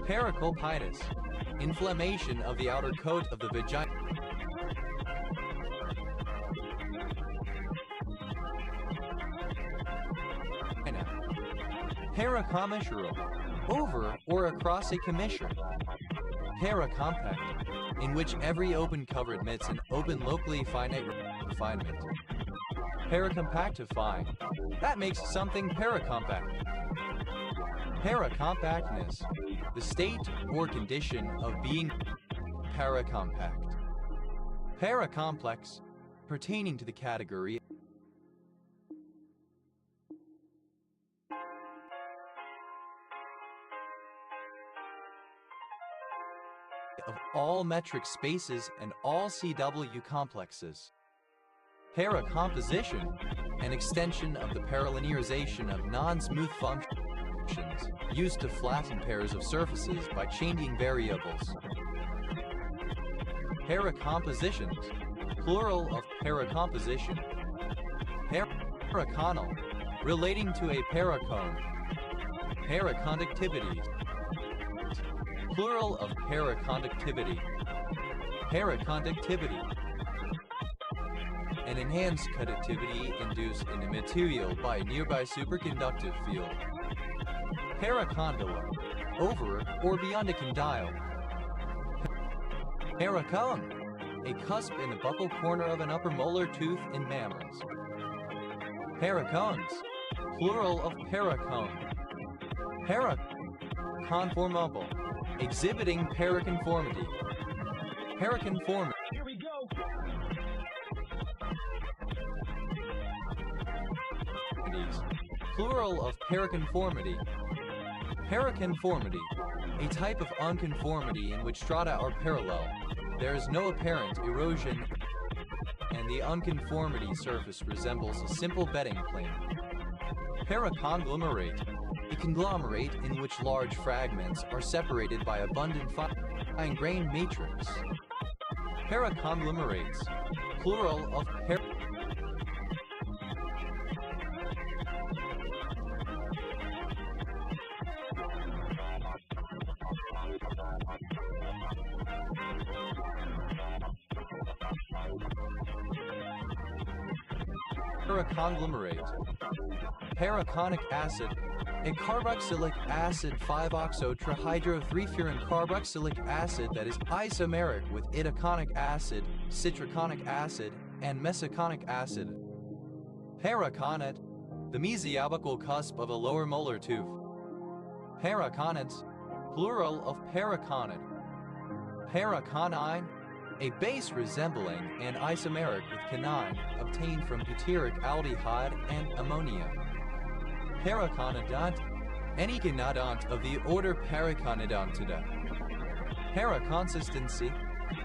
Pericolpitis, inflammation of the outer coat of the vagina. Paracommisural, over or across a commissure. Paracompact, in which every open cover admits an open locally finite refinement. Paracompactifying, that makes something paracompact. Paracompactness, the state or condition of being paracompact. Paracomplex, pertaining to the category of all metric spaces and all CW complexes. Paracomposition, an extension of the paralinearization of non-smooth functions used to flatten pairs of surfaces by changing variables. Paracompositions, plural of paracomposition. Paraconal, relating to a paracone. Paraconductivity, plural of paraconductivity. Paraconductivity, an enhanced conductivity induced in a material by a nearby superconductive field. Paracondyle, over or beyond a condyle. Paracone, a cusp in the buccal corner of an upper molar tooth in mammals. Paracones, plural of paracone. Paraconformable, exhibiting paraconformity. Paraconformity. Here we go. Plural of paraconformity. Paraconformity, a type of unconformity in which strata are parallel. There is no apparent erosion, and the unconformity surface resembles a simple bedding plane. Paraconglomerate, a conglomerate in which large fragments are separated by abundant fine-grained matrix. Paraconglomerates, plural of paraconglomerate. Paraconic acid, a carboxylic acid 5-oxo-trihydro-3-furan carboxylic acid that is isomeric with itaconic acid, citriconic acid, and mesoconic acid. Paraconate, the mesiobuccal cusp of a lower molar tooth. Paraconates, plural of paraconate. Paraconine, a base resembling and isomeric with quinine obtained from butyric aldehyde and ammonia. Paraconodont, any gonadont of the order Paraconodontidae. Paraconsistency,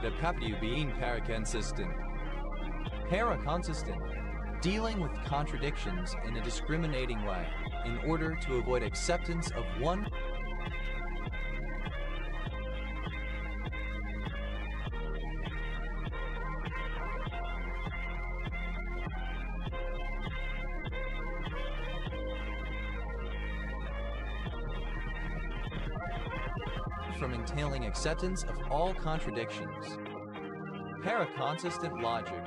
the papilio being paraconsistent. Paraconsistent, dealing with contradictions in a discriminating way in order to avoid acceptance of one from entailing acceptance of all contradictions. Paraconsistent logic,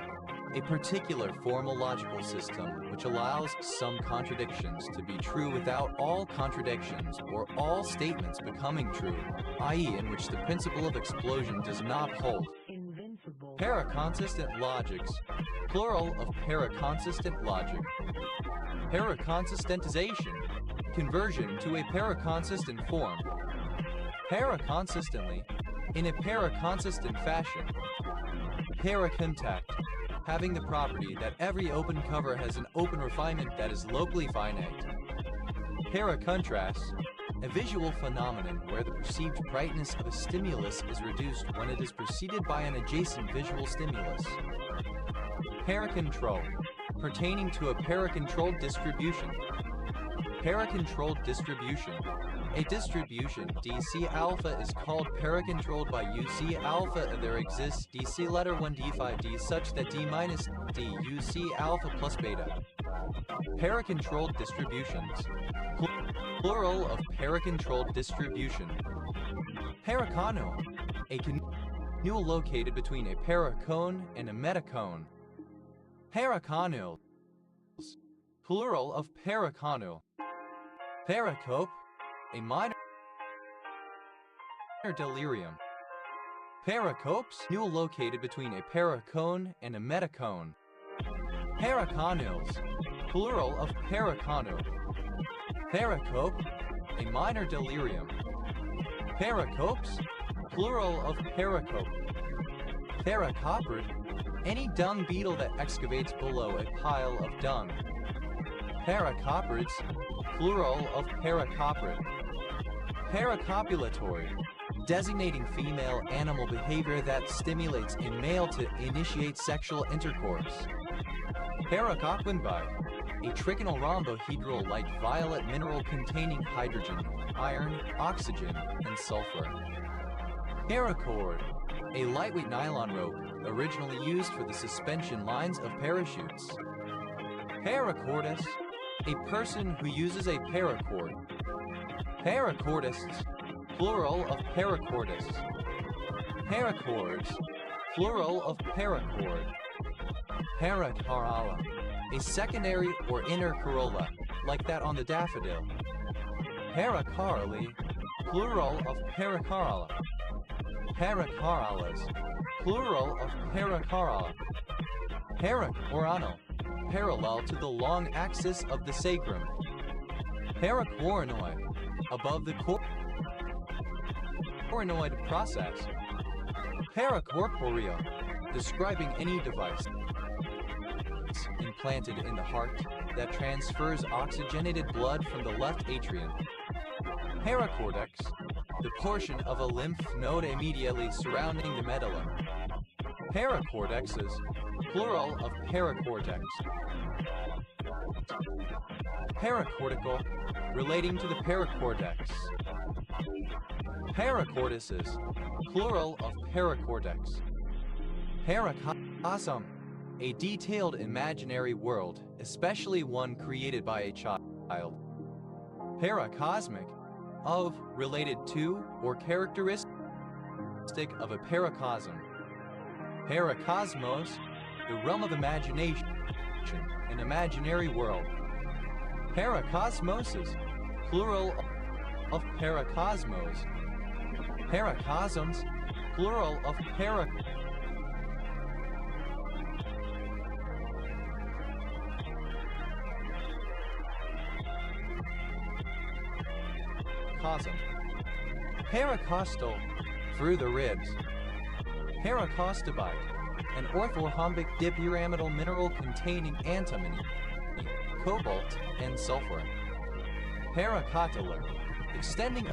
a particular formal logical system which allows some contradictions to be true without all contradictions or all statements becoming true, i.e. in which the principle of explosion does not hold. Invincible. Paraconsistent logics, plural of paraconsistent logic. Paraconsistentization, conversion to a paraconsistent form. Paraconsistently, in a paraconsistent fashion. Paracontact, having the property that every open cover has an open refinement that is locally finite. Paracontrast, a visual phenomenon where the perceived brightness of a stimulus is reduced when it is preceded by an adjacent visual stimulus. Paracontrol, pertaining to a paracontrolled distribution. Paracontrolled distribution, a distribution DC alpha is called paracontrolled by UC alpha. There exists DC letter 1 D5 D such that D minus D UC alpha plus beta. Paracontrolled distributions, plural of para-controlled distribution. Paracone, a canoe located between a paracone and a metacone. Paraconules, plural of paraconule. Paracope, a minor delirium. Paracopes, canoe located between a paracone and a metacone. Paraconules, plural of paraconule. Paracope, a minor delirium. Paracopes, plural of paracope. Paracoprid, any dung beetle that excavates below a pile of dung. Paracoprids, plural of paracoprid. Paracopulatory, designating female animal behavior that stimulates a male to initiate sexual intercourse. Paracoquinbite, a trigonal rhombohedral light violet mineral containing hydrogen, iron, oxygen, and sulfur. Paracord, a lightweight nylon rope originally used for the suspension lines of parachutes. Paracordist, a person who uses a paracord. Paracordists, plural of paracordists. Paracords, plural of paracord. Paracarala, a secondary or inner corolla, like that on the daffodil. Paracarally, plural of paracarala. Paracaralas, plural of paracarala. Paracoronal, parallel to the long axis of the sacrum. Paracoronoid, above the coronoid process. Paracorporeal, describing any device implanted in the heart that transfers oxygenated blood from the left atrium. Paracortex, the portion of a lymph node immediately surrounding the medulla. Paracortexes, plural of paracortex. Paracortical, relating to the paracortex. Paracortices, plural of paracortex. Paracosm, a detailed imaginary world, especially one created by a child. Paracosmic, of, related to, or characteristic of a paracosm. Paracosmos, the realm of imagination, an imaginary world. Paracosmoses, plural of paracosmos. Paracosms, plural of paracosm. Paracostal, through the ribs. Paracostabite, an orthorhombic dipyramidal mineral containing antimony, cobalt, and sulfur. Paracotylar, extending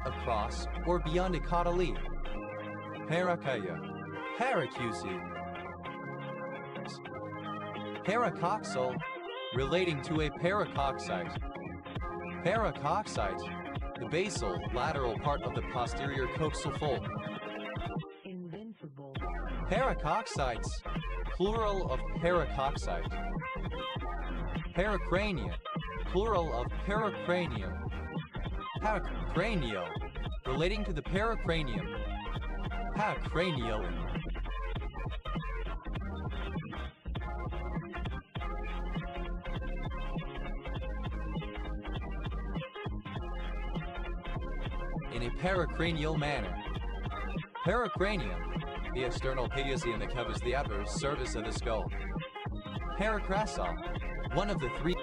across or beyond a cotylee. Paracaya, paracusy. Paracoxal, relating to a paracoxite. Paracoxite, the basal, lateral part of the posterior coxal fold. Invincible. Paracoxites, plural of paracoxite. Paracrania, plural of paracranium. Paracranio, relating to the paracranium. Paracranial. In a paracranial manner. Paracranium, the external pagium that covers the upper surface of the skull. Paracrasal, one of the three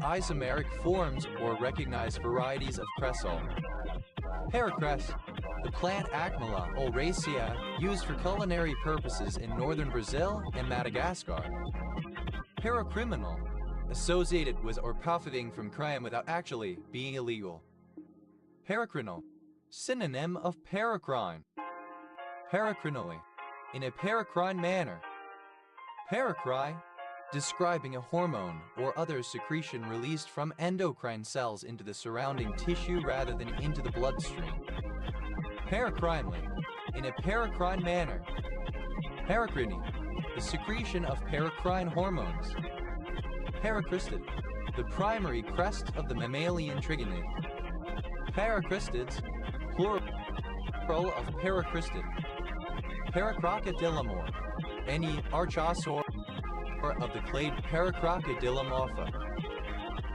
isomeric forms or recognized varieties of cresol. Paracress, the plant Acmella oleracea used for culinary purposes in northern Brazil and Madagascar. Paracriminal, associated with or profiting from crime without actually being illegal. Paracrinal, synonym of paracrine. Paracrinally, in a paracrine manner. Paracry, describing a hormone or other secretion released from endocrine cells into the surrounding tissue rather than into the bloodstream. Paracrinely, in a paracrine manner. Paracrine, the secretion of paracrine hormones. Paracristid, the primary crest of the mammalian trigonid. Paracristids, plural of paracristid. Paracrocodilomorph, any archosaur of the clade Paracrocodilomorpha.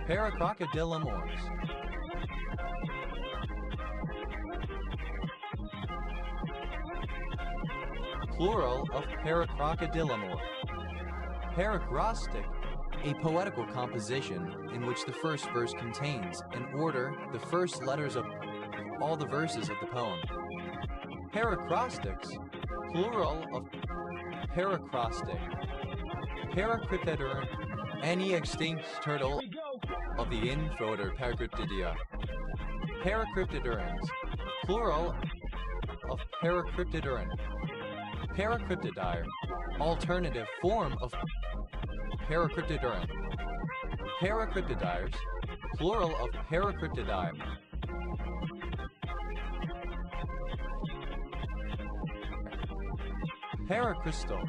Paracrocodilomorphs. Plural of Paracrocodilomorph. Paracrostic, a poetical composition in which the first verse contains, in order, the first letters of all the verses of the poem. Paracrostics, plural of paracrostic. Paracryptodern, any extinct turtle of the infroder Paracryptidia. Paracryptodurans, plural of paracryptodurn. Paracryptodire, alternative form of paracryptodurn. Paracryptodires, plural of paracryptodire. Paracrystal,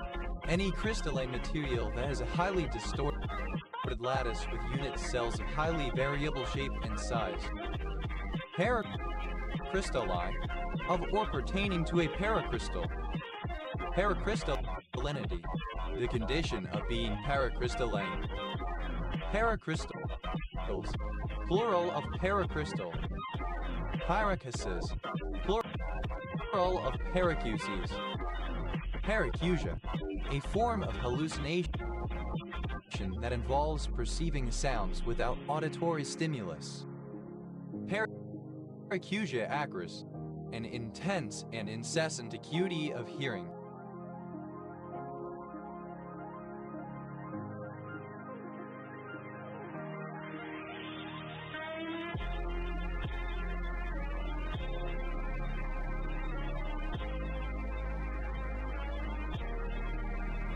any crystalline material that has a highly distorted lattice with unit cells of highly variable shape and size. Paracrystalline, of or pertaining to a paracrystal. Paracrystallinity, the condition of being paracrystalline. Paracrystals, plural of paracrystal. Paracases, plural of paracuses. Paracusia, a form of hallucination that involves perceiving sounds without auditory stimulus. Paracusia acris, an intense and incessant acuity of hearing.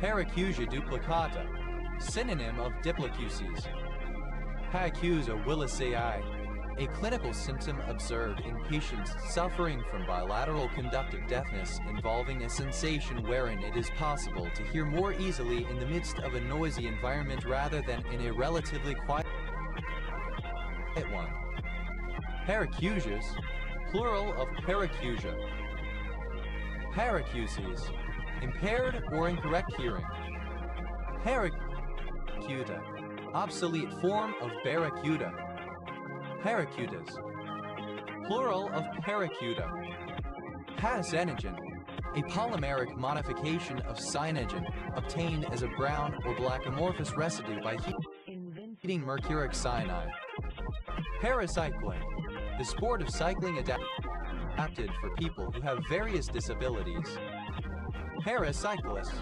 Paracusia duplicata, synonym of diplacuses. Paracusia willisii, a clinical symptom observed in patients suffering from bilateral conductive deafness involving a sensation wherein it is possible to hear more easily in the midst of a noisy environment rather than in a relatively quiet one. Paracusias, plural of paracusia. Paracuses, impaired or incorrect hearing. Paracuta, obsolete form of barracuda. Paracutas, plural of paracuta. Pasanogen, a polymeric modification of cyanogen obtained as a brown or black amorphous residue by heating mercuric cyanide. Paracycling, the sport of cycling adapted for people who have various disabilities. Paracyclist,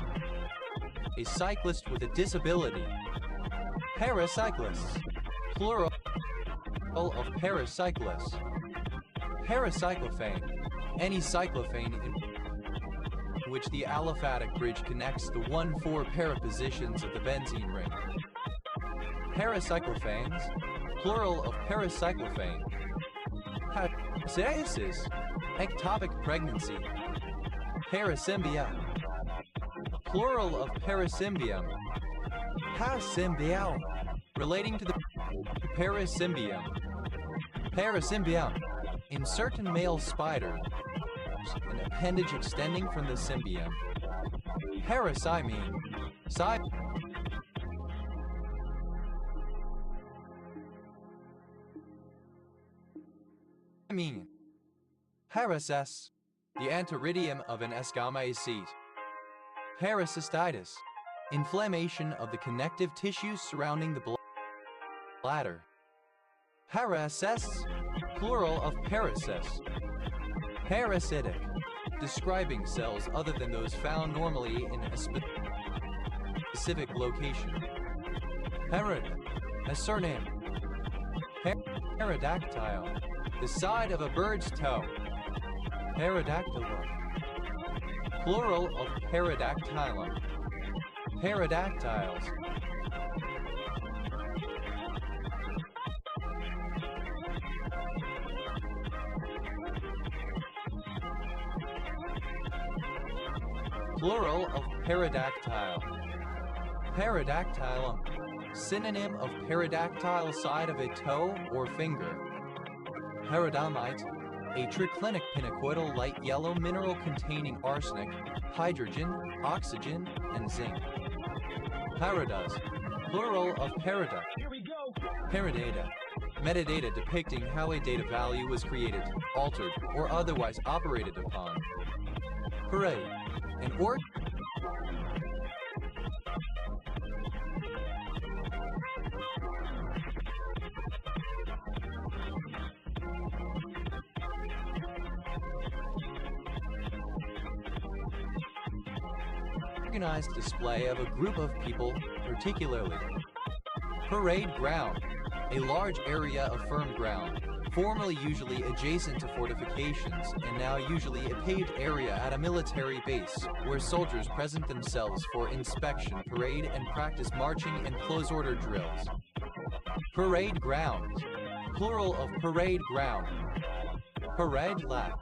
a cyclist with a disability. Paracyclists, plural of paracyclists. Paracyclophane, any cyclophane in which the aliphatic bridge connects the 1,4 para positions of the benzene ring. Paracyclophanes, plural of paracyclophane. Parasiasis, ectopic pregnancy. Parasymbia, plural of parasymbium. Parasymbium, relating to the parasymbium. Parasymbium, in certain male spiders, an appendage extending from the symbium. Parasymene, Paraces, the antoridium of an escamaceate. Paracystitis, inflammation of the connective tissues surrounding the bladder. Paraces, plural of paraces. Parasitic, describing cells other than those found normally in a specific location. Parad, a surname. Paradactyle, the side of a bird's toe. Paradactylum, plural of paradactylum. Paradactyls. Plural of pterodactyl. Pterodactylum. Synonym of pterodactyl, side of a toe or finger. Peridamite. A triclinic pinacoidal light yellow mineral containing arsenic, hydrogen, oxygen, and zinc. Paradas. Plural of parada. Paradata. Metadata depicting how a data value was created, altered, or otherwise operated upon. Parade. An organized display of a group of people, particularly. Parade ground. A large area of firm ground, formerly usually adjacent to fortifications, and now usually a paved area at a military base, where soldiers present themselves for inspection, parade, and practice marching and close-order drills. Parade grounds. Plural of parade ground. Parade lap.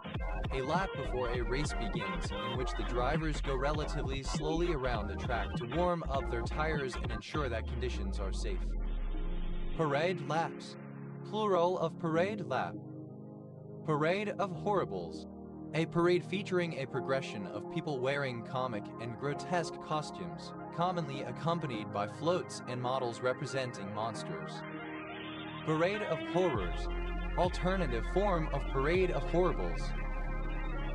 A lap before a race begins, in which the drivers go relatively slowly around the track to warm up their tires and ensure that conditions are safe. Parade laps. Plural of parade lap. Parade of horribles. A parade featuring a progression of people wearing comic and grotesque costumes, commonly accompanied by floats and models representing monsters. Parade of horrors. Alternative form of parade of horribles.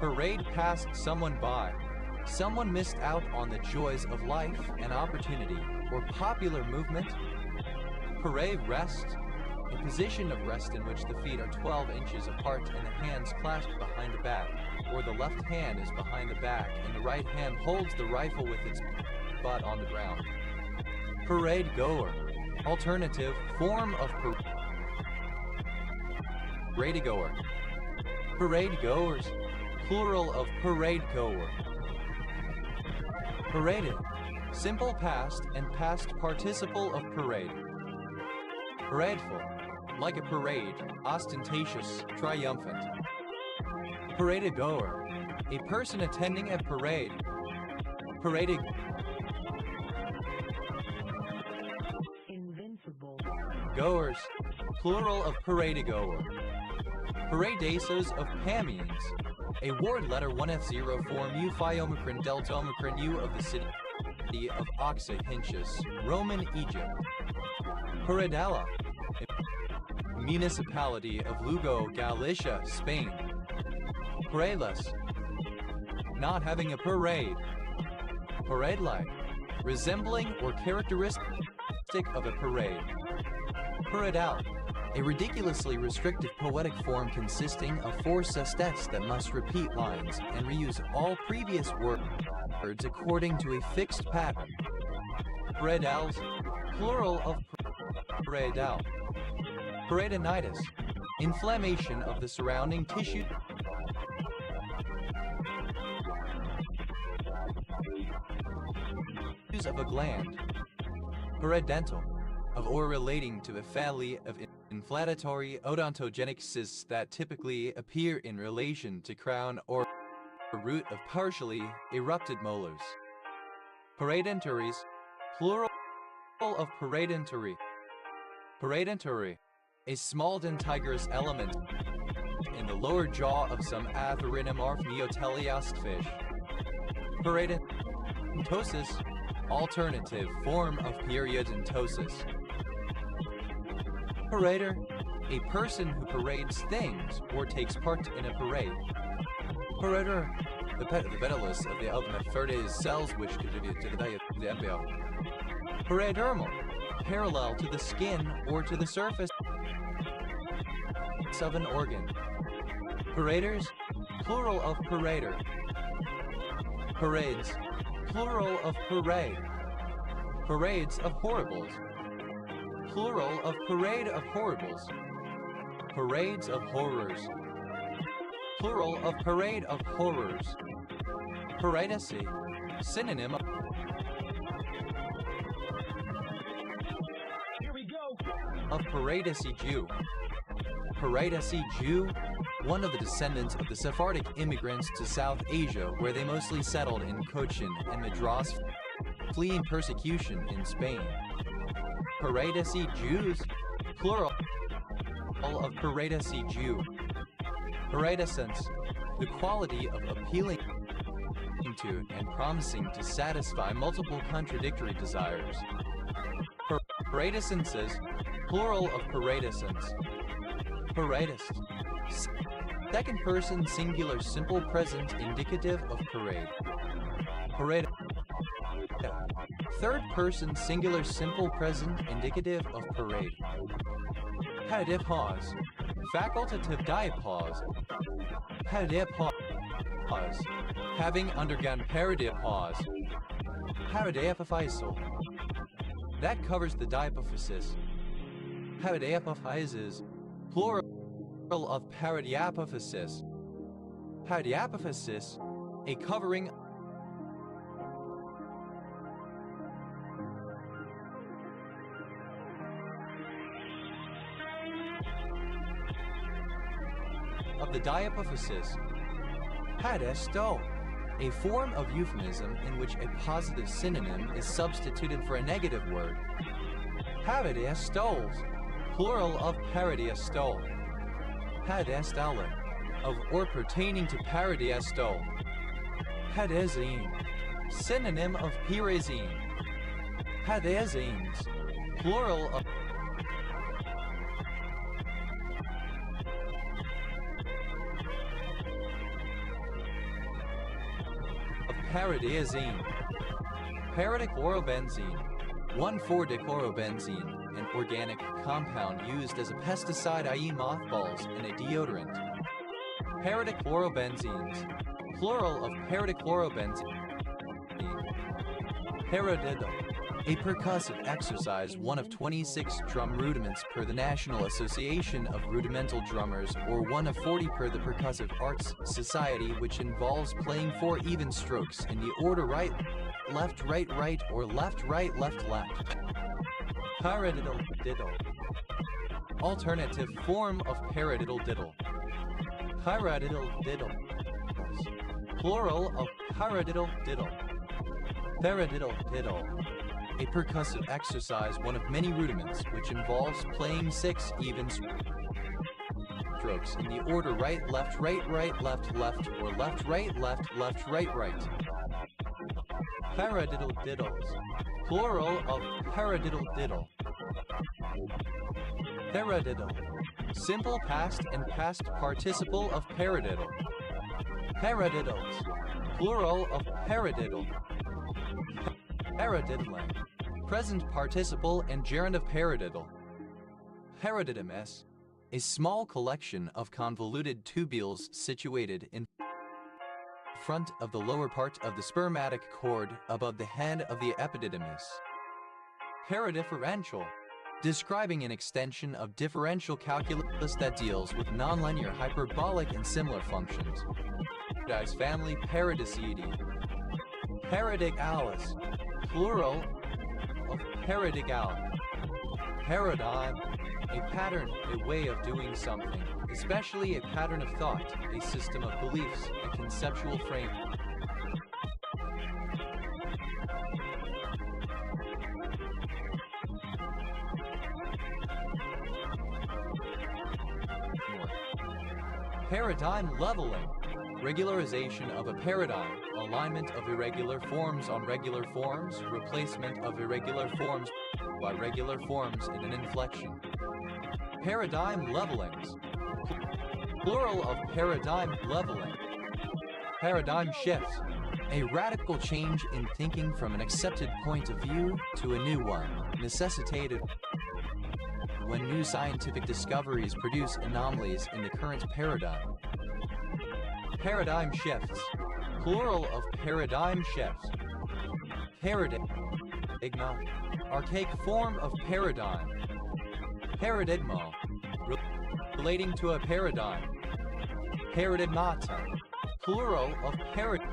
Parade past someone by. Someone missed out on the joys of life and opportunity, or popular movement. Parade rest. A position of rest in which the feet are 12 inches apart and the hands clasped behind the back, or the left hand is behind the back and the right hand holds the rifle with its butt on the ground. Parade goer. Alternative form of parade goer. Parade goers. Plural of parade goer. Paraded. Simple past and past participle of parade. Paradeful. Like a parade, ostentatious, triumphant. Parade goer. A person attending a parade. Parade. Invincible. Goers. Plural of parade goer. Paradeisos of Pamians. A ward letter 1F0 form U Phi Omicron Delta Omicron U of the city of Oxyhinchus, Roman Egypt. Paradella. A municipality of Lugo, Galicia, Spain. Paredes. Not having a parade. Parade-like. Resembling or characteristic of a parade. Paradal. A ridiculously restrictive poetic form consisting of 4 sestets that must repeat lines and reuse all previous words according to a fixed pattern. Paradals. Plural of paradal. Paradinitis. Inflammation of the surrounding tissue. Of a gland. Paradental. Of or relating to a family of inflammatory odontogenic cysts that typically appear in relation to crown or root of partially erupted molars. Paradentaries. Plural of paradentary. Paradentary. A small dentigerous element in the lower jaw of some atherinomorph neoteleost fish. Paradontosis. Alternative form of periodontosis. Parader. A person who parades things or takes part in a parade. Parader. The pedalus of the ultimate fertile cells which contribute to the value of the embryo. Paradermal. Parallel to the skin or to the surface of an organ. Paraders. Plural of parader. Parades. Plural of parade. Parades of horribles. Plural of parade of horribles. Parades of horrors. Plural of parade of horrors. Paradesi. Synonym of Here we go. Paradesi Jew. Paradesi Jew. one of the descendants of the Sephardic immigrants to South Asia, where they mostly settled in Cochin and Madras, fleeing persecution in Spain. Paradisi Jews, plural of Paradisi Jew. Paradisence, the quality of appealing to and promising to satisfy multiple contradictory desires. Paradisences, plural of paradisence. Paradist, second person singular simple present indicative of parade. Parade, third person singular simple present indicative of parade. Hadipause, facultative diapause. Hadipause, having undergone paradipause. Paradiapophyseal, that covers the diapophysis. Paradiapophyses, plural of paradiapophysis. Paradiapophysis, a covering of the diapophysis. Padesto, a form of euphemism in which a positive synonym is substituted for a negative word. Paradiastoles, plural of paradiastole. Padestale, of or pertaining to paradiastole. Padezine, synonym of pyrazine. Padezines, plural of paradiazine. Paradichlorobenzene, 1,4-dichlorobenzene, an organic compound used as a pesticide, i.e. mothballs, and a deodorant. Paradichlorobenzenes, plural of paradichlorobenzene. Paradiddle, a percussive exercise, one of 26 drum rudiments per the National Association of Rudimental Drummers, or one of 40 per the Percussive Arts Society, which involves playing 4 even strokes in the order right, left, right, right, or left, right, left, left. Paradiddle diddle, alternative form of paradiddle diddle. Paradiddle diddle, plural of paradiddle diddle. Paradiddle diddle, a percussive exercise, one of many rudiments, which involves playing 6 even strokes in the order right, left, right, right, left, left, or left, right, left, left, right, right. Paradiddle diddles, plural of paradiddle diddle. Paradiddle, simple past and past participle of paradiddle. Paradiddles, plural of paradiddle. Paradiddling, present participle and gerund of paradiddle. Paradidymis, a small collection of convoluted tubules situated in front of the lower part of the spermatic cord above the head of the epididymis. Paradifferential, describing an extension of differential calculus that deals with nonlinear hyperbolic and similar functions. Paradise family Paradisgd. Paradigalis, plural of paradigal. Paradigm, a pattern, a way of doing something, especially a pattern of thought, a system of beliefs, a conceptual framework. Paradigm leveling, regularization of a paradigm, alignment of irregular forms on regular forms, replacement of irregular forms by regular forms in an inflection. Paradigm levelings, plural of paradigm leveling. Paradigm shifts, a radical change in thinking from an accepted point of view to a new one, necessitated when new scientific discoveries produce anomalies in the current paradigm. Paradigm shifts, plural of paradigm shifts. Paradigma, archaic form of paradigm. Paradigma, relating to a paradigm. Paradigmata, plural of paradigma.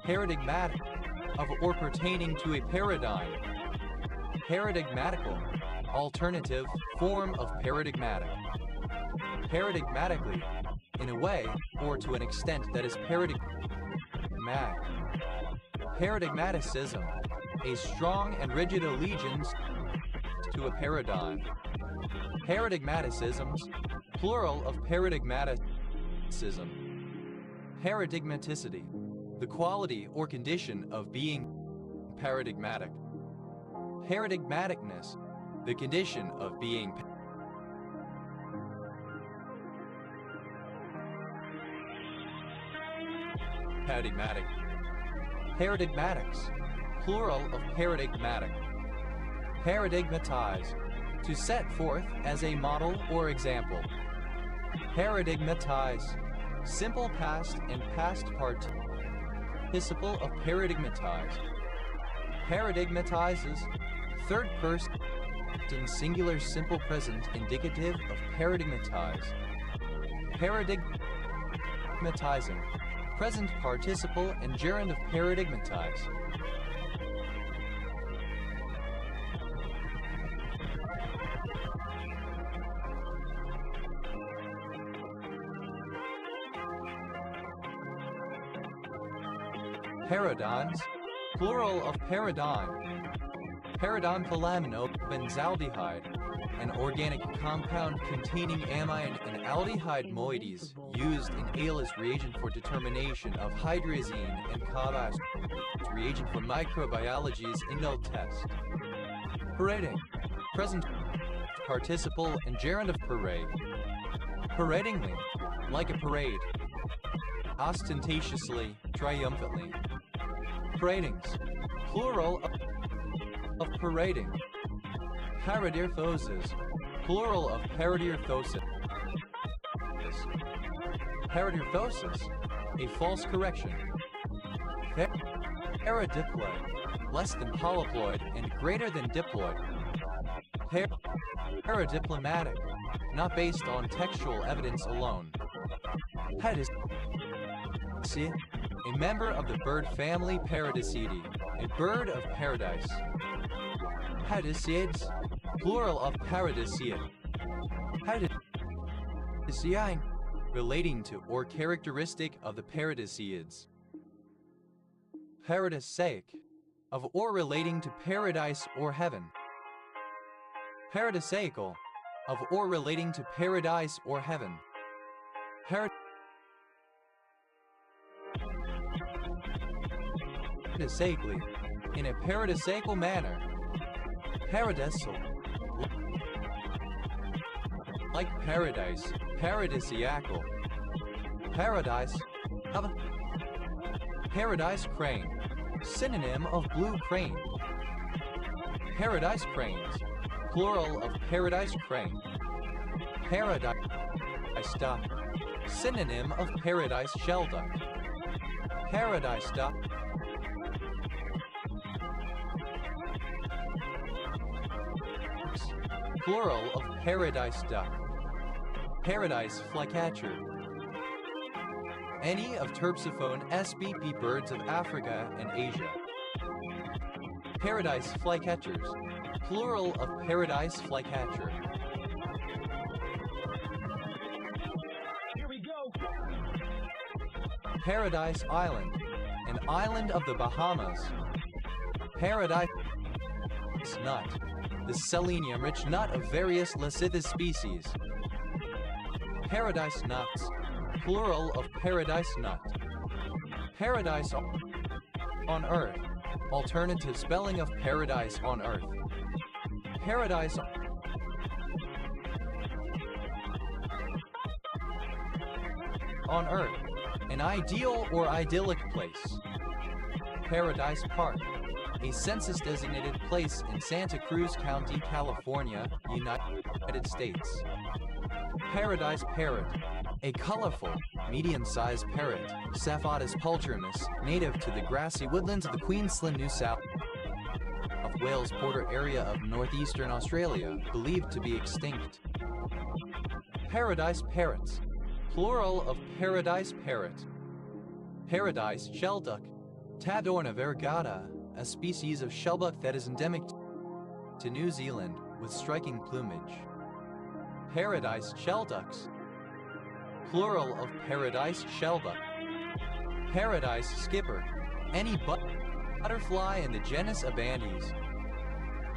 Paradigmatic, of or pertaining to a paradigm. Paradigmatical, alternative form of paradigmatic. Paradigmatically, in a way, or to an extent that is paradigmatic. Paradigmaticism, a strong and rigid allegiance to a paradigm. Paradigmaticisms, plural of paradigmaticism. Paradigmaticity, the quality or condition of being paradigmatic. Paradigmaticness, the condition of being paradigmatic. Paradigmatics, plural of paradigmatic. Paradigmatize, to set forth as a model or example. Paradigmatize, simple past and past participle of paradigmatize. Paradigmatizes, third person singular simple present indicative of paradigmatize. Paradigmatizing, present participle and gerund of paradigmatize. Paradigms, plural of paradigm. Paradigm-phelamino-benzaldehyde, an organic compound containing amine and aldehyde moieties used in ALIS reagent for determination of hydrazine and Cavas reagent for microbiology's indel test. Parading, present participle and gerund of parade. Paradingly, like a parade. Ostentatiously, triumphantly. Paradings, plural of parading. Paradyrthoses, plural of paradyrthosis. Paradyrthosis, a false correction. Paradiploid, less than polyploid and greater than diploid. Paradiplomatic, not based on textual evidence alone. Paradisiae, a member of the bird family Paradisidae, a bird of paradise. Paradisiades, plural of paradisiad. Paradisiae, relating to or characteristic of the paradisiads. Paradisaic, of or relating to paradise or heaven. Paradisaical, of or relating to paradise or heaven. Paradisaically, in a paradisaical manner. Paradisal, like paradise, paradisiacal. Paradise, of paradise crane, synonym of blue crane. Paradise cranes, plural of paradise crane. Paradise duck, synonym of paradise shell duck. Paradise duck. Plural of paradise duck. Paradise flycatcher. Any of Terpsiphone SBP birds of Africa and Asia. Paradise flycatchers. Plural of paradise flycatcher. Here we go. Paradise Island. An island of the Bahamas. Paradise nut. The selenium-rich nut of various Lecythis species. Paradise nuts, plural of paradise nut. Paradise on earth, alternative spelling of paradise on earth. Paradise on earth, an ideal or idyllic place. Paradise Park, a census-designated place in Santa Cruz County, California, United States. Paradise Parrot, a colorful, medium-sized parrot, Cephalus pulchrinus, native to the grassy woodlands of the Queensland, New South Wales border area of northeastern Australia, believed to be extinct. Paradise Parrots, plural of paradise parrot. Paradise Shellduck, Tadorna variegata, a species of shellbuck that is endemic to New Zealand. with striking plumage. Paradise shelducks. Plural of paradise shelduck. Paradise skipper. Any butterfly in the genus Abantes.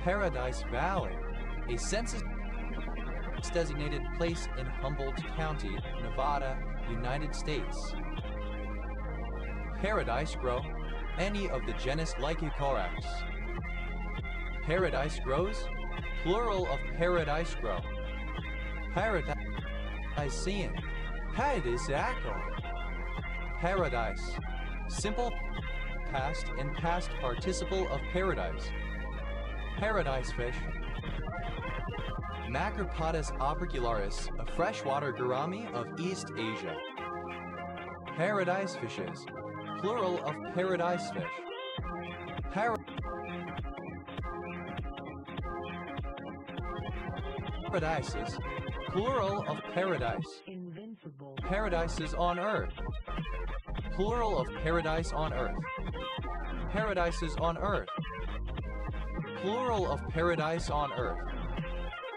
Paradise Valley. A census-designated place in Humboldt County, Nevada, United States. Paradise grow. Any of the genus Lycocorax. Paradise grows. Plural of paradise grow. Paradisean. Paradisiacal. Paradise. Simple past and past participle of paradise. Paradise fish. Macropodus opercularis, a freshwater gourami of East Asia. Paradise fishes. Plural of paradise fish. Paradises. Plural of paradise. Invincible. Paradises on earth. Plural of paradise on earth. Paradises on earth. Plural of paradise on earth.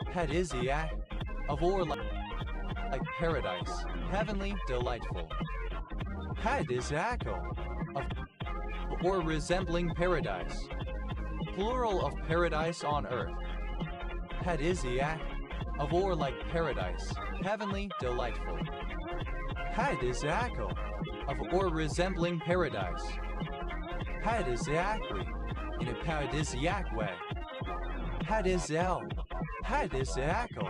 Paradisiac. Of or like paradise. Heavenly, delightful. Paradisiacal. Of or resembling paradise. Plural of paradise on earth. Paradisiac. Of or like paradise. Heavenly, delightful. Paradisiacal. Of or resembling paradise. Paradisiacally. In a paradisiac way. Paradisial. Paradisiacal.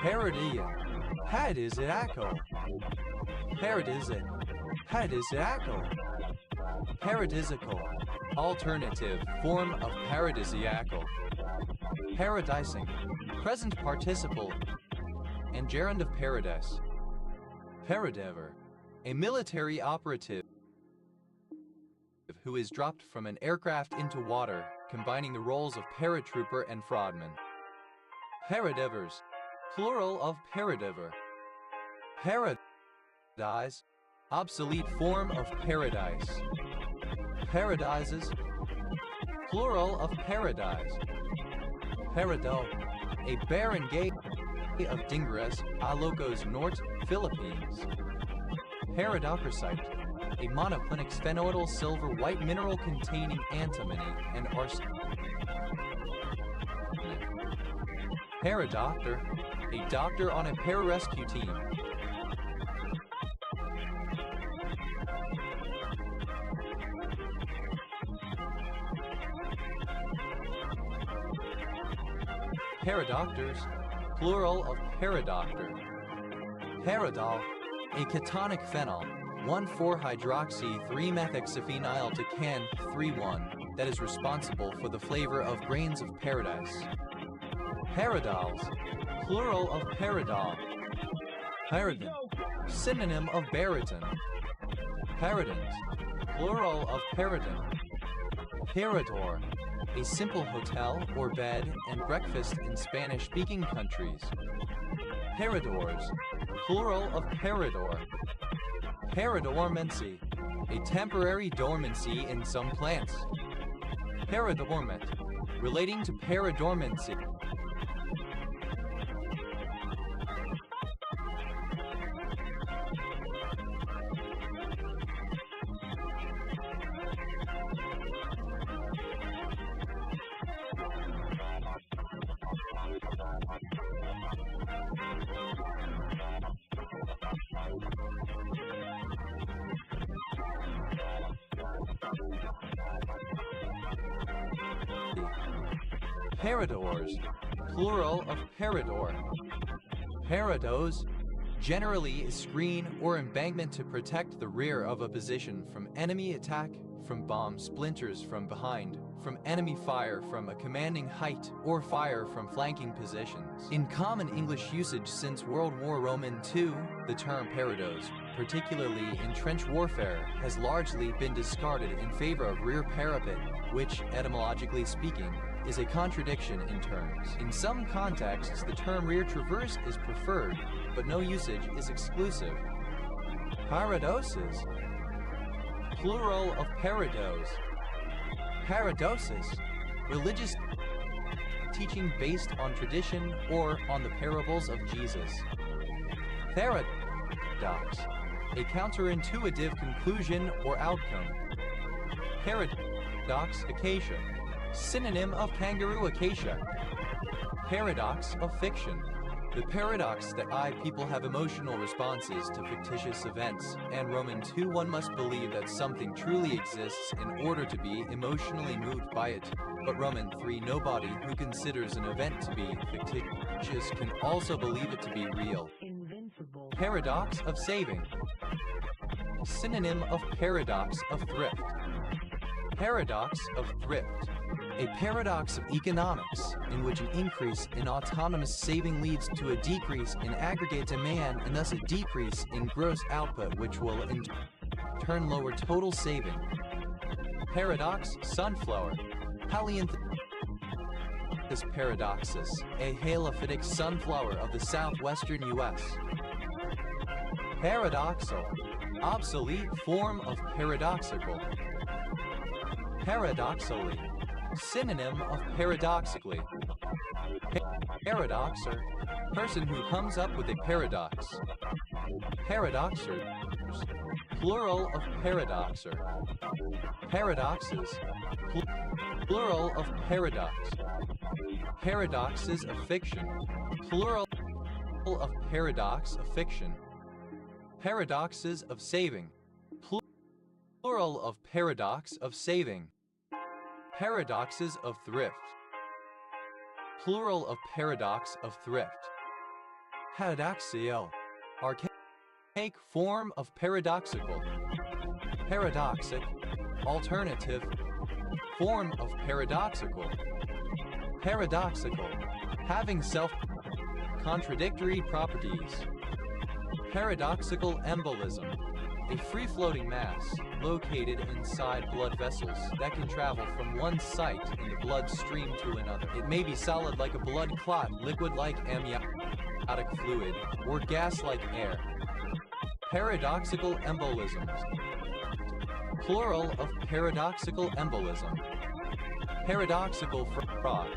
Paradia. Paradisiacal. Paradisic. Paradisiacal. Paradisical. Alternative form of paradisiacal. Paradising. Present participle. And gerund of paradise. Paradever. A military operative who is dropped from an aircraft into water, combining the roles of paratrooper and fraudman. Paradevers. Plural of paradiver. Paradise. Obsolete form of paradise. Paradises. Plural of paradise. Parado. A barangay of Dingaras, Ilocos Norte, Philippines. Paradocrosite. A monoclinic sphenoidal silver white mineral containing antimony and arsenic. Paradoctor. A doctor on a pararescue team. Paradoctors. Plural of paradoctor. Paradol. A ketonic phenol. 1,4-hydroxy-3-methoxyphenyl-decan-3,1 that is responsible for the flavor of grains of paradise. Paradols. Plural of paradol. Paradigm. Synonym of baryton. Paradins. Plural of paradin. Parador. A simple hotel or bed and breakfast in Spanish-speaking countries. Paradors. Plural of parador. Paradormancy. A temporary dormancy in some plants. Paradormant. Relating to paradormancy. Paradors. Plural of parador. Parados. Generally a screen or embankment to protect the rear of a position from enemy attack, from bomb splinters from behind, from enemy fire from a commanding height, or fire from flanking positions. In common English usage since World War Roman II, the term parados, particularly in trench warfare, has largely been discarded in favor of rear parapet, which, etymologically speaking, is a contradiction in terms. In some contexts, the term rear traverse is preferred, but no usage is exclusive. Paradoses. Plural of parados. Paradosis. Religious teaching based on tradition or on the parables of Jesus. Paradox, a counterintuitive conclusion or outcome. Paradox acacia, synonym of kangaroo acacia. Paradox of fiction, the paradox that people have emotional responses to fictitious events, and Romans 2:1 must believe that something truly exists in order to be emotionally moved by it. But Romans 3, nobody who considers an event to be fictitious can also believe it to be real. Invincible. Paradox of saving, synonym of paradox of thrift. Paradox of thrift, a paradox of economics in which an increase in autonomous saving leads to a decrease in aggregate demand and thus a decrease in gross output, which will in turn lower total saving. Paradox sunflower, Paleanthus paradoxus, a halophytic sunflower of the southwestern U.S. Paradoxal, obsolete form of paradoxical. Paradoxally, synonym of paradoxically. Paradoxer, person who comes up with a paradox. Paradoxers, plural of paradoxer. Paradoxes, plural of paradox. Paradoxes of fiction, plural of paradox of fiction. Paradoxes of saving, plural of paradox of saving. Paradoxes of thrift, plural of paradox of thrift. Paradoxial, archaic form of paradoxical. Paradoxic, alternative form of paradoxical. Paradoxical, having self-contradictory properties. Paradoxical embolism, a free-floating mass located inside blood vessels that can travel from one site in the bloodstream to another. It may be solid like a blood clot, liquid like amniotic fluid, or gas like air. Paradoxical embolisms, plural of paradoxical embolism. Paradoxical frog,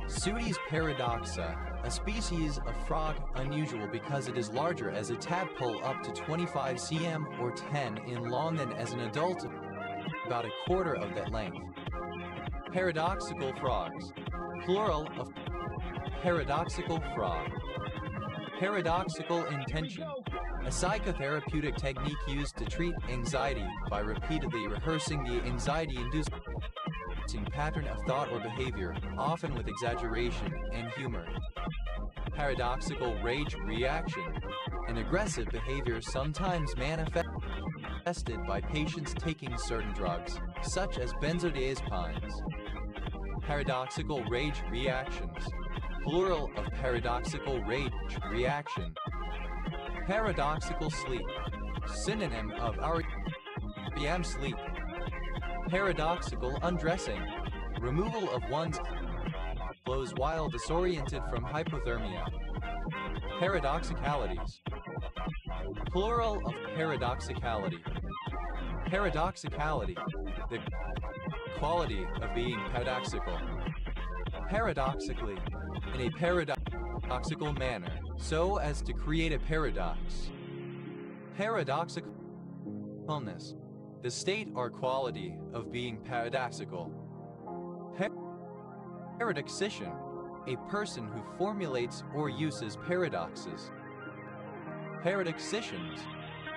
Pseudis paradoxa, a species of frog unusual because it is larger as a tadpole up to 25 cm or 10 in long than as an adult, about a quarter of that length. Paradoxical frogs, plural of paradoxical frog. Paradoxical intention, a psychotherapeutic technique used to treat anxiety by repeatedly rehearsing the anxiety-inducing pattern of thought or behavior, often with exaggeration and humor. Paradoxical rage reaction, an aggressive behavior sometimes manifested by patients taking certain drugs, such as benzodiazepines. Paradoxical rage reactions, plural of paradoxical rage reaction. Paradoxical sleep, synonym of REM sleep. Paradoxical undressing, removal of one's clothes while disoriented from hypothermia. Paradoxicalities, plural of paradoxicality. Paradoxicality, the quality of being paradoxical. Paradoxically, in a paradoxical manner, so as to create a paradox. Paradoxicalness, the state or quality of being paradoxical. Paradoxician, a person who formulates or uses paradoxes. Paradoxicians,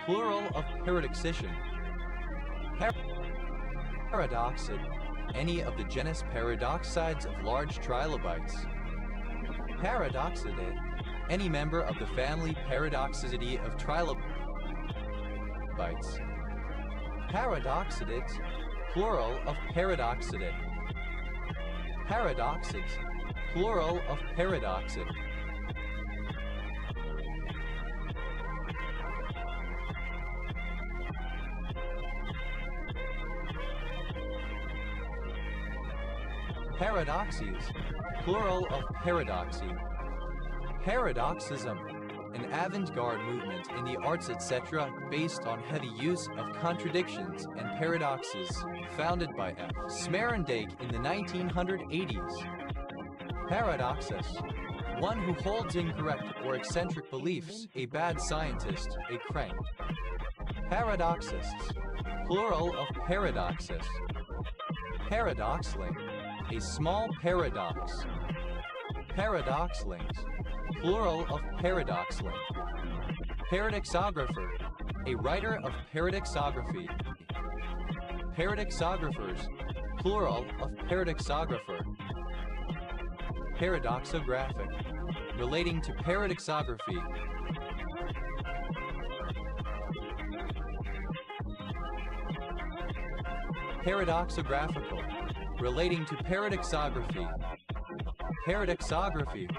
plural of paradoxician. Paradoxid, any of the genus paradoxides of large trilobites. Paradoxidae, any member of the family Paradoxidae of trilobites. Paradoxidates, plural of paradoxidid. Paradoxids, plural of paradoxid. Paradoxes, plural of paradoxy. Paradoxism, an avant-garde movement in the arts etc. based on heavy use of contradictions and paradoxes, founded by F. Smerendijk in the 1980s. Paradoxus. One who holds incorrect or eccentric beliefs, a bad scientist, a crank. Paradoxists. Plural of paradoxus. Paradoxling. A small paradox. Paradoxlings. Plural of paradoxling. Paradoxographer. A writer of paradoxography. Paradoxographers. Plural of paradoxographer. Paradoxographic. Relating to paradoxography. Paradoxographical. Relating to paradoxography. Paradoxography.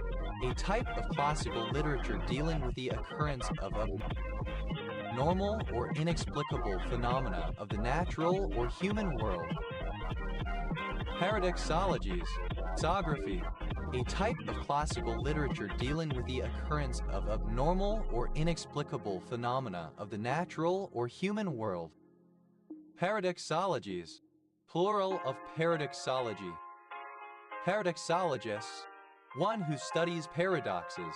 A type of classical literature dealing with the occurrence of abnormal or inexplicable phenomena of the natural or human world. Paradoxologies. Paradoxography. A type of classical literature dealing with the occurrence of abnormal or inexplicable phenomena of the natural or human world. Paradoxologies. Plural of paradoxology. Paradoxologists. One who studies paradoxes.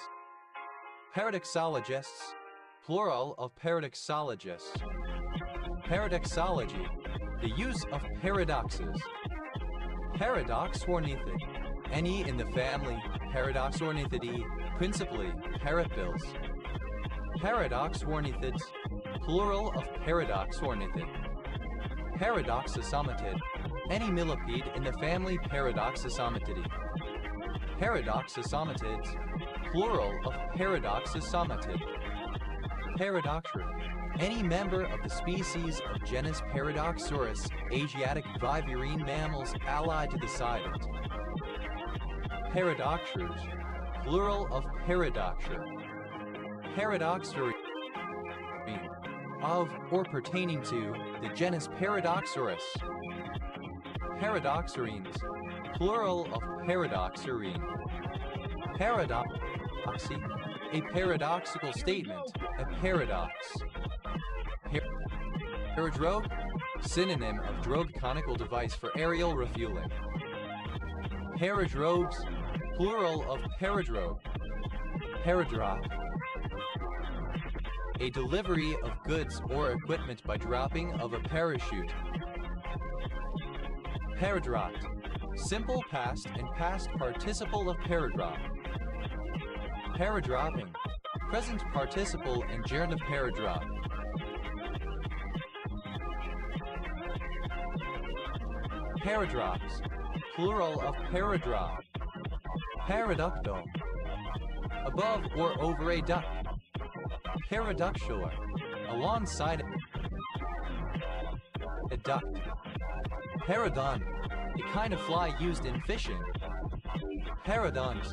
Paradoxologists. Plural of paradoxologists. Paradoxology. The use of paradoxes. Paradox ornithic. Any in the family, Paradox ornithidae, principally parrotbills. Paradox ornithids. Plural of paradox ornithid. Paradoxosomatid. Any millipede in the family Paradoxosomatidae. Paradoxosomatids. Plural of paradoxosomatid. Paradoxura. Any member of the species of genus Paradoxurus, Asiatic viverine mammals allied to the silent. Paradoxures. Plural of paradoxure. Paradoxurine. Of or pertaining to the genus Paradoxurus. Paradoxurines. Plural of paradoxurine. Paradoxy. A paradoxical statement, a paradox. Paradrogue. Synonym of drogue, conical device for aerial refueling. Paradrogues. Plural of paradrogue. Paradrop. A delivery of goods or equipment by dropping of a parachute. Paradropped. Simple past and past participle of paradrop. Paradropping. Present participle and gerund of paradrop. Paradrops. Plural of paradrop. Paraductal. Above or over a duct. Paraductular. Alongside a duct. Paradon. A kind of fly used in fishing. Paradons.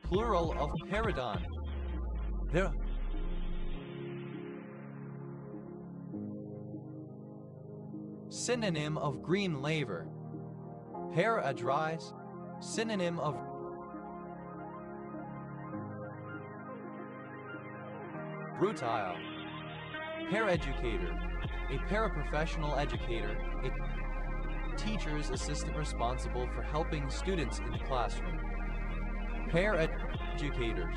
Plural of paradon. There. Synonym of green laver. Paradrise. Synonym of brutile. Paraeducator. A paraprofessional educator. A teacher's assistant responsible for helping students in the classroom. Paraeducators.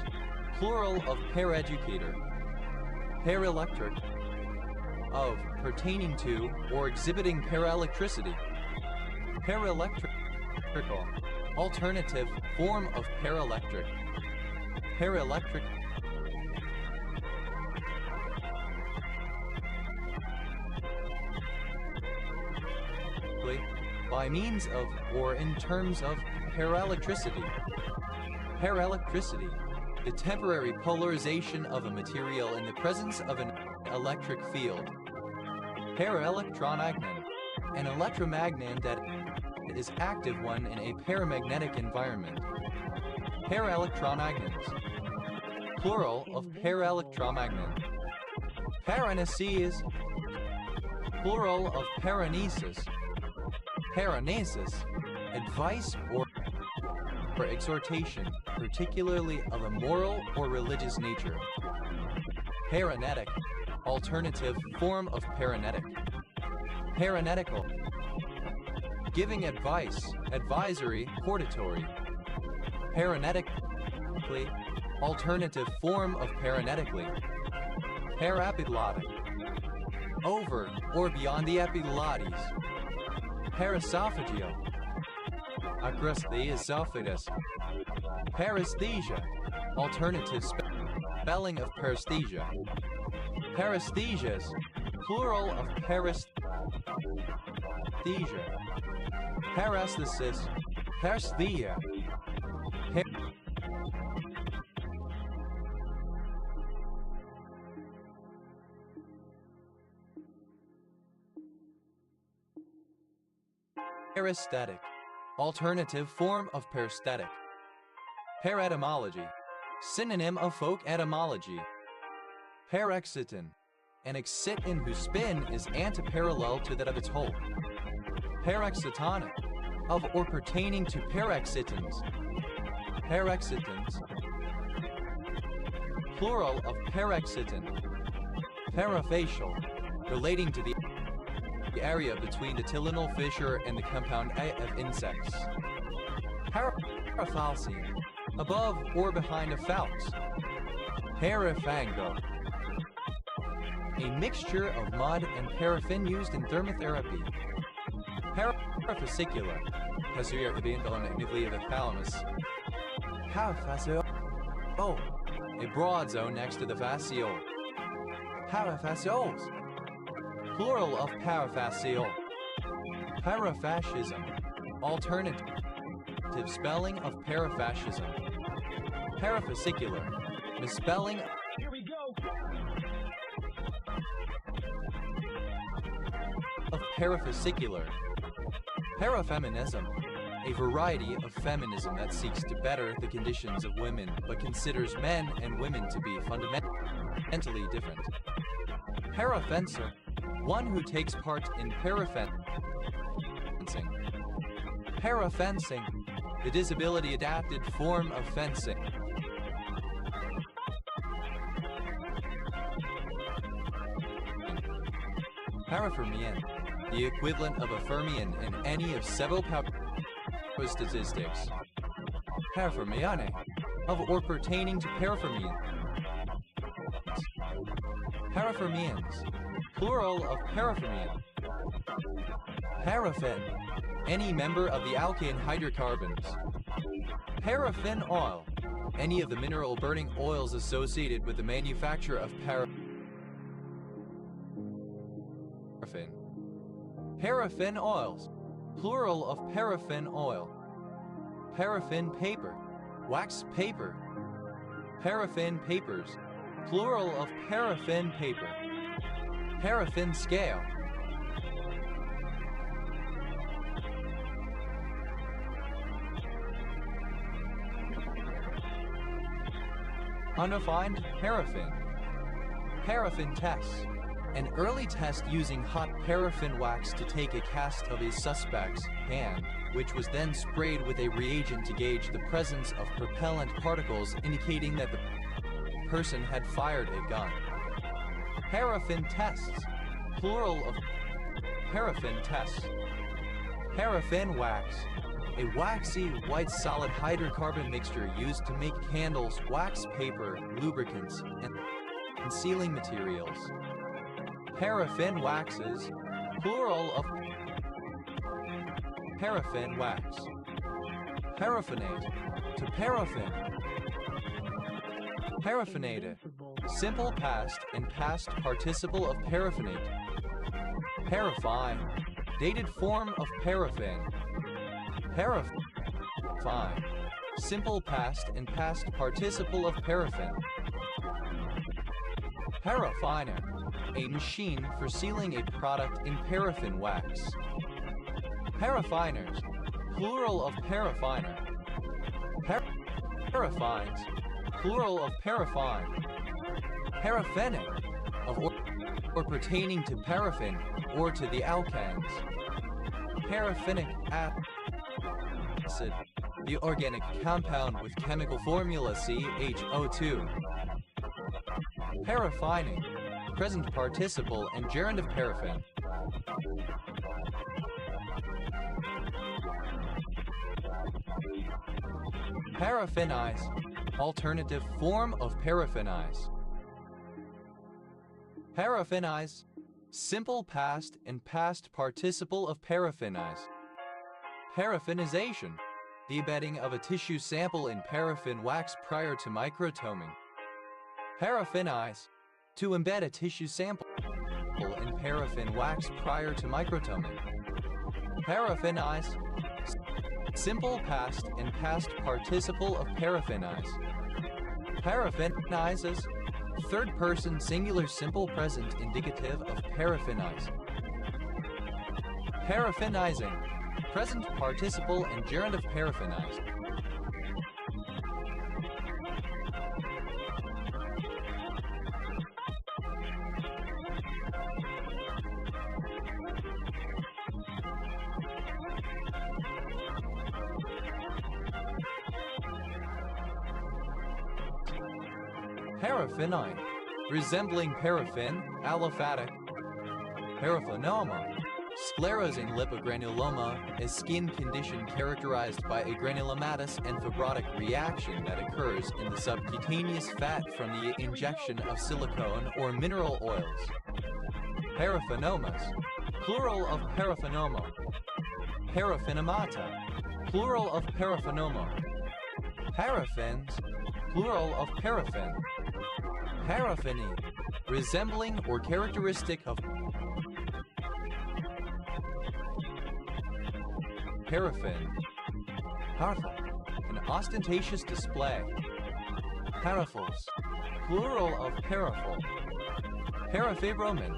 Plural of paraeducator. Paraelectric. Of, pertaining to, or exhibiting paraelectricity. Paraelectrical. Alternative form of paraelectric. Paraelectric. By means of, or in terms of, paraelectricity. Paraelectricity. The temporary polarization of a material in the presence of an electric field. Paraelectromagnon. An electromagnon that is active one in a paramagnetic environment. Paraelectromagnons. Plural of paraelectromagnon. Paraneses. Plural of paranesis. Paranesis. Advice or exhortation, particularly of a moral or religious nature. Paranetic. Alternative form of paranetic. Paranetical. Giving advice, advisory, hortatory. Paranetically, alternative form of paranetically. Paraepiglottic, over or beyond the epiglottis. Paraesophageal, across the esophagus. Paresthesia, alternative spelling of paresthesia. Paresthesias, plural of paresthesia. Parasthesis, paresthesia. Paresthetic, alternative form of paresthetic. Paretymology, synonym of folk etymology. Parexitin, an excitin whose spin is antiparallel to that of its whole. Parexitonic, of or pertaining to parexitins. Parexitins, plural of parexitin. Parafacial, relating to the area between the tilinal fissure and the compound A of insects. Parafalcine, above or behind a falx. Parafango, a mixture of mud and paraffin used in thermotherapy. Parafascicular, Pasuria nuclei of the thalamus. Parafasciole, a broad zone next to the fasciole. Parafascioles, plural of parafasciole. Parafascism, alternative spelling of parafascism. Parafascicular, misspelling. Here we go. Of parafascicular. Parafeminism, a variety of feminism that seeks to better the conditions of women but considers men and women to be fundamentally different. Parafencer, one who takes part in parafencing. Parafencing, the disability-adapted form of fencing. Parafermian, the equivalent of a fermion in any of several power statistics. Parafermiane, of or pertaining to parafermians. Parafermians, plural of parafermian. Paraffin, any member of the alkane hydrocarbons. Paraffin oil, any of the mineral burning oils associated with the manufacture of paraffin. Paraffin oils, plural of paraffin oil. Paraffin paper, wax paper. Paraffin papers, plural of paraffin paper. Paraffin scale. Undefined paraffin. Paraffin tests. An early test using hot paraffin wax to take a cast of a suspect's hand, which was then sprayed with a reagent to gauge the presence of propellant particles indicating that the person had fired a gun. Paraffin tests, plural of paraffin tests. Paraffin wax, a waxy white solid hydrocarbon mixture used to make candles, wax paper, lubricants, and sealing materials. Paraffin waxes, plural of paraffin wax. Paraffinate, to paraffin. Paraffinate, simple past and past participle of paraffinate. Paraffine, dated form of paraffin. Paraffine, simple past and past participle of paraffin. Paraffiner, a machine for sealing a product in paraffin wax. Paraffiners, plural of paraffiner. Paraffines, plural of paraffine. Paraffinic, of or pertaining to paraffin or to the alkanes. Paraffinic acid, the organic compound with chemical formula CHO2. Paraffining, present participle and gerund of paraffin. Paraffinize, alternative form of paraffinize. Paraffinize, simple past and past participle of paraffinize. Paraffinization, the embedding of a tissue sample in paraffin wax prior to microtoming. Paraffinize, to embed a tissue sample in paraffin wax prior to microtoming. Paraffinize, simple past and past participle of paraffinize. Paraffinizes, third-person singular simple present indicative of paraffinize. Paraffinizing, present participle and gerund of paraffinize. Paraffinine, resembling paraffin, aliphatic. Paraffinoma, sclerosing lipogranuloma, a skin condition characterized by a granulomatous and fibrotic reaction that occurs in the subcutaneous fat from the injection of silicone or mineral oils. Paraffinomas, plural of paraffinoma. Paraffinomata, plural of paraffinoma. Paraffins, plural of paraffin. Paraffiny, resembling or characteristic of paraffin. Powerful, an ostentatious display. Paraffles, plural of paraffle. Parafibromin,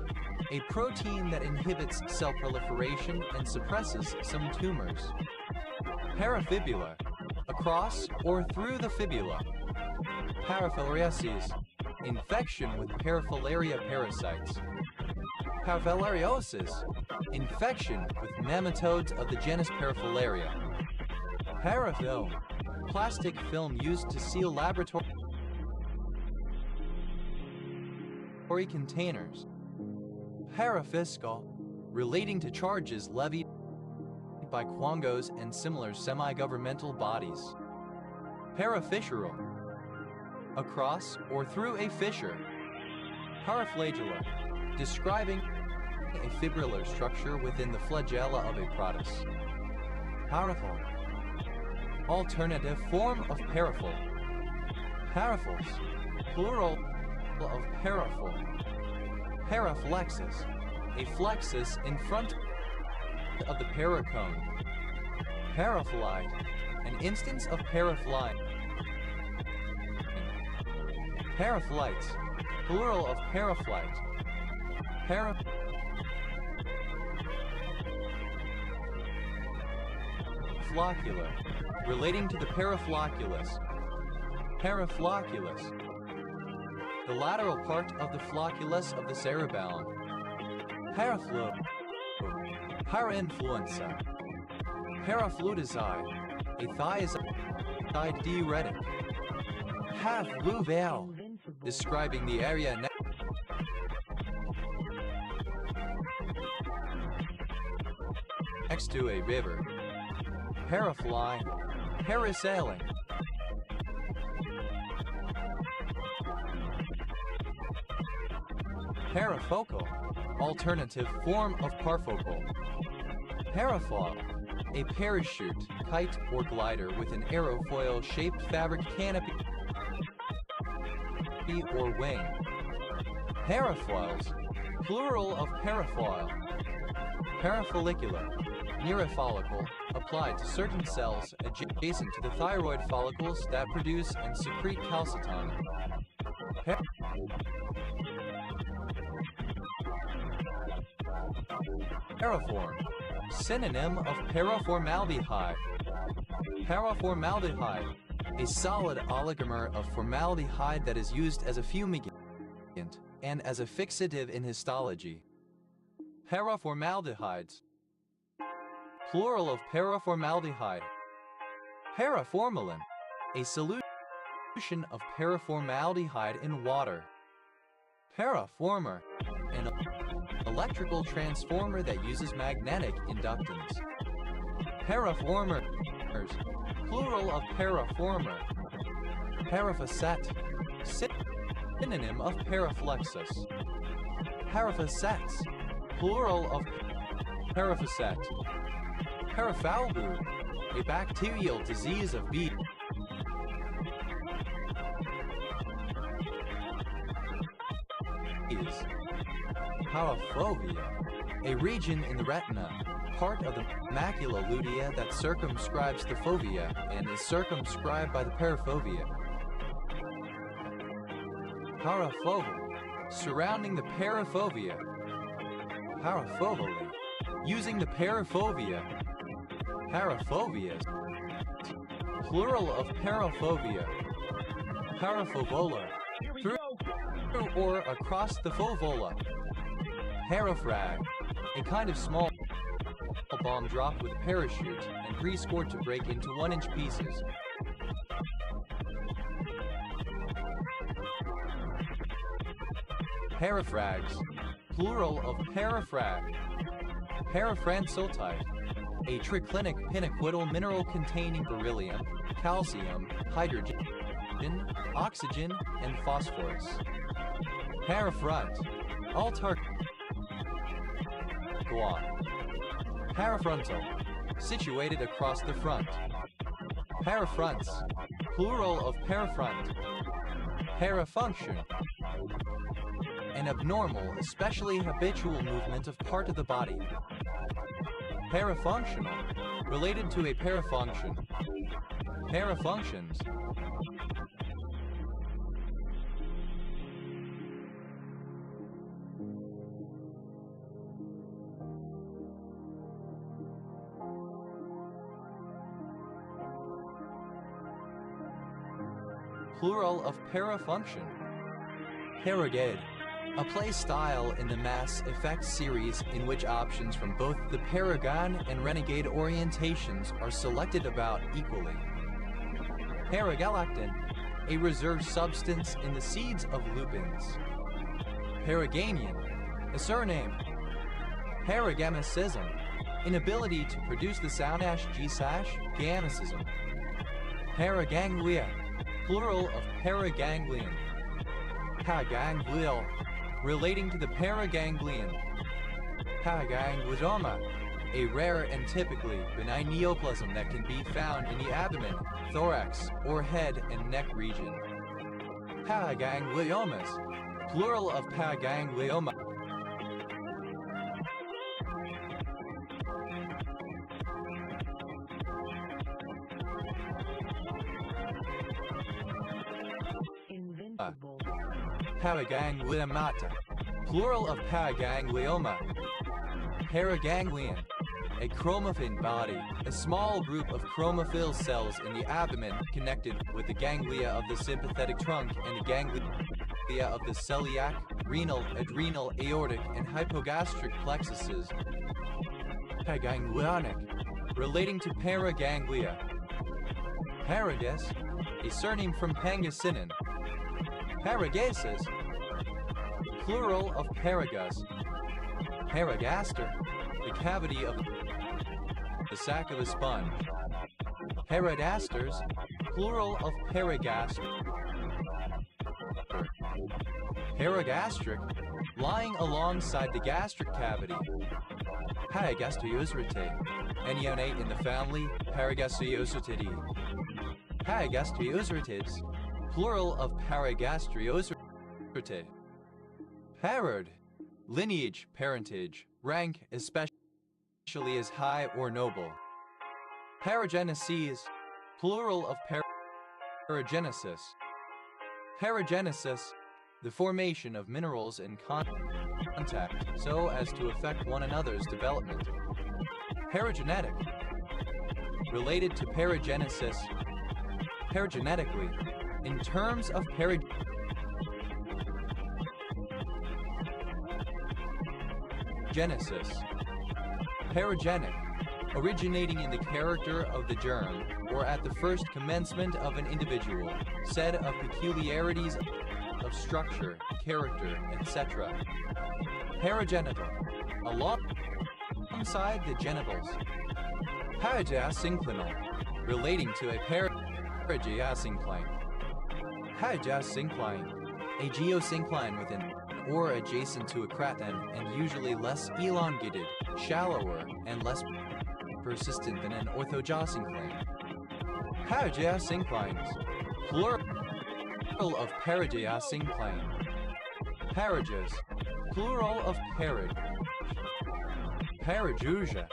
a protein that inhibits cell proliferation and suppresses some tumors. Parafibula, across or through the fibula. Parafilariasis, infection with parafilaria parasites. Parafilariosis, infection with nematodes of the genus Parafilaria. Parafilm, plastic film used to seal laboratory containers. Parafiscal, relating to charges levied by quangos and similar semi-governmental bodies. Parafissural, across or through a fissure. Paraflagella, describing a fibrillar structure within the flagella of a protus. Paraffle, alternative form of paraffle. Paraffles, plural of paraffle. Paraflexus, a flexus in front of the paracone. Paraflide, an instance of paraflying. Paraflights, plural of paraflight. Parafloccular, relating to the paraflocculus. Paraflocculus, the lateral part of the flocculus of the cerebellum. Paraflu, parainfluenza. Parafluticide, a thiazide diuretic. Half-Louvel, describing the area next to a river. Parafly, parasailing. Parafocal, alternative form of parfocal. Parafoil, a parachute, kite, or glider with an aerofoil-shaped fabric canopy or wing. Parafoils, plural of parafoil. Parafollicular, near a follicle, applied to certain cells adjacent to the thyroid follicles that produce and secrete calcitonin. Paraform, synonym of paraformaldehyde. Paraformaldehyde, a solid oligomer of formaldehyde that is used as a fumigant and as a fixative in histology. Paraformaldehydes, plural of paraformaldehyde. Paraformalin, a solution of paraformaldehyde in water. Paraformer, an electrical transformer that uses magnetic inductance. Paraformer, plural of paraformer. Parafacet, synonym of paraflexus. Parafacets, plural of parafacet. Parafalgu, a bacterial disease of bees. Paraphobia, a region in the retina, part of the macula lutea that circumscribes the fovea and is circumscribed by the parafovea. Parafoval, surrounding the parafovea. Parafovally, using the parafovea. Paraphobias, plural of parafovea. Parafovola, through or across the fovola. Parafrag, a kind of small bomb dropped with a parachute and pre-scored to break into 1-inch pieces. Parafrags, plural of parafrag. Parafransultite, a triclinic pinaquidal mineral containing beryllium, calcium, hydrogen, oxygen, and phosphorus. Parafront, altar guan. Parafrontal, situated across the front. Parafronts, plural of parafront. Parafunction, an abnormal, especially habitual movement of part of the body. Parafunctional, related to a parafunction. Parafunctions, plural of parafunction. Paragade, a play style in the Mass Effect series in which options from both the Paragon and Renegade orientations are selected about equally. Paragalactin, a reserve substance in the seeds of lupins. Paraganian, a surname. Paragamicism, inability to produce the sound G/gamicism. Paraganglia, plural of paraganglion. Paraganglial, relating to the paraganglion. Paraganglioma, a rare and typically benign neoplasm that can be found in the abdomen, thorax, or head and neck region. Paragangliomas, plural of paraganglioma. Paragangliomata, plural of paraganglioma. Paraganglion, a chromaffin body, a small group of chromophil cells in the abdomen connected with the ganglia of the sympathetic trunk and the ganglia of the celiac, renal, adrenal, aortic, and hypogastric plexuses. Paraganglionic, relating to paraganglia. Paragus, a surname from Pangasinan. Paragasis, plural of paragus. Paragaster, the cavity of the sac of a sponge. Paradasters, plural of paragaster. Paragastric, lying alongside the gastric cavity. Paragastriosurite, a neonate in the family Paragastriosurtidae. Paragastriosuritids, plural of Paragastriosurite. Parard, lineage, parentage, rank, especially as high or noble. Parageneses, plural of paragenesis. Paragenesis, the formation of minerals in contact so as to affect one another's development. Paragenetic, related to paragenesis. Paragenetically, in terms of paragenesis. Paragenic, originating in the character of the germ, or at the first commencement of an individual, said of peculiarities of structure, character, etc. Paragenital, alongside the genitals. Paradiasynclinal, relating to a parageosyncline. Parageosyncline, a geosyncline within or adjacent to a craton and usually less elongated, shallower, and less persistent than an orthogeosyncline. Parageosynclines, plural of parageosyncline. Parages, plural of parage. Parajusia,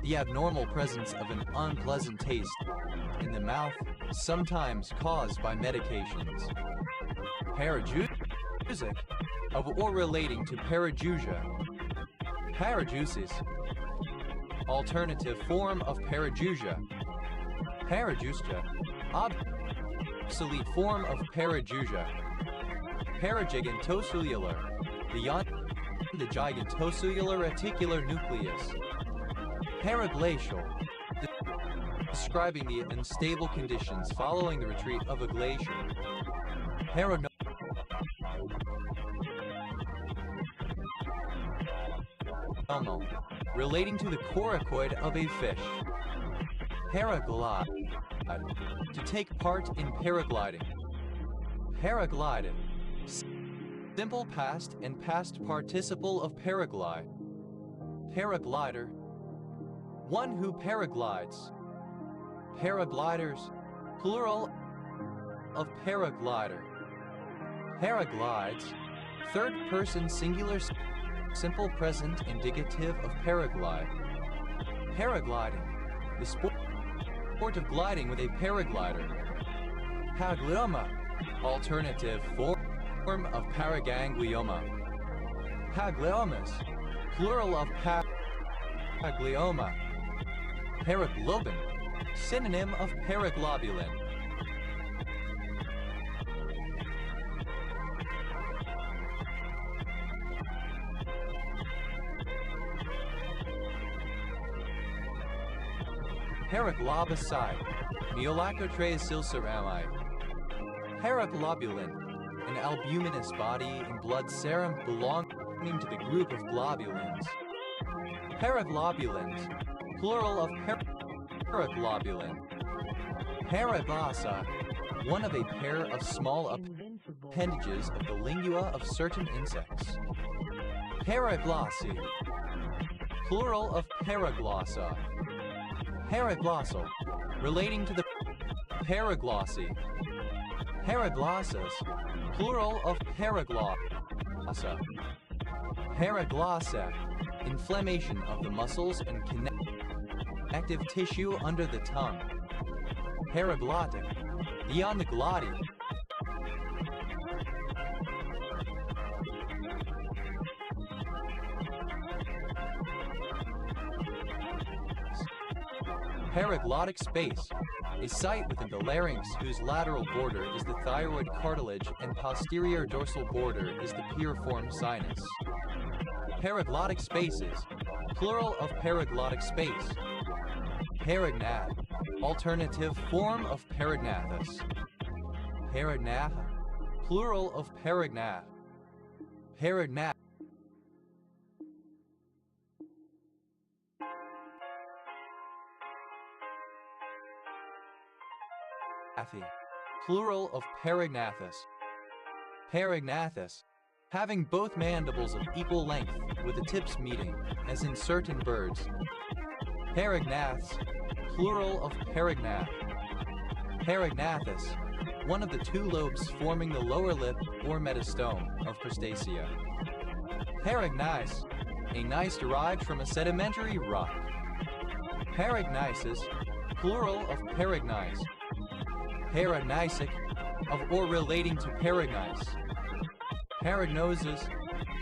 the abnormal presence of an unpleasant taste in the mouth, sometimes caused by medications. Parajusic, of or relating to parajusia. Parajusis, alternative form of parajusia. Parajusia, obsolete form of parajusia. Paragigantocellular, beyond the gigantocellular reticular nucleus. Paraglacial, describing the unstable conditions following the retreat of a glacier. Paranormal, relating to the coracoid of a fish. Paraglide, to take part in paragliding. Paraglide, simple past and past participle of paraglide. Paraglider, one who paraglides. Paragliders, plural of paraglider. Paraglides, third person singular simple present indicative of paraglide. Paragliding, the sport of gliding with a paraglider. Paraglioma, alternative form of paraganglioma. Paragliomas, plural of paraglioma. Paraglobin, synonym of paraglobulin. Paraglobicide, Meolactotres silceramide. Paraglobulin, an albuminous body in blood serum belonging to the group of globulins. Paraglobulins, plural of paraglobulin. Paraglassa, one of a pair of small appendages of the lingua of certain insects. Paraglossi, plural of paraglossa. Paraglossal, relating to the paraglossi. Paraglossas, plural of paraglossa. Paraglossa, inflammation of the muscles and connective tissue under the tongue. Paraglottic, beyond the glotti. Paraglottic space, a site within the larynx whose lateral border is the thyroid cartilage and posterior dorsal border is the piriform sinus. Paraglottic spaces, plural of paraglottic space. Paragnath, alternative form of paragnathus. Paragnatha, plural of paragnath. Paragnath. Plural of paragnathus. Paragnathus, having both mandibles of equal length with the tips meeting, as in certain birds. Paragnaths, plural of paragnath. Paragnathus, one of the two lobes forming the lower lip or metastome of crustacea. Paragneiss, a gneiss derived from a sedimentary rock. Paragneissus, plural of paragneiss. Paragneisic, of or relating to paragneiss. Paragnosis,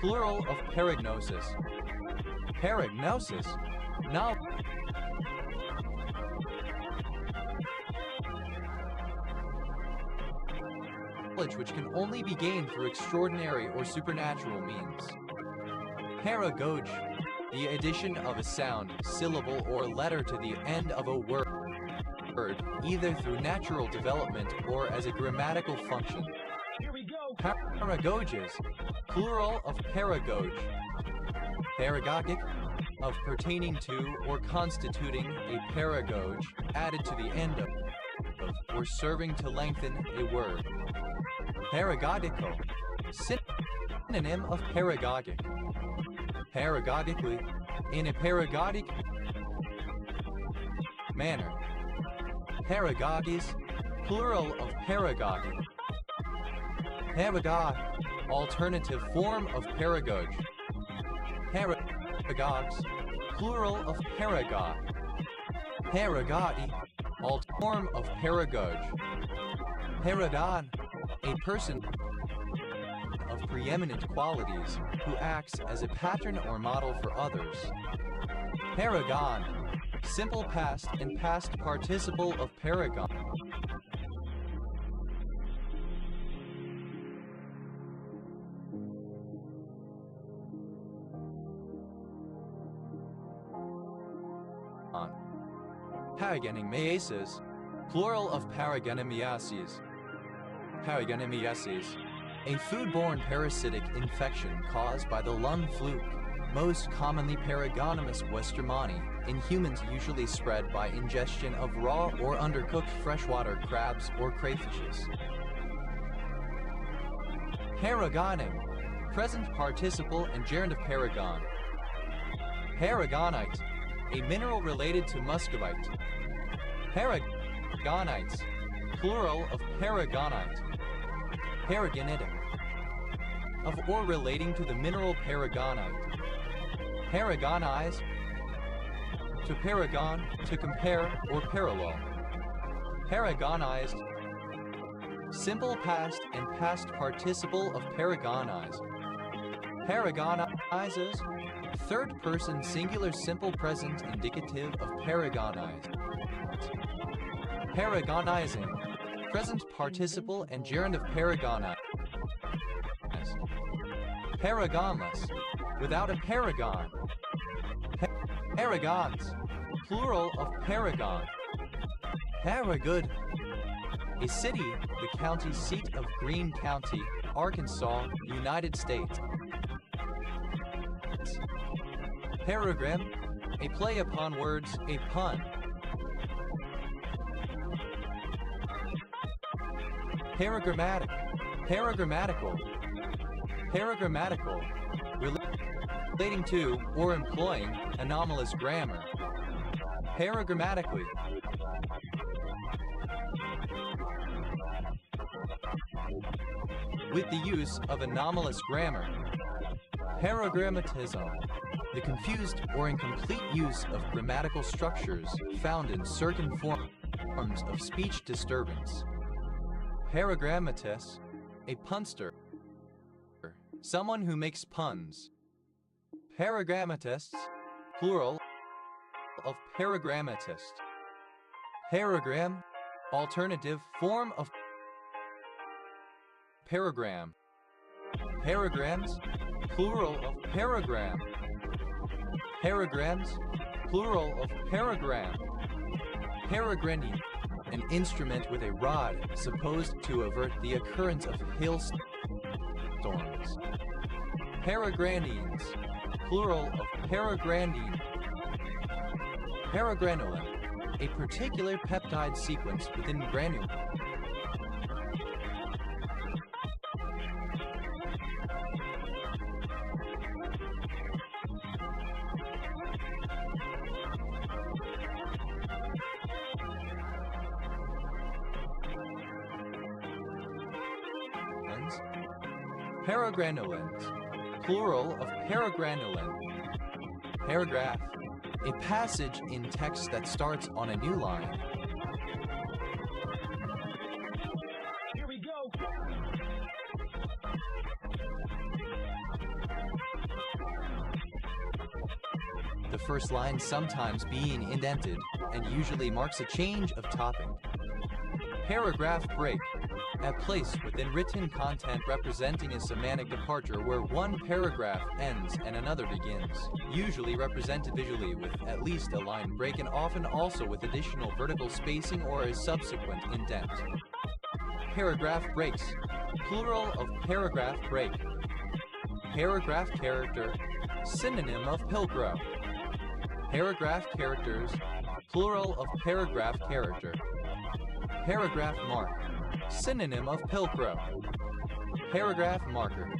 plural of paragnosis. Paragnosis, knowledge which can only be gained through extraordinary or supernatural means. Paragoge, the addition of a sound, syllable, or letter to the end of a word, either through natural development or as a grammatical function. Paragoges, plural of paragoge. Paragogic, of pertaining to or constituting a paragoge added to the end of or serving to lengthen a word. Paragogical, synonym of paragogic. Paragogically, in a paragogic manner. Paragogies, plural of paragogy. Paragog, alternative form of paragoge. Paragogs, plural of paragog. Paragoti, alt form of paragoge. Paragon, a person of preeminent qualities who acts as a pattern or model for others. Paragon, simple past and past participle of paragon. Paraganemiasis, plural of paraganemiases. Paraganemiasis, a foodborne parasitic infection caused by the lung fluke, most commonly Paragonemus westermani, in humans usually spread by ingestion of raw or undercooked freshwater crabs or crayfishes. Paragoning, present participle and gerund of paragon. Paragonite, a mineral related to muscovite. Paragonites, plural of paragonite. Paragonitic, of or relating to the mineral paragonite. Paragonize, to paragon, to compare or parallel. Paragonized, simple past and past participle of paragonize. Paragonizes, third person singular simple present indicative of paragonize. Paragonizing, present participle and gerund of paragonize. Paragonless, without a paragon. Paragons, plural of paragon. Paragood, a city, the county seat of Greene County, Arkansas, United States. Paragram, a play upon words, a pun. Paragrammatic, paragrammatical. Paragrammatical, relating to or employing anomalous grammar. Paragrammatically, with the use of anomalous grammar. Paragrammatism, the confused or incomplete use of grammatical structures found in certain forms of speech disturbance. Paragrammatist, a punster, someone who makes puns. Paragrammatists, plural of paragrammatist. Paragram, alternative form of paragram. Paragrams, plural of paragram. Paragrams, plural of paragram. Paragrandi, an instrument with a rod supposed to avert the occurrence of hailstorms. Paragrandines, plural of paragrandine. Paragranulin, a particular peptide sequence within granule. Paragranulins, plural of paragranulin. Paragraph, a passage in text that starts on a new line. Here we go. The first line sometimes being indented and usually marks a change of topic. Paragraph break, a place within written content representing a semantic departure where one paragraph ends and another begins, usually represented visually with at least a line break and often also with additional vertical spacing or a subsequent indent. Paragraph breaks, plural of paragraph break. Paragraph character, synonym of pilcrow. Paragraph characters, plural of paragraph character. Paragraph mark, synonym of pilcrow. Paragraph marker,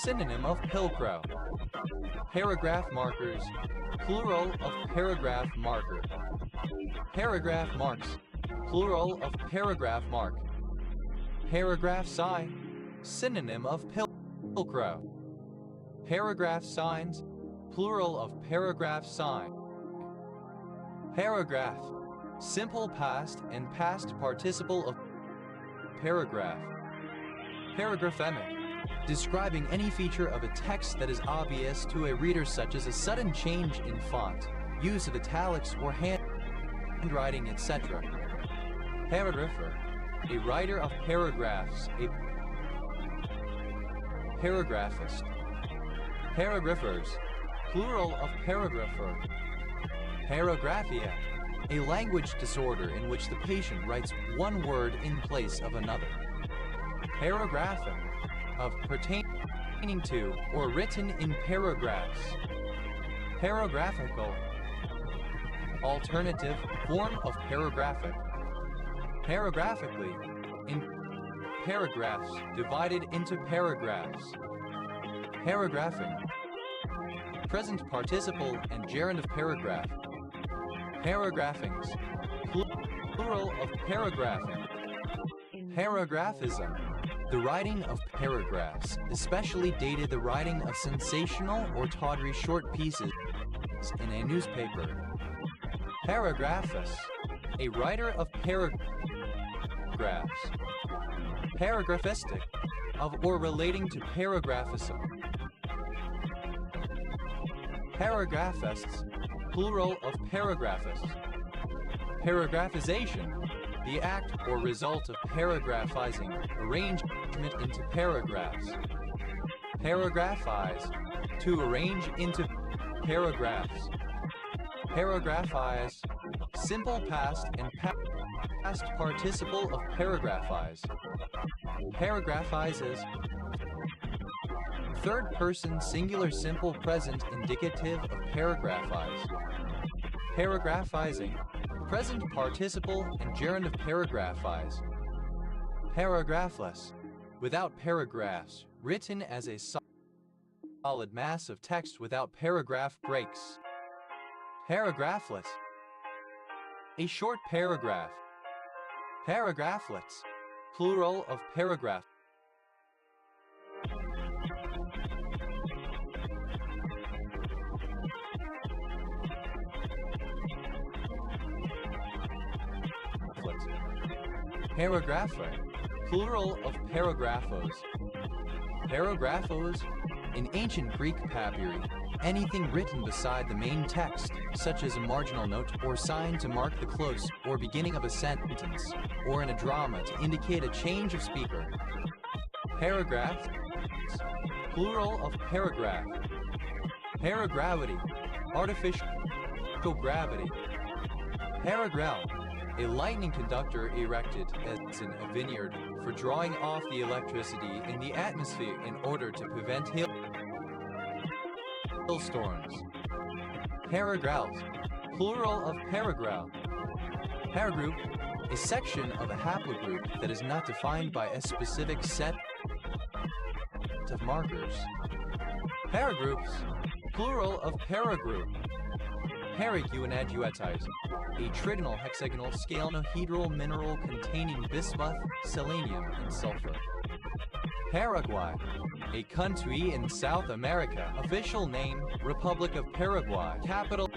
synonym of pilcrow. Paragraph markers, plural of paragraph marker. Paragraph marks, plural of paragraph mark. Paragraph sign, synonym of pilcrow. Paragraph signs, plural of paragraph sign. Paragraph, simple past and past participle of paragraph. Paragraphemic, describing any feature of a text that is obvious to a reader, such as a sudden change in font, use of italics or handwriting, etc. Paragrapher, a writer of paragraphs, a paragraphist. Paragraphers, plural of paragrapher. Paragraphia, a language disorder in which the patient writes one word in place of another. Paragraphic, of pertaining to or written in paragraphs. Paragraphical, alternative form of paragraphic. Paragraphically, in paragraphs divided into paragraphs. Paragraphing, present participle and gerund of paragraph. Paragraphings, plural of paragraphing. Paragraphism, the writing of paragraphs, especially dated the writing of sensational or tawdry short pieces in a newspaper. Paragraphus, a writer of paragraphs. Paragraphistic, of or relating to paragraphism. Paragraphists, plural of paragraphists. Paragraphization, the act or result of paragraphizing, arrangement into paragraphs. Paragraphize, to arrange into paragraphs. Paragraphize, simple past and past participle of paragraphize. Paragraphizes, third person singular simple present indicative of paragraphize. Paragraphizing, present participle and gerund of paragraphize. Paragraphless, without paragraphs, written as a solid mass of text without paragraph breaks. Paragraphless, a short paragraph. Paragraphlets, plural of paragraph. Paragrapher, plural of paragraphos. Paragraphos, in ancient Greek papyri, anything written beside the main text, such as a marginal note or sign to mark the close or beginning of a sentence, or in a drama to indicate a change of speaker. Paragraph, plural of paragraph. Paragravity, artificial gravity. Paragrel, a lightning conductor erected as in a vineyard for drawing off the electricity in the atmosphere in order to prevent hailstorms. Paragraph, plural of paragraph. Paragroup, a section of a haplogroup that is not defined by a specific set of markers. Paragroups, plural of paragroup. Paraguanaduetize, a tridinal hexagonal scalenohedral mineral containing bismuth, selenium, and sulfur. Paraguay, a country in South America. Official name, Republic of Paraguay. Capital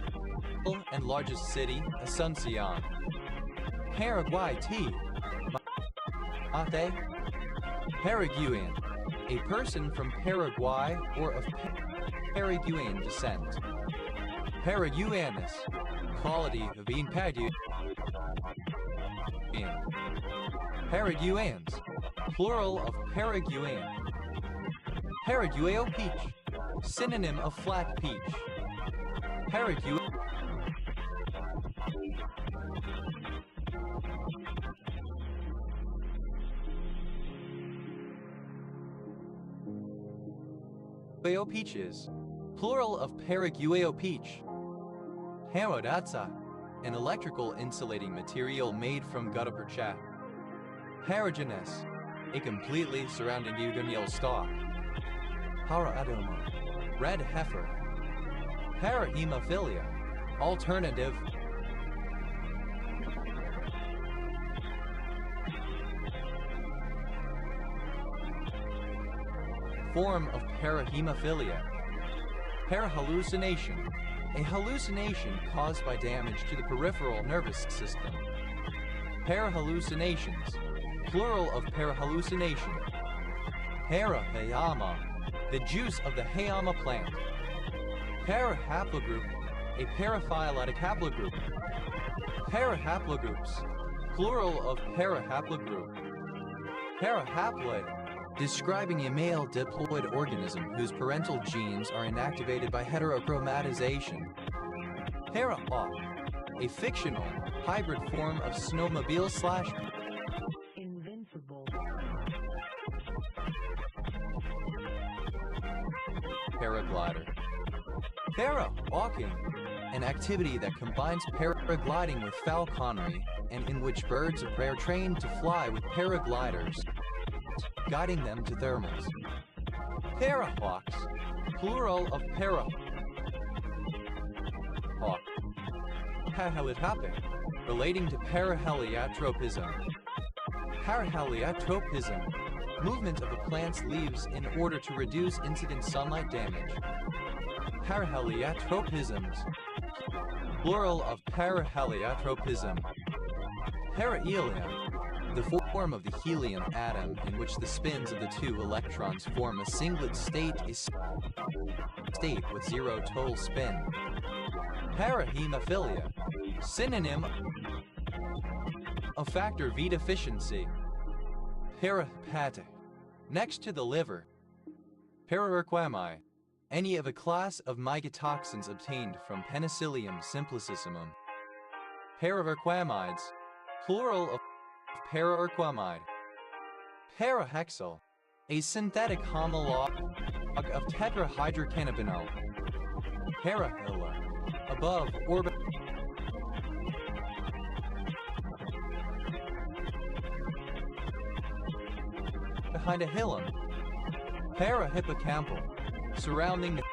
and largest city, Asuncion. Paraguay tea. Mate. Paraguayan, a person from Paraguay or of Paraguayan descent. Paraguayanus, quality of being Paraguayan. Paraguayans, plural of Paraguayan. Paraguayo peach, synonym of flat peach. Paraguayo peaches, plural of Paraguayo peach. Paradatsa, an electrical insulating material made from gutta percha. Paragenes, a completely surrounding eugonal stalk. Paraadoma, red heifer. Parahemophilia, alternative. Form of parahemophilia. Parahallucination, a hallucination caused by damage to the peripheral nervous system. Parahallucinations, plural of parahallucination. Parahayama, the juice of the hayama plant. Parahaplogroup, a paraphyletic haplogroup. Parahaplogroups, plural of parahaplogroup. Parahaploid, describing a male diploid organism whose parental genes are inactivated by heterochromatization. Parahawk, a fictional, hybrid form of snowmobile slash Invincible. paraglider. Para-walking, an activity that combines paragliding with falconry and in which birds of prey are trained to fly with paragliders, guiding them to thermals. Parahawks, plural of parahawk. Paheliotropic, relating to paraheliotropism. Paraheliotropism, movement of a plant's leaves in order to reduce incident sunlight damage. Paraheliotropisms, plural of paraheliotropism. Perihelium, the form of the helium atom in which the spins of the two electrons form a singlet state, state with zero total spin. Parahemophilia, synonym of factor V deficiency. Parahepatic, next to the liver. Pararequami, any of a class of mycotoxins obtained from Penicillium simplicissimum. Pararequamides, plural of pararequamide. Parahexyl, a synthetic homologue of tetrahydrocannabinol. Parahilla, above orbit. Behind a hilum. Parahippocampal, surrounding the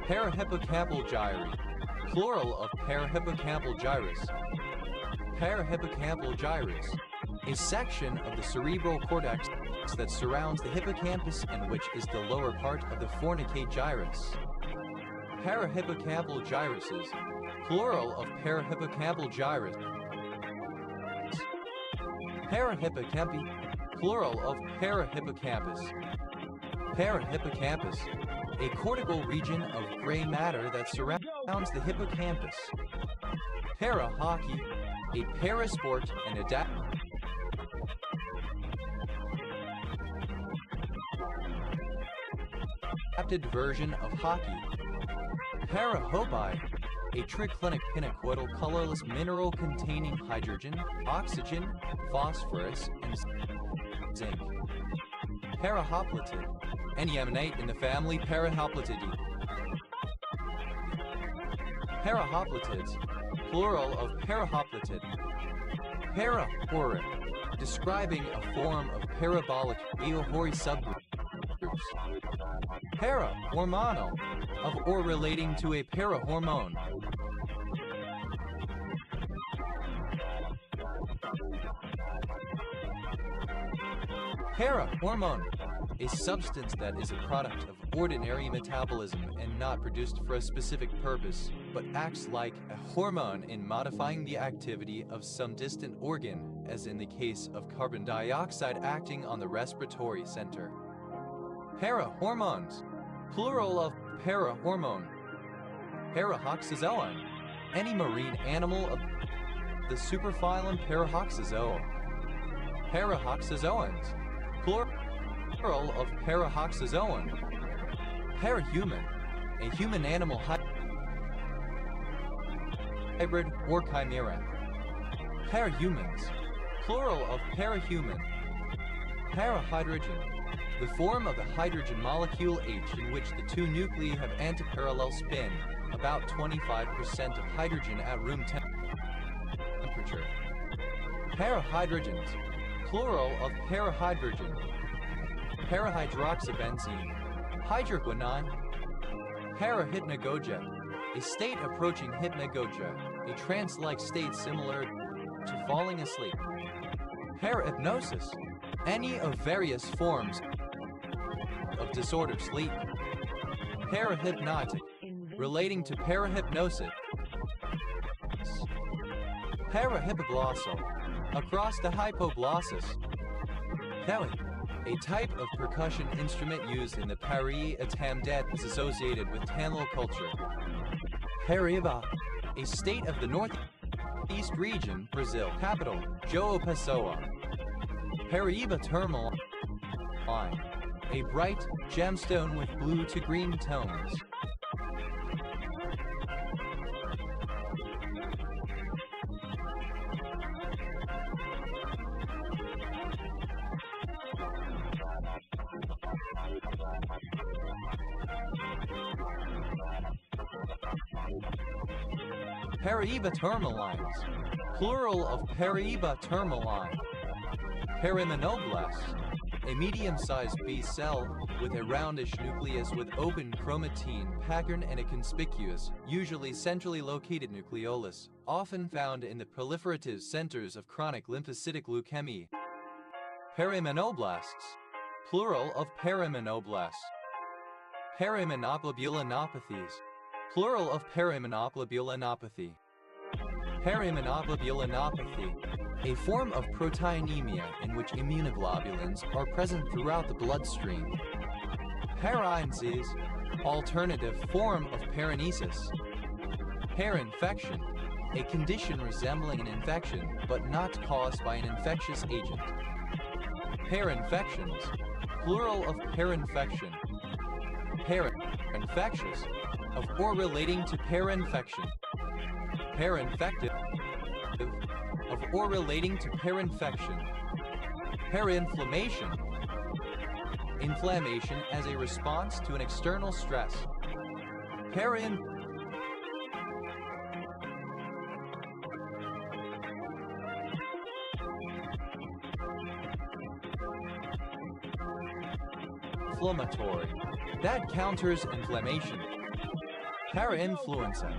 parahippocampal gyri, plural of parahippocampal gyrus. Parahippocampal gyrus, a section of the cerebral cortex that surrounds the hippocampus and which is the lower part of the fornicate gyrus. Parahippocampal gyruses, plural of parahippocampal gyrus. Parahippocampi, plural of parahippocampus. Parahippocampus, a cortical region of gray matter that surrounds the hippocampus. Parahockey, a parasport and adapted version of hockey. Parahobi, a triclinic pinacoidal colorless mineral containing hydrogen, oxygen, phosphorus, and zinc. Parahoplitid, any ammonite in the family Parahoplitidae. Parahoplitids, plural of parahoplitid. Parahoric, describing a form of parabolic Eohori subgroups. Parahormonal, of or relating to a parahormone. Parahormone, a substance that is a product of ordinary metabolism and not produced for a specific purpose, but acts like a hormone in modifying the activity of some distant organ, as in the case of carbon dioxide acting on the respiratory center. Parahormones, plural of parahormone. Parahoxazoan, any marine animal of the superphylum Parahoxazoa. Parahoxazoans, plural of parahoxazoan. Parahuman, a human-animal hybrid or chimera. Parahumans, plural of parahuman. Parahydrogen, the form of the hydrogen molecule H in which the two nuclei have antiparallel spin, about 25% of hydrogen at room temperature. Parahydrogens, plural of parahydrogen. Parahydroxybenzene, hydroquinone. Parahypnagogia, a state approaching hypnagogia, a trance-like state similar to falling asleep. Parahypnosis, any of various forms of disordered sleep. Parahypnotic, relating to parahypnosis. Parahypoglossal, across the hypoglossus. Kelly, a type of percussion instrument used in the Pari-Atam dance associated with Tamil culture. Paraíba, a state of the northeast region, Brazil. Capital, João Pessoa. Paraíba thermal line, a bright gemstone with blue to green tones. Paraíba tourmalines, plural of Paraíba tourmaline. Perimenoblast, a medium-sized B cell with a roundish nucleus with open chromatin pattern and a conspicuous, usually centrally located nucleolus, often found in the proliferative centers of chronic lymphocytic leukemia. Perimenoblasts, plural of perimenoblasts. Perimenoglobulopathies, plural of perimenoglobulopathy. Perimenoglobulopathy, a form of proteinemia in which immunoglobulins are present throughout the bloodstream. Paraenses, alternative form of paranesis. Parainfection, a condition resembling an infection but not caused by an infectious agent. Parainfections, plural of parainfection. Parainfectious, of or relating to parainfection. Parainfective, of or relating to parainfection. Parainflammation, inflammation as a response to an external stress. Inflammatory, that counters inflammation. Parainfluenza,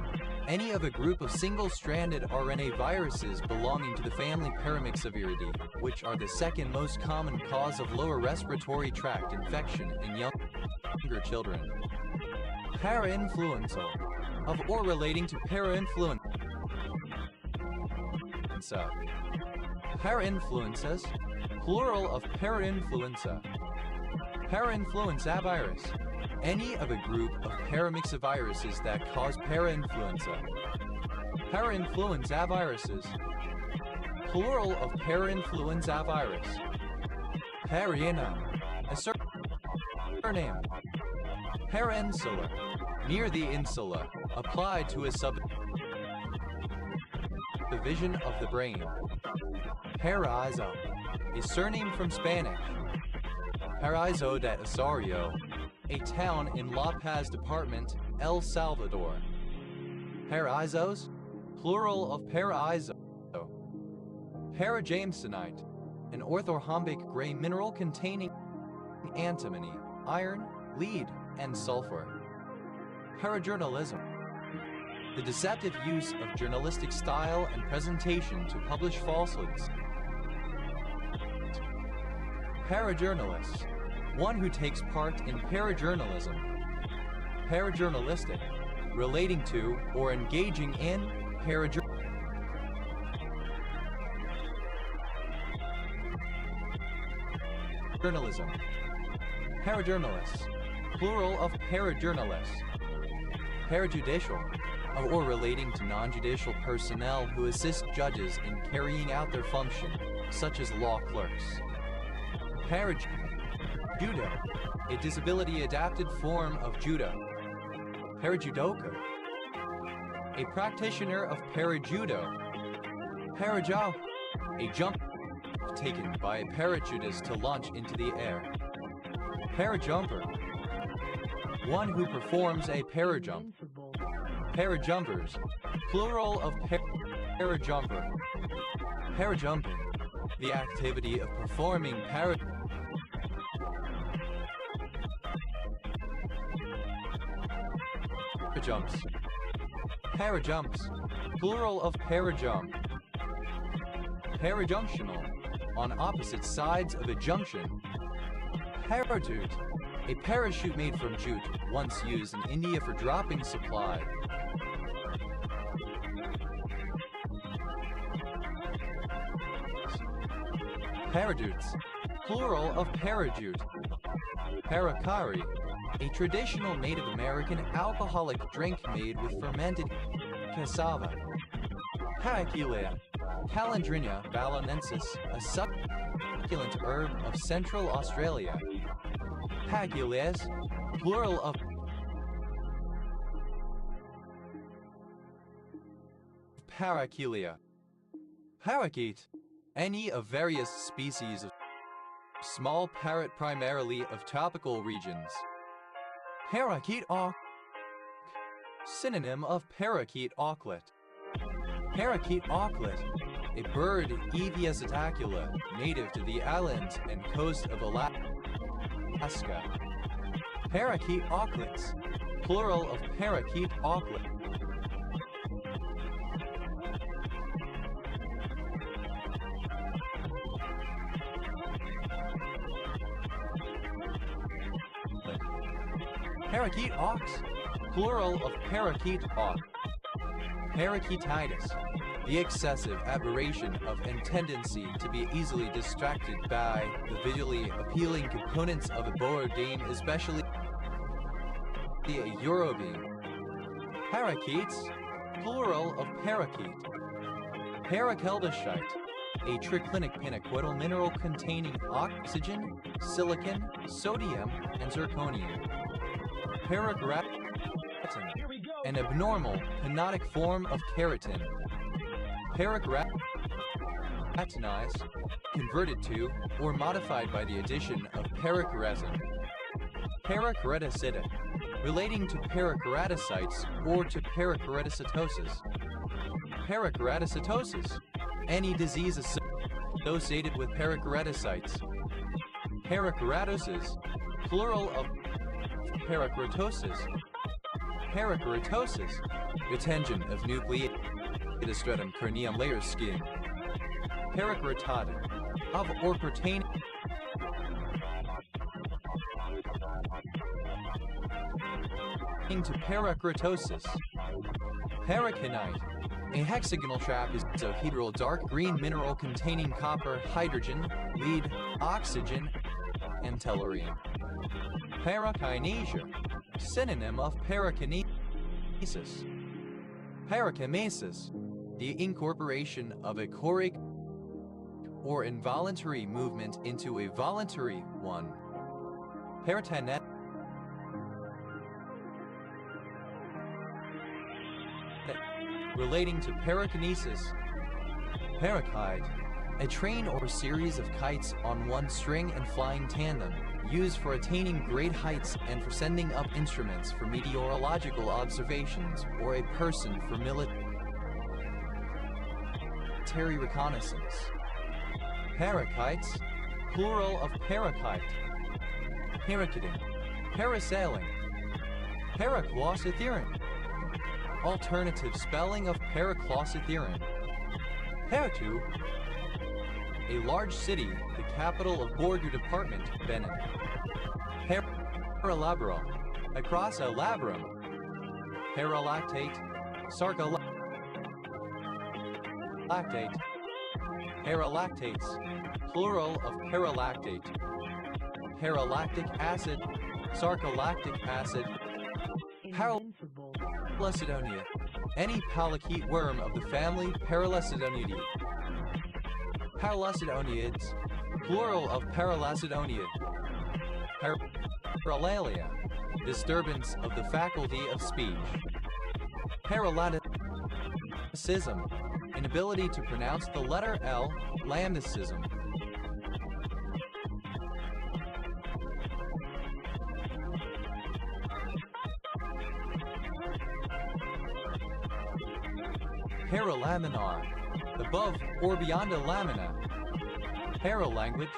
any of a group of single-stranded RNA viruses belonging to the family Paramyxoviridae, which are the second most common cause of lower respiratory tract infection in younger children. Parainfluenza, of or relating to parainfluenza. Parainfluenzas, plural of parainfluenza. Parainfluenza virus, any of a group of paramyxoviruses that cause parainfluenza. Parainfluenza viruses, plural of parainfluenza virus. Pariana, a surname. Peninsula, near the insula, applied to a subdivision of the brain. Paraíso, a surname from Spanish. Paraíso de Osorio, a town in La Paz Department, El Salvador. Paraísos, plural of paraíso. Parajamesonite, an orthorhombic gray mineral containing antimony, iron, lead, and sulfur. Parajournalism, the deceptive use of journalistic style and presentation to publish falsehoods. Parajournalist, one who takes part in parajournalism. Parajournalistic, relating to or engaging in parajournalism. Parajournalists, plural of parajournalists. Parajudicial, of or relating to non-judicial personnel who assist judges in carrying out their function, such as law clerks. Parajudo, a disability-adapted form of judo. Parajudoka, a practitioner of parajudo. Parajaw, a jump taken by a parachutist to launch into the air. Parajumper. One who performs a parajump. Invincible. Parajumpers. Plural of parajumper. Parajumping. The activity of performing parajumps. Parajumps. Plural of parajump. Parajunctional. On opposite sides of a junction. Parachute. A parachute made from jute, once used in India for dropping supply. Parajutes. Plural of parajute. Parakari. A traditional Native American alcoholic drink made with fermented cassava. Paraquelia. Calandrinia balanensis, a succulent herb of Central Australia. Paraquelias, plural of Paraquelia. Parakeet, any of various species of small parrot primarily of tropical regions. Parakeet auk, synonym of parakeet auklet. Parakeet auklet, a bird Aevius atacula, native to the islands and coast of Alaska. Parakeet auklets, plural of parakeet auklet. Parakeet ox, plural of parakeet auk. Parakeetitis, the excessive aberration of and tendency to be easily distracted by the visually appealing components of a borodane, especially a Eurobeam. Parakeets, plural of parakeet. Parakeldashite, a triclinic pinaquidal mineral containing oxygen, silicon, sodium, and zirconium. Paragratin, an abnormal, penotic form of keratin. Paragratinized, converted to, or modified by the addition of parakeretin. Parakeratocytic, relating to parakeratocytes or to parakeratocytosis. Parakeratocytosis, any disease associated with parakeratocytes. Parakeratosis, plural of parakeratosis. Parakeratosis, retention of nucleostratum corneum layer skin. Parakeratotic, of or pertaining to parakeratosis. Parakinite, a hexagonal trapezohedral dark green mineral containing copper, hydrogen, lead, oxygen, and tellurium. Parakinesia, synonym of parakinesis. Parakinesis, the incorporation of a choric or involuntary movement into a voluntary one. Parakinetic, relating to parakinesis. Parakite, a train or series of kites on one string and flying tandem, used for attaining great heights and for sending up instruments for meteorological observations, or a person for military reconnaissance. Parakites, plural of parakite. Parakiting, parasailing. Paracloscytherin, alternative spelling of paracloscytherin. Paratu, a large city, the capital of Borgu Department, Benin. Paralabra, across a labrum. Paralactate, sarcolactate. Paralactates, plural of paralactate. Paralactic acid, sarcolactic acid. Invincible. Paralesidonia, any parakeet worm of the family Paralesidonidae. Paralesidoniids, plural of Paralesidonia. Paralalia, disturbance of the faculty of speech. Paralaticism, inability to pronounce the letter L, lambdacism. Paralaminar, above or beyond a lamina. Paralanguage,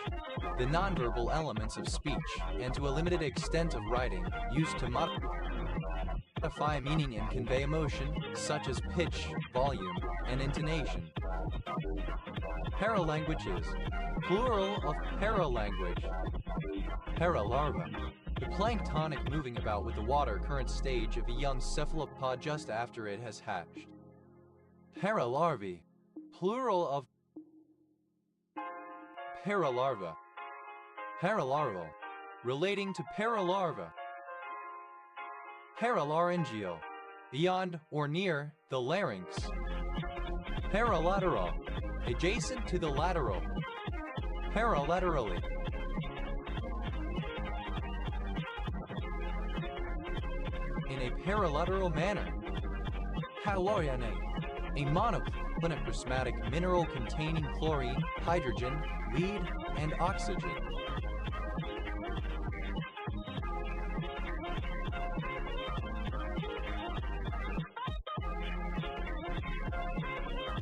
the nonverbal elements of speech, and to a limited extent of writing, used to modify meaning and convey emotion, such as pitch, volume, and intonation. Paralanguages, plural of paralanguage. Paralarva, the planktonic moving about with the water current stage of a young cephalopod just after it has hatched. Paralarvae, plural of paralarva. Paralarval, relating to paralarva. Paralaryngeal, beyond or near the larynx. Paralateral, adjacent to the lateral. Paralaterally. In a paralateral manner. Haloriane, a monoclinic prismatic mineral containing chlorine, hydrogen, lead, and oxygen.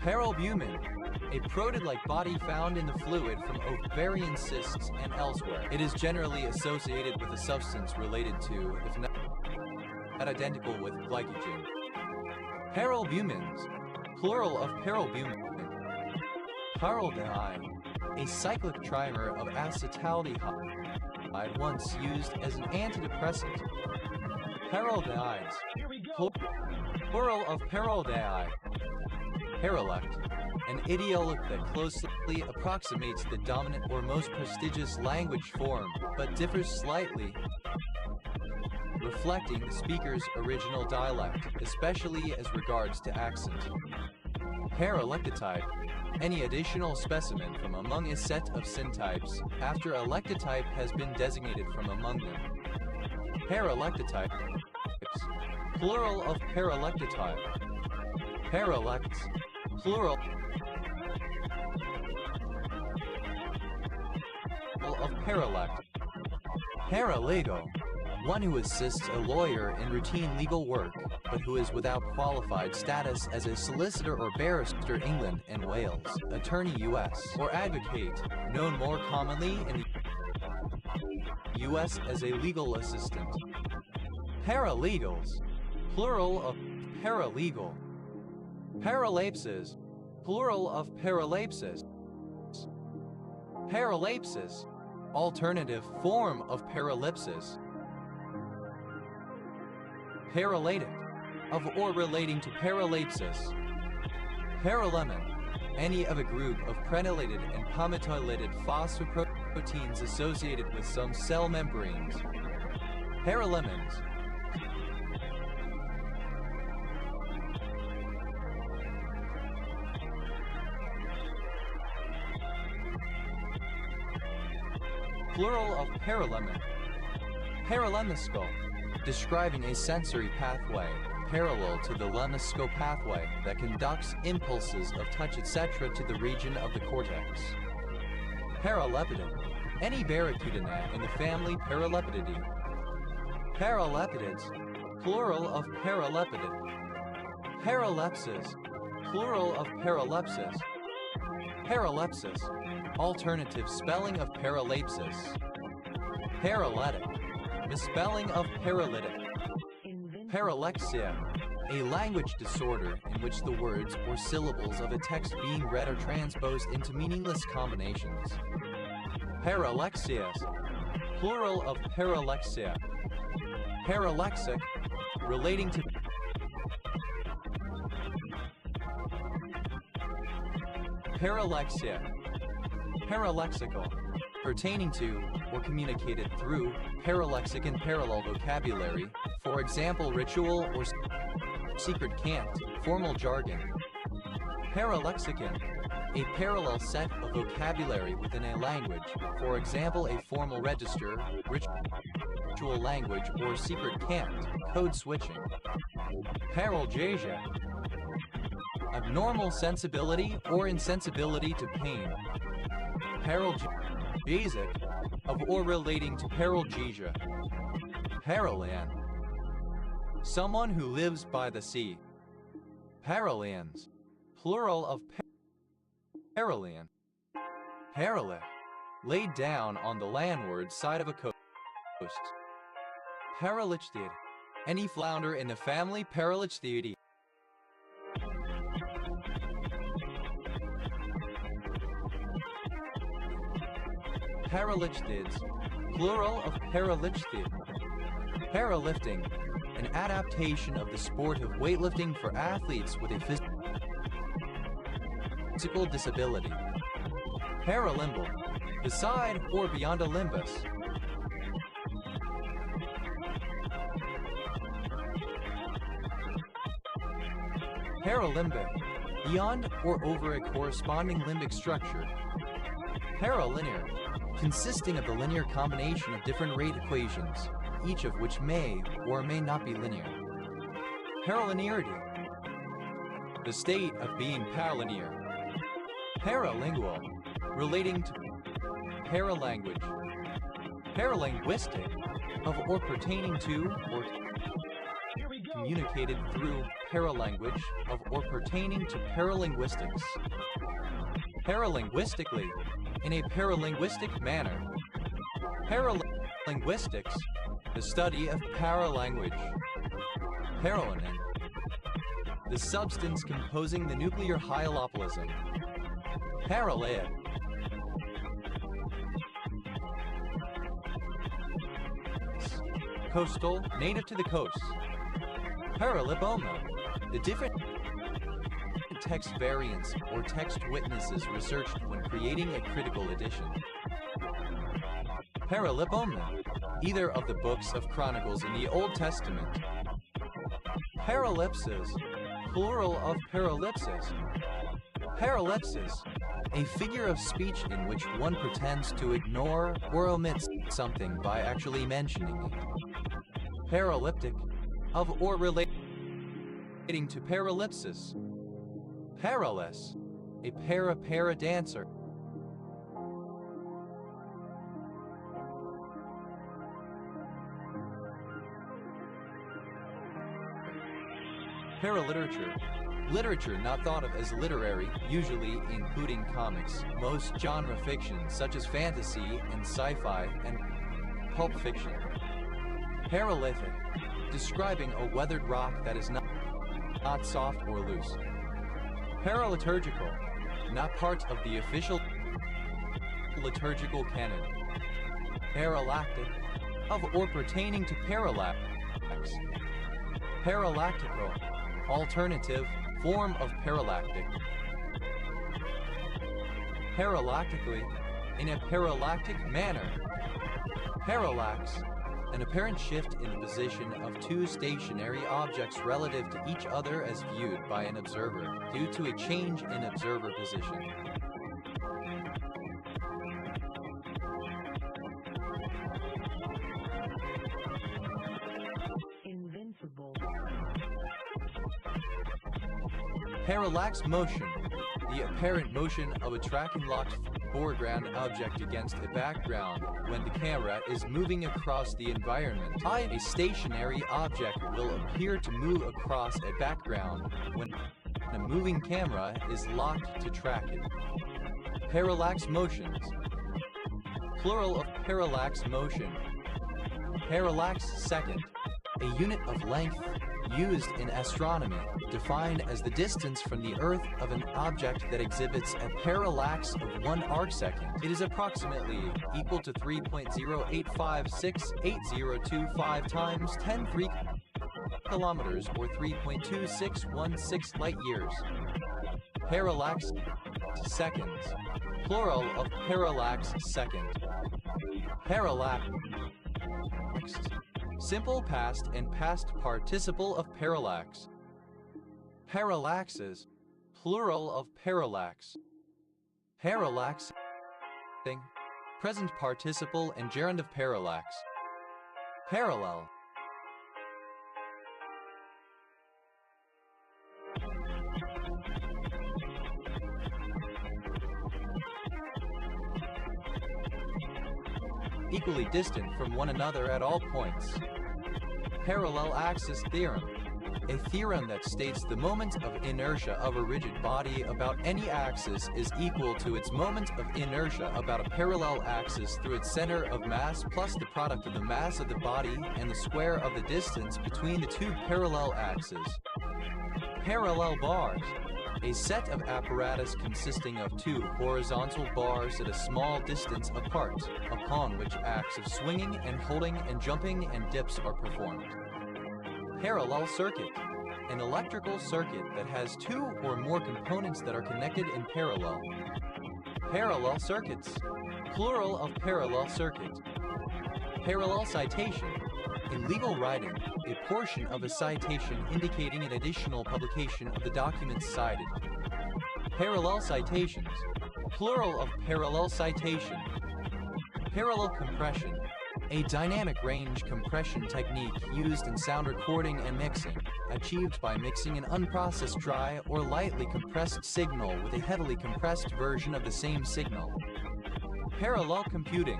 Paralbumin, a protid-like body found in the fluid from ovarian cysts and elsewhere. It is generally associated with a substance related to, if not identical with, glycogen. Paralbumins, plural of paralbumin. Paraldehyde, a cyclic trimer of acetaldehyde once used as an antidepressant. Paraldehydes, plural of paraldehyde. Paralect, an idiolect that closely approximates the dominant or most prestigious language form, but differs slightly, reflecting the speaker's original dialect, especially as regards to accent. Paralectotype, any additional specimen from among a set of syntypes, after a lectotype has been designated from among them. Paralectotypes, plural of paralectotype. Paralects, plural of paralect. Paralegal, one who assists a lawyer in routine legal work, but who is without qualified status as a solicitor or barrister England and Wales, attorney US, or advocate, known more commonly in the US as a legal assistant. Paralegals, plural of paralegal. Paralapses, plural of paralapsis. Paralapsis, alternative form of paralipsis. Paralytic, of or relating to paralapsis. Paralemon, any of a group of prenylated and palmitoylated phosphoproteins associated with some cell membranes. Paralemons, plural of paralemon. Paralemniscal, describing a sensory pathway parallel to the lemniscal pathway that conducts impulses of touch etc. to the region of the cortex. Paralepidid, any barracuda in the family Paralepididae. Paralepidids, plural of paralepidid. Paralepsis, plural of paralepsis. Paralepsis, alternative spelling of paralapsis. Paralytic, misspelling of paralytic. Paralexia, a language disorder in which the words or syllables of a text being read are transposed into meaningless combinations. Paralexias, plural of paralexia. Paralexic, relating to paralexia. Paralexical, pertaining to or communicated through paralexic and parallel vocabulary, for example ritual or secret cant, formal jargon. Paralexicon, a parallel set of vocabulary within a language, for example a formal register, ritual language, or secret cant, code switching. Paralgesia, abnormal sensibility or insensibility to pain. Paralgesic, of or relating to paralgesia. Paralan, someone who lives by the sea. Paralians, Plural of parallel. Parallel. Laid down on the landward side of a coast. Paralichtid. Any flounder in the family Paralichthidae. Paralichtids. Plural of paralichtid. Paralifting. An adaptation of the sport of weightlifting for athletes with a physical disability. Paralimbal. Beside or beyond a limbus. Paralimbic. Beyond or over a corresponding limbic structure. Paralinear. Consisting of the linear combination of different rate equations, each of which may or may not be linear. Paralinearity. The state of being paralinear. Paralingual. Relating to paralanguage. Paralinguistic. Of or pertaining to or communicated through paralanguage of or pertaining to paralinguistics. Paralinguistically. In a paralinguistic manner. Paralinguistics, the study of paralanguage. Paralinin, the substance composing the nuclear hyaloplasm. Paralaic. Coastal, native to the coast. Paralipoma, the different text variants or text witnesses researched when creating a critical edition. Paralipoma, either of the books of Chronicles in the Old Testament. Paralipsis, plural of paralipsis. Paralipsis, a figure of speech in which one pretends to ignore or omit something by actually mentioning it. Paralyptic, of or relating to paralipsis. Paralys, a para dancer. Paraliterature, literature not thought of as literary, usually including comics, most genre fiction such as fantasy and sci-fi and pulp fiction. Paralithic, describing a weathered rock that is not soft or loose. Paraliturgical, not part of the official liturgical canon. Paralactic, of or pertaining to parallax. Paralactical, alternative, form of parallactic. Parallactically, in a parallactic manner. Parallax, an apparent shift in the position of two stationary objects relative to each other as viewed by an observer, due to a change in observer position. Invincible. Parallax motion, the apparent motion of a tracking locked foreground object against a background when the camera is moving across the environment. A stationary object will appear to move across a background when a moving camera is locked to track it. Parallax motions. Plural of parallax motion. Parallax second, a unit of length used in astronomy, defined as the distance from the Earth of an object that exhibits a parallax of 1 arcsecond. It is approximately equal to 3.085680025 times 10³ kilometers or 3.2616 light years. Parallax seconds. Plural of parallax second. Parallax. Simple past and past participle of parallax. Parallaxes, plural of parallax. Parallax, present participle and gerund of parallax. Parallel. Equally distant from one another at all points. Parallel axis theorem. a theorem that states the moment of inertia of a rigid body about any axis is equal to its moment of inertia about a parallel axis through its center of mass plus the product of the mass of the body and the square of the distance between the two parallel axes. Parallel bars. A set of apparatus consisting of two horizontal bars at a small distance apart, upon which acts of swinging and holding and jumping and dips are performed. Parallel circuit. An electrical circuit that has two or more components that are connected in parallel. Parallel circuits. Plural of parallel circuit. Parallel citation. In legal writing, a portion of a citation indicating an additional publication of the documents cited. Parallel citations. Plural of parallel citation. Parallel compression. A dynamic range compression technique used in sound recording and mixing, achieved by mixing an unprocessed dry or lightly compressed signal with a heavily compressed version of the same signal. Parallel computing.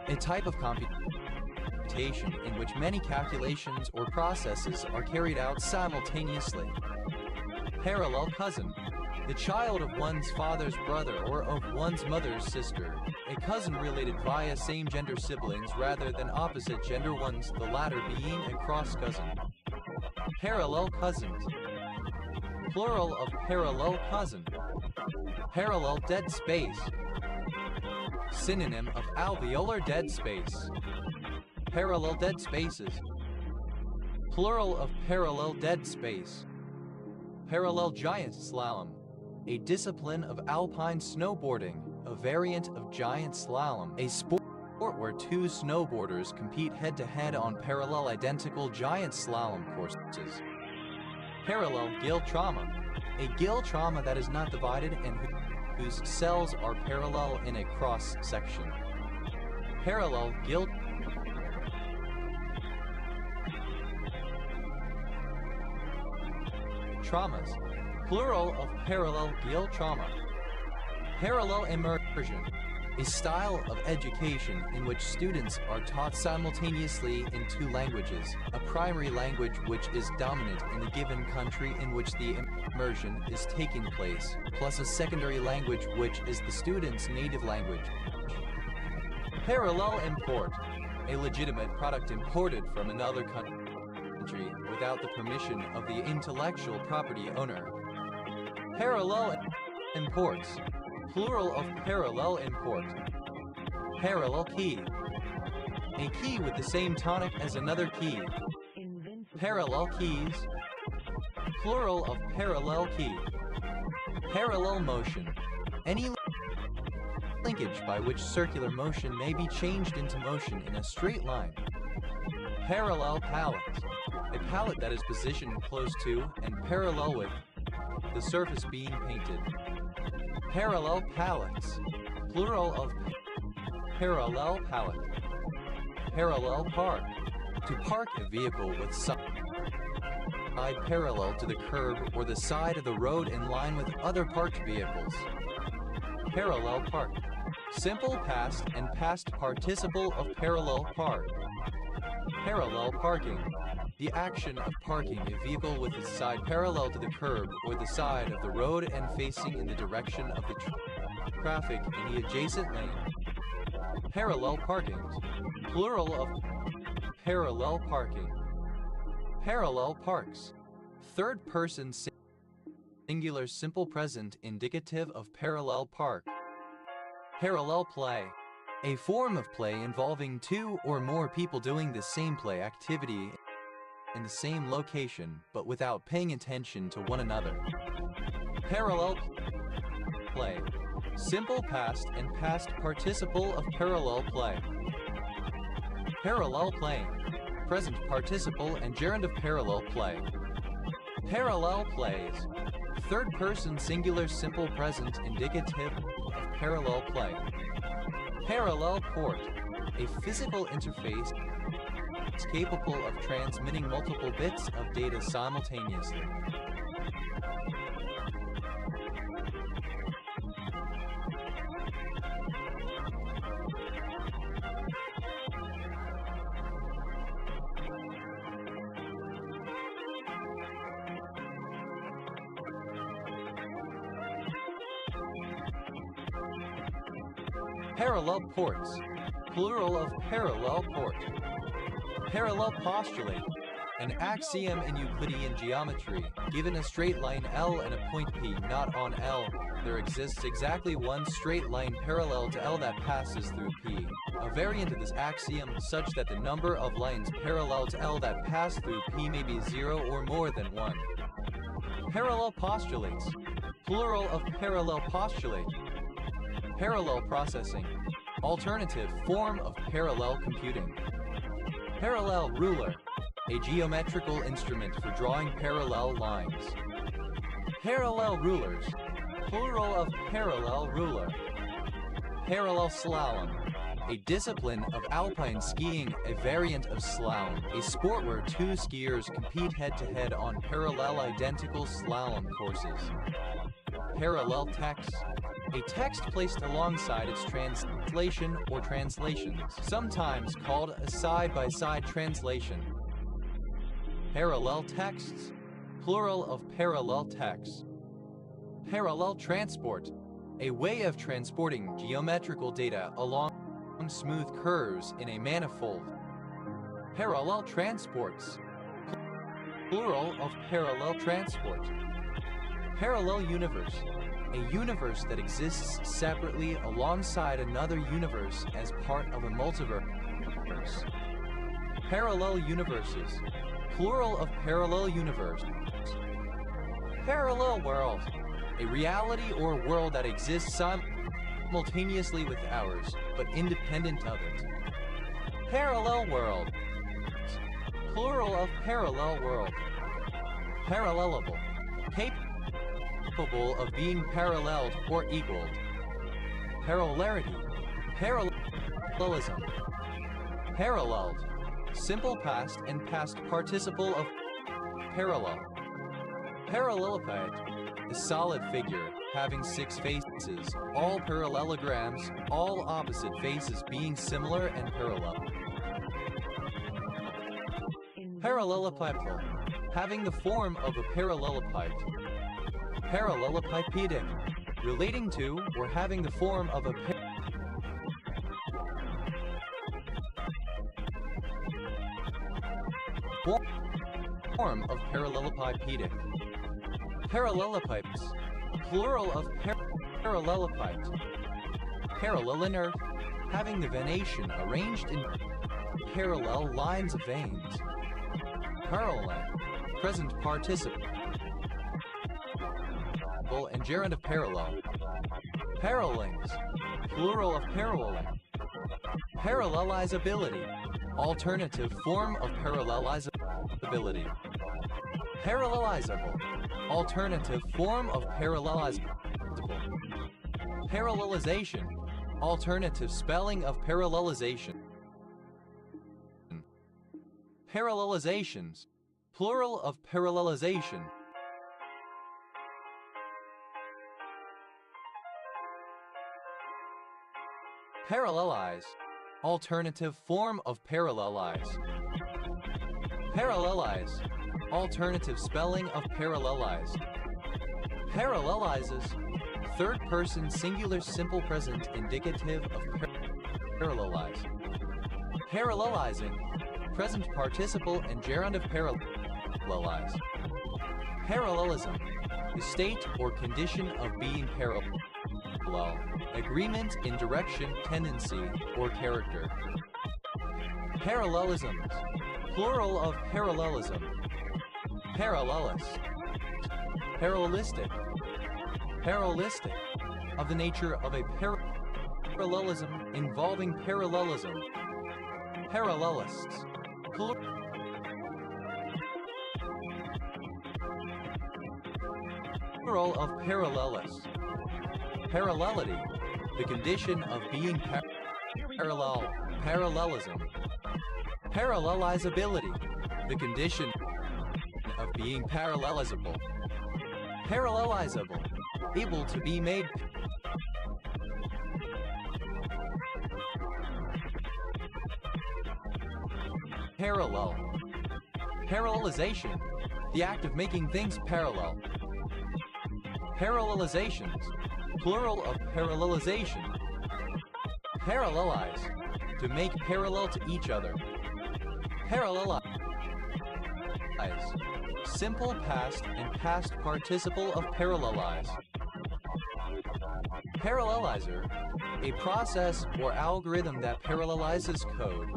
A type of computation in which many calculations or processes are carried out simultaneously. Parallel cousin. The child of one's father's brother or of one's mother's sister. A cousin related via same-gender siblings rather than opposite-gender ones, the latter being a cross-cousin. Parallel cousins. Plural of parallel cousin. Parallel dead space. Synonym of alveolar dead space. Parallel dead spaces. Plural of parallel dead space. Parallel giant slalom. A discipline of alpine snowboarding, a variant of giant slalom, a sport where two snowboarders compete head-to-head on parallel identical giant slalom courses. Parallel gill trauma. A gill trauma that is not divided and whose cells are parallel in a cross-section. Parallel gill traumas. Plural of parallel gill trauma. Parallel immersion. A style of education in which students are taught simultaneously in two languages, a primary language which is dominant in the given country in which the immersion is taking place, plus a secondary language which is the student's native language. Parallel import. A legitimate product imported from another country without the permission of the intellectual property owner. Parallel imports. Plural of parallel import. Parallel key. A key with the same tonic as another key. Parallel keys. Plural of parallel key. Parallel motion. Any linkage by which circular motion may be changed into motion in a straight line. Parallel palette. A palette that is positioned close to and parallel with the surface being painted. Parallel palettes. Plural of parallel palette. Parallel park. To park a vehicle with side parallel to the curb or the side of the road in line with other parked vehicles. Parallel park. Simple past and past participle of parallel park. Parallel parking. The action of parking a vehicle with its side parallel to the curb or the side of the road and facing in the direction of the traffic in the adjacent lane. Parallel parking. Plural of parallel parking. Parallel parks. Third person singular simple present indicative of parallel park. Parallel play. A form of play involving two or more people doing the same play activity in the same location, but without paying attention to one another. Parallel play. Simple past and past participle of parallel play. Parallel playing. Present participle and gerund of parallel play. Parallel plays. Third person singular simple present indicative of parallel play. Parallel port. A physical interface capable of transmitting multiple bits of data simultaneously. Parallel ports, plural of parallel port. Parallel postulate, an axiom in Euclidean geometry. Given a straight line L and a point P not on L, there exists exactly one straight line parallel to L that passes through P. A variant of this axiom such that the number of lines parallel to L that pass through P may be 0 or more than 1. Parallel postulates, plural of parallel postulate. Parallel processing, alternative form of parallel computing. Parallel ruler, a geometrical instrument for drawing parallel lines. Parallel rulers, plural of parallel ruler. Parallel slalom, a discipline of alpine skiing, a variant of slalom, a sport where two skiers compete head-to-head on parallel identical slalom courses. Parallel text, a text placed alongside its translation or translations, sometimes called a side-by-side translation. Parallel texts, plural of parallel texts. Parallel transport, a way of transporting geometrical data along smooth curves in a manifold. Parallel transports, plural of parallel transport. Parallel universe, a universe that exists separately alongside another universe as part of a multiverse. Parallel universes, plural of parallel universe. Parallel world, a reality or world that exists simultaneously with ours, but independent of it. Parallel world, plural of parallel world. Parallelable, capable of being paralleled or equaled. Parallelarity, parallelism. Paralleled, simple past and past participle of parallel. Parallelepiped, a solid figure having 6 faces, all parallelograms, all opposite faces being similar and parallel. Parallelepipedal, having the form of a parallelepiped. Parallelepipedic, relating to or having the form of a form of parallelepipedic. Parallelepipes, plural of parallelepiped. Parallelinert, having the venation arranged in parallel lines of veins. Parallel, present participle and gerund of parallel. Parallels, plural of paralleling. Parallelizability, alternative form of parallelizability. Parallelizable, alternative form of parallelizable. Parallelization, alternative spelling of parallelization. Parallelizations, plural of parallelization. Parallelize, alternative form of parallelize. Parallelize, alternative spelling of parallelize. Parallelizes, third person singular simple present indicative of parallelize. Parallelizing, present participle and gerund of parallelize. Parallelism, the state or condition of being parallel. Agreement in direction, tendency, or character. Parallelisms, plural of parallelism. Parallelist, parallelistic. Parallelistic, of the nature of a parallelism involving parallelism. Parallelists, plural of parallelist. Parallelity, the condition of being parallel, parallelism. Parallelizability, the condition of being parallelizable. Parallelizable, able to be made parallel. Parallelization, the act of making things parallel. Parallelizations, plural of parallelization. Parallelize, to make parallel to each other. Parallelize, simple past and past participle of parallelize. Parallelizer, a process or algorithm that parallelizes code.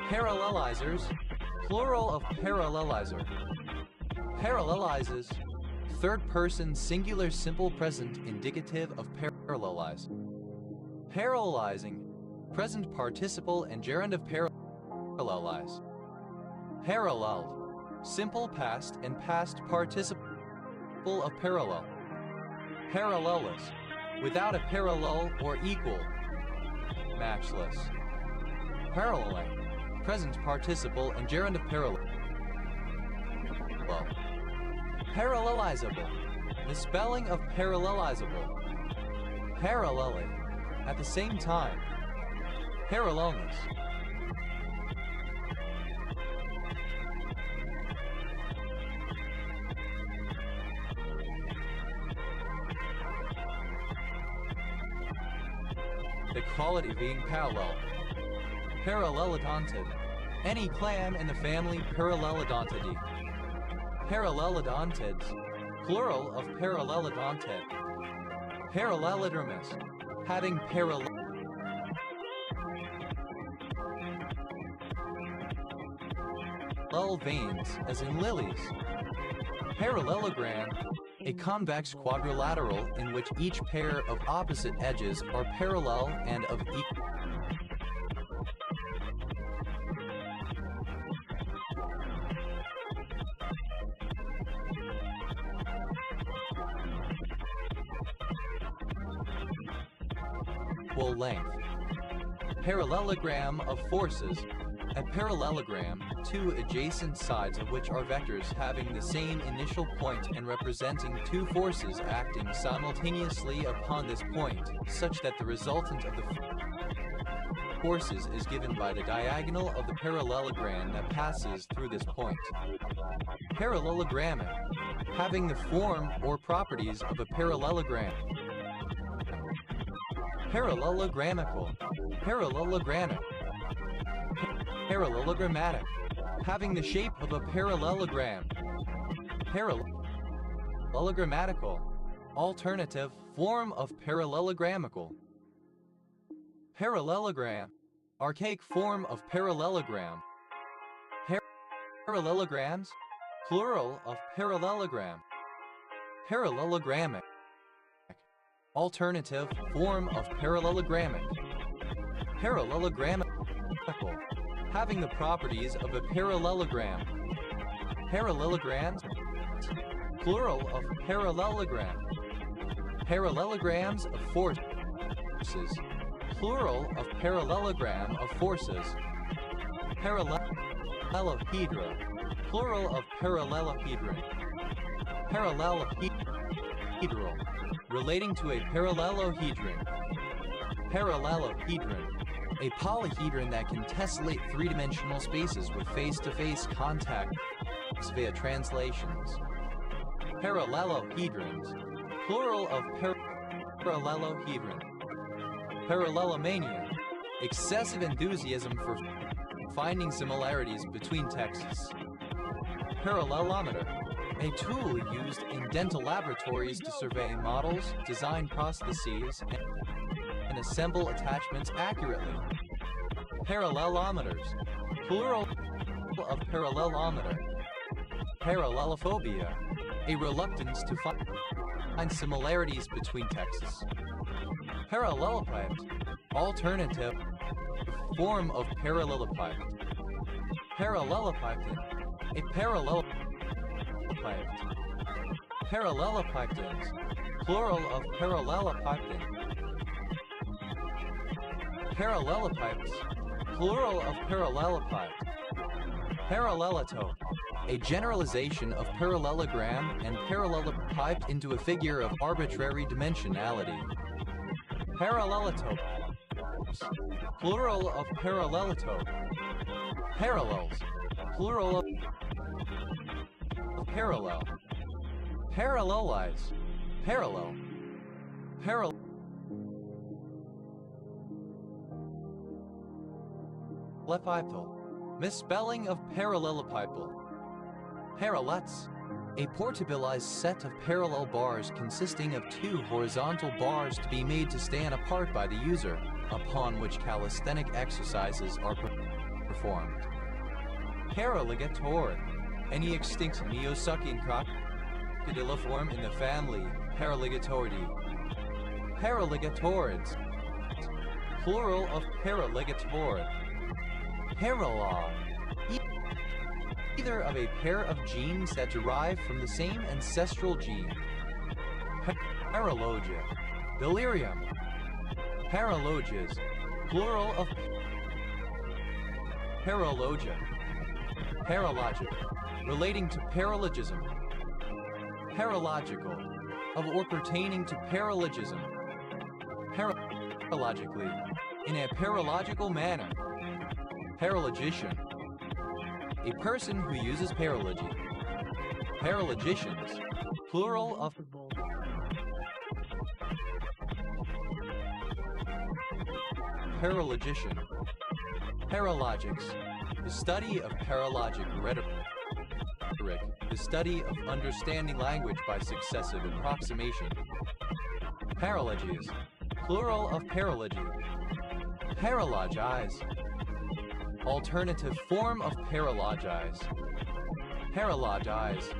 Parallelizers, plural of parallelizer. Parallelizes, third-person singular simple present indicative of parallelize. Parallelizing, present participle and gerund of parallelize. Paralleled, simple past and past participle of parallel. Parallelus, without a parallel or equal. Matchless. Paralleling, present participle and gerund of parallel. Parallelizable, the spelling of parallelizable. Paralleling, at the same time. Parallelness. The quality of being parallel. Parallelodontid. Any clam in the family Parallelodontidae. Parallelodontids, plural of parallelodontid. Parallelodermis, having parallel veins, as in lilies. Parallelogram, a convex quadrilateral in which each pair of opposite edges are parallel and of equal. Length. Parallelogram of forces. A parallelogram, two adjacent sides of which are vectors having the same initial point and representing two forces acting simultaneously upon this point, such that the resultant of the forces is given by the diagonal of the parallelogram that passes through this point. Parallelogrammic, having the form or properties of a parallelogram. Parallelogrammical, parallelogrammic, parallelogrammatic, having the shape of a parallelogram. Parallelogrammatical, alternative form of parallelogrammical. Parallelogram, archaic form of parallelogram. Parallelograms, plural of parallelogram. Parallelogrammic, alternative form of parallelogrammic. Parallelogrammical, having the properties of a parallelogram. Parallelograms, plural of parallelogram. Parallelograms of forces, plural of parallelogram of forces. Parallelohedra, plural of parallelohedron. Parallelohedral, relating to a parallelohedron. Parallelohedron, a polyhedron that can tessellate three-dimensional spaces with face-to-face contact via translations. Parallelohedrons, plural of parallelohedron. Parallelomania, excessive enthusiasm for finding similarities between texts. Parallelometer, a tool used in dental laboratories to survey models, design prostheses, and assemble attachments accurately. Parallelometers, plural of parallelometer. Parallelophobia, a reluctance to find similarities between texts. Parallelepiped, alternative form of parallelepiped. Parallelepiped, a parallelepiped. Parallelepipeds, plural of parallelepiped. Parallelepipes, plural of parallelepiped. Parallelotope, a generalization of parallelogram and parallelepiped into a figure of arbitrary dimensionality. Parallelotopes, plural of parallelotope. Parallels, plural of parallel. Parallelize. Parallel. Parallel. Parallelepipal. Misspelling of parallelepipal. Parallels. A portabilized set of parallel bars consisting of two horizontal bars to be made to stand apart by the user, upon which calisthenic exercises are performed. Paraligator. Any extinct neo-sucking crocodiliform in the family Paraligatoridae. Paraligatorids. Plural of paraligator. Paralog. Either of a pair of genes that derive from the same ancestral gene. Paralogia. Delirium. Paralogias. Plural of paralogia. Paralogic. Relating to paralogism. Paralogical. Of or pertaining to paralogism. Paralogically. In a paralogical manner. Paralogician. A person who uses paralogy. Paralogicians. Plural of paralogician. Paralogics. The study of paralogic rhetoric. The study of understanding language by successive approximation. Paralogies. Plural of paralogy. Paralogize. Alternative form of paralogize. Paralogize.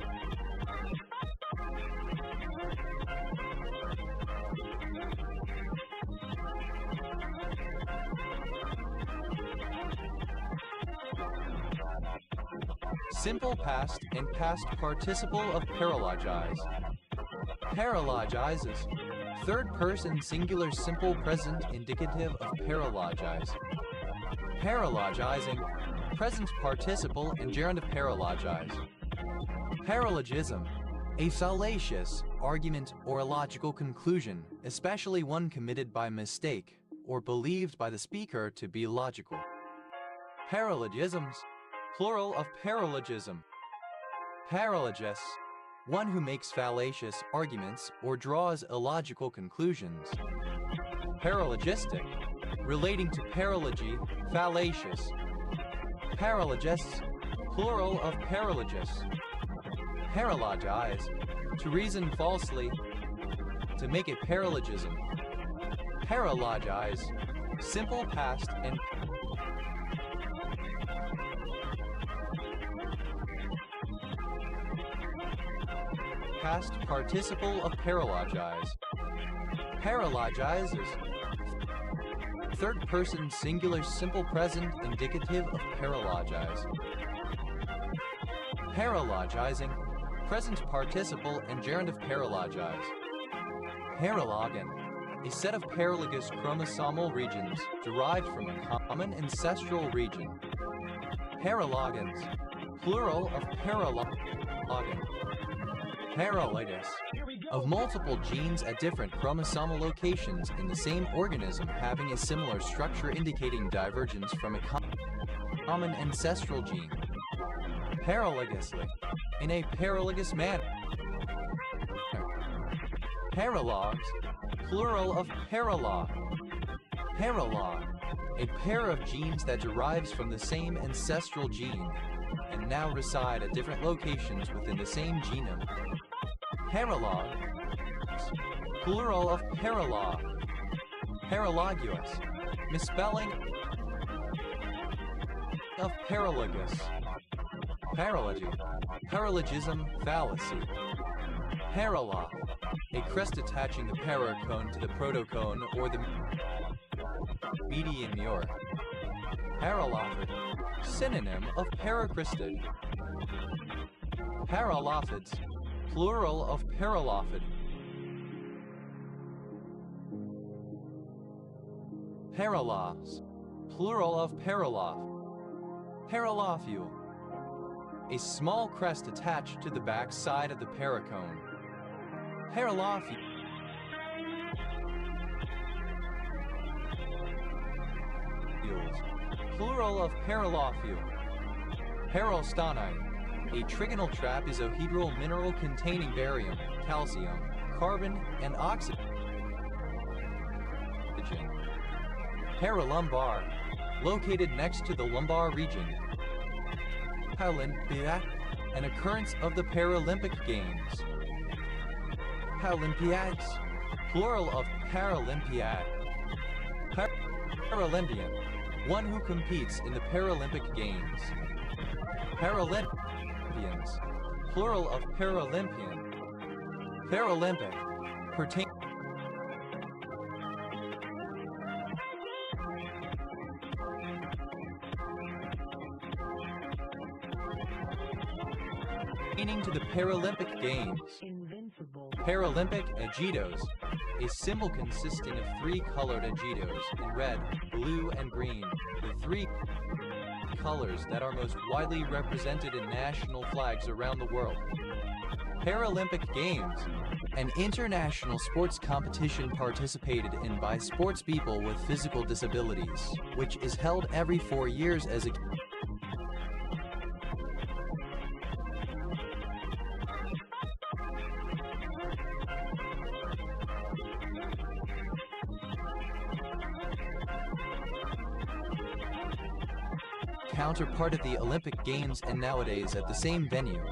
Simple past and past participle of paralogize. Paralogizes. Third person singular simple present indicative of paralogize. Paralogizing. Present participle and gerund of paralogize. Paralogism. A fallacious argument or illogical conclusion, especially one committed by mistake or believed by the speaker to be logical. Paralogisms. Plural of paralogism. Paralogist. One who makes fallacious arguments or draws illogical conclusions. Paralogistic. Relating to paralogy, fallacious. Paralogists. Plural of paralogists. Paralogize. To reason falsely. To make a paralogism. Paralogize. Simple past and past participle of paralogize. Paralogizes. Third person singular simple present indicative of paralogize. Paralogizing. Present participle and gerund of paralogize. Paralogon. A set of paralogous chromosomal regions derived from a common ancestral region. Paralogons. Plural of paralogon. Paralogous. Of multiple genes at different chromosomal locations in the same organism having a similar structure indicating divergence from a common ancestral gene. Paralogously. In a paralogous manner. Paralogs. Plural of paralog. Paralog. A pair of genes that derives from the same ancestral gene and now reside at different locations within the same genome. Paralog. Plural of paralog. Paraloguous. Misspelling of paralogus. Paralogy. Paralogism fallacy. Paralog. A crest attaching the paracone to the protocone or the median mure. Paralophid. Synonym of paracrystid. Paralophids. Plural of paralophid. Paralophs. Plural of paraloph. Paralophule. A small crest attached to the back side of the paracone. Paralophules. Plural of paralophule. Paralstani. A trigonal trapezohedral mineral containing barium, calcium, carbon, and oxygen. Paralumbar, located next to the lumbar region. Paralympiad, an occurrence of the Paralympic Games. Paralympiads, plural of Paralympiad. Paralympian, one who competes in the Paralympic Games. Paralympians, plural of Paralympian. Paralympic, pertaining to the Paralympic Games. Invincible. Paralympic agitos, a symbol consisting of three colored agitos in red, blue, and green, the three colors that are most widely represented in national flags around the world. Paralympic Games, an international sports competition participated in by sportspeople with physical disabilities, which is held every 4 years as a counterpart of the Olympic Games and nowadays at the same venue.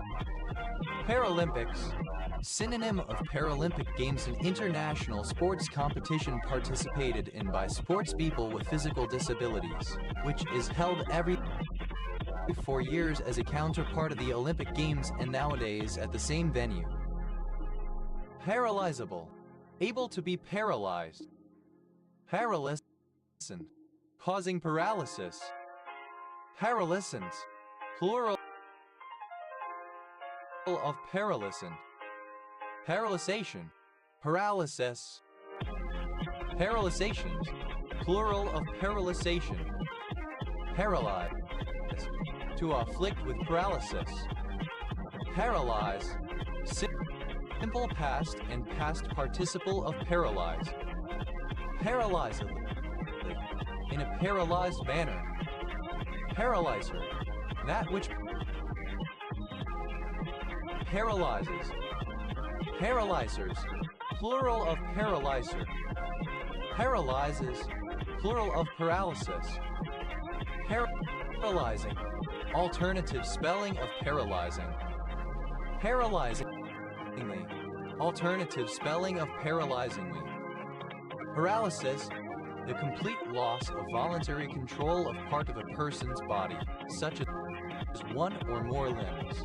Paralympics, synonym of Paralympic Games, an international sports competition participated in by sportspeople with physical disabilities, which is held every 4 years as a counterpart of the Olympic Games and nowadays at the same venue. Paralyzable, able to be paralyzed. Paralysant, causing paralysis. Paralysance, plural of paralysant. Paralysation, paralysis. Paralysations, plural of paralysation. Paralyze, to afflict with paralysis. Paralyze, simple past and past participle of paralyze. Paralyzedly, in a paralyzed manner. Paralyzer, that which paralyzes. Paralyzers, plural of paralyzer. Paralyzes, plural of paralysis. Paralyzing, alternative spelling of paralyzing. Paralyzingly, alternative spelling of paralyzingly. Paralysis, the complete loss of voluntary control of part of a person's body, such as one or more limbs.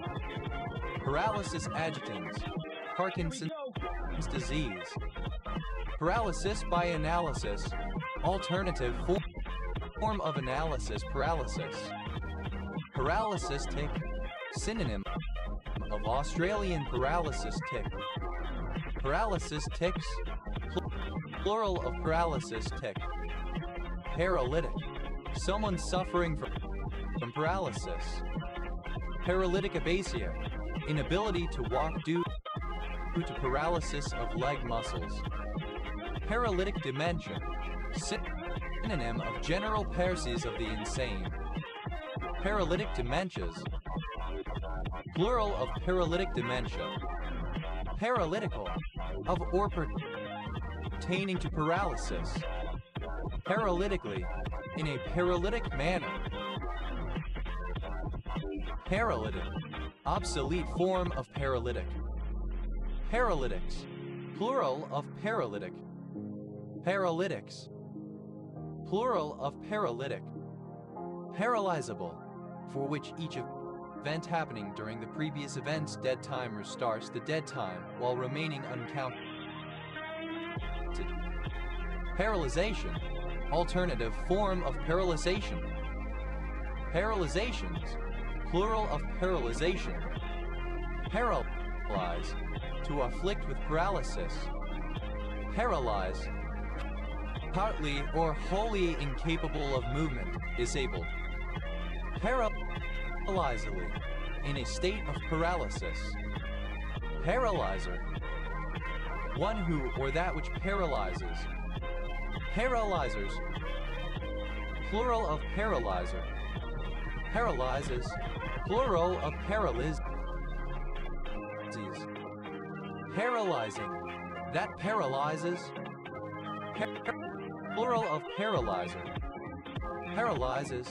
Paralysis adjutans, Parkinson's disease. Paralysis by analysis, alternative form of analysis paralysis. Paralysis tic, synonym of Australian paralysis tic. Paralysis tics, plural of paralysis tic. Paralytic, someone suffering from paralysis. Paralytic abasia, inability to walk due to paralysis of leg muscles. Paralytic dementia, synonym of general paresis of the insane. Paralytic dementias, plural of paralytic dementia. Paralytical, of or pertaining to paralysis. Paralytically, in a paralytic manner. Paralytic, obsolete form of paralytic. Paralytics, plural of paralytic. Paralytics, plural of paralytic. Paralyzable, for which each event happening during the previous event's dead time restarts the dead time while remaining uncounted. Paralyzation, alternative form of paralyzation. Paralyzations, plural of paralyzation. Paralyze, to afflict with paralysis. Paralyze, partly or wholly incapable of movement, disabled. Paralyzedly, in a state of paralysis. Paralyzer, one who or that which paralyzes. Paralyzers, plural of paralyzer. Paralyzes, plural of paralysis. Paralyzing, that paralyzes. Plural of paralyzer. Paralyzes,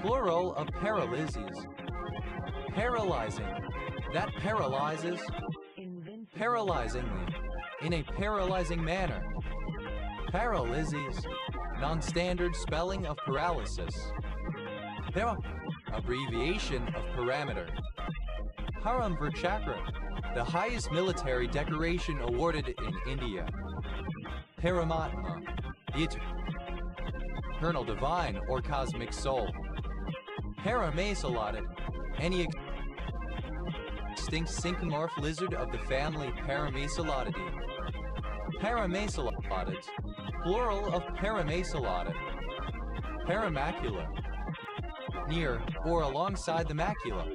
plural of paralyses. Paralyzing, that paralyzes. Paralyzingly, in a paralyzing manner. Paralyses, non-standard spelling of paralysis. Abbreviation of parameter. Param Vir Chakra, the highest military decoration awarded in India. Paramatma, the eternal divine or cosmic soul. Paramacellotid, any extinct sycamorph lizard of the family Paramacellottidae. Paramacellottids, plural of paramacellotid. Paramacula, near or alongside the macula.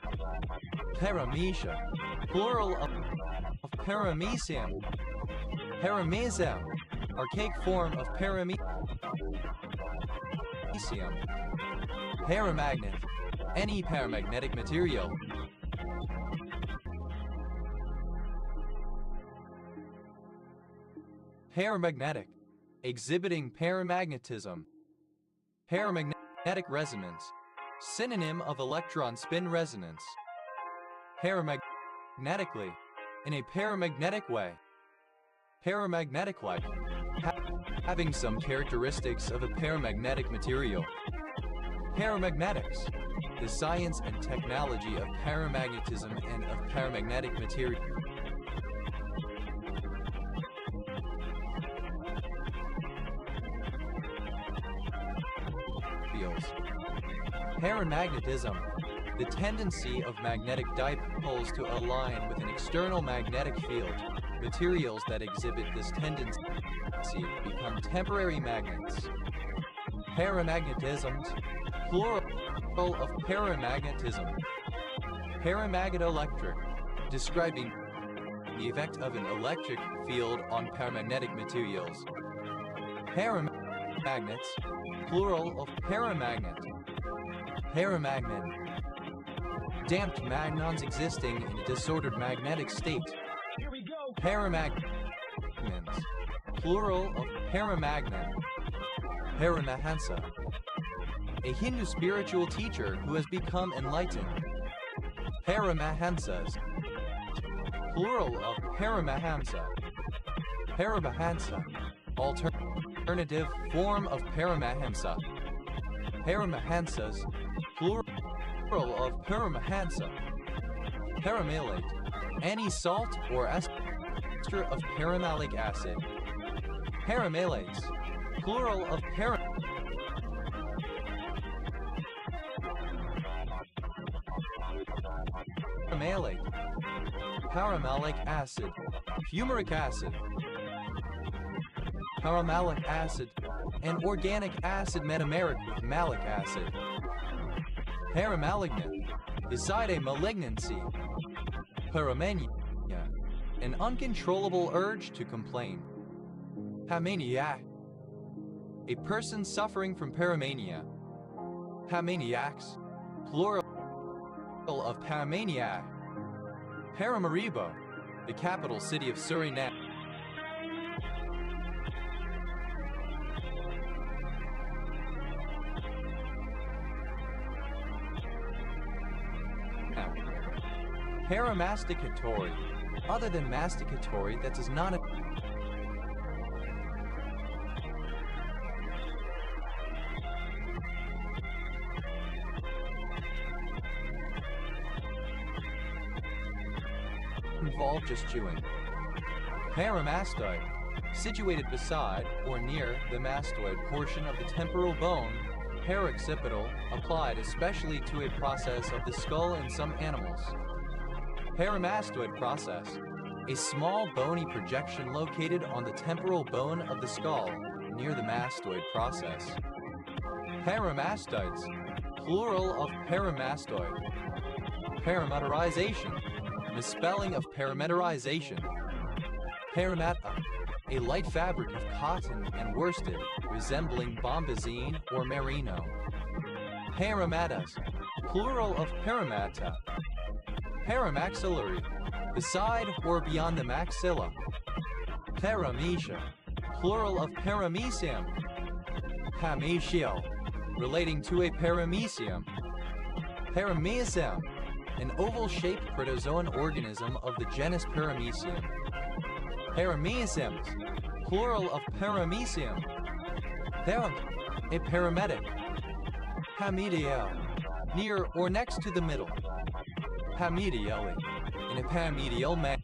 Paramecia, plural of paramecium. Paramecium, archaic form of paramecium. Paramagnet, any paramagnetic material. Paramagnetic, exhibiting paramagnetism. Paramagnetic resonance, synonym of electron spin resonance. Paramagnetically, in a paramagnetic way. Paramagnetic-like, having some characteristics of a paramagnetic material. Paramagnetics, the science and technology of paramagnetism and of paramagnetic material. Paramagnetism, the tendency of magnetic dipoles to align with an external magnetic field. Materials that exhibit this tendency become temporary magnets. Paramagnetisms, plural of paramagnetism. Paramagnetoelectric, describing the effect of an electric field on paramagnetic materials. Paramagnets, plural of paramagnet. Paramagnet, damped magnons existing in a disordered magnetic state. Paramagnets, plural of paramagnet. Paramahansa, a Hindu spiritual teacher who has become enlightened. Paramahansas, plural of paramahamsa. Paramahansa, alternative form of paramahamsa. Paramahansas, plural of paramahansa. Paramalate, any salt or ester of paramalic acid. Paramalates, plural of paramalate. Paramalic acid, fumaric acid. Paramalic acid, an organic acid metameric with malic acid. Paramalignant, beside a malignancy. Paramania, an uncontrollable urge to complain. Pamaniac, a person suffering from paramania. Pamaniacs, plural of Paramaniac. Paramaribo, the capital city of Suriname. Paramasticatory, other than masticatory that does not involve just chewing. Paramastoid, situated beside or near the mastoid portion of the temporal bone. Paroccipital, applied especially to a process of the skull in some animals. Paramastoid process, a small bony projection located on the temporal bone of the skull near the mastoid process. Paramastoids, plural of paramastoid. Parameterization, misspelling of parameterization. Paramata, a light fabric of cotton and worsted resembling bombazine or merino. Paramatas, plural of paramata. Paramaxillary, beside or beyond the maxilla. Paramecia, plural of paramecium. Pamecial, relating to a paramecium. Paramecium, an oval-shaped protozoan organism of the genus Paramecium. Parameciums, plural of paramecium. Param, a paramedic. Pamedial, near or next to the middle. Pamedially, in a pamedial manner.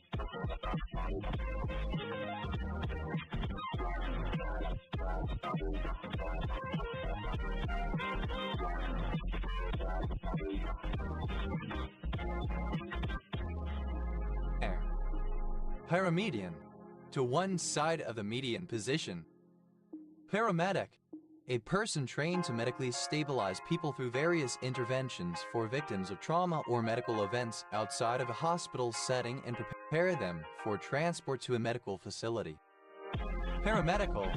Paramedian, to one side of the median position. Paramedic, a person trained to medically stabilize people through various interventions for victims of trauma or medical events outside of a hospital setting and prepare them for transport to a medical facility. Paramedical,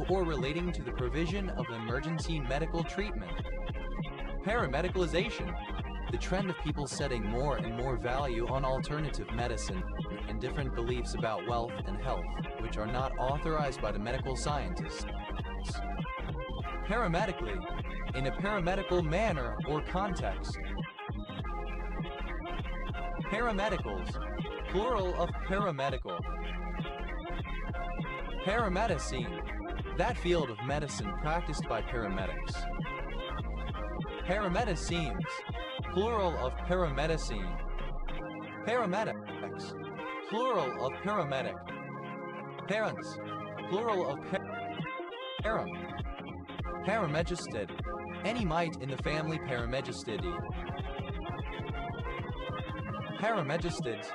or relating to the provision of emergency medical treatment. Paramedicalization, the trend of people setting more and more value on alternative medicine and different beliefs about wealth and health, which are not authorized by the medical scientists. Paramedically, in a paramedical manner or context. Paramedicals, plural of paramedical. Paramedicine, that field of medicine practiced by paramedics. Paramedicines, plural of paramedicine. Paramedics, plural of paramedic. Parents, plural of param. Paramegistid, any mite in the family Paramegistidae. Paramegistids,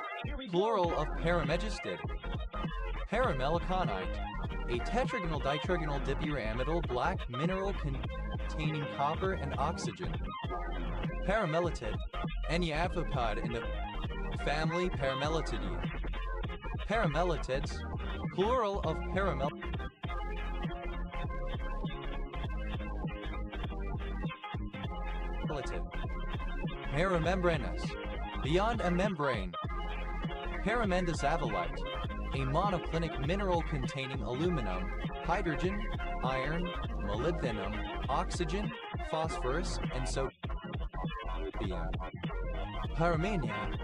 plural of paramegistid. Parameliconite, a tetragonal ditrigonal dipyramidal black mineral containing copper and oxygen. Paramelitid, any amphipod in the family Paramelitidae. Paramelitids, plural of paramelitid. Paramembranous, beyond a membrane. Paramendazavallite, a monoclinic mineral containing aluminum, hydrogen, iron, molybdenum, oxygen, phosphorus, and sodium. Paramania,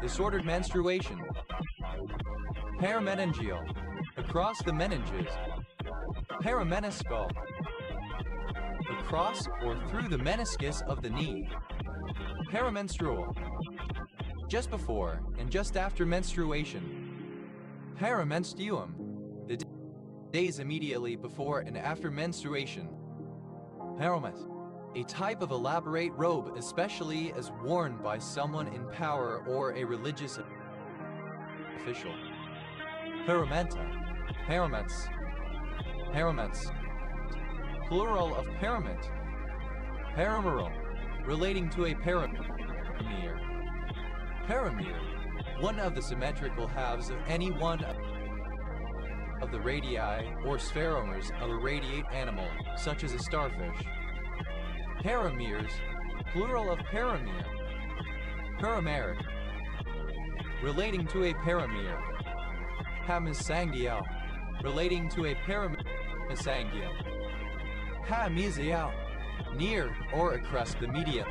disordered menstruation. Parameningeal, across the meninges. Parameniscal, across or through the meniscus of the knee. Paramenstrual, just before and just after menstruation. Paramenstruum, the days immediately before and after menstruation. Paramet, a type of elaborate robe especially as worn by someone in power or a religious official. Paramenta, paramets, paramets, plural of paramit. Parameral, relating to a paramere. Paramere, one of the symmetrical halves of any one of the radii or spheromers of a radiate animal, such as a starfish. Parameres, plural of paramere. Parameric, relating to a paramere. Hemisangial, relating to a paramisangial. Hemesial, near or across the median.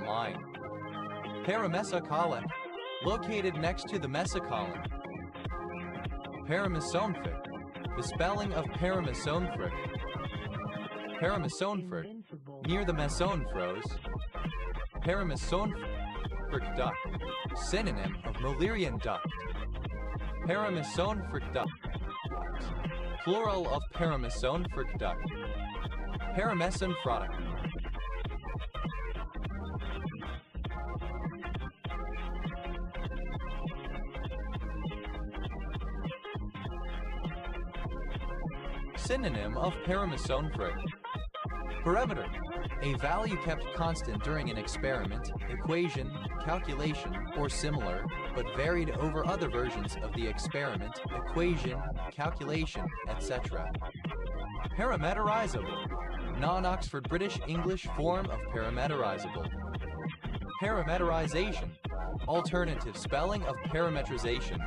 Line. Paramesocolon, located next to the mesocolon. Paramesomphric, the spelling of paramesomphric. Paramesomphric, near the mesonephros. Paramesomphric duct, synonym of Mullerian duct. Paramesomphric duct, plural of paramesomphric duct. Paramesonephrotic. Synonym of paramesomphric. Parameter, a value kept constant during an experiment, equation, calculation, or similar, but varied over other versions of the experiment, equation, calculation, etc. Parameterizable. Non-Oxford British English form of parameterizable. Parameterization. Alternative spelling of parametrization.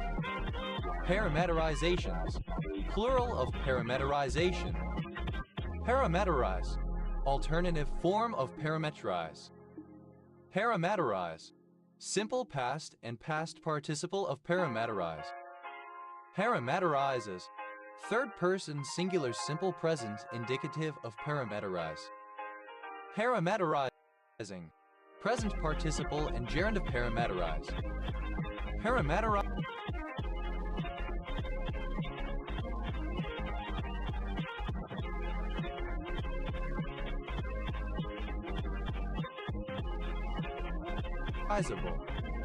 Parameterizations. Plural of parameterization. Parameterize. Alternative form of parameterize. Parameterize. Simple past and past participle of parameterize. Parameterizes. Third person singular simple present indicative of parameterize. Parameterizing. Present participle and gerund of parameterize. Parameterize.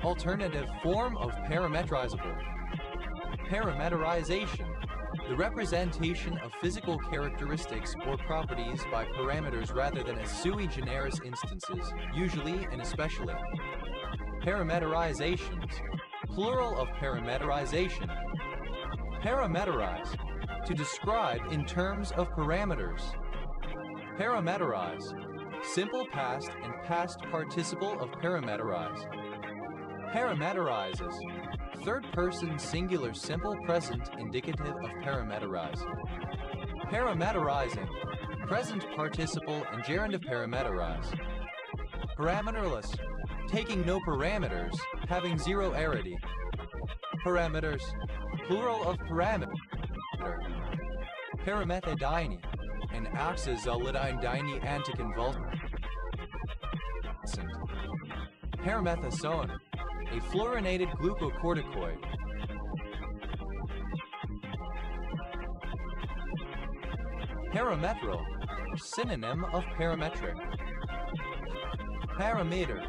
Alternative form of parametrizable. Parameterization. The representation of physical characteristics or properties by parameters rather than as sui generis instances, usually and especially. Parameterizations. Plural of parameterization. Parameterize. To describe in terms of parameters. Parameterize. Simple past and past participle of parameterize. Parameterizes. Third person singular simple present indicative of parameterize. Parameterizing. Present participle and gerund of parameterize. Parameterless. Taking no parameters, having zero arity. Parameters. Plural of parameter. Paramethodyne. An oxazolidine dyne anticonvulsant. Paramethasone. A fluorinated glucocorticoid. Parametral. Synonym of parametric. Parameter.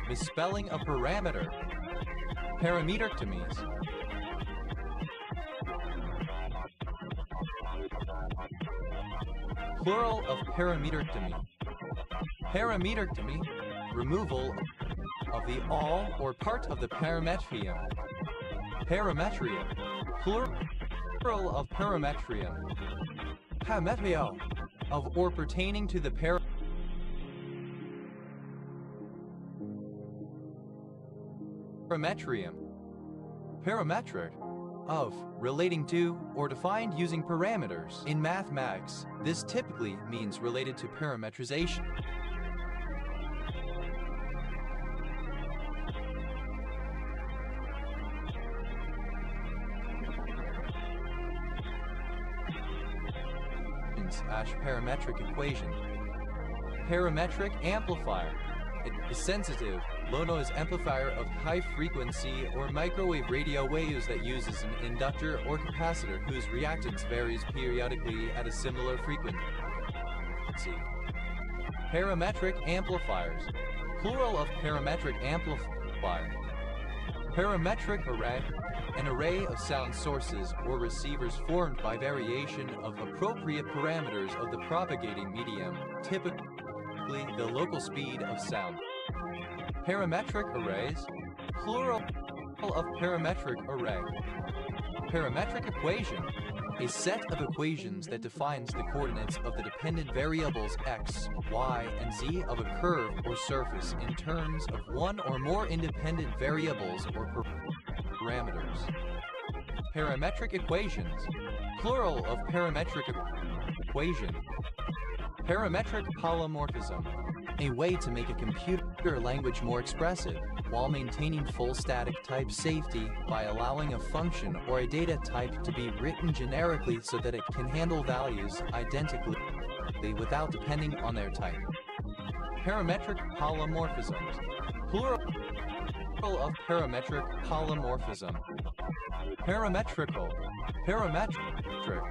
Misspelling of parameter. Parametertomies. Plural of parametertomy. Parametertomy. Removal of the all or part of the parametrium. Parametria. Plural of parametrium. Parametrio. Of or pertaining to the parametrium. Parametric. Of, relating to, or defined using parameters. In mathematics, this typically means related to parametrization. Parametric equation. Parametric amplifier. It is sensitive, low noise amplifier of high frequency or microwave radio waves that uses an inductor or capacitor whose reactance varies periodically at a similar frequency. Parametric amplifiers. Plural of parametric amplifier. Parametric array. An array of sound sources or receivers formed by variation of appropriate parameters of the propagating medium, typically the local speed of sound. Parametric arrays. Plural of parametric array. Parametric equation. A set of equations that defines the coordinates of the dependent variables x, y, and z of a curve or surface in terms of one or more independent variables or parameters. Parametric equations. Plural of parametric equation. Parametric polymorphism. A way to make a computer language more expressive while maintaining full static type safety by allowing a function or a data type to be written generically so that it can handle values identically without depending on their type. Parametric polymorphisms. Plural of parametric polymorphism. Parametrical. Parametric.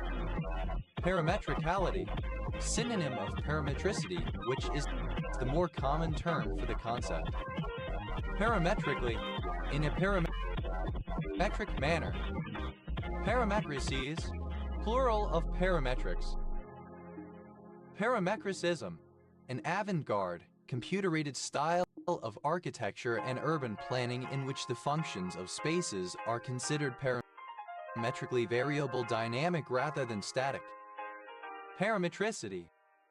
Parametricality. Synonym of parametricity, which is the more common term for the concept. Parametrically. In a parametric manner. Parametrices. Plural of parametrics. Parametricism. An avant-garde, computer-aided style of architecture and urban planning in which the functions of spaces are considered parametrically variable dynamic rather than static. Parametricity,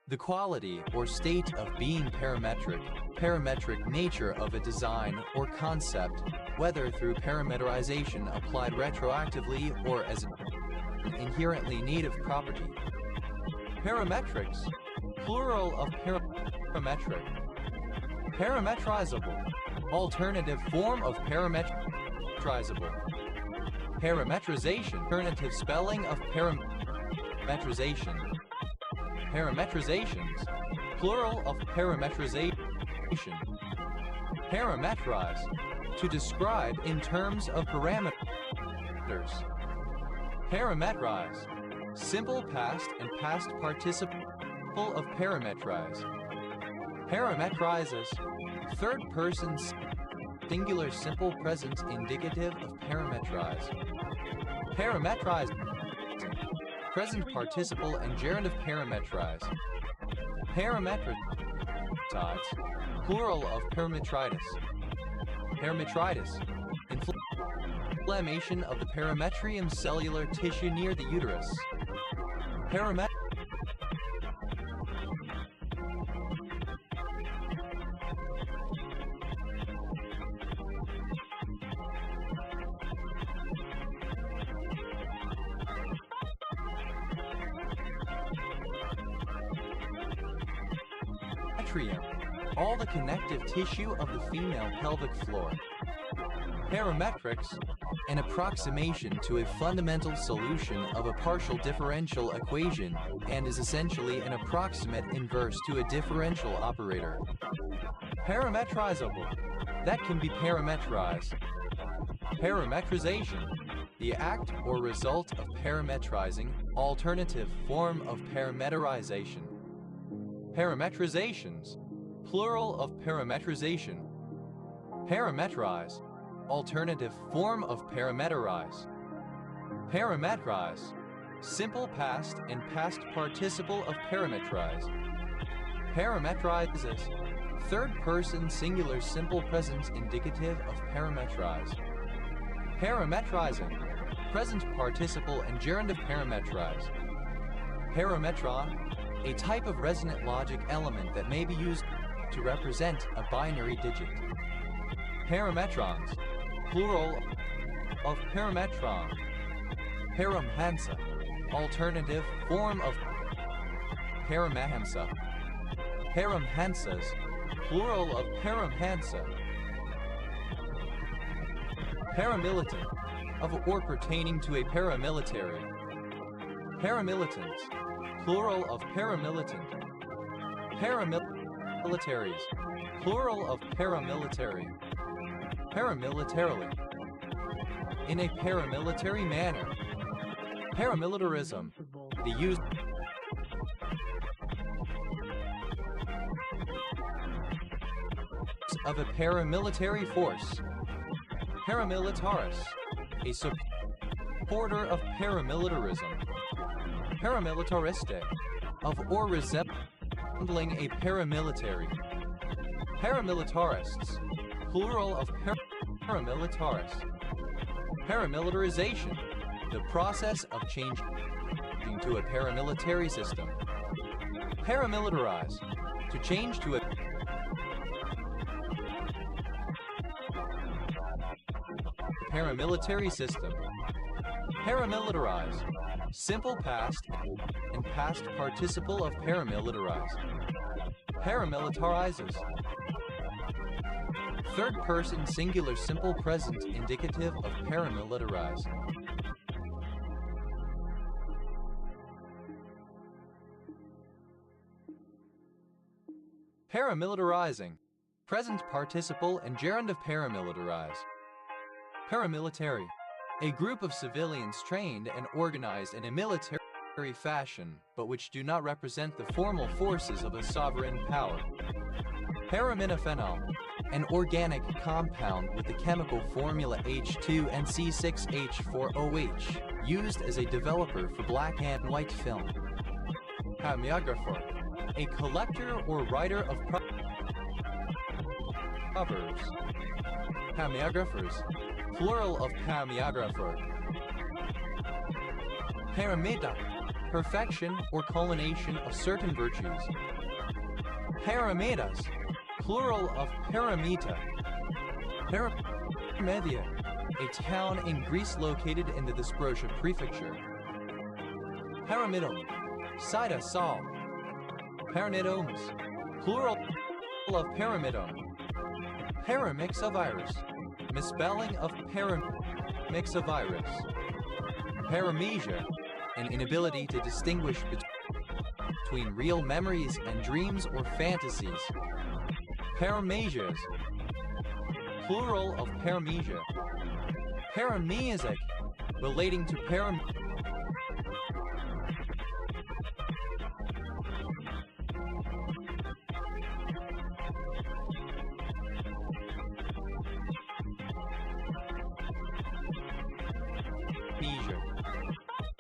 the quality or state of being parametric nature of a design or concept, whether through parameterization applied retroactively or as an inherently native property. Parametrics, plural of parametric. Parametrizable, alternative form of parametrizable. Parametrization, alternative spelling of parametrization. Parametrizations, plural of parametrization. Parametrize, to describe in terms of parameters. Parametrize, simple past and past participle of parametrize. Parametrizes, third person singular simple present indicative of parametrize. Parametrize, present participle and gerund of parametrize. Parametrize, plural of parametritis. Parametritis, inflammation of the parametrium cellular tissue near the uterus. All the connective tissue of the female pelvic floor. Parametrics, an approximation to a fundamental solution of a partial differential equation and is essentially an approximate inverse to a differential operator. Parametrizable, that can be parametrized. Parametrization, the act or result of parametrizing, alternative form of parameterization. Parametrizations, plural of parametrization. Parametrize, alternative form of parameterize. Parametrize, simple past and past participle of parametrize. Parametrizes, third person singular simple present indicative of parametrize. Parametrizing, present participle and gerund of parametrize. Parametron, a type of resonant logic element that may be used to represent a binary digit. Parametrons, plural of parametron. Paramhansa, alternative form of paramhansa. Paramhansas, plural of paramhansa. Paramilitant, of or pertaining to a paramilitary. Paramilitants, plural of paramilitant. Paramilitaries, plural of paramilitary. Paramilitarily, in a paramilitary manner. Paramilitarism, the use of a paramilitary force. Paramilitaris, a supporter of paramilitarism. Paramilitariste, of or resembling a paramilitary. Paramilitarists, plural of paramilitaris. Paramilitarization, the process of changing to a paramilitary system. Paramilitarize, to change to a paramilitary system. Paramilitarize, simple past and past participle of paramilitarize. Paramilitarizes, third person singular simple present indicative of paramilitarize. Paramilitarizing, present participle and gerund of paramilitarize. Paramilitary, a group of civilians trained and organized in a military fashion, but which do not represent the formal forces of a sovereign power. Paraminophenol, an organic compound with the chemical formula H2 and C6H4OH, used as a developer for black and white film. Hamiographer, a collector or writer of proverbs. Hamiographers, plural of hamiographer. Paramita, perfection or culmination of certain virtues. Paramitas, plural of paramita. Paramedia, a town in Greece located in the Thesprotia prefecture. Paramidum, Sida Sol. Paranidomus, plural of paramidum. Paramyxovirus, misspelling of paramyxovirus. Paramesia, an inability to distinguish between real memories and dreams or fantasies. Paramesias, plural of paramesia. Paramesic, relating to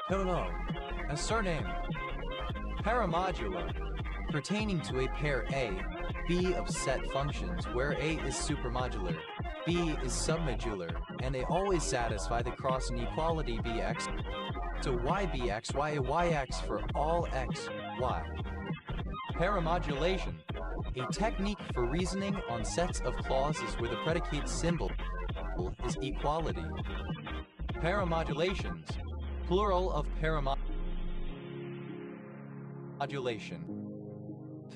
Hello, a surname. Paramodula, pertaining to a pair A, B of set functions where A is supermodular, B is submodular, and they always satisfy the cross inequality Bx to YBx, YYx for all x, y. Paramodulation, a technique for reasoning on sets of clauses where the predicate symbol is equality. Paramodulations, plural of paramodulation.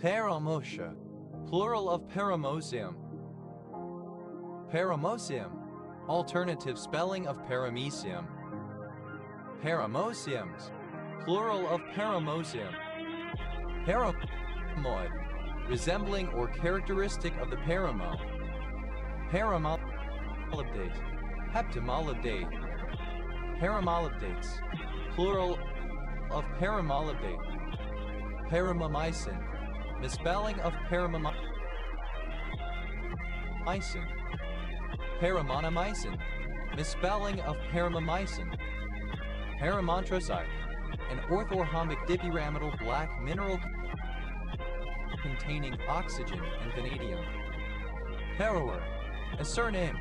Paramosha, plural of paramosium. Paramosium, alternative spelling of paramecium. Paramosiums, plural of paramosium. Paramoid, resembling or characteristic of the paramo. Paramolybdate, heptamolybdate. Paramolybdates, plural of paramolybdate. Paramomycin, misspelling of paramomycin. Paramonomycin, misspelling of paramomycin. Paramontrosite, an orthorhombic dipyramidal black mineral containing oxygen and vanadium. Parawer, a surname.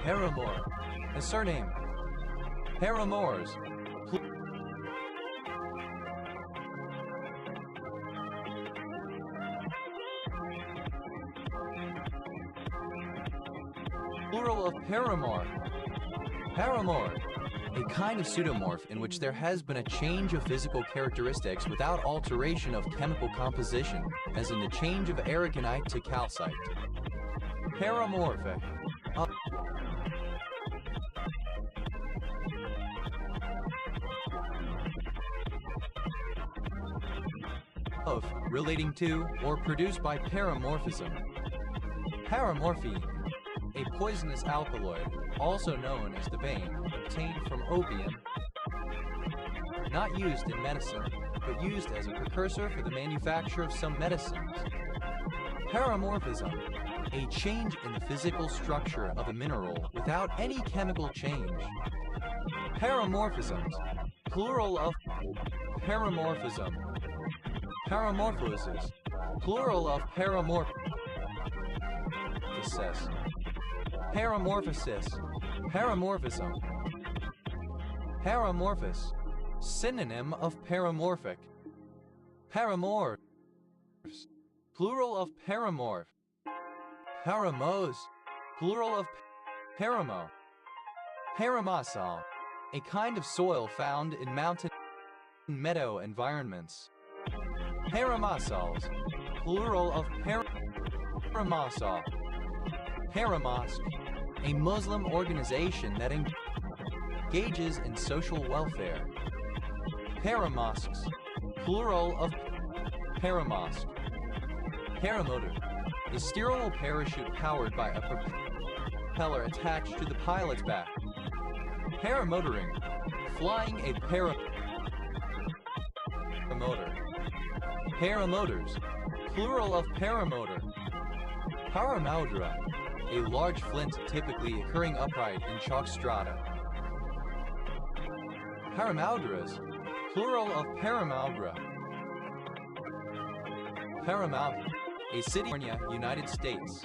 Paramore, a surname. Paramours, plural of paramore. Paramore, a kind of pseudomorph in which there has been a change of physical characteristics without alteration of chemical composition, as in the change of aragonite to calcite. Paramorphic, of, relating to, or produced by paramorphism. Paramorphine, a poisonous alkaloid, also known as the bane, obtained from opium, not used in medicine, but used as a precursor for the manufacture of some medicines. Paramorphism, a change in the physical structure of a mineral without any chemical change. Paramorphisms, plural of paramorphism. Paramorphosis, plural of paramorphosis. Paramorphosis, paramorphism. Paramorphous, synonym of paramorphic. Paramorphs, plural of paramorph. Paramos, plural of paramo. Paramosol, a kind of soil found in mountain meadow environments. Paramosols, plural of paramosol. Paramosque, a Muslim organization that engages in social welfare. Paramosques, plural of paramosque. Paramotor, a steerable parachute powered by a propeller attached to the pilot's back. Paramotoring, flying a paramotor. Paramotors, plural of paramotor. Paramoudra, a large flint typically occurring upright in chalk strata. Paramoudras, plural of paramoudra. Paramount, a city in California, United States.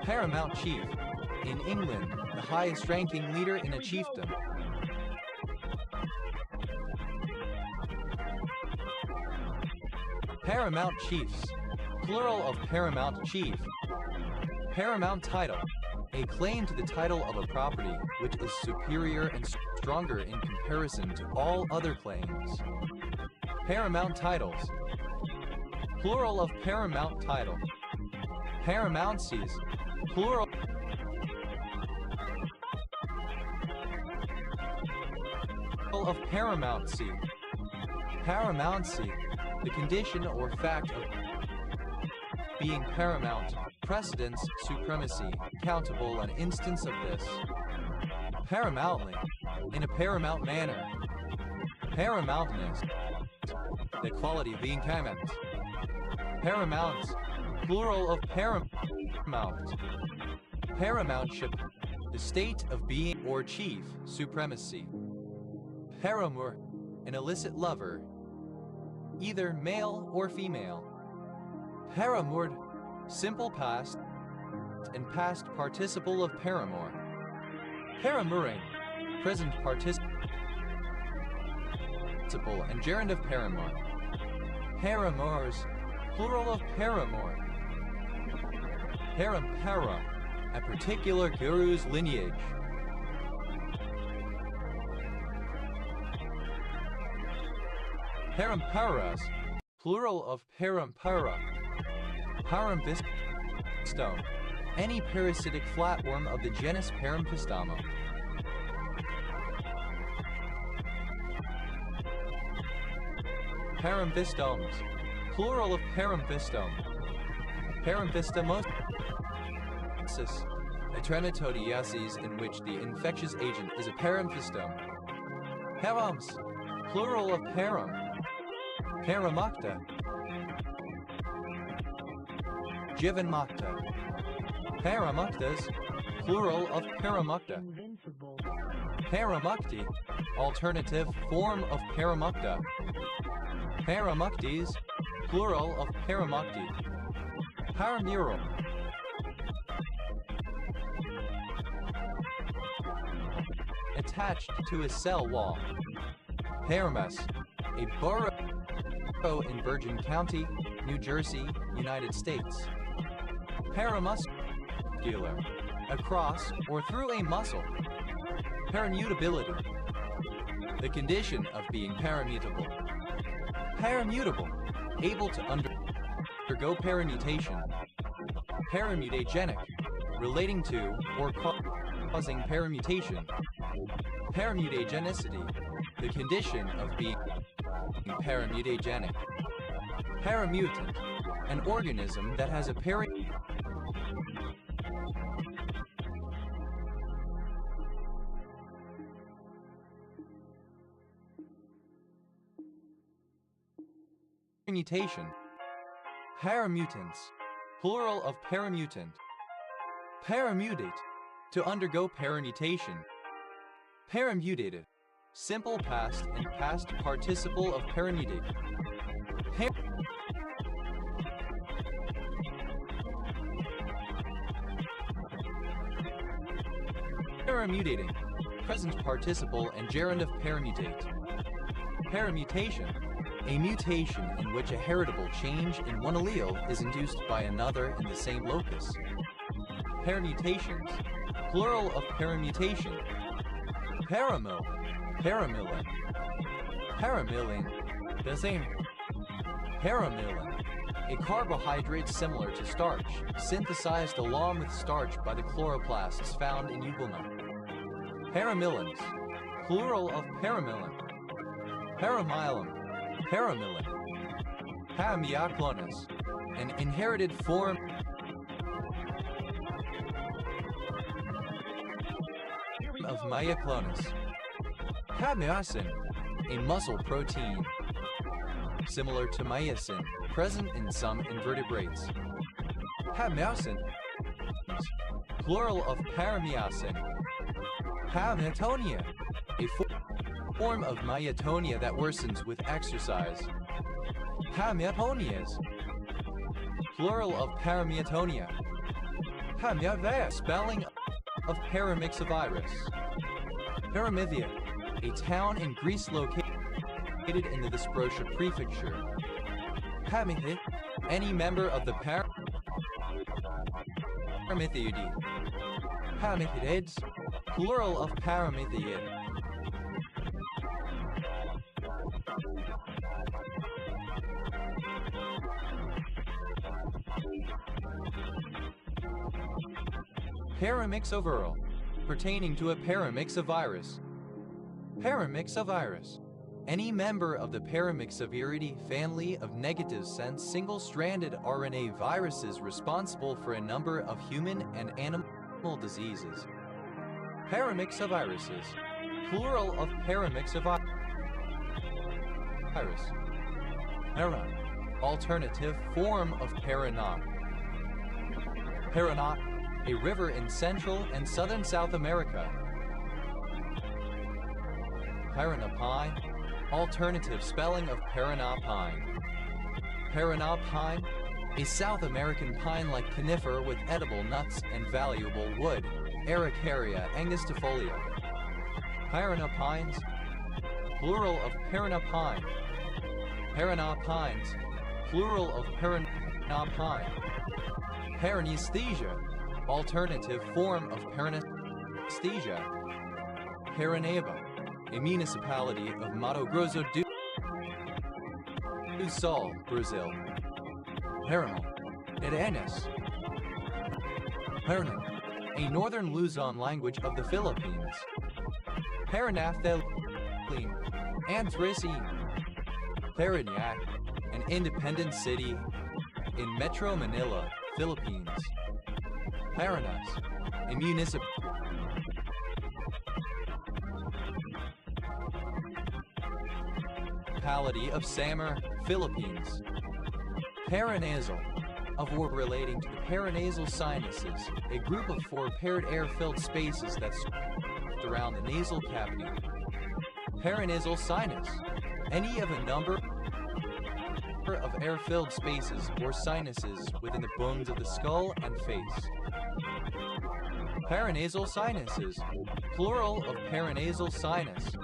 Paramount Chief, in England, the highest ranking leader in a chiefdom. Paramount chiefs, plural of paramount chief. Paramount title, a claim to the title of a property which is superior and stronger in comparison to all other claims. Paramount titles, plural of paramount title. Paramouncies, plural of paramountcy. Paramountcy, the condition or fact of being paramount, precedence, supremacy, countable, an instance of this. Paramountly, in a paramount manner. Paramountness, the quality of being paramount. Paramount, plural of paramount. Paramountship, the state of being or chief, supremacy. Paramour, an illicit lover, either male or female. Paramour, simple past and past participle of paramour. Paramouring, present participle and gerund of paramour. Paramours, plural of paramour. Parampara, a particular guru's lineage. Paramparas, plural of parampara. Parampistome, any parasitic flatworm of the genus Parampistoma. Parampistomes, plural of parampistome. Parampistomosis, a trematodiasis in which the infectious agent is a parampistome. Params, plural of param. Paramocta. Jivanmocta. Paramoctas, plural of paramocta. Invincible. Paramocti, alternative form of paramocta. Paramoctes, plural of paramocti. Paramural. Attached to a cell wall. Paramus, a borough in Bergen County, New Jersey, United States. Paramuscular, across or through a muscle. Paramutability, the condition of being paramutable. Paramutable, able to undergo paramutation. Paramutagenic, relating to or causing paramutation. Paramutagenicity, the condition of being paramutagenic. Paramutant, an organism that has a mutation. Paramutants, plural of paramutant. Paramutate, to undergo paramutation. Paramutated, simple past and past participle of paramutate. Paramutating, present participle and gerund of paramutate. Paramutation, a mutation in which a heritable change in one allele is induced by another in the same locus. Permutations, plural of permutation. Paramill, paramilling. Paramilling, the same. Paramilling, a carbohydrate similar to starch, synthesized along with starch by the chloroplasts found in euglena. Paramillins, plural of paramillin. Paramylum, paramillin. Paramyoclonus, an inherited form of myoclonus. Paramyosin, a muscle protein, similar to myosin, present in some invertebrates. Paramyosin, plural of paramyosin. Paramyotonia, a form of myotonia that worsens with exercise. Paramyotonias, plural of paramyotonia. Paramyotnia, spelling of paramyxovirus. Paramythia, a town in Greece located in the Thesprotia prefecture. Paramythid, any member of the Paramythidae. Paramythidates, plural of Paramythiid. Paramyxoviral, pertaining to a paramyxovirus. Paramyxovirus, any member of the Paramyxoviridae family of negative-sense single-stranded RNA viruses responsible for a number of human and animal diseases. Paramyxoviruses, plural of paramyxovirus. Para, alternative form of Paraná. Paraná, a river in Central and Southern South America. Paraná pine, alternative spelling of Paraná pine. Paraná pine, a South American pine-like conifer with edible nuts and valuable wood. Ericaria angustifolia. Paraná pines, plural of Paraná pine. Paraná pines, plural of Paraná pine. Paranesthesia, alternative form of paranesthesia. Paranaíba, a municipality of Mato Grosso do Sul, Brazil. Paraná, Erenes. Paraná, a northern Luzon language of the Philippines. Paranathaline, Anthraceine. Parañaque, an independent city in Metro Manila, Philippines. Paranas, a municipality of Samar, Philippines. Paranasal, of or relating to the paranasal sinuses, a group of four paired air-filled spaces that surround the nasal cavity. Paranasal sinus, any of a number of air-filled spaces or sinuses within the bones of the skull and face. Paranasal sinuses, plural of paranasal sinus.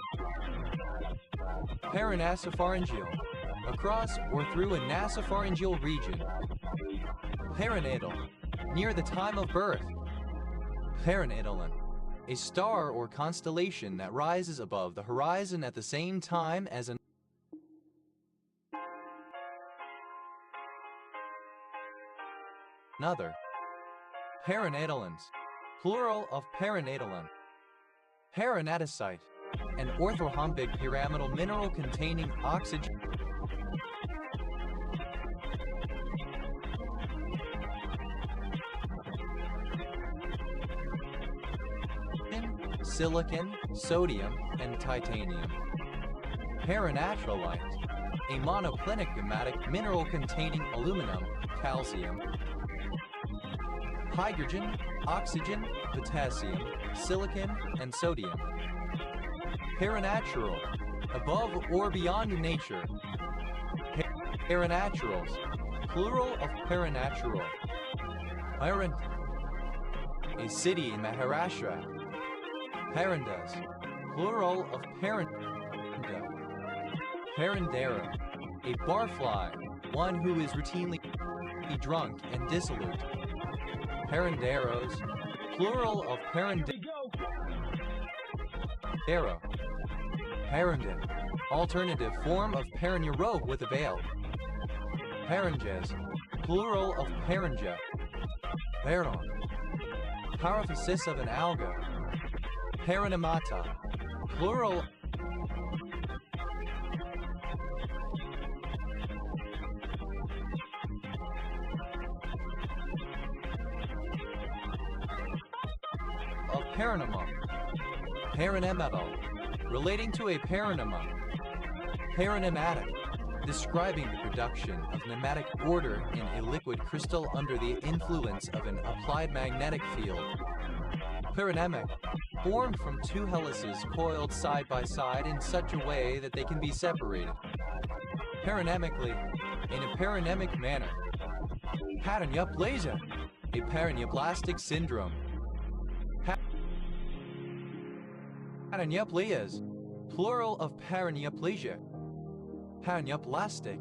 Paranasopharyngeal, across or through a nasopharyngeal region. Perinatal, near the time of birth. Perinatalon, a star or constellation that rises above the horizon at the same time as another. Perinatalons, plural of perinatalon. Paranatocyte, an orthorhombic pyramidal mineral containing oxygen, silicon, sodium, and titanium. Paranatrolite, a monoclinic gammatic mineral containing aluminum, calcium, hydrogen, oxygen, potassium, silicon, and sodium. Paranatural, above or beyond nature. Paranaturals, plural of paranatural. Parant, a city in Maharashtra. Parandas, plural of paranda. Parandera, a barfly, one who is routinely drunk and dissolute. Paranderos, plural of parandero. Parandin, alternative form of paranero with a veil. Paranges, plural of paranja. Paron, paraphysis of an alga. Paranamata, plural of paranamum. Paranemadal, relating to a paranamum. Paranematic, describing the production of pneumatic order in a liquid crystal under the influence of an applied magnetic field. Paranemic, formed from two helices coiled side by side in such a way that they can be separated. Paranemically, in a paranemic manner. Paraneoplasia, a paraneoplastic syndrome. Paraneoplasias, plural of paraneoplasia. Paraneoplastic,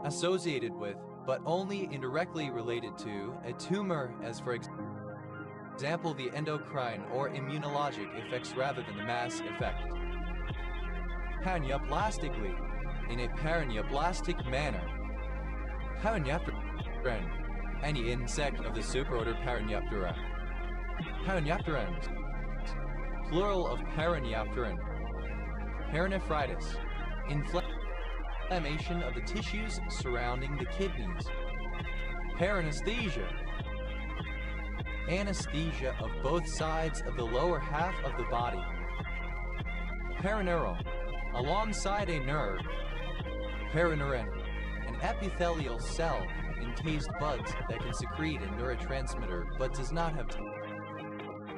associated with, but only indirectly related to, a tumor, as for example the endocrine or immunologic effects rather than the mass effect. Paraneoplastically, in a paraneoplastic manner. Paraneopteran, any insect of the superorder Paraneoptera. Paraneopterans, plural of Paraneopteran. Paranephritis, inflammation of the tissues surrounding the kidneys. Paranesthesia, anesthesia of both sides of the lower half of the body. Paraneural, alongside a nerve. Paraneurin, an epithelial cell in taste buds that can secrete a neurotransmitter but does not have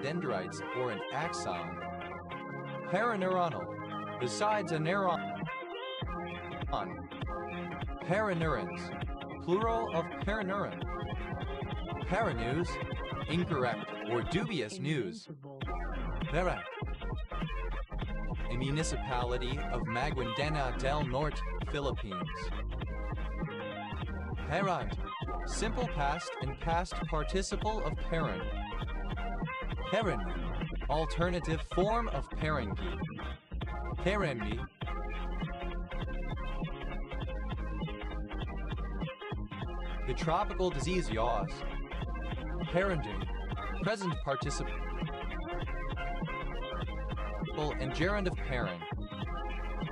dendrites or an axon. Paraneuronal, besides a neuron. Paraneurons, plural of paraneuron. Paranews, incorrect or dubious news. Vera, a municipality of Maguindana del Norte, Philippines. Parent, simple past and past participle of parent. Parent, alternative form of parengy. Parengy, the tropical disease yaws. Parenting, present participle and gerund of parent.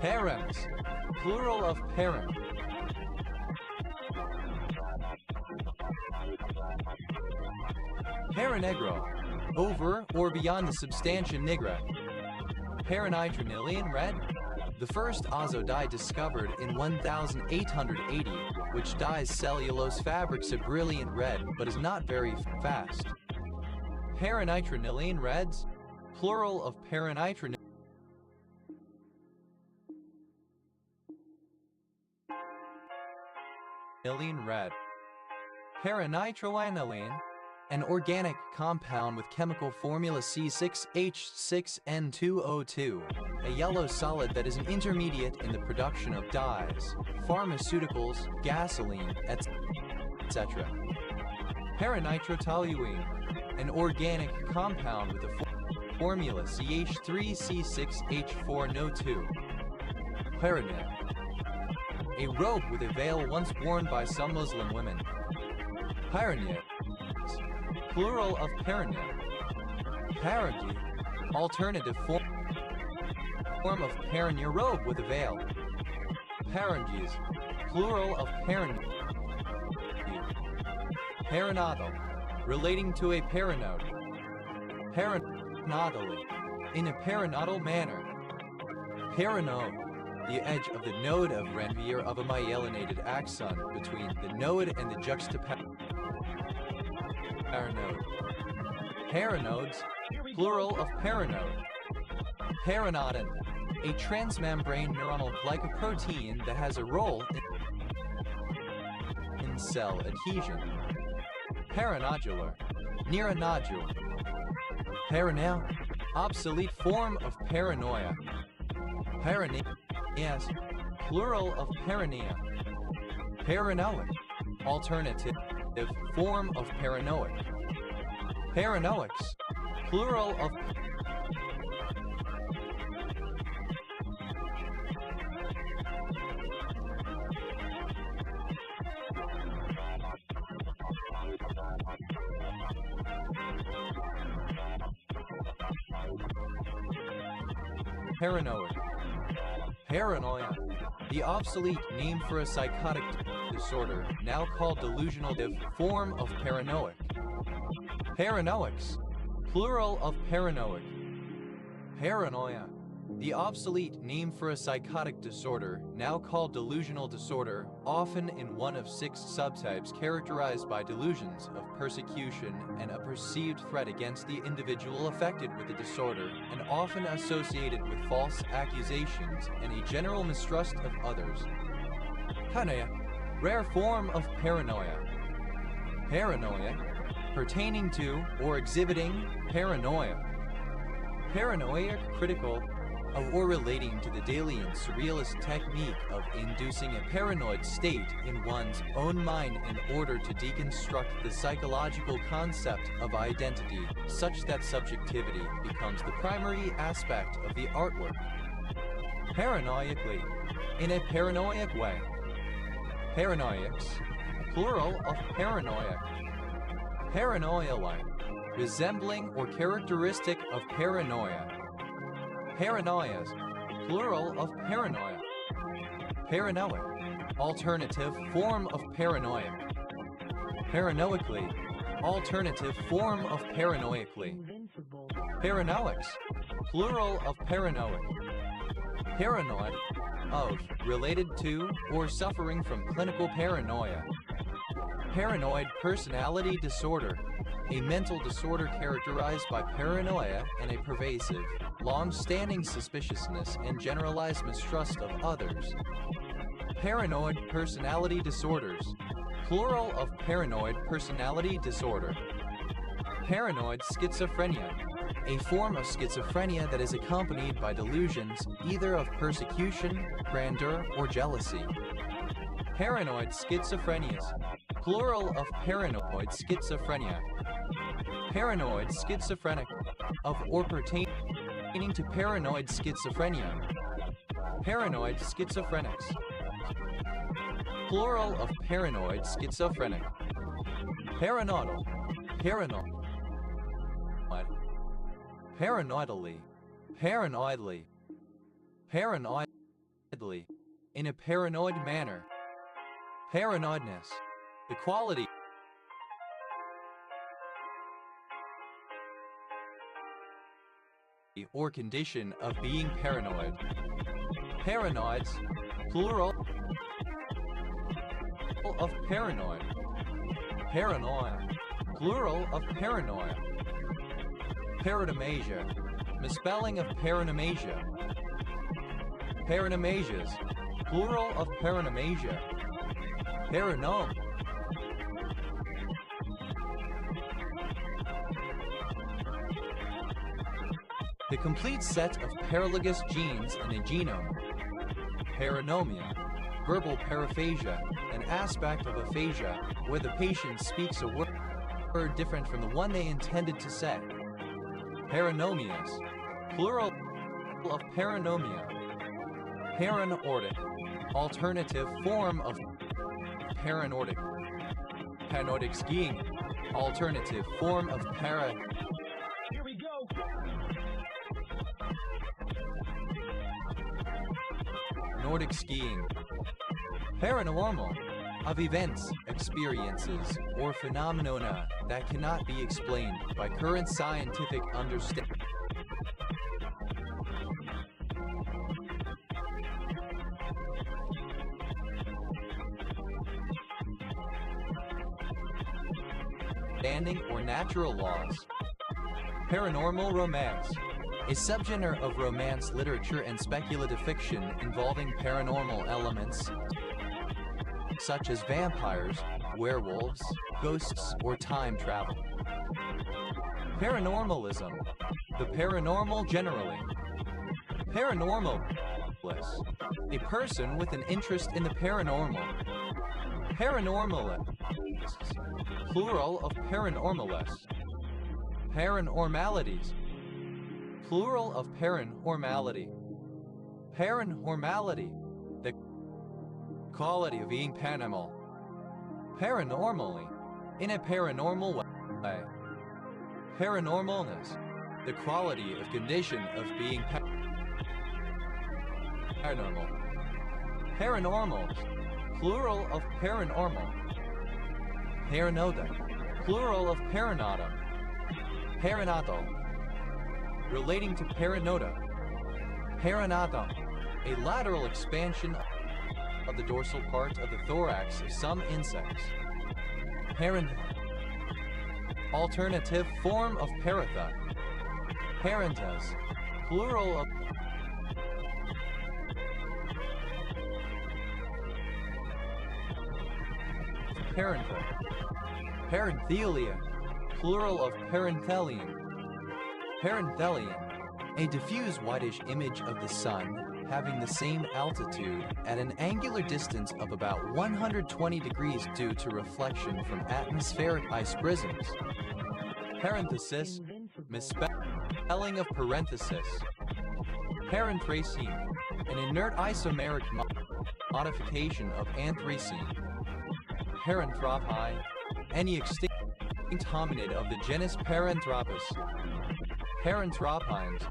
Parents, plural of parent. Paranegro, over or beyond the substantia nigra. Paranitronilion red, the first azo dye discovered in 1880, which dyes cellulose fabrics a brilliant red but is not very fast. Paranitronilion reds, plural of paranitronilion. Red. Paranitroaniline, an organic compound with chemical formula C6H6N2O2, a yellow solid that is an intermediate in the production of dyes, pharmaceuticals, gasoline, etc. Paranitrotoluene, an organic compound with a formula CH3C6H4NO2. Paraneh, a robe with a veil once worn by some Muslim women. Paraneh, plural of paraneh. Paraneh, alternative form of paraneh, robe with a veil. Paranges, plural of paraneh. Paranodal, relating to a paranode. Paranodally, in a paranodal manner. Paranode, the edge of the node of Renvier of a myelinated axon between the node and the juxtaparanode. Paranodes, plural of paranode. Paranodon, a transmembrane neuronal glycoprotein that has a role in cell adhesion. Paranodular, near a nodule. Paranea, obsolete form of paranoia. Paranoia, yes, plural of paranoia. Paranoid, alternative form of paranoid. Paranoics, plural of paranoid. Paranoia, the obsolete name for a psychotic disorder, now called delusional form of paranoid. Paranoics, plural of paranoid. Paranoia, the obsolete name for a psychotic disorder, now called delusional disorder, often in one of 6 subtypes characterized by delusions of persecution and a perceived threat against the individual affected with the disorder, and often associated with false accusations and a general mistrust of others. Paranoia, rare form of paranoia. Paranoia, pertaining to or exhibiting paranoia. Paranoia critical, or relating to the Dalian surrealist technique of inducing a paranoid state in one's own mind in order to deconstruct the psychological concept of identity, such that subjectivity becomes the primary aspect of the artwork. Paranoically, in a paranoiac way. Paranoiacs, plural of paranoiac. Paranoia-like, resembling or characteristic of paranoia. Paranoias, plural of paranoia. Paranoid, alternative form of paranoia. Paranoically, alternative form of paranoically. Invincible. Paranoics, plural of paranoid. Paranoid, of, related to, or suffering from clinical paranoia. Paranoid personality disorder, a mental disorder characterized by paranoia and a pervasive, long-standing suspiciousness and generalized mistrust of others. Paranoid personality disorders, plural of paranoid personality disorder. Paranoid schizophrenia, a form of schizophrenia that is accompanied by delusions either of persecution, grandeur, or jealousy. Paranoid schizophrenias, plural of paranoid schizophrenia. Paranoid schizophrenic, of or pertaining to paranoid schizophrenia. Paranoid schizophrenics, plural of paranoid schizophrenic. Paranoidal, paranoid. Paranoidally, paranoidly, paranoidly, in a paranoid manner. Paranoidness, the quality or condition of being paranoid. Paranoids, plural of paranoid. Paranoia, plural of paranoia. Paranomasia, misspelling of paranomasia. Paranomasias, plural of paranomasia. Paranome. The complete set of paralogous genes in a genome. Paranomia, verbal paraphasia, an aspect of aphasia where the patient speaks a word different from the one they intended to say. Paranomias, plural of paranomia. Paranordic, alternative form of paranordic. Paranordic skiing, alternative form of Here we go. Nordic skiing. Paranormal, of events, experiences, or phenomena that cannot be explained by current scientific understanding. Or natural laws. Paranormal romance, a subgenre of romance literature and speculative fiction involving paranormal elements such as vampires, werewolves, ghosts, or time travel. Paranormalism, the paranormal generally. Paranormalist, a person with an interest in the paranormal. Paranormalists, plural of paranormalists. Paranormalities, plural of paranormality. Paranormality, the quality of being paranormal. Paranormally, in a paranormal way. Paranormalness, the quality of condition of being paranormal. Paranormal, plural of paranormal. Paranoda, plural of paranoda. Paranodo, relating to paranoda. Paranodon, a lateral expansion of the dorsal part of the thorax of some insects. Alternative form of paratha. Parentas, plural of parentha. Parenthelia, plural of parenthelian. Parenthelian, A diffuse whitish image of the sun having the same altitude at an angular distance of about 120 degrees due to reflection from atmospheric ice prisms. Parenthesis, misspelling of parenthesis. Parenthesine, an inert isomeric modification of anthracene. Paranthropy, any extinct hominid of the genus Paranthropus. Paranthropines,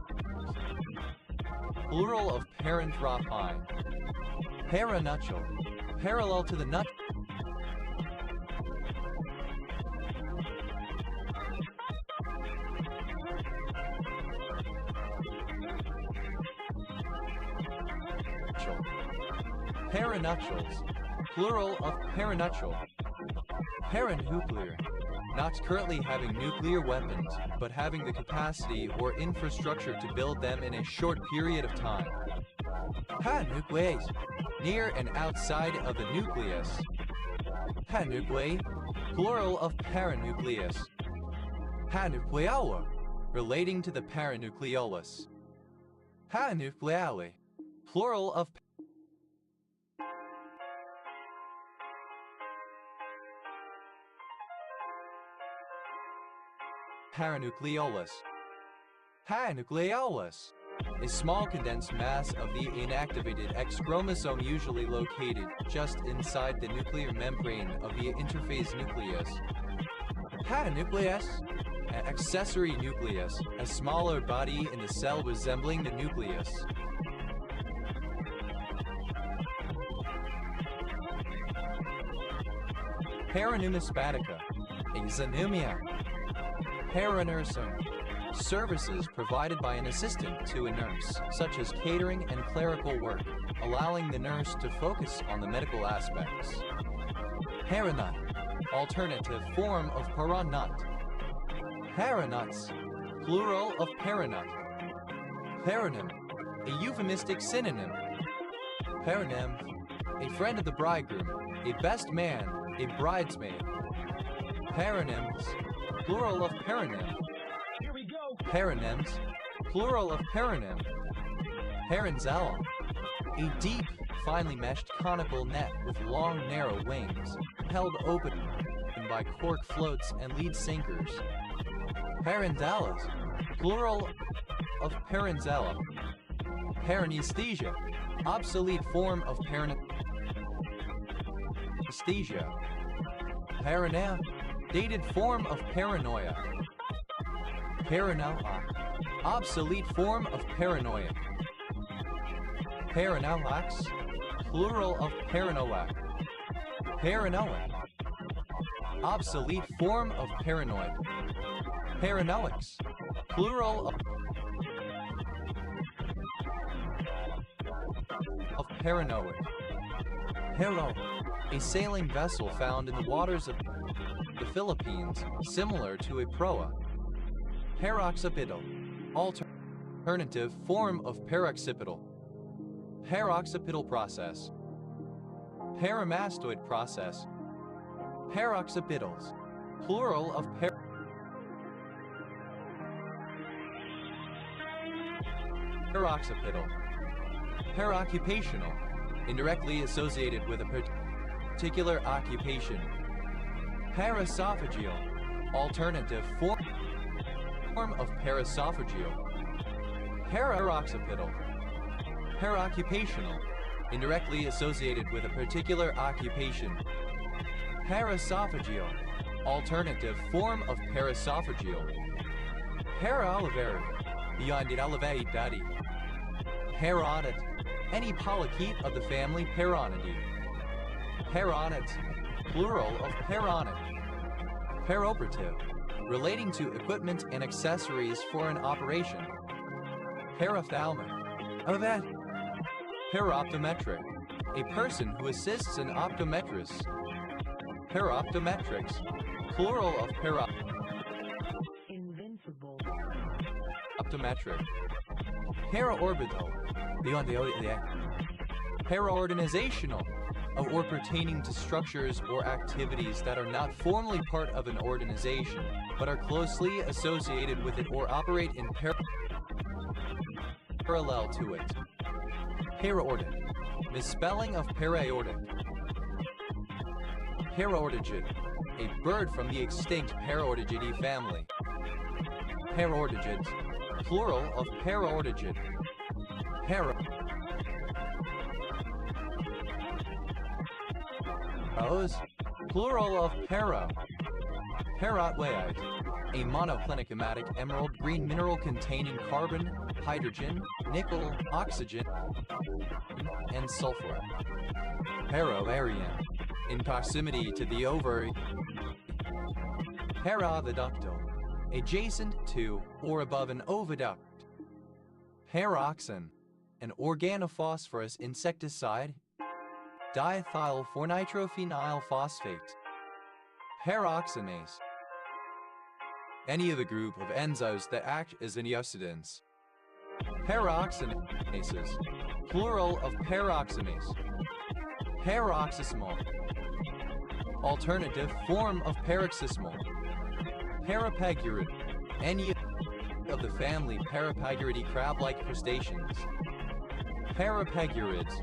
plural of paranthropine. Paranuptial, parallel to the nut. Paranuptials, plural of paranuptial. Paranuclear, not currently having nuclear weapons, but having the capacity or infrastructure to build them in a short period of time. Panuclease, near and outside of the nucleus. Panuclei, plural of paranucleus. Panucleola, relating to the paranucleolus. Panucleale, plural of paranucleolus. Paranucleolus, a small condensed mass of the inactivated X chromosome usually located just inside the nuclear membrane of the interphase nucleus. Paranucleus, an accessory nucleus, a smaller body in the cell resembling the nucleus. Paranumismatica, a xenumia. Paranursing, services provided by an assistant to a nurse, such as catering and clerical work, allowing the nurse to focus on the medical aspects. Paranut, alternative form of paranut. Paranuts, plural of paranut. Paranym, a euphemistic synonym. Paranym, a friend of the bridegroom, a best man, a bridesmaid. Paronyms, plural of paranym. Here we go. Paronyms, plural of paranym. Paranzella, a deep, finely meshed conical net with long, narrow wings, held open by cork floats and lead sinkers. Paranzellas, plural of paranzella. Paranesthesia, obsolete form of paranesthesia. Paranoia, dated form of paranoia. Paranoia, obsolete form of paranoia. Paranoax, plural of paranoia. Paranoid, obsolete form of paranoid. Paranoics, plural of paranoid. Hero, a sailing vessel found in the waters of the Philippines, similar to a proa. Peroxypital, alternative form of peroxypital. Peroxypital process. Paramastoid process. Peroxypitals, plural of peroxypital. Peroccupational, indirectly associated with a particular occupation. Parasophageal, alternative form of parasophageal. Peroxypital, peroccupational, indirectly associated with a particular occupation. Parasophageal, alternative form of parasophageal. Paraolivary, beyond it olivate daddy. Paronid, any polychaete of the family Paronidae. Paronid, plural of paronid. Peroperative, relating to equipment and accessories for an operation. Parophthalmic, of that. Paroptometric, a person who assists an optometrist. Paroptometrics, plural of Invincible. optometric. Paraorbital, beyond the paraorganizational, of or pertaining to structures or activities that are not formally part of an organization, but are closely associated with it or operate in parallel to it. Paraortic, misspelling of paraortic. Paraortigid, a bird from the extinct Paraortigidae family. Paraortigids, plural of paraortigid. Paros, plural of para. Parotweite, a monoclinic emerald green mineral containing carbon, hydrogen, nickel, oxygen, and sulfur. Paroarian, in proximity to the ovary. Paraviductal, adjacent to or above an oviduct. Paroxin, an organophosphorus insecticide. Diethylfornitrophenyl phosphate. Peroxinase, any of a group of enzymes that act as antioxidants. Peroxinases, plural of peroxinase. Paroxysmal, alternative form of paroxysmal. Parapagurid, any of the family Parapaguridae crab-like crustaceans. Parapagurids,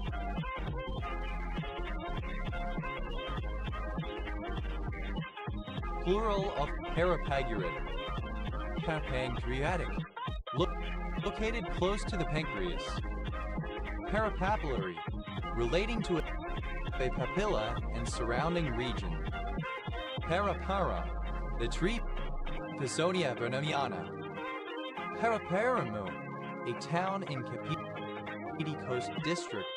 plural of parapagurid. Pancreatic, located close to the pancreas. Parapapillary, relating to a papilla and surrounding region. Parapara, the tree Pisonia vernomiana. Paraparamu, a town in Kapiti Coast District,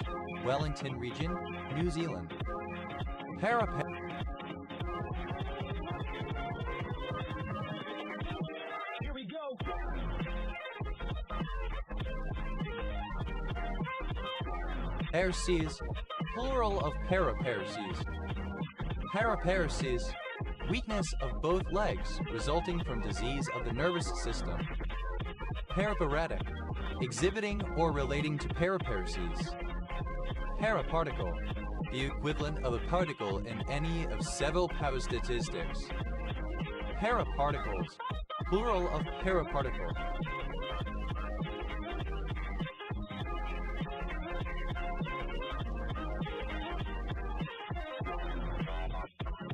Wellington Region, New Zealand. Here we go. Paraparesis, plural of paraparesis. Paraparesis, weakness of both legs resulting from disease of the nervous system. Paraparetic, exhibiting or relating to paraparesis. Paraparticle, the equivalent of a particle in any of several power statistics. Paraparticles, plural of paraparticle.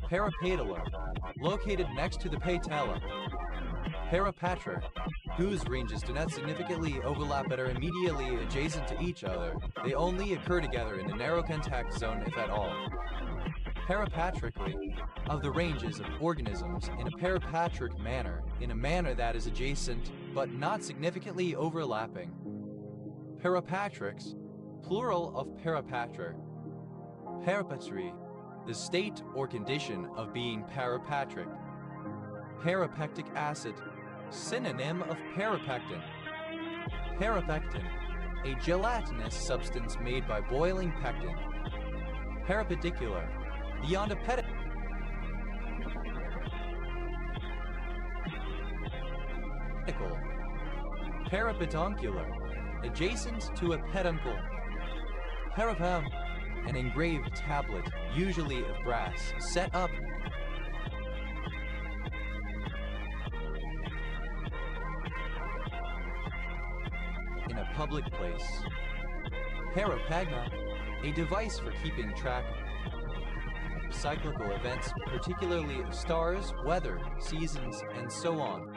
Parapetala, located next to the patella. Parapatra, whose ranges do not significantly overlap but are immediately adjacent to each other. They only occur together in a narrow contact zone, if at all. Parapatrically, of the ranges of organisms in a parapatric manner, in a manner that is adjacent but not significantly overlapping. Parapatrics, plural of parapatra. Parapatry, the state or condition of being parapatric. Parapectic acid, synonym of parapectin. Parapectin, a gelatinous substance made by boiling pectin. Parapedicular, beyond a pedicle. Parapeduncular, adjacent to a peduncle. Parapam, an engraved tablet, usually of brass, set up in a public place. Parapagma, a device for keeping track of cyclical events, particularly of stars, weather, seasons, and so on.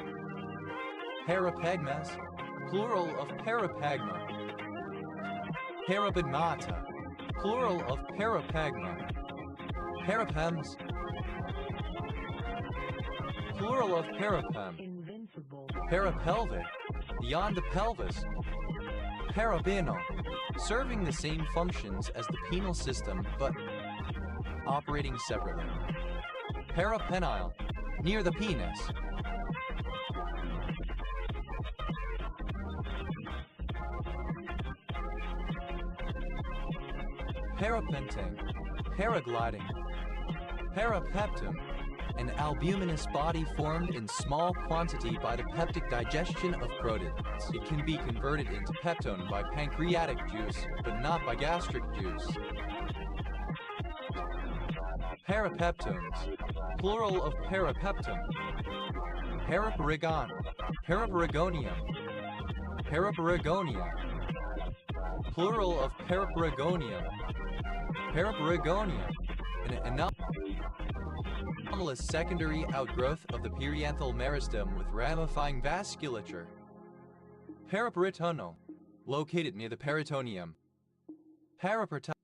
Parapagmas, plural of parapagma. Parapagmata, plural of parapagma. Parapams, plural of parapam. Invincible. Parapelvic, beyond the pelvis. Parapenal, serving the same functions as the penal system but operating separately. Parapenile, near the penis. Parapenting, paragliding. Parapeptum, an albuminous body formed in small quantity by the peptic digestion of protids. It can be converted into peptone by pancreatic juice, but not by gastric juice. Parapeptones, plural of parapeptum. Paraparagon, paraparagonium. Paraparagonia, plural of paraperigonium. Paraperigonium, an anomalous secondary outgrowth of the perianthal meristem with ramifying vasculature. Paraperitoneal, located near the peritoneum. Parapertussis,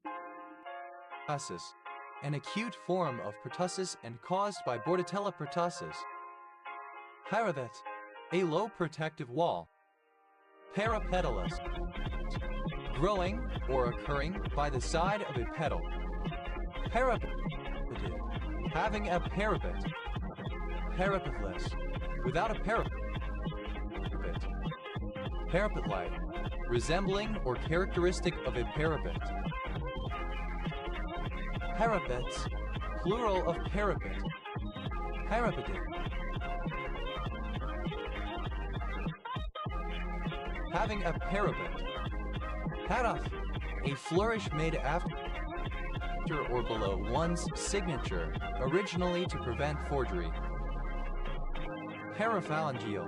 an acute form of pertussis and caused by Bordetella pertussis. Paravet, a low protective wall. Parapetalous, growing or occurring by the side of a petal. Parapetid, having a parapet. Parapetless, without a parapet. Parapet-like, resembling or characteristic of a parapet. Parapets, plural of parapet. Parapeted. Having a parapet. Paraf, a flourish made after or below one's signature, originally to prevent forgery. Paraphalangeal,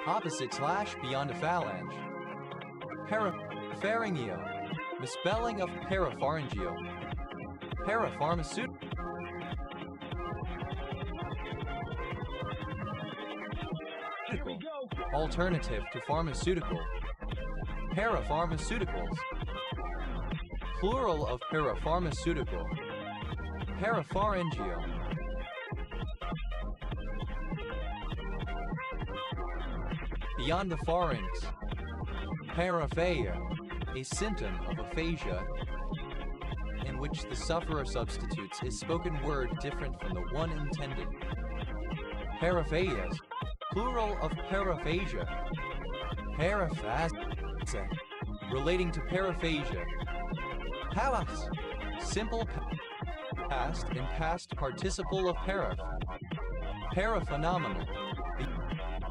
opposite / beyond a phalange. Parapharyngeal, misspelling of parapharyngeal. Parapharmaceutical. Alternative to pharmaceutical. Parapharmaceuticals. Plural of parapharmaceutical. Parapharyngeal. Beyond the pharynx. Paraphaia, a symptom of aphasia in which the sufferer substitutes a spoken word different from the one intended. Paraphasias, plural of paraphasia. Paraphasia, relating to paraphasia. Palas, simple past and past participle of paraph. Paraphenomenal,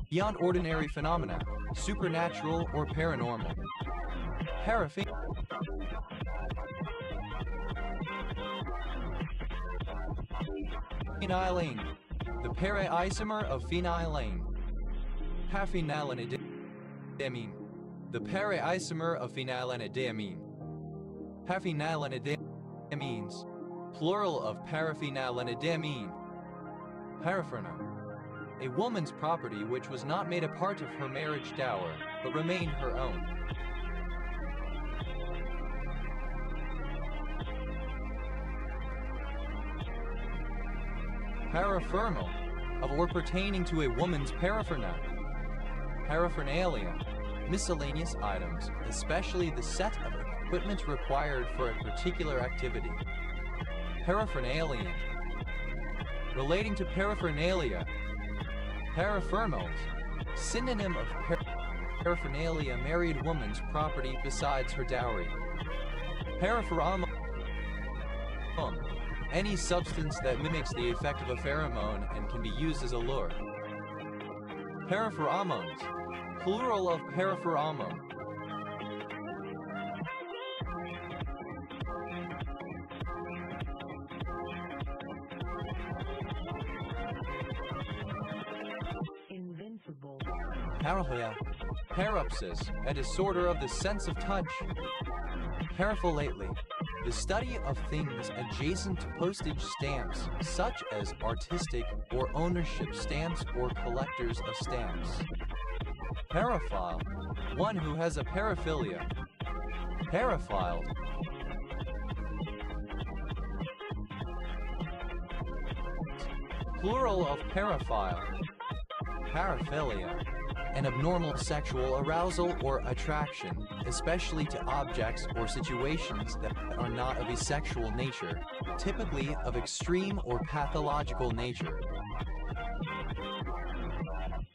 beyond ordinary phenomena, supernatural or paranormal. Paraffin. Phenylene, the para-isomer of phenylene. Phenylanidiamine, the para-isomer of phenylenediamine. Phenylenidiamines, plural of paraphenylenidiamine. Parapherna, a woman's property which was not made a part of her marriage dower, but remained her own. Paraphernal, of or pertaining to a woman's paraphernalia. Paraphernalia, miscellaneous items, especially the set of equipment required for a particular activity. Paraphernalian, relating to paraphernalia. Paraphernals, synonym of paraphernalia, married woman's property besides her dowry. Parapheromone, any substance that mimics the effect of a pheromone and can be used as a lure. Parapheromones, plural of parapheromone. Invincible. Paraphilia, paropsis, a disorder of the sense of touch. Paraphilately, the study of things adjacent to postage stamps, such as artistic or ownership stamps or collectors of stamps. Paraphile, one who has a paraphilia. Paraphile, plural of paraphile. Paraphilia, an abnormal sexual arousal or attraction, especially to objects or situations that are not of a sexual nature, typically of extreme or pathological nature.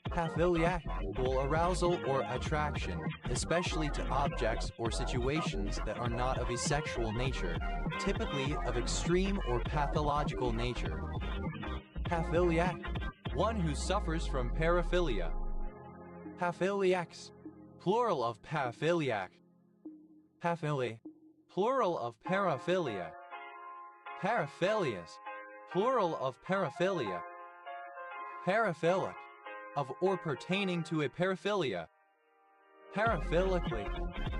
Paphiliac, arousal or attraction, especially to objects or situations that are not of a sexual nature, typically of extreme or pathological nature. Paphiliac, one who suffers from paraphilia. Paphiliacs, plural of paphiliac. Paphili, plural of paraphilia. Paraphilias, plural of paraphilia. Paraphilic, of or pertaining to a paraphilia. Paraphilically,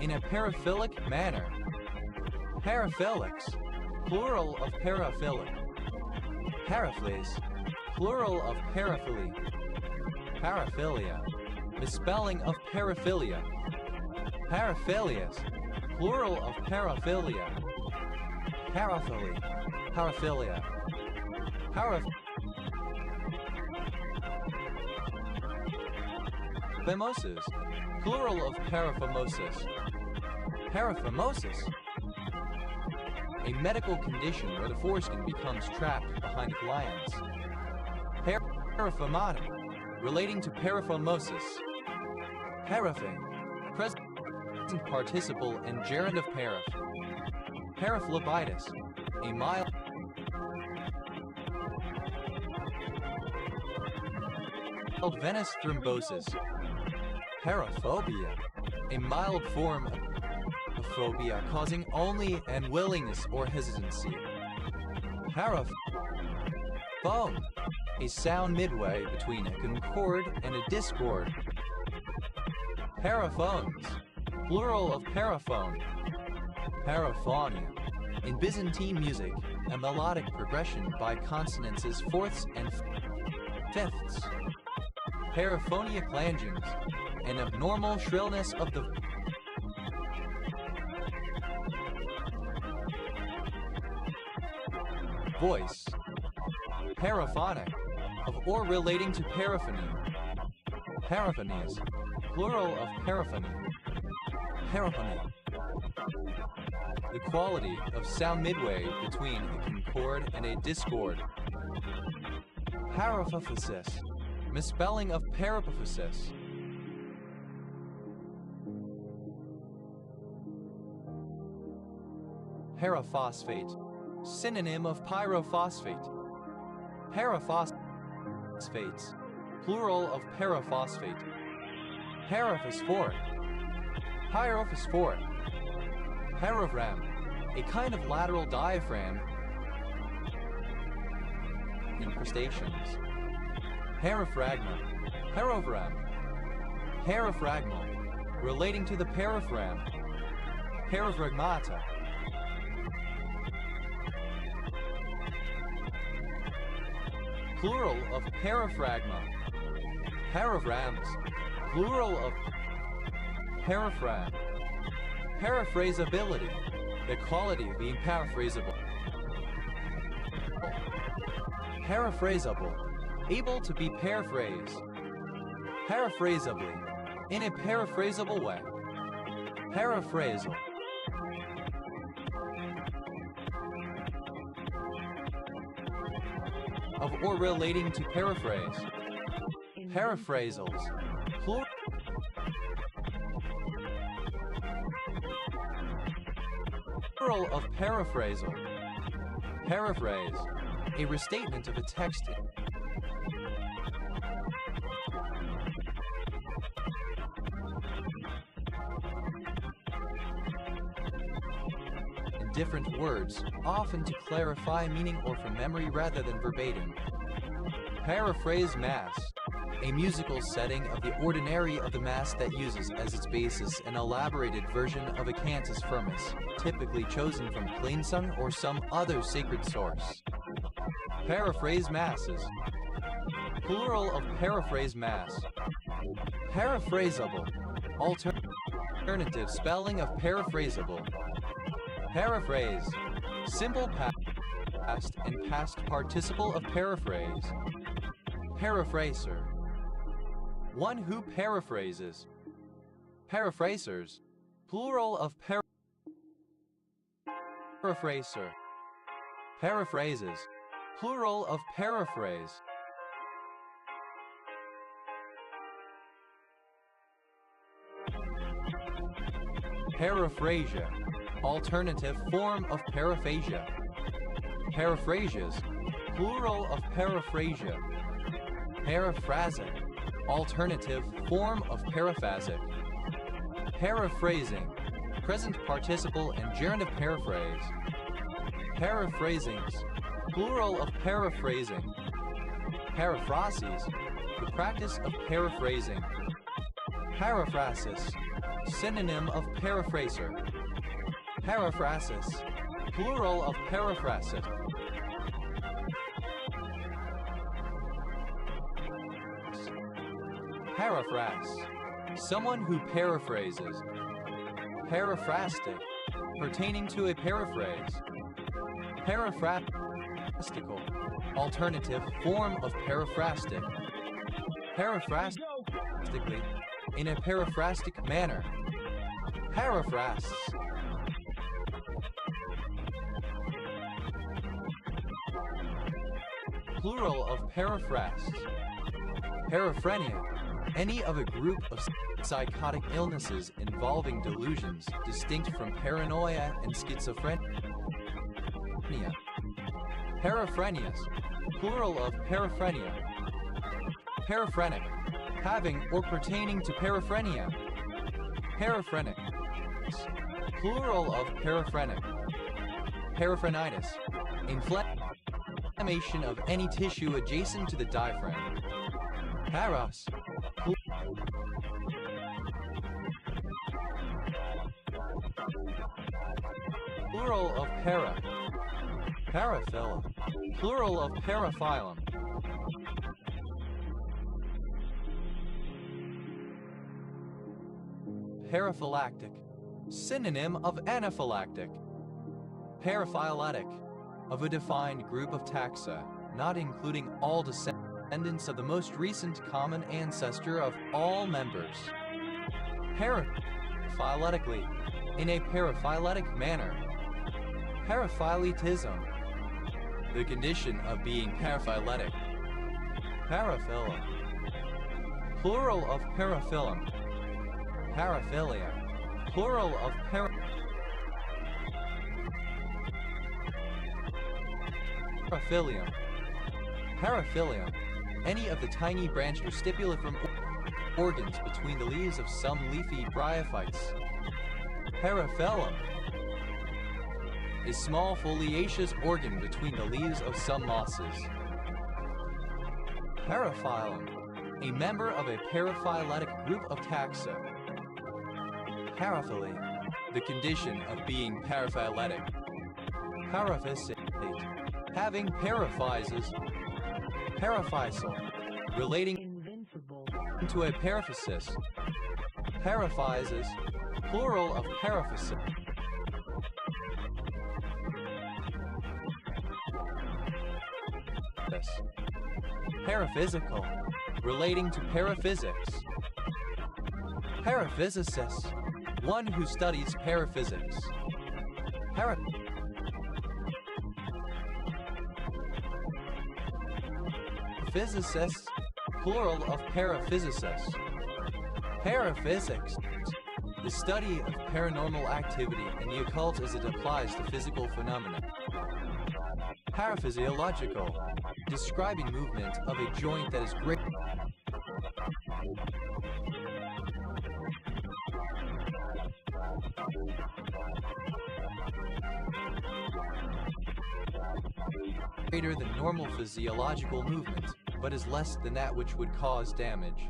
in a paraphilic manner. Paraphilics, plural of paraphilic. Paraphilies, plural of paraphily. Paraphilia, misspelling of paraphilia. Paraphilias, plural of paraphilia. Paraphily, paraphilia. Paraphimosis, plural of paraphimosis. Paraphimosis, a medical condition where the foreskin becomes trapped behind the glands. Paraphimotic, relating to paraphimosis. Paraphing, present participle and gerund of paraph. Paraphlebitis, a mild venous thrombosis. Paraphobia, a mild form of phobia causing only unwillingness or hesitancy. Paraphone, a sound midway between a concord and a discord. Paraphones, plural of paraphone. Paraphonia, in Byzantine music, a melodic progression by consonants' fourths and fifths. Paraphonic langings, an abnormal shrillness of the voice. Paraphonic, of or relating to paraphony. Paraphonies, plural of paraphony. Paraphony, the quality of sound midway between a concord and a discord. Paraphysis, misspelling of paraphysis. Paraphosphate, synonym of pyrophosphate. Paraphosphates, plural of paraphosphate. Paraphosphoric, pyrophosphoric. Paraphragm, a kind of lateral diaphragm in crustaceans. Paraphragma, paraphragmal, relating to the paraphragm. Paraphragmata, plural of paraphragma. Paraphragms, plural of paraphragm. Paraphrasability, the quality of being paraphrasable. Paraphrasable, able to be paraphrased. Paraphrasably, in a paraphrasable way. Paraphrasal, of or relating to paraphrase. Paraphrasals, plural of paraphrasal. Paraphrase, a restatement of a text in different words, often to clarify meaning or from memory rather than verbatim. Paraphrase Mass, a musical setting of the ordinary of the Mass that uses as its basis an elaborated version of a cantus firmus, typically chosen from plainsong or some other sacred source. Paraphrase Masses, plural of paraphrase Mass. Paraphrasable, alternative spelling of paraphrasable. Paraphrase, simple past and past participle of paraphrase. Paraphraser, one who paraphrases. Paraphrasers, plural of paraphraser. Paraphrases, plural of paraphrase. Paraphrasia, alternative form of paraphasia. Paraphrasias, plural of paraphrasia. Paraphrasic, alternative form of paraphasic. Paraphrasing, present participle and gerund of paraphrase. Paraphrasings, plural of paraphrasing. Paraphrases, the practice of paraphrasing. Paraphrasis, Synonym of paraphraser. Paraphrasis. Plural of paraphrasis. Paraphrase. Someone who paraphrases. Paraphrastic. Pertaining to a paraphrase. Paraphrastical. Alternative form of paraphrastic. Paraphrastically. In a paraphrastic manner. Paraphrase. Plural of paraphrase. Paraphrenia. Any of a group of psychotic illnesses involving delusions distinct from paranoia and schizophrenia. Paraphrenias. Plural of paraphrenia. Paraphrenic. Having or pertaining to paraphrenia. Paraphrenic. Plural of paraphrenic. Paraphrenitis. Inflammation of any tissue adjacent to the diaphragm. Paras. Plural of para. Paraphila. Plural of paraphylum. Paraphylactic. Synonym of anaphylactic. Paraphyletic. Of a defined group of taxa, not including all descendants of the most recent common ancestor of all members. Paraphyletically. In a paraphyletic manner. Paraphyletism. The condition of being paraphyletic. Paraphyla. Plural of paraphylum. Paraphilia. Plural of paraphilium. Paraphilium. Any of the tiny branched or stipuliform organs between the leaves of some leafy bryophytes. Paraphyllum. A small foliaceous organ between the leaves of some mosses. Paraphylum. A member of a paraphyletic group of taxa. Paraphily. The condition of being paraphyletic. Paraphysate. Having paraphyses. Paraphysal. Relating to a paraphysis. Paraphyses. Plural of paraphysis. Paraphysical. Relating to paraphysics. Paraphysicist. One who studies paraphysics. Physicists. Plural of paraphysicists. Paraphysics. The study of paranormal activity and the occult as it applies to physical phenomena. Paraphysiological. Describing movement of a joint that is greater than normal physiological movement, but is less than that which would cause damage.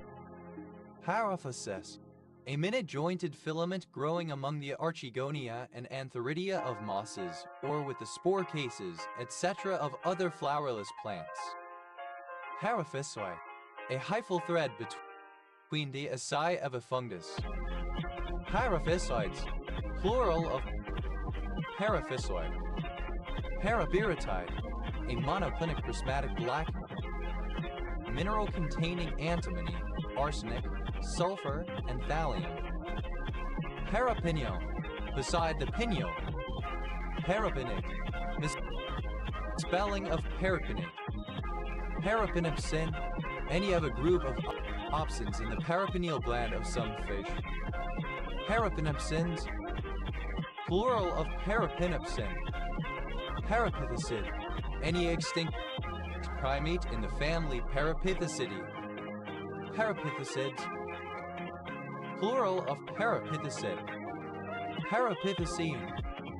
Paraphysis. A minute-jointed filament growing among the archegonia and antheridia of mosses, or with the spore cases, etc. of other flowerless plants. Paraphysoi. A hyphal thread between the asci of a fungus. Paraphysoids. Plural of paraphysoi. Parabiretide. A monoclinic prismatic black mineral containing antimony, arsenic, sulfur, and thallium. Parapinio. Beside the pinio. Parapinate. Spelling of parapinate. Parapinipsin. Any of a group of opsins in the parapineal gland of some fish. Parapinipsins. Plural of parapinipsin. Parapithecid. Any extinct primate in the family Parapithecidae. Parapithecids. Plural of parapithecid. Parapithecine.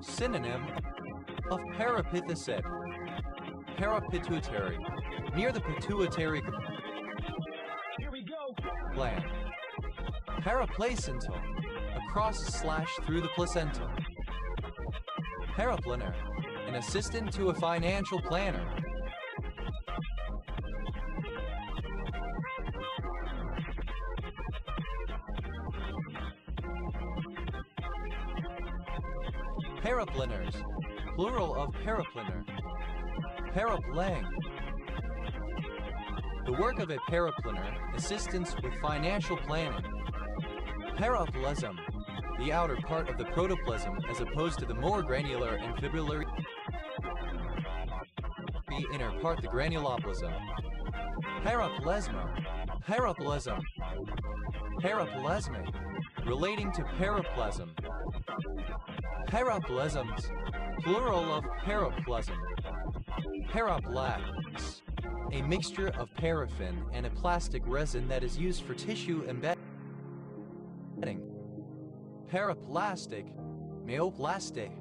Synonym of parapithecid. Parapituitary. Near the pituitary Here we go. gland. Paraplacental. A cross/through the placenta. Paraplanner, an assistant to a financial planner. Paraplanners, plural of paraplanner. Paraplang. The work of a paraplanner, assistance with financial planning. Paraplasm, the outer part of the protoplasm as opposed to the more granular and fibrillary inner part, the granuloplasm. Paraplasma. Paraplasm. Paraplasmic, relating to paraplasm. Paraplasms, plural of paraplasm. Paraplax, a mixture of paraffin and a plastic resin that is used for tissue embedding. Paraplastic, meoplastic.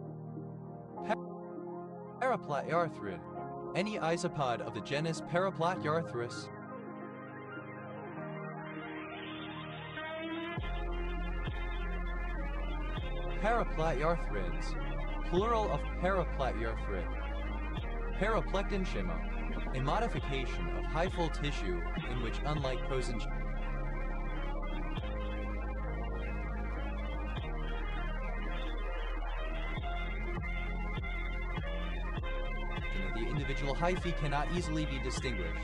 Paraplatyarthrid, any isopod of the genus Paraplatyarthris. Paraplatyarthrids, plural of paraplatyarthrid. Paraplectenschema, a modification of hyphal tissue in which, unlike prosenschema, the individual hyphae cannot easily be distinguished.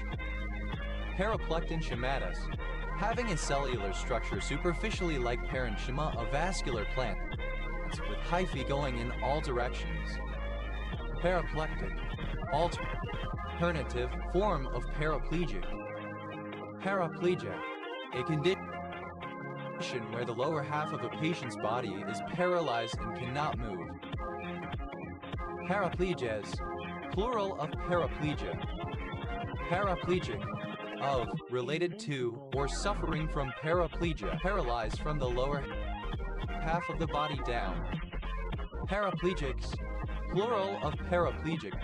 Paraplectenschematus, having a cellular structure superficially like parenchyma, a vascular plant with hyphae going in all directions. Paraplectic, alternative form of paraplegic. Paraplegia, a condition where the lower half of a patient's body is paralyzed and cannot move. Parapleges, plural of paraplegia. Paraplegic, of, related to, or suffering from paraplegia, paralyzed from the lower half of the body down. Paraplegics, plural of paraplegic.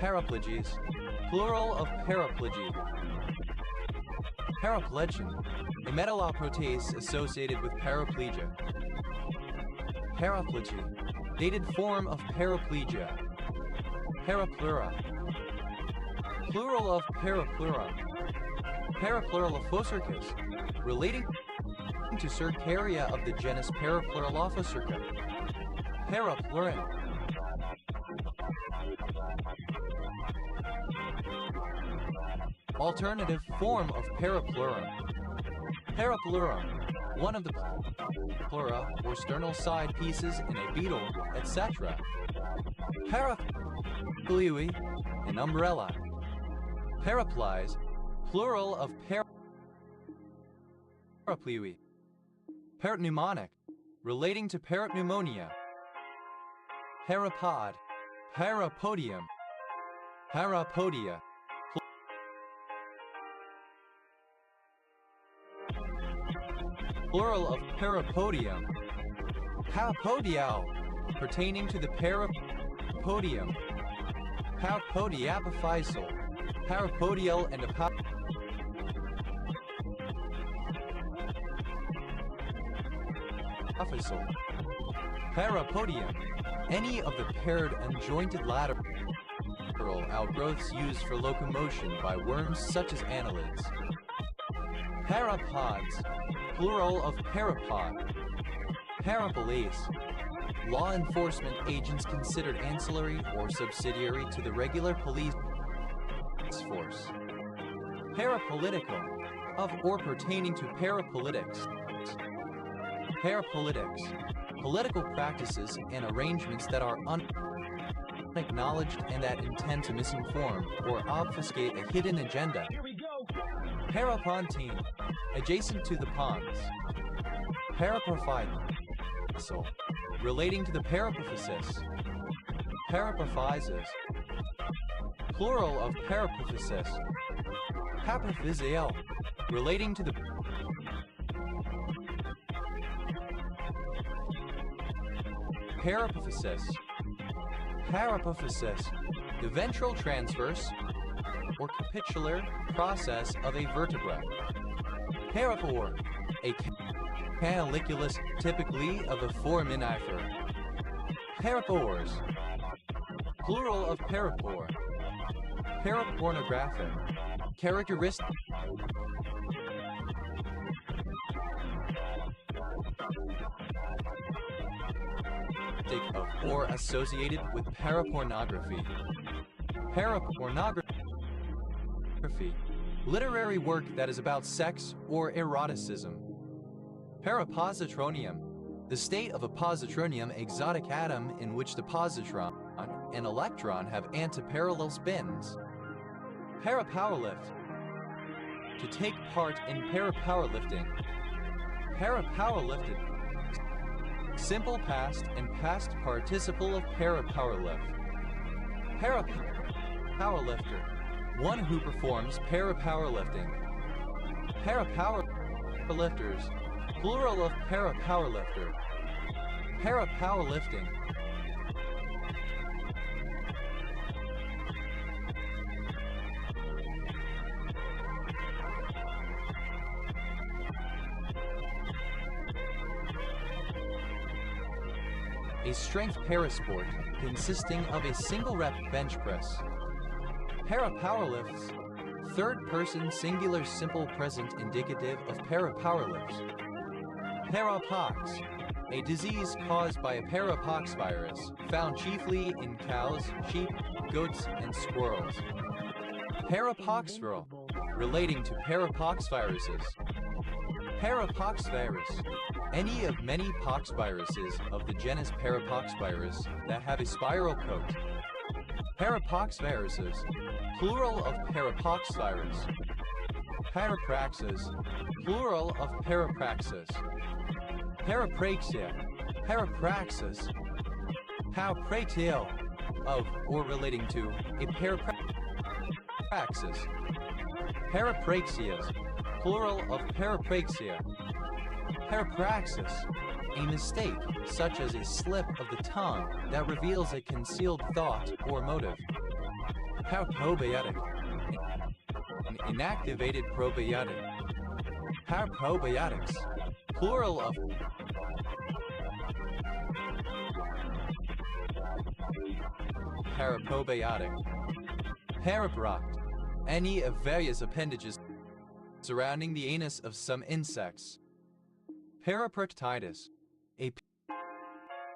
Paraplegies, plural of paraplegy. Paraplegion, a metalloprotease associated with paraplegia. Paraplegy, dated form of paraplegia. Parapleura, plural of parapleura. Parapleurophocercus, relating to Cercaria of the genus Parapleurophocerca. Parapleurin. Alternative form of parapleurum. Parapleurum, one of the pleura or sternal side pieces in a beetle, etc. Paraplui, an umbrella. Paraplies, plural of paraplui. Parapneumonic, relating to parapneumonia. Parapod, parapodium. Parapodia, plural of parapodium. Parapodial, pertaining to the parapodium. Parapodiapophyseal, parapodial and apophyseal. Parapodium, any of the paired and jointed lateral outgrowths used for locomotion by worms such as annelids. Parapods, plural of parapod. Parapolice, law enforcement agents considered ancillary or subsidiary to the regular police force. Parapolitical, of or pertaining to parapolitics. Parapolitics, political practices and arrangements that are unacknowledged and that intend to misinform or obfuscate a hidden agenda. Here we go. Parapontine, adjacent to the pons. Parapophyseal, relating to the parapophysis. Parapophyses, plural of parapophysis. Parapophyseal, relating to the parapophysis. Parapophysis, the ventral transverse or capitular process of a vertebra. Parapore, a Canaliculus, typically of a foraminifer. Parapores, plural of parapore. Parapornographic, characteristic of or associated with parapornography. Parapornography, literary work that is about sex or eroticism. Parapositronium, the state of a positronium exotic atom in which the positron and electron have antiparallel spins. Parapowerlift, to take part in parapowerlifting. Parapowerlifted, simple past and past participle of parapowerlift. Parapowerlifter, one who performs parapowerlifting. Parapowerlifters, plural of parapowerlifter. Parapowerlifting, a strength parasport consisting of a single rep bench press. Parapowerlifts, third person singular simple present indicative of parapowerlifts. Parapox, a disease caused by a parapox virus found chiefly in cows, sheep, goats, and squirrels. Parapoxviral, relating to parapox viruses. Parapox virus, any of many pox viruses of the genus Parapox virus that have a spiral coat. Parapox viruses, plural of parapox virus. Parapraxis, plural of parapraxis. Parapraxia, parapraxis. Parapraxia, of or relating to a parapraxis. Parapraxias, plural of parapraxia. Parapraxis, a mistake, such as a slip of the tongue that reveals a concealed thought or motive. Paraprobiotic, an inactivated probiotic. Paraprobiotics, plural of paraprobiotic. Paraproct, any of various appendages surrounding the anus of some insects. Paraproctitis, a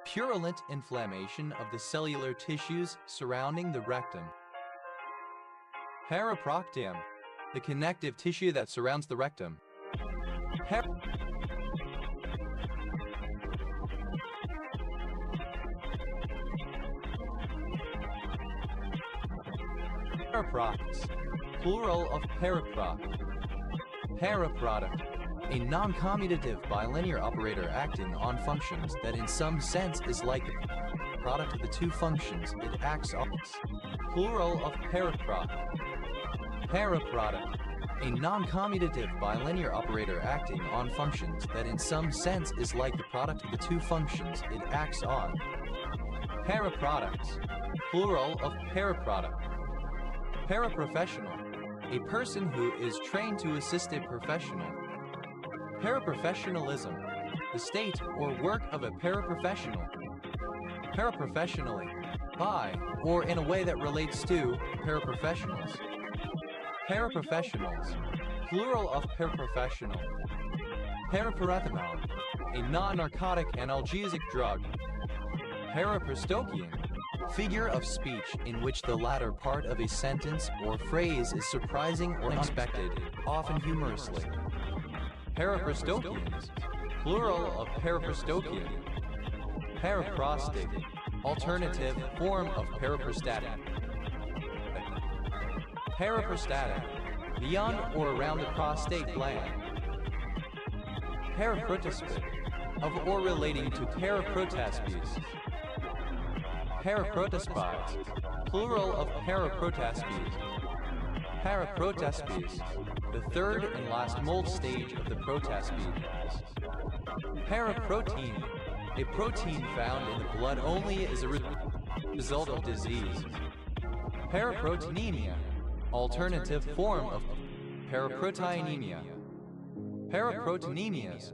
purulent inflammation of the cellular tissues surrounding the rectum. Paraproctium, the connective tissue that surrounds the rectum. Paraprox, plural of paraproct. Paraproduct, a non-commutative bilinear operator acting on functions that in some sense is like the product of the two functions it acts on. Plural of paraproduct. Paraproduct, a non-commutative bilinear operator acting on functions that in some sense is like the product of the two functions it acts on. Paraproducts, plural of paraproduct. Paraprofessional, a person who is trained to assist a professional. Paraprofessionalism, the state or work of a paraprofessional. Paraprofessionally, by or in a way that relates to paraprofessionals. Paraprofessionals, plural of paraprofessional. Paraparathanol, a non-narcotic analgesic drug. Paraprostokian, figure of speech in which the latter part of a sentence or phrase is surprising or unexpected, often humorously. Paraprostokians, plural of paraprostokian. Paraprostate, alternative form of paraprostatic. Paraprostatic, beyond or around the prostate gland. Paraprotospid, of or relating to paraprotaspes. Paraprotospides, plural of paraprotaspes. Paraprotaspes, the third and last molt stage of the protaspede. Paraprotein, a protein found in the blood only as a result of disease. Paraproteinemia, alternative form of paraproteinemia. Paraproteinemias,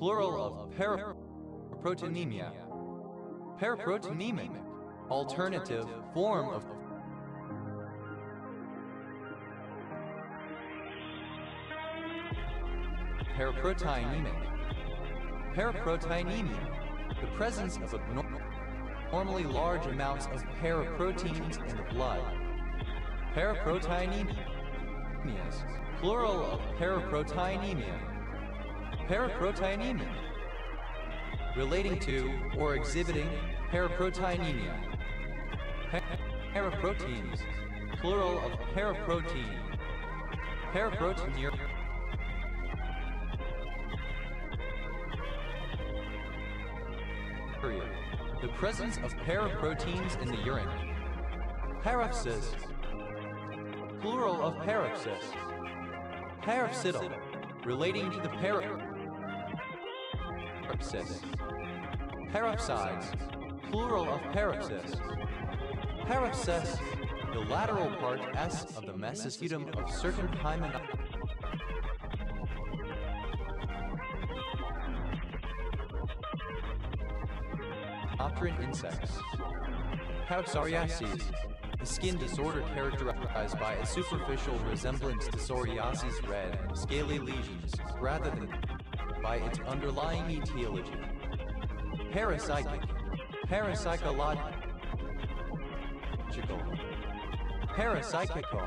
plural of paraproteinemia. Paraproteinemic, alternative form of paraproteinemic. Paraproteinemia, the presence of abnormally large amounts of paraproteins in the blood. Paraproteinemias, plural of paraproteinemia. Paraproteinemia, relating to or exhibiting paraproteinemia. Paraproteins, plural of paraprotein. Paraproteinuria, the presence of paraproteins in the urine. Parapsis, plural of parapsis. Parapsital, relating to the parapsis. Parapsides, plural of parapsis. Parapsis, the lateral part S of the mesoscutum of certain hymenopteran insects. Psoriasis, a skin disorder characterized by a superficial resemblance to psoriasis red, scaly lesions, rather than by its underlying etiology. Parapsychic, parapsychological, parapsychical,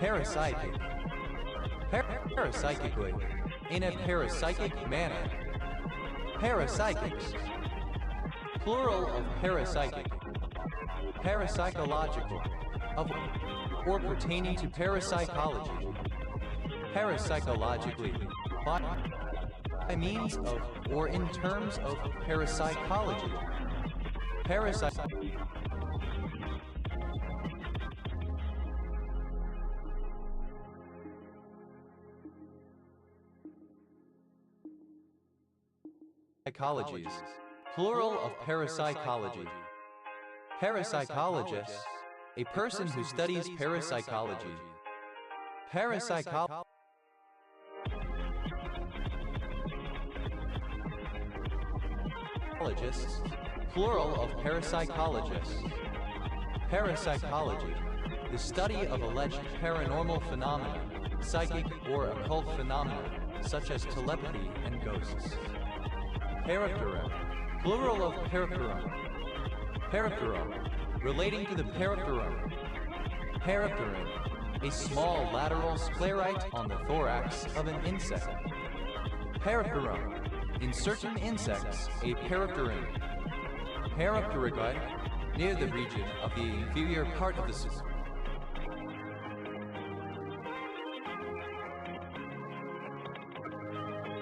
parapsychic, parapsychically, in a parapsychic manner. Parapsychics, plural of parapsychic. Parapsychological, of or pertaining to parapsychology. Parapsychologically, by means of or in terms of parapsychology. Parapsychology, plural of parapsychology. Parapsychologist, a person who studies parapsychology. Parapsychologists, plural of parapsychologists. Parapsychology, the study of alleged paranormal phenomena, psychic or occult phenomena, such as telepathy and ghosts. Paraptera, plural of paraptera. Paraptera, relating to the parapterum. Parapterum, a small lateral sclerite on the thorax of an insect. Parapterum, in certain insects, a parapterum. Parapterygoid, near the region of the inferior part of the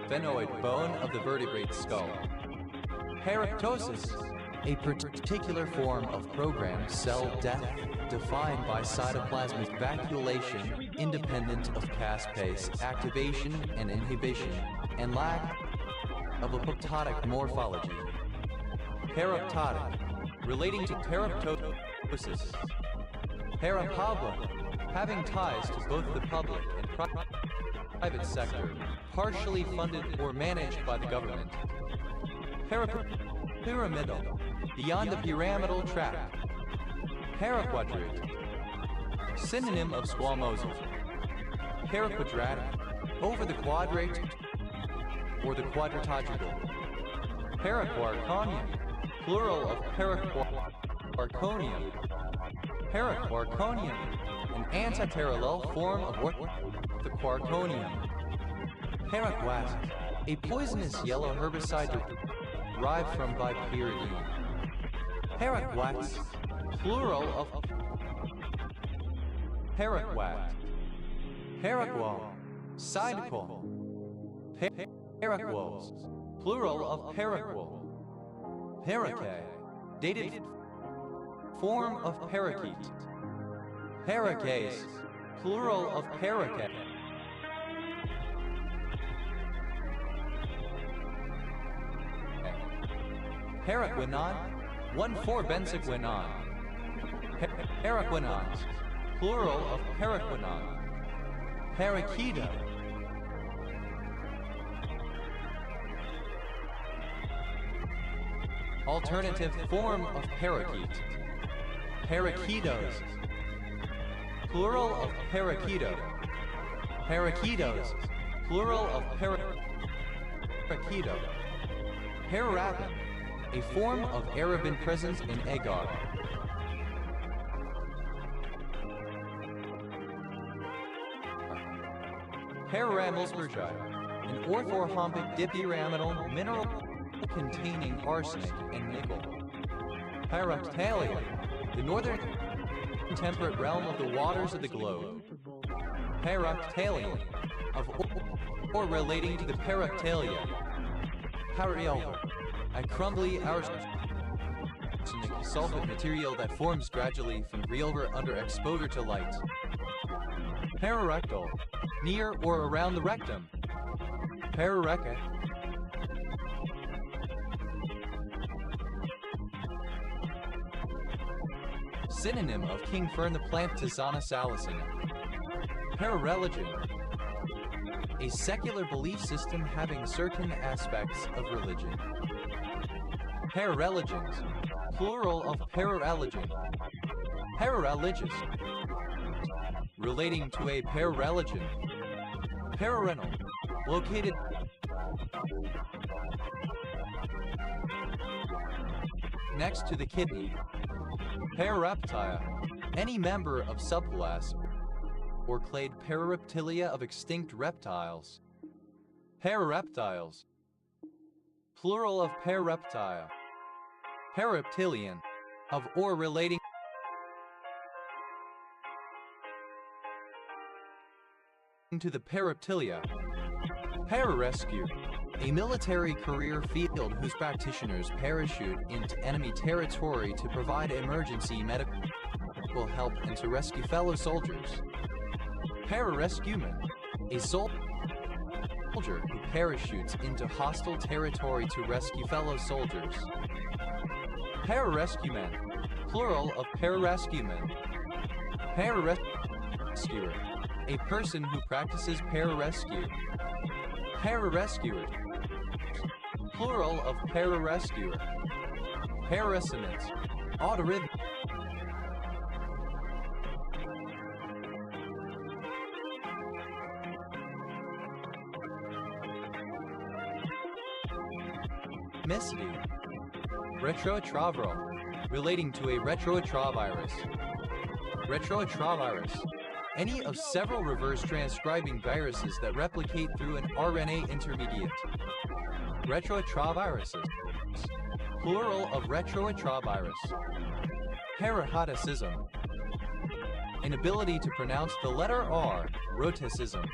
sphenoid bone of the vertebrate skull. Paraptosis, a particular form of programmed cell death defined by cytoplasmic vacuolation independent of caspase activation and inhibition and lack of apoptotic morphology. Paraptotic, relating to paraptosis. Parapobla, having ties to both the public and private sector, partially funded or managed by the government. Pyramidal, beyond the pyramidal tract. Paraquadrate, synonym of squamosal. Paraquadratic, over the quadrate or the quadrilogical. Paraquarconium, plural of paraquarconium. Paraquarconium, an antiparallel form of what? The quarconium. Paraquat, a poisonous yellow herbicide derived from bipyridine. Paraquats, plural of paraquat. Paraqual, sidequal. Paraquols, plural of paraquol. Paraquet, dated form of parakeet. Parakeis, plural of paraquet. Paraquinon, 1,4-benzoquinon. Paraquinons, plural of paraquinon. Paraqueto. Alternative form of parakeet. Parakeetos. Plural of parakeeto. Parakeetos. Plural of parakeeto. Harappan. A form of Arabian presence in Agar. Paramylsbergite. An orthorhombic dipyramidal mineral containing arsenic and nickel. Paraptalia. The northern temperate realm of the waters of the globe. Paraptalian. Of or relating to the paraptalia. Paraelver. A crumbly arsenic sulfate material that forms gradually from reelver under exposure to light. Pararectal. Near or around the rectum. Parareca. Synonym of king fern, the plant Tizana salicina. Parareligion. A secular belief system having certain aspects of religion. Parareligions. Plural of parareligion. Parareligious. Relating to a parareligion. Pararenal. Located next to the kidney. Parareptia. Any member of subclass or clade Parareptilia of extinct reptiles. Parareptiles. Plural of parareptile. Parareptilian. Of or relating to the parareptilia. Pararescue. A military career field whose practitioners parachute into enemy territory to provide emergency medical help and to rescue fellow soldiers. Pararescueman. A soldier who parachutes into hostile territory to rescue fellow soldiers. Pararescueman. Plural of pararescueman. Pararescuer. A person who practices pararescue. Pararescuer. Plural of pararescuer. Pararesonance. Autorhythm. Micity. Retrotravirus. Relating to a retrotravirus. Retrotravirus. Any of several reverse transcribing viruses that replicate through an RNA intermediate. Retrotraviruses. Plural of retrotravirus. Parahatocism. Inability to pronounce the letter R. Roticism.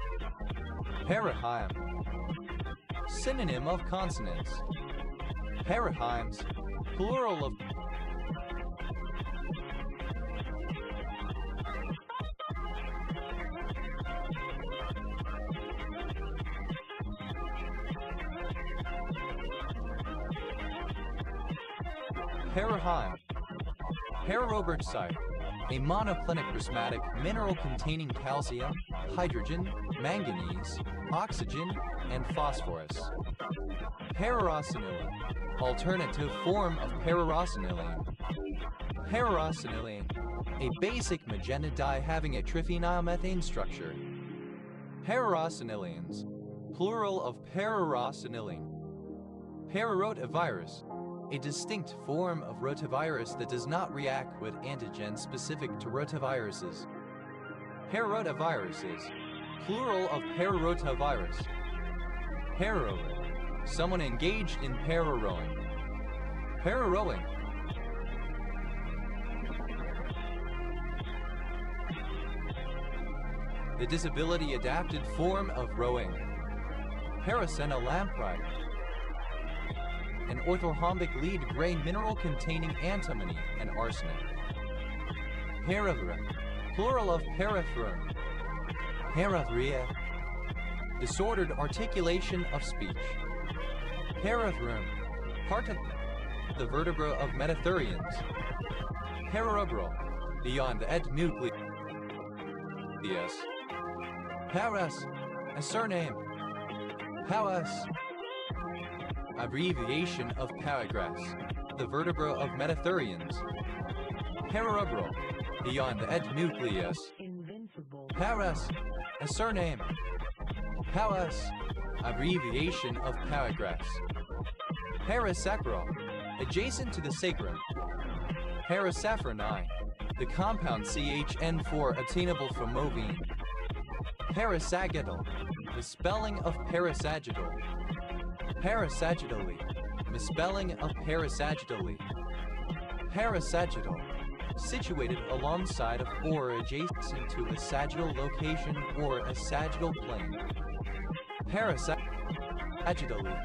Parahyme. Synonym of consonants. Parahymes. Plural of Parahyme. Pararobertsite. A monoclinic prismatic mineral containing calcium, hydrogen, manganese, oxygen, and phosphorus. Pararosinylene. Alternative form of pararosinylene. Pararosinylene. A basic magenta dye having a triphenylmethane structure. Pararosinilenes. Plural of pararosinylene. Pararotavirus. A distinct form of rotavirus that does not react with antigens specific to rotaviruses. Pararotaviruses. Plural of pararotavirus. Pararower. Someone engaged in pararowing. Pararowing. The disability-adapted form of rowing. Paracena lamprey. An orthorhombic lead gray mineral containing antimony and arsenic. Paravra. Plural of parathrum. Parathria. Disordered articulation of speech. Parathrum. Part of the vertebra of metathurians. Pararubral. Beyond the nucleus. Paras. A surname. Paras. Abbreviation of paragraphs. the vertebra of metatherians. Cerebral, beyond the nucleus. Invincible. Paras, a surname. Paras, abbreviation of paragraphs. Parasacral, adjacent to the sacrum. Parasaffroni, the compound CHN4 obtainable from movine. Parasagittal, the spelling of parasagittal. Parasagittally, misspelling of parasagittally. Parasagittal, situated alongside of or adjacent to a sagittal location or a sagittal plane. Parasagittally,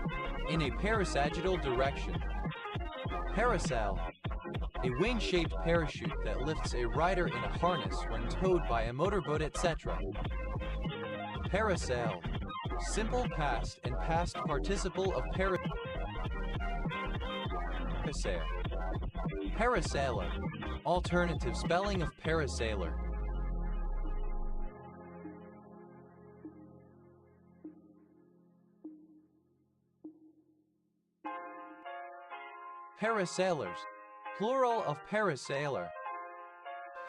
in a parasagittal direction. Parasail, a wing-shaped parachute that lifts a rider in a harness when towed by a motorboat, etc. Parasail, simple past and past participle of parasail. Parasailer, alternative spelling of parasailer. Parasailers, plural of parasailer.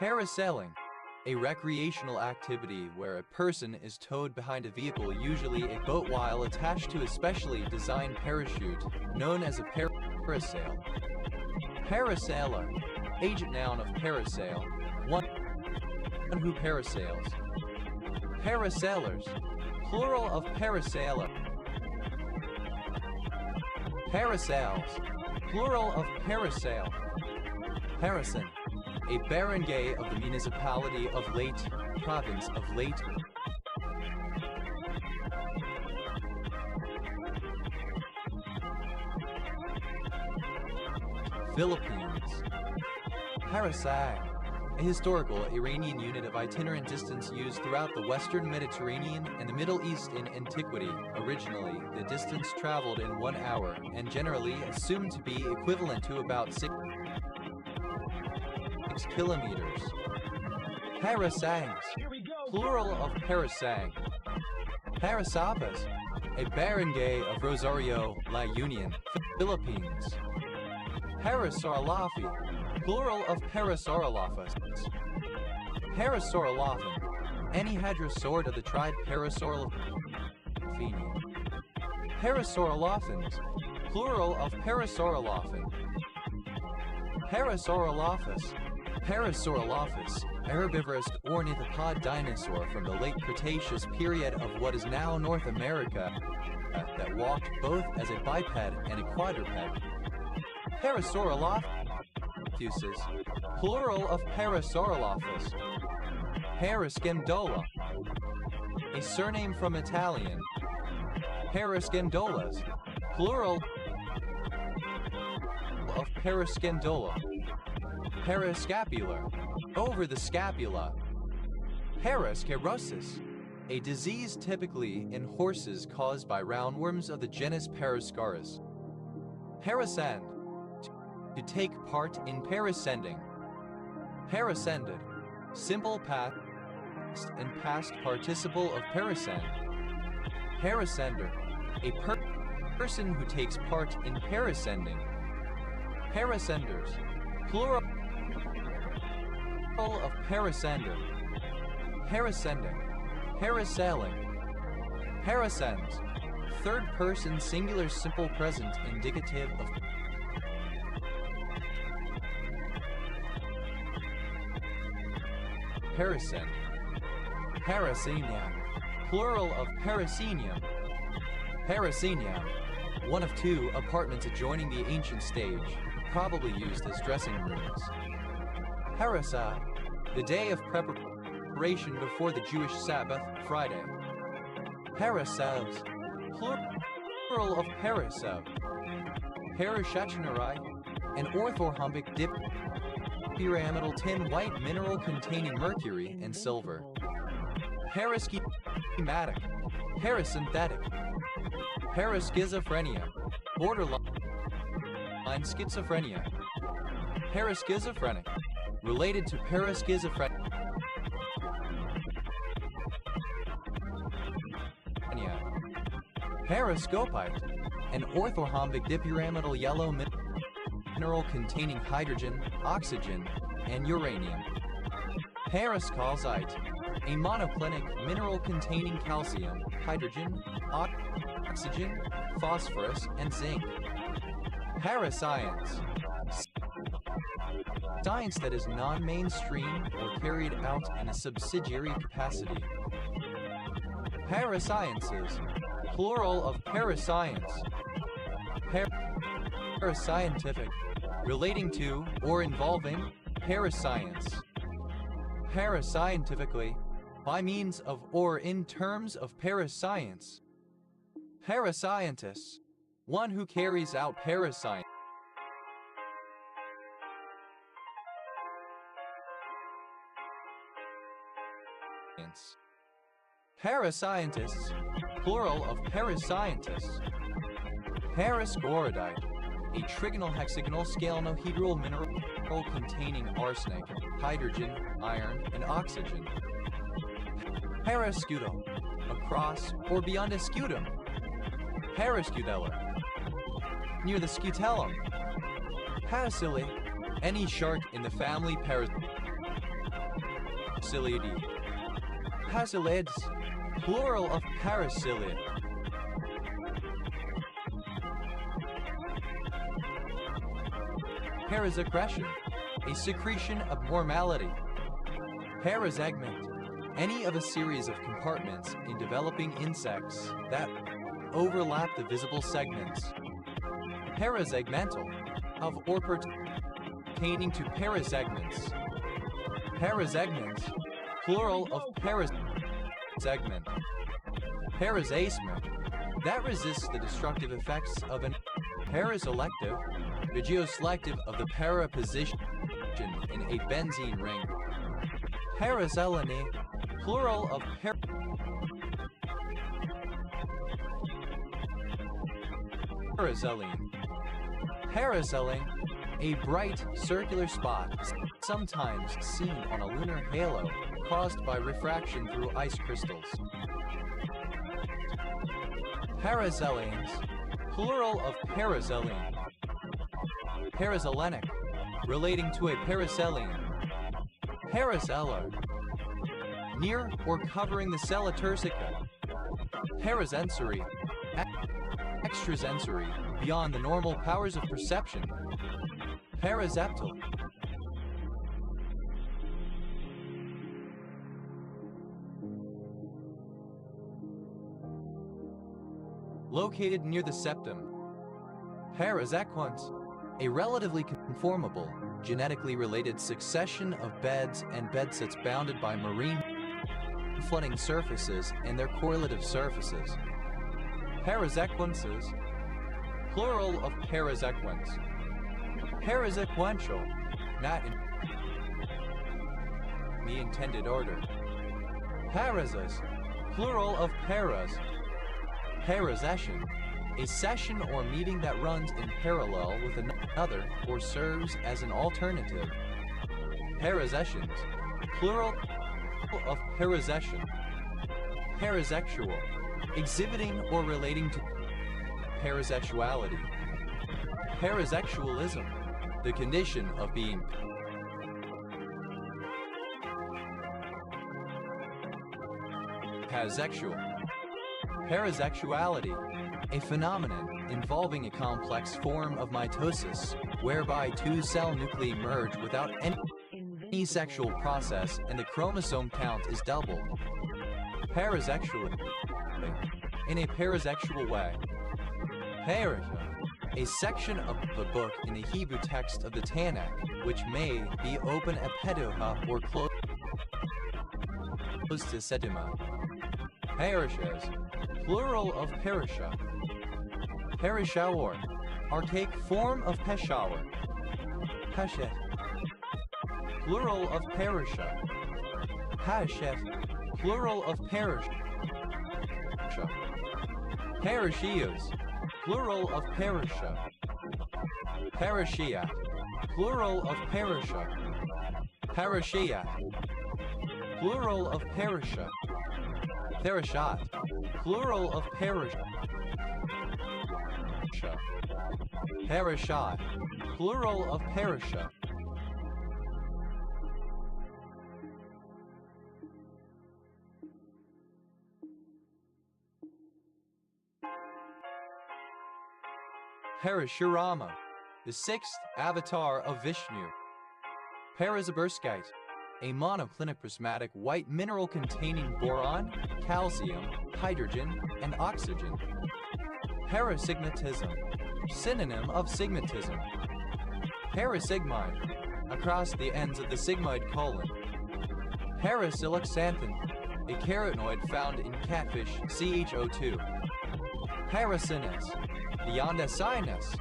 Parasailing, a recreational activity where a person is towed behind a vehicle, usually a boat, while attached to a specially designed parachute, known as a parasail. Parasailer, agent noun of parasail, one who parasails. Parasailers, plural of parasailer. Parasails, plural of parasail. Parasan, a barangay of the municipality of Leyte, province of Leyte. Philippines. Parasai, a historical Iranian unit of itinerant distance used throughout the Western Mediterranean and the Middle East in antiquity. Originally, the distance traveled in 1 hour and generally assumed to be equivalent to about 6 kilometers. Parasangs, plural of parasang. Parasapas, a barangay of Rosario, La Union, Philippines. Parasarlafi, plural of Parasarlafas. Parasaurolophan, any hadrosaur of the tribe Parasaurolophini. Parasaurolophans, plural of Parasaurolophan. Parasaurolophus, Parasaurolophus, herbivorous ornithopod dinosaur from the late Cretaceous period of what is now North America that walked both as a biped and a quadruped. Parasaurolophus, plural of Parasaurolophus. Parascendola, a surname from Italian. Parascendolas, plural of parascendola. Parascapular, over the scapula. Parascarosis, a disease typically in horses caused by roundworms of the genus Parascaris. Parascend, to take part in parascending. Parascended, simple past and past participle of parascend. Parascender, a person who takes part in parascending. Parascenders, plural of parascender. Parascending, parasailing. Parascends, third person singular simple present indicative of parascend. Parascenium, plural of parascenium. Parascenium, one of 2 apartments adjoining the ancient stage, probably used as dressing rooms. Parasah, the day of preparation before the Jewish Sabbath, Friday. Parasavs, plural of parasav. Parashachinari, an orthorhombic dipyramidal tin white mineral containing mercury and silver. Paraschematic, parasynthetic. Paraschizophrenia, borderline schizophrenia. Paraschizophrenic, related to paraschizophrenia. Parascopite, an orthorhombic dipyramidal yellow mineral containing hydrogen, oxygen, and uranium. Parascalcite, a monoclinic mineral containing calcium, hydrogen, oxygen, phosphorus, and zinc. Parascience, science that is non-mainstream or carried out in a subsidiary capacity. Parasciences, plural of parascience. Parascientific, relating to or involving parascience. Parascientifically, by means of or in terms of parascience. Parascientist, one who carries out parascience. Parascientists, plural of parascientists. Parascorodite, a trigonal hexagonal scalenohedral mineral containing arsenic, hydrogen, iron, and oxygen. Parascutal, across or beyond a scutum. Parascuteller, near the scutellum. Paracily, any shark in the family Paracilidae. Paracilids, plural of paracilid. Parasecretion, a secretion abnormality. Parasegment, any of a series of compartments in developing insects that overlap the visible segments. Parasegmental, of or pertaining to parasegments. Parasegments, plural of parasegment. Parasasma, that resists the destructive effects of an paraselective, vigioselective of the para position in a benzene ring. Paraselene, plural of paraselene. Paraselene, a bright circular spot, sometimes seen on a lunar halo, caused by refraction through ice crystals. Paraselenes, plural of paraselene. Paraselenic, relating to a paraselene. Paracellar, near or covering the cella turcica. Parasensory, extrasensory, beyond the normal powers of perception. Paraseptal, located near the septum. Parasequens, a relatively conformable, genetically related succession of beds and bedsets bounded by marine flooding surfaces and their correlative surfaces. Parasequences, plural of parasequens. Parasequential, not in the intended order. Parasas, plural of paras. Parasession, a session or meeting that runs in parallel with another or serves as an alternative. Parasessions, plural of parasession. Parasexual, exhibiting or relating to parasexuality. Parasexualism, the condition of being pansexual. Parasexuality, a phenomenon involving a complex form of mitosis whereby two cell nuclei merge without any sexual process and the chromosome count is doubled. Parasexually, in a parasexual way. Parasha, a section of the book in the Hebrew text of the Tanakh, which may be open at Pedoha or close to Sedima. Parashas, plural of parasha. Parashawar, archaic form of Peshawar. Pashet, plural of parasha. Pashet, plural of parasha. Parashios, plural of parasha. Parashia, plural of parasha. Parashia, plural of parasha. Parashat, plural of parasha. Parasite, plural of parasha. Parashurama, the sixth avatar of Vishnu. Parazaburskite, a monoclinic prismatic white mineral containing boron, calcium, hydrogen, and oxygen. Parasigmatism, synonym of sigmatism. Parasigmide, across the ends of the sigmoid colon. Parasiloxanthin, a carotenoid found in catfish CHO2. Parasines, the ondocyanus.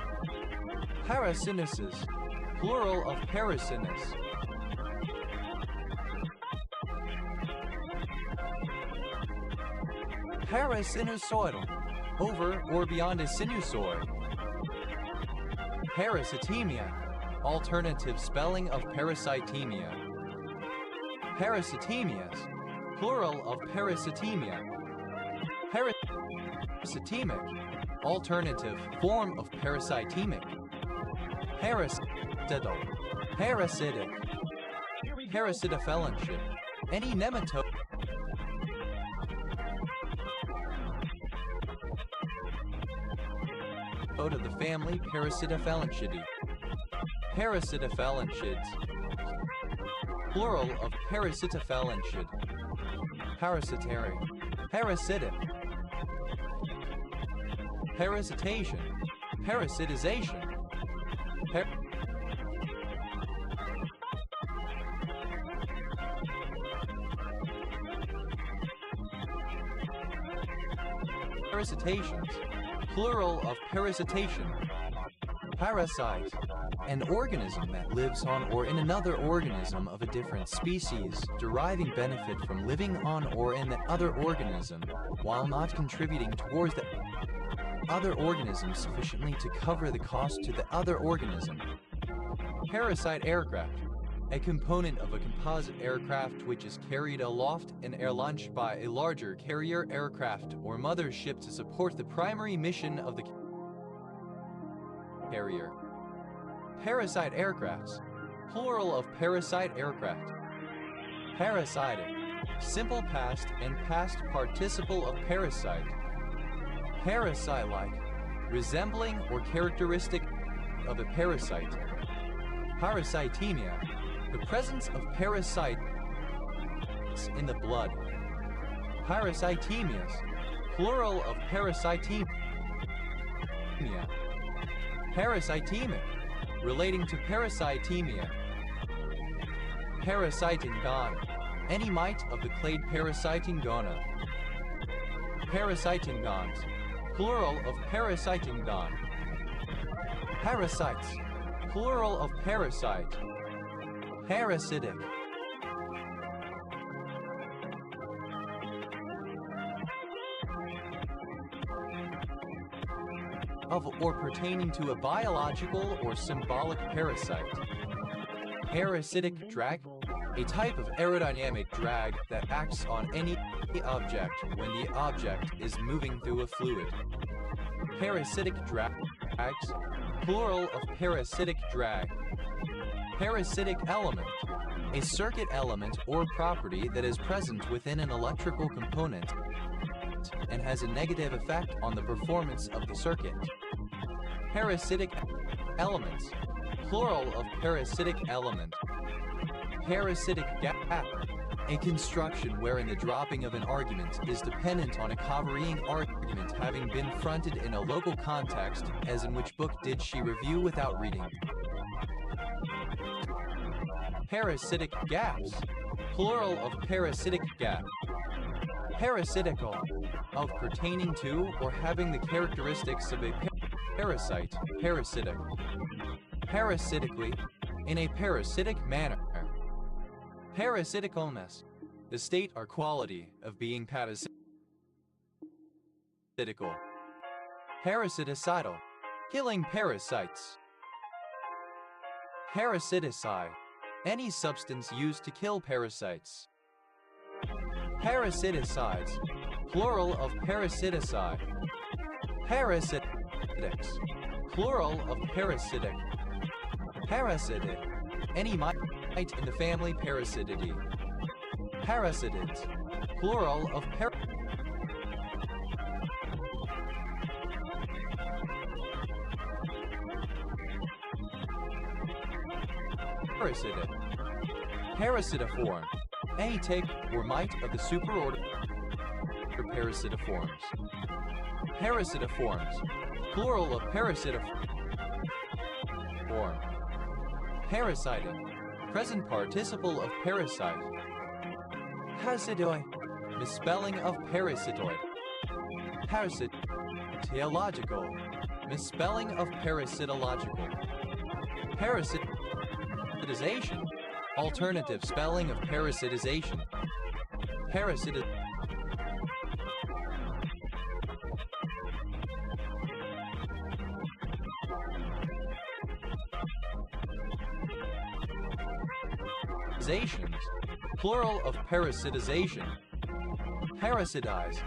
Parasinuses, plural of parasinus. Parasinusoidal, over or beyond a sinusoid. Parasitemia, alternative spelling of parasitemia. Parasitemias, plural of parasitemia. Parasitemic, alternative form of parasitemic. Parasitical, parasitic. Parasitofelonship, any nematode of the family Parasitofelonchidae. Parasitofelonchids, plural of parasitofelonchid. Parasitary, parasitic. Parasitation, parasitization. Parasitations, plural of parasitation. Parasite, an organism that lives on or in another organism of a different species, deriving benefit from living on or in the other organism, while not contributing towards the other organism sufficiently to cover the cost to the other organism. Parasite aircraft, a component of a composite aircraft which is carried aloft and air-launched by a larger carrier aircraft or mothership to support the primary mission of the carrier. Parasite aircrafts, plural of parasite aircraft. Parasitic, simple past and past participle of parasite. Parasite-like, resembling or characteristic of a parasite. Parasitemia, the presence of parasites in the blood. Parasitemias, plural of parasitemia. Parasitemic, relating to parasitemia. Parasitingone, any mite of the clade Parasitingona. Parasitingones, plural of parasitingone. Parasites, plural of parasite. Parasitic. Of or pertaining to a biological or symbolic parasite. Parasitic drag, a type of aerodynamic drag that acts on any object when the object is moving through a fluid. Parasitic drags, plural of parasitic drag. Parasitic element, a circuit element or property that is present within an electrical component and has a negative effect on the performance of the circuit. Parasitic elements, plural of parasitic element. Parasitic gap, a construction wherein the dropping of an argument is dependent on a covering argument having been fronted in a local context, as in which book did she review without reading. Parasitic gaps, plural of parasitic gap. Parasitical, of pertaining to or having the characteristics of a parasite, parasitic. Parasitically, in a parasitic manner. Parasiticalness, the state or quality of being parasitical. Parasiticidal, killing parasites. Parasiticide, any substance used to kill parasites. Parasiticides, plural of parasiticide. Parasitics, plural of parasitic. Parasitic, any mite in the family Parasitidae. Parasitids, plural of parasitic. Parasitiform, any tick or mite of the superorder Parasitiforms. Parasitiforms, plural of parasitiform. Parasitic, present participle of parasite. Parasitoid, misspelling of parasitoid. Parasitological, misspelling of parasitological. Parasitization, alternative spelling of parasitization. Parasitization. Plural of parasitization. Parasitize,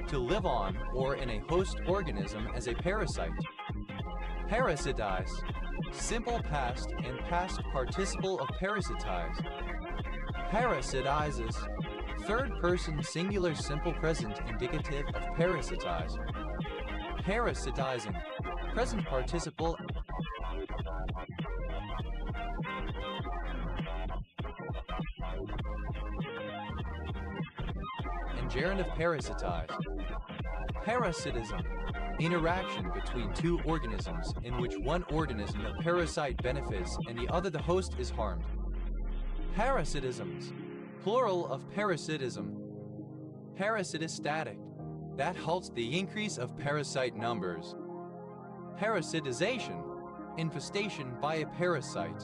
to live on or in a host organism as a parasite. Parasitize, simple past and past participle of parasitize. Parasitizes, third person singular simple present indicative of parasitize. Parasitizing, present participle and gerund of parasitize. Parasitism, interaction between two organisms in which one organism the parasite benefits and the other the host is harmed. Parasitisms, plural of parasitism. Parasitostatic, that halts the increase of parasite numbers. Parasitization, infestation by a parasite.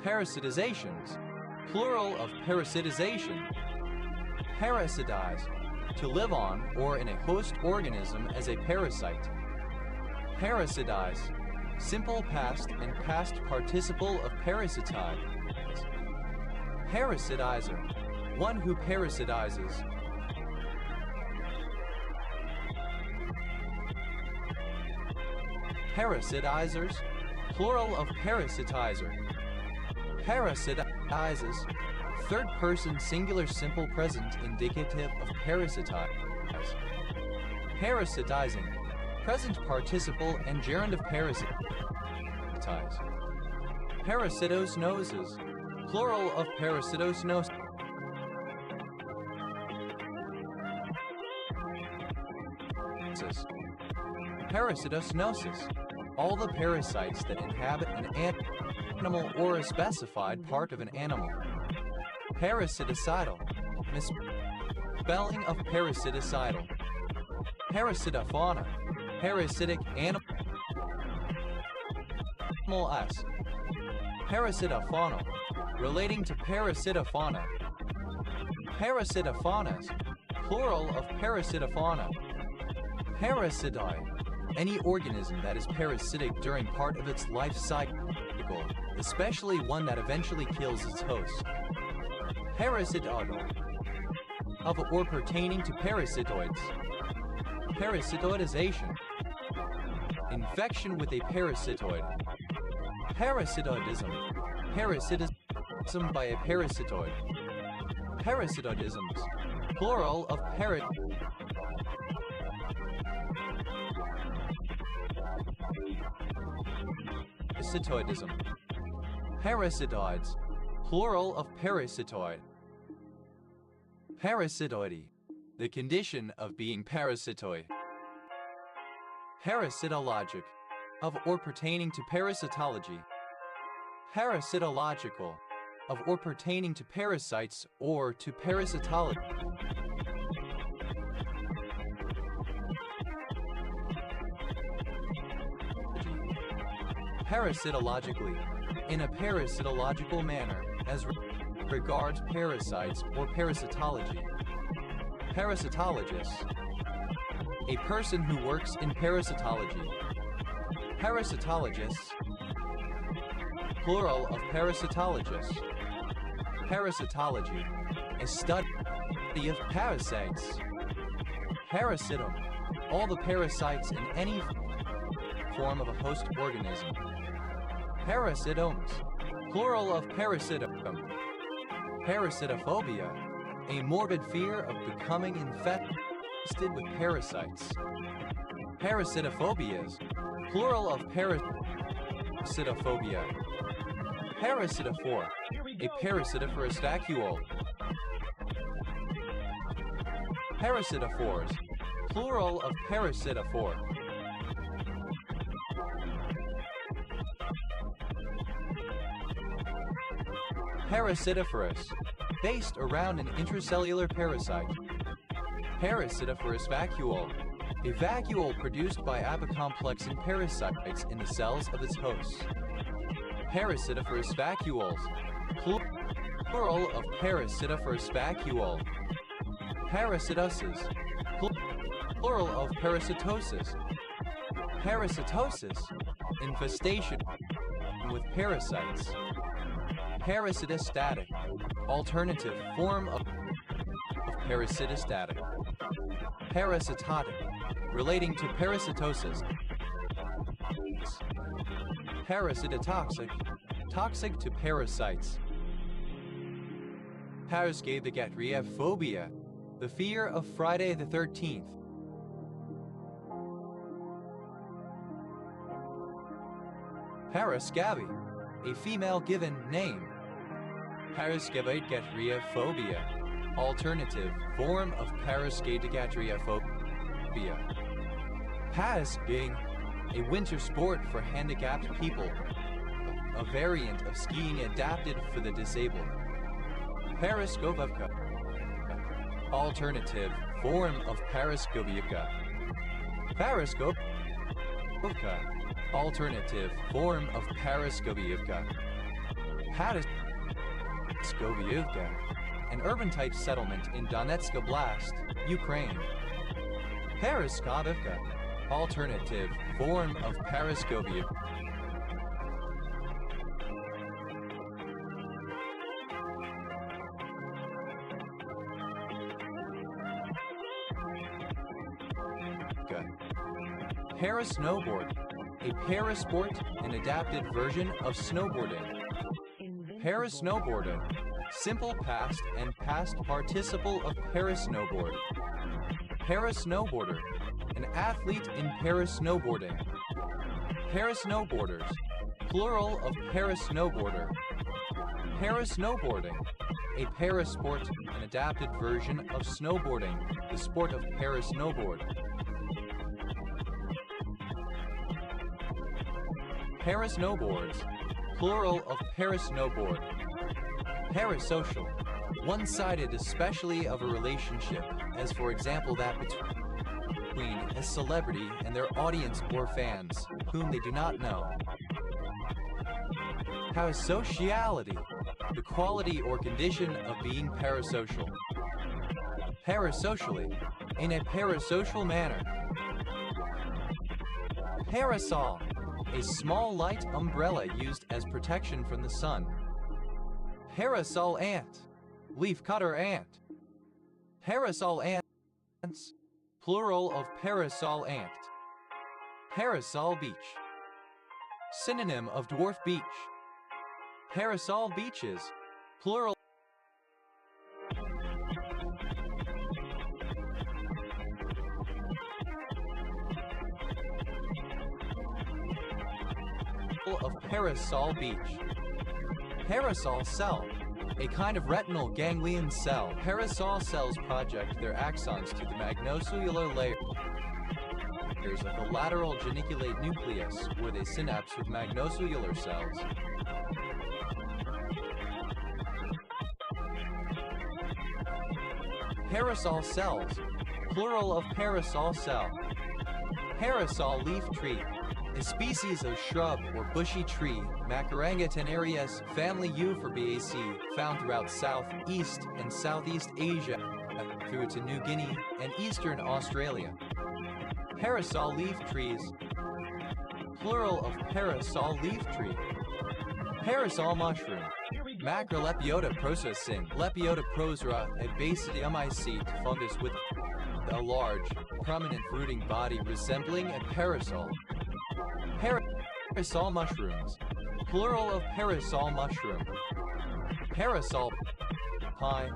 Parasitizations, plural of parasitization. Parasitize, to live on or in a host organism as a parasite. Parasitize, simple past and past participle of parasitize. Parasitizer, one who parasitizes. Parasitizers, plural of parasitizer. Parasitizes, third person singular simple present indicative of parasitize. Parasitizing, present participle and gerund of parasitize. Parasitosnosis, plural of parasitosnosis. Parasitosnosis, all the parasites that inhabit an animal or a specified part of an animal. Parasiticidal, misspelling of parasiticidal. Parasitofauna, parasitic animal s. Parasitofaunal, relating to parasitofauna. Parasitophanas, plural of parasitofauna. Parasitoid, any organism that is parasitic during part of its life cycle, especially one that eventually kills its host. Parasitoidal, of or pertaining to parasitoids. Parasitoidization, infection with a parasitoid. Parasitoidism, parasitism by a parasitoid. Parasitoidisms, plural of parasitoidism. Parasitoids, plural of parasitoid. Parasitoidy, the condition of being parasitoid. Parasitologic, of or pertaining to parasitology. Parasitological, of or pertaining to parasites or to parasitology. Parasitologically, in a parasitological manner, as regards parasites or parasitology. Parasitologist, a person who works in parasitology. Parasitologists, plural of parasitologists. Parasitology, a study of parasites. Parasitum, all the parasites in any form of a host organism. Parasitomes, plural of parasitum. Parasitophobia, a morbid fear of becoming infested with parasites. Parasitophobias, plural of parasitophobia. Parasitophore, a parasitiferous vacuole. Parasitophores, plural of parasitophore. Parasitiferous, based around an intracellular parasite. Parasitiferous vacuole, a vacuole produced by apicomplexan parasites in the cells of its hosts. Parasitiferous vacuoles, plural of parasitiferous vacuole. Parasitosis, plural of parasitosis. Parasitosis, infestation with parasites. Parasitostatic, alternative form of parasitostatic. Parasitotic, relating to parasitosis. Parasitotoxic, toxic to parasites. Paraskevidgatria phobia, the fear of Friday the 13th. Parascavi, a female given name. Paraskevidgatria phobia, alternative form of paraskevidgatria phobia. Pas being a winter sport for handicapped people, a variant of skiing adapted for the disabled. Paraskovivka, alternative form of paraskovivka. Paraskovivka, alternative form of paraskovivka. Paraskovivka, an urban-type settlement in Donetsk Oblast, Ukraine. Paraskovivka, alternative form of paraskovivka. Parasnowboard, a parasport, an adapted version of snowboarding. Parasnowboarder, simple past and past participle of parasnowboard. Parasnowboarder, an athlete in parasnowboarding. Parasnowboarders, plural of parasnowboarder. Parasnowboarding, a parasport, an adapted version of snowboarding, the sport of parasnowboard. Parasnowboards, plural of parasnowboard. Parasocial, one-sided especially of a relationship, as for example that between a celebrity and their audience or fans, whom they do not know. Parasociality, the quality or condition of being parasocial. Parasocially, in a parasocial manner. Parasol, a small light umbrella used as protection from the sun. Parasol ant, leaf-cutter ant. Parasol ants, plural of parasol ant. Parasol beach, synonym of dwarf beach. Parasol beaches, plural of parasol beach. Parasol cell, a kind of retinal ganglion cell. Parasol cells project their axons to the magnocellular layers of the lateral geniculate nucleus, where they synapse with magnocellular cells. Parasol cells, plural of parasol cell. Parasol leaf tree, a species of shrub or bushy tree, Macaranga tenareus, family Euphorbiaceae, found throughout Southeast and Southeast Asia, through to New Guinea and Eastern Australia. Parasol leaf trees, plural of parasol leaf tree. Parasol mushroom, Macrolepiota processing, Lepiota prosra, a basidiomycete fungus with a large, prominent fruiting body resembling a parasol. Parasol mushrooms, plural of parasol mushroom. Parasol pine,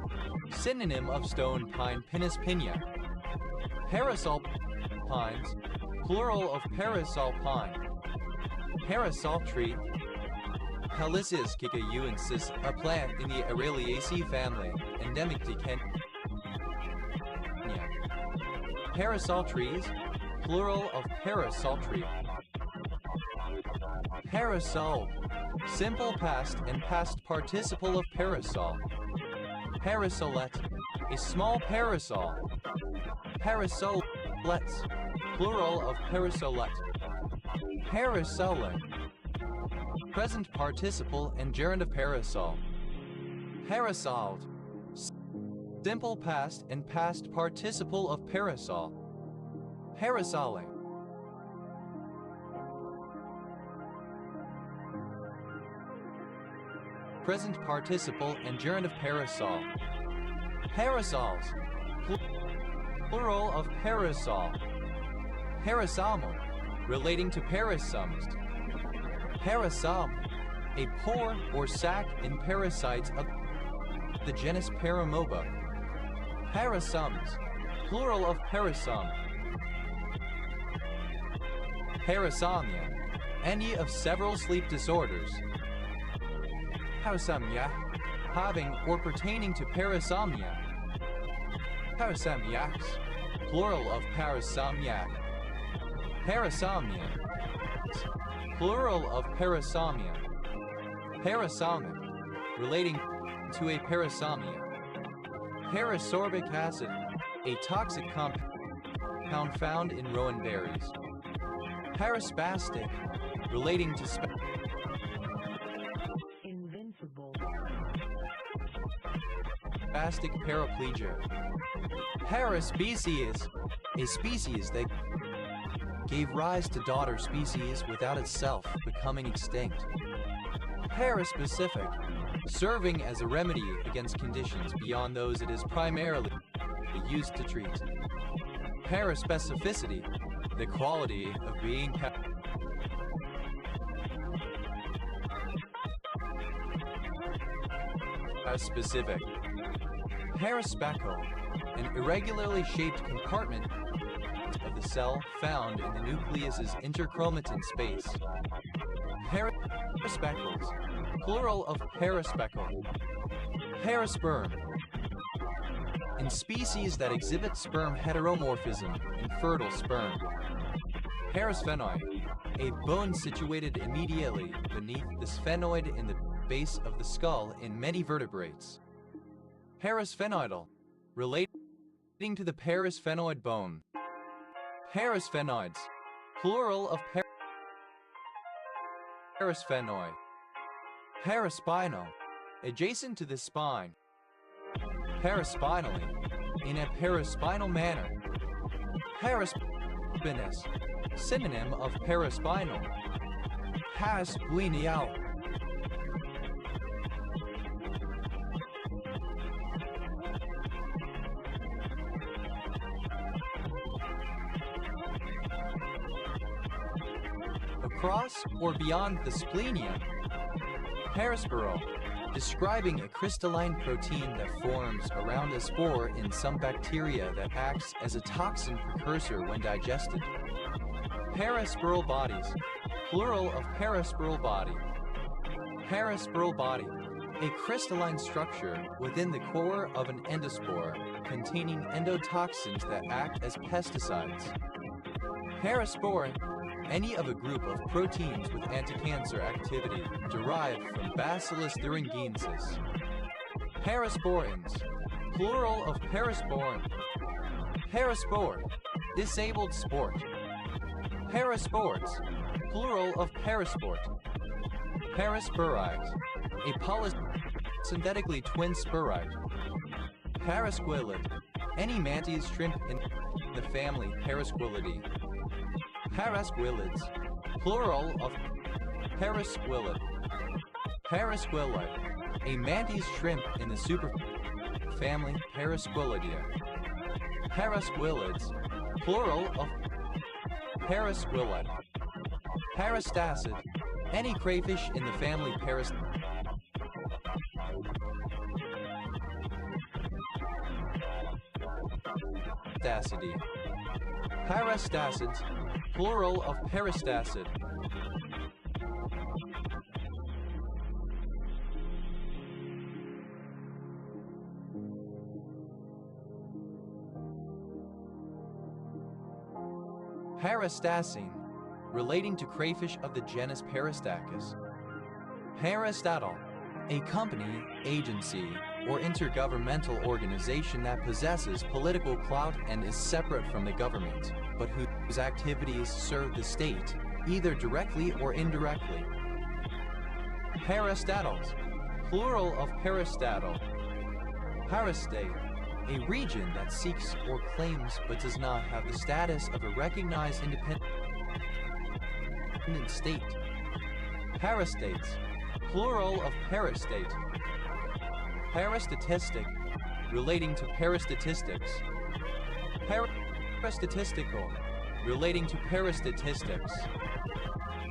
synonym of stone pine Pinus pinea. Parasol pines, plural of parasol pine. Parasol tree, Palisis kikayuensis, a plant in the Araliaceae family, endemic to Kenya. Parasol trees, plural of parasol tree. Parasol, simple past and past participle of parasol. Parasolette, a small parasol. Parasolettes, plural of parasolette. Parasolent, present participle and gerund of parasol. Parasoled, simple past and past participle of parasol. Parasoling. Present participle and gerund of parasol. Parasols, plural of parasol. Parasomal, relating to parasums. Parasum, a pore or sac in parasites of the genus Paramoeba. Parasums, plural of parasum. Parasomnia, any of several sleep disorders. Parasomnia, having or pertaining to parasomnia. Parasomniacs, plural of parasomniac. Parasomnia, plural of parasomnia. Parasomic, relating to a parasomnia. Parasorbic acid, a toxic compound found in rowan berries. Paraspastic, relating to Invincible. spastic paraplegia. Paraspecies, a species that gave rise to daughter species without itself becoming extinct. Paraspecific, serving as a remedy against conditions beyond those it is primarily used to treat. Paraspecificity, the quality of being specific. Paraspeckle, an irregularly shaped compartment of the cell found in the nucleus's interchromatin space. Paraspeckles, plural of paraspeckle. Parasperm, in species that exhibit sperm heteromorphism in fertile sperm. Parasphenoid, a bone situated immediately beneath the sphenoid in the base of the skull in many vertebrates. Parasphenoidal, relating to the parasphenoid bone. Parasphenoids, plural of parasphenoid. Paraspinal, adjacent to the spine. Paraspinally, in a paraspinal manner. Paraspinous, synonym of paraspinal. Parasplenial. Across or beyond the splenium. Parasporal, describing a crystalline protein that forms around a spore in some bacteria that acts as a toxin precursor when digested. Parasporal bodies, plural of parasporal body. Parasporal body, a crystalline structure within the core of an endospore containing endotoxins that act as pesticides. Parasporin, any of a group of proteins with anti-cancer activity derived from Bacillus thuringiensis. Parasporins, plural of parasporin. Paraspore, disabled sport. Parasports, plural of parasport. Parasporides, a polysynthetically twin sporide. Parasquilid, any mantis shrimp in the family Parasquilidae. Parasquilids, plural of parasquilid. Parasquilid, a mantis shrimp in the superfamily Parasquilidea. Parasquilids, plural of parasquilid. Parastacid. Any crayfish in the family Parastacidae. Parastacids, plural of parastacid. Parastacine, relating to crayfish of the genus Parastachus. Parastatal, a company, agency, or intergovernmental organization that possesses political clout and is separate from the government, but whose activities serve the state, either directly or indirectly. Parastatals, plural of parastatal. Parastate, a region that seeks or claims but does not have the status of a recognized independent state. Parastates, plural of parastate. Parastatistic, relating to parastatistics. Parastatistical, relating to parastatistics.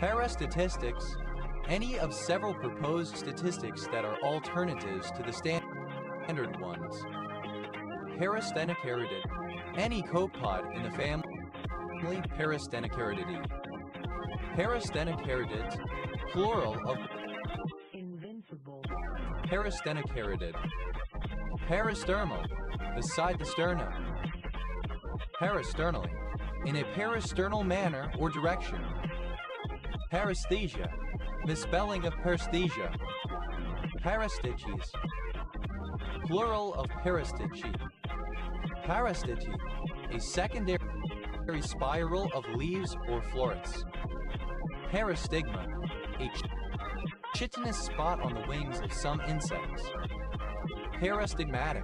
Parastatistics, any of several proposed statistics that are alternatives to the standard ones. Parastenocaridid, any copod in the family Parastenocarididee. Parastenocaridid, plural of Invincible. Parastenocaridid. Parasternal, beside the sternum. Parasternally, in a parasternal manner or direction. Paresthesia, misspelling of paresthesia. Parastiches, plural of parastichi. Parastichi, a secondary spiral of leaves or florets. Parastigma, a chitinous spot on the wings of some insects. Parastigmatic.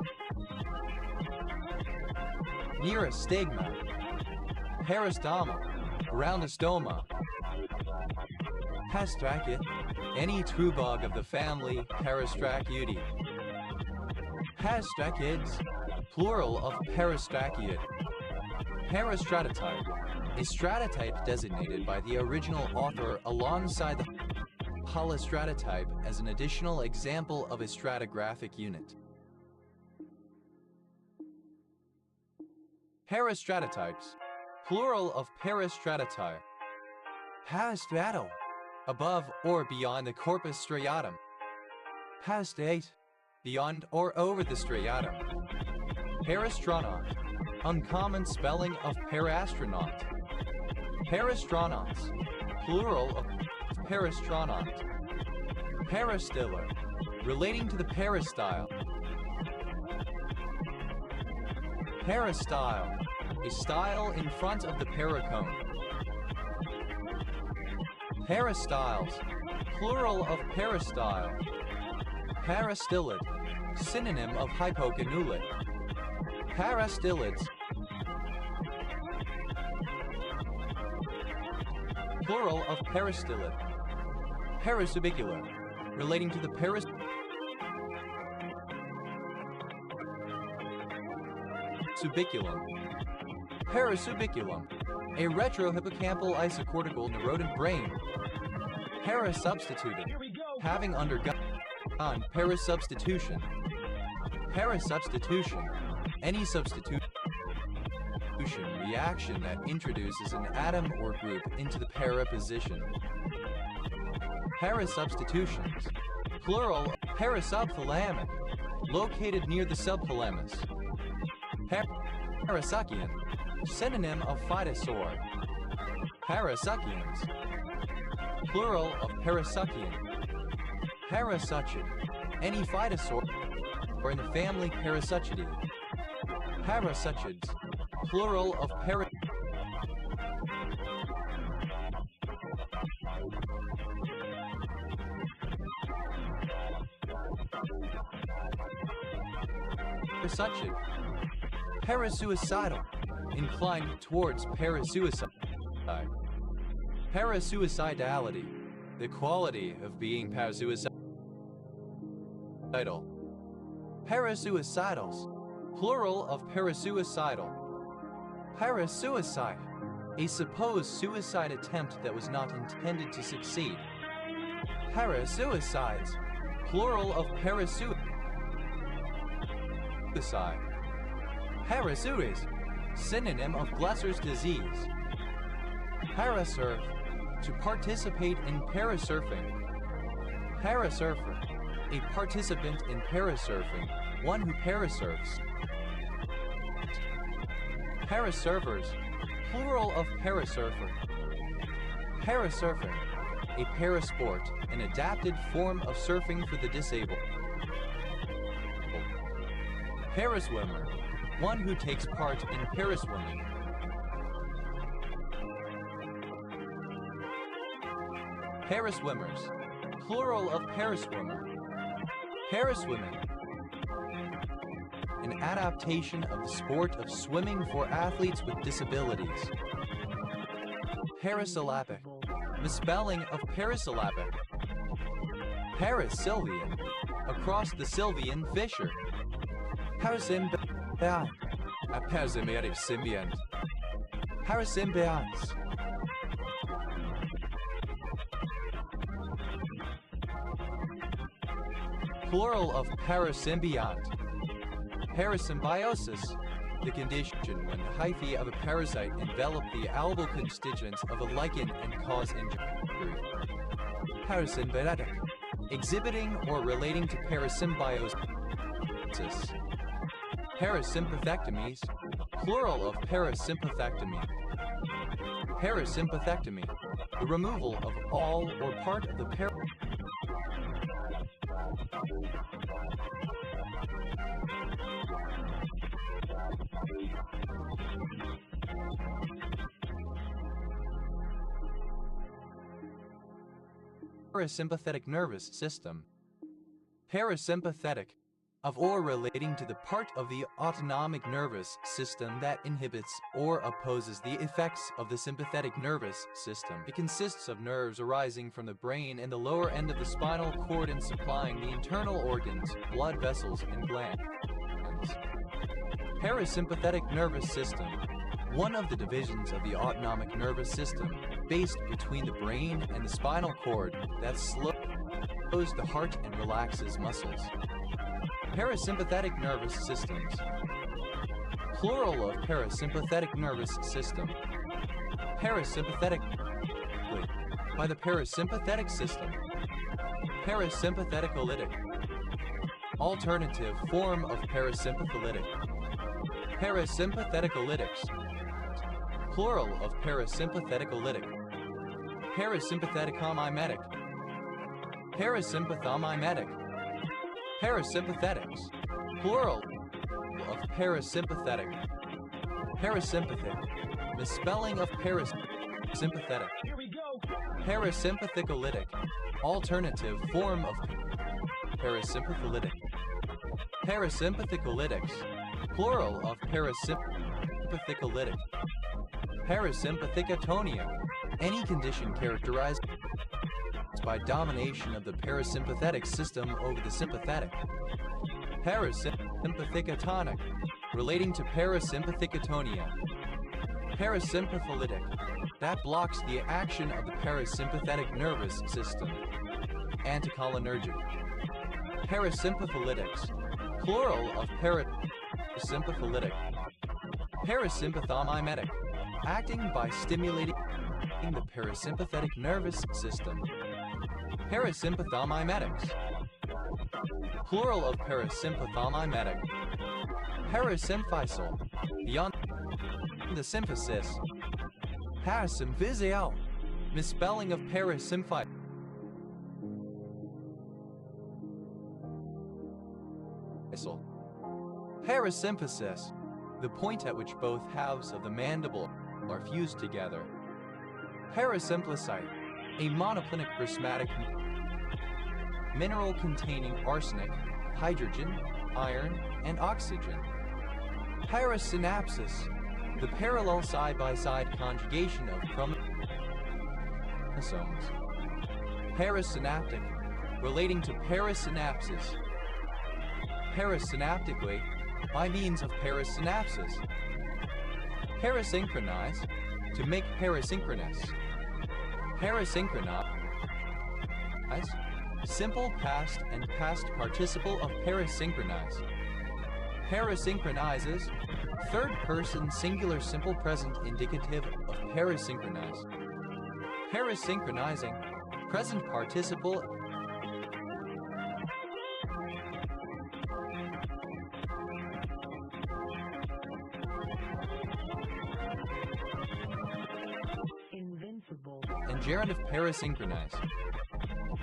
Near a stigma. Peristomal, around a stoma. Pastracid, any true bug of the family Parastrachidae. Pastrachids, plural of parastrachiid. Parastratotype, a stratotype designated by the original author alongside the polystratotype as an additional example of a stratigraphic unit. Parastratotypes, plural of parastratotype. Parastrato, above or beyond the corpus striatum. Parastate, beyond or over the striatum. Parastronaut, uncommon spelling of parastronaut. Parastronauts, plural of parastronaut. Parastiller, relating to the peristyle. Peristyle, a style in front of the pericone. Peristyles, plural of peristyle. Parastylid, synonym of hypogonulid. Parastylids, plural of parastylid. Parasubicular, relating to the parasubiculum. Parasubiculum, a retrohippocampal isocortical neurotic brain. Parasubstituted, Here we go. having undergone parasubstitution. Parasubstitution, any substitution reaction that introduces an atom or group into the para position. Parasubstitutions, plural, parasubthalamic, located near the subthalamus. Parasuccian, synonym of phytosaur. Parasuccians, plural of parasuccian. Parasuccid, any phytosaur or in the family Parasuccidae. Parasuccids, plural of Parasuccid. Parasuicidal, inclined towards parasuicide. Parasuicidality, the quality of being parasuicidal. Parasuicidals, plural of parasuicidal. Parasuicide, A supposed suicide attempt that was not intended to succeed. Parasuicides, plural of parasuicide. Parasuites, synonym of Glesser's disease. Parasurf, to participate in parasurfing. Parasurfer, a participant in parasurfing, one who parasurfs. Parasurfers, plural of parasurfer. Parasurfing, a parasport, an adapted form of surfing for the disabled. Paraswimmer, one who takes part in paraswimming. Paraswimmers, plural of paraswimmer. Paraswimming, an adaptation of the sport of swimming for athletes with disabilities. Parasyllabic, misspelling of parasyllabic. Parasylvian, across the Sylvian fissure. Parasymbiont, a parasympathetic symbiont. Parasymbionts. Plural of parasymbiont. Parasymbiosis, the condition when the hyphae of a parasite envelop the algal constituents of a lichen and cause injury. Parasymbiotic, exhibiting or relating to parasymbiosis. Parasympathectomies, plural of parasympathectomy. Parasympathectomy, the removal of all or part of the parasympathetic nervous system. Parasympathetic, of or relating to the part of the autonomic nervous system that inhibits or opposes the effects of the sympathetic nervous system. It consists of nerves arising from the brain and the lower end of the spinal cord and supplying the internal organs, blood vessels, and glands. Parasympathetic nervous system, one of the divisions of the autonomic nervous system, based between the brain and the spinal cord, that slows the heart and relaxes muscles. Parasympathetic nervous systems. Plural of parasympathetic nervous system. Parasympathetic, by the parasympathetic system. Parasympatheticolytic. Alternative form of parasympatholytic. Parasympatheticolytics. Plural of parasympatheticolytic. Parasympatheticomimetic. Parasympathomimetic. Parasympathetics, plural of parasympathetic. Parasympathic, misspelling of parasympathetic. Parasympathicolytic, alternative form of parasympatholytic. Parasympathicolytics, plural of parasympathicolytic. Parasympathicatonia, any condition characterized by domination of the parasympathetic system over the sympathetic. Parasympathicatonic, relating to parasympathicatonia. Parasympatholytic, that blocks the action of the parasympathetic nervous system. Anticholinergic. Parasympatholytics, plural of parasympatholytic. Parasympathomimetic, acting by stimulating the parasympathetic nervous system. Parasympathomimetics, plural of parasympathomimetic. Parasymphyseal, beyond the symphysis. Parasymphysial, misspelling of parasymphyseal. Parasymphysis, the point at which both halves of the mandible are fused together. Parasymplicite, a monoclinic prismatic mineral containing arsenic, hydrogen, iron, and oxygen. Parasynapsis, the parallel side-by-side conjugation of chromosomes. Parasynaptic, relating to parasynapsis. Parasynaptically, by means of parasynapsis. Parasynchronize, to make parasynchronous. Parasynchronize, simple past and past participle of parasynchronize. Parasynchronizes, third person singular simple present indicative of parasynchronize. Parasynchronizing, present participle invincible, and gerund of parasynchronize.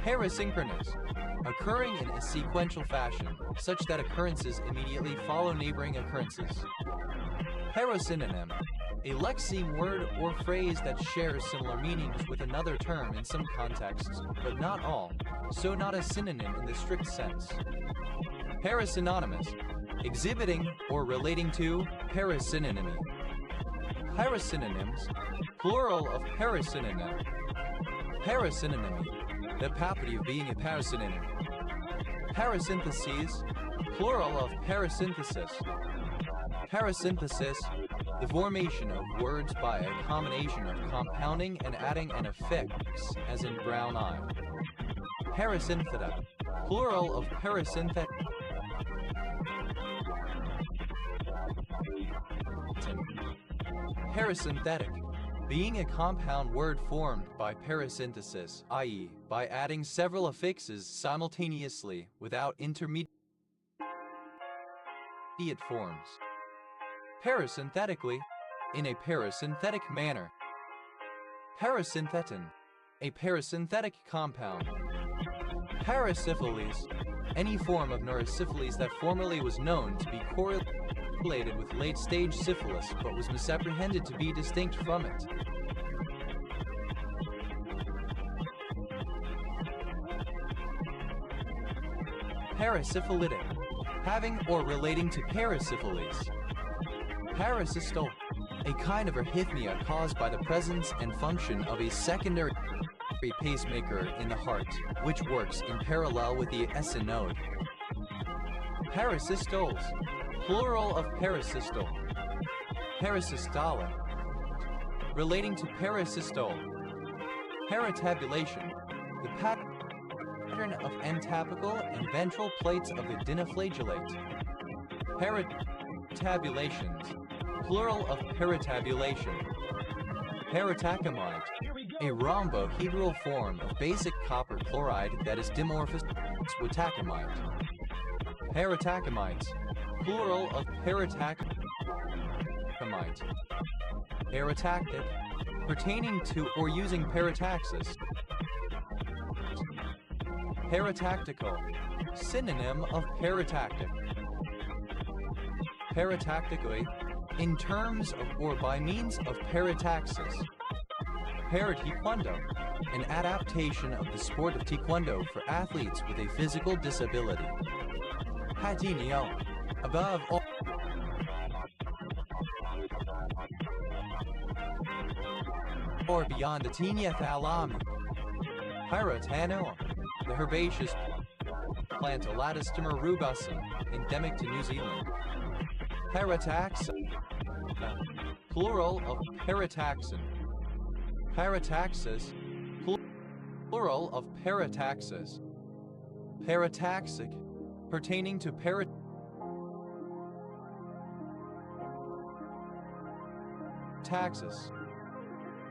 Parasynchronous, occurring in a sequential fashion, such that occurrences immediately follow neighboring occurrences. Parasynonym, a lexeme word or phrase that shares similar meanings with another term in some contexts, but not all, so not a synonym in the strict sense. Parasynonymous, exhibiting or relating to parasynonymy. Parasynonyms, plural of parasynonym. Parasynonymy, the property of being a parasynonym. Parasyntheses, plural of parasynthesis. Parasynthesis, the formation of words by a combination of compounding and adding an affix, as in brown eye. Parasyntheta, plural of parasynthet. Parasynthetic, being a compound word formed by parasynthesis, i.e., by adding several affixes simultaneously without intermediate forms. Parasynthetically, in a parasynthetic manner. Parasynthetin, a parasynthetic compound. Parasyphilis, any form of neurosyphilis that formerly was known to be correlated with late-stage syphilis but was misapprehended to be distinct from it. Parasyphilitic, having or relating to parasyphilis. Parasystole, a kind of arrhythmia caused by the presence and function of a secondary pacemaker in the heart, which works in parallel with the SN node. Parasystoles, plural of parasystole. Parasystole, relating to parasystole. Paratabulation, the pattern of entapical and ventral plates of the dinoflagellate. Paratabulations, plural of paratabulation. Paratacamide, a rhombohedral form of basic copper chloride that is dimorphous with tacamide. Paratacamides, plural of paratacamide. Paratactic, pertaining to or using parataxis. Paratactical, synonym of paratactic. Paratactically, in terms of or by means of parataxis. Parataekwondo, an adaptation of the sport of taekwondo for athletes with a physical disability. Patinio, above all, or beyond the tinea thalami. Pyrotanor, the herbaceous plant Elatostemma rubosum, endemic to New Zealand. Parataxin, plural of parataxin. Parataxis, plural of parataxis. Parataxic, pertaining to parataxis.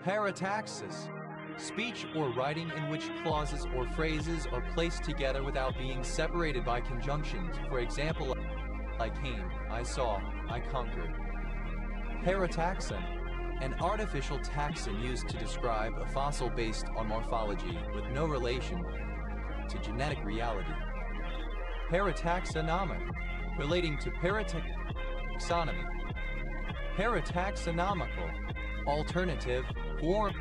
Parataxis, speech or writing in which clauses or phrases are placed together without being separated by conjunctions. For example, I came, I saw, I conquered. Parataxon, an artificial taxon used to describe a fossil based on morphology with no relation to genetic reality. Parataxonomic, relating to parataxonomy. Parataxonomical, alternative form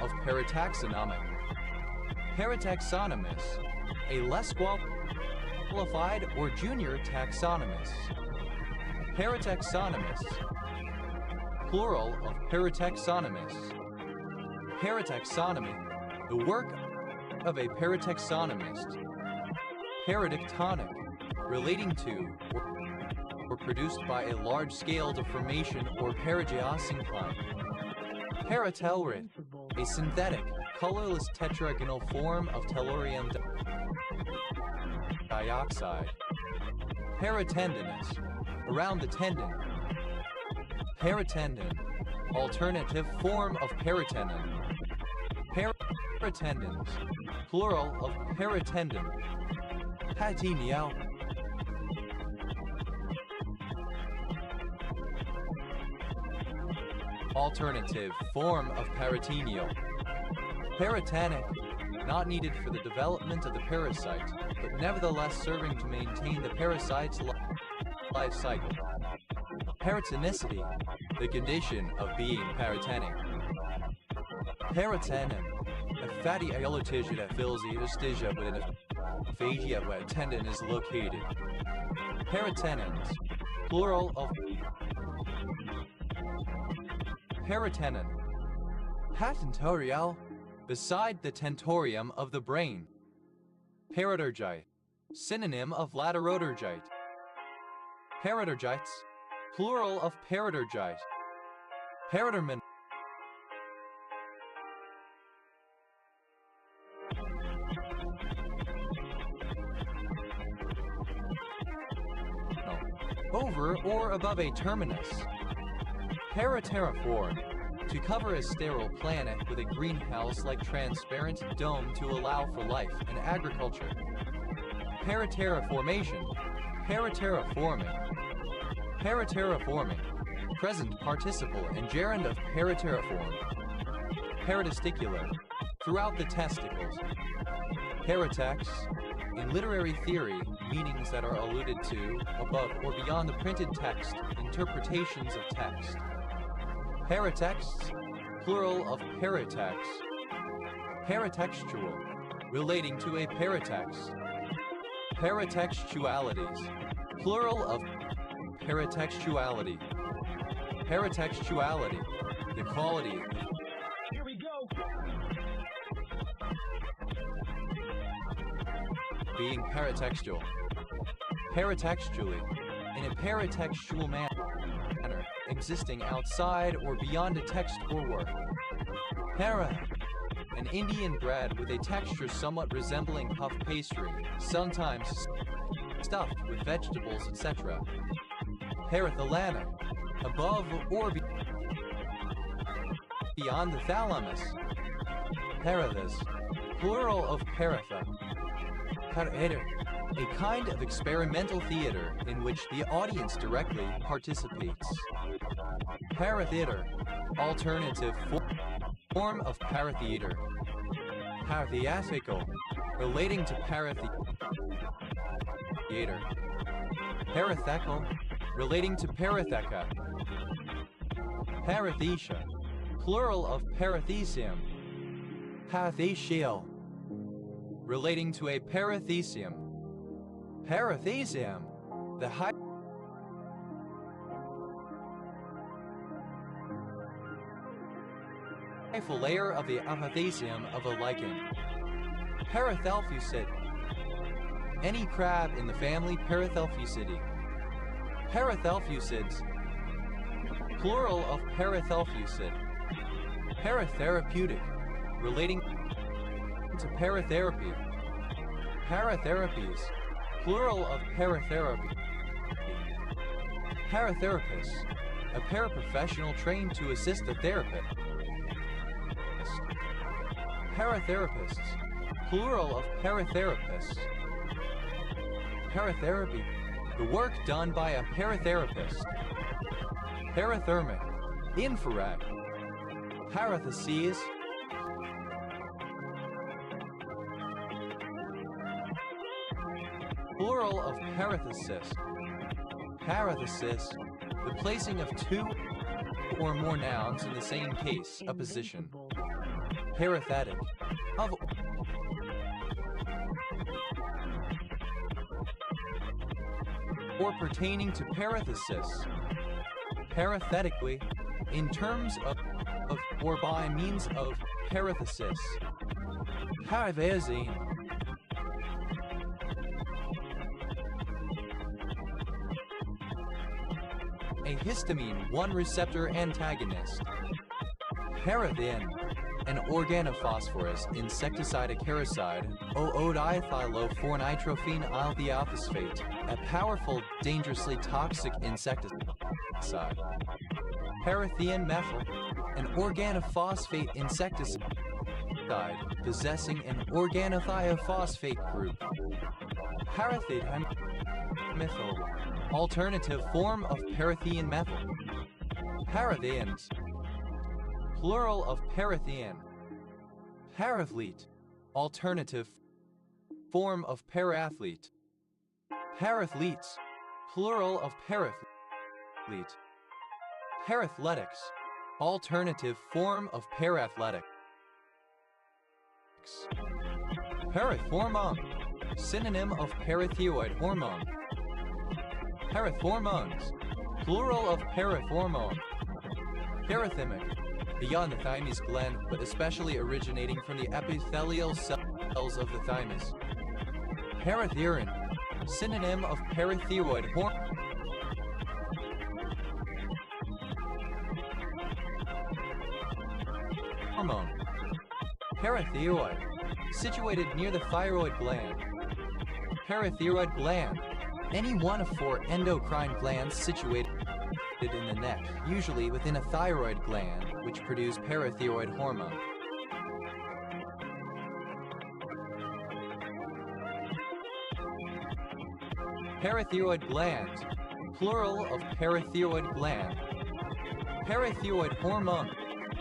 of parataxonomic. Parataxonomous, a less qualified or junior taxonomist. Parataxonomist, plural of parataxonomist. Parataxonomy, the work of a parataxonomist. Paradictonic, relating to or produced by a large-scale deformation or parageosyncline. Paratellurate, invincible, a synthetic, colorless tetragonal form of tellurium dioxide. Paratendinous, around the tendon. Paratendon, alternative form of paratendon. Paratendons, plural of paratendon. Patenial. Alternative form of peritoneal. Paratenic, not needed for the development of the parasite, but nevertheless serving to maintain the parasite's life cycle. Paratonicity, the condition of being paratenic. Paratenin, a fatty iolotism that fills the interstitia within a fascia where a tendon is located. Paratenins, plural of paratenin. Patentorial, beside the tentorium of the brain. Paratergite, synonym of laterotergite. Paratergites, plural of paratergite. Paratermin. Over or above a terminus. Paraterraform, to cover a sterile planet with a greenhouse-like transparent dome to allow for life and agriculture. Paraterraformation, paraterraforming. Paraterraforming, present participle and gerund of paraterraform. Paratesticular, throughout the testicles. Paratext, in literary theory, meanings that are alluded to, above or beyond the printed text, interpretations of text. Paratexts, plural of paratext. Paratextual, relating to a paratext. Paratextualities, plural of paratextuality. Paratextuality, the quality. here we go, Being paratextual. Paratextually, in a paratextual manner, existing outside or beyond a text or work. Para, an Indian bread with a texture somewhat resembling puff pastry, sometimes stuffed with vegetables, etc. Parathalamic, above or beyond the thalamus. Parathis, plural of paratha. Paratheater, a kind of experimental theater in which the audience directly participates. Paratheater, alternative form of paratheater. Paratheatrical, relating to paratheater. Parathecal, relating to paratheca. Parathesia, plural of parathesium. Parathesial, relating to a parathesium. Parathesium, the hyphal layer of the apothecium of a lichen. Parathelphusid, any crab in the family Parathelphusidae. Parathelphusids, plural of parathelphusid. Paratherapeutic, relating to paratherapy. Paratherapies, plural of paratherapy. Paratherapist, a paraprofessional trained to assist the therapist. Paratherapists, plural of paratherapists. Paratherapy, the work done by a paratherapist. Parathermic, infrared. Paratheses, plural of parathesis. Parathesis, the placing of two or more nouns in the same case, a position. invincible, Parathetic, of or pertaining to parathesis. Parathetically, in terms of or by means of parathesis. Paravazine, a histamine 1 receptor antagonist. Parathene, an organophosphorus insecticide acaricide, oodithylophornitrophenylthiophosphate, a powerful, dangerously toxic insecticide. Parathene methyl, an organophosphate insecticide possessing an organothiophosphate group. Parathene methyl, alternative form of parathene methyl. Parathenes, plural of parathene. Parathlete, alternative form of parathlete. Parathletes, plural of parathlete. Parathletics, alternative form of parathletics. Parathormone, synonym of parathyroid hormone. Parathormones, plural of parathormone. Parathymic, beyond the thymus gland, but especially originating from the epithelial cells of the thymus. Parathyrin, synonym of parathyroid hormone. Parathyroid, situated near the thyroid gland. Parathyroid gland, any one of 4 endocrine glands situated in the neck, usually within a thyroid gland, which produce parathyroid hormone. Parathyroid glands, plural of parathyroid gland. Parathyroid hormone,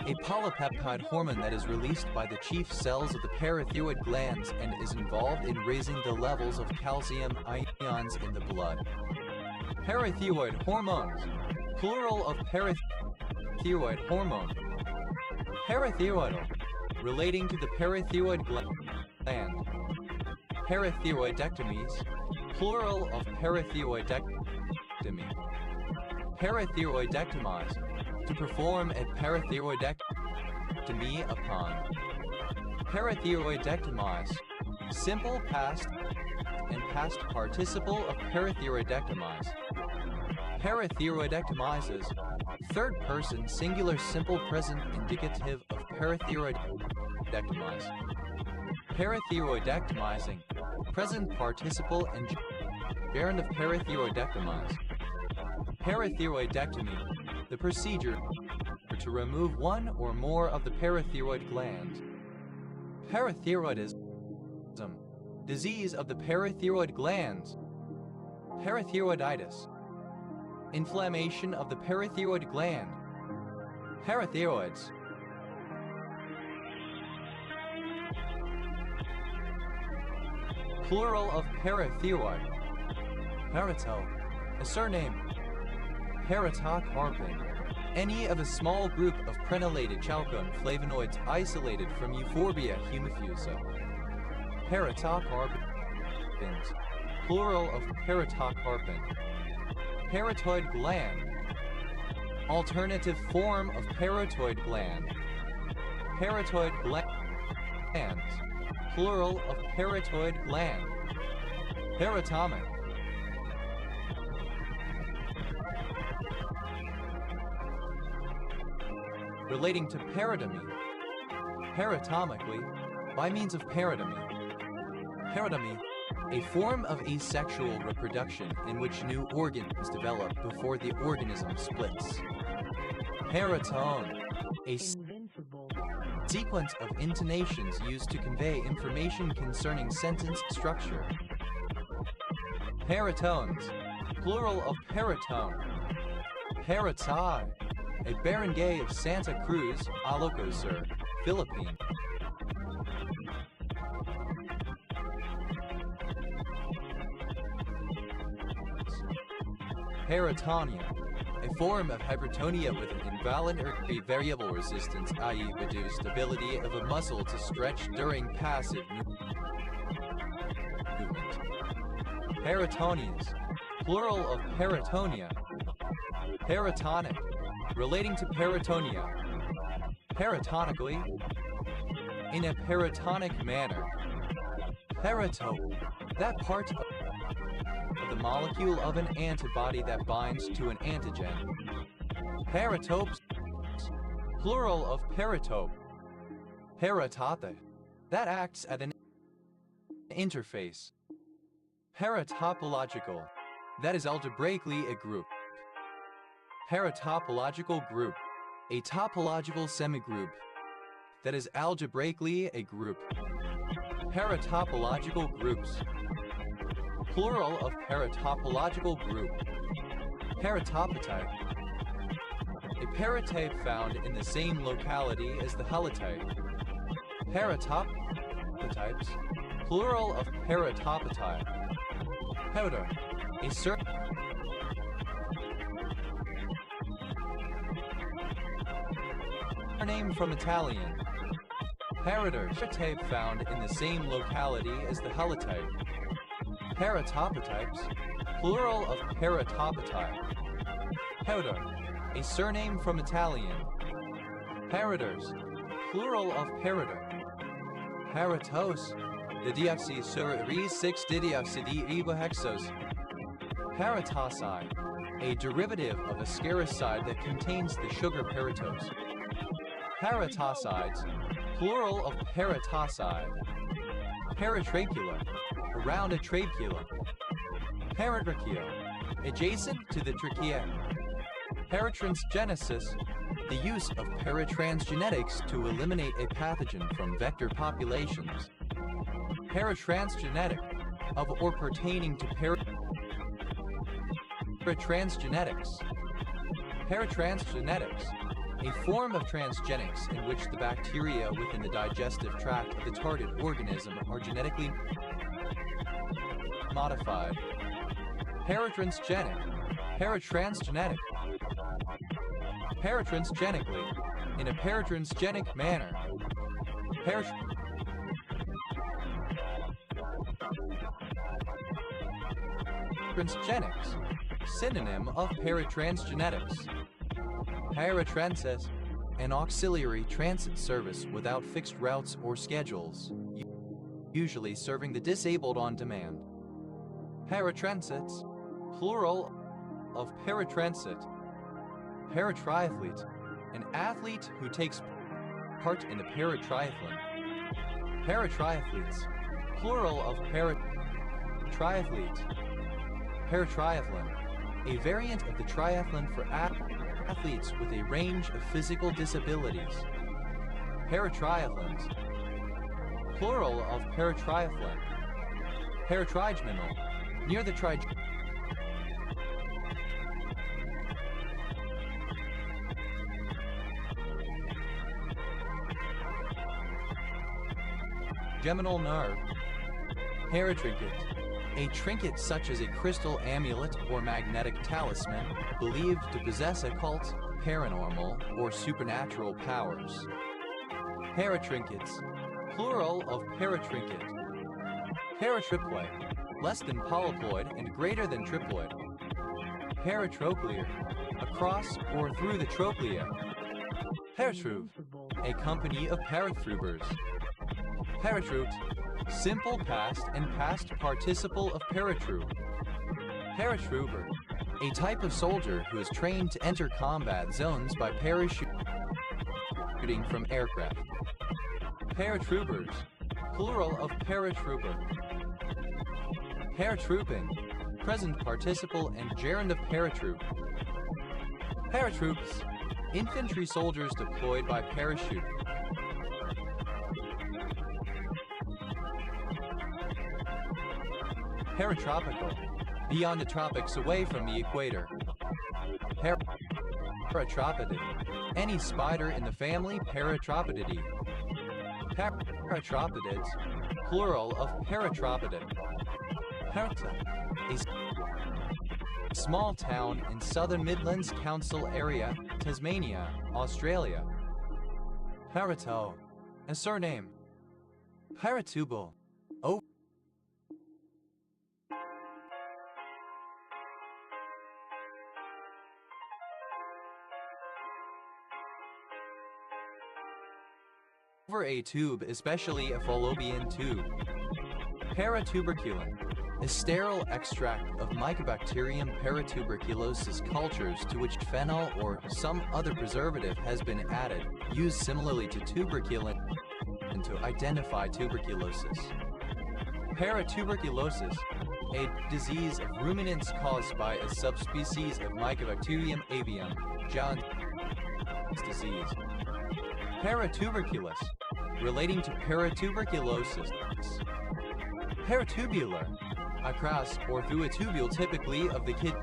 a polypeptide hormone that is released by the chief cells of the parathyroid glands and is involved in raising the levels of calcium ions in the blood. Parathyroid hormones, plural of parathyroid hormone. Parathyroidal, relating to the parathyroid gland. Parathyroidectomies, plural of parathyroidectomy. Parathyroidectomize, to perform a parathyroidectomy upon. Parathyroidectomize, simple past and past participle of parathyroidectomize. Parathyroidectomizes, third person singular simple present indicative of parathyroidectomize. Parathyroidectomizing, present participle and gerund of parathyroidectomize. Parathyroidectomy, the procedure to remove one or more of the parathyroid glands. Parathyroidism, disease of the parathyroid glands. Parathyroiditis, inflammation of the parathyroid gland. Parathyroids, plural of parathyroid. Parato, a surname. Paratocarpine, any of a small group of crenellated chalcone flavonoids isolated from Euphorbia humifusa. Paratocarpines, plural of paratocarpine. Paratoid gland, alternative form of paratoid gland. Paratoid glands, plural of paratoid gland. Paratomic, relating to paradomy. Paratomically, by means of paradomy. Paradomy, a form of asexual reproduction in which new organs develop before the organism splits. Paratone, a sequence of intonations used to convey information concerning sentence structure. Paratones, plural of paratone. Paratai, a barangay of Santa Cruz, Ilocos, Philippines. Peritonia, a form of hypertonia with an involuntary variable resistance, i.e. reduced ability of a muscle to stretch during passive movement. Peritonias, plural of peritonia. Peritonic, relating to peritonia. Peritonically, in a peritonic manner. Peritope, that part of the molecule of an antibody that binds to an antigen. Peritopes, Plural of paratope. Paratope. That acts at an interface. Paratopological. That is algebraically a group. Paratopological group. A topological semigroup. That is algebraically a group. Paratopological groups. Plural of paratopological group. Paratopotype. A paratope found in the same locality as the holotype. Paratopotypes. Plural of paratopotype. Powder. A surname from Italian. Paraters. Paratope found in the same locality as the holotype. Paratopotypes. Plural of paratopotype. Powder. A surname from Italian. Paraters. Plural of parator. Paratos. The DFC sur 6 DFCD ribohexose. Paratoside. A derivative of a scaricide that contains the sugar paratose. Paratosides. Plural of paratoside. Paratrachula. Around a trachea. Paratrachea. Adjacent to the trachea. Paratransgenesis. The use of paratransgenetics to eliminate a pathogen from vector populations. Paratransgenetic. Of or pertaining to paratransgenetics. Paratransgenetics. A form of transgenics in which the bacteria within the digestive tract of the target organism are genetically modified. Paratransgenic. Paratransgenetic. Paratransgenically. In a paratransgenic manner. Transgenics. Synonym of paratransgenetics. Paratransit. An auxiliary transit service without fixed routes or schedules, usually serving the disabled on demand. Paratransits. Plural of paratransit. Paratriathlete. An athlete who takes part in the paratriathlon. Paratriathletes. Plural of paratriathlete. Paratriathlon. A variant of the triathlon for athletes with a range of physical disabilities. Paratriathlons. Plural of paratriathlon. Paratrigeminal. Near the trigeminal nerve. Paratrinket. A trinket such as a crystal amulet or magnetic talisman, believed to possess occult, paranormal, or supernatural powers. Paratrinkets. Plural of paratrinket. Paratriploid. Less than polyploid and greater than triploid. Paratrochlear. Across or through the trochlea. Paratruve. A company of paratroopers. Paratroop. Simple past and past participle of paratroop. Paratrooper. A type of soldier who is trained to enter combat zones by parachuting from aircraft. Paratroopers. Plural of paratrooper. Paratrooping. Present participle and gerund of paratroop. Paratroops. Infantry soldiers deployed by parachute. Paratropical. Beyond the tropics, away from the equator. Paratropidid. Any spider in the family Paratropididae. Paratropidids. Plural of Paratropidid. Parata. A small town in Southern Midlands Council area, Tasmania, Australia. Parato. A surname. Paratubal. Over a tube, especially a fallopian tube. Paratuberculin. a sterile extract of Mycobacterium paratuberculosis cultures to which phenol or some other preservative has been added, used similarly to tuberculin to identify tuberculosis. Paratuberculosis, a disease of ruminants caused by a subspecies of Mycobacterium avium, John's disease. Paratuberculous, relating to paratuberculosis. Paratubular, across or through a tubule typically of the kidneys.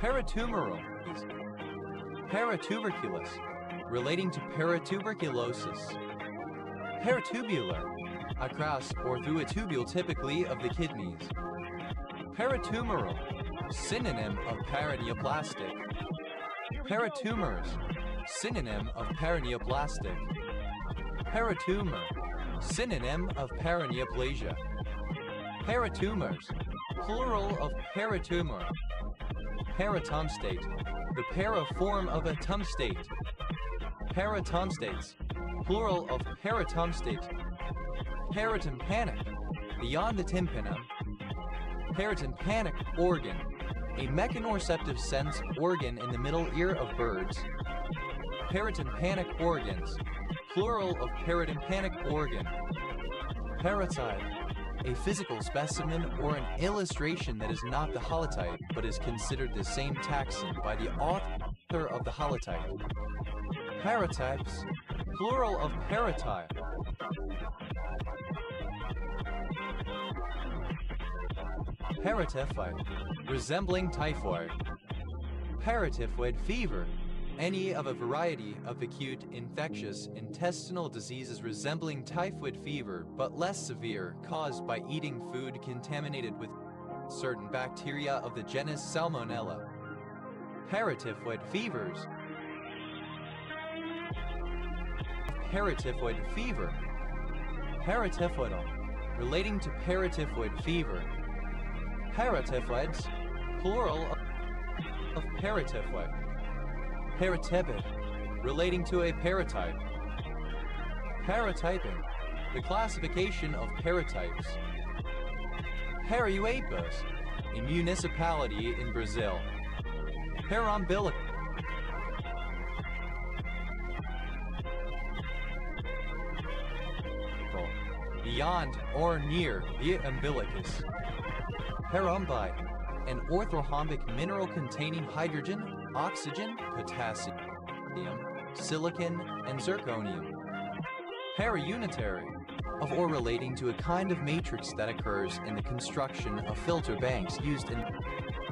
Paratumoral, paratuberculous, relating to paratuberculosis. Paratubular, across or through a tubule typically of the kidneys. Paratumoral, synonym of paraneoplastic. Paratumors, synonym of paraneoplastic. Paratumor, synonym of paraneoplasia. Paratumors, plural of paratumor. Paratomstate, the para form of a tumstate. Paratomstates, plural of paratomstate. Paratympanic, beyond the tympanum. Paratympanic organ, a mechanoreceptive sense organ in the middle ear of birds. Paratympanic organs, plural of paratympanic organ. Parotide, a physical specimen or an illustration that is not the holotype but is considered the same taxon by the author of the holotype. Parotypes, plural of parotype. Paratyphoid, resembling typhoid. Paratyphoid fever, any of a variety of acute infectious intestinal diseases resembling typhoid fever but less severe, caused by eating food contaminated with certain bacteria of the genus Salmonella. Paratyphoid fevers. Paratyphoid fever. Paratyphoidal, relating to paratyphoid fever. Paratyphoids, plural of paratyphoid. Paratypid, relating to a paratype. Paratyping, the classification of paratypes. Parauapes, a municipality in Brazil. Parumbilical, beyond or near the umbilicus. Parumbi, an orthorhombic mineral containing hydrogen, oxygen, potassium, silicon, and zirconium. Paraunitary, of or relating to a kind of matrix that occurs in the construction of filter banks used in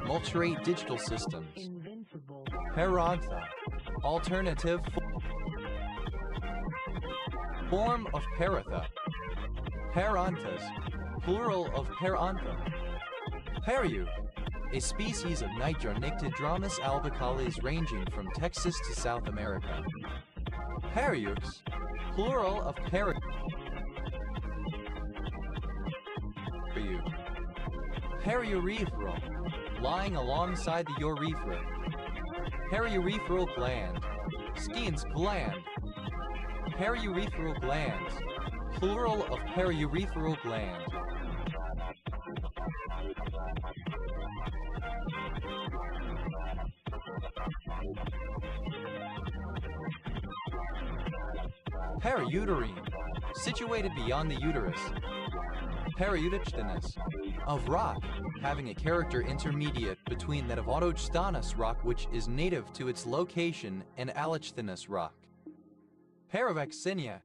multirate digital systems. Invincible. Parantha, alternative form of paratha. Paranthas, plural of parantha. Pariu, a species of Nitronyctidromus albicales ranging from Texas to South America. Pariux, plural of pariu. Periurethral, lying alongside the urethra. Periurethral gland, Skene's gland. Periurethral glands, plural of periurethral gland. Periuterine, situated beyond the uterus. Periutictinous, of rock, having a character intermediate between that of autochthonous rock, which is native to its location, and allochthonous rock. Paravaccinia,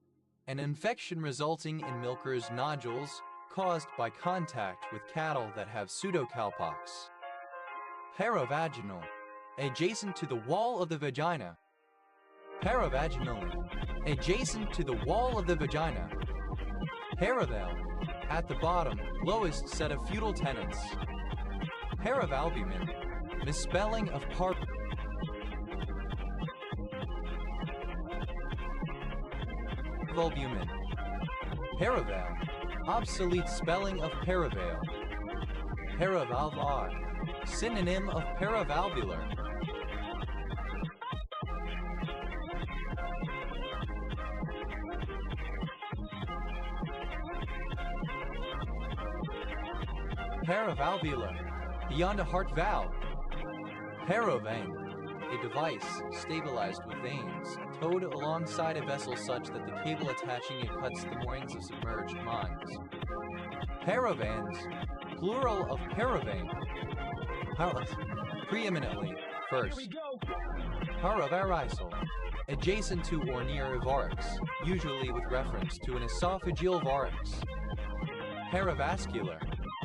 an infection resulting in milker's nodules caused by contact with cattle that have pseudocowpox. Paravaginal, adjacent to the wall of the vagina. Paravaginally, adjacent to the wall of the vagina. Paraval, at the bottom, lowest set of feudal tenants. Paravalbumin, misspelling of parvalbumin. Paraval, obsolete spelling of paraval. Paravalvar, synonym of paravalvular. Paravalvular, beyond a heart valve. Paravane, a device stabilized with veins, towed alongside a vessel such that the cable attaching it cuts the moorings of submerged mines. Paravans, plural of paravane. Preeminently, first. Here we go. Paravarisal, adjacent to or near varix, usually with reference to an esophageal varix. Paravascular,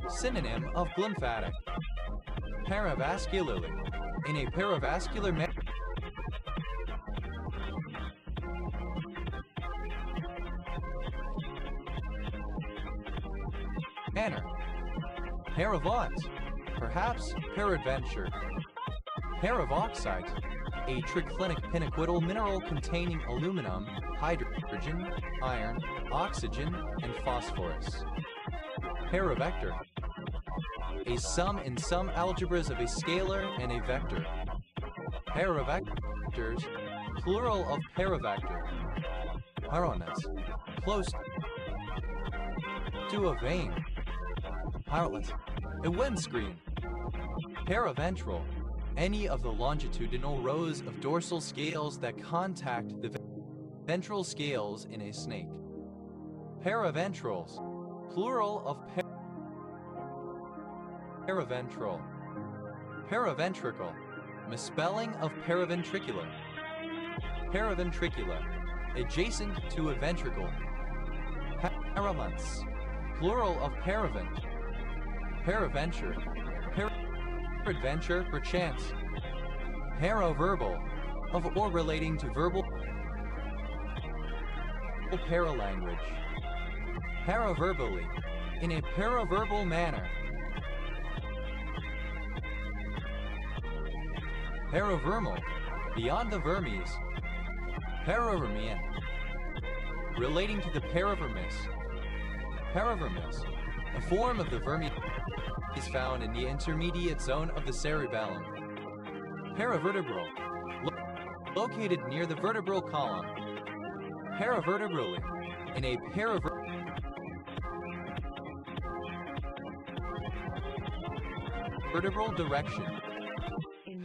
synonym of glymphatic. Paravascularly, in a paravascular manner. Paravont, perhaps peradventure. Paravoxite, a triclinic pinaquidal mineral containing aluminum, hydrogen, iron, oxygen, and phosphorus. Paravector, a sum in some algebras of a scalar and a vector. Paravectors, plural of paravector. Parones, close to a vein. Pilot, a windscreen. Paraventral, any of the longitudinal rows of dorsal scales that contact the ventral scales in a snake. Paraventrals, plural of paraventral. Paraventricle, misspelling of paraventricular. Paraventricular, adjacent to a ventricle. Paravents, plural of paravent. Paraventure, peradventure, perchance. Paraverbal, of or relating to verbal paralanguage. Paraverbally, in a paraverbal manner. Paravermal, beyond the vermes. Paravermian, relating to the paravermis. Paravermis, a form of the vermis is found in the intermediate zone of the cerebellum. Paravertebral, located near the vertebral column. Paravertebrally, in a paravertebral direction.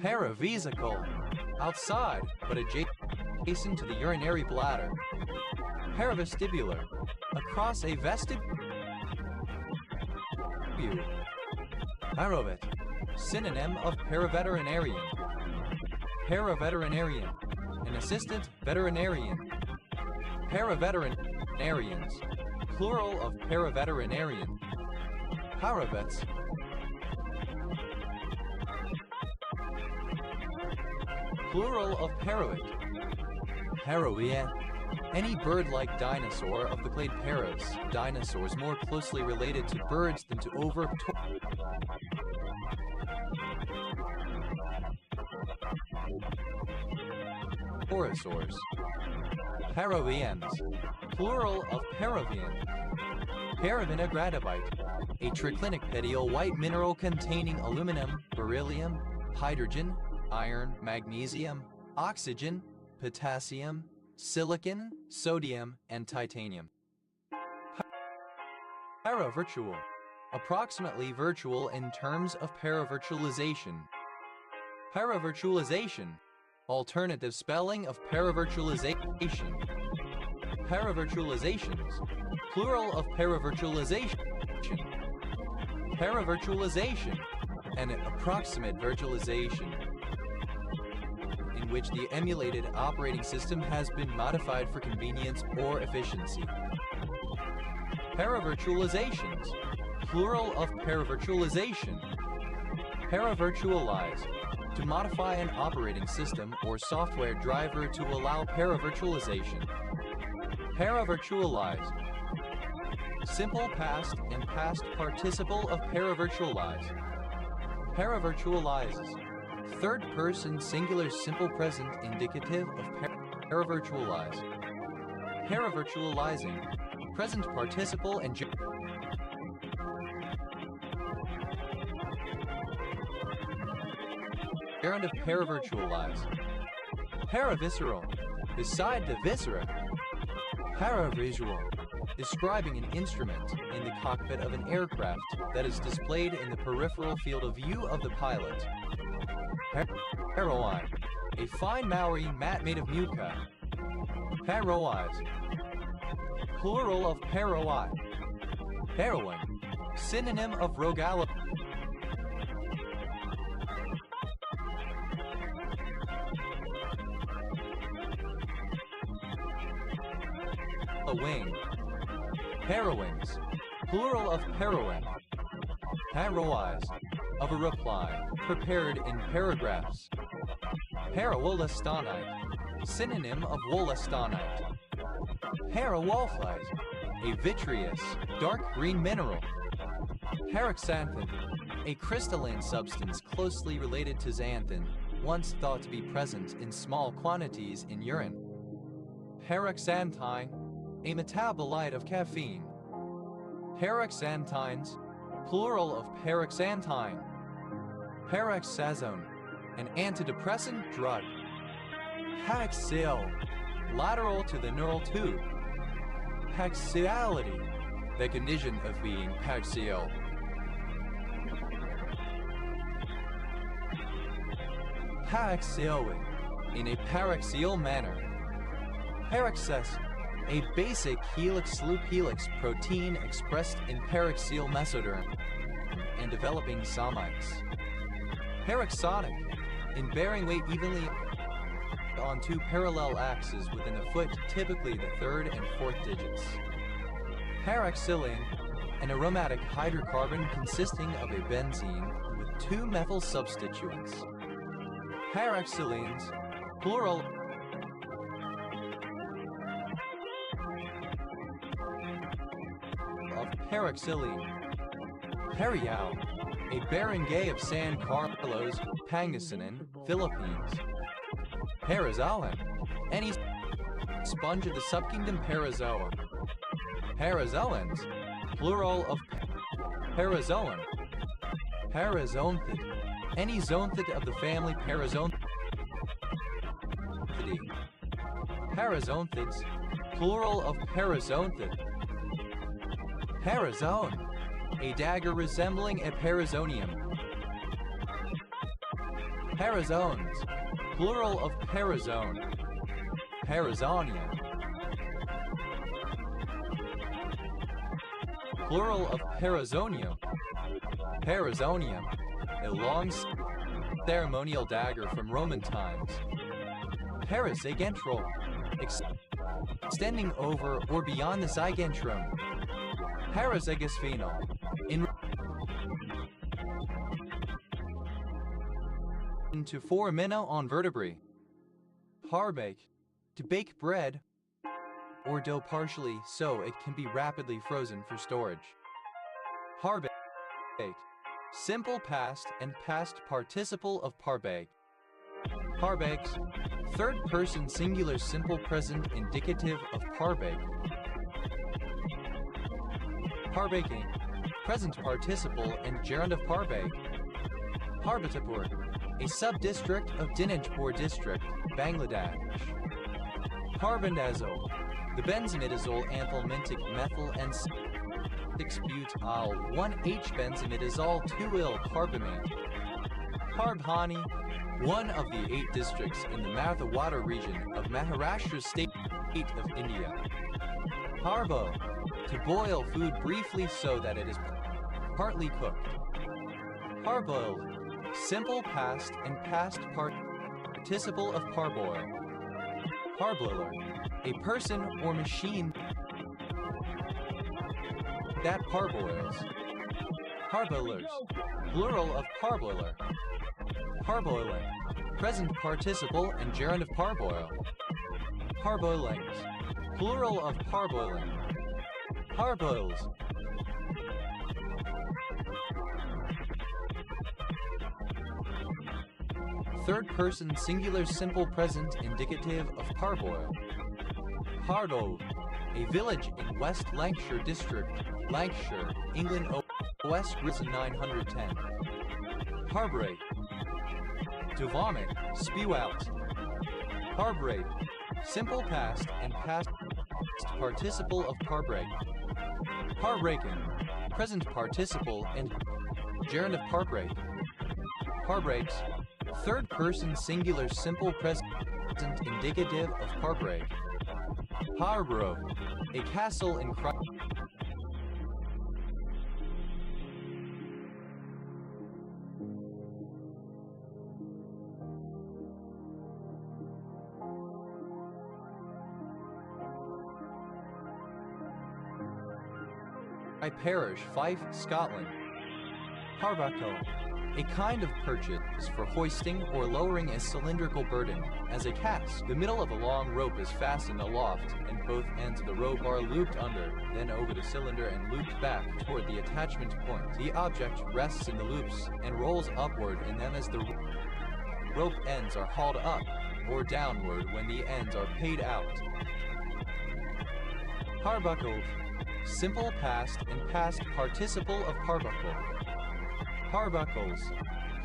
Paravesical, outside but adjacent to the urinary bladder. Paravestibular, across a vestibule. Paravet, synonym of paraveterinarian. Paraveterinarian, an assistant veterinarian. Paraveterinarians, plural of paraveterinarian. Paravets, plural of paravit. Paravia, any bird-like dinosaur of the clade Paras, dinosaurs more closely related to birds than to Pterosaurs. Paravians, plural of paravian. Paravinogradovite, a triclinic petiole white mineral containing aluminum, beryllium, hydrogen, iron, magnesium, oxygen, potassium, silicon, sodium, and titanium. Paravirtual, approximately virtual in terms of paravirtualization. Paravirtualization, alternative spelling of paravirtualization. Paravirtualizations, plural of paravirtualization. Paravirtualization, an approximate virtualization in which the emulated operating system has been modified for convenience or efficiency. Paravirtualizations, plural of paravirtualization. Paravirtualize, to modify an operating system or software driver to allow paravirtualization. Paravirtualize, simple past and past participle of paravirtualize. Paravirtualizes, third person singular simple present indicative of paravirtualize. Paravirtualizing, present participle and gerund of paravirtualize. Paravisceral, beside the viscera. Paravisual, describing an instrument in the cockpit of an aircraft that is displayed in the peripheral field of view of the pilot. Harroweye, a fine Maori mat made of muka. Harroweyes, plural of harroweye. Harrowing, synonym of rogala. A wing. Harrowings, plural of harrowing. Harroweyes, of a reply, prepared in paragraphs. Parawollastonite, synonym of wollastonite. Parawolflies, a vitreous, dark green mineral. Paraxanthin, a crystalline substance closely related to xanthin, once thought to be present in small quantities in urine. Paraxanthine, a metabolite of caffeine. Paraxanthines, plural of paraxanthine. Paraxazone, an antidepressant drug. Paxil, lateral to the neural tube. Paxiality, the condition of being paxial. Paxioid, in a paraxial manner. Paraxes, a basic helix-loop helix protein expressed in paraxial mesoderm and developing somites. Paraxonic, in bearing weight evenly on two parallel axes within the foot, typically the third and fourth digits. Paraxylene, an aromatic hydrocarbon consisting of a benzene with two methyl substituents. Paraxylenes, plural of paraxylene. Periao, a barangay of San Carlos, Pangasinan, Philippines. Parazoan, any sponge of the subkingdom Parazoa. Parazoans, plural of parazoan. Parazoanthid, any zoanthid of the family Parazoanthidae. Parazoanthids, plural of parazoanthid. Parazone, a dagger resembling a parazonium. Parazones, plural of parazone. Parazonia, plural of parazonium. Parazonium, a long ceremonial dagger from Roman times. Parazygentral, extending over or beyond the zygentrum. Parazygous phenol, into 4 minnow on vertebrae. Harbake, to bake bread or dough partially so it can be rapidly frozen for storage. Parbake, simple past and past participle of parbake. Parbakes, third person singular simple present indicative of parbake. Parbaking, present participle and gerund of parbake. Parbatipur, a sub-district of Dinajpur district, Bangladesh. Carbendazole, the benzimidazole anthelmintic methyl and 6-butyl 1H-benzimidazole 2-il carbamate. Carbhani, one of the 8 districts in the Marathawater region of Maharashtra state of India. Parbo, to boil food briefly so that it is partly cooked. Parboiled, simple past and past participle of parboil. Parboiler, a person or machine that parboils. Parboilers, plural of parboiler. Parboiling, present participle and gerund of parboil. Parboilings, plural of parboiling. Parboils, third person singular simple present indicative of parboil. Pardo, a village in West Lancashire district, Lancashire, England, OS risen 910. Parbrate, to vomit, spew out. Parbrate, simple past and past participle of parbreak. Parbreaking, present participle and gerund of parbreak. Parbreaks, third person singular simple present indicative of parbreak. Harborough, a castle in Parish, Fife, Scotland. Harbaco, a kind of purchase for hoisting or lowering a cylindrical burden, as a cask. The middle of a long rope is fastened aloft, and both ends of the rope are looped under, then over the cylinder and looped back toward the attachment point. The object rests in the loops and rolls upward in them as the rope ends are hauled up or downward when the ends are paid out. Harbaco, simple past and past participle of parbuckle. Parbuckles,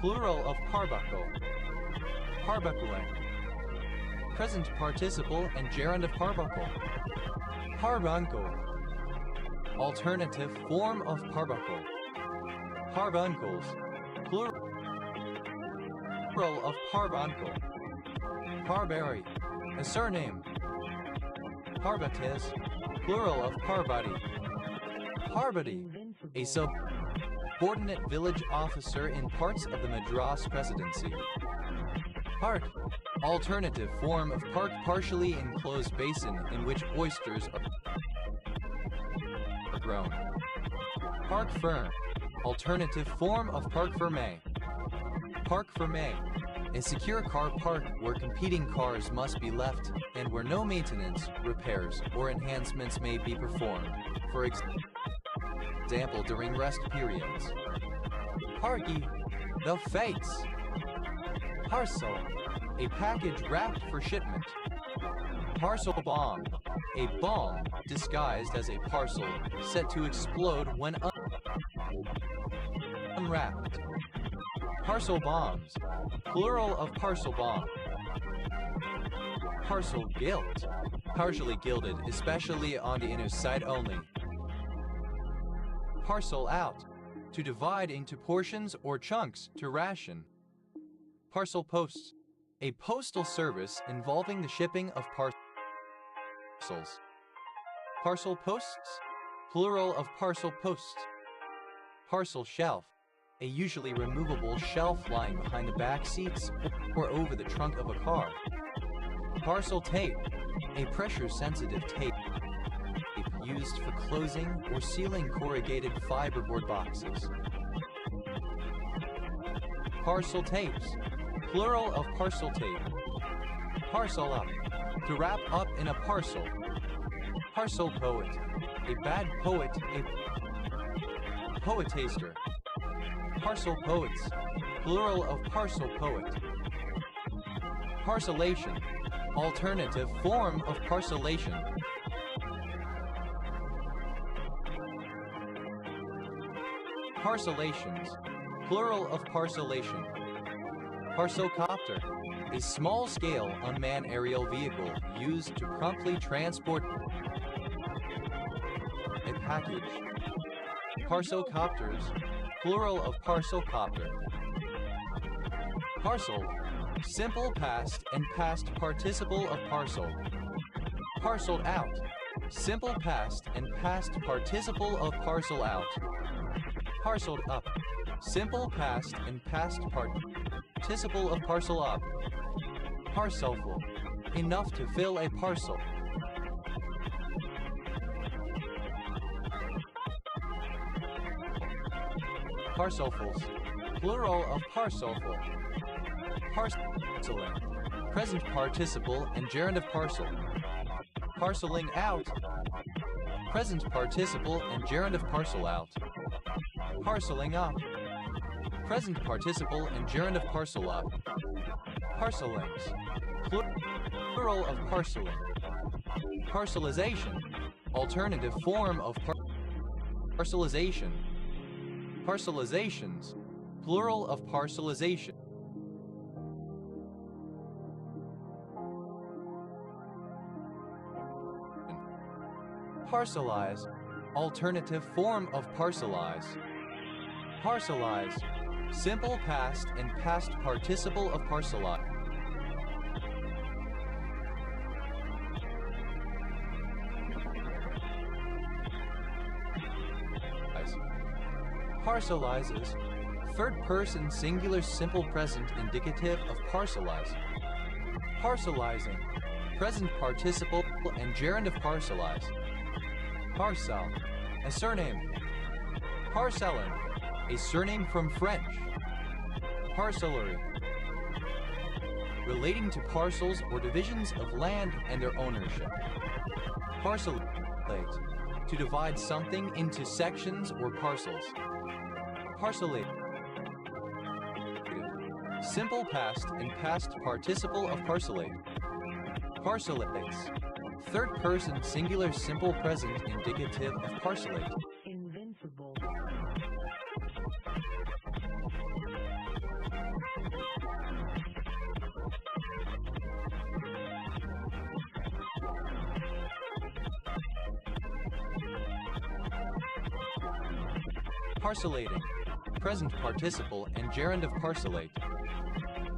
plural of parbuckle. Parbuckling, present participle and gerund of parbuckle. Harbuncle, alternative form of parbuckle. Harbuncles, plural of parbuncle. Parberry, a surname. Parbates, plural of parbody. Parbody, a subordinate village officer in parts of the Madras Presidency. Park, alternative form of park, partially enclosed basin in which oysters are grown. Park fern, alternative form of parc fermé. Parc fermé, a secure car park where competing cars must be left and where no maintenance, repairs, or enhancements may be performed, for example during rest periods. Parky, the fates. Parcel, a package wrapped for shipment. Parcel bomb, a bomb disguised as a parcel set to explode when unwrapped. Parcel bombs, plural of parcel bomb. Parcel gilt, partially gilded, especially on the inner side only. Parcel out, to divide into portions or chunks to ration. Parcel posts, a postal service involving the shipping of parcels. Parcel posts, plural of parcel posts. Parcel shelf, a usually removable shelf lying behind the back seats or over the trunk of a car. Parcel tape, a pressure-sensitive tape used for closing or sealing corrugated fiberboard boxes. Parcel tapes, plural of parcel tape. Parcel up, to wrap up in a parcel. Parcel poet, a bad poet, a poetaster. Parcel poets, plural of parcel poet. Parcelation, alternative form of parcelation. Parcellations, plural of parcellation. Parcelcopter, a small-scale unmanned aerial vehicle used to promptly transport a package. Parcelcopters, plural of parcelcopter. Parcel, simple past and past participle of parcel. Parceled out, simple past and past participle of parcel out. Parceled up, simple past and past participle of parcel up. Parcelful, enough to fill a parcel. Parcelfuls, plural of parcelful. Parceling, present participle and gerund of parcel. Parceling out, present participle and gerund of parcel out. Parceling up, present participle and gerund of parcel up. Parcelings, plural of parceling. Parcelization, alternative form of parcelization. Parcelizations, plural of parcelization. Parcelize, alternative form of parcelize. Parcelize, simple past and past participle of parcelize. Parcelizes, third person singular simple present indicative of parcelize. Parcelizing, present participle and gerund of parcelize. Parcel, a surname. Parcellin, a surname from French. Parcellery, relating to parcels or divisions of land and their ownership. Parcelate, to divide something into sections or parcels. Parcelate, simple past and past participle of parcelate. Parcelates, third person singular simple present indicative of parcelate. Invincible. Parcellating, present participle and gerund of parcellate.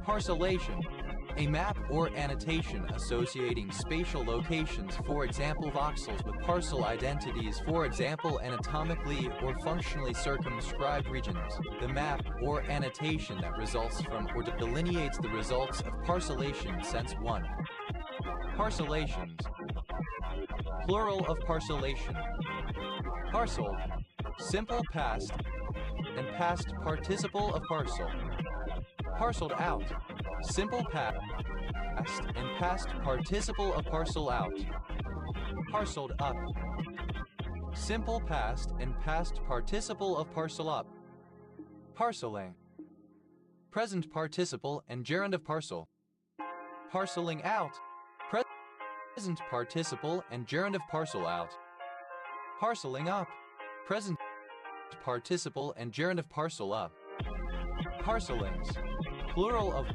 Parcellation, a map or annotation associating spatial locations, for example voxels with parcel identities, for example anatomically or functionally circumscribed regions. The map or annotation that results from or delineates the results of parcellation. Sense 1. Parcellations, plural of parcellation. Parcel, simple past and past participle of parcel. Parceled out, simple past and past participle of parcel out. Parceled up, simple past and past participle of parcel up. Parceling, present participle and gerund of parcel. Parceling out, present participle and gerund of parcel out. Parceling up, present participle and gerund of parcel up. Parcelings, plural of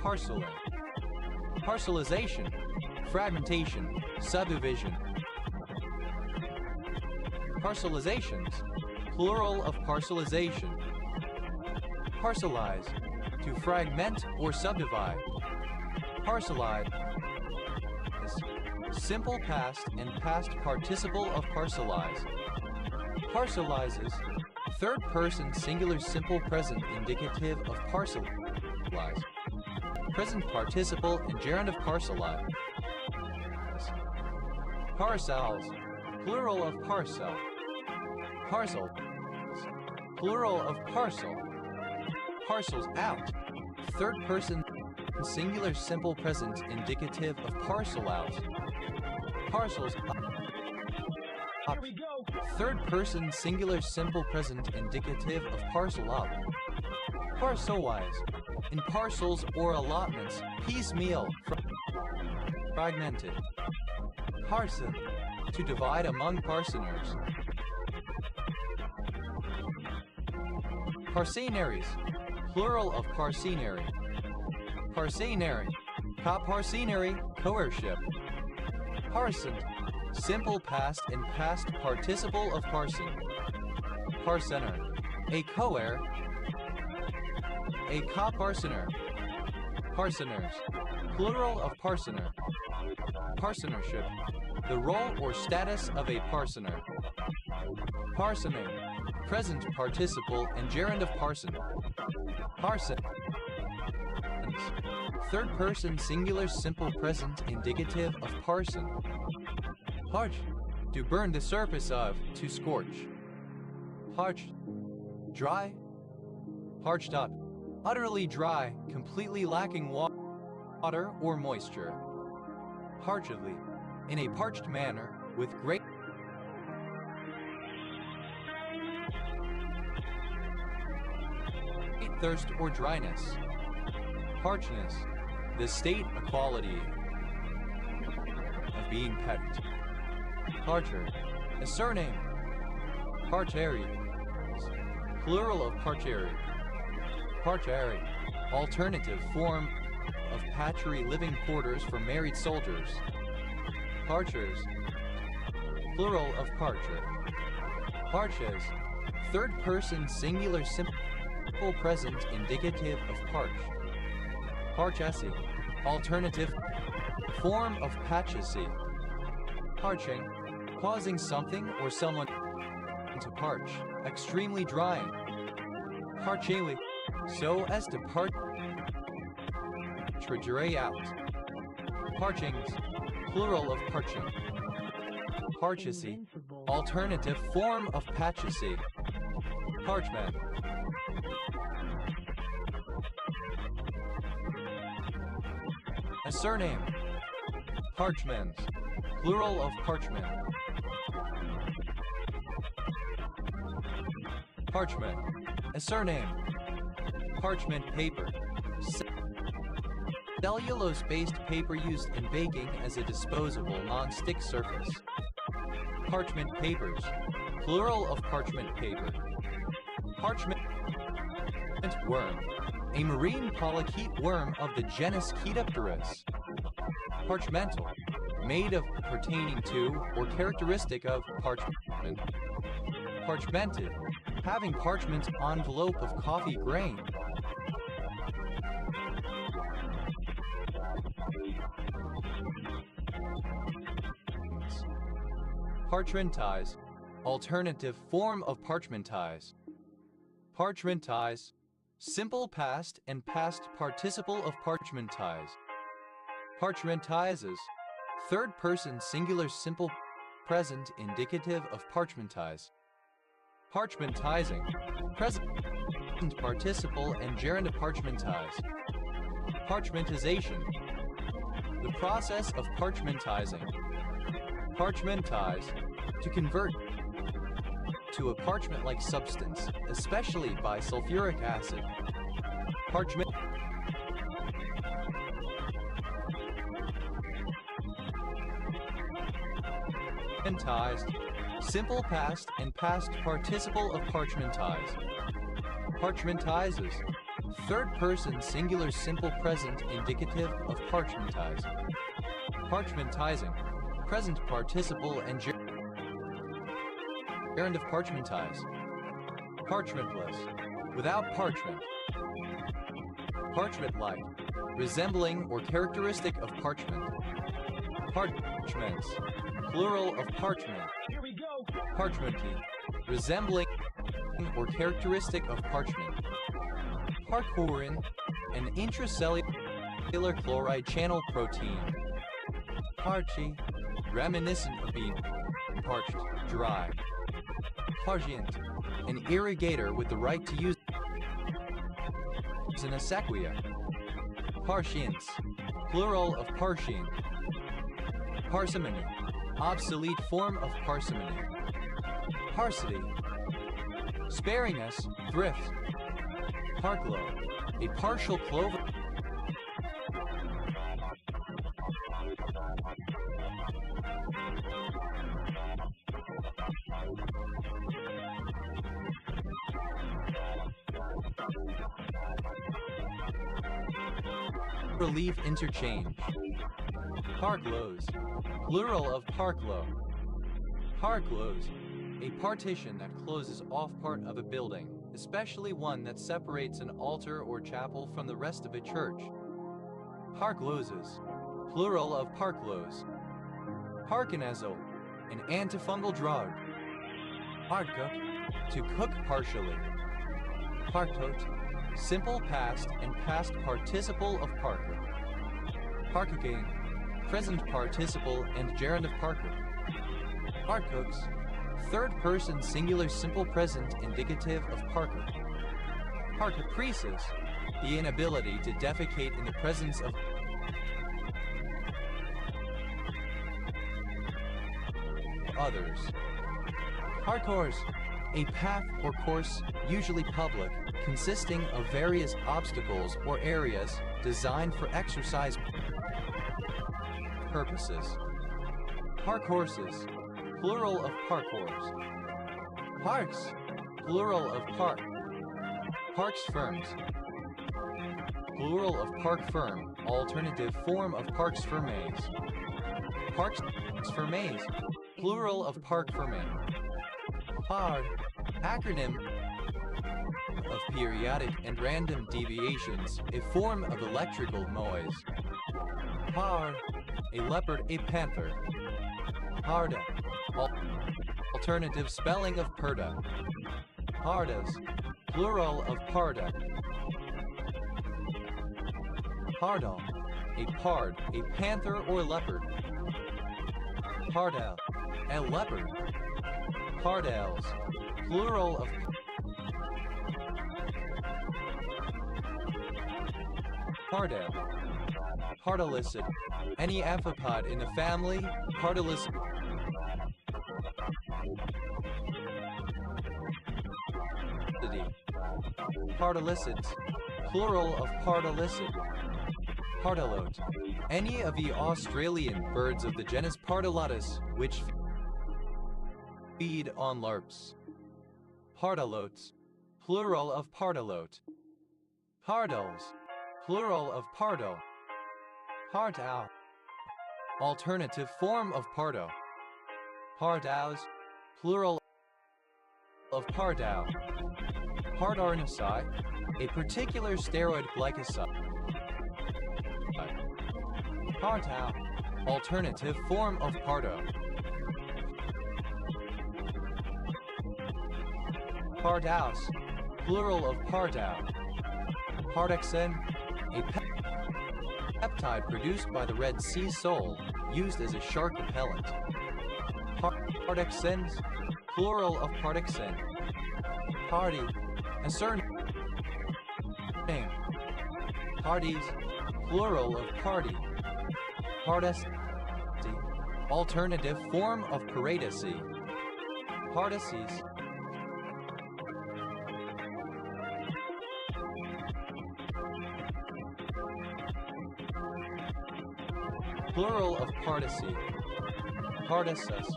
parceling. Parcelization, fragmentation, subdivision. Parcelizations, plural of parcelization. Parcelize, to fragment or subdivide. Parcelize, simple past and past participle of parcelize. Parcelizes, third person singular simple present indicative of parcelize. Present participle and gerund of parcelize. Parcels, plural of parcel. Parcel, plural of parcel. Parcels out, third person singular simple present indicative of parcel out. Parcels up, Here we go. third person singular simple present indicative of parcel up. Parcel-wise, in parcels or allotments, piecemeal, fragmented. Parson, to divide among parceners. Parcenaries, plural of parcenary. Parcenary, co-parcenary, coercive. Parson, simple past and past participle of parson. Parsener, a coer, a co-parsener. Parseners, plural of parsener. Parsenership, the role or status of a parsener. Parsoning, present participle and gerund of parson. Parson, third person singular simple present indicative of parson. Parch, to burn the surface of, to scorch. Parched, dry. Parched up, utterly dry, completely lacking water or moisture. Parchedly, in a parched manner, with great thirst or dryness. Parchness, the state, a quality of being pecked. Parcher, a surname. Parcheri, plural of parcheri. Parcheri, alternative form of patchery living quarters for married soldiers. Parchers, plural of parcher. Parches, third person singular simple present indicative of parch. Parchesi, alternative form of patchesy. Parching, causing something or someone to parch, extremely drying. Parchingly, so as to dry out. Parchings, plural of parching. Parchesy, Invincible. alternative form of patchesy. Parchment. A surname. Parchment, plural of parchment. Parchment, a surname. Parchment paper. Cellulose-based paper used in baking as a disposable non-stick surface. Parchment papers, plural of parchment paper. Parchment worm, a marine polychaete worm of the genus Chaetopterus. Parchmental, made of, pertaining to, or characteristic of parchment. Parchmented, having parchment envelope of coffee grain. Parchmentize, alternative form of parchmentize. Parchmentize, simple past and past participle of parchmentize. Parchmentizes, third person singular simple present indicative of parchmentize. Parchmentizing, present participle and gerund of parchmentize. Parchmentization, the process of parchmentizing. Parchmentize, to convert to a parchment-like substance, especially by sulfuric acid. Parchment. Parchmentized, simple past and past participle of parchmentize. Parchmentizes, third person singular simple present indicative of parchmentize. Parchmentizing, present participle and gerund of parchmentize. Parchmentless, without parchment. Parchment-like, resembling or characteristic of parchment. Parchments, plural of parchment. Here we go. Parchmenty, resembling or characteristic of parchment. Parchourin, an intracellular chloride channel protein. Parchy, reminiscent of being parched, dry. Pargient, an irrigator with the right to use an acequia. Parscience, plural of parcine. Parsimony, obsolete form of parsimony. Parsity, sparingness, thrift. Parclo, a partial clover. Relief interchange. Parclos, plural of parclo. Parclos, a partition that closes off part of a building, especially one that separates an altar or chapel from the rest of a church. Parcloses, plural of parclos. Parkinazole, an antifungal drug. Parcook, to cook partially. Partote, simple past and past participle of parcook. Parcocaine, present participle and gerund of parcook. Parcooks, third person singular simple present indicative of parcook. Parcopresis, the inability to defecate in the presence of others. Parcours, a path or course, usually public, consisting of various obstacles or areas designed for exercise purposes. Parcourses, plural of parcours. Parks, plural of park. Parks firms, plural of park firm, alternative form of parks firmes. Parks firmes, plural of park ferment. PARD, acronym of periodic and random deviations, a form of electrical noise. PARD, a leopard, a panther. PARDA, alternative spelling of PERDA. PARDAS, plural of PARDA. PARDAL, a pard, a panther or leopard. PARDAL, a leopard. PARDALS, plural of PARDAL. Pardalicid, any amphipod in the family. Pardalicid. Pardalicids, plural of pardalicid. Pardalote, any of the Australian birds of the genus Pardalotus, which feed on larps. Pardalotes, plural of pardalote. Pardals, plural of pardo. Pardal, alternative form of pardo. Pardaus, plural of pardal. Pardarnicide, a particular steroid glycoside. Pardal, alternative form of pardo. Pardaus, plural of pardal. Pardaxen, a peptide produced by the Red Sea sole, used as a shark repellent. Pardaxens, plural of pardaxen. Party, a surname. Parties, plural of party. Pardacy, alternative form of paradacy. Pardacies, plural of pardacy. Pardasus,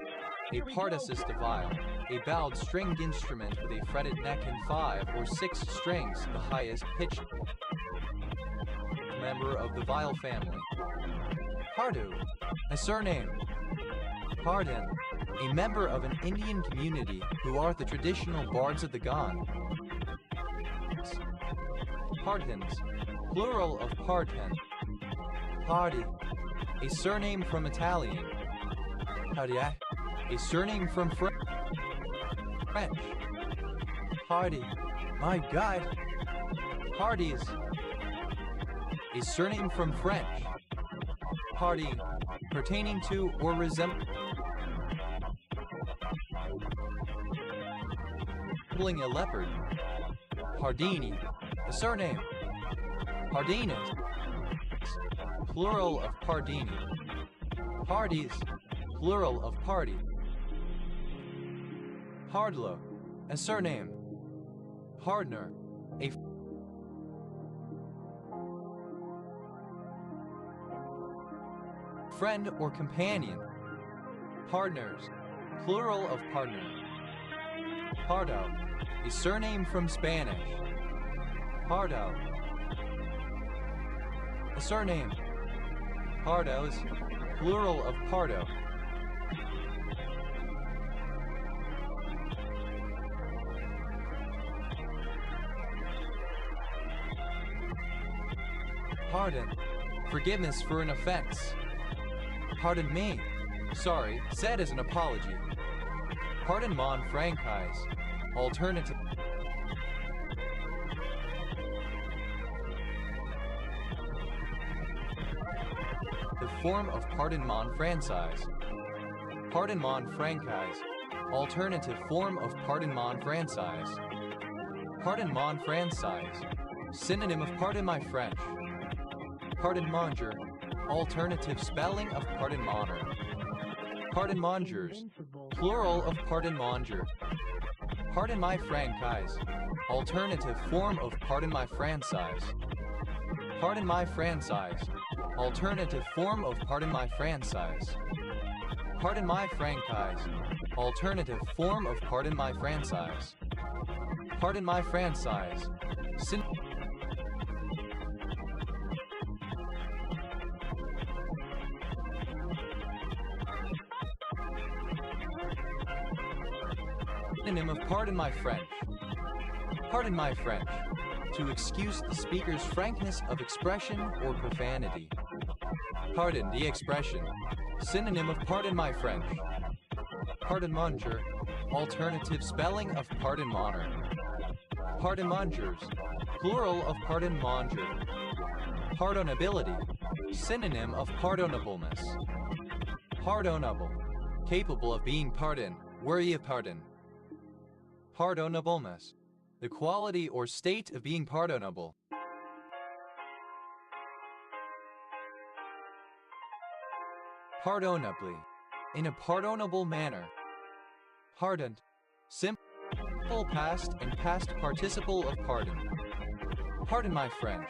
a pardasus viol, a bowed stringed instrument with a fretted neck and 5 or 6 strings, the highest pitched member of the viol family. Pardu, a surname. Pardon, a member of an Indian community who are the traditional bards of the Ghan. Pardons, plural of pardon. Pardi, a surname from Italian. Pardia, a surname from French. Party, my God. Parties, a surname from French. Party, pertaining to or resembling a leopard. Pardini, a surname. Pardinus, plural of Pardini. Parties, plural of party. Pardlo, a surname. Pardner, a friend or companion. Partners, plural of partner. Pardo, a surname from Spanish. Pardo, a surname. Pardos, plural of pardo. Pardon, forgiveness for an offense. Pardon me, sorry, said as an apology. Pardon mon franchise, alternative. The form of pardon mon franchise. Pardon mon franchise, alternative form of pardon mon franchise. Pardon mon franchise, synonym of pardon my French. Pardon manger, alternative spelling of pardon monger. Pardon mongers, plural of pardon monger. Pardon my franchise, alternative form of pardon my franchise. Pardon my franchise, alternative form of pardon my franchise. Pardon my franchise, alternative form of pardon my franchise. Pardon my franchise, Synonym of pardon my French. Pardon my French. To excuse the speaker's frankness of expression or profanity. Pardon the expression. Synonym of pardon my French. Pardonmonger. Alternative spelling of pardonmonger. Pardonmongers. Plural of pardonmonger. Pardonability. Synonym of pardonableness. Pardonable. Capable of being pardoned, worthy of pardon. Pardonableness. The quality or state of being pardonable. Pardonably. In a pardonable manner. Pardoned. Simple past and past participle of pardon. Pardon my French.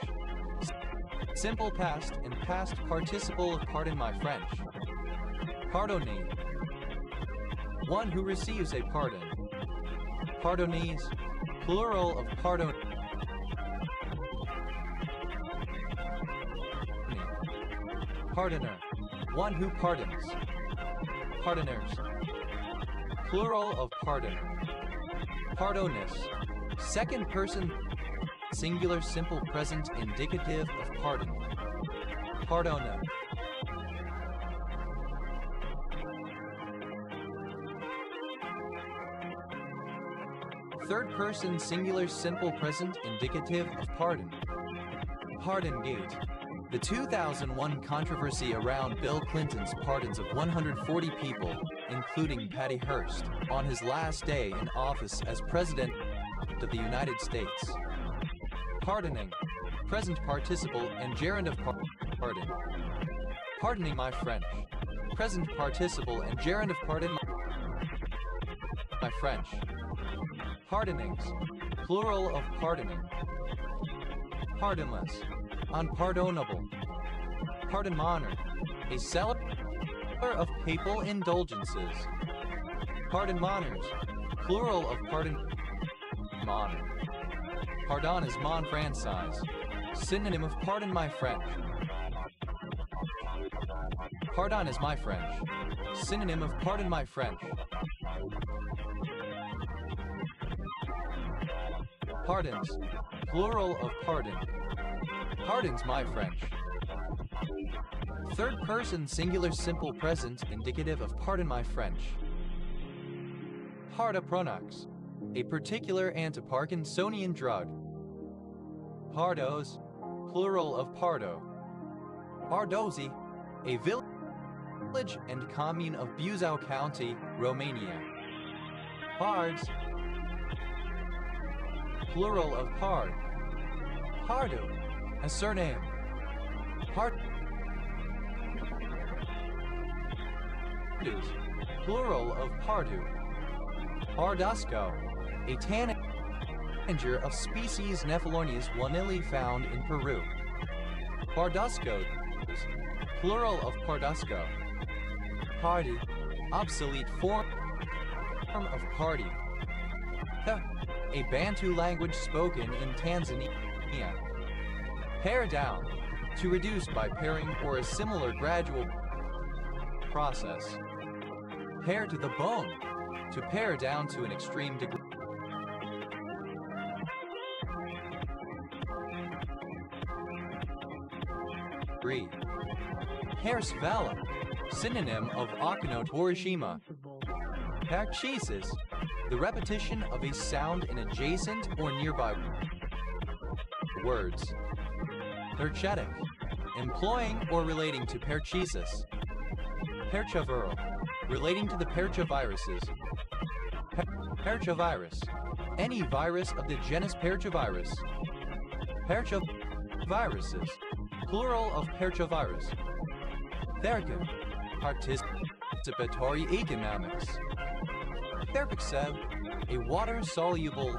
Simple past and past participle of pardon my French. Pardonner. One who receives a pardon. Pardonnees. Plural of pardon. Pardoner. One who pardons. Pardoners. Plural of pardoner. Pardonus. Second person singular simple present indicative of pardon. Pardona. Third person singular simple present indicative of pardon. Pardongate. The 2001 controversy around Bill Clinton's pardons of 140 people, including Patty Hearst, on his last day in office as President of the United States. Pardoning. Present participle and gerund of pardon. Pardoning my French. Present participle and gerund of pardon my French. Pardonings. Plural of pardoning. Pardonless. Unpardonable. Pardonmonger. A seller of papal indulgences. Pardonmongers. Plural of pardonmonger. Pardon is mon franchise. Synonym of pardon my French. Pardon is my French. Synonym of pardon my French. Pardons. Plural of pardon. Pardons my French. Third person singular simple present indicative of pardon my French. Pardapronax. A particular antiparkinsonian drug. Pardos. Plural of pardo. Pardozi. A village and commune of Buzău County, Romania. Pards. Plural of pard. Pardu. A surname. Pardus. Plural of pardu. Pardusco. A tanager of species Nephelornis wanili found in Peru. Parduscos. Plural of pardusco. Party. Obsolete form of party. A Bantu language spoken in Tanzania. Pare down. To reduce by paring or a similar gradual process. Pare to the bone. To pare down to an extreme degree. Hairspella. Synonym of Akano Torishima. Parchesis. The repetition of a sound in adjacent or nearby words. Perchetic. Employing or relating to perchesis. Percheviral. Relating to the percheviruses. Perchevirus. Any virus of the genus Perchevirus. Percheviruses. Plural of perchevirus. Therapy. Participatory economics. Therapixev, a water-soluble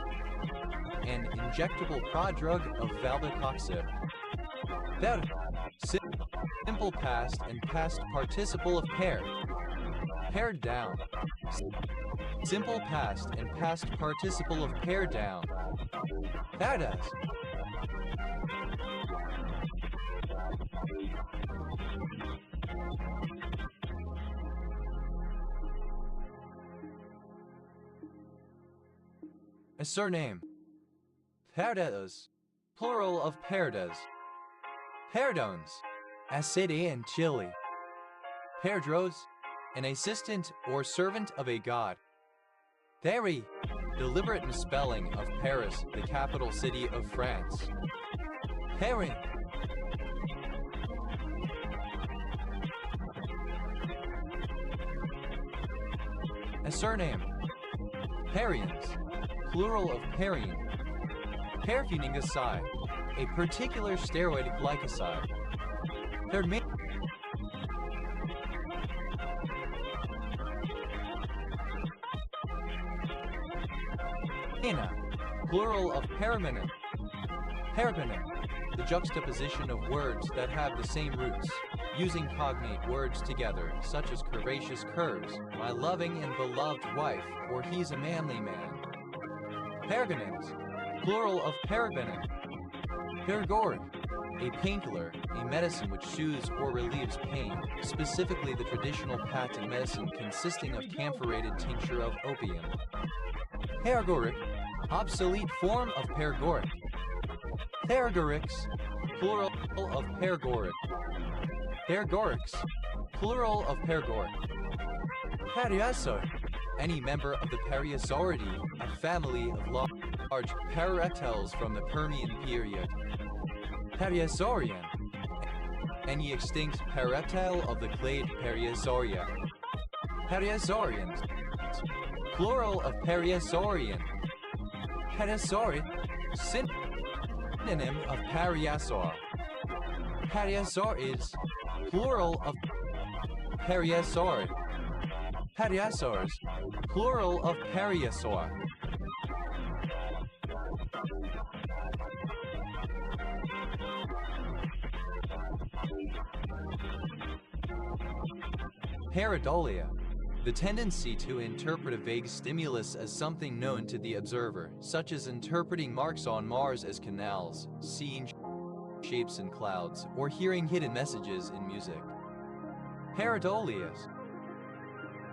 and injectable prodrug of valdecoxib. Simple past and past participle of pair. Pared down. Simple past and past participle of pared down. Paradise. A surname. Perdes, plural of perdes. Perdones, a city in Chile. Perdros, an assistant or servant of a god. Very deliberate misspelling of Paris, the capital city of France. Perry. A surname. Parians, plural of parine. Perfunigaside, a particular steroid glycoside. Plural of permanent. Permanent, the juxtaposition of words that have the same roots, using cognate words together, such as curvaceous curves, my loving and beloved wife, or he's a manly man. Pergonins, plural of pergonate. Pergoric, a painkiller, a medicine which soothes or relieves pain, specifically the traditional patent medicine consisting of camphorated tincture of opium. Pergoric, obsolete form of pergoric. Pergorix, plural of pergoric. Pergorix, plural of pergoric. Pariasaur, any member of the Pariasauridae, a family of large parareptiles from the Permian period. Pariasaurian, any extinct parareptile of the clade Pariasauria. Pariasaurians, plural of Pariasaurian. Pariasaur, synonym of Pariasaur. Pariasaur is plural of Pariasaur. Pariasaurs, plural of Pariasaur. Pareidolia, the tendency to interpret a vague stimulus as something known to the observer, such as interpreting marks on Mars as canals, seeing shapes in clouds, or hearing hidden messages in music. Pareidolias,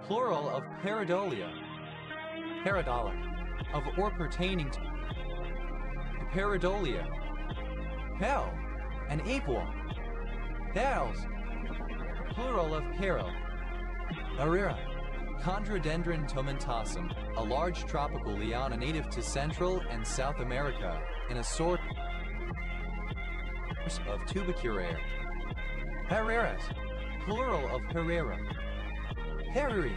plural of pareidolia. Pareidolia, of or pertaining to pareidolia. Hell, an apeworm. Pals, plural of peril. Arira, Chondrodendron tomentossum, a large tropical liana native to Central and South America, in a sort of Tubiculae. Herreras, plural of Herrera. Herreri,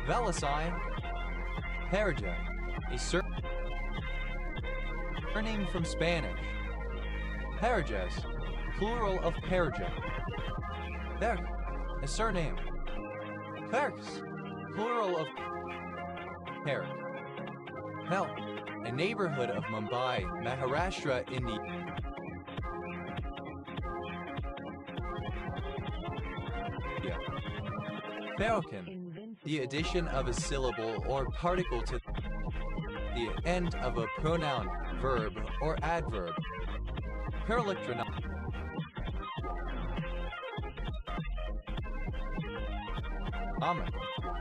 Valesine. Herja, a surname from Spanish. Herjas, plural of Perja. Berg, a surname. Perks, plural of Perak. Hell, a neighborhood of Mumbai, Maharashtra, India. Falcon, the addition of a syllable or particle to the end of a pronoun, verb, or adverb. Paralectronom.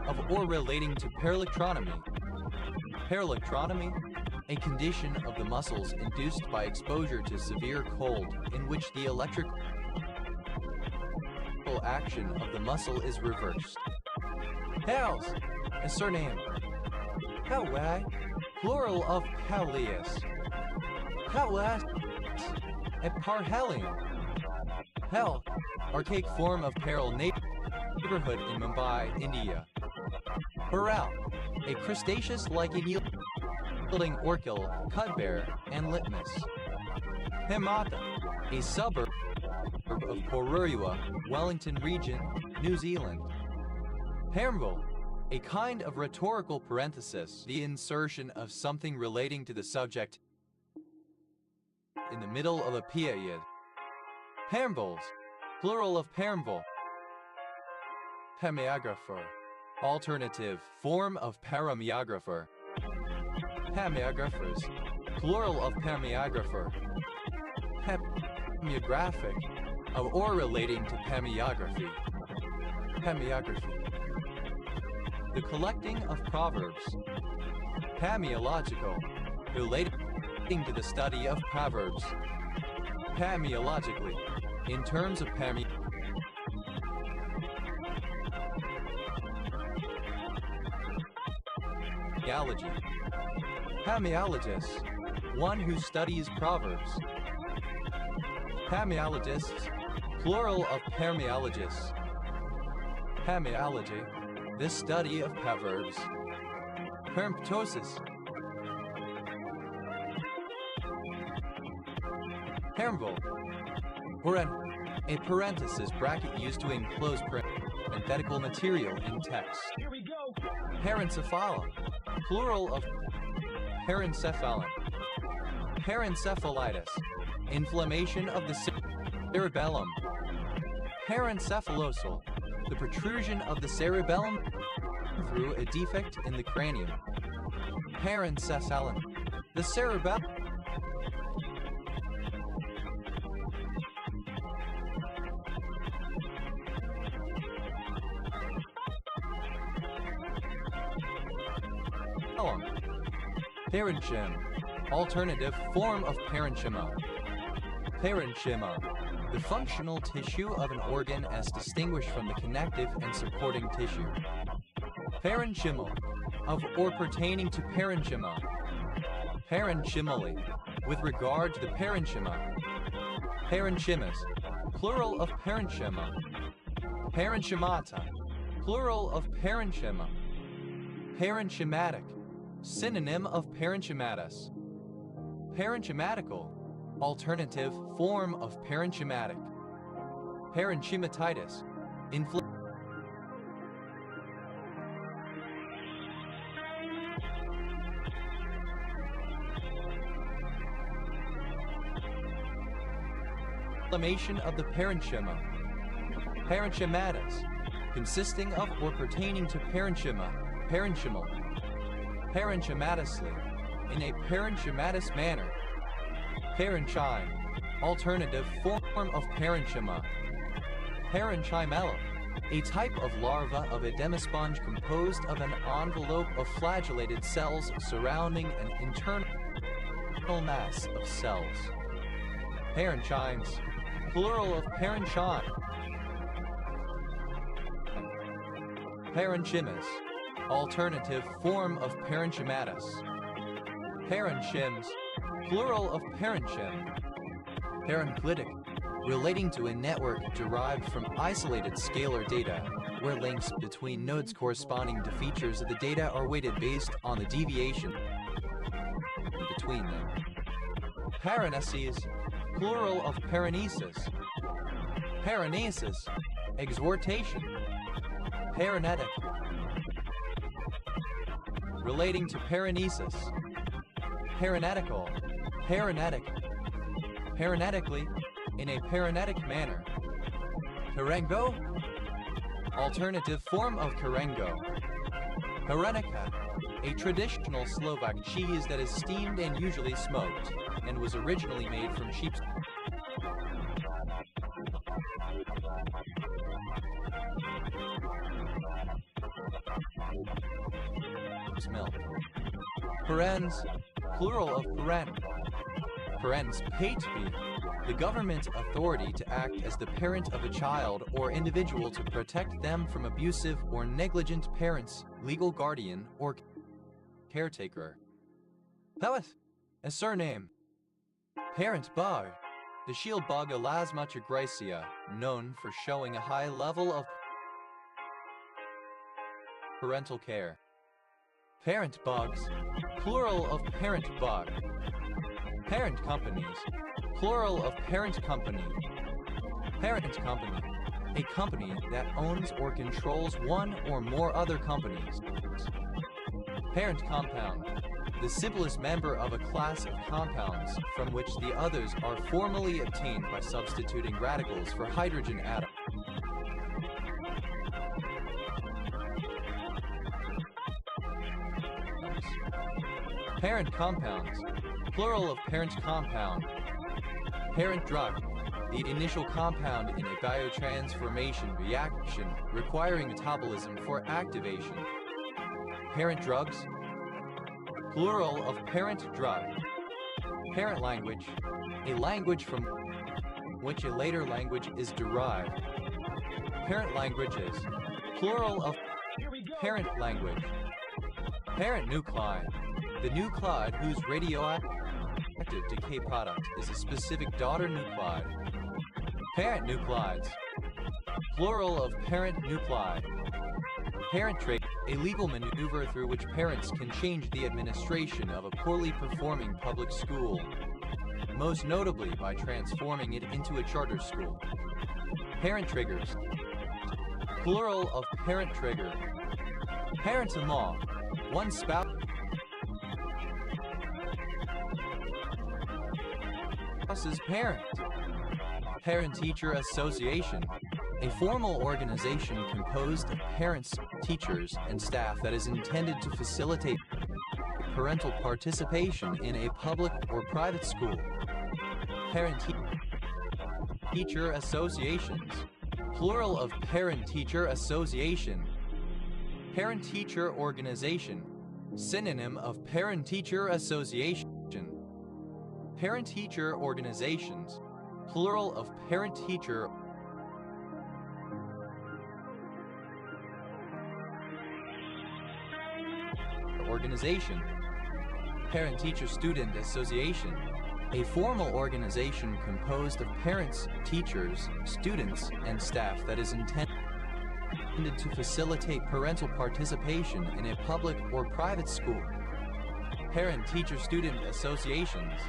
Of or relating to paralectronomy. Paralectronomy, a condition of the muscles induced by exposure to severe cold, in which the electrical action of the muscle is reversed. Pals, a surname. Palwai, plural of Paulius. Paulas, a parhelion. Hell, archaic form of peril neighborhood in Mumbai, India. Burrell, a crustaceous-like yielding orchil, cudbear, and litmus. Himata, a suburb of Porurua, Wellington Region, New Zealand. Hermville, a kind of rhetorical parenthesis, the insertion of something relating to the subject in the middle of a period. Hermvilles, plural of Hermville. Hemiographer, alternative form of paramiographer. Hemiographers, plural of hemiographer. Hemiographic, of or relating to hemiography. Hemiography, the collecting of proverbs. Hemiological, relating to the study of proverbs. Pamiologically, in terms of pamiology. Pamiologist, one who studies proverbs. Pamiologists, plural of pamiologists. Pamiology, the study of proverbs. Permptosis. Parental, a parenthesis bracket used to enclose parenthetical material in text. Here we go. Parencephalon, plural of parencephalon. Parencephalitis, inflammation of the cerebellum. Parencephalosal, the protrusion of the cerebellum through a defect in the cranium. Parencephalon, the cerebellum. Parenchyma, alternative form of parenchyma. Parenchyma, the functional tissue of an organ as distinguished from the connective and supporting tissue. Parenchymal, of or pertaining to parenchyma. Parenchymally, with regard to the parenchyma. Parenchymus, plural of parenchyma. Parenchymata, plural of parenchyma. Parenchymatic, synonym of parenchymatus. Parenchymatical, alternative form of parenchymatic. Parenchymatitis, inflammation of the parenchyma. Parenchymatus, consisting of or pertaining to parenchyma, parenchymal. Parenchymatously, in a parenchymatous manner. Parenchyme, alternative form of parenchyma. Parenchymella, a type of larva of a demisponge composed of an envelope of flagellated cells surrounding an internal mass of cells. Parenchymes, plural of parenchyme. Parenchymus, alternative form of parenchymatus. Parenchyms, plural of parenchym. Parenchytic, relating to a network derived from isolated scalar data, where links between nodes corresponding to features of the data are weighted based on the deviation between them. Paraneses, plural of paranesis. Paranesis, exhortation. Paranetic, relating to paranesis. Paranetical, paranetic. Paranetically, in a paranetic manner. Karengo, alternative form of karengo. Parenica, a traditional Slovak cheese that is steamed and usually smoked, and was originally made from sheep's milk. Parens, plural of paren. Parens patri, the government authority to act as the parent of a child or individual to protect them from abusive or negligent parents, legal guardian, or caretaker. Pellet, a surname. Parent bug, the shield bug Elasmachogracia, known for showing a high level of parental care. Parent bugs, plural of parent bug. Parent companies, plural of parent company. Parent company, a company that owns or controls one or more other companies. Parent compound, the simplest member of a class of compounds from which the others are formally obtained by substituting radicals for hydrogen atoms. Parent compounds, plural of parent compound. Parent drug, the initial compound in a biotransformation reaction requiring metabolism for activation. Parent drugs, plural of parent drug. Parent language, a language from which a later language is derived. Parent languages, plural of parent language. Parent nuclide, the nuclide whose radioactive decay product is a specific daughter nuclide. Parent nuclides, plural of parent nuclide. Parent trait, a legal maneuver through which parents can change the administration of a poorly performing public school, most notably by transforming it into a charter school. Parent triggers, plural of parent trigger. Parent-in-law, one spouse's parent. Parent-teacher association, a formal organization composed of parents, teachers, and staff that is intended to facilitate parental participation in a public or private school. Parent-teacher associations, plural of parent-teacher association. Parent-teacher organization, synonym of parent-teacher association. Parent-teacher organizations, plural of parent-teacher organization. Parent-teacher student association, a formal organization composed of parents, teachers, students, and staff that is intended to facilitate parental participation in a public or private school. Parent-teacher student associations,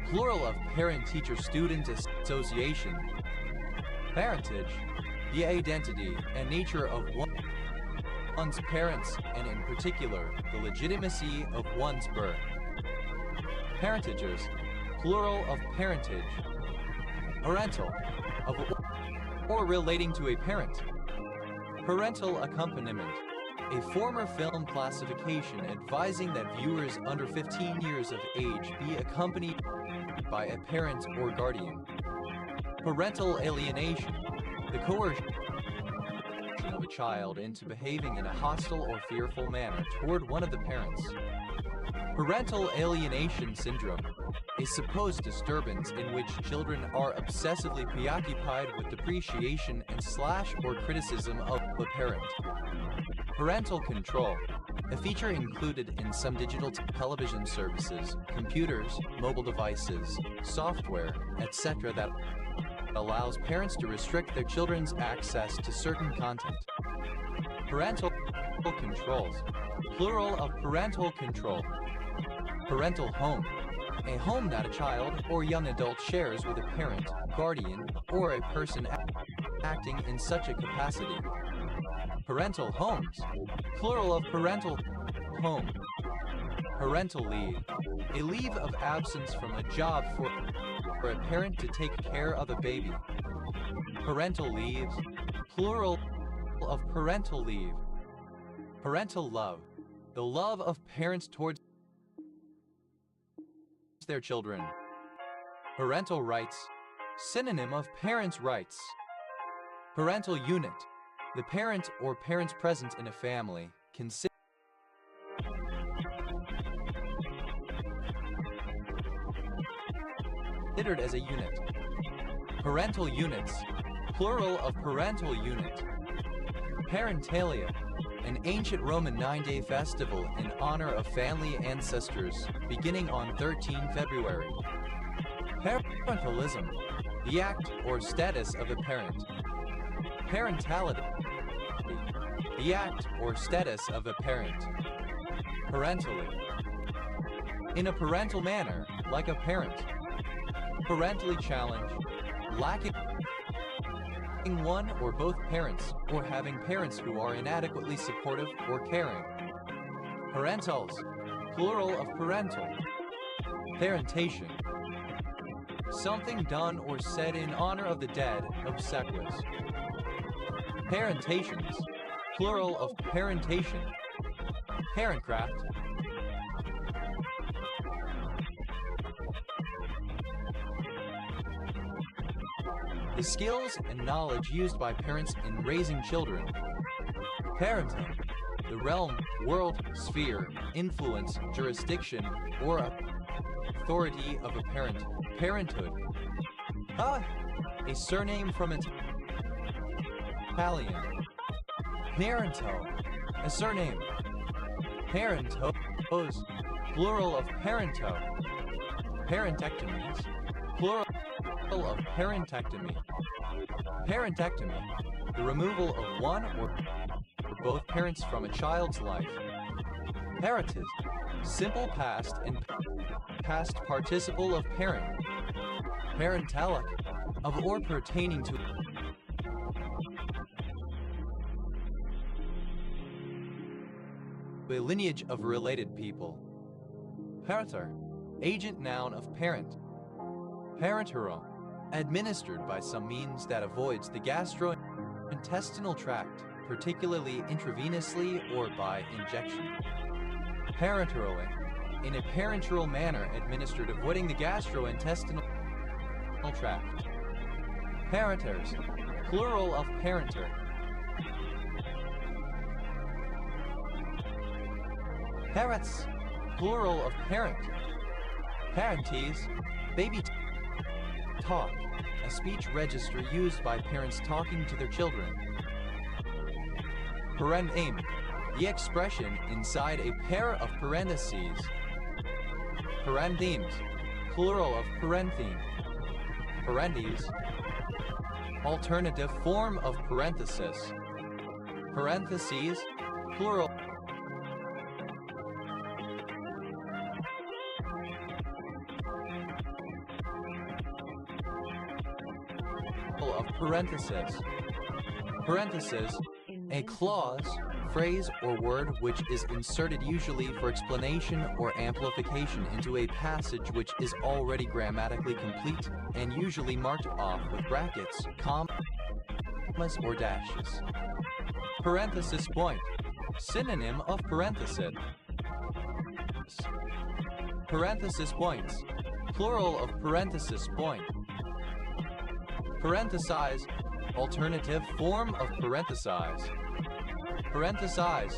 plural of parent-teacher student association. Parentage, the identity and nature of one's parents, and in particular, the legitimacy of one's birth. Parentages, plural of parentage. Parental, of or relating to a parent. Parental accompaniment, a former film classification advising that viewers under 15 years of age be accompanied by a parent or guardian. Parental alienation, the coercion of a child into behaving in a hostile or fearful manner toward one of the parents. Parental alienation syndrome, a supposed disturbance in which children are obsessively preoccupied with depreciation and or criticism of the parent. Parental control, a feature included in some digital television services, computers, mobile devices, software, etc. that allows parents to restrict their children's access to certain content. Parental controls, plural of parental control. Parental home, a home that a child or young adult shares with a parent, guardian, or a person acting in such a capacity. Parental homes, plural of parental home. Parental leave, a leave of absence from a job for a parent to take care of a baby. Parental leaves, plural of parental leave. Parental love, the love of parents towards their children. Parental rights, synonym of parents' rights. Parental unit, the parent or parents present in a family, considered as a unit. Parental units, plural of parental unit. Parentalia, an ancient Roman 9-day festival in honor of family ancestors, beginning on 13 February. Parentalism, the act or status of a parent. Parentality, the act or status of a parent. Parentally, in a parental manner, like a parent. Parentally challenged, lacking one or both parents, or having parents who are inadequately supportive or caring. Parentals, plural of parental. Parentation, something done or said in honor of the dead, obsequious. Parentations, plural of parentation. Parentcraft, the skills and knowledge used by parents in raising children. Parenting, the realm, world, sphere, influence, jurisdiction, or authority of a parent, parenthood. A surname from Italian. Parento, a surname. Parentos, plural of parento. Parentectomies, plural of parentectomy. Parentectomy, the removal of one or both parents from a child's life. Parentis, simple past and past participle of parent. Parentalic, of or pertaining to a lineage of related people. Parenter, agent noun of parent. Parentero, administered by some means that avoids the gastrointestinal tract, particularly intravenously or by injection. Parenteroing, in a parenteral manner administered avoiding the gastrointestinal tract. Parenters, plural of parenter. Parents, plural of parent. Parentes, baby talk, a speech register used by parents talking to their children. Parenteme, the expression inside a pair of parentheses. Parenthemes, plural of parentheme. Parentheses, alternative form of parenthesis. Parentheses, plural of parenthesis. Parenthesis, a clause, phrase, or word which is inserted usually for explanation or amplification into a passage which is already grammatically complete and usually marked off with brackets, commas, or dashes. Parenthesis point, synonym of parenthesis. Parenthesis points, plural of parenthesis point. Parenthesize, alternative form of parenthesize. Parenthesize,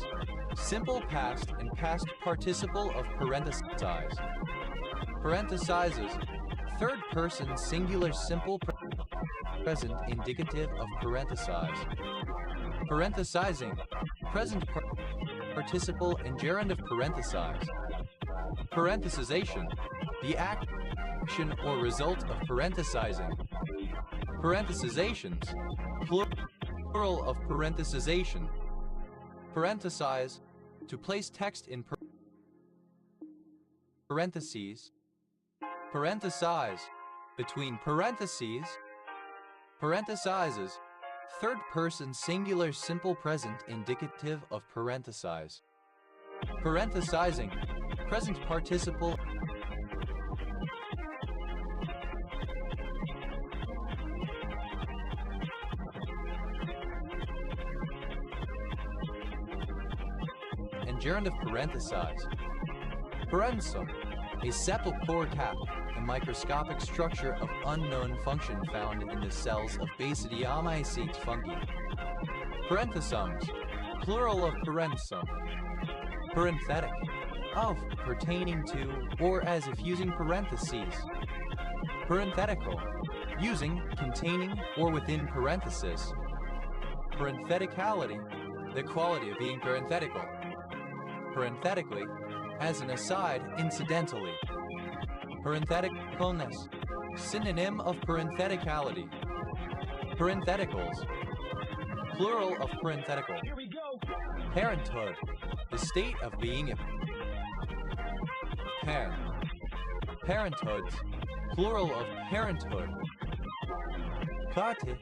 simple past and past participle of parenthesize. Parenthesizes, third person singular simple present indicative of parenthesize. Parenthesizing, present participle and gerund of parenthesize. Parenthesization, the action or result of parenthesizing. Parenthesizations, plural of parenthesization. Parenthesize, to place text in parentheses. Parenthesize, between parentheses. Parenthesizes, third person singular simple present indicative of parenthesize. Parenthesizing, present participle and gerund of parenthesize. Parensum, a sepulchral cap, a microscopic structure of unknown function found in the cells of basidiomycete fungi. Parenthesums, plural of parensum. Parenthetic, of, pertaining to, or as if using parentheses. Parenthetical, using, containing, or within parenthesis. Parentheticality, the quality of being parenthetical. Parenthetically, as an aside, incidentally. Parentheticalness, synonym of parentheticality. Parentheticals, plural of parenthetical. Here we go. Parenthood, the state of being a parent. Parenthoods, plural of parenthood. Carte,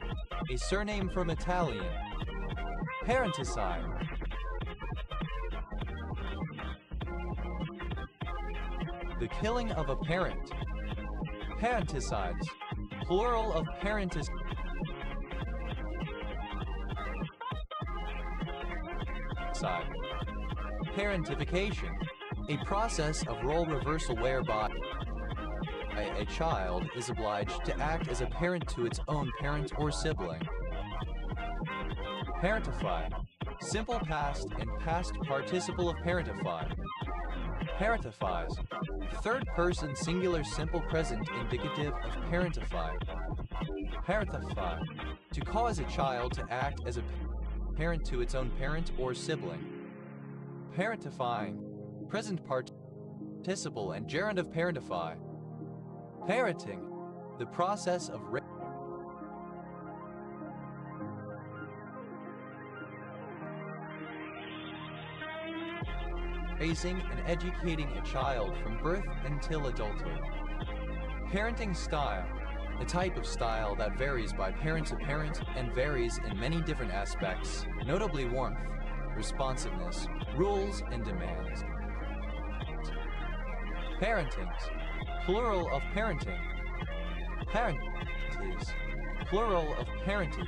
a surname from Italian. Parenticide, the killing of a parent. Parenticides, plural of parenticide. Parentification, a process of role reversal whereby a child is obliged to act as a parent to its own parent or sibling. Parentify, Simple past and past participle of parentify. Parentifies. Third person singular simple present indicative of parentify. Parentify. To cause a child to act as a parent to its own parent or sibling. Parentifying. Present participle and gerund of parentify. Parenting. The process of raising and educating a child from birth until adulthood. Parenting style. A type of style that varies by parent to parent and varies in many different aspects, notably warmth, responsiveness, rules, and demands. Parentings. Plural of parenting. Parenties. Plural of parenting.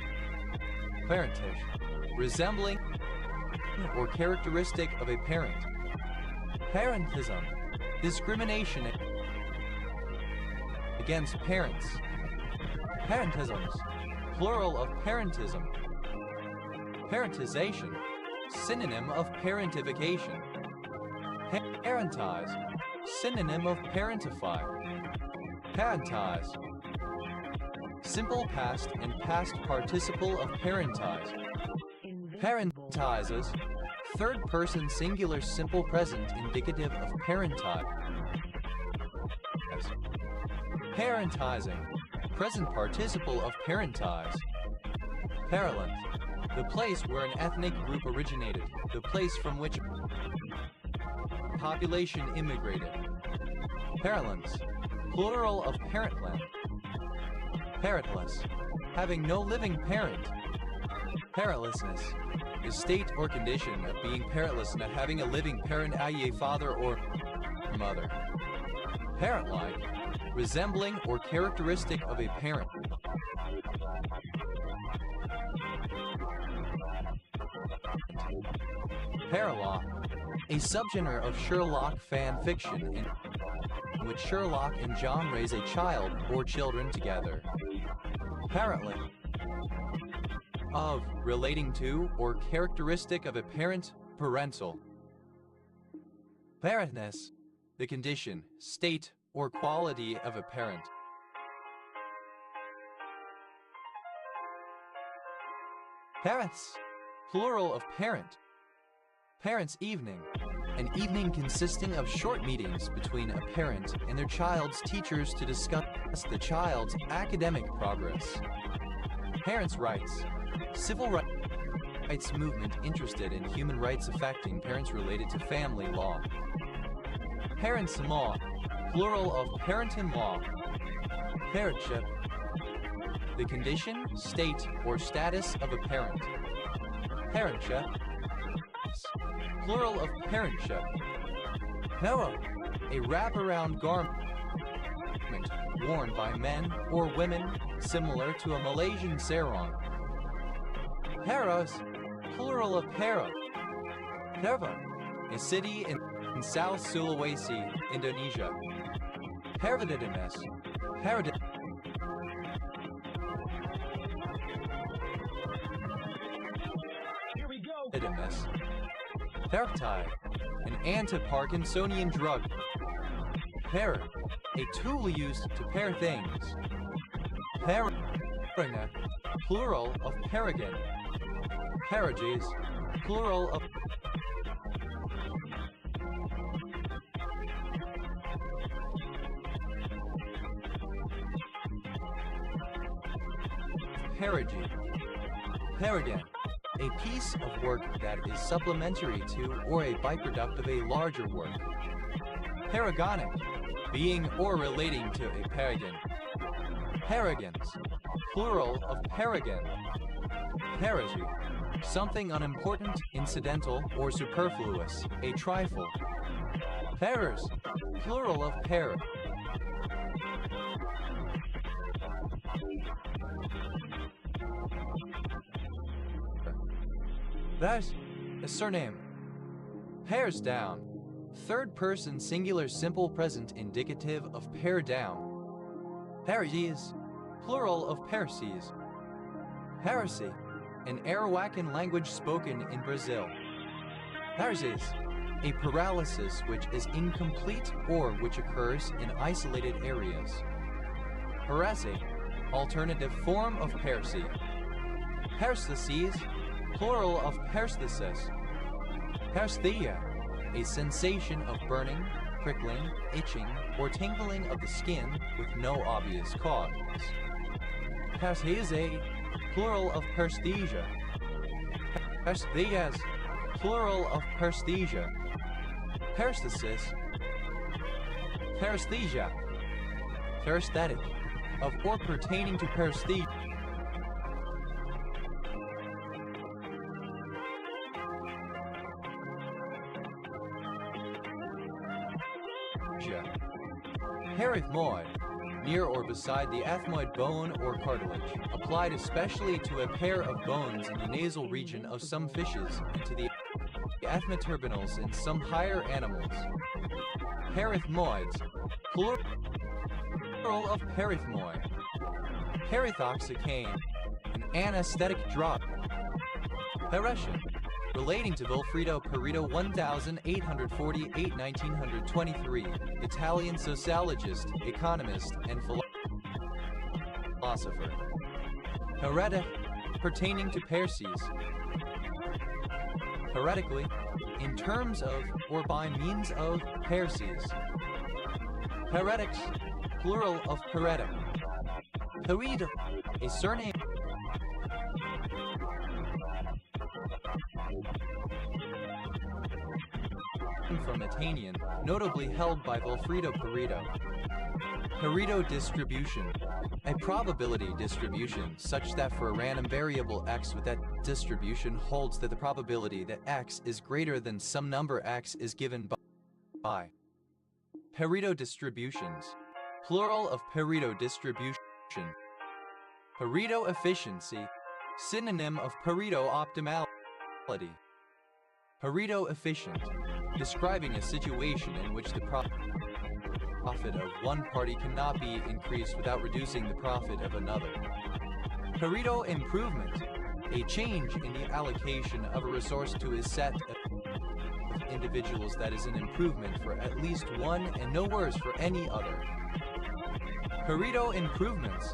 Parentage. Resembling or characteristic of a parent. Parentism. Discrimination against parents. Parentisms. Plural of parentism. Parentization. Synonym of parentification. Parentize. Synonym of parentify. Parentize. Simple past and past participle of parentize. Parentizes. Third person singular simple present indicative of parentize. Parentizing. Present participle of parentize. Paralent. The place where an ethnic group originated. The place from which population immigrated. Parents. Plural of parentland. Parentless. Having no living parent. Parentlessness. The state or condition of being parentless, not having a living parent, i.e. a father or mother. Parent-like. Resembling or characteristic of a parent. Paralock. A subgenre of Sherlock fan fiction in which Sherlock and John raise a child or children together. Parently. Of, relating to, or characteristic of a parent, parental. Parentness. The condition, state, or quality of a parent. Parents. Plural of parent. Parents' evening. An evening consisting of short meetings between a parent and their child's teachers to discuss the child's academic progress. Parents' rights. Civil rights movement interested in human rights affecting parents related to family law. Parents-in-law. Plural of parent-in-law. Parentship. The condition, state, or status of a parent. Parentship. Plural of parentship. Para. A wraparound garment worn by men or women similar to a Malaysian sarong. Paras. Plural of para. Perva. A city in South Sulawesi, Indonesia. Parvativeness. Here we go. Paractide. An anti-Parkinsonian drug. Para. A tool used to pair things. Paragna. Plural of paragon. Parages. Plural of perigee. Paragon. A piece of work that is supplementary to or a byproduct of a larger work. Paragonic. Being or relating to a paragon. Paragons. Plural of paragon. Perigee. Something unimportant, incidental, or superfluous. A trifle. Parers. Plural of pair. That's a surname. Pairs down. Third person singular simple present indicative of pair down. Parasies. Plural of parasies. Heresy. an Arawakan language spoken in Brazil. Paresis, a paralysis which is incomplete or which occurs in isolated areas. Parese, alternative form of paresy. Parestheses, plural of paresthesis. Paresthesia, a sensation of burning, prickling, itching, or tingling of the skin with no obvious cause. Paresthesia, plural of paresthesia. Paresthesias, plural of paresthesia. Paresthesis, paresthesia, paresthetic, of or pertaining to paresthesia. Perithmoid, near or beside the ethmoid bone or cartilage, applied especially to a pair of bones in the nasal region of some fishes and to the ethmoturbinals in some higher animals. Perithmoids, plural of perithmoid. Perithoxicane, an anesthetic drug. Parescian, relating to Vilfredo Pareto 1848-1923, Italian sociologist, economist, and philosopher. Heretic, pertaining to Perses. Heretically, in terms of or by means of Perses. Heretics, plural of heretic. Herid, a surname from Italian, notably held by Vilfredo Pareto. Pareto distribution, a probability distribution such that for a random variable x with that distribution holds that the probability that x is greater than some number x is given by. Pareto distributions, plural of Pareto distribution. Pareto efficiency, synonym of Pareto optimality. Pareto efficient, describing a situation in which the profit of one party cannot be increased without reducing the profit of another. Pareto improvement, a change in the allocation of a resource to a set of individuals that is an improvement for at least one and no worse for any other. Pareto improvements,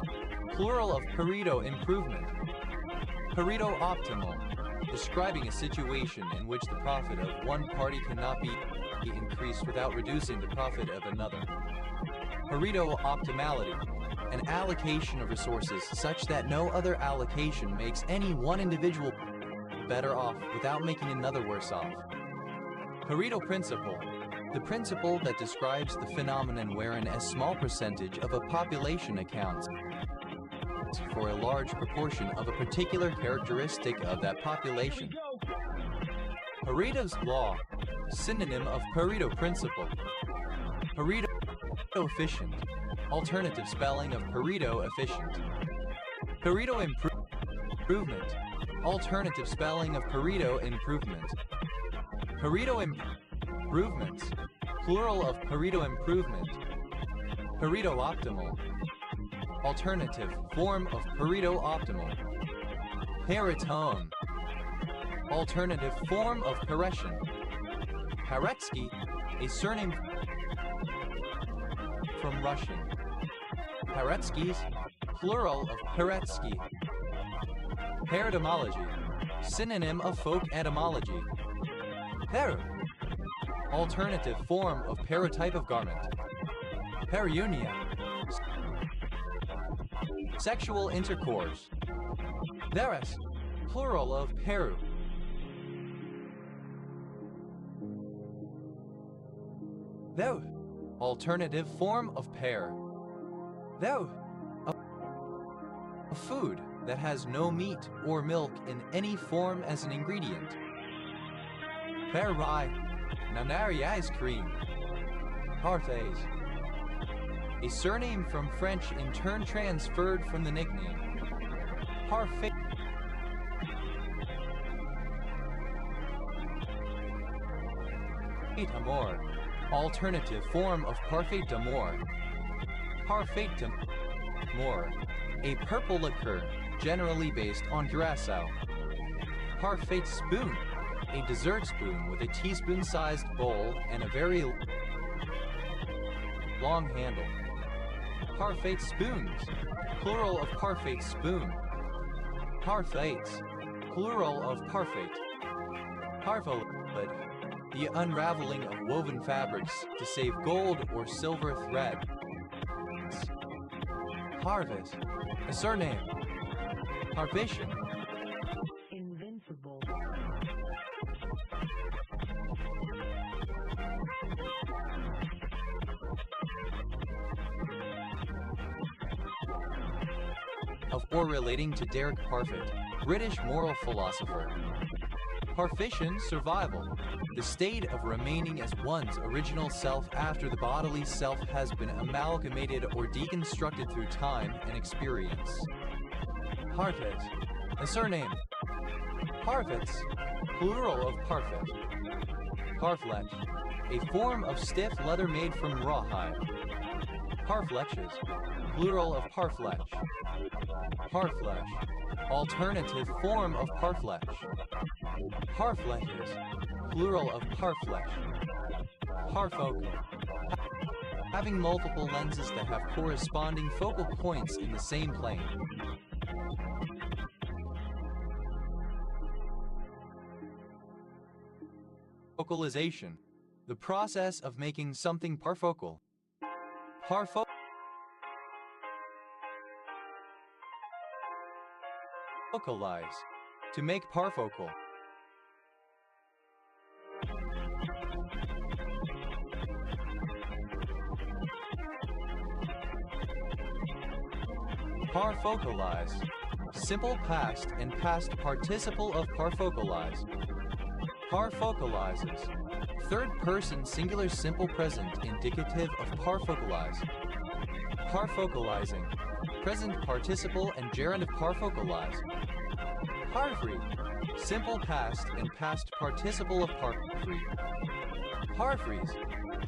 plural of Pareto improvement. Pareto optimal, describing a situation in which the profit of one party cannot be increased without reducing the profit of another. Pareto optimality, an allocation of resources such that no other allocation makes any one individual better off without making another worse off. Pareto principle, the principle that describes the phenomenon wherein a small percentage of a population accounts for a large proportion of a particular characteristic of that population. Pareto's law, synonym of Pareto principle. Pareto efficient, alternative spelling of Pareto efficient. Pareto improvement, alternative spelling of Pareto improvement. Pareto improvements, plural of Pareto improvement. Pareto optimal, alternative form of Pareto optimal. Paretone, alternative form of Paretian. Paretsky, a surname from Russian. Paretskys, plural of Paretsky. Paredymology, synonym of folk etymology. Per, alternative form of paratype of garment. Periunia, sexual intercourse. Theres, plural of peru. Thou, alternative form of pear. Thou, a food that has no meat or milk in any form as an ingredient. Perai, nanari ice cream. Parfaits, a surname from French in turn transferred from the nickname. Parfait. Amour, alternative form of parfait d'amour. Parfait d'amour, a purple liqueur, generally based on curacao. Parfait spoon, a dessert spoon with a teaspoon-sized bowl and a very long handle. Parfait spoons, plural of parfait spoon. Parfaits, plural of parfait. Parfait, the unraveling of woven fabrics to save gold or silver thread. Harvest, a surname. Harvation, Invincible. of or relating to Derek Parfit, British moral philosopher. Parfitian survival, the state of remaining as one's original self after the bodily self has been amalgamated or deconstructed through time and experience. Parfait, a surname. Parfits, plural of parfait. Parflech, a form of stiff leather made from rawhide. Parfleches, plural of parflech. Parfleche, alternative form of parflech. Parfleches, plural of parflech. Parfocal, having multiple lenses that have corresponding focal points in the same plane. Focalization, the process of making something parfocal. Focalize, to make parfocal. Parfocalize, simple past and past participle of parfocalize. Parfocalizes, third person singular simple present indicative of parfocalize. Parfocalizing, present participle and gerund of parfocalize. Parfree, simple past and past participle of parfree. Parfreeze,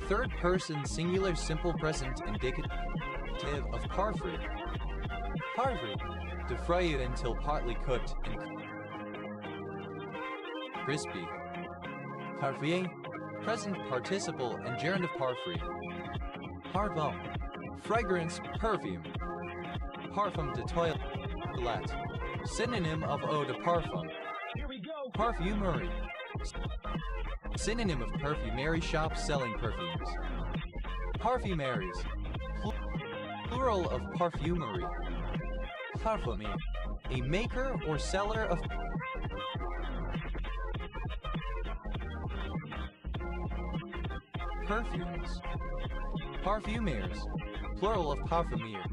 third person singular simple present indicative of parfree. Parfree, to fry it until partly cooked and crispy. Parfait, present participle and gerund of parfree. Parfum, fragrance, perfume. Parfum de toilette, synonym of eau de parfum. Here we go. Parfumery, synonym of perfumery shop selling perfumes. Parfumeries, plural of parfumery. Parfumier, a maker or seller of perfumes. Parfumers, plural of parfumier.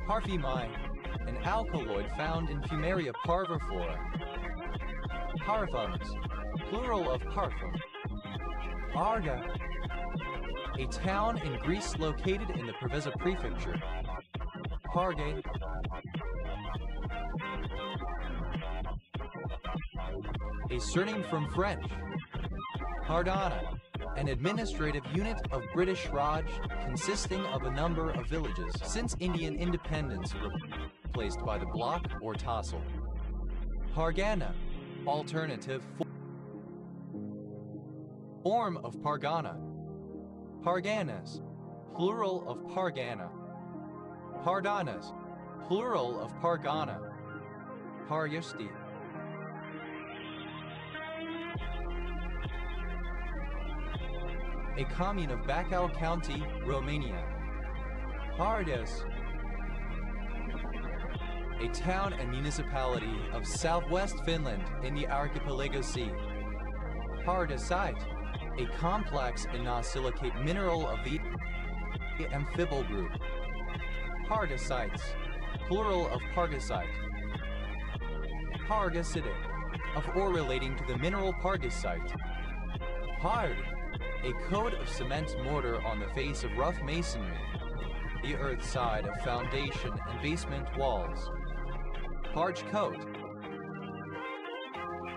Parfumine, an alkaloid found in Fumaria parviflora. Parfums, plural of parfum. Arga, a town in Greece located in the Preveza prefecture. Pargate, a surname from French. Hardana, an administrative unit of British Raj consisting of a number of villages since Indian independence replaced by the block or tassel. Pargana, alternative form of Pargana. Parganas, plural of Pargana. Pardanas, plural of Pargana. Paryusti, a commune of Bacău County, Romania. Pardes, a town and municipality of southwest Finland in the Archipelago Sea. Pardesite, a complex inosilicate mineral of the amphibolyte group. Pardesites, plural of pargasite. Pargasitic, of or relating to the mineral pargasite. Hard, a coat of cement mortar on the face of rough masonry, the earth side of foundation and basement walls. Parch coat,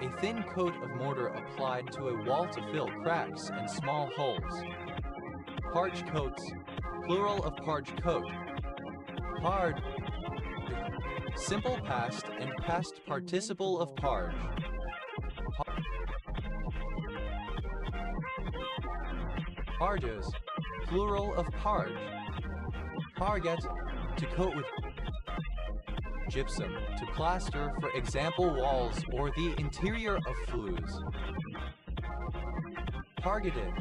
a thin coat of mortar applied to a wall to fill cracks and small holes. Parch coats, plural of parch coat. Hard, simple past and past participle of parge. Parges, plural of parge. Parget, to coat with gypsum, to plaster, for example walls or the interior of flues. Pargeted,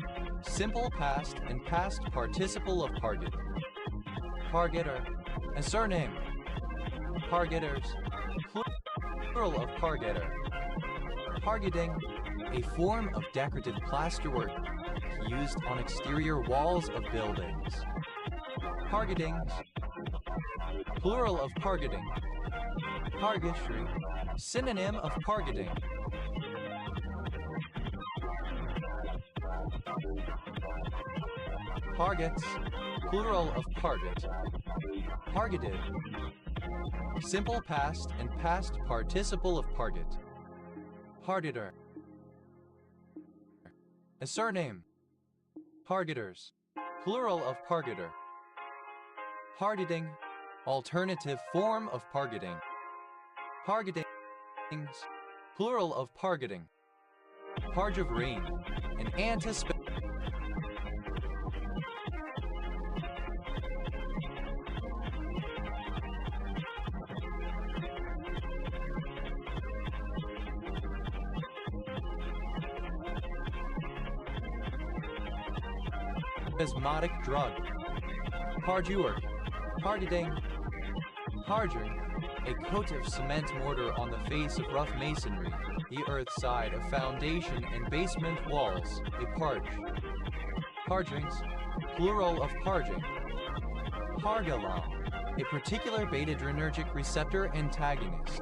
simple past and past participle of parget. Pargeter, a surname. Pargeters, plural of pargeter. Pargeting, a form of decorative plasterwork used on exterior walls of buildings. Pargetings, plural of pargeting. Pargetry, synonym of pargeting. Pargets, plural of parget. Pargeted, simple past and past participle of parget. Pargeter, a surname. Pargeters, plural of pargeter. Pargeting, alternative form of pargeting. Pargetings, plural of pargeting. Parge of rain, an anticipatory spasmodic drug. Pargewer, pargeting. Parging, a coat of cement mortar on the face of rough masonry, the earth side of foundation and basement walls, a parge. Pargings, plural of parging. Pargalam, a particular beta-adrenergic receptor antagonist.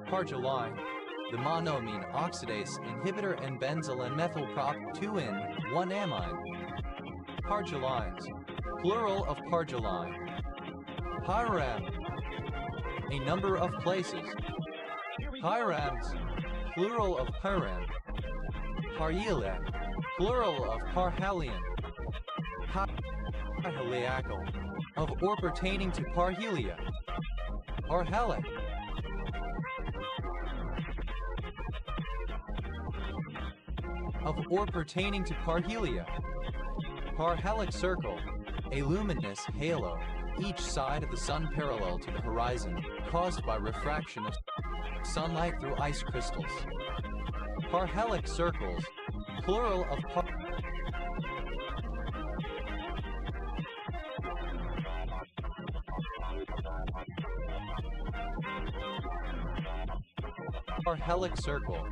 Pargaline, the monoamine oxidase inhibitor and benzyl and methylprop 2-in-1-amine. Pargalines, plural of pargaline. Hiram, a number of places. Hirams, plural of Hiram. Parheliac, plural of Parhelion. Parheliacal, of or pertaining to Parhelia. Parhelic, of or pertaining to Parhelia. Parhelic circle, a luminous halo, each side of the sun parallel to the horizon, caused by refraction of sunlight through ice crystals. Parhelic circles, plural of Parhelic circle.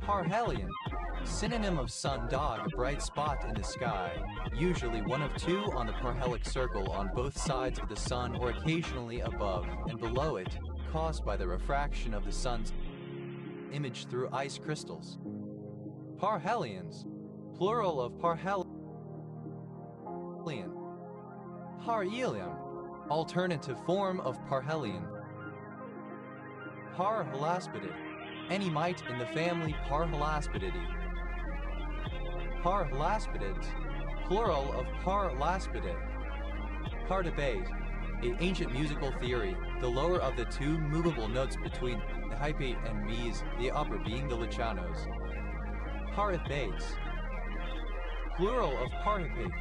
Parhelion, synonym of sun dog, a bright spot in the sky, usually one of two on the parhelic circle on both sides of the sun or occasionally above and below it, caused by the refraction of the sun's image through ice crystals. Parhelions, plural of parhelion. Parhelium, alternative form of parhelion. Parhelaspidid, any mite in the family Parhelaspididae. Parhelaspidids, plural of Parhelaspidid. Pardebate, an ancient musical theory, the lower of the two movable notes between the hypate and mies, the upper being the lichanos. Parhypates, plural of parhypate.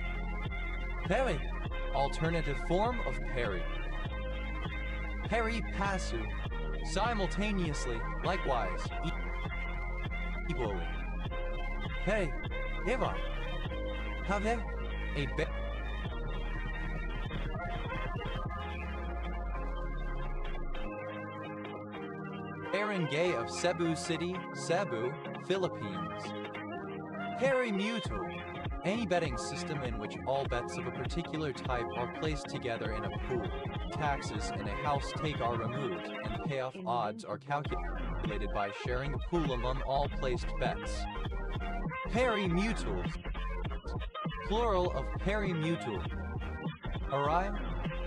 Peri, alternative form of peri. Peripassu, simultaneously, likewise, equally. Hey, Eva, have a barangay of Cebu City, Cebu, Philippines. Perimutual, any betting system in which all bets of a particular type are placed together in a pool. Taxes in a house take are removed, and payoff odds are calculated by sharing the pool among all placed bets. Perimutuals, plural of perimutual. Pariah,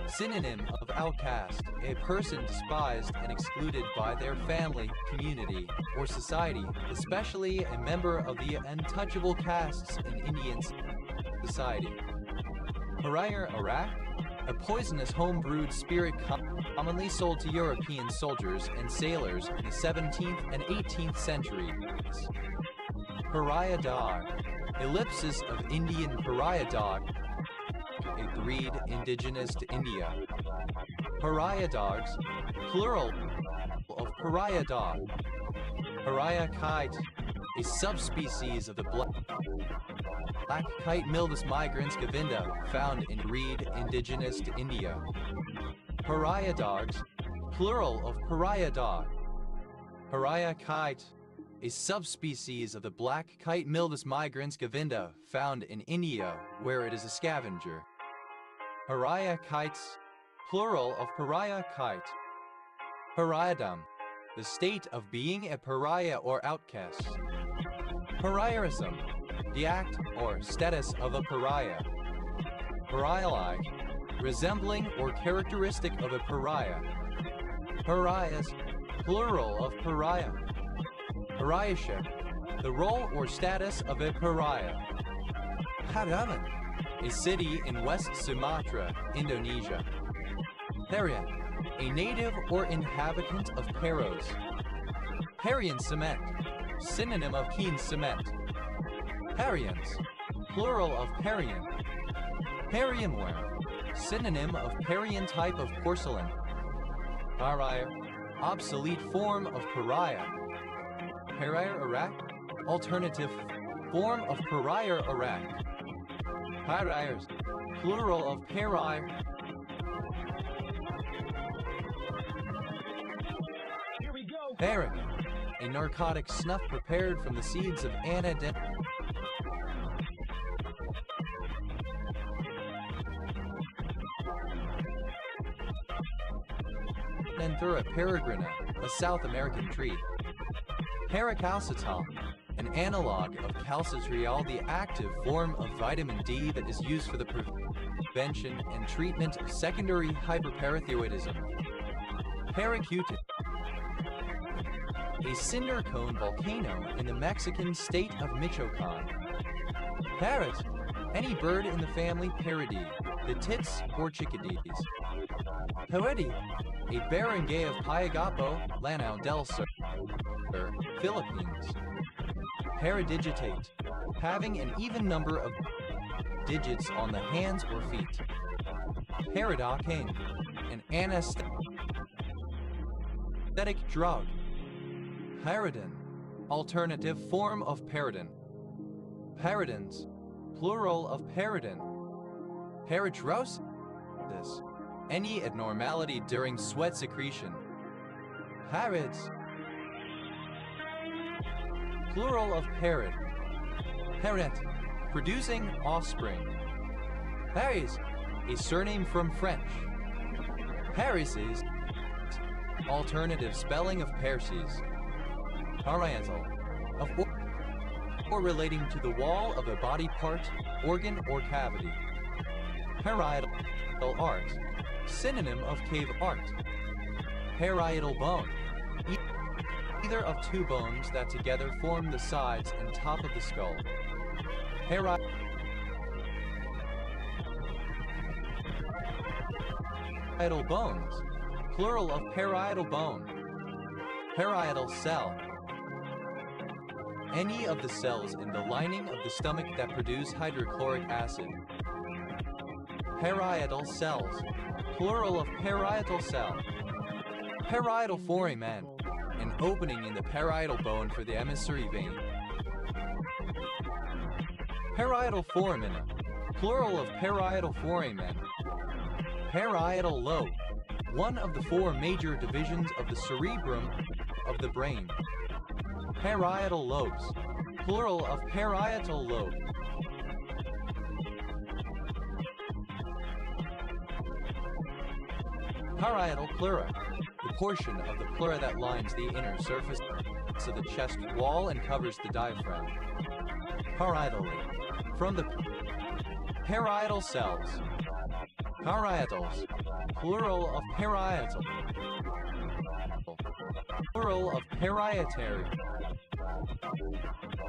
synonym of outcast, a person despised and excluded by their family, community, or society, especially a member of the untouchable castes in Indian society. Pariah Arak, a poisonous home-brewed spirit commonly sold to European soldiers and sailors in the 17th and 18th centuries. Pariah dog. Ellipsis of Indian pariah dog, a breed indigenous to India. Pariah dogs, plural of pariah dog. Pariah kite, a subspecies of the black kite Mildus migrans govinda, found in breed indigenous to India. Pariah dogs, plural of pariah dog. Pariah kite, a subspecies of the black kite Mildus migrans govinda, found in India, where it is a scavenger. Pariah kites, plural of pariah kite. Pariahdom, the state of being a pariah or outcast. Pariahism, the act or status of a pariah. Pariah-like, resembling or characteristic of a pariah. Pariahs, plural of pariah. Pariahship, the role or status of a pariah. Hadavan, a city in West Sumatra, Indonesia. Parian, a native or inhabitant of Paros. Parian cement, synonym of keen cement. Parians, plural of Parian. Parianware, synonym of Parian type of porcelain. Pariah, obsolete form of pariah. Pariah Iraq, alternative form of pariah Iraq. Pariahs, plural of pariah. Here we go. Barak, a narcotic snuff prepared from the seeds of anadem. Anthura peregrina, a South American tree. Paracalcital, an analog of calcitriol, the active form of vitamin D that is used for the prevention and treatment of secondary hyperparathyroidism. Paracutin, a cinder cone volcano in the Mexican state of Michoacan. Parrot, any bird in the family Paridae, the tits or chickadees. Poeti, a barangay of Payagapo, Lanao del Sur, Philippines. Paradigitate, having an even number of digits on the hands or feet. Paradocane, an anesthetic drug. Paradin, alternative form of paradin. Paradins, plural of paradin. Paradrosis, any abnormality during sweat secretion. Parids, plural of parrot. Parent, producing offspring. Paris, a surname from French. Paris is alternative spelling of Perses. Parietal, of or relating to the wall of a body part, organ, or cavity. Parietal art, synonym of cave art. Parietal bone, either of two bones that together form the sides and top of the skull. Parietal bones, plural of parietal bone. Parietal cell, any of the cells in the lining of the stomach that produce hydrochloric acid. Parietal cells, plural of parietal cell. Parietal foramen, an opening in the parietal bone for the emissary vein. Parietal foramina, plural of parietal foramen. Parietal lobe, one of the four major divisions of the cerebrum of the brain. Parietal lobes, plural of parietal lobe. Parietal pleura, the portion of the pleura that lines the inner surface of the chest wall and covers the diaphragm. Parietally, from the parietal cells. Parietals, plural of parietal. Plural of parietary.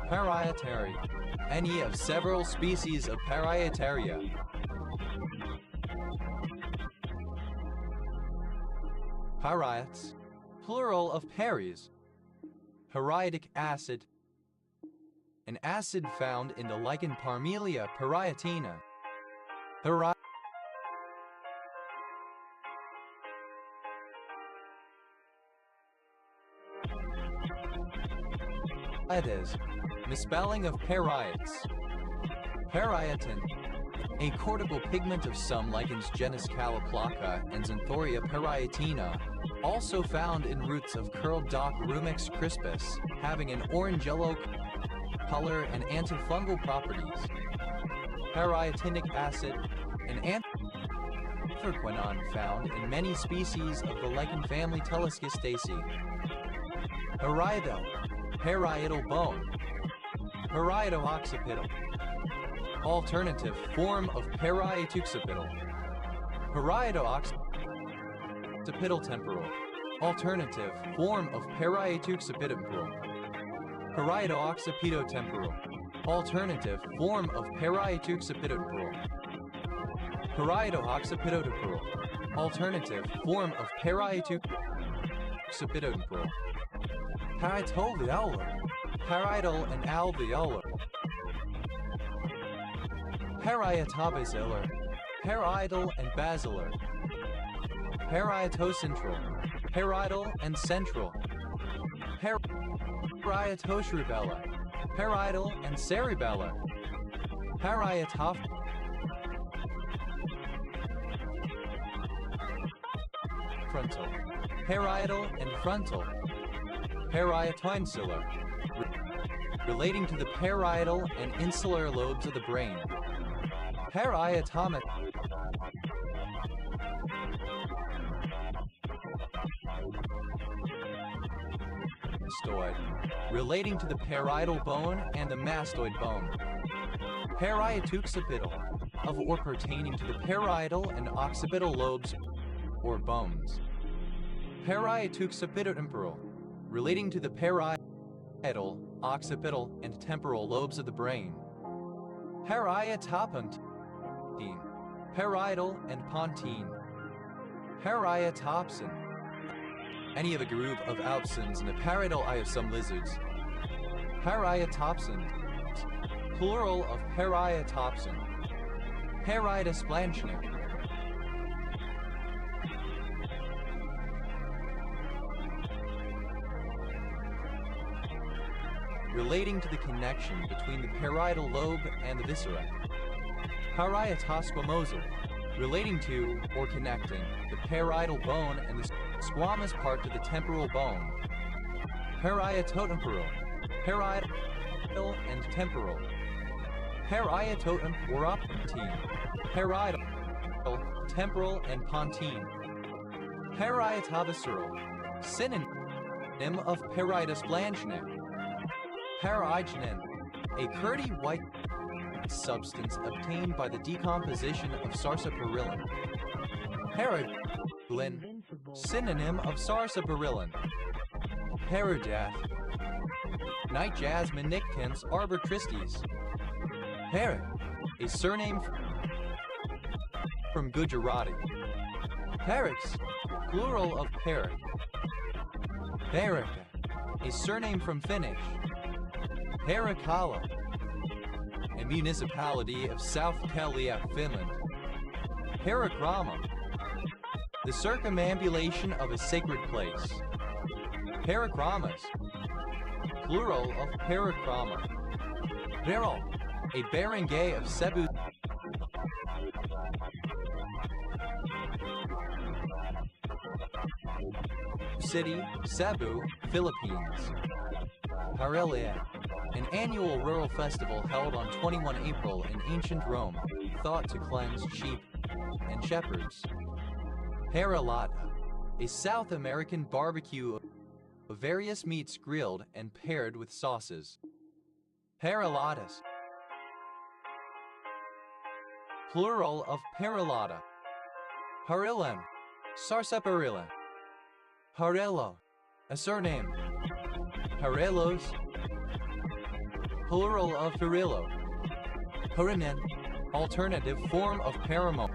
Parietary, any of several species of Parietaria. Pyrites, plural of paries. Pyritic acid, an acid found in the lichen Parmelia parietina. Pyrites, misspelling of parietes. Parietin, a cortical pigment of some lichens genus Caloplaca and Xanthoria parietina, also found in roots of curled dock Rumex crispus, having an orange-yellow color and antifungal properties. Parietinic acid, an anthraquinone found in many species of the lichen family Teleschistaceae. Parietal bone. Parieto-occipital. Alternative form of parietuoccipital. Parieto-occipital temporal. Alternative form of parietuoccipital. Parieto-occipitotemporal. Alternative form of parietuoccipital. Parieto-occipitotemporal. Alternative form of parietuoccipital. Parietal-alveolar. Parietal and alveolar. Parietobasilar. Parietal and basilar. Parietocentral. Parietal and central. Parietocerebellar. Parietal and cerebellar. Frontal. Parietal and frontal. Parietoinsular. Relating to the parietal and insular lobes of the brain. Parietomastoid. Relating to the parietal bone and the mastoid bone. Parietuoccipital, of or pertaining to the parietal and occipital lobes or bones. Parietuoccipital, relating to the parietal, occipital, and temporal lobes of the brain. Parietopontine, parietal and pontine. Parietopsin, any of a group of opsins in the parietal eye of some lizards. Parietopsin, plural of parietopsin. Parietosplanchnic. Relating to the connection between the parietal lobe and the viscera. Parietosquamosal, relating to or connecting the parietal bone and the squamous part to the temporal bone. Parietotemporal, parietal and temporal. Parietotemporoptine, parietal, temporal and pontine. Parietovisceral, synonym of parietosplanchnic. Paraignin, a curdy white substance obtained by the decomposition of sarsaparillin. Paraglin, synonym of sarsaparillin. Parajath, night jasmine nictans arbor tristis. Parak, a surname from Gujarati. Parix, plural of parak. Baraka, a surname from Finnish. Parakala, a municipality of South Kalia, Finland. Parakrama, the circumambulation of a sacred place. Parakramas, plural of parakrama. Beryl, a barangay of Cebu City, Cebu, Philippines. Parelia, an annual rural festival held on 21 April in ancient Rome, thought to cleanse sheep and shepherds. Paralata, a South American barbecue of various meats grilled and paired with sauces. Paralatas, plural of paralata. Parilem, sarsaparilla. Parello, a surname. Parelos, plural of Parillo. Parimen, alternative form of paramon.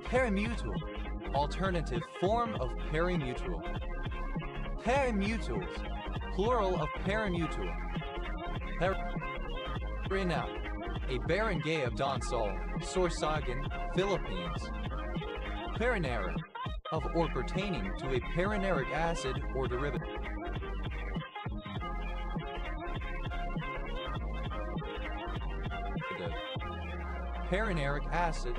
Paramutual, alternative form of parimutuel. Parimutuels, plural of parimutuel. Parinao, a barangay of Donsol, Sorsogon, Philippines. Parineric, of or pertaining to a parineric acid or derivative. Parineric acid,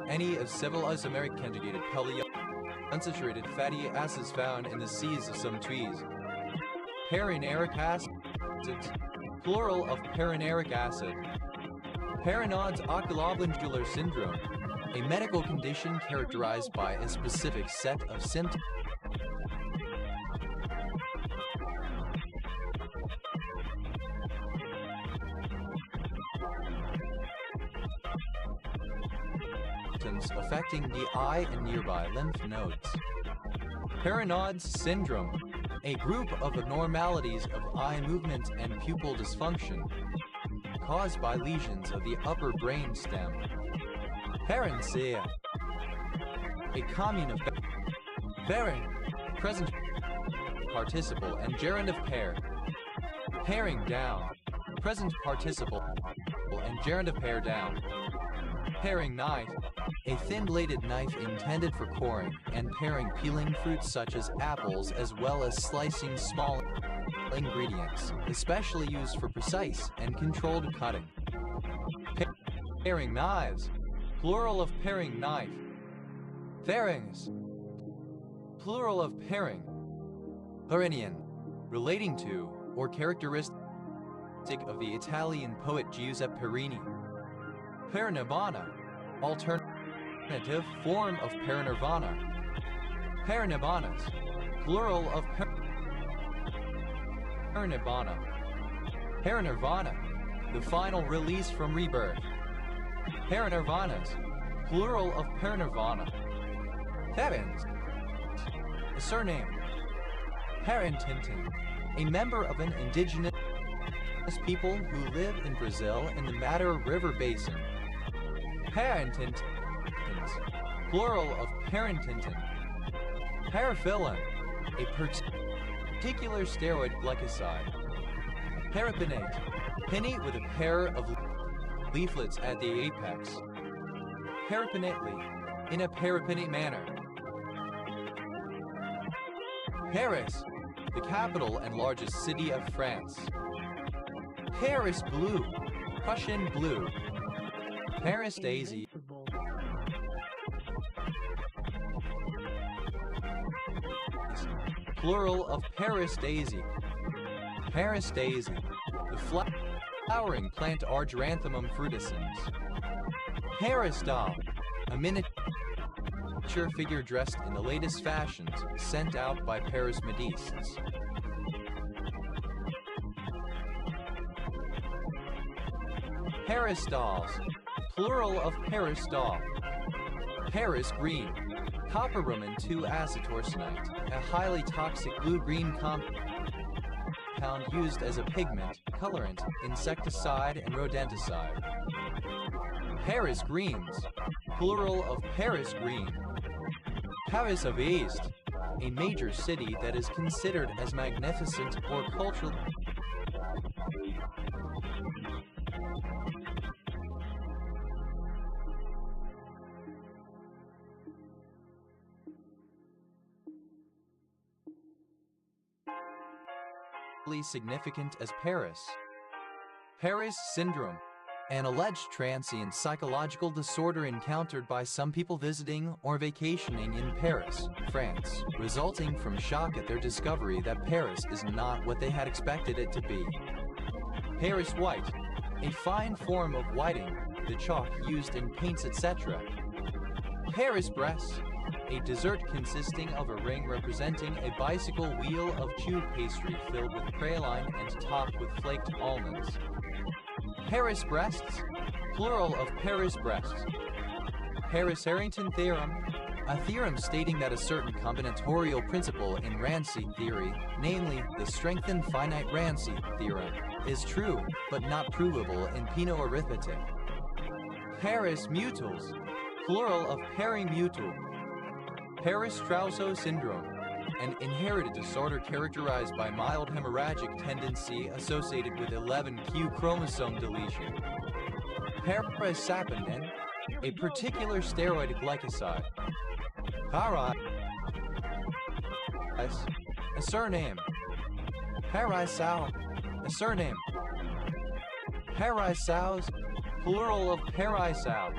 any of several isomeric conjugated polyunsaturated fatty acids found in the seeds of some trees. Parineric acids, plural of parineric acid. Parinaud's oculoglandular syndrome, a medical condition characterized by a specific set of symptoms affecting the eye and nearby lymph nodes. Parinaud's syndrome, a group of abnormalities of eye movement and pupil dysfunction caused by lesions of the upper brain stem. Parencea, a commune of paren, present participle and gerund of pair. Paring down, present participle and gerund of pair down. Paring knife, a thin-bladed knife intended for coring and paring peeling fruits such as apples as well as slicing small ingredients, especially used for precise and controlled cutting. Paring knives, plural of paring knife. Pharynx, plural of paring. Parinian, relating to or characteristic of the Italian poet Giuseppe Parini. Parinabana, alternative form of parinirvana. Parinibanas, plural of parinirvana. Parinirvana, the final release from rebirth. Parinirvanas, plural of parinirvana. Parens, a surname. Parentintin, a member of an indigenous people who live in Brazil in the Madeira River Basin. Parentintins, plural of parentintin. Paraphilin, a particular steroid glycoside. Parapinnate, pinnate with a pair of leaflets at the apex. Parapinnately, in a parapinnate manner. Paris, the capital and largest city of France. Paris blue, Prussian blue. Paris daisy, plural of Paris daisy. Paris daisy, the flowering plant Argyranthemum frutescens. Paris doll, a miniature figure dressed in the latest fashions sent out by Paris modistes. Paris dolls, plural of Paris doll. Paris green, copperumin 2-acetoursinite, a highly toxic blue-green compound used as a pigment, colorant, insecticide, and rodenticide. Paris greens, plural of Paris green. Paris of East, a major city that is considered as magnificent or culturally significant as Paris. Paris syndrome, an alleged transient psychological disorder encountered by some people visiting or vacationing in Paris, France, resulting from shock at their discovery that Paris is not what they had expected it to be. Paris white, a fine form of whiting, the chalk used in paints, etc. Paris breast, a dessert consisting of a ring representing a bicycle wheel of chewed pastry filled with praline and topped with flaked almonds. Paris breasts, plural of Paris breasts. Paris-Harrington theorem, a theorem stating that a certain combinatorial principle in Rancy theory, namely the strengthened finite Rancy theorem, is true, but not provable in Pinot arithmetic. Paris mutuals, plural of parimutual. Paris-Trousseau syndrome, an inherited disorder characterized by mild hemorrhagic tendency associated with 11q chromosome deletion. Parasapinin, a particular steroid glycoside. Paris, a surname. Parisal, a surname. Parisals, plural of parisal.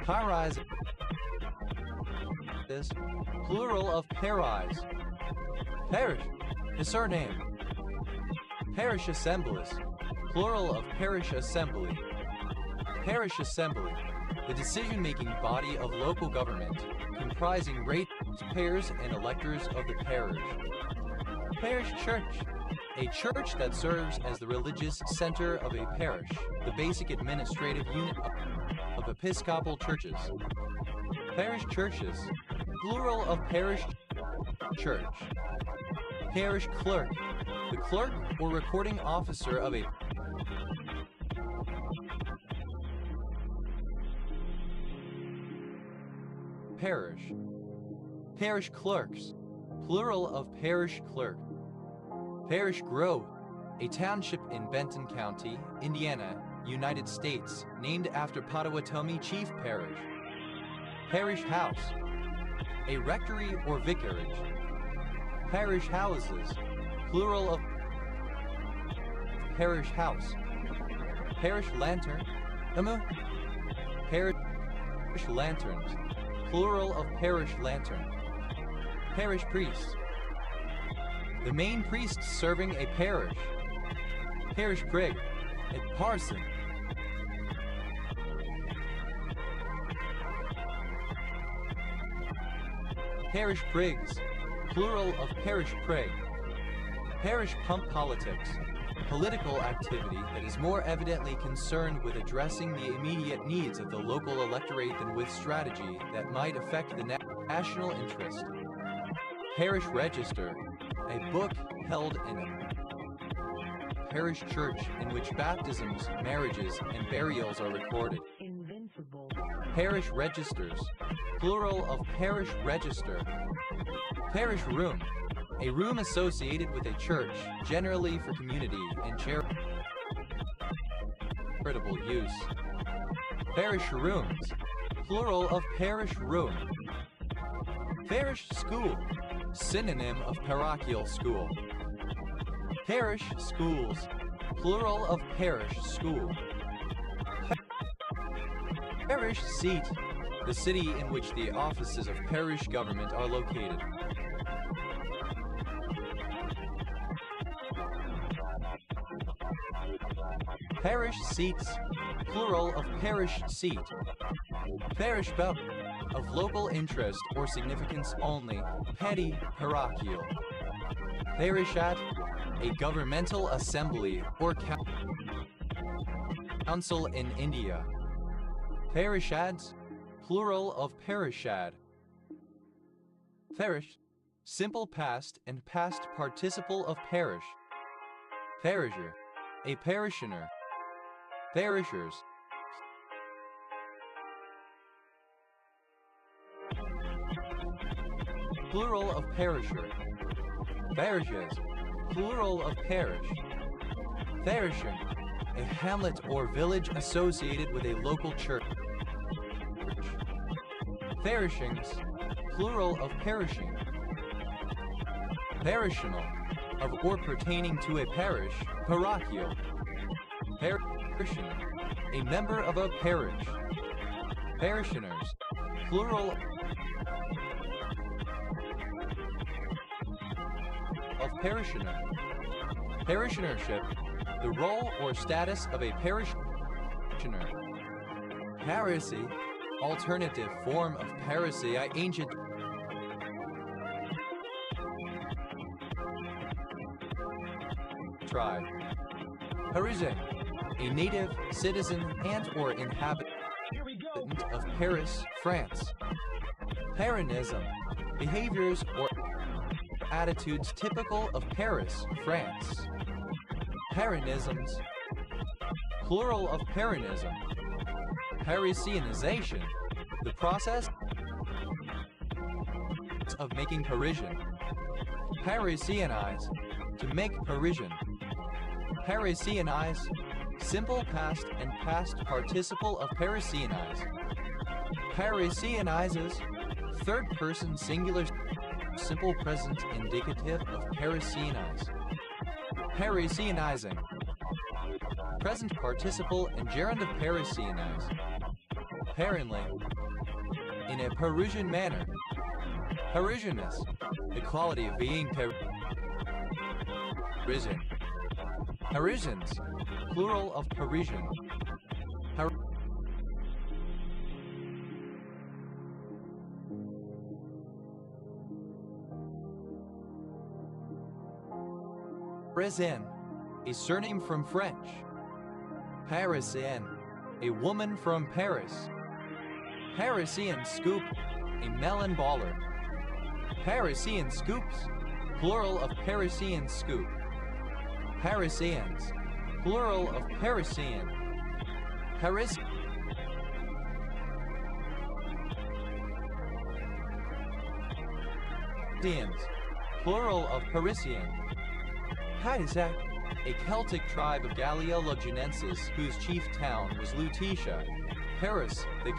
Paris, plural of paris. Parish, a surname. Parish assemblies, plural of parish assembly. Parish assembly, the decision-making body of local government, comprising ratepayers and electors of the parish. Parish church, a church that serves as the religious center of a parish, the basic administrative unit of episcopal churches. Parish churches, plural of parish church. Parish clerk, the clerk or recording officer of a parish. Parish clerks, plural of parish clerk. Parish Grove, a township in Benton County, Indiana, United States, named after Potawatomi Chief Parish. Parish house, a rectory or vicarage. Parish houses, plural of parish house. Parish lantern, parish lanterns, plural of parish lantern. Parish priest, the main priest serving a parish. Parish prig, a parson. Parish prigs, plural of parish prig. Parish pump politics, political activity that is more evidently concerned with addressing the immediate needs of the local electorate than with strategy that might affect the national interest. Parish register, a book held in a parish church in which baptisms, marriages, and burials are recorded. Invincible. Parish registers, plural of parish register. Parish room, a room associated with a church, generally for community and charitable use. Parish rooms, plural of parish room. Parish school, synonym of parochial school. Parish schools, plural of parish school. Parish seat, the city in which the offices of parish government are located. Parish seats, plural of parish seat. Parish belt, of local interest or significance only, petty parochial. Parishat, a governmental assembly or council in India. Parishads, plural of parishad. Parish, simple past and past participle of parish. Parisher, a parishioner. Parishers, plural of parisher. Parishes, plural of parish. Parisher, a hamlet or village associated with a local church. Parishings, plural of parishing. Parishional, of or pertaining to a parish, parochial. Parishioner, a member of a parish. Parishioners, plural of parishioner. Parishionership, the role or status of a parishioner. Parisy, alternative form of parisy, ancient tribe. Parisien, a native, citizen, and or inhabitant of Paris, France. Parinism, behaviors or attitudes typical of Paris, France. Parinisms, plural of Parinism. Parisianization, the process of making Parisian. Parisianize, to make Parisian. Parisianize, simple past and past participle of Parisianize. Parisianizes, third person singular simple present indicative of Parisianize. Parisianizing, present participle and gerund of Parisianize. Apparently, in a Parisian manner. Parisianness, the quality of being Parisian. Parisians, plural of Parisian. Parisienne, a surname from French. Parisienne, a woman from Paris. Parisian scoop, a melon baller. Parisian scoops, plural of Parisian scoop. Parisians, plural of Parisian. Parisians, plural of Parisian. Padisac, a Celtic tribe of Gallia-Loginensis whose chief town was Lutetia. Paris, the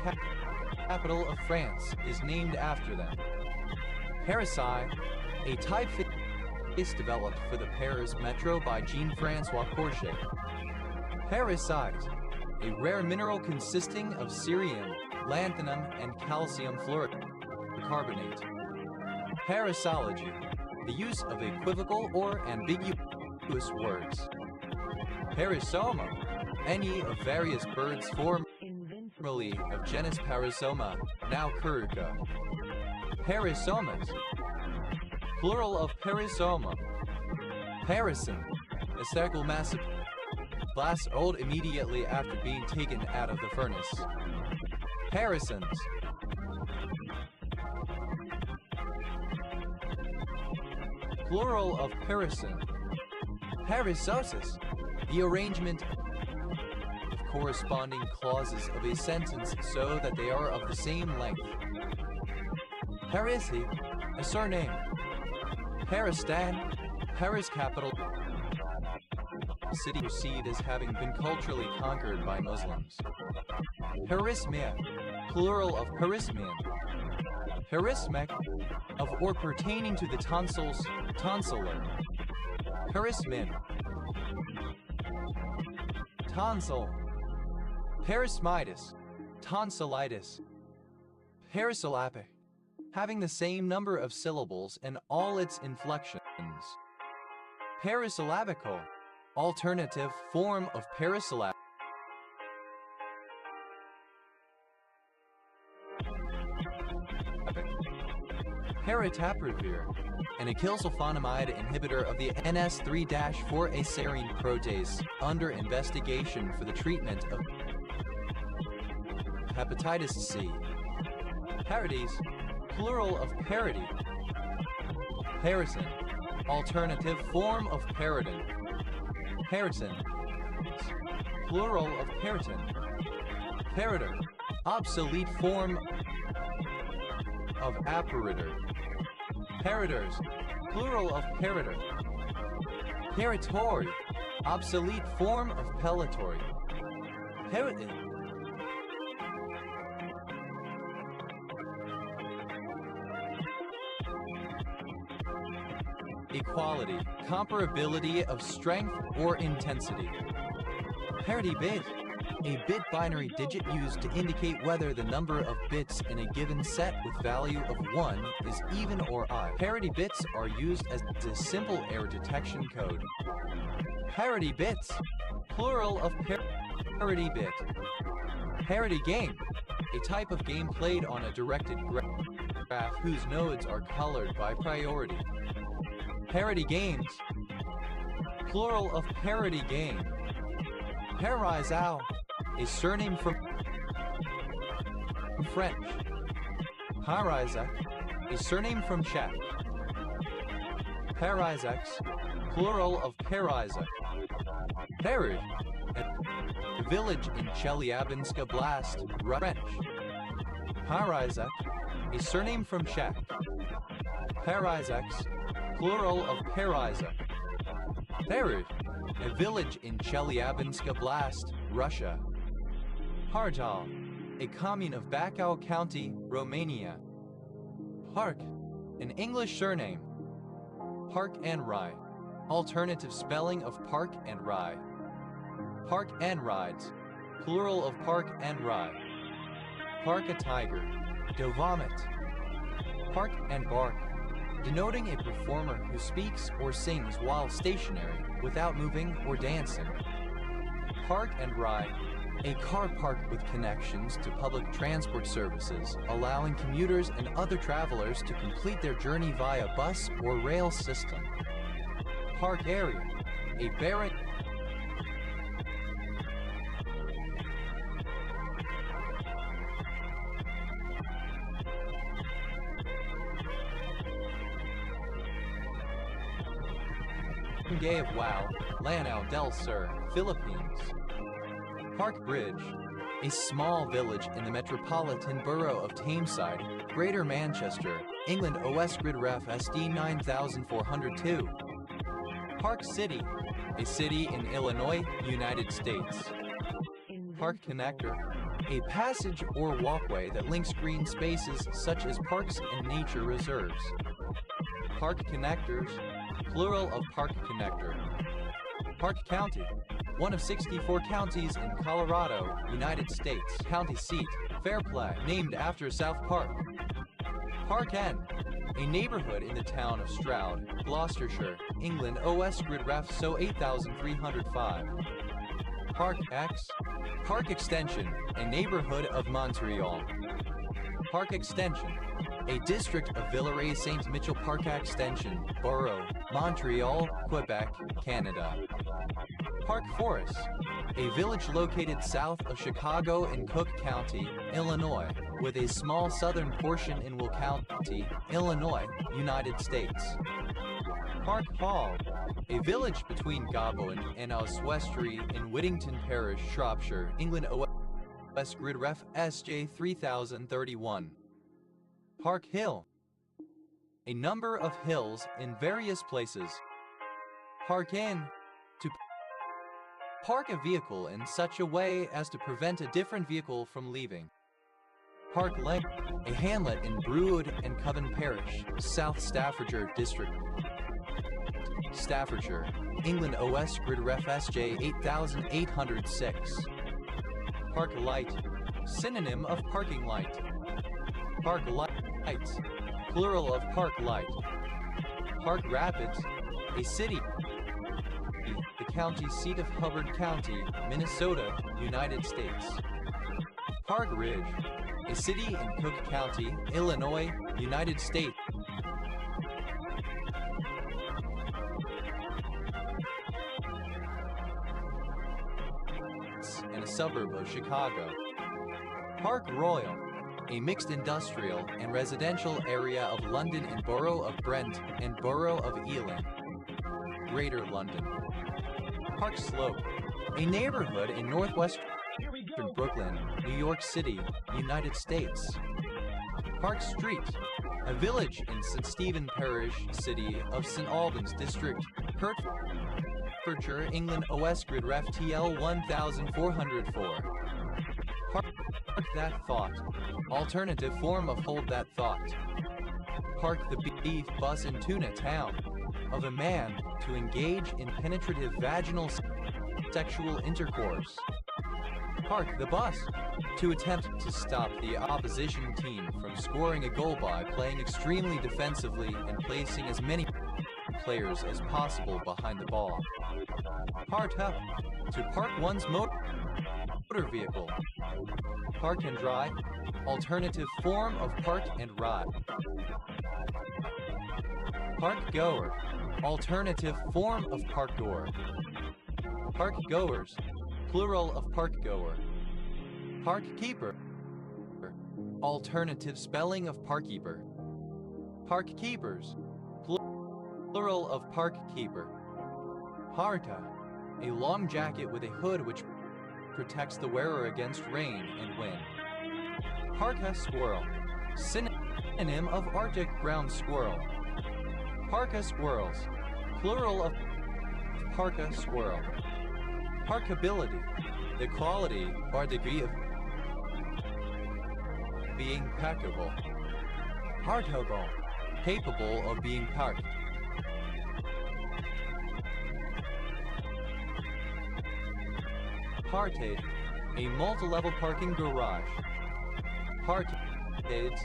capital of France, is named after them. Parisi, a typeface developed for the Paris metro by Jean-François Corchet. Parisite, a rare mineral consisting of cerium, lanthanum, and calcium fluorocarbonate. Parasology, the use of equivocal or ambiguous words. Parisoma, any of various birds formerly of genus Parisoma, now Curca. Parisomas, plural of Parisoma. Parison, a spherical mass of glass old immediately after being taken out of the furnace. Parisons, plural of parison. Parisosis, the arrangement of corresponding clauses of a sentence so that they are of the same length. Parisi, a surname. Paristan, Paris capital city perceived as having been culturally conquered by Muslims. Parismia, plural of parismian. Parismec, of or pertaining to the tonsils, tonsillar. Parismin, tonsil. Parismitis, tonsillitis. Parasyllabic, having the same number of syllables and all its inflections. Parasyllabical, alternative form of parasyllabic. Paritaprevir, an acylsulfonamide inhibitor of the NS3-4-aserine protease, under investigation for the treatment of hepatitis C. Parides, plural of parody. Parison, alternative form of parodin. Parison, plural of periton. Parator, obsolete form of apparator. Parators, plural of parator. Paratory, obsolete form of pellatory. Periton, equality, comparability of strength or intensity. Parity bit, a bit binary digit used to indicate whether the number of bits in a given set with value of 1 is even or odd. Parity bits are used as a simple error detection code. Parity bits, plural of parity bit. Parity game, a type of game played on a directed graph whose nodes are colored by priority. Parity games, plural of parity game. Parisal, a surname from French. Parisac, a surname from Czech. Parisacs, plural of Parisac. Parid, a village in Chelyabinsk Oblast, French. Parizek, a surname from Czech. Parizeks, plural of Parizek. Perud, a village in Chelyabinsk Oblast, Russia. Hartal, a commune of Bacău County, Romania. Park, an English surname. Park and Rye, alternative spelling of Park and Rye. Park and Rides, plural of Park and Rye. Park a tiger, do vomit. Park and bark, denoting a performer who speaks or sings while stationary without moving or dancing. Park and ride, a car park with connections to public transport services, allowing commuters and other travelers to complete their journey via bus or rail system. Park area, a barren Gay of Wow, Lanao del Sur, Philippines. Park Bridge, a small village in the metropolitan borough of Tameside, Greater Manchester, England. OS Grid Ref SD 9402. Park City, a city in Illinois, United States. Park Connector, a passage or walkway that links green spaces such as parks and nature reserves. Park Connectors, plural of Park Connector. Park County, one of 64 counties in Colorado, United States. County seat, Fairplay, named after South Park. Park End, a neighborhood in the town of Stroud, Gloucestershire, England. OS Grid Ref SO 8305. Park X, Park Extension, a neighborhood of Montreal. Park Extension, a district of Villeray-Saint-Michel. Park Extension, Borough, Montreal, Quebec, Canada. Park Forest, a village located south of Chicago in Cook County, Illinois, with a small southern portion in Will County, Illinois, United States. Park Hall, a village between Goboin and Oswestry in Whittington Parish, Shropshire, England. OS Grid Ref SJ 3031. Park Hill, a number of hills in various places. Park in, to park a vehicle in such a way as to prevent a different vehicle from leaving. Park Lane, a hamlet in Brewood and Coven Parish, South Staffordshire District, Staffordshire, England. OS Grid Ref SJ 8806. Park Light, synonym of parking light. Park Lights, plural of Park Light. Park Rapids, a city, the county seat of Hubbard County, Minnesota, United States. Park Ridge, a city in Cook County, Illinois, United States. And a suburb of Chicago. Park Royal, a mixed industrial and residential area of London and Borough of Brent and Borough of Ealing, Greater London. Park Slope, a neighborhood in northwestern Brooklyn, New York City, United States. Park Street, a village in St. Stephen Parish, City of St. Albans District, Hertfordshire, England. OS Grid Ref TL 1404. Park That Thought, alternative form of Hold That Thought. Park the beef bus in Tuna Town, of a man to engage in penetrative vaginal sexual intercourse. Park the bus, to attempt to stop the opposition team from scoring a goal by playing extremely defensively and placing as many players as possible behind the ball. Park up, to park one's motor vehicle. Park and drive, alternative form of park and ride. Park goer, alternative form of park goer. Park goers, plural of park goer. Park keeper, alternative spelling of park keeper. Park keepers, plural of park keeper. Harta, a long jacket with a hood which protects the wearer against rain and wind. Parka squirrel, synonym of Arctic ground squirrel. Parka squirrels, plural of parka squirrel. Parkability, the quality or degree of being packable. Parkable, capable of being parked. Parkade, a multi-level parking garage. Parkades,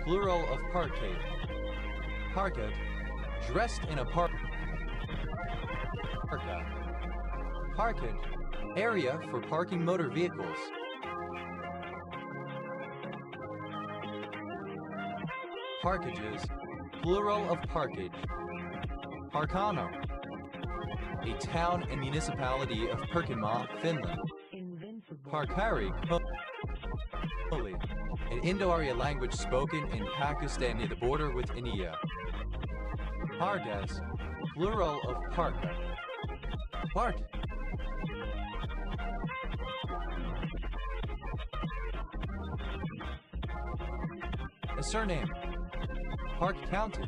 plural of parkade. Parked, dressed in a parka. Parkage, area for parking motor vehicles. Parkages, plural of parkage. Parkano, a town and municipality of Pirkanmaa, Finland. Parkari, Holy, an Indo-Arya language spoken in Pakistan near the border with India. Pargas, plural of parka. Park. A surname. Park County,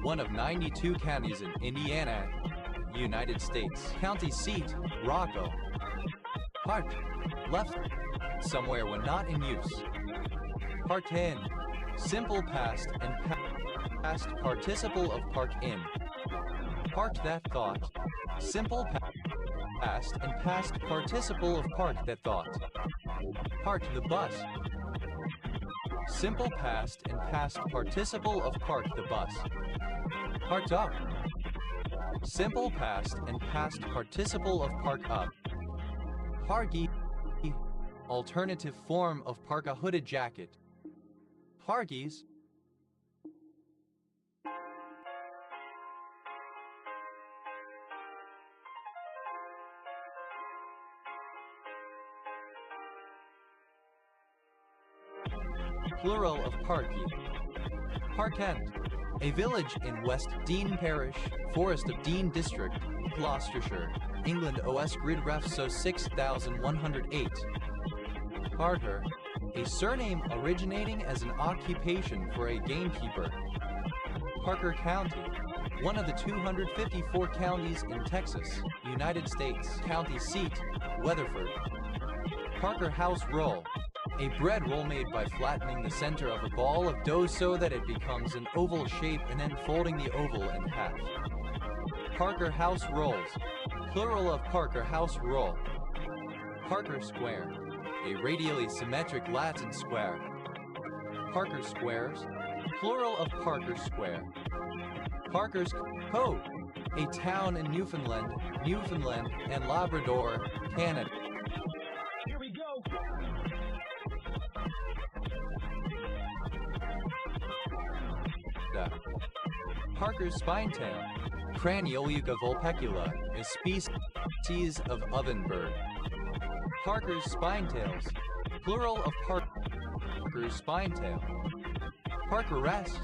one of 92 counties in Indiana, United States. County seat, Rocco. Park, left, somewhere when not in use. Parked in, simple past and past participle of park in. Parked that thought, simple past and past participle of parked that thought. Parked the bus. Simple past and past participle of parked the bus. Parked up. Simple past and past participle of park up. Parky, alternative form of park a hooded jacket. Parkies. Plural of Parky. Parkend, a village in West Dean Parish, Forest of Dean District, Gloucestershire, England. OS grid ref so 6108. Parker, a surname originating as an occupation for a gamekeeper. Parker County, one of the 254 counties in Texas, United States. County seat, Weatherford. Parker House Roll, a bread roll made by flattening the center of a ball of dough so that it becomes an oval shape and then folding the oval in half. Parker House Rolls, plural of Parker House Roll. Parker Square, a radially symmetric Latin square. Parker Squares, plural of Parker Square. Parker's Cove, a town in Newfoundland and Labrador, Canada. Here we go. Parker's spinetail, Craniolica vulpecula, a species of ovenbird. Parker's spinetails, plural of Parker's spinetail. Parker rests,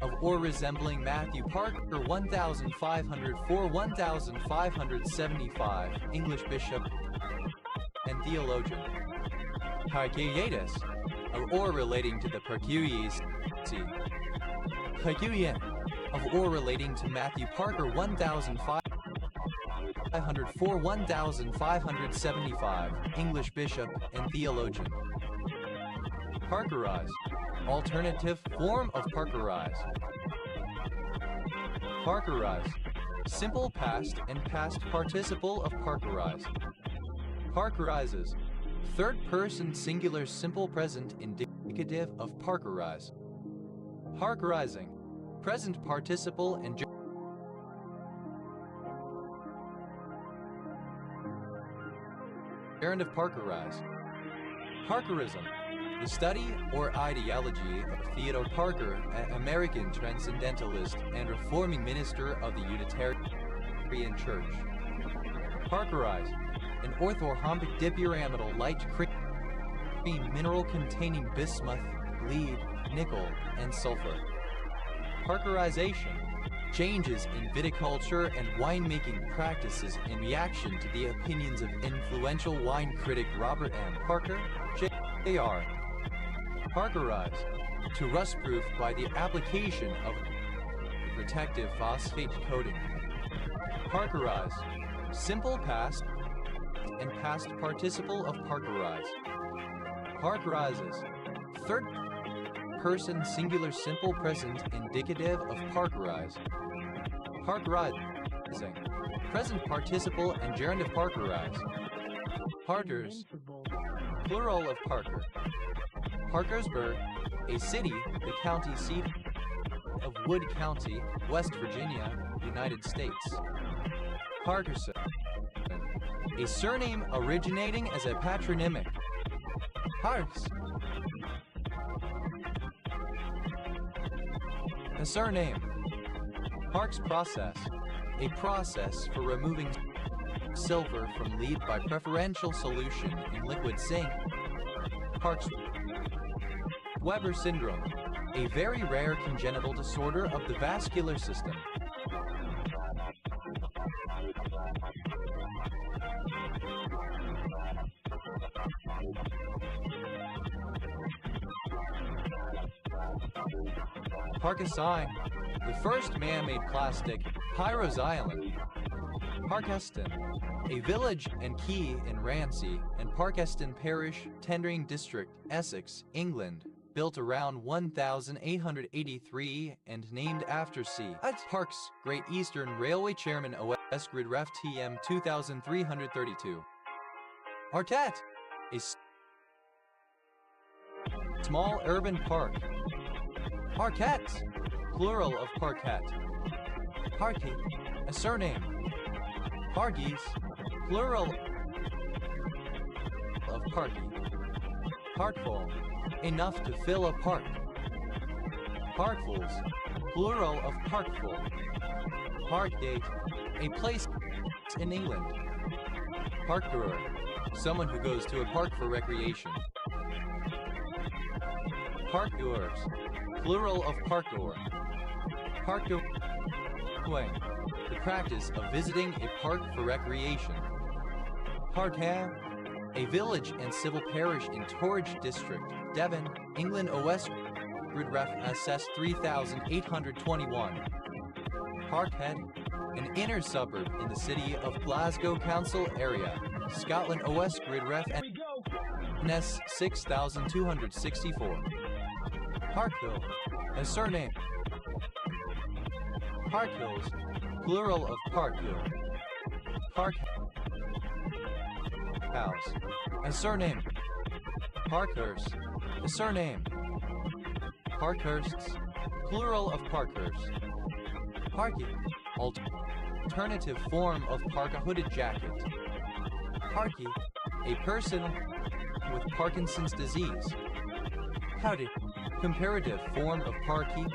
of or resembling Matthew Parker 1504 1575, English bishop and theologian. Parkeiatus, of or relating to the Parcuies. Parcuian, of or relating to Matthew Parker 1504 1575, English bishop and theologian. Parkerize, alternative form of parkerize. Parkerize, simple past and past participle of parkerize. Parkerizes, third person singular simple present indicative of parkerize. Parkerizing, present participle and gerund of parkerize. Parkerism, the study or ideology of Theodore Parker, an American transcendentalist and reforming minister of the Unitarian Church. Parkerize, an orthorhombic dipyramidal light cream mineral containing bismuth, lead, nickel, and sulfur. Parkerization, changes in viticulture and winemaking practices in reaction to the opinions of influential wine critic Robert M. Parker, Jr. Parkerize, to rust-proof by the application of protective phosphate coating. Parkerize, simple past and past participle of parkerize. Parkerizes, third person singular simple present indicative of parkerize. Parkerizing, present participle and gerund of parkerize. Parters, plural of Parker. Parkersburg, a city, the county seat of Wood County, West Virginia, United States. Parkerson, a surname originating as a patronymic. Parks, a surname. Parks process, a process for removing silver from lead by preferential solution in liquid zinc. Parks Weber syndrome, a very rare congenital disorder of the vascular system. Parkasine, the first man-made plastic pyroxylin. Parkeston, a village and quay in Rancy and Parkeston Parish, Tendring District, Essex, England, built around 1883 and named after C. Parks, Great Eastern Railway Chairman OS Grid Ref TM 2332. Artet, a small urban park. Parquet, plural of parquet. Parky, a surname. Parkies, plural of parky. Parkful, enough to fill a park. Parkfuls, plural of parkful. Parkgate, a place in England. Parkgoer, someone who goes to a park for recreation. Parkgoers, plural of parkgoer. Parkgoing, the practice of visiting a park for recreation. Parkham, a village and civil parish in Torridge District, Devon, England OS Grid Ref SS 3821. Parkhead, an inner suburb in the city of Glasgow Council area, Scotland OS Grid Ref NS 6264. Parkhill, a surname. Parkhills, plural of Parkhill. Park House, a surname. Parkhurst, a surname. Parkhursts, plural of Parkhurst. Parky, alternative form of park, a hooded jacket. Parky, a person with Parkinson's disease. Howdy, comparative form of parky.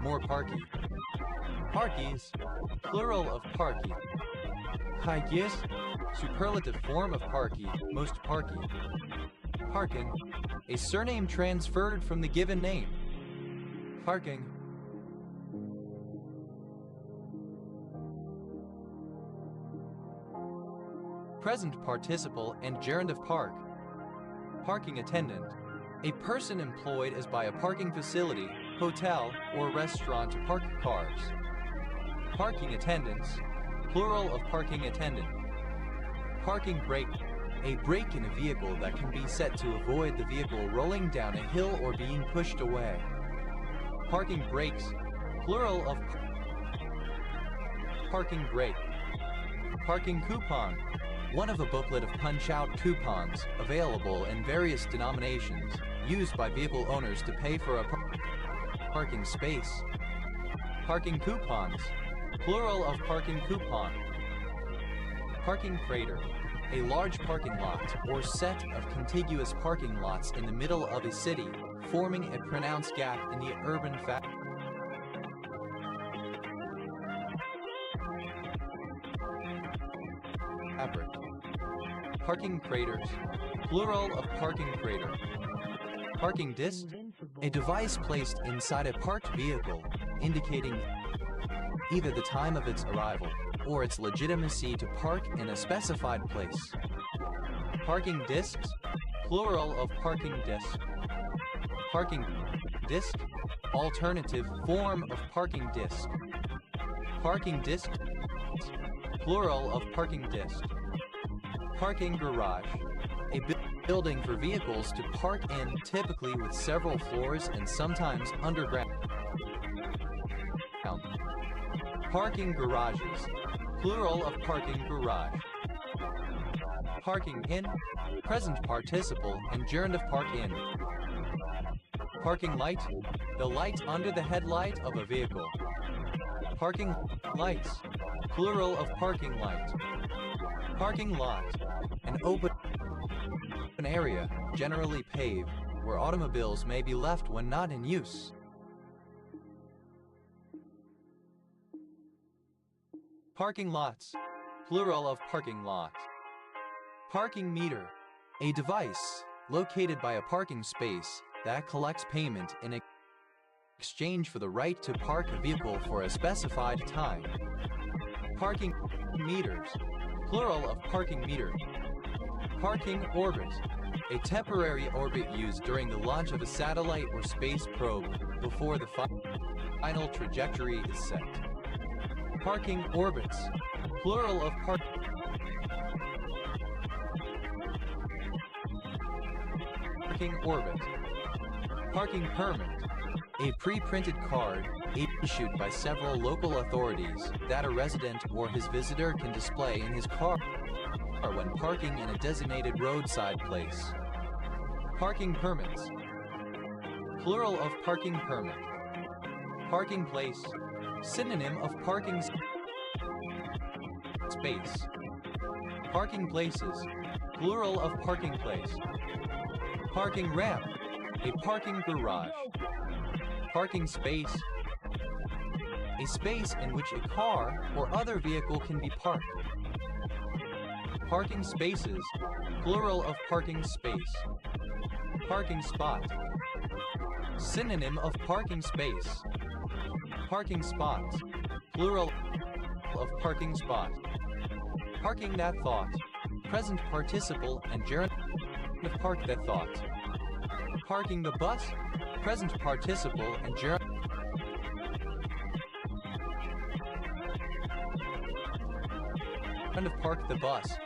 More parky. Parkies, plural of parky. Parkies, superlative form of parky, most parky. Parkin, a surname transferred from the given name. Parking. Present participle and gerund of park. Parking attendant, a person employed as by a parking facility, hotel, or restaurant to park cars. Parking attendants, plural of parking attendant. Parking brake, a brake in a vehicle that can be set to avoid the vehicle rolling down a hill or being pushed away. Parking brakes, plural of parking brake. Parking coupon, one of a booklet of punch-out coupons available in various denominations, used by vehicle owners to pay for a parking space. Parking coupons, plural of parking coupon. Parking crater, a large parking lot or set of contiguous parking lots in the middle of a city, forming a pronounced gap in the urban fabric. Parking craters, plural of parking crater. Parking disc, a device placed inside a parked vehicle, indicating either the time of its arrival or its legitimacy to park in a specified place. Parking discs, plural of parking disc. Parking disc, alternative form of parking disc. Parking disc, plural of parking disc. Parking garage, a building for vehicles to park in, typically with several floors and sometimes underground. Parking garages, plural of parking garage. Parking in, present participle and gerund of park in. Parking light, the light under the headlight of a vehicle. Parking lights, plural of parking light. Parking lot, an open area, generally paved, where automobiles may be left when not in use. Parking lots, plural of parking lot. Parking meter, a device located by a parking space that collects payment in exchange for the right to park a vehicle for a specified time. Parking meters, plural of parking meter. Parking orbit, a temporary orbit used during the launch of a satellite or space probe before the final trajectory is set. Parking orbits, plural of parking orbit. Parking permit, a pre-printed card issued by several local authorities that a resident or his visitor can display in his car when parking in a designated roadside place. Parking permits, plural of parking permit. Parking place, synonym of parking space. Parking places, plural of parking place. Parking ramp, a parking garage. Parking space, a space in which a car or other vehicle can be parked. Parking spaces, plural of parking space. Parking spot, synonym of parking space. Parking spots, plural of parking spot. Parking that thought, present participle and gerund of park that thought. Parking the bus, present participle and gerund of park the bus.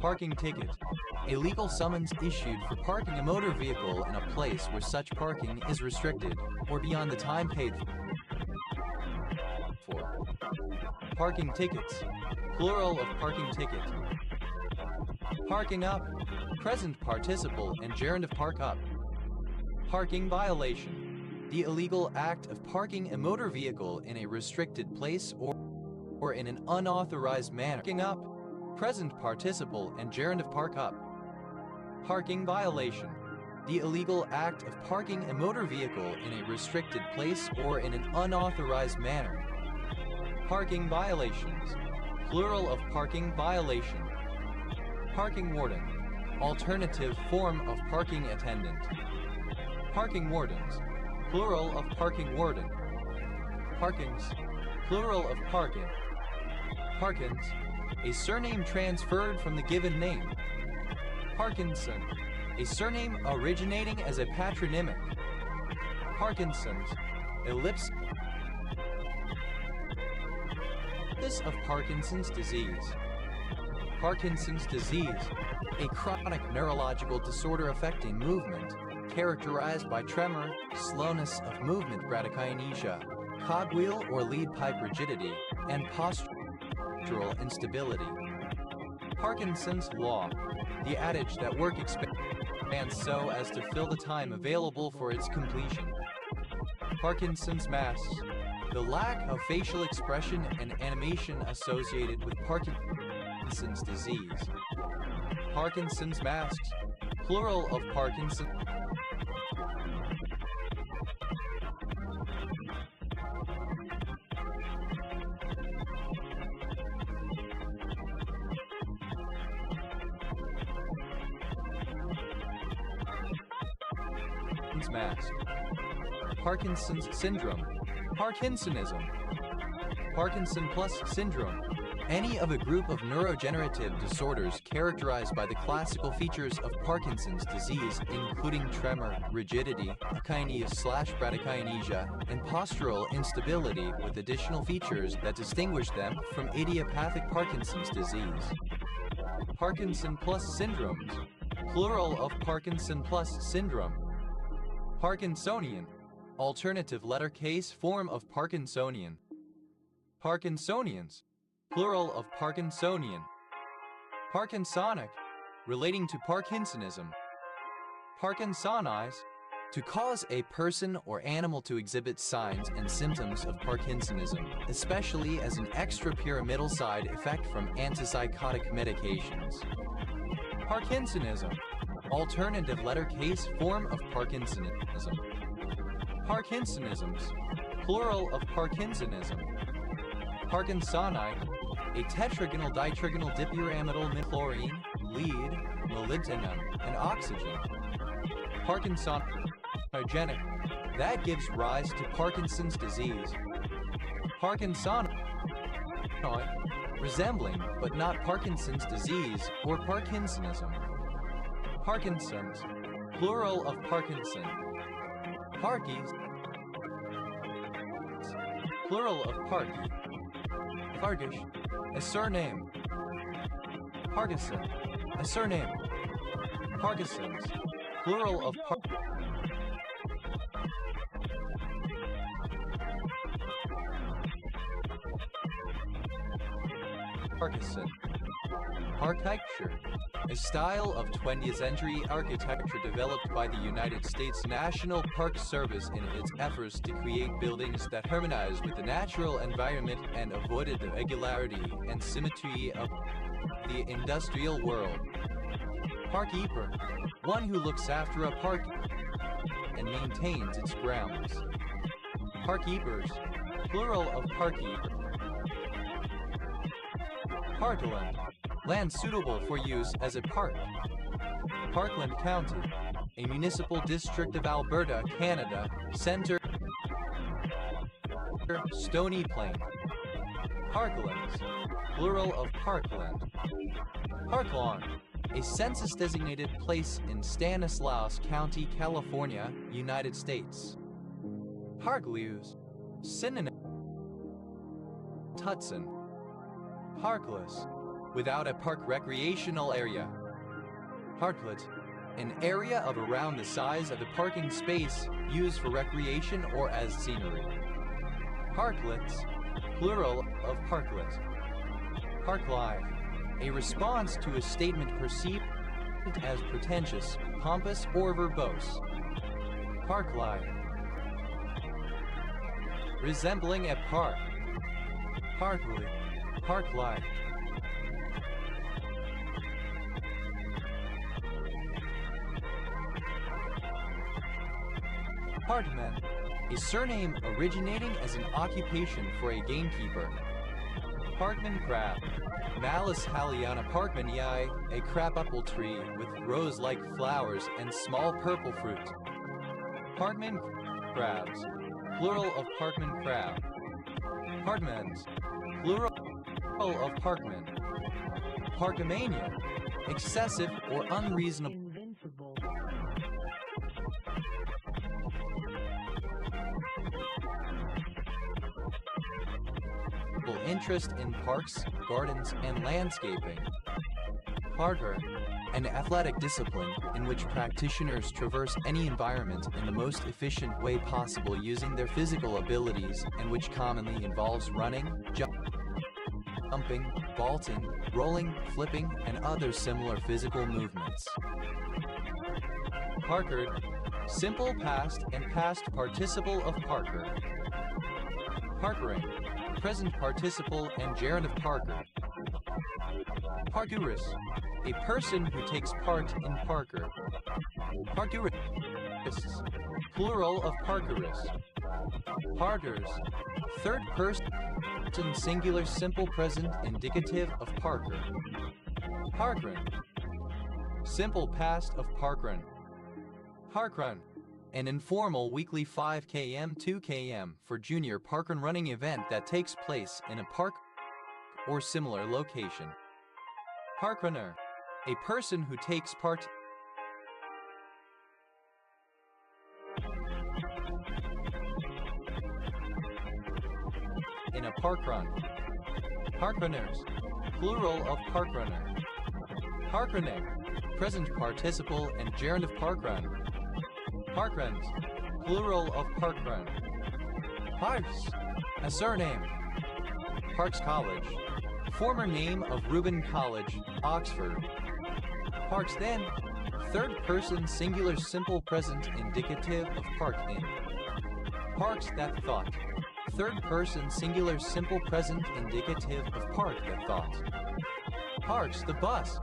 Parking ticket, a legal summons issued for parking a motor vehicle in a place where such parking is restricted or beyond the time paid for. Parking tickets, plural of parking ticket. Parking up, present participle and gerund of park up. Parking violation, the illegal act of parking a motor vehicle in a restricted place or in an unauthorized manner. Parking up, present participle and gerund of park up. Parking violation, the illegal act of parking a motor vehicle in a restricted place or in an unauthorized manner. Parking violations, plural of parking violation. Parking warden, alternative form of parking attendant. Parking wardens, plural of parking warden. Parkins, plural of parking. Parkins, a surname transferred from the given name. Parkinson, a surname originating as a patronymic. Parkinson's, ellipsis of Parkinson's disease. Parkinson's disease, a chronic neurological disorder affecting movement, characterized by tremor, slowness of movement, bradykinesia, cogwheel or lead pipe rigidity, and postural instability. Parkinson's law, the adage that work expands so as to fill the time available for its completion. Parkinson's masks, the lack of facial expression and animation associated with Parkinson's disease. Parkinson's masks, plural of Parkinson's mask. Parkinson's syndrome, Parkinsonism. Parkinson plus syndrome. Any of a group of neurodegenerative disorders characterized by the classical features of Parkinson's disease, including tremor, rigidity, akinesia/bradykinesia, and postural instability, with additional features that distinguish them from idiopathic Parkinson's disease. Parkinson plus syndromes. Plural of Parkinson plus syndrome. Parkinsonian. Alternative letter case form of Parkinsonian. Parkinsonians. Plural of Parkinsonian. Parkinsonic. Relating to Parkinsonism. Parkinsonize. To cause a person or animal to exhibit signs and symptoms of Parkinsonism, especially as an extrapyramidal side effect from antipsychotic medications. Parkinsonism. Alternative letter case form of Parkinsonism. Parkinsonisms. Plural of Parkinsonism. Parkinsonite. A tetragonal ditrigonal dipyramidal midchlorine, lead, molybdenum, and oxygen. Parkinsonogenic. That gives rise to Parkinson's disease. Parkinsonoid. Resembling, but not Parkinson's disease or Parkinsonism. Parkinson's. Plural of Parkinson. Parkies. Plural of Parky. Parkish. A surname. Parkinson. A surname. Parkinson's. Plural of Parkinson. Architecture. A style of 20th century architecture developed by the United States National Park Service in its efforts to create buildings that harmonize with the natural environment and avoided the regularity and symmetry of the industrial world. Parkkeeper. One who looks after a park and maintains its grounds. Parkkeepers. Plural of parkkeeper. Parkland. Land suitable for use as a park. Parkland County. A municipal district of Alberta, Canada. Center. Stony Plain. Parklands. Plural of parkland. Parklawn. A census-designated place in Stanislaus County, California, United States. Parklews. Synonym. Tutson. Parkless. Without a park recreational area. Parklet. An area of around the size of a parking space used for recreation or as scenery. Parklets. Plural of parklet. Parklife. A response to a statement perceived as pretentious, pompous, or verbose. Parklife. Resembling a park. Parkly. Parklife. Parkman. A surname originating as an occupation for a gamekeeper. Parkman crab. Malus halliana parkmanii, a crabapple tree with rose-like flowers and small purple fruit. Parkman crabs. Plural of Parkman crab. Parkmans. Plural of Parkman. Parkomania. Excessive or unreasonable. Invincible. Interest in parks, gardens, and landscaping. Parkour. An athletic discipline in which practitioners traverse any environment in the most efficient way possible using their physical abilities, and which commonly involves running, jumping, vaulting, rolling, flipping, and other similar physical movements. Parkered. Simple past and past participle of Parker. Parkering. Present participle and gerund of Parker. Parkourist. A person who takes part in Parker. Parkourists. Plural of parkourists. Parters. Third person singular simple present indicative of Parker. Parkrun. Simple past of parkrun. Parkrun. an informal weekly 5 km 2 km for junior parkrun running event that takes place in a park or similar location. Parkrunner, a person who takes part in a parkrun. Parkrunners, plural of parkrunner. Parkrunning, present participle and gerund of parkrun. Parkruns, plural of parkrun. Parks, a surname. Parks College, former name of Reuben College, Oxford. Parks then, third person singular simple present indicative of park in. Parks that thought, third person singular simple present indicative of park that thought. Parks the bus,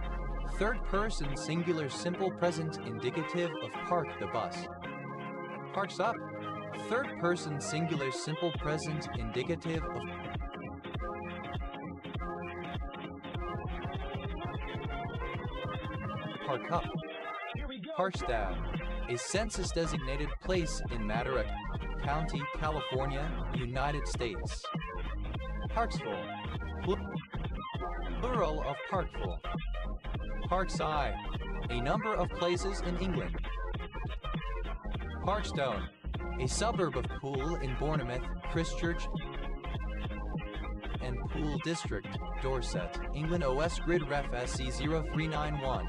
third person singular simple present indicative of park the bus. Parks up, third person singular simple present indicative of park up. Here we go. Parks down, a census designated place in Madera County, California, United States. Parksville, plural of parkville. Parkside, a number of places in England. Parkstone, a suburb of Poole in Bournemouth, Christchurch, and Poole District, Dorset, England. OS Grid Ref SC 0391.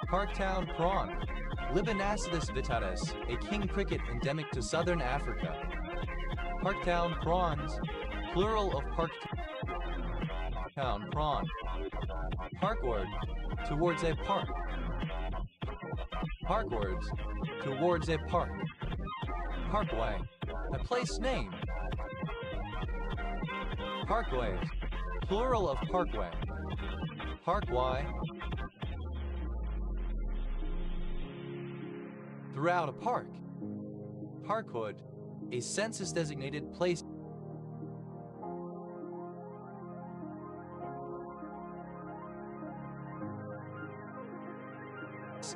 Parktown Prawn, Liban asdfdsgd, a king cricket endemic to southern Africa. Parktown Prawns, plural of Parktown Prawn. Parkward, towards a park. Parkwards, towards a park. Parkway, a place name. Parkways, plural of parkway. Parkway, throughout a park. Parkhood, a census-designated place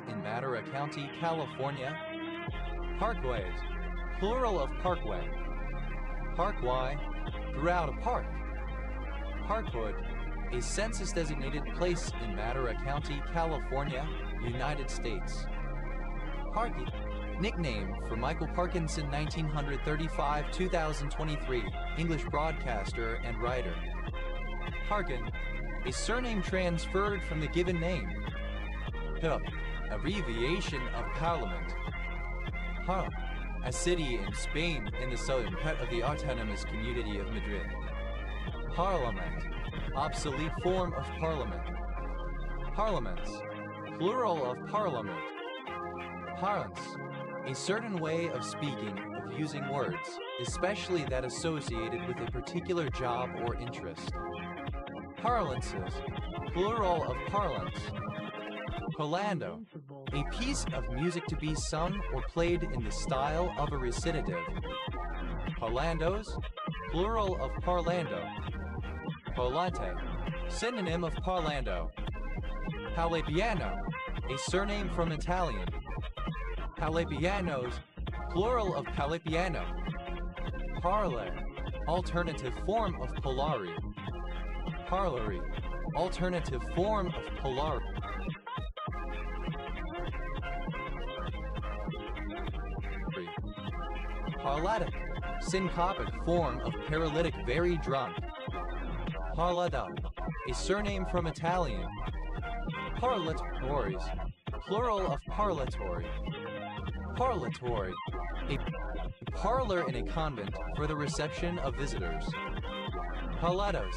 in Madera County, California. Parkways, plural of parkway. Parkway, throughout a park. Parkhood, a census-designated place in Madera County, California, United States. Parky, nickname for Michael Parkinson, 1935-2023, English broadcaster and writer. Parkin, a surname transferred from the given name. Hup, abbreviation of Parliament. Har, a city in Spain in the southern part of the autonomous community of Madrid. Parliament, obsolete form of parliament. Parliaments, plural of parliament. Parlance, a certain way of speaking, of using words, especially that associated with a particular job or interest. Parlances, plural of parlance. Parlando, a piece of music to be sung or played in the style of a recitative. Parlandos, plural of parlando. Parlante, synonym of parlando. Palepiano, a surname from Italian. Palepianos, plural of palepiano. Parler, alternative form of polari. Parlery, alternative form of polari. Parlatic, syncopic form of paralytic, very drunk. Parlada, a surname from Italian. Parlatores, plural of parlatory. Parlatory, a parlor in a convent for the reception of visitors. Parlados,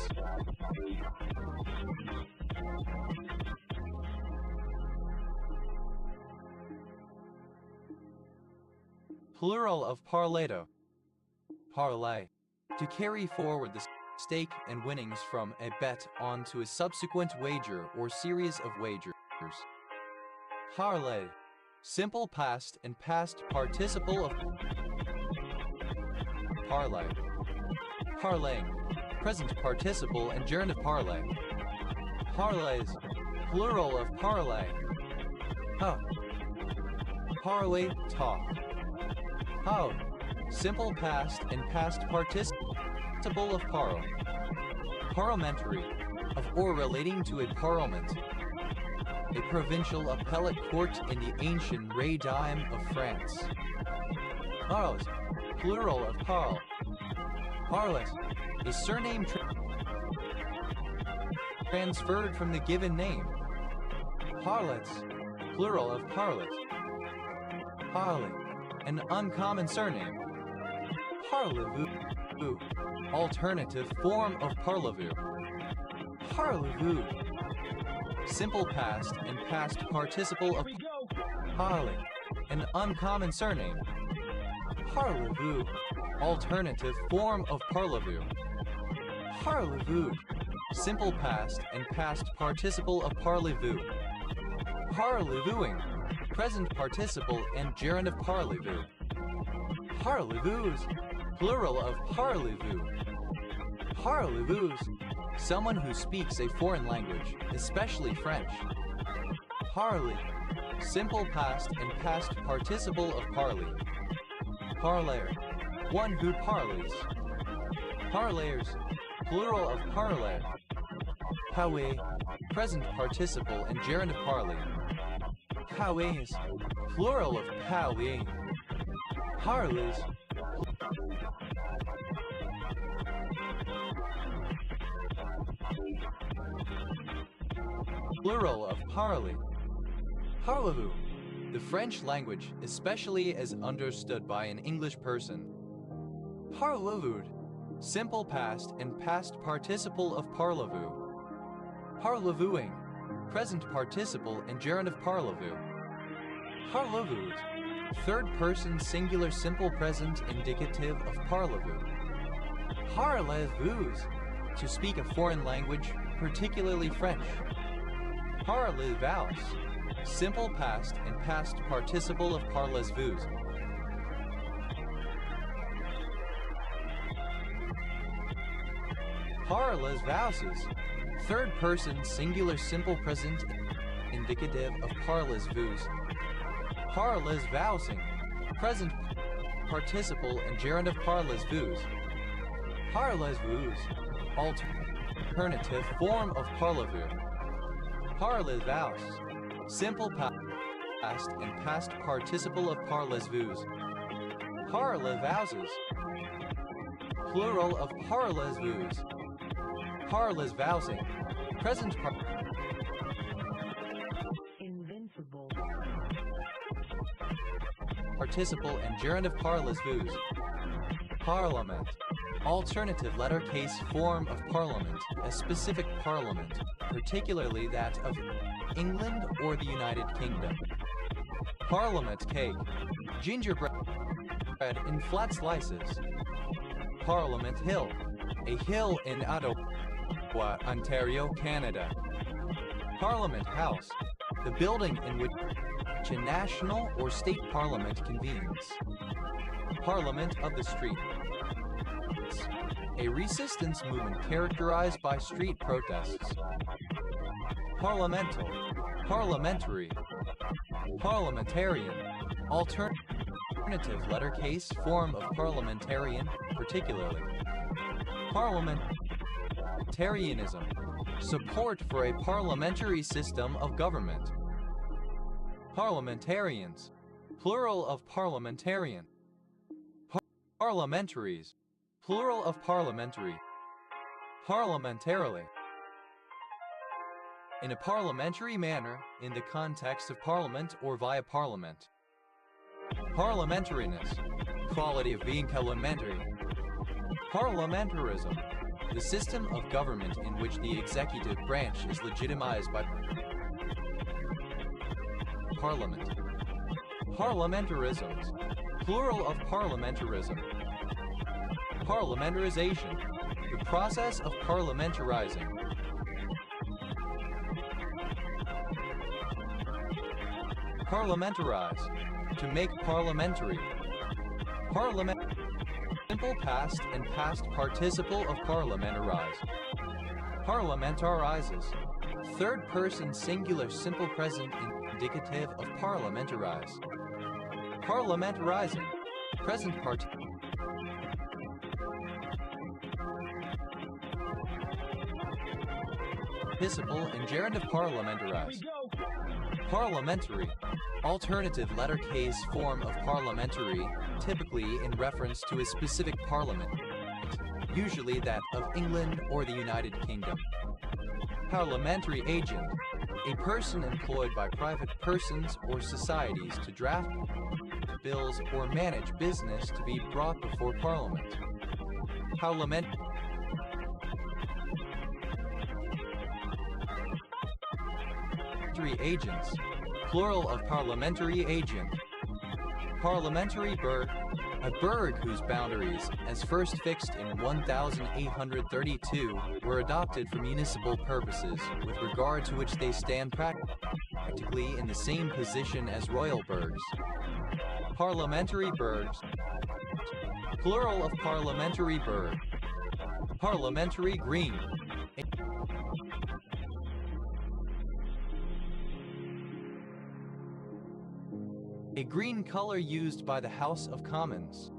plural of parlado. Parlay, to carry forward the stake and winnings from a bet onto a subsequent wager or series of wagers. Parlay, simple past and past participle of parlay. Parlaying, present participle and gerund of parlay. Parlays, plural of parlay. Huh. Parley, talk. How? Simple past and past participle of parle. Parliamentary, of or relating to a parliament. A provincial appellate court in the ancient Régime of France. Parles, plural of parle. Parlet, a surname transferred from the given name. Parlets, plural of parlet. Parley, an uncommon surname. Parlez-vous, alternative form of parlez-vous. Parlez-vous, simple past and past participle of Here we go. parley, an uncommon surname. Parlez-vous, alternative form of parlez-vous. Parlez-vous, simple past and past participle of parlez-vous. Parlez-vouing, present participle and gerund of parlez-vous. Parlez-vous, plural of parlez-vous. Parlez-vous, someone who speaks a foreign language, especially French. Parler, simple past and past participle of parler. Parler, one who parleys. Parlers, plural of parler. Parler, present participle and gerund of parler. Parlers, plural of parler. Parlers, plural of parley. Parlez-vous, the French language, especially as understood by an English person. Parlez-vous, simple past and past participle of parlez-vous. Parlez-vouing, present participle and gerund of parlez-vous. Parlez-vous, third person singular simple present indicative of parlez-vous. Parlez-vous, to speak a foreign language, particularly French. Parlez-vous, simple past and past participle of parlez-vous. Parlez-vous, third person singular simple present indicative of parlez-vous. Parlez-vousing, present participle and gerund of parlez-vous. Parlez-vous, alternative form of parlez-vous. Parlez-vous, simple past and past participle of parlez-vous. Parlez-vouses, plural of parlez-vous. Parlez-vousing, present Invincible. participle and gerund of parlez-vous. Parliament, alternative letter case form of parliament, a specific parliament, particularly that of England or the United Kingdom. Parliament cake, gingerbread in flat slices. Parliament Hill, a hill in Ottawa, Ontario, Canada. Parliament House, the building in which a national or state parliament convenes. Parliament of the street, a resistance movement characterized by street protests. Parliamental, parliamentary, parliamentarian, alternative letter case form of parliamentarian, particularly. Parliamentarianism, support for a parliamentary system of government. Parliamentarians, plural of parliamentarian. Parliamentaries, plural of parliamentary. Parliamentarily, in a parliamentary manner, in the context of parliament or via parliament. Parliamentariness, quality of being parliamentary. Parliamentarism, the system of government in which the executive branch is legitimized by Parliament. Parliamentarisms, plural of parliamentarism. Parliamentarization, the process of parliamentarizing. Parliamentarize, to make parliamentary. Parliament, simple past and past participle of parliamentarize. Parliamentarizes, third person singular simple present indicative of parliamentarize. Parliamentarizing. Present participle and gerundive parliamentarize. Parliamentary. Alternative letter case form of parliamentary, typically in reference to a specific parliament, usually that of England or the United Kingdom. Parliamentary agent. A person employed by private persons or societies to draft bills or manage business to be brought before Parliament. Parliamentary agents. Plural of parliamentary agent. Parliamentary burgh. A burgh whose boundaries, as first fixed in 1832, were adopted for municipal purposes, with regard to which they stand practically in the same position as royal burghs. Parliamentary burghs. Plural of parliamentary burgh. Parliamentary green. A green color used by the House of Commons.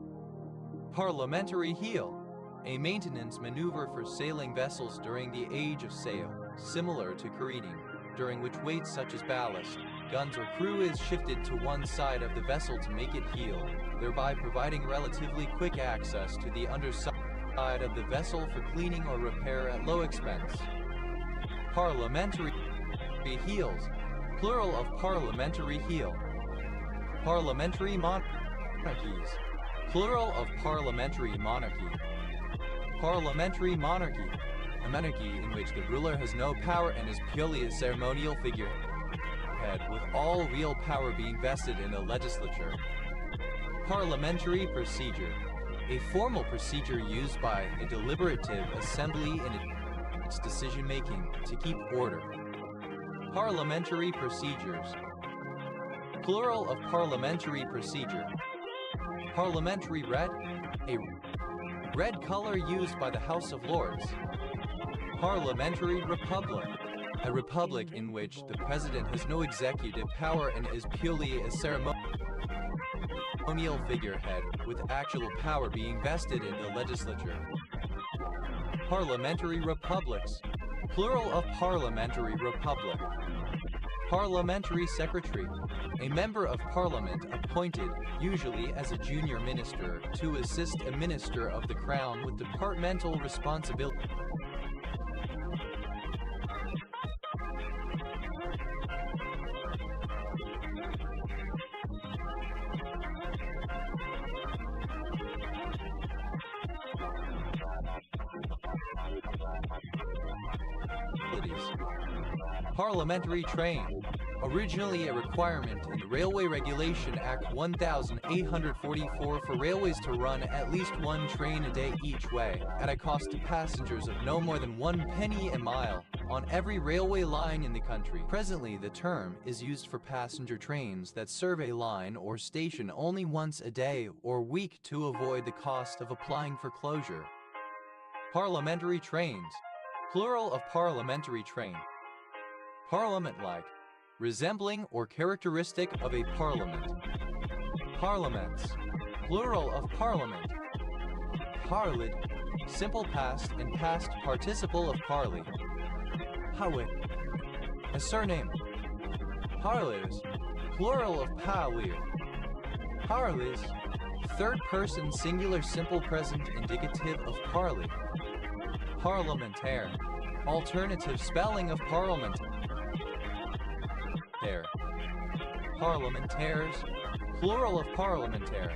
Parliamentary heel. A maintenance maneuver for sailing vessels during the age of sail, similar to careening, during which weights such as ballast, guns or crew is shifted to one side of the vessel to make it heel, thereby providing relatively quick access to the underside of the vessel for cleaning or repair at low expense. Parliamentary heels. Plural of parliamentary heel. Parliamentary monarchies. Plural of parliamentary monarchy. Parliamentary monarchy. A monarchy in which the ruler has no power and is purely a ceremonial figurehead, with all real power being vested in the legislature. Parliamentary procedure. A formal procedure used by a deliberative assembly in its decision-making to keep order. Parliamentary procedures. Plural of parliamentary procedure. Parliamentary red. A red color used by the House of Lords. Parliamentary republic. A republic in which the president has no executive power and is purely a ceremonial figurehead, with actual power being vested in the legislature. Parliamentary republics. Plural of parliamentary republic. Parliamentary secretary. A member of parliament appointed, usually as a junior minister, to assist a minister of the crown with departmental responsibilities. Parliamentary train. Originally a requirement in the Railway Regulation Act 1844 for railways to run at least one train a day each way, at a cost to passengers of no more than 1 penny a mile, on every railway line in the country. Presently, the term is used for passenger trains that serve a line or station only once a day or week to avoid the cost of applying for closure. Parliamentary trains. Plural of parliamentary train. Parliament-like. Resembling or characteristic of a parliament. Parliaments. Plural of parliament. Parlid. Simple past and past participle of parley. Howick. A surname. Parlers. Plural of parlier. Parleys. Third person singular simple present indicative of parley. Parlementaire. Alternative spelling of parliament. Parlementaires. Plural of parlementaire.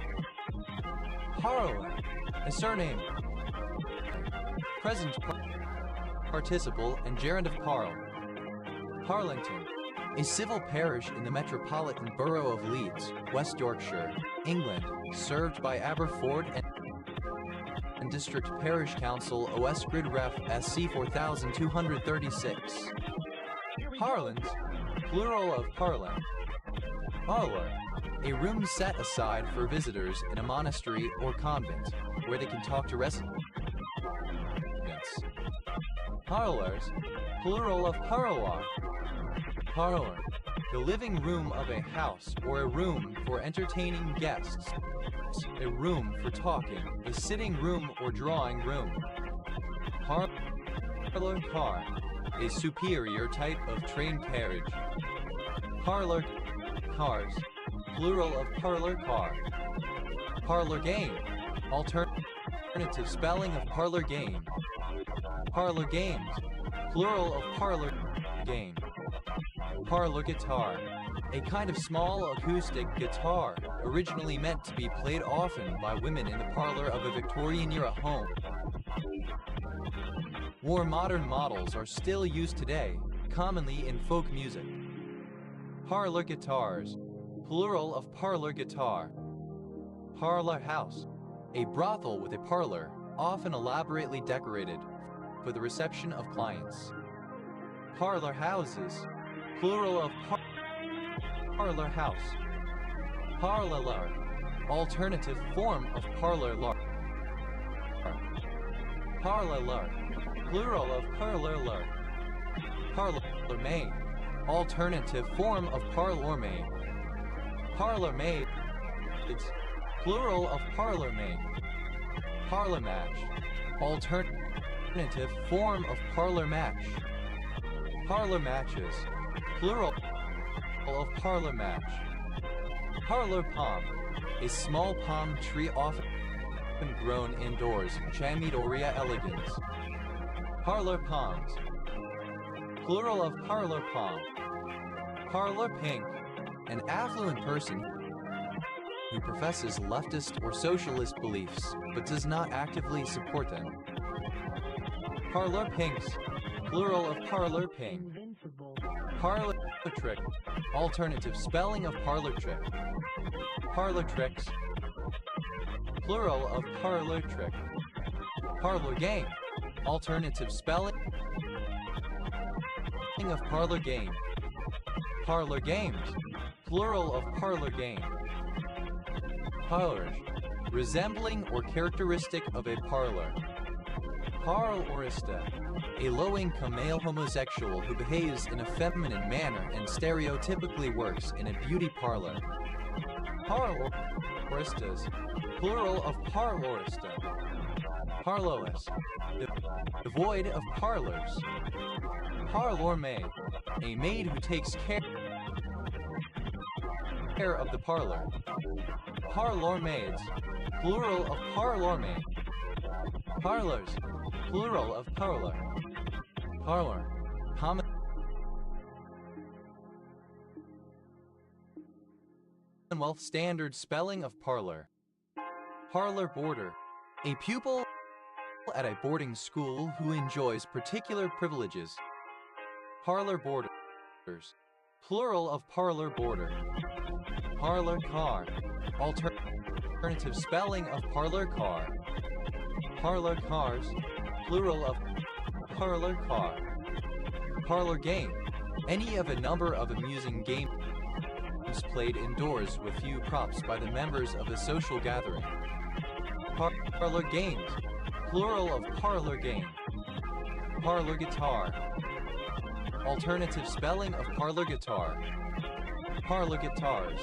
Parle. A surname. Present participle and gerund of parle. Harlington. A civil parish in the Metropolitan Borough of Leeds, West Yorkshire, England, served by Aberford and District Parish Council OS Grid Ref SC 4236. Harlands. Plural of parlin. Parlor. A room set aside for visitors in a monastery or convent, where they can talk to residents. Parlors. Plural of parloir. Parlor. The living room of a house or a room for entertaining guests. A room for talking, a sitting room or drawing room. Parlor car, a superior type of train carriage. Parlor cars, plural of parlor car. Parlor game, alternative spelling of parlor game. Parlor games, plural of parlor game. Parlor guitar, a kind of small acoustic guitar, originally meant to be played often by women in the parlor of a Victorian-era home. More modern models are still used today, commonly in folk music. Parlor guitars, plural of parlor guitar. Parlor house, a brothel with a parlor, often elaborately decorated for the reception of clients. Parlor houses, plural of parlor house. Parlor, alternative form of parlor. Parlor, plural of parlor. Parlor maid, alternative form of parlor maid. Parlor maid, it's plural of parlor maid. Parlor match, alternative form of parlor match. Parlor matches, plural of parlor match. Parlor palm, a small palm tree often grown indoors, Chamaedorea elegans. Parlor palms, plural of parlor palm. Parlor pink, an affluent person who professes leftist or socialist beliefs but does not actively support them. Parlor pinks, plural of parlor pink. Invincible. Parlor trick, alternative spelling of parlor trick. Parlor tricks, plural of parlor trick. Parlor game, alternative spelling of parlor game. Parlor games, plural of parlor game. Parlors, resembling or characteristic of a parlor. Parlorista, a low-income male homosexual who behaves in a feminine manner and stereotypically works in a beauty parlor. Parloristas, plural of parlorista. Parlorless, devoid of parlors. Parlor maid, a maid who takes care of the parlor. Parlor maids, plural of parlor maid. Parlors, plural of parlor. Parlor, Commonwealth standard spelling of parlor. Parlor boarder, a pupil at a boarding school who enjoys particular privileges. Parlor boarders, plural of parlor boarder. Parlor car, alternative spelling of parlor car. Parlor cars, plural of parlor car. Parlor game, any of a number of amusing games played indoors with few props by the members of a social gathering. Parlor games, plural of parlor game. Parlor guitar, alternative spelling of parlor guitar. Parlor guitars.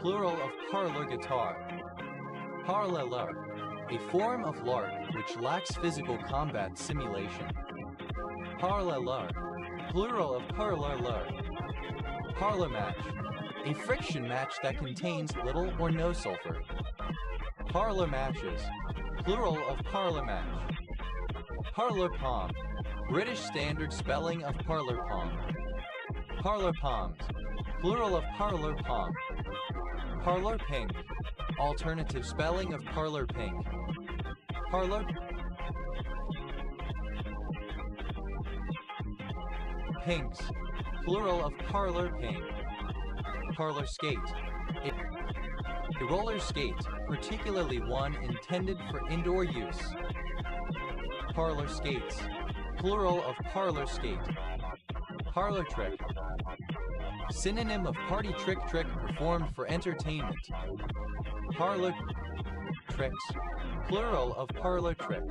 Plural of parlor guitar. Parlor, a form of lark which lacks physical combat simulation. Parlor, plural of parlor. Parlor match, a friction match that contains little or no sulfur. Parlor matches, plural of parlor match. Parlor palm, British standard spelling of parlor palm. Parlor palms, plural of parlor palm. Parlor pink, alternative spelling of parlor pink. Parlor pinks, plural of parlor pink. Parlor skate, a roller skate, particularly one intended for indoor use. Parlor skates, plural of parlor skate. Parlor trick, synonym of party trick performed for entertainment. Parlor tricks, plural of parlor trick.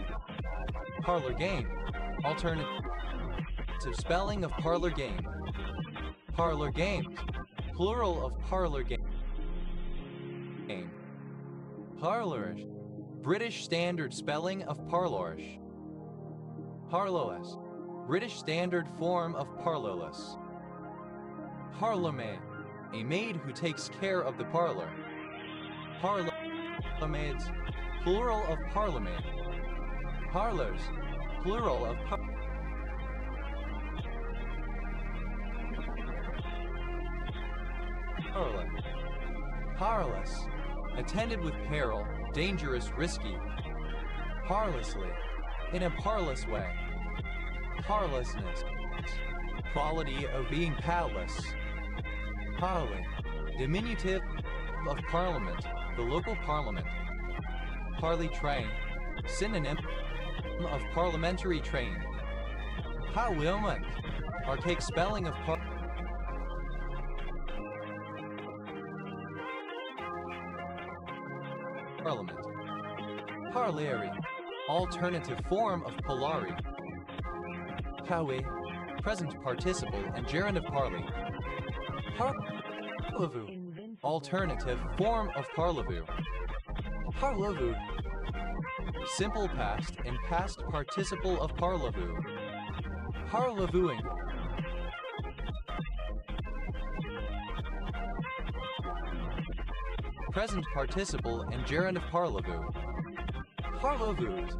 Parlor game, alternative spelling of parlor game. Parlor games, plural of parlor game. Parlorish, British standard spelling of parlorish. Parlorless, British standard form of parlorless. Parlourmaid, a maid who takes care of the parlor. Parlourmaids, plural of parlourmaid. Parlors, plural of parlor. Parlous, attended with peril, dangerous, risky. Parlously, in a parlous way. Parlousness, quality of being palace. Parley, diminutive of parliament, the local parliament. Parley train, synonym of parliamentary train. Parliament, archaic spelling of parliament. Parlare, alternative form of parlare. Parwe, present participle and gerund of parley. Parlevu, alternative form of parlevu. Parlevu, simple past and past participle of parlevu. Parlevuing, present participle and gerund of parlevu. Parlevus,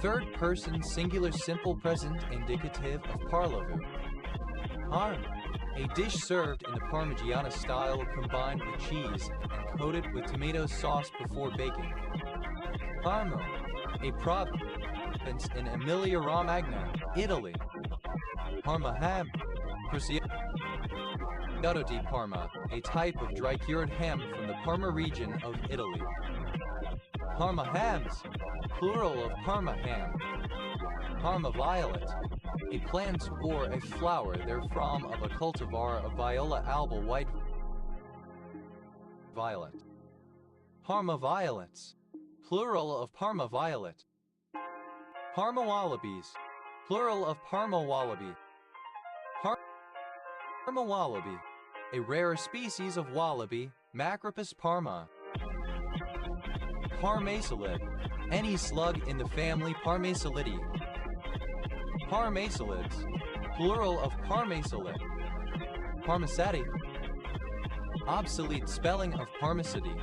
third person singular simple present indicative of parlevu. Parm, a dish served in the Parmigiana style combined with cheese and coated with tomato sauce before baking. Parmo, a province in Emilia-Romagna, Italy. Parma ham, Prosciutto di Parma, a type of dry-cured ham from the Parma region of Italy. Parma hams, plural of Parma ham. Parma violet, a plant or a flower therefrom of a cultivar of Viola alba white violet. Parma violets, plural of Parma violet. Parma wallabies, plural of Parma wallaby. Parma wallaby, a rare species of wallaby, Macropus parma. Parmacelid, any slug in the family Parmacelidae. Parmacelids, plural of Parmacelid. Parmaceti, obsolete spelling of Parmaceti.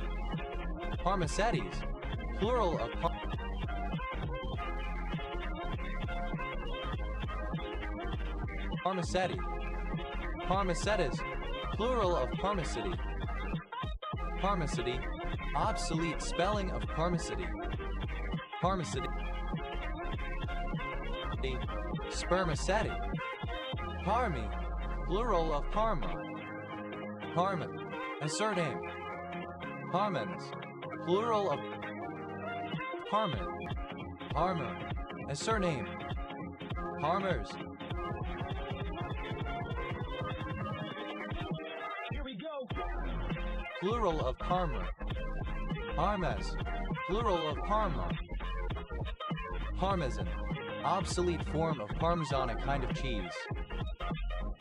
Parmacetes, plural of Parmaceti. Parmacetes, plural of Parmaceti. Parmaceti, obsolete spelling of Parmaceti. Parmaceti. Spermaceti. Parmi, plural of Parma. Parman, a surname. Parmans, plural of Parman. Parmer, a surname. Parmers. Here we go. Plural of Parmer. Parmas, plural of Parma. Parmesan, obsolete form of Parmesan, a kind of cheese.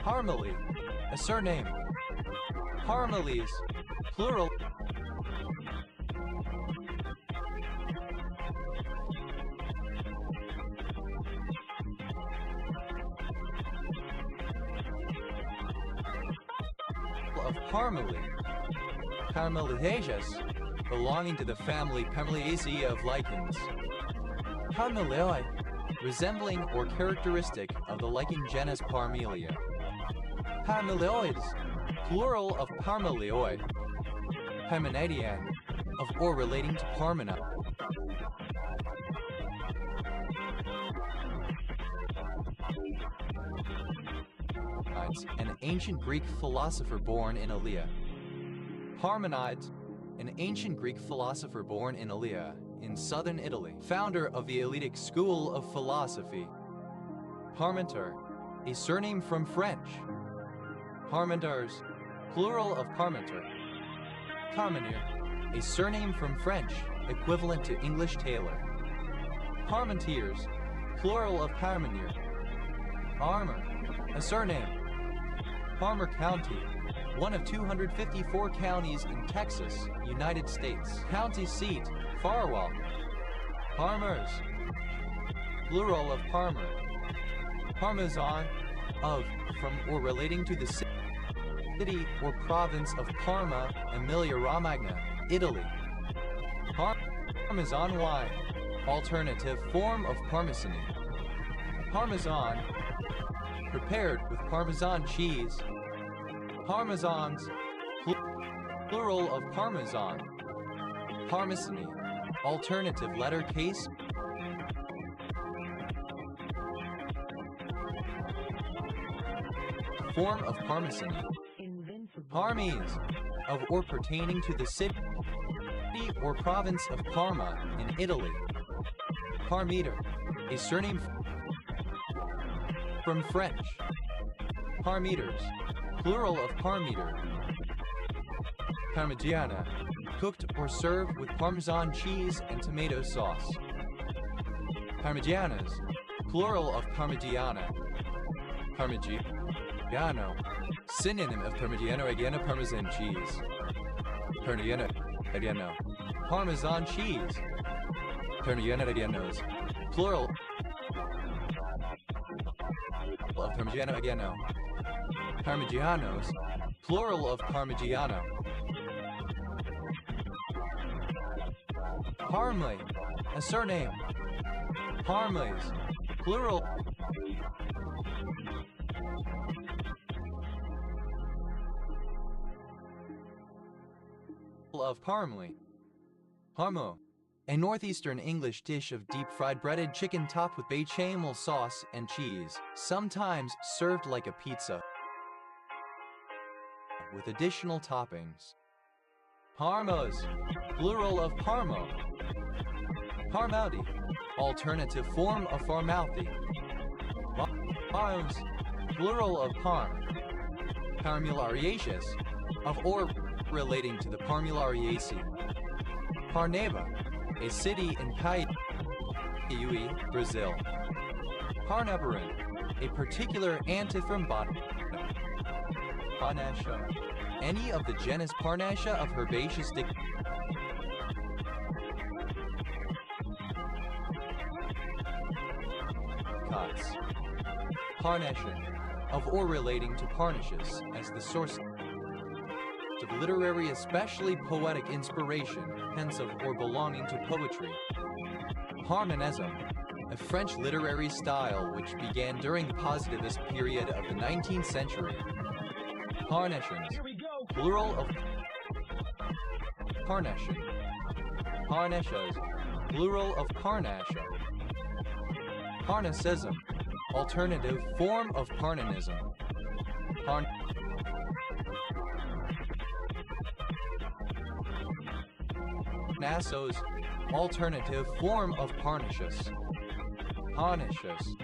Parmalee, a surname. Parmalees, plural. Of Parmalee. Parmeliaceous, belonging to the family Parmeliaceae of lichens. Parmelioi, resembling or characteristic of the lichen genus Parmelia. Parmelioids, plural of Parmelioi. Parmenadian, of or relating to Parmena. An ancient Greek philosopher born in Elea. Parmenides, an ancient Greek philosopher born in Elea, in southern Italy, founder of the Eleatic school of philosophy. Parmenter, a surname from French. Parmenters, plural of Parmenter. Parmentier, a surname from French, equivalent to English tailor. Parmentiers, plural of Parmentier. Armor, a surname. Palmer County, one of 254 counties in Texas, United States. County seat, Farwell. Parmers, plural of Parmer. Parmesan, of, from, or relating to the city or province of Parma, Emilia-Romagna, Italy. Parmesan wine, alternative form of Parmesani. Parmesan, prepared with Parmesan cheese. Parmesans, plural of Parmesan. Parmesani, alternative letter case. Form of Parmesani. Parmes, of or pertaining to the city or province of Parma in Italy. Parmeter, a surname from French. Parmeters, plural of parmeter. Parmigiana, cooked or served with Parmesan cheese and tomato sauce. Parmigianas, plural of Parmigiana. Parmigiano, synonym of Parmigiano Reggiano Parmesan cheese. Parmigiano Reggiano, Parmesan cheese. Parmigiano Reggianos, plural of Parmigiano Reggiano. Parmigianos, plural of Parmigiano. Parmley, a surname. Parmleys, plural of Parmley. Parmo, a northeastern English dish of deep-fried breaded chicken topped with bechamel sauce and cheese, sometimes served like a pizza with additional toppings. Parmos, plural of Parmo. Parmouthy, alternative form of Farmouthy. Parms, plural of Parm. Parmulariaceous, of or relating to the Parmulariaceae. Parnaíba, a city in Piauí, Brazil. Parnabarin, a particular antiphon botany. Parnatia, any of the genus Parnatia of herbaceous dicots. Parnassion, of or relating to Parnassus as the source of literary, especially poetic inspiration, hence of or belonging to poetry. Parmenism, a French literary style which began during the positivist period of the 19th century. Parnations, plural of Parnassion. Parnashas, plural of Parnassia. Parnassism, alternative form of Parnanism. Parnassos, alternative form of Parnassus. Parnassus,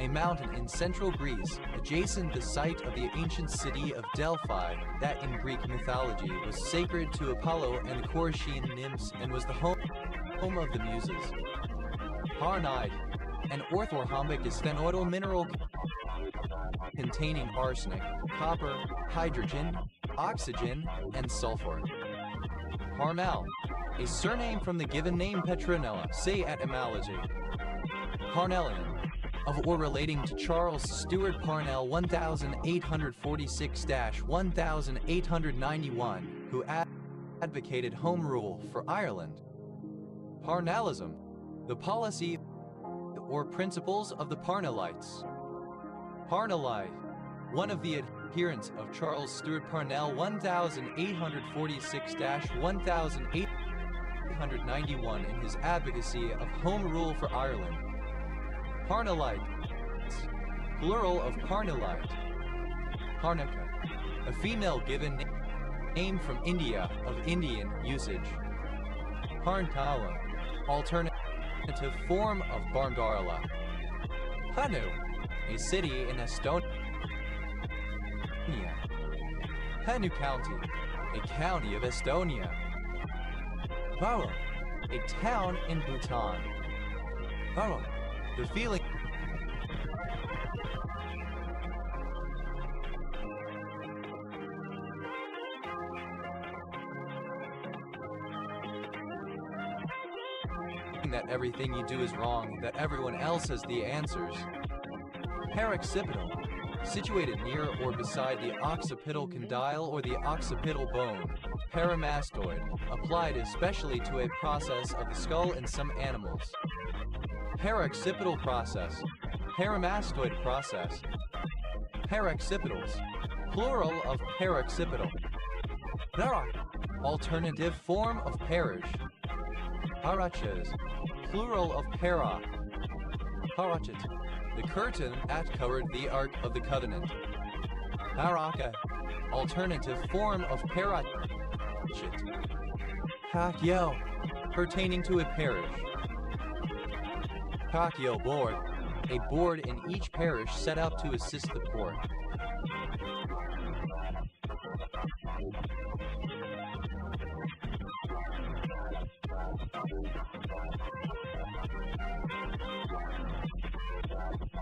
a mountain in central Greece, adjacent the site of the ancient city of Delphi, that in Greek mythology was sacred to Apollo and the Corinthian nymphs and was the home of the Muses. Parnide, an orthorhombic sphenoidal mineral containing arsenic, copper, hydrogen, oxygen, and sulfur. Parnell, a surname from the given name Petronella, say etymology. Parnellian, of or relating to Charles Stewart Parnell 1846-1891, who advocated home rule for Ireland. Parnellism, the policy or principles of the Parnellites. Parnellite, one of the adherents of Charles Stewart Parnell 1846-1891 in his advocacy of home rule for Ireland. Parnellite, plural of Parnellite. Parnica, a female given name from India of Indian usage. Parntala, alternative form of Barndarla. Hanu, a city in Estonia. Hanu County, a county of Estonia. Baro, a town in Bhutan. Baro, the feeling that everything you do is wrong, that everyone else has the answers. Paroccipital, situated near or beside the occipital condyle or the occipital bone. Paramastoid, applied especially to a process of the skull in some animals. Paroccipital process, paramastoid process. Paroccipitals, plural of paroccipital. Para, alternative form of parish. Paraches, plural of para. Parachet, the curtain that covered the Ark of the Covenant. Baraka, alternative form of parachet. Hakio, pertaining to a parish. Hakio board, a board in each parish set up to assist the poor.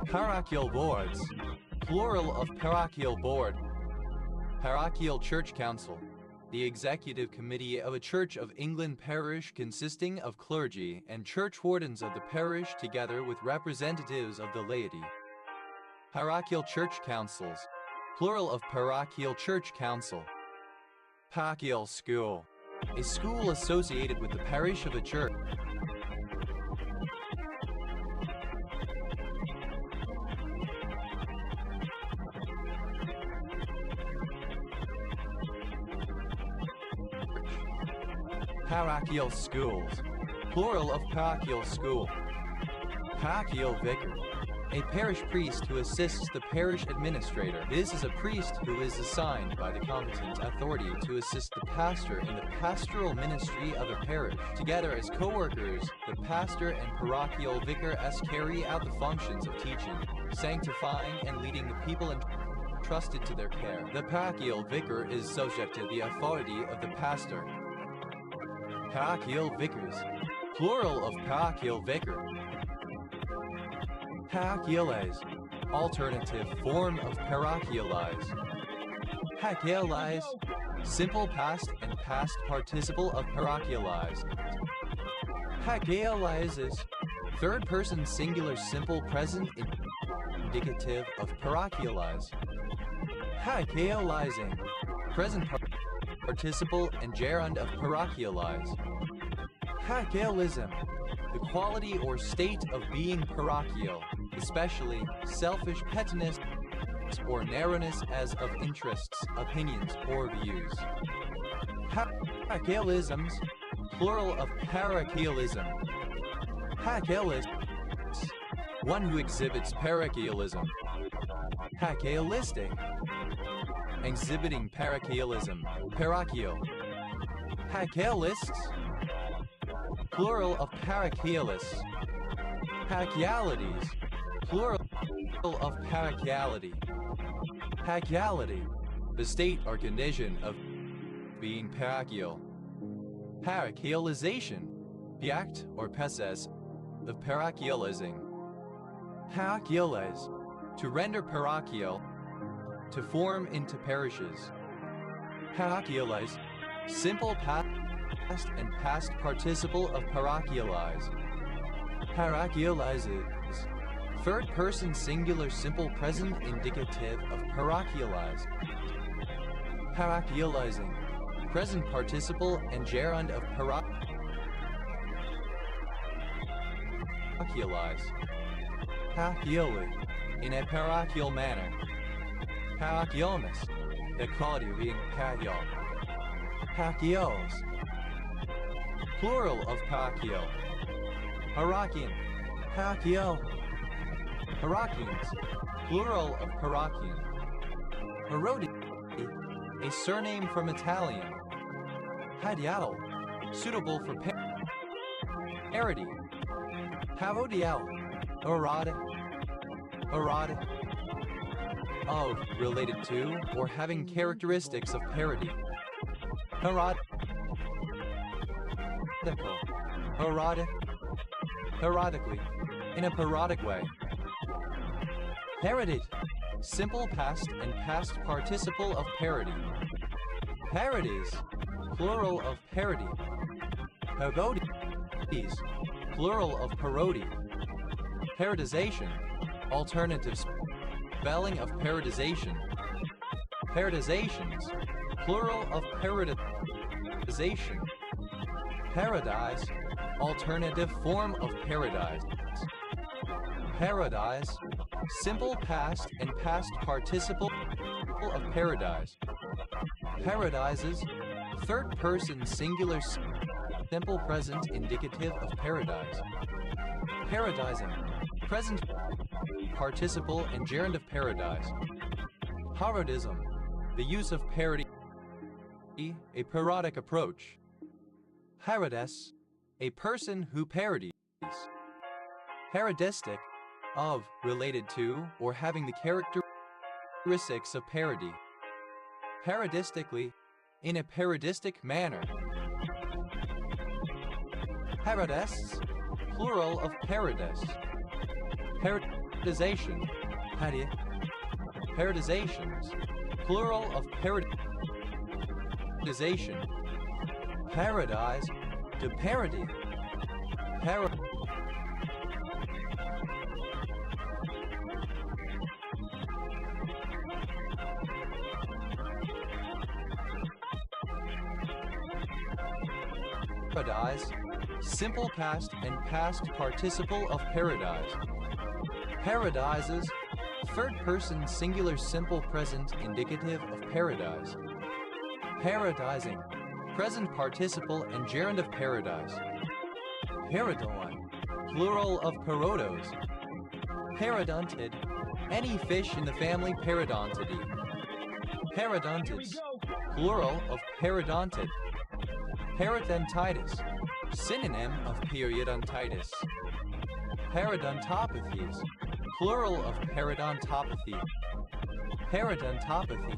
Parochial boards, plural of parochial board. Parochial Church Council, the executive committee of a Church of England parish consisting of clergy and churchwardens of the parish together with representatives of the laity. Parochial Church Councils, plural of parochial church council. Parochial school, a school associated with the parish of a church. Parochial schools, plural of parochial school. Parochial vicar, a parish priest who assists the parish administrator. This is a priest who is assigned by the competent authority to assist the pastor in the pastoral ministry of a parish. Together as co-workers, the pastor and parochial vicar carry out the functions of teaching, sanctifying, and leading the people entrusted to their care. The parochial vicar is subject to the authority of the pastor. Parochial vicars, plural of parochial vicar. Parochiales, alternative form of parochialize. Parochialize, simple past and past participle of parochialize. Parochializes, third person singular simple present indicative of parochialize. Parochializing, present participle and gerund of parochialize. Parochialism, the quality or state of being parochial, especially selfish pettiness or narrowness as of interests, opinions, or views. Parochialisms, plural of parochialism. Parochialist, one who exhibits parochialism. Parochialistic, exhibiting parochialism. Parochial. Parochialists, plural of parochialists. Parochialities, plural of parochiality. Parochiality, the state or condition of being parochial. Parochialization, the act or process of parochializing. Parochialize, to render parochial, to form into parishes. Parochialize, simple past and past participle of parochialize. Parochializes, third person singular simple present indicative of parochialize. Parochializing, present participle and gerund of parochialize. Parochially, in a parochial manner. Parochialness, the quality of being parochial. Parochials, plural of parochial. Parochian, parochial. Parochians, plural of parochian. Herodi, a surname from Italian. Hadial, suitable for parody. Parodial, errata, of, related to, or having characteristics of parody. Periodically, in a periodic way. Parodied, simple past and past participle of parody. Parodies, plural of parody. Parodies, plural of parody. Parodization, alternative spelling of parodization. Parodizations, plural of parodization. Paradise, alternative form of paradise. Paradise, simple past and past participle of paradise. Paradises, third person singular simple present indicative of paradise. Paradising, present participle and gerund of paradise. Parodism, the use of parody, a parodic approach. Parodies, a person who parodies. Parodistic, of, related to, or having the characteristics of parody. Parodistically, in a parodistic manner. Parodists, plural of parodist. Parodization, parodizations, plural of parodization. Paradise, to parody. Paradise, simple past and past participle of paradise. Paradises, third person singular simple present indicative of paradise. Paradising, present participle and gerund of paradise. Paradon, plural of parodos. Paradontid, any fish in the family Parodontidae. Parodontids, plural of paradontid. Parodontitis, synonym of periodontitis. Parodontopathies, plural of parodontopathy. Parodontopathy.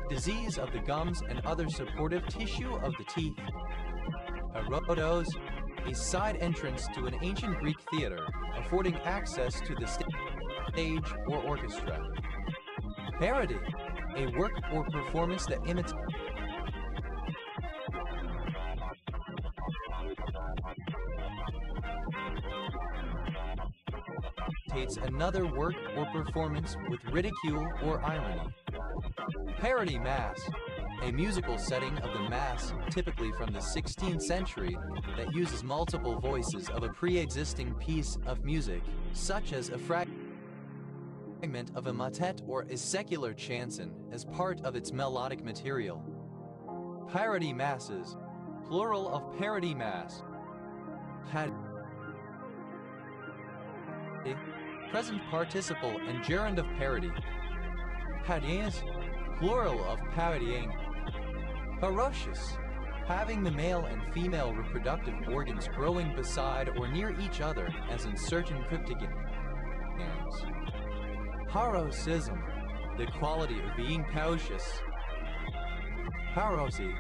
Disease of the gums and other supportive tissue of the teeth. Parodos, a side entrance to an ancient Greek theater, affording access to the stage or orchestra. Parody, a work or performance that imitates another work or performance with ridicule or irony. Parody mass, a musical setting of the mass, typically from the 16th century, that uses multiple voices of a pre-existing piece of music, such as a fragment of a motet or a secular chanson, as part of its melodic material. Parody masses, plural of parody mass. Present participle and gerund of parody. Parodies, plural of parodying. Ferocious, having the male and female reproductive organs growing beside or near each other, as in certain cryptogams. Paroxysm, the quality of being ferocious. Paroxy,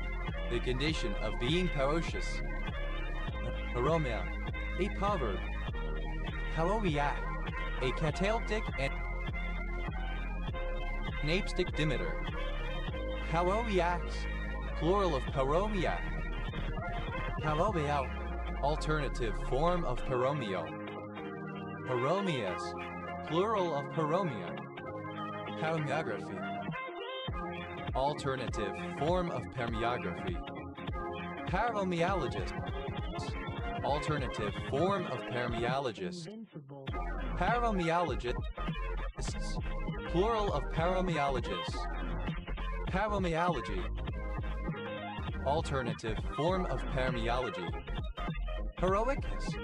the condition of being ferocious. Paromel, a proverb. Paroiac, a cataleptic and napstic dimeter. Paroiacs, plural of paromiac. Paromial, alternative form of paromio. Paromias, plural of paromia. Paromiography, alternative form of permeography. Paromiologist, alternative form of permeologist. Paromiologists, plural of paromiologists. Paromiology, alternative form of permeology. Heroicus,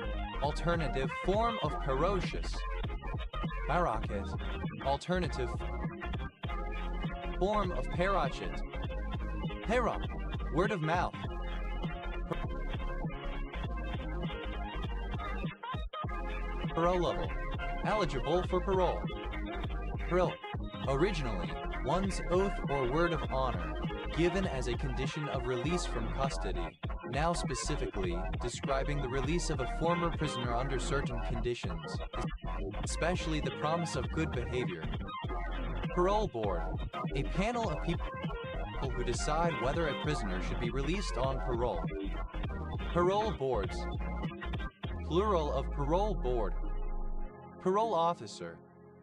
alternative form of ferocious. Paracus, alternative form of parachute. Hera, word of mouth. Parole level, eligible for parole. Parole. Originally, one's oath or word of honor, given as a condition of release from custody, now specifically describing the release of a former prisoner under certain conditions, especially the promise of good behavior. Parole Board, a panel of people who decide whether a prisoner should be released on parole. Parole Boards, plural of Parole Board. Parole Officer,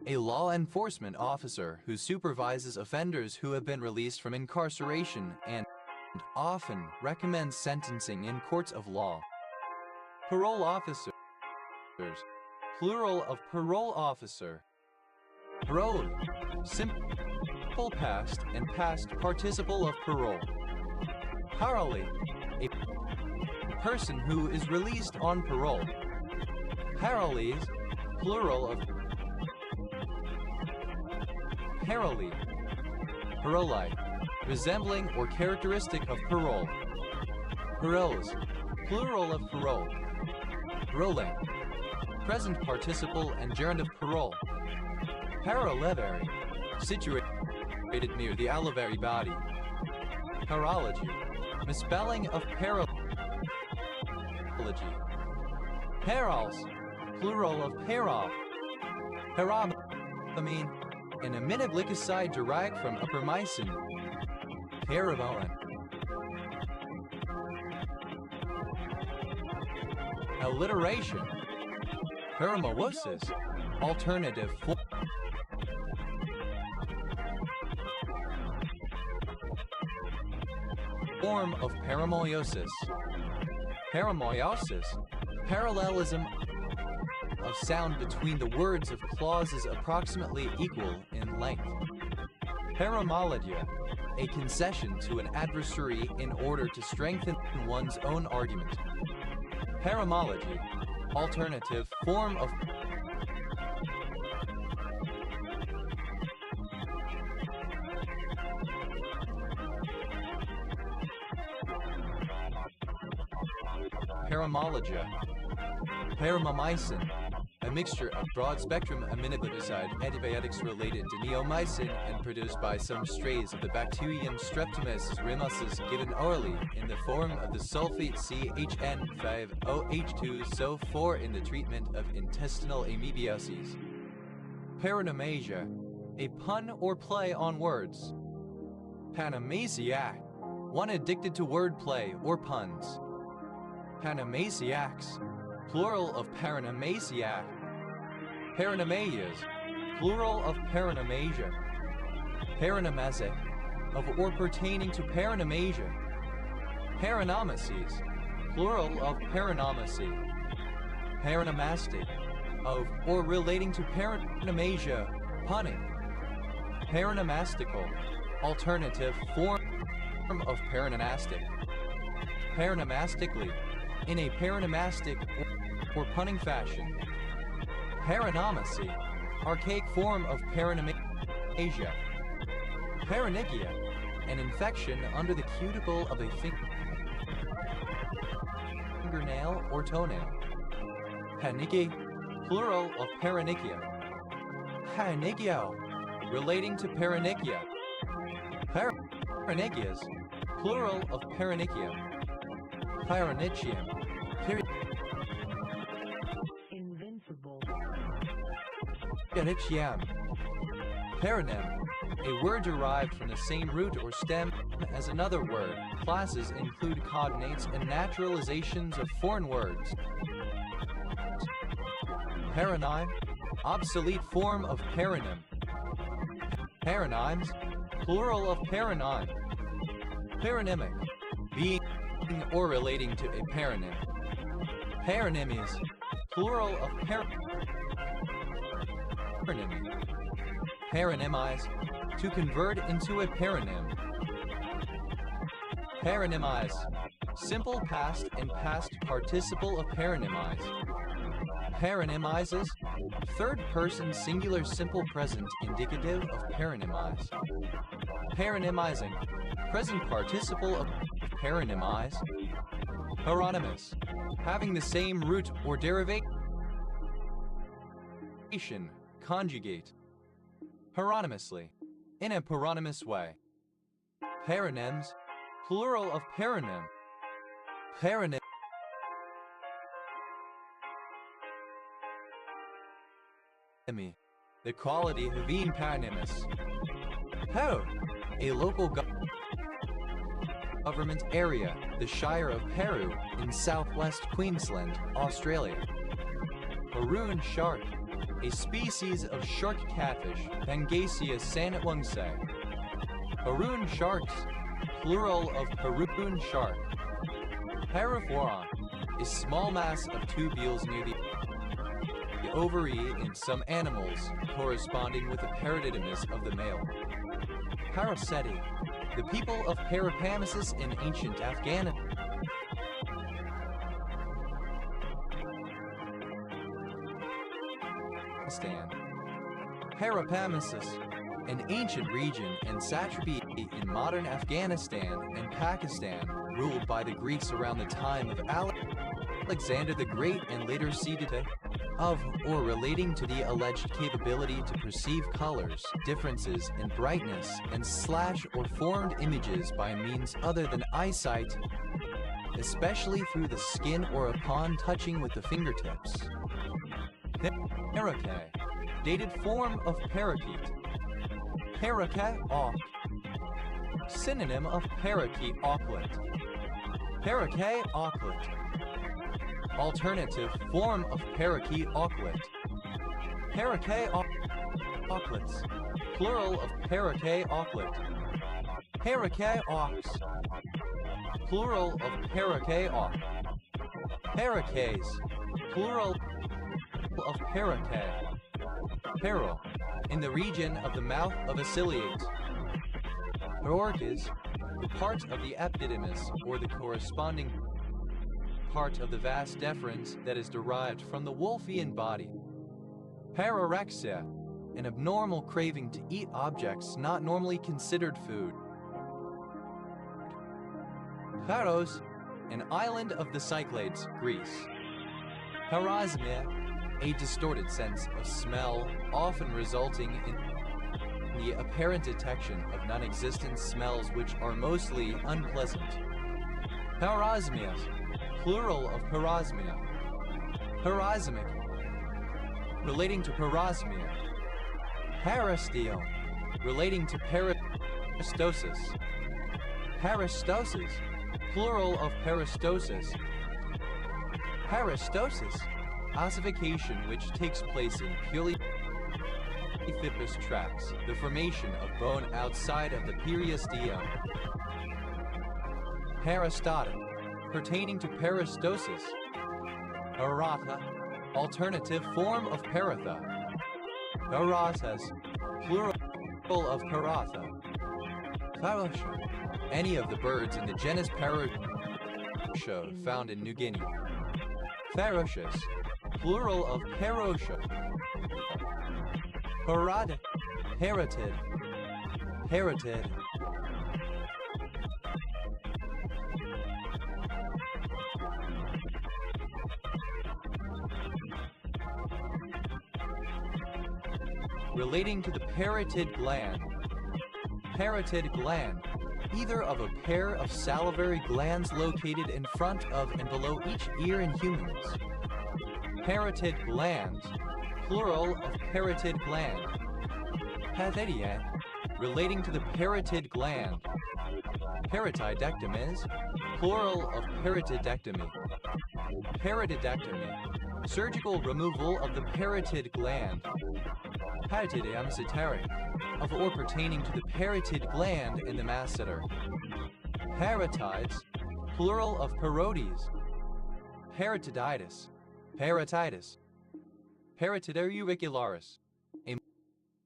a law enforcement officer who supervises offenders who have been released from incarceration and often recommends sentencing in courts of law. Parole Officers, plural of Parole Officer. Parole, simple past and past participle of parole. Parolee, a person who is released on parole. Parolees, plural of parolee. Parolei, resembling or characteristic of parole. Paroles, plural of parole. Paroling, present participle and gerund of parole. Paralevere, situated near the alveoli body. Parology, misspelling of parology. Parols, plural of parol. Paramine, an aminoglycoside derived from uppermycin. Parabolan. Alliteration. Paramosis, alternative form of paramoiosis. Paramoiosis, parallelism of sound between the words of clauses approximately equal in length. Paramologia, a concession to an adversary in order to strengthen one's own argument. Paramology, alternative form of paramologia. Paramomycin, a mixture of broad-spectrum aminoglycoside antibiotics related to neomycin and produced by some strains of the bacterium Streptomyces rhamnosus given orally in the form of the sulfate CHN5OH2SO4 in the treatment of intestinal amoebiasis. Paranomasia, a pun or play on words. Panamasiac, one addicted to wordplay or puns. Panamasiacs, plural of paranamasiac. Paranamasias, plural of paranamasia. Paranamazic, of or pertaining to paranamasia. Paranamases, plural of paranamacy. Paranomastic, of or relating to paranamasia, punning. Paranomastical, alternative form of paranastic. Paranomastically, in a paranomastic or punning fashion. Paranomacy, archaic form of paranomasia. Paronychia, an infection under the cuticle of a fingernail or toenail. Panicky, plural of paronychia. Paronychio, relating to paronychia. Paronychias, plural of paronychia. Pyronychium. Invincible. Pyronychium. Paronym, a word derived from the same root or stem as another word. Classes include cognates and naturalizations of foreign words. Paronyme, obsolete form of paronym. Paronyms, plural of paronyme. Paronymic, being or relating to a paronym. Paronymies, plural of paronymy. Paronymize, to convert into a paronym. Paronymize, simple past and past participle of paronymize. Paronymizes, third person singular simple present indicative of paronymize. Paronymizing, present participle of paronymize. Paronymus, having the same root or derivation. Conjugate. Paronymously, in a paronymus way. Paronyms, plural of paronym. Paronym. The quality of being paronymus. Paro, a local government area, the Shire of Peru in southwest Queensland, Australia. Maroon shark, a species of shark catfish, Pangaea sanatwangsae. Maroon sharks, plural of maroon shark. Paraphoron, a small mass of tubules near the ovary in some animals, corresponding with the parotidymus of the male. Paraseti, the people of Parapamesis in ancient Afghanistan. Parapamesis, an ancient region and satrapy in modern Afghanistan and Pakistan, ruled by the Greeks around the time of Alexander the Great and later Cetete, of or relating to the alleged capability to perceive colors, differences in brightness, and slash or formed images by means other than eyesight, especially through the skin or upon touching with the fingertips. Parakeet, dated form of parakeet. Parakeet auk, synonym of parakeet auklet. Parakeet auklet, alternative form of parakeet auklet. Parakeet auklets, plural of parakeet auklet. Parakeet auks, plural of parakeet auk. Parakeets, plural of parakeet. Peril, in the region of the mouth of a ciliate. Parorchis, the part of the epididymis or the corresponding part of the vas deferens that is derived from the Wolffian body. Parorexia, an abnormal craving to eat objects not normally considered food. Paros, an island of the Cyclades, Greece. Parasmia, a distorted sense of smell, often resulting in the apparent detection of non-existent smells which are mostly unpleasant. Parasmia, plural of parasmia. Parasmic, relating to parasmia. Parastio, relating to peristosis. Peristosis, plural of peristosis. Peristosis, ossification which takes place in purely fibrous tracts, the formation of bone outside of the periosteum. Peristotic, pertaining to peristosis. Parata, alternative form of paratha. Paratas, plural of paratha. Parosha, any of the birds in the genus Parosha found in New Guinea. Ferocious, plural of Parosha. Parada, Heritid. Heritid. Relating to the parotid gland. Parotid gland, either of a pair of salivary glands located in front of and below each ear in humans. Parotid glands, plural of parotid gland. Pathediad, relating to the parotid gland. Parotidectomies, plural of parotidectomy. Parotidectomy, surgical removal of the parotid gland. Parotidium ceteric, of or pertaining to the parotid gland in the masseter. Parotides, plural of parodes. Parotiditis, parotitis. Parotid auricularis, a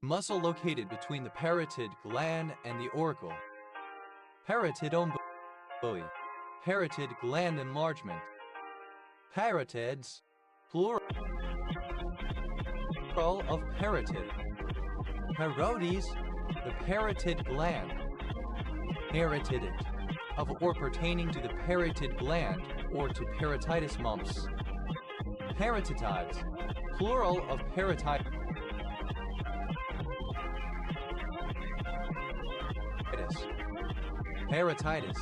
muscle located between the parotid gland and the auricle. Parotid omboi, parotid gland enlargement. Parotids, plural of parotid. Parodes, the parotid gland. Parotidid, of or pertaining to the parotid gland or to parotitis mumps. Parotidides, plural of parotid. Parotitis,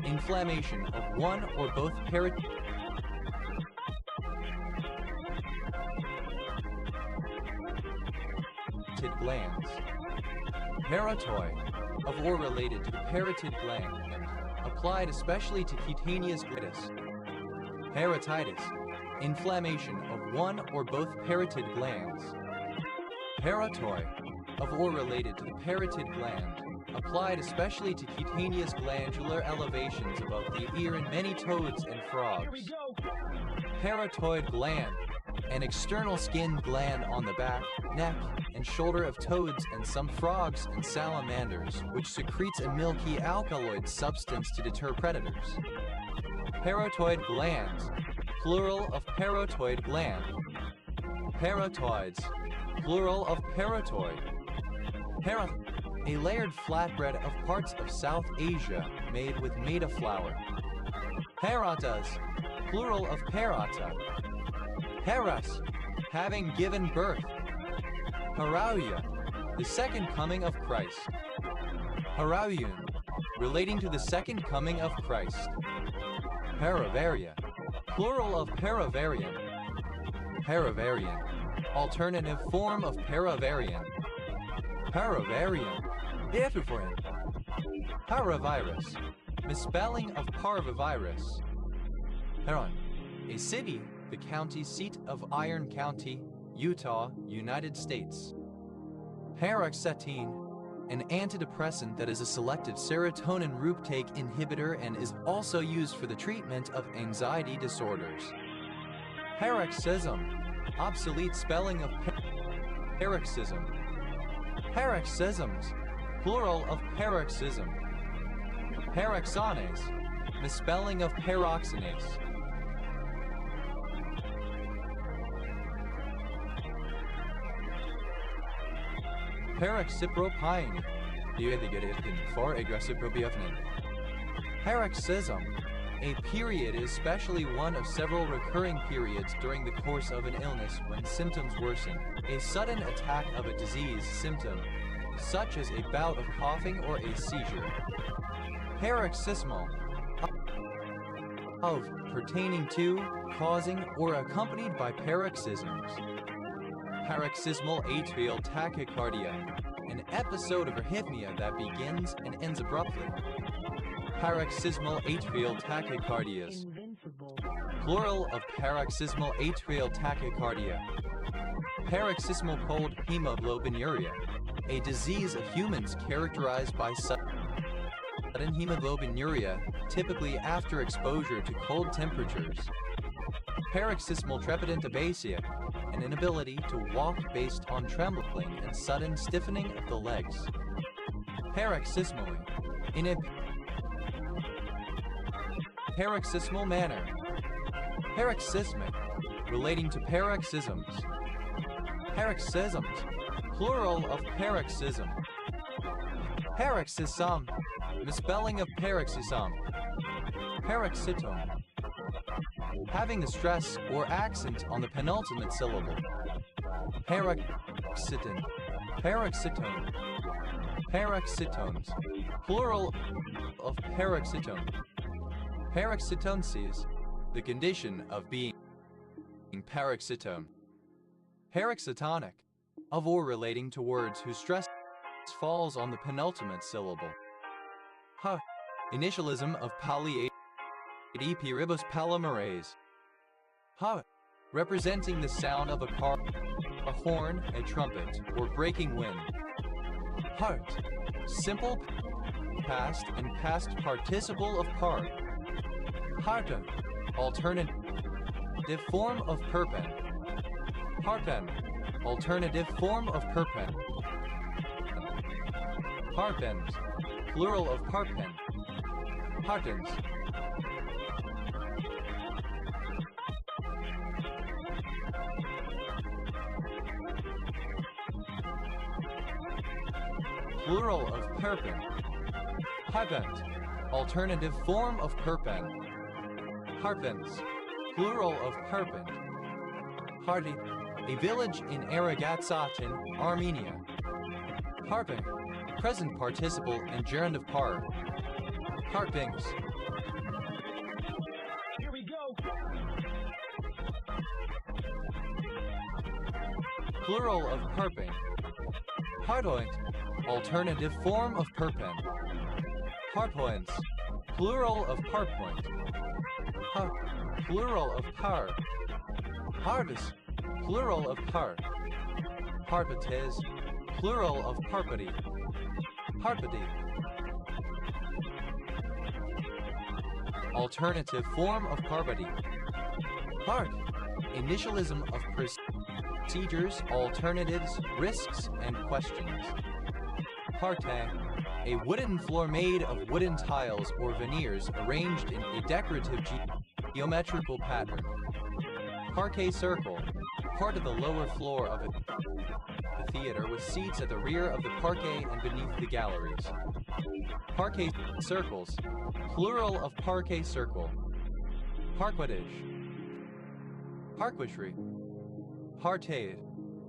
inflammation of one or both parotid glands. Parotoid, of or related to the parotid gland, applied especially to cutaneous glands. Parotitis, inflammation of one or both parotid glands. Parotoid, of or related to the parotid gland, applied especially to cutaneous glandular elevations above the ear in many toads and frogs. Parotoid gland, an external skin gland on the back, neck, and shoulder of toads and some frogs and salamanders, which secretes a milky alkaloid substance to deter predators. Parotoid glands, plural of parotoid gland. Parotoids, plural of parotoid. A layered flatbread of parts of South Asia made with maida flour. Paratas, plural of parata. Heras, having given birth. Harouia, the second coming of Christ. Harouion, relating to the second coming of Christ. Paravaria, plural of paravarian. Paravarian, alternative form of paravarian. Paravarian, different. Paravirus, misspelling of parvovirus. Heron, a city, the county seat of Iron County, Utah, United States. Paroxetine, an antidepressant that is a selective serotonin reuptake inhibitor and is also used for the treatment of anxiety disorders. Paroxysm, obsolete spelling of paroxysm. Paroxysms, plural of paroxysm. Paroxonase, misspelling of peroxinase. Paroxypropyne, for aggressive propiopnin. Paroxysm, a period is especially one of several recurring periods during the course of an illness when symptoms worsen. A sudden attack of a disease symptom, such as a bout of coughing or a seizure. Paroxysmal, of, pertaining to, causing, or accompanied by paroxysms. Paroxysmal atrial tachycardia, an episode of arrhythmia that begins and ends abruptly. Paroxysmal atrial tachycardias, Invincible. plural of paroxysmal atrial tachycardia. Paroxysmal cold hemoglobinuria, a disease of humans characterized by sudden hemoglobinuria, typically after exposure to cold temperatures. Paroxysmal trepidentabasia, an inability to walk based on trembling and sudden stiffening of the legs. Paroxysmally, in a paroxysmal manner. Paroxysmic, relating to paroxysms. Paroxysms, plural of paroxysm. Paroxysm, misspelling of paroxysm. Paroxytone, having the stress or accent on the penultimate syllable. Paroxytin, paroxytone. Paroxytones, plural of paroxytone. Paroxytonesis, the condition of being paroxytone. Paroxytonic, of or relating to words whose stress falls on the penultimate syllable. Initialism of poly ribose polymerase. Representing the sound of a car, a horn, a trumpet, or breaking wind. Part, simple past and past participle of part. Harta, alternative form of perpen. Parpen, alternative form of perpen. Parpens, plural of parpen. Partens. Plural of perpen. Harpent, alternative form of perpen. Harpens, plural of perpen. Hardy, a village in Aragatsatin, Armenia. Harpen, present participle and gerund of par. Harpings. Here we go. Plural of harping. Harpoint. Alternative form of perpen. Harpoints. Plural of harpoint. Plural of par. Harvest. Plural of par. Harpates. Plural of parpity. Harpity. Alternative form of parpity. Part. Initialism of procedures, alternatives, risks, and questions. Parte. A wooden floor made of wooden tiles or veneers arranged in a decorative geometrical pattern. Parquet circle. Part of the lower floor of a theater with seats at the rear of the parquet and beneath the galleries. Parquet circles. Plural of parquet circle. Parquetage. Parquetry. Partade.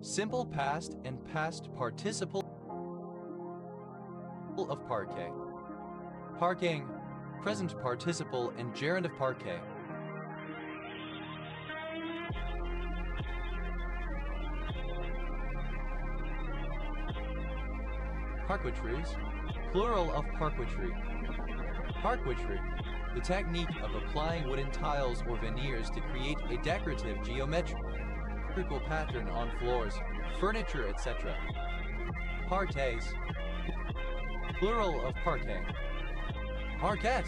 Simple past and past participle of parquet. Parking. Present participle and gerund of parquet. Parquetries. Plural of parquetry. Parquetry. The technique of applying wooden tiles or veneers to create a decorative geometrical pattern on floors, furniture, etc. Parterres. Plural of parquet. Parquet.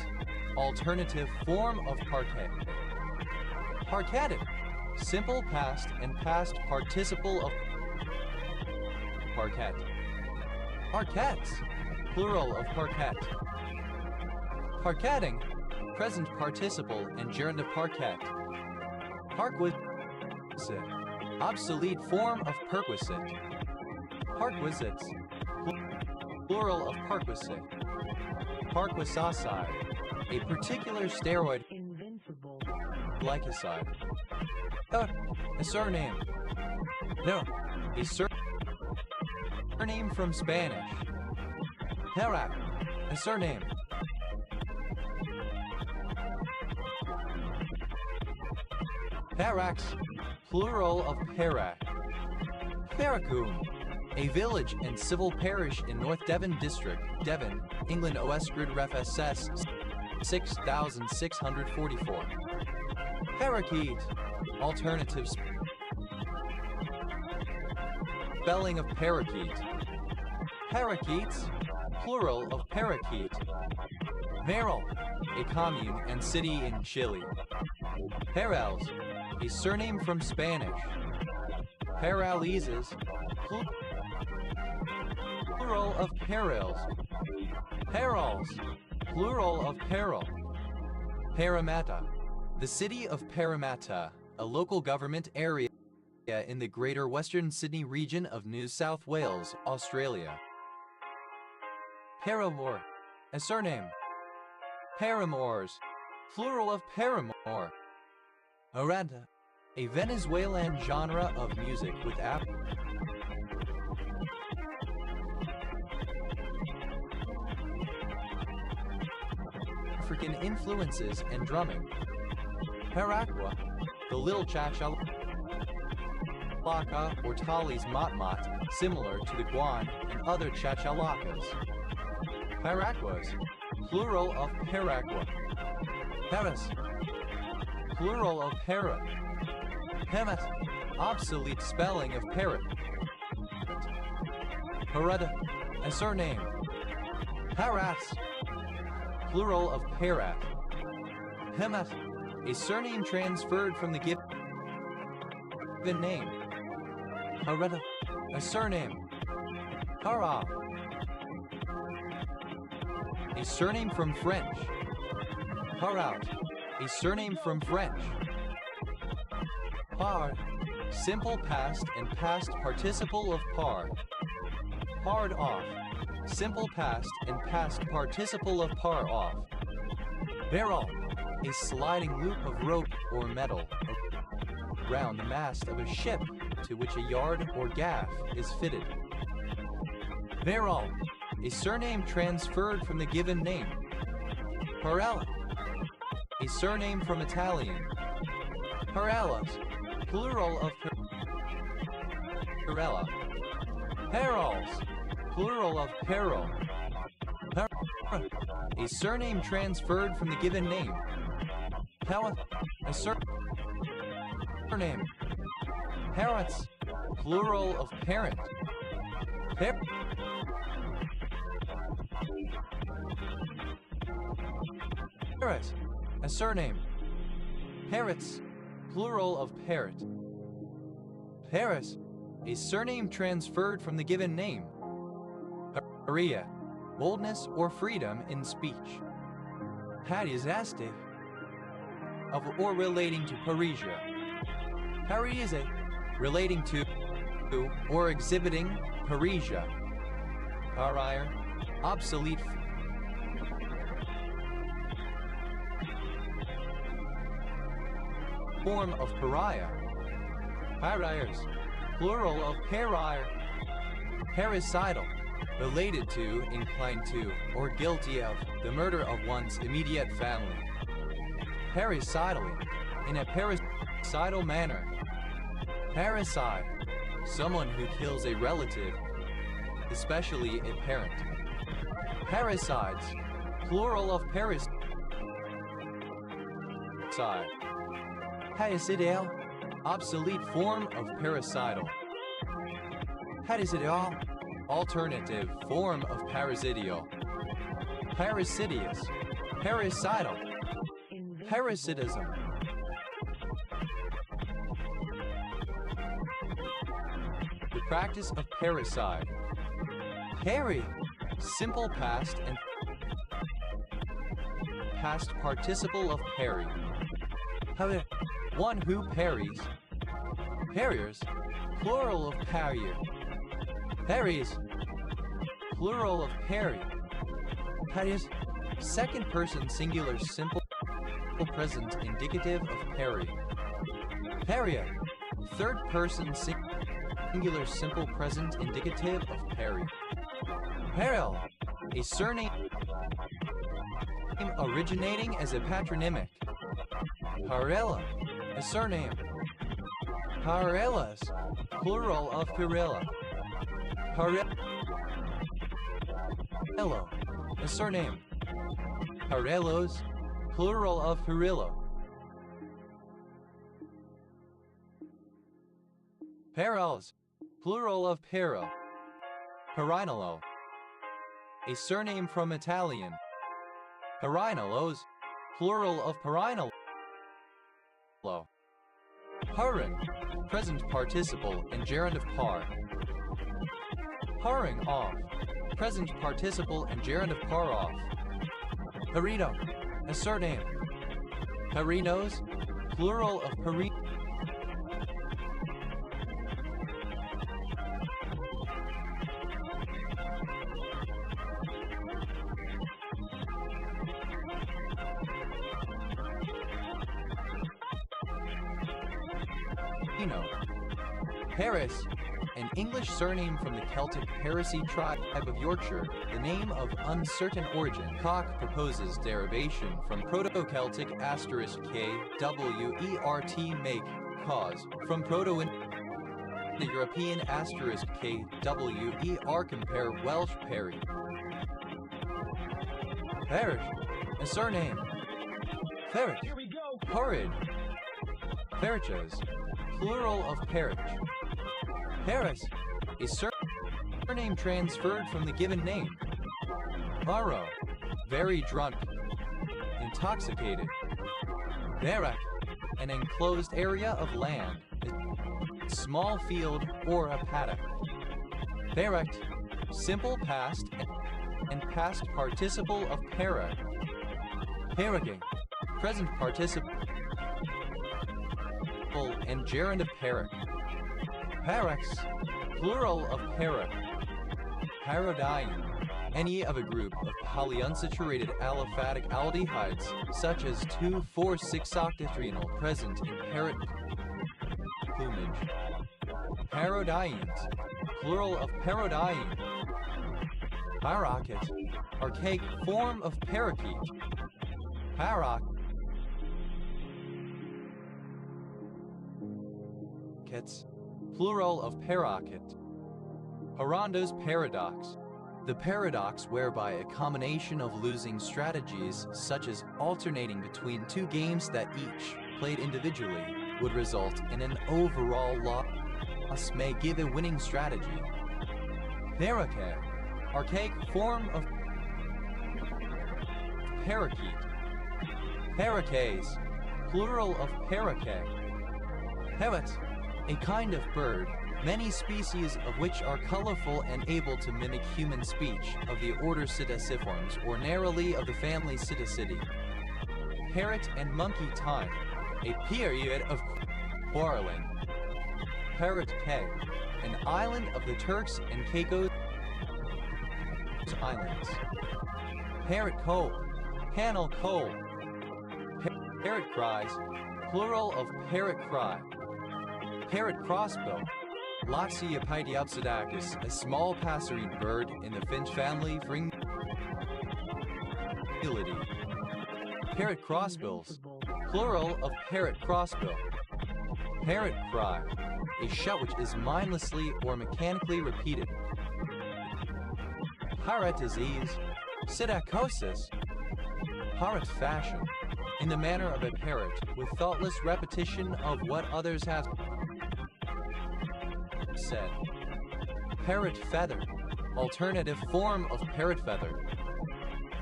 Alternative form of parquet. Parquetted. Simple past and past participle of parquet. Parquettes. Plural of parquet. Parquetting. Present participle and gerund of parquet. Parquisite. Obsolete form of perquisite. Parquisites. Plural of parquisite. Parquisacide. A particular steroid. Invincible. Glycoside. A surname. No. A surname from Spanish. Herac. A surname. Parax. Plural of Parac. Paracoon. A village and civil parish in North Devon District, Devon, England. OS Grid Ref SS 6644. Parakeet. Alternatives. Spelling of parakeet. Parakeets. Plural of parakeet. Merrill. A commune and city in Chile. Parels. A surname from Spanish. Paralises. Plural of perils. Perils. Plural of peril. Parramatta. The city of Parramatta, a local government area in the Greater Western Sydney region of New South Wales, Australia. Paramore. A surname. Paramours. Plural of paramour. Aranda. A Venezuelan genre of music with African influences and drumming. Paraqua. The little chachalaka or Tali's motmot, similar to the guan and other chachalakas. Paraquas. Plural of paraqua. Paris. Plural of para. Hemet. Obsolete spelling of parrot. Parada. A surname. Parats. Plural of parat. Hemet. A surname transferred from the given name. Parada. A surname. Para. A surname from French. Paraut. A surname from French. Par. Simple past and past participle of par. Pard off. Simple past and past participle of par off. Barrel. A sliding loop of rope or metal around the mast of a ship to which a yard or gaff is fitted. Barrel. A surname transferred from the given name. Parella, a surname from Italian. Parellas, plural of Parella. Perals, plural of Peril. A surname transferred from the given name. Pella, a surname. Parents, plural of parent. Parrot, a surname. Parrots, plural of parrot. Paris, a surname transferred from the given name. Paria, boldness or freedom in speech. Parisaste, of or relating to Parisia. Parise, relating to or exhibiting Parisia. Parier, obsolete. Form of pariah. Pariers, plural of parier. Parricidal, related to, inclined to, or guilty of the murder of one's immediate family. Parricidally, in a parricidal manner. Parricide, someone who kills a relative, especially a parent. Parricides, plural of parricide. Parricidal, obsolete form of parricidal. Parricidal, alternative form of parricidial. Parricidious, parricidal. Parasitism. The practice of parricide. Parry, simple past and past participle of parry. However, one who parries. Parriers, plural of parrier. Parries, plural of parry. Parries, second person singular simple present indicative of parry. Parria, third person singular simple present indicative of parry. Peril, a surname originating as a patronymic. Parella, a surname. Parellas, plural of Parella. Parello, a surname. Parellos, plural of Parillo. Perils, plural of Pero. Parinolo, a surname from Italian. Parinolos, plural of Parinolo. Hurrin, present participle and gerund of par. Hurring off, present participle and gerund of par off. Parino, a surname. Parinos, plural of pari. Paris, an English surname from the Celtic Parisy tribe of Yorkshire, the name of uncertain origin. Cock proposes derivation from Proto-Celtic *kwert make, cause, from Proto-Indo-European *kwer compare Welsh Perry. Parish, a surname. Ferret, Here we go. horrid. Ferriches, plural of parish. Paris, a surname transferred from the given name. Barrow, very drunk, intoxicated. Barrack, an enclosed area of land, a small field or a paddock. Barrack, simple past and past participle of para. Parroting, present participle and gerund of parrock. Parax, plural of para. Parodiene, any of a group of polyunsaturated aliphatic aldehydes, such as 2,4,6-octetrenal present in parrot plumage. Parodienes, plural of parodiene. Parakeet, archaic form of parakeet. Parakeets, plural of parakeet. Parando's paradox. The paradox whereby a combination of losing strategies, such as alternating between two games that each, played individually, would result in an overall loss may give a winning strategy. Parakeet, archaic form of parakeet. Parakeets, plural of parakeet. Parrot, a kind of bird, many species of which are colorful and able to mimic human speech, of the order Psittaciformes, or narrowly of the family Psittacidae. Parrot and monkey time, a period of quarreling. Parrot Cay, an island of the Turks and Caicos Islands. Parrot Cole, Panel Cole. Parrot cries, plural of parrot cry. Parrot crossbill, Loxiopydiopsidacus, a small passerine bird in the finch family Fringillidae. Parrot crossbills, plural of parrot crossbill. Parrot cry, a shout which is mindlessly or mechanically repeated. Parrot disease, psittacosis. Parrot fashion, in the manner of a parrot, with thoughtless repetition of what others have said. Parrot feather, alternative form of parrot feather.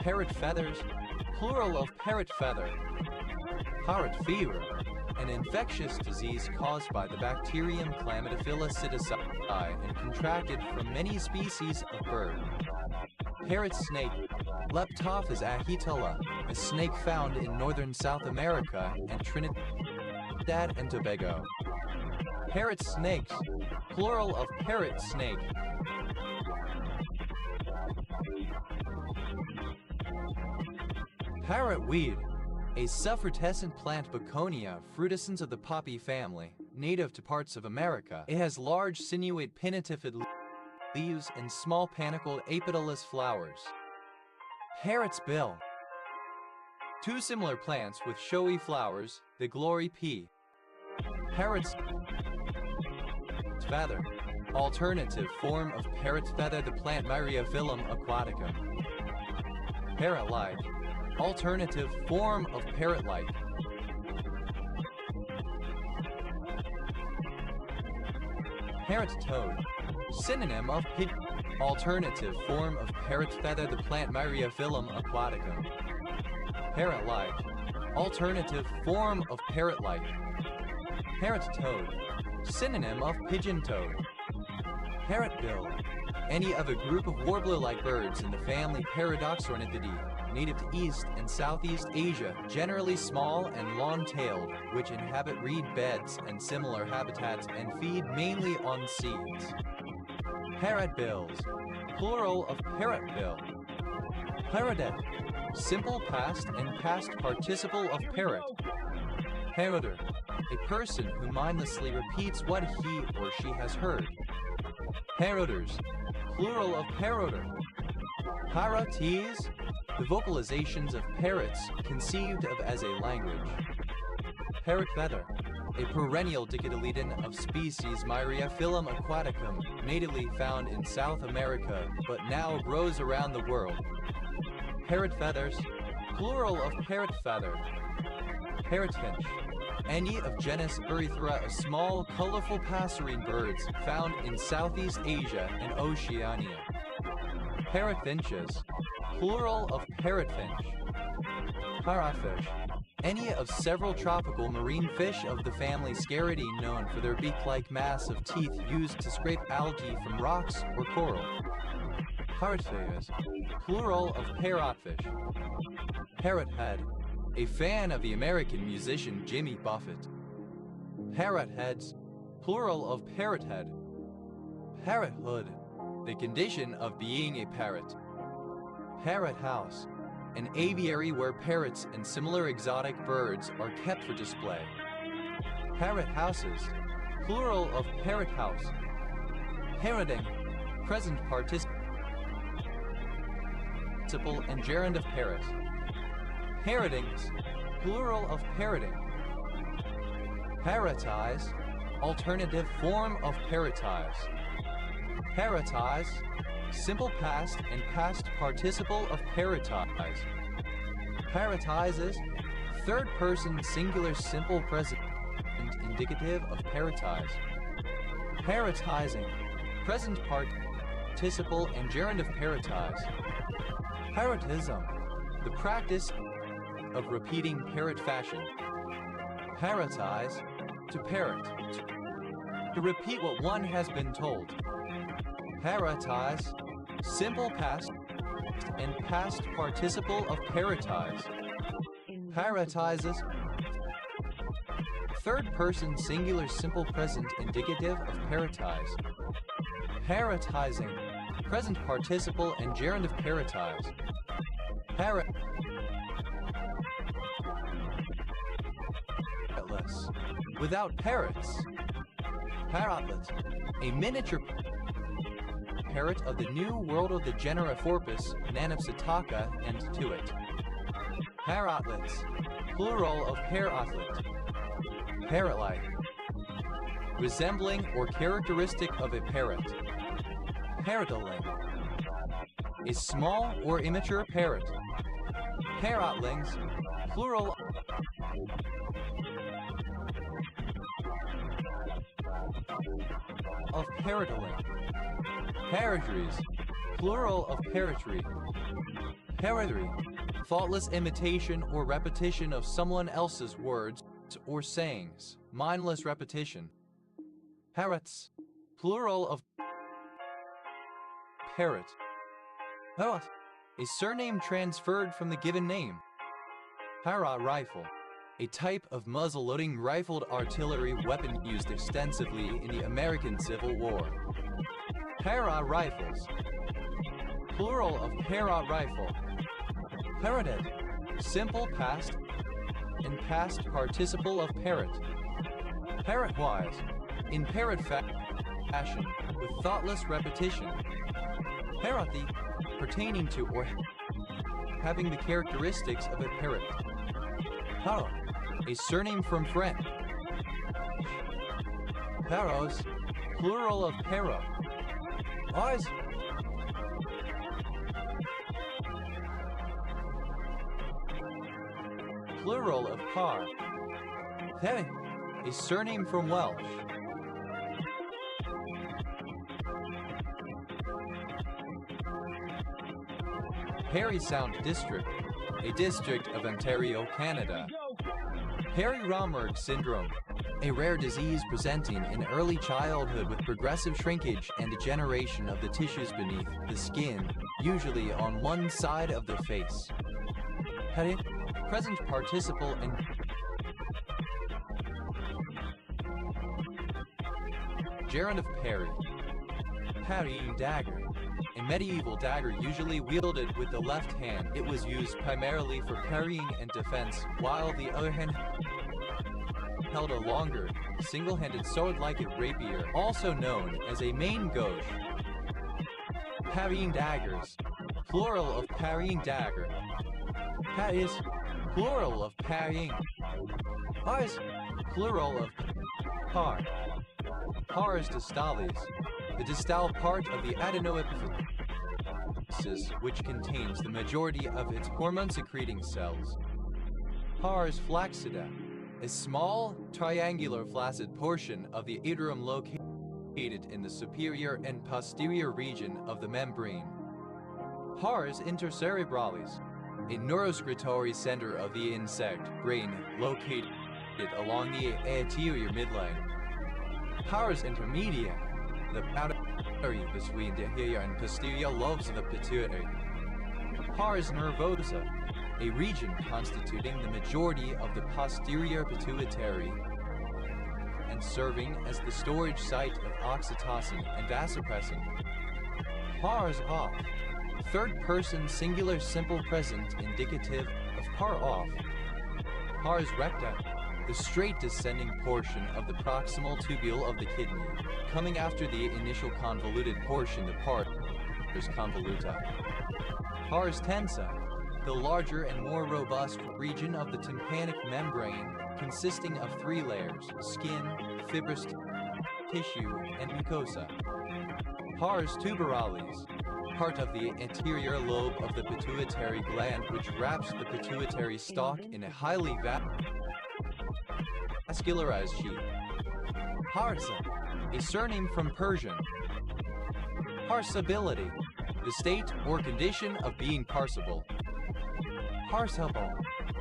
Parrot feathers, plural of parrot feather. Parrot fever, an infectious disease caused by the bacterium Chlamydophila psittaci and contracted from many species of bird. Parrot snake, Leptophis achitala, a snake found in northern South America and Trinidad and Tobago. Parrot snakes, plural of parrot snake. Parrot weed, a suffrutescent plant Bacconia, frutescens of the poppy family, native to parts of America. It has large sinuate pinnatifid leaves and small panicled apetalous flowers. Parrot's bill. Two similar plants with showy flowers, the glory pea. Parrot's feather, alternative form of parrot's feather, the plant Myriophyllum aquaticum. Parrot-like, alternative form of parrot-like. Parrot toad, synonym of pigeon, alternative form of parrot feather, the plant Myriophyllum aquaticum. Parrot-like, alternative form of parrot-like. Parrot toad, synonym of pigeon toad. Parrot bill, any of a group of warbler-like birds in the family Paradoxornithidae, native to East and Southeast Asia, generally small and long-tailed, which inhabit reed beds and similar habitats and feed mainly on seeds. Parrot bills, plural of parrot bill. Parrotet, simple past and past participle of parrot. Parroter, a person who mindlessly repeats what he or she has heard. Parroters, plural of parroter. Parrotees, the vocalizations of parrots conceived of as a language. Parrot feather, a perennial dicotyledon of species Myriophyllum aquaticum, natively found in South America, but now grows around the world. Parrot feathers, plural of parrot feather. Parrotfinch, any of genus Eurythra, of small, colorful passerine birds found in Southeast Asia and Oceania. Parrotfinches, plural of parrotfinch. Parrotfish, any of several tropical marine fish of the family Scaridae known for their beak-like mass of teeth used to scrape algae from rocks or coral. Parrotfish, plural of parrotfish. Parrothead, a fan of the American musician Jimmy Buffett. Parrotheads, plural of parrothead. Parrothood, the condition of being a parrot. Parrot house, an aviary where parrots and similar exotic birds are kept for display. Parrot houses, plural of parrot house. Parroting, present participle and gerund of parrot. Parrotings, plural of parroting. Parrotize, alternative form of parrotize. Parrotize, simple past and past participle of parrotize. Parrotizes, third person singular simple present indicative of parrotize. Parrotizing, present participle and gerund of parrotize. Parrotism, the practice of repeating parrot fashion. Parrotize, to parrot, to repeat what one has been told. Parrotize, simple past and past participle of parrotize. Parrotizes, third person singular simple present indicative of parrotize. Parrotizing, present participle and gerund of parrotize. Parrotless, without parrots. Parrotlet, a miniature parrot of the new world of the genera Forpus, Nanopsitaka, and Tuit. Parrotlets, plural of parrotlet. Parrot-like, resembling or characteristic of a parrot. Parrotling, a small or immature parrot. Parrotlings, plural of parrotling. Parrotries, plural of parrotry. Parrotry, thoughtless imitation or repetition of someone else's words or sayings, mindless repetition. Parrots, plural of parrot. Parrot, a surname transferred from the given name. Parrot rifle, a type of muzzle-loading rifled artillery weapon used extensively in the American Civil War. Parrot rifles, plural of parrot rifle. Parroted, simple past and past participle of parrot. Parrot-wise, in parrot fashion, with thoughtless repetition. Parrothy, pertaining to or having the characteristics of a parrot. Parrot, a surname from French. Parrots, plural of parrot. Eyes. Plural of par. Perry, a surname from Welsh. Parry Sound District, a district of Ontario, Canada. Parry-Romberg syndrome, a rare disease presenting in early childhood with progressive shrinkage and degeneration of the tissues beneath the skin, usually on one side of the face. Parry, present participle and gerund of parry. Parrying dagger, a medieval dagger usually wielded with the left hand. It was used primarily for parrying and defense, while the other hand held a longer, single-handed sword like a rapier, also known as a main gauche. Parrying daggers, plural of parrying dagger. Parries, plural of parrying. Pars, plural of par. Pars distalis, the distal part of the adenoepiphysis, which contains the majority of its hormone-secreting cells. Pars flaccida, a small, triangular flaccid portion of the atrium located in the superior and posterior region of the membrane. Pars intercerebralis, a neurosecretory center of the insect brain located along the anterior midline. Pars intermedia, the boundary between the anterior and posterior lobes of the pituitary. Pars nervosa, a region constituting the majority of the posterior pituitary and serving as the storage site of oxytocin and vasopressin. Pars off, third person singular simple present indicative of par off. Pars recta, the straight descending portion of the proximal tubule of the kidney, coming after the initial convoluted portion, the pars convoluta. Pars tensa, the larger and more robust region of the tympanic membrane, consisting of 3 layers: skin, fibrous tissue, and mucosa. Pars tuberalis, part of the anterior lobe of the pituitary gland which wraps the pituitary stalk in a highly vascularized sheath. Parsa, a surname from Persian. Parsability, the state or condition of being parsable. Parsable,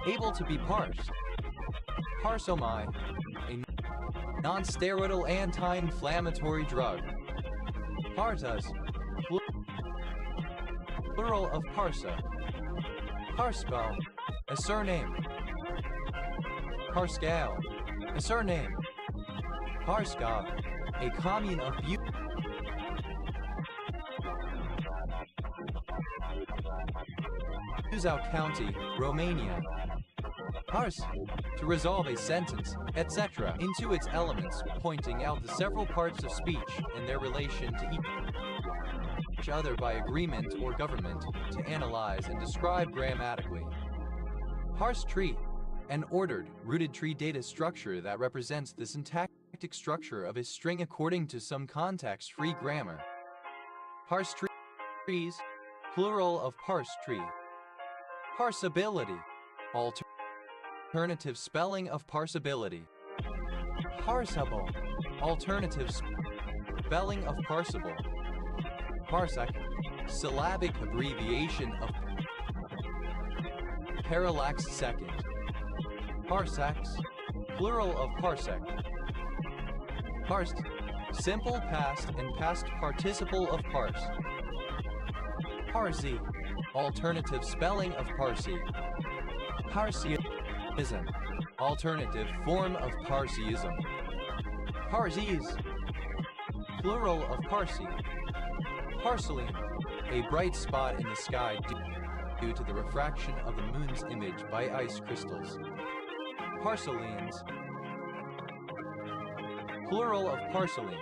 able to be parsed. Parsomai, a non-steroidal anti-inflammatory drug. Partas, plural of parsa. Parspal, a surname. Parscal, a surname. Parska, a commune of Buzău County, Romania. Pars, to resolve a sentence, etc., into its elements, pointing out the several parts of speech and their relation to each other by agreement or government, to analyze and describe grammatically. Parse tree, an ordered, rooted tree data structure that represents the syntactic structure of a string according to some context-free grammar. Parse trees, plural of parse tree. Parsability, alternative spelling of parsability. Parsable, alternative spelling of parsable. Parsec, syllabic abbreviation of parallax second. Parsecs, plural of parsec. Parsed, simple past and past participle of parse. Parsi, alternative spelling of Parsi. Parsiism, alternative form of Parsiism. Parsis, plural of Parsi. Parceline, a bright spot in the sky due to the refraction of the moon's image by ice crystals. Parcelines, plural of parceline.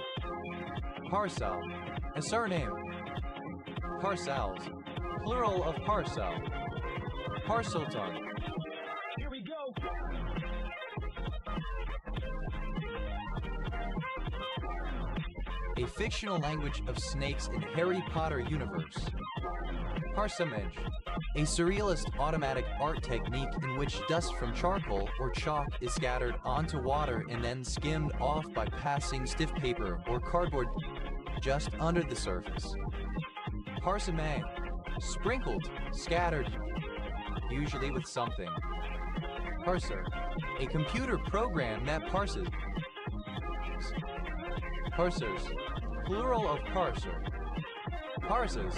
Parsal, a surname. Parsals, plural of parsal. Parselton. Here we go. A fictional language of snakes in Harry Potter universe. Parsimage, a surrealist automatic art technique in which dust from charcoal or chalk is scattered onto water and then skimmed off by passing stiff paper or cardboard just under the surface. Parsimé, sprinkled, scattered, usually with something. Parser, a computer program that parses. Parsers, plural of parser. Parses.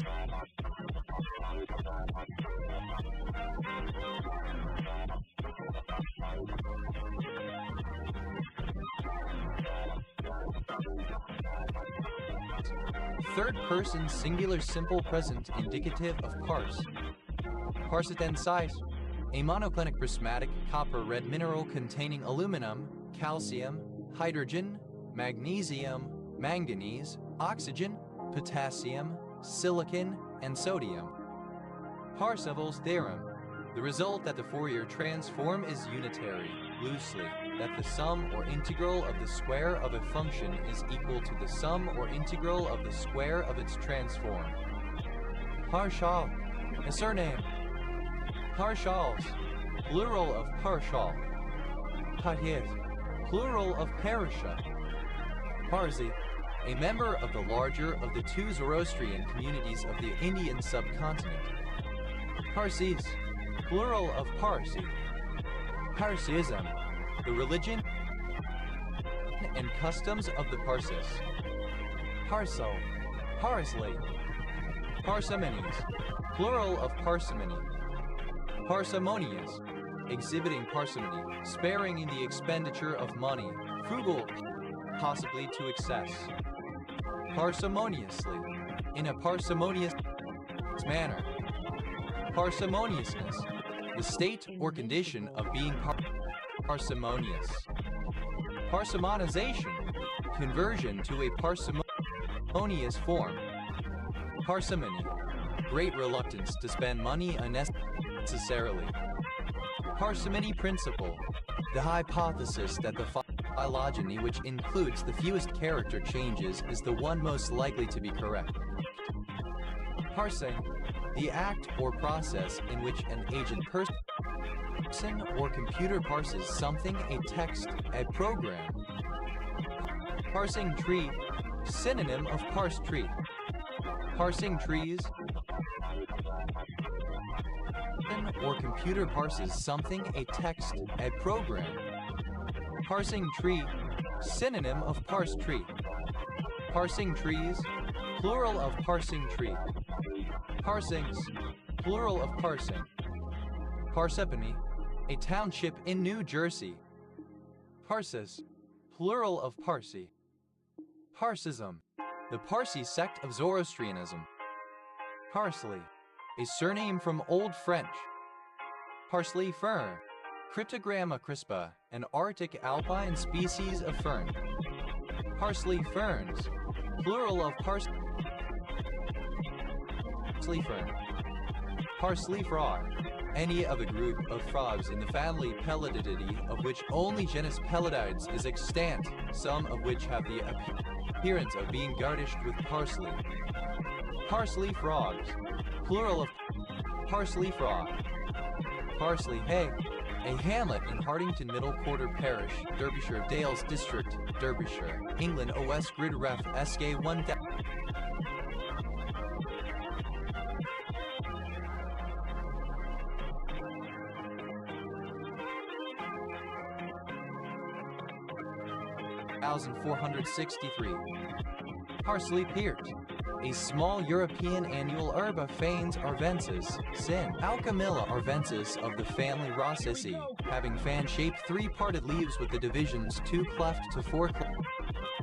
Third person singular simple present indicative of parse. Parsitensite, a monoclinic prismatic copper red mineral containing aluminum, calcium, hydrogen, magnesium, manganese, oxygen, potassium, silicon, and sodium. Parseval's theorem, the result that the Fourier transform is unitary, loosely, that the sum or integral of the square of a function is equal to the sum or integral of the square of its transform. Partial, a surname. Partials, plural of partial. Parhit, plural of parisha. Parsi, a member of the larger of the 2 Zoroastrian communities of the Indian subcontinent. Parsis, plural of Parsi. Parsiism, the religion and customs of the Parsis. Parso, parsley. Parsimonies, plural of parsimony. Parsimonious, exhibiting parsimony, sparing in the expenditure of money, frugal, possibly to excess. Parsimoniously, in a parsimonious manner. Parsimoniousness, the state or condition of being parsimonious. Parsimonization, conversion to a parsimonious form. Parsimony, great reluctance to spend money unnecessarily. necessarily. Parsimony principle. The hypothesis that the phylogeny, which includes the fewest character changes, is the one most likely to be correct. Parsing. The act or process in which an agent person or computer parses something, a text, a program. Parsing tree. Synonym of parse tree. Parsing trees. Or computer parses something, a text, a program. Parsing tree. Synonym of parse tree. Parsing trees. Plural of parsing tree. Parsings. Plural of parsing. Parsippany. A township in New Jersey. Parsis. Plural of Parsi. Parsism. The Parsi sect of Zoroastrianism. Parsley. A surname from Old French. Parsley fern. Cryptogramma crispa, an Arctic alpine species of fern. Parsley ferns. Plural of parsley fern. Parsley frog. Any of a group of frogs in the family Pelididae, of which only genus Pelidides is extant, some of which have the appearance of being garnished with parsley. Parsley frogs. Plural of parsley frog. Parsley hay. A hamlet in Hartington Middle Quarter Parish, Derbyshire Dales District, Derbyshire, England. OS Grid Ref SK 1000. Parsley peart. A small European annual herb of Fanes arvensis, sin. Alchemilla arvensis of the family Rosaceae, having fan-shaped three-parted leaves with the divisions 2 cleft to 4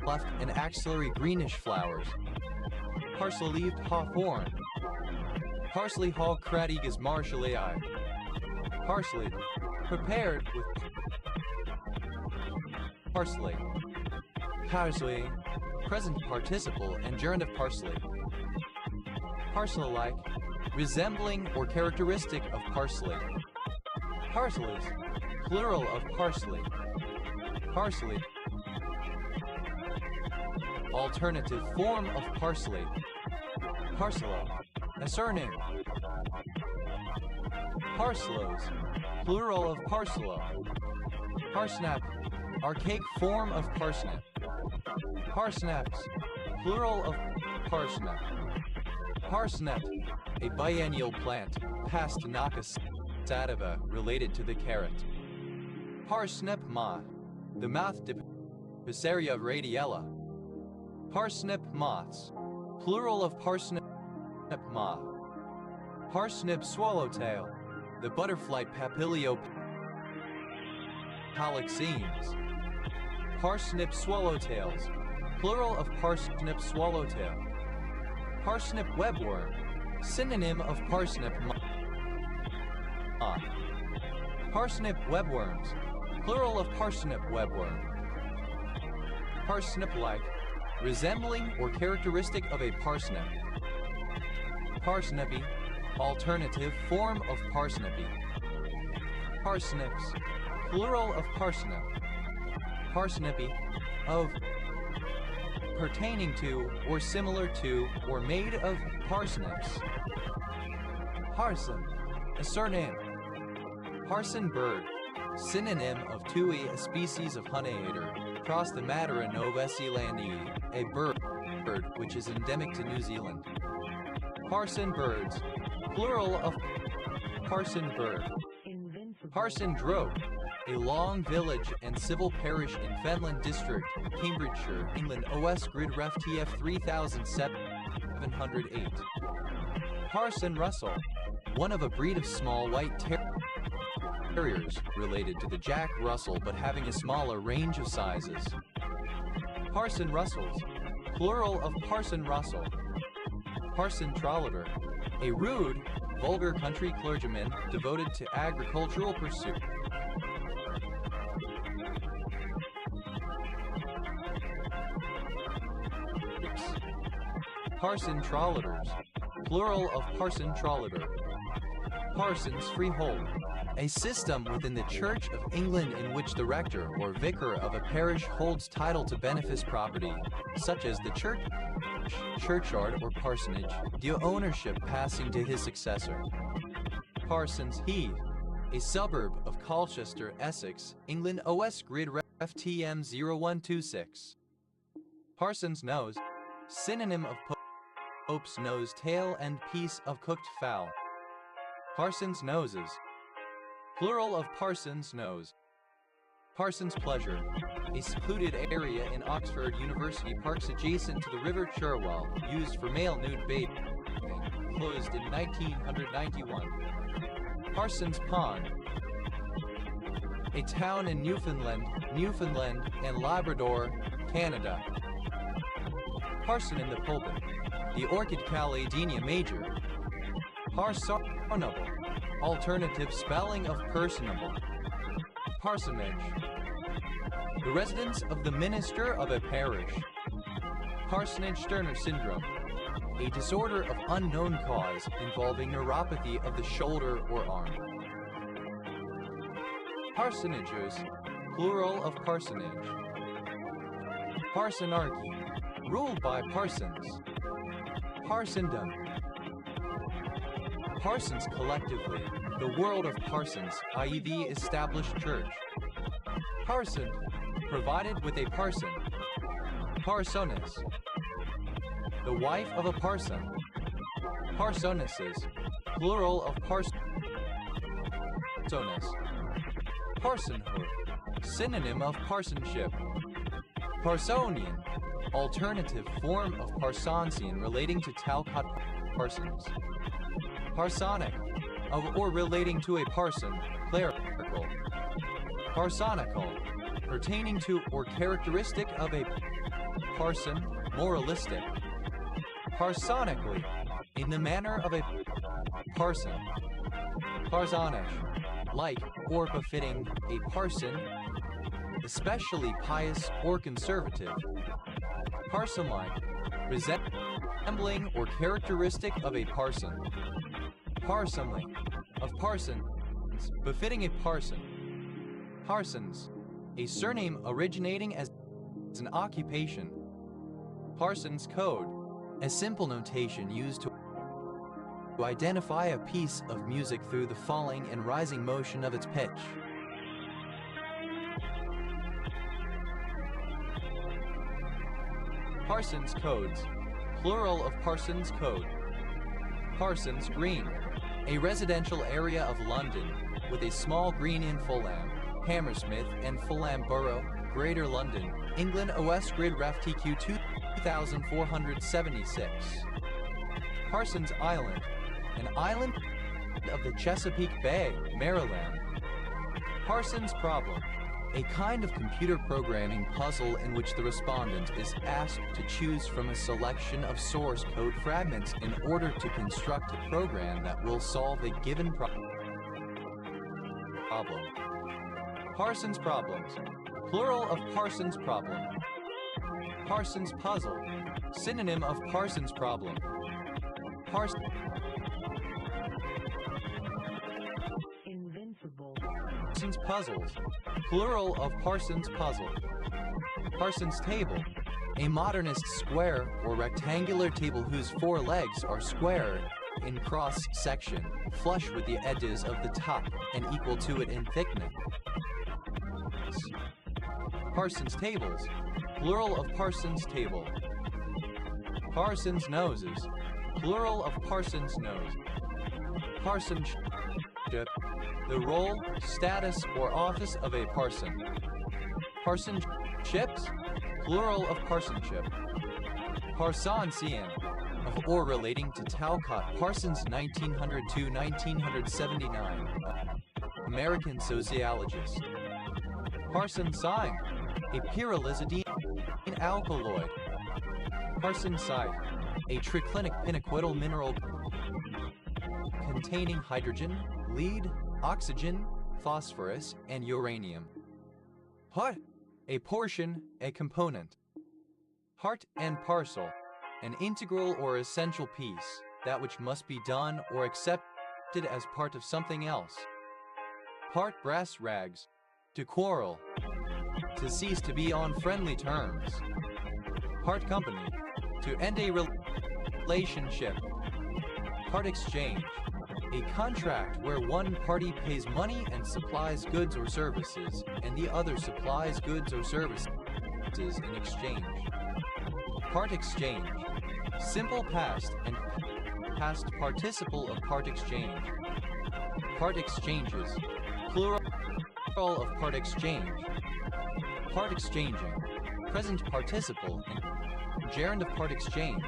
cleft and axillary greenish flowers. Parsley-leaved hawthorn. Parsley haw cratigas marshallii. Parsley. Prepared with parsley. Parsley. Present participle and gerund of parsley. Parsley-like. Resembling or characteristic of parsley. Parsleys. Plural of parsley. Parsley. Alternative form of parsley. Parselo. A surname. Parsloes. Plural of parselo. Parsnap. Archaic form of parsnip. Parsnaps. Plural of parsnip. Parsnip. A biennial plant. Pastanaca sativa, related to the carrot. Parsnip moth. The moth Pisaria radiella. Parsnip moths. Plural of parsnip moth. Parsnip swallowtail. The butterfly Papilio polixenes. Parsnip swallowtails. Plural of parsnip swallowtail. Parsnip webworm. Synonym of parsnip moth. Parsnip webworms. Plural of parsnip webworm. Parsnip-like. Resembling or characteristic of a parsnip. Parsnippy. Alternative form of parsnippy. Parsnips. Plural of parsnip. Parsnippy. Of. Pertaining to, or similar to, or made of parsnips. Parson. A surname. Parson bird. Synonym of tui, a species of honeyeater. Prostomatera novaezelandii, a bird which is endemic to New Zealand. Parson birds. Plural of parson bird. Parson Drope. A long village and civil parish in Fenland District, Cambridgeshire, England. OS Grid Ref TF 3708. Parson Russell. One of a breed of small white terriers, related to the Jack Russell but having a smaller range of sizes. Parson Russells. Plural of Parson Russell. Parson Trolliter. A rude, vulgar country clergyman devoted to agricultural pursuit. Parson Trolliters. Plural of Parson Trolliter. parsons freehold, a system within the Church of England in which the rector or vicar of a parish holds title to benefice property, such as the church, churchyard or parsonage, due ownership passing to his successor. Parsons Heath, a suburb of Colchester, Essex, England. OS grid ref TM 0126. Parsons nose, synonym of Pope's nose, tail and piece of cooked fowl. Parsons noses, plural of parson's nose. Parsons Pleasure, a secluded area in Oxford University Parks adjacent to the River Cherwell, used for male nude bathing, closed in 1991. Parsons Pond, a town in Newfoundland and Labrador, Canada. Parson in the pulpit, the orchid Caladinia major. Parsonable, alternative spelling of personable. Parsonage, the residence of the minister of a parish. Parsonage-Turner syndrome, a disorder of unknown cause involving neuropathy of the shoulder or arm. Parsonages, plural of parsonage. Parsonarchy, ruled by parsons. Parsondom, parsons collectively, the world of parsons, i.e. the established church. Parsoned, provided with a parson. Parsoness, the wife of a parson. Parsonesses, plural of parsoness. Parsonhood, synonym of parsonship. Parsonian, alternative form of Parsonsian relating to Talcott parsons. Parsonic, of or relating to a parson, clerical. Parsonical, pertaining to or characteristic of a parson, moralistic. Parsonically, in the manner of a parson. Parsonish, like or befitting a parson, especially pious or conservative. Parson-like, resembling or characteristic of a parson. Parsonly, of parsons, befitting a parson. Parsons, a surname originating as an occupation. Parsons code, a simple notation used to identify a piece of music through the falling and rising motion of its pitch. Parsons codes, plural of Parsons code. Parsons Green, a residential area of London with a small green in Fulham, Hammersmith and Fulham Borough, Greater London, England. OS grid ref TQ 2476. Parsons Island, an island of the Chesapeake Bay, Maryland. Parsons Problem, a kind of computer programming puzzle in which the respondent is asked to choose from a selection of source code fragments in order to construct a program that will solve a given problem. Parsons Problems, plural of Parsons Problem. Parsons Puzzle, synonym of Parsons Problem. Invincible. Parsons Puzzles, plural of Parsons Puzzle. Parsons Table, a modernist square or rectangular table whose four legs are square in cross-section, flush with the edges of the top and equal to it in thickness. Parsons Tables, plural of Parsons Table. Parsons Noses, plural of Parsons Nose. Parsonship, the role, status, or office of a parson. Parsonships, plural of parsonship. Parsonsian, of or relating to Talcott Parsons 1902-1979, American sociologist. Parson Sign, a pyrrolizidine alkaloid. Parson Side, a triclinic pinaquidal mineral containing hydrogen, lead, oxygen, phosphorus, and uranium. Part, a portion, a component. Part and parcel, an integral or essential piece, that which must be done or accepted as part of something else. Part brass rags, to quarrel, to cease to be on friendly terms. Part company, to end a relationship. Part exchange, a contract where one party pays money and supplies goods or services, and the other supplies goods or services in exchange. Part exchange, simple past and past participle of part exchange. Part exchanges, plural of part exchange. Part exchanging, present participle and gerund of part exchange.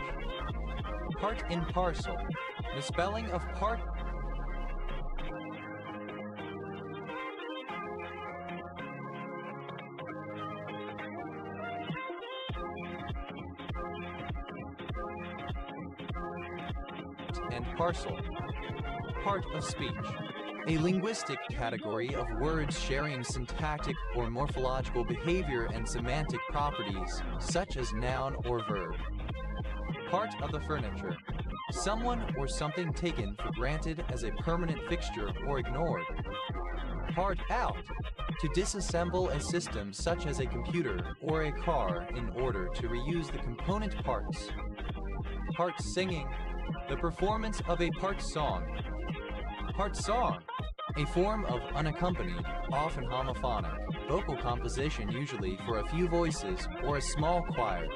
Part in parcel, misspelling of part. And parcel, part of speech. A linguistic category of words sharing syntactic or morphological behavior and semantic properties, such as noun or verb. Part of the furniture. Someone or something taken for granted as a permanent fixture or ignored. Part out. To disassemble a system such as a computer or a car in order to reuse the component parts. Part singing. The performance of a part song. Part song. A form of unaccompanied, often homophonic, vocal composition usually for a few voices or a small choir.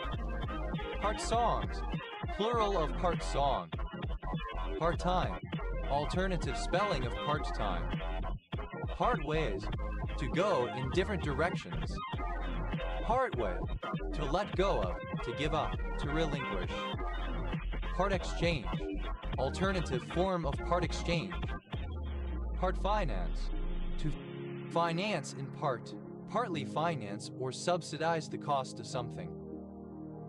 Part songs, plural of part song. Part-time, alternative spelling of part-time. Part ways, to go in different directions. Part way, to let go of, to give up, to relinquish. Part exchange, alternative form of part exchange. Part finance, to finance in part, partly finance or subsidize the cost of something.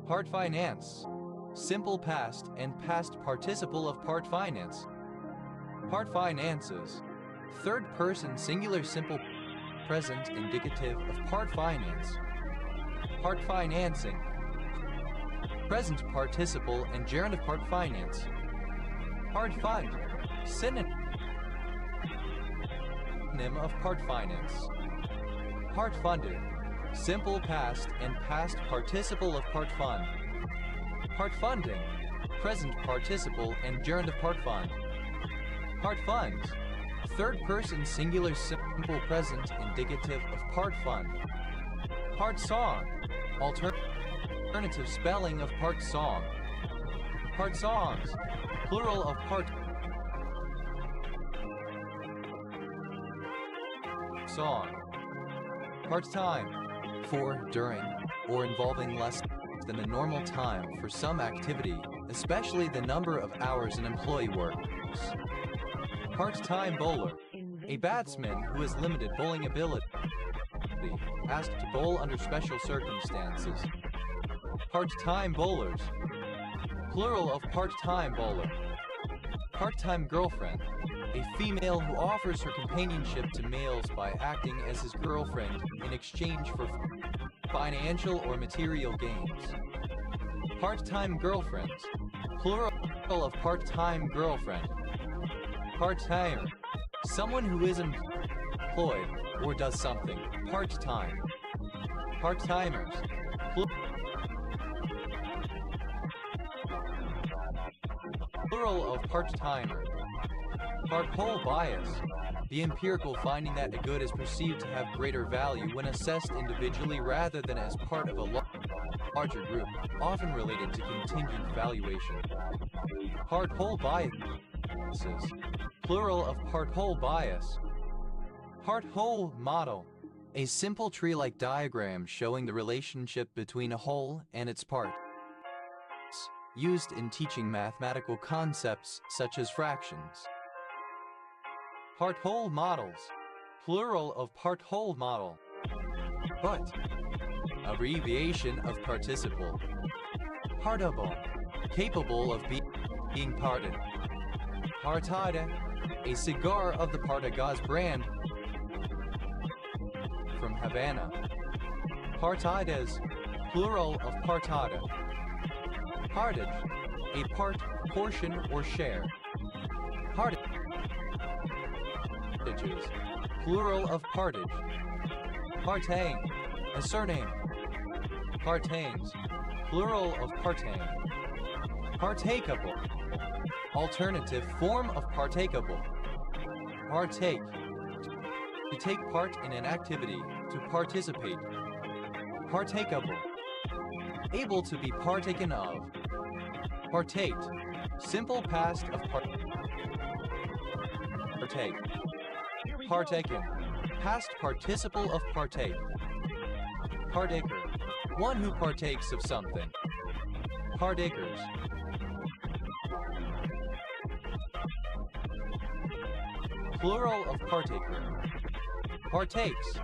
Part finance, simple past and past participle of part finance. Part finances, third person singular simple present indicative of part finance. Part financing, present participle and gerund of part finance. Part fund, synonym of part finance. Part funded, simple past and past participle of part fund. Part funding, present participle and gerund of part fund. Part funds, third person singular simple present indicative of part fund. Part song, alternative spelling of part song. Part songs, plural of part song. Part-time, for, during, or involving less than the normal time for some activity, especially the number of hours an employee works. Part-time bowler, a batsman who has limited bowling ability, asked to bowl under special circumstances. Part-time bowlers, plural of part-time bowler. Part-time girlfriend, a female who offers her companionship to males by acting as his girlfriend in exchange for financial or material gains. Part-time girlfriends, plural of part-time girlfriend. Part-timer, someone who is employed or does something part-time. Part-timers, plural of part-timer. Part-whole bias, the empirical finding that a good is perceived to have greater value when assessed individually rather than as part of a larger group, often related to contingent valuation. Part-whole biases, plural of part-whole bias. Part-whole model, a simple tree-like diagram showing the relationship between a whole and its parts, used in teaching mathematical concepts such as fractions. Part-whole models, plural of part-whole model. But, abbreviation of participle. Partable, capable of being parted. Partida, a cigar of the Partagas brand from Havana. Partidas, plural of partada. Partage, a part, portion, or share. Parted, partages, plural of partage. Partang, a surname. Partains, plural of partang. Partakeable, alternative form of partakeable. Partake, to take part in an activity, to participate. Partakeable, able to be partaken of. Partake, simple past of partake. Partaken, past participle of partake. Partaker, one who partakes of something. Partakers. Plural of partaker. Partakes,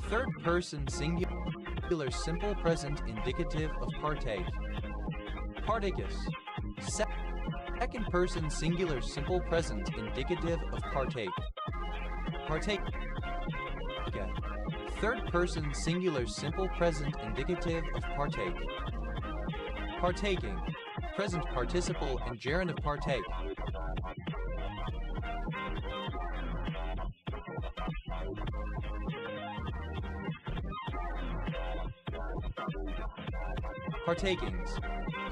third person singular simple present indicative of partake. Partakus, second person singular simple present indicative of partake. Partake, third person singular simple present indicative of partake. Partaking, present participle and gerund of partake. Partakings,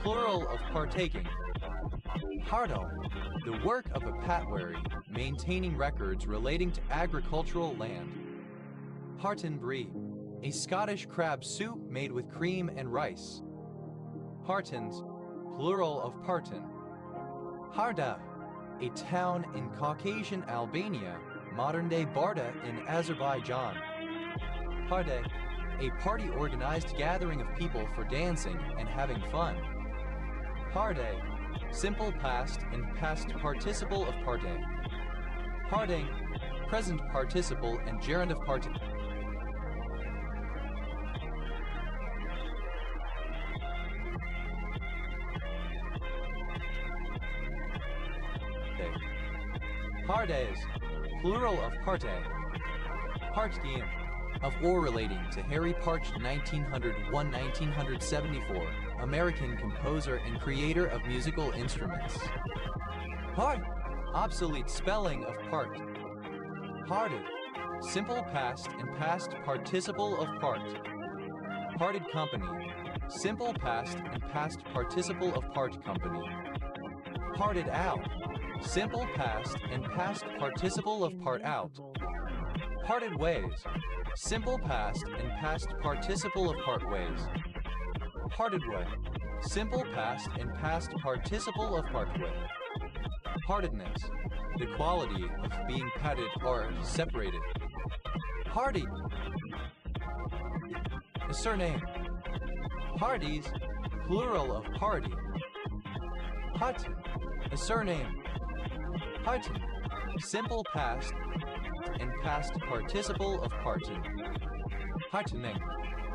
plural of partaking. Hardle, the work of a patwary, maintaining records relating to agricultural land. Parton brie, a Scottish crab soup made with cream and rice. Partons, plural of parton. Harda, a town in Caucasian Albania, modern-day Barda in Azerbaijan. Parde, a party-organized gathering of people for dancing and having fun. Parde, simple past and past participle of parde. Parting, present participle and gerund of parting. Pardes, plural of parte. Partgame, of or relating to Harry Partch 1901-1974, American composer and creator of musical instruments. Part, obsolete spelling of part. Parted, simple past and past participle of part. Parted company, simple past and past participle of part company. Parted out, simple past and past participle of part out. Parted ways, simple past and past participle of part ways. Parted way, simple past and past participle of part way. Partedness, the quality of being parted or separated. Party, a surname. Parties, plural of party. Hutton, a surname. Hutton, simple past and past participle of parton. Huttoning,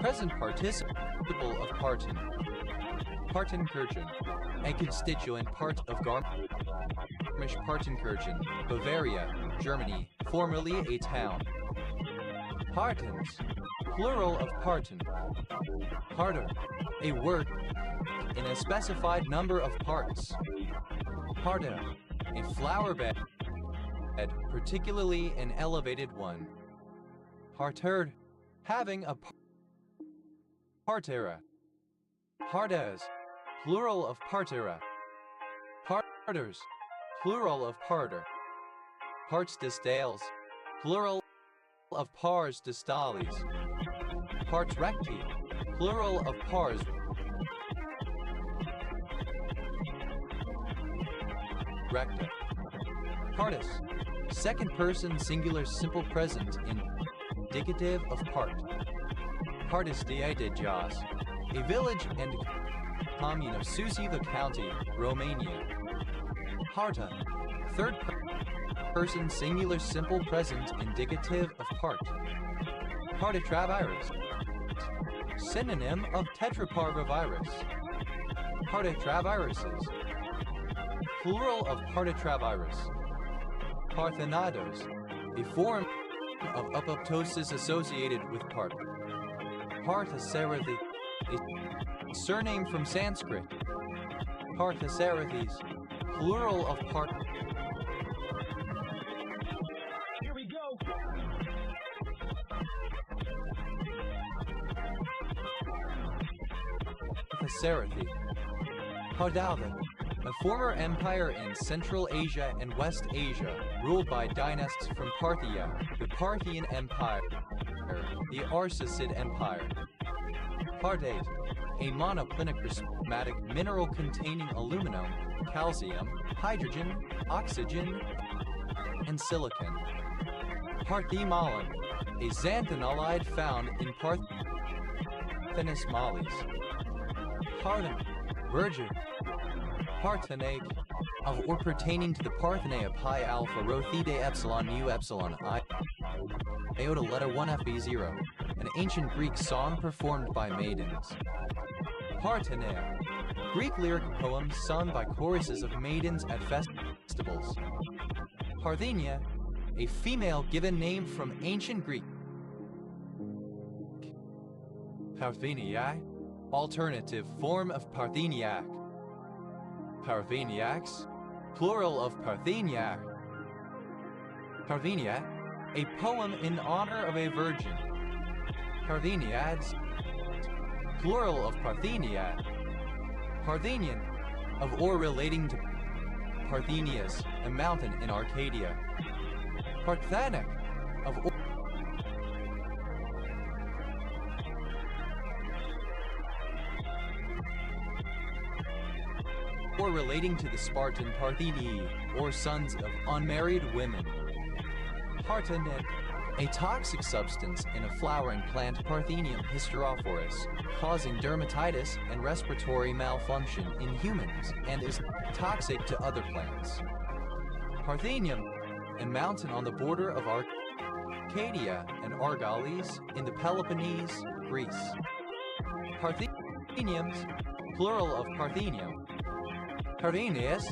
present participle of parton. Partenkirchen, a constituent part of Garmisch-Partenkirchen, Bavaria, Germany, formerly a town. Partons, plural of parton. Parter, a work in a specified number of parts. Parter, a flower bed, particularly an elevated one. Parterre, having a partera. Pardes, plural of partera. Parters, plural of parter. Parts distales, plural of pars distalis. Parts recti, plural of pars recta. Partus, second person singular simple present indicative of part. Partus diadejas, a village and commune of Suceava County, Romania. Harta, third person singular simple present indicative of part. Partitravirus, synonym of tetraparvovirus. Partitraviruses, plural of partitravirus. Parthenoidos, a form of apoptosis associated with part. Parthasarathi, a surname from Sanskrit. Parthasarathis, plural of part. Here we go. Parthasarathi. Hadautha, a former empire in Central Asia and West Asia, ruled by dynasts from Parthia, the Parthian Empire, the Arsacid Empire. Hardate, a monoclinic prismatic mineral containing aluminum, calcium, hydrogen, oxygen, and silicon. Parthimolan, a xanthanolide found in Parthenus mollis. Parthon, virgin. Parthenaic, of or pertaining to the Parthenae of pi alpha rho theta epsilon mu epsilon I iota letter 1 FB0, an ancient Greek song performed by maidens. Parthenaea, Greek lyric poems sung by choruses of maidens at festivals. Parthenia, a female given name from ancient Greek. Partheniae, alternative form of Partheniac. Partheniacs, plural of Partheniac. Parthenia, a poem in honor of a virgin. Partheniads, plural of Parthenia. Parthenian, of or relating to Parthenius, a mountain in Arcadia. Parthenic, of or relating to the Spartan Parthenii, or sons of unmarried women. Parthenin, a toxic substance in a flowering plant Parthenium hysterophorus, causing dermatitis and respiratory malfunction in humans, and is toxic to other plants. Parthenium, a mountain on the border of Arcadia and Argolis in the Peloponnese, Greece. Partheniums, plural of Parthenium. Parthenius,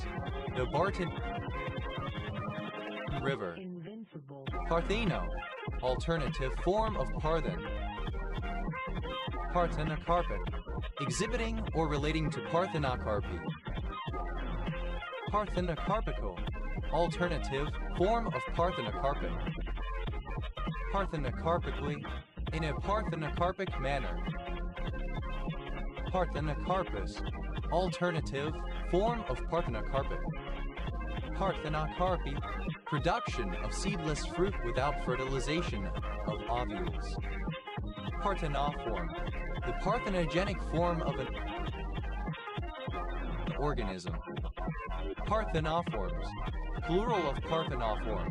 the Bartan River. Invincible. Partheno, alternative form of Parthen. Parthenocarpic, exhibiting or relating to Parthenocarpy. Parthenocarpical, alternative form of Parthenocarpic. Parthenocarpically, in a parthenocarpic manner. Parthenocarpus, alternative form of Parthenocarpic. Parthenocarpy, production of seedless fruit without fertilization of ovules. Parthenoform, the parthenogenic form of an organism. Parthenoforms, plural of parthenoform.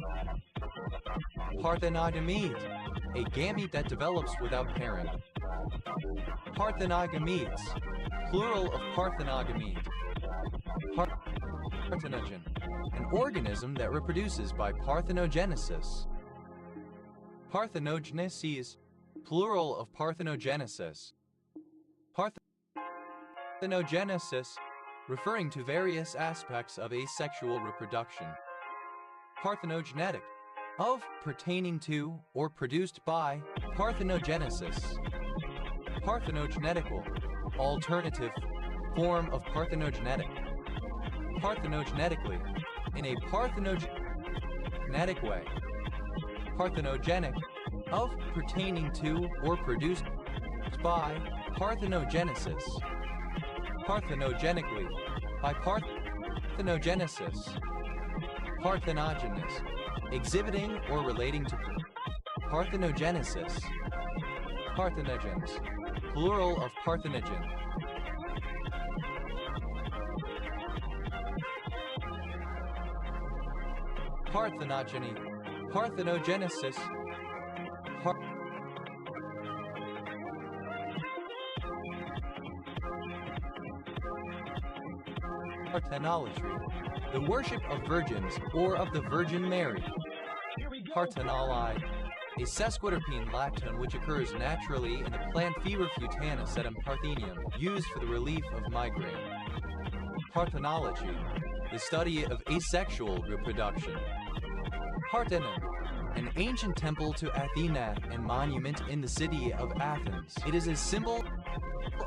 Parthenogamete, a gamete that develops without parent. Parthenogametes, plural of parthenogamete. Parthenogen, an organism that reproduces by parthenogenesis. Parthenogenesis, plural of parthenogenesis. Parthenogenesis, referring to various aspects of asexual reproduction. Parthenogenetic, of, pertaining to, or produced by parthenogenesis. Parthenogenetical, alternative form of parthenogenetic. Parthenogenetically, in a parthenogenetic way. Parthenogenic, of, pertaining to, or produced by parthenogenesis. Parthenogenically, by parthenogenesis. Parthenogenous, exhibiting or relating to parthenogenesis. Parthenogens, plural of parthenogen. Parthenogeny, parthenogenesis. Parthenolatry, the worship of virgins or of the Virgin Mary. Parthenoli, a sesquiterpene lactone which occurs naturally in the plant Fever-Futana sedum parthenium, used for the relief of migraine. Parthenology, the study of asexual reproduction. Parthenon, an ancient temple to Athena and monument in the city of Athens. It is a symbol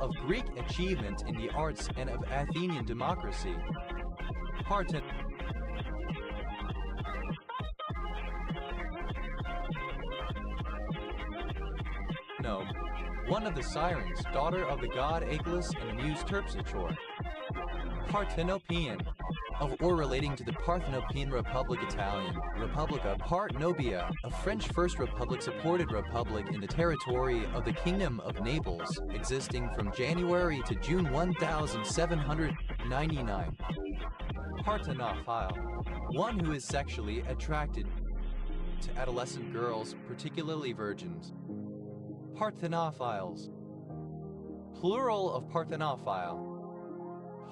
of Greek achievement in the arts and of Athenian democracy. Parthenon. No. one of the sirens, daughter of the god Aeolus and the muse Terpsichore. Parthenopean, of or relating to the Parthenopean Republic Italian, Repubblica Partenopea, a French First Republic-supported republic in the territory of the Kingdom of Naples, existing from January to June 1799. Parthenophile, one who is sexually attracted to adolescent girls, particularly virgins. Parthenophiles. Plural of parthenophile.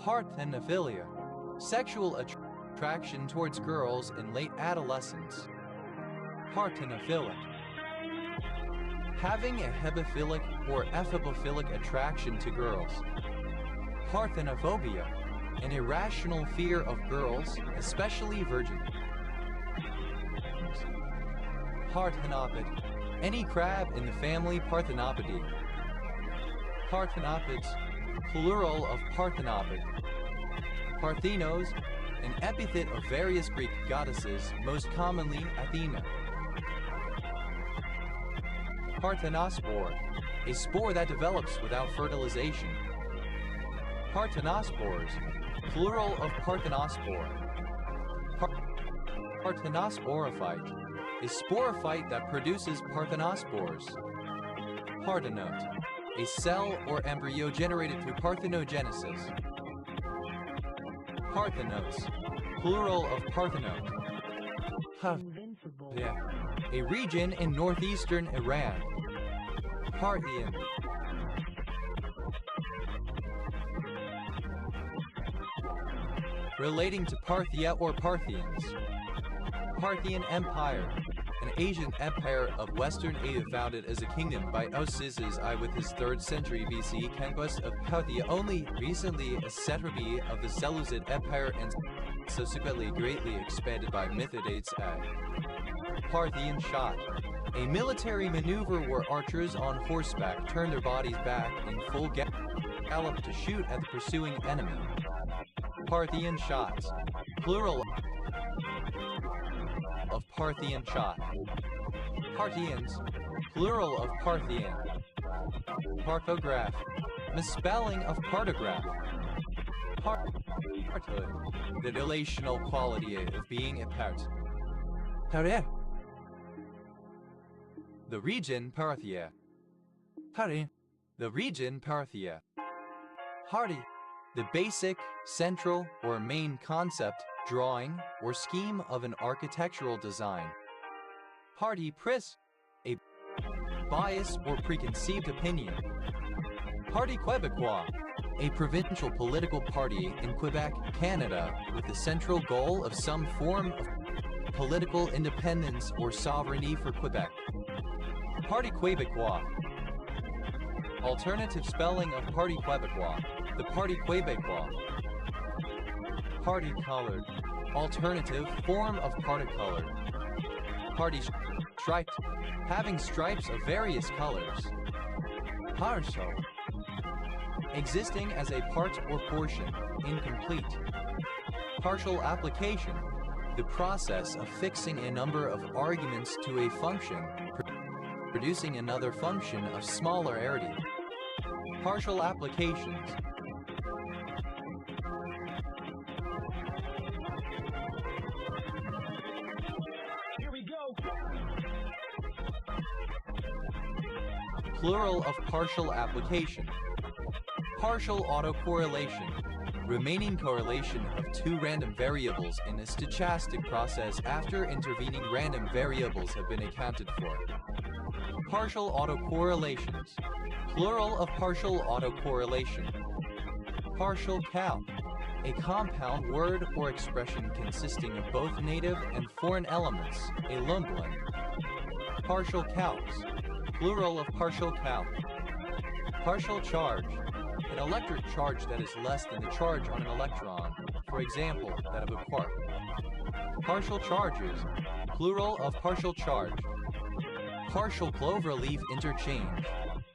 Parthenophilia. Sexual attraction towards girls in late adolescence. Parthenophilic. Having a hebephilic or ephibophilic attraction to girls. Parthenophobia. An irrational fear of girls, especially virgins. Parthenopid. Any crab in the family Parthenopidae. Parthenopids. Plural of parthenopid. Parthenos, an epithet of various Greek goddesses, most commonly Athena. Parthenospore, a spore that develops without fertilization. Parthenospores, plural of parthenospore. Parthenosporophyte, a sporophyte that produces parthenospores. Parthenote, a cell or embryo generated through parthenogenesis. Parthenotes, plural of parthenote. Invincible. Yeah. A region in northeastern Iran. Parthian. Relating to Parthia or Parthians. Parthian Empire, an Asian empire of Western Asia founded as a kingdom by Osiris I with his 3rd century BC conquest of Parthia, only recently a satrapy of the Seleucid Empire and subsequently greatly expanded by Mithridates I. Parthian shot, a military maneuver where archers on horseback turn their bodies back in full gallop to shoot at the pursuing enemy. Parthian shots, plural of Parthian shot. Parthians, plural of Parthian. Parthograph, misspelling of partograph. Parthood, the relational quality of being a part. Parthia. The region Parthia. Parthia. The region Parthia. Hardy, the basic, central, or main concept, drawing, or scheme of an architectural design. Parti pris, a bias or preconceived opinion. Parti Québécois, a provincial political party in Quebec, Canada, with the central goal of some form of political independence or sovereignty for Quebec. Parti Québécois. Alternative spelling of Parti Québécois, the Parti Québécois. Parti colored, alternative form of particolored. Parti striped, having stripes of various colors. Partial, existing as a part or portion, incomplete. Partial application, the process of fixing a number of arguments to a function, producing another function of smaller arity. Partial applications. Plural of partial application. Partial autocorrelation. Remaining correlation of two random variables in a stochastic process after intervening random variables have been accounted for. Partial autocorrelations. Plural of partial autocorrelation. Partial calc. A compound word or expression consisting of both native and foreign elements, a lumblin. Partial calcs. Plural of partial calc. Partial charge. An electric charge that is less than the charge on an electron, for example, that of a quark. Partial charges. Plural of partial charge. Partial cloverleaf interchange.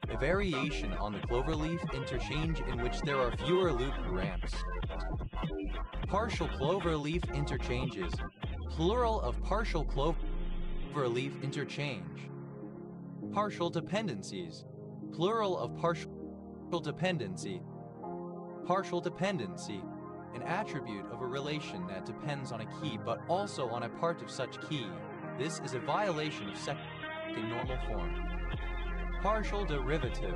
A variation on the cloverleaf interchange in which there are fewer loop ramps. Partial cloverleaf interchanges. Plural of partial cloverleaf interchange. Partial dependencies. Plural of partial dependency. Partial dependency, an attribute of a relation that depends on a key but also on a part of such key. This is a violation of second normal form. Partial derivative,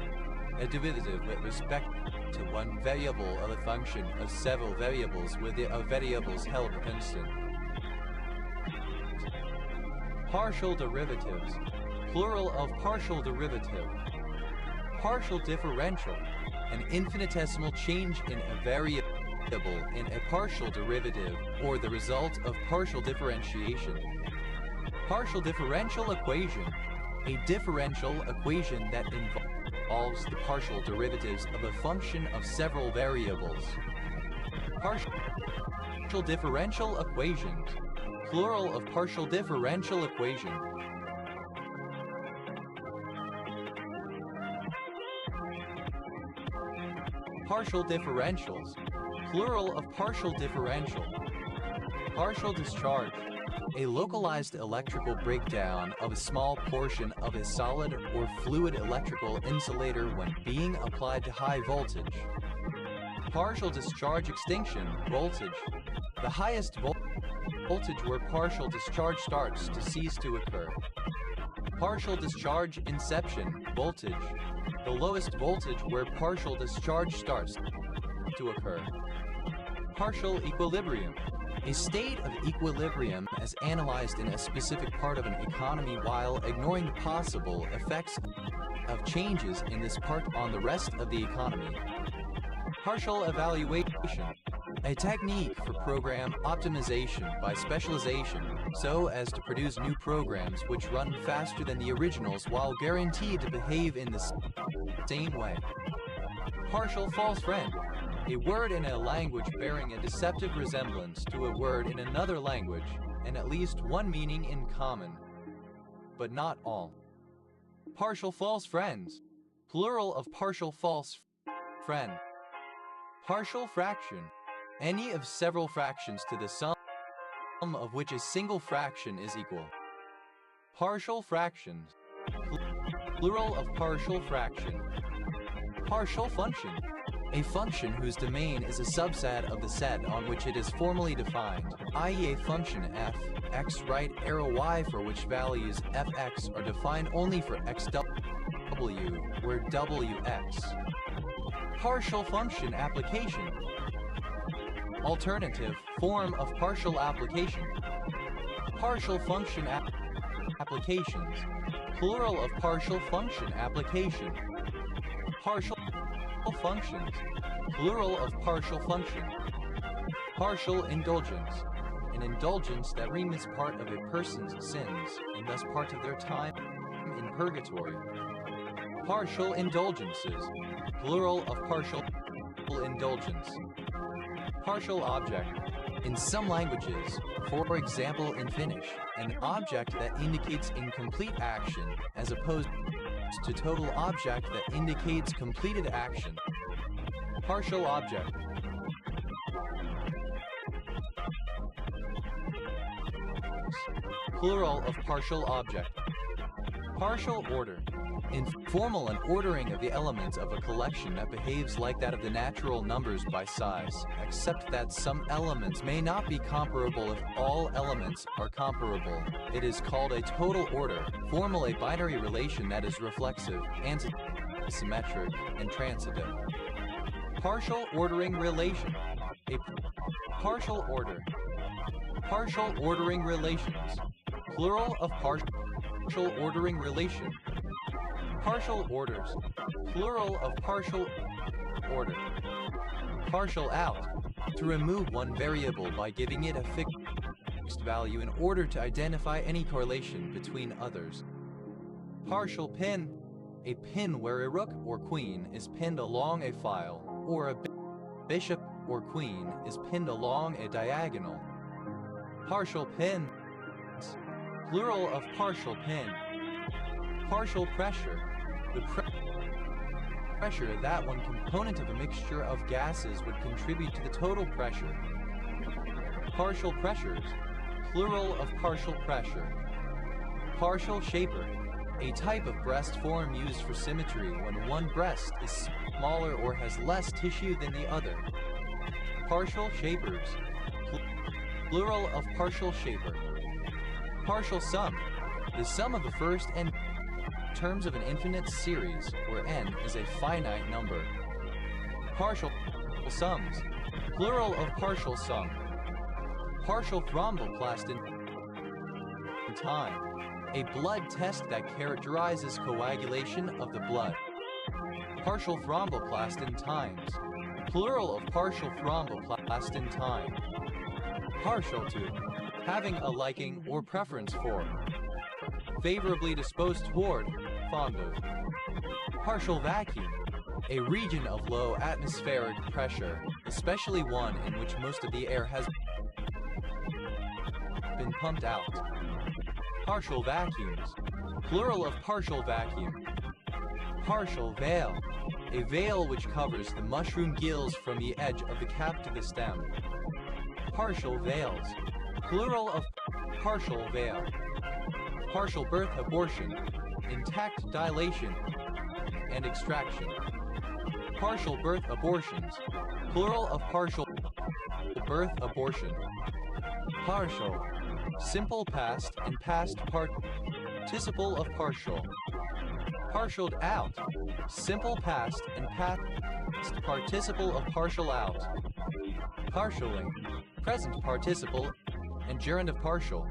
a derivative with respect to one variable of a function of several variables where the variables held constant. Partial derivatives, plural of partial derivative. Partial differential, an infinitesimal change in a variable in a partial derivative, or the result of partial differentiation. Partial differential equation, a differential equation that involves the partial derivatives of a function of several variables. Partial differential equations, plural of partial differential equation. Partial differentials, plural of partial differential. Partial discharge, a localized electrical breakdown of a small portion of a solid or fluid electrical insulator when being applied to high voltage. Partial discharge extinction voltage, the highest voltage where partial discharge starts to cease to occur. Partial discharge inception voltage, the lowest voltage where partial discharge starts to occur. Partial equilibrium, a state of equilibrium as analyzed in a specific part of an economy while ignoring the possible effects of changes in this part on the rest of the economy. Partial evaluation, a technique for program optimization by specialization so as to produce new programs which run faster than the originals while guaranteed to behave in the same way. Partial false friend, a word in a language bearing a deceptive resemblance to a word in another language and at least one meaning in common, but not all. Partial false friends, plural of partial false friend. Partial fraction, any of several fractions to the sum of which a single fraction is equal. Partial fractions, plural of partial fraction. Partial function, a function whose domain is a subset of the set on which it is formally defined, i.e. a function f, x right arrow y for which values fx are defined only for xw, where wx. Partial function application, alternative form of partial application. Partial function applications, plural of partial function application. Partial functions, plural of partial function. Partial indulgence, an indulgence that remits part of a person's sins and thus part of their time in purgatory. Partial indulgences, plural of partial indulgence. Partial object, in some languages, for example in Finnish, an object that indicates incomplete action as opposed to total object that indicates completed action. Partial object. Plural of partial object. Partial order. Informal and ordering of the elements of a collection that behaves like that of the natural numbers by size, except that some elements may not be comparable if all elements are comparable. It is called a total order, formal a binary relation that is reflexive, antisymmetric, and transitive. Partial ordering relation. A partial order. Partial ordering relations. Plural of partial ordering relation. Partial orders, plural of partial order. Partial out, to remove one variable by giving it a fixed value in order to identify any correlation between others. Partial pin, a pin where a rook or queen is pinned along a file, or a bishop or queen is pinned along a diagonal. Partial pins, plural of partial pin. Partial pressure, the pressure that one component of a mixture of gases would contribute to the total pressure. Partial pressures, plural of partial pressure. Partial shaper, A type of breast form used for symmetry when one breast is smaller or has less tissue than the other. Partial shapers. Plural of partial shaper. Partial sum. The sum of the first n terms of an infinite series, where n is a finite number. Partial sums. Plural of partial sum. Partial thromboplast in time. A blood test that characterizes coagulation of the blood. Partial thromboplast in times. Plural of partial thromboplast in time. Partial to. Having a liking or preference for. Favorably disposed toward. Fond of. Partial vacuum. A region of low atmospheric pressure, especially one in which most of the air has been pumped out. Partial vacuums. Plural of partial vacuum. Partial veil. A veil which covers the mushroom gills from the edge of the cap to the stem. Partial veils. Plural of partial veil. Partial birth abortion. Intact dilation and extraction. Partial birth abortions. Plural of partial birth abortion. Partial. Simple past and past participle of partial. Partialed out. Simple past and past participle of partial out. Partialing. Present participle and gerund of partial.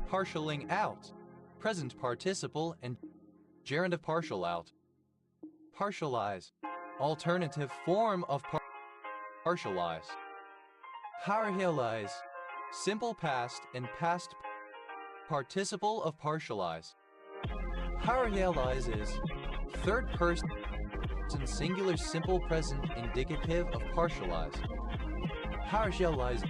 Partialing out. Present participle and gerund of partial out. Partialize. Alternative form of partialize. Partialize. Simple past and past participle of partialize. Partialize is third person singular simple present indicative of partialize. Partialize.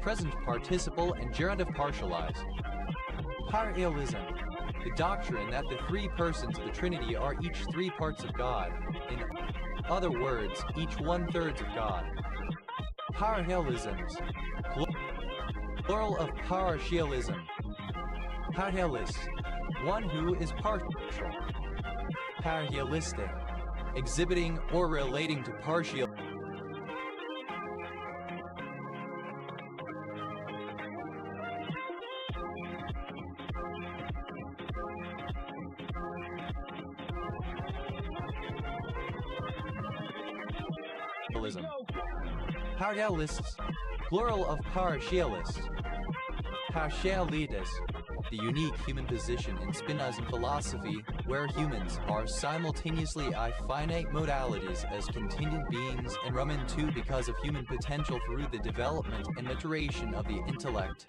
Present participle and gerund of partialize. Partialism. The doctrine that the three persons of the Trinity are each three parts of God. In other words, each 1/3 of God. Partialisms. Plural of partialism. Partialis. One who is partial. Partialistic. Exhibiting or relating to partial. Partialists. Plural of partialists. Partialitas. The unique human position in Spinozan philosophy, where humans are simultaneously finite modalities as contingent beings and run into because of human potential through the development and maturation of the intellect,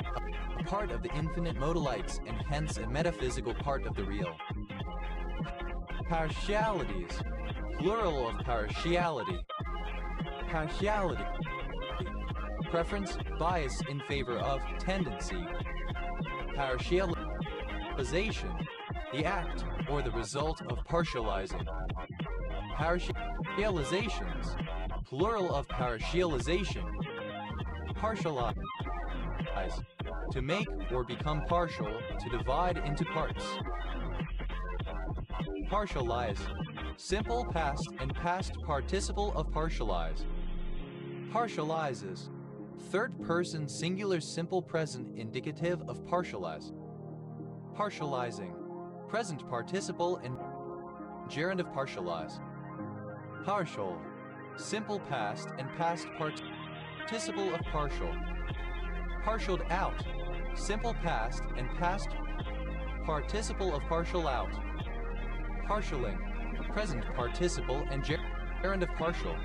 a part of the infinite modalites and hence a metaphysical part of the real. Partialities. Plural of partiality. Partiality. Preference, bias in favor of, tendency. Partialization, the act or the result of partializing. Partializations, plural of partialization. Partialize, to make or become partial, to divide into parts. Partialize, simple past and past participle of partialize. Partializes. Third person singular simple present indicative of partialize. Partializing. Present participle and gerund of partialize. Partial. Simple past and past participle of partial. Partialed out. Simple past and past participle of partial out. Partialing. Present participle and gerund of partial.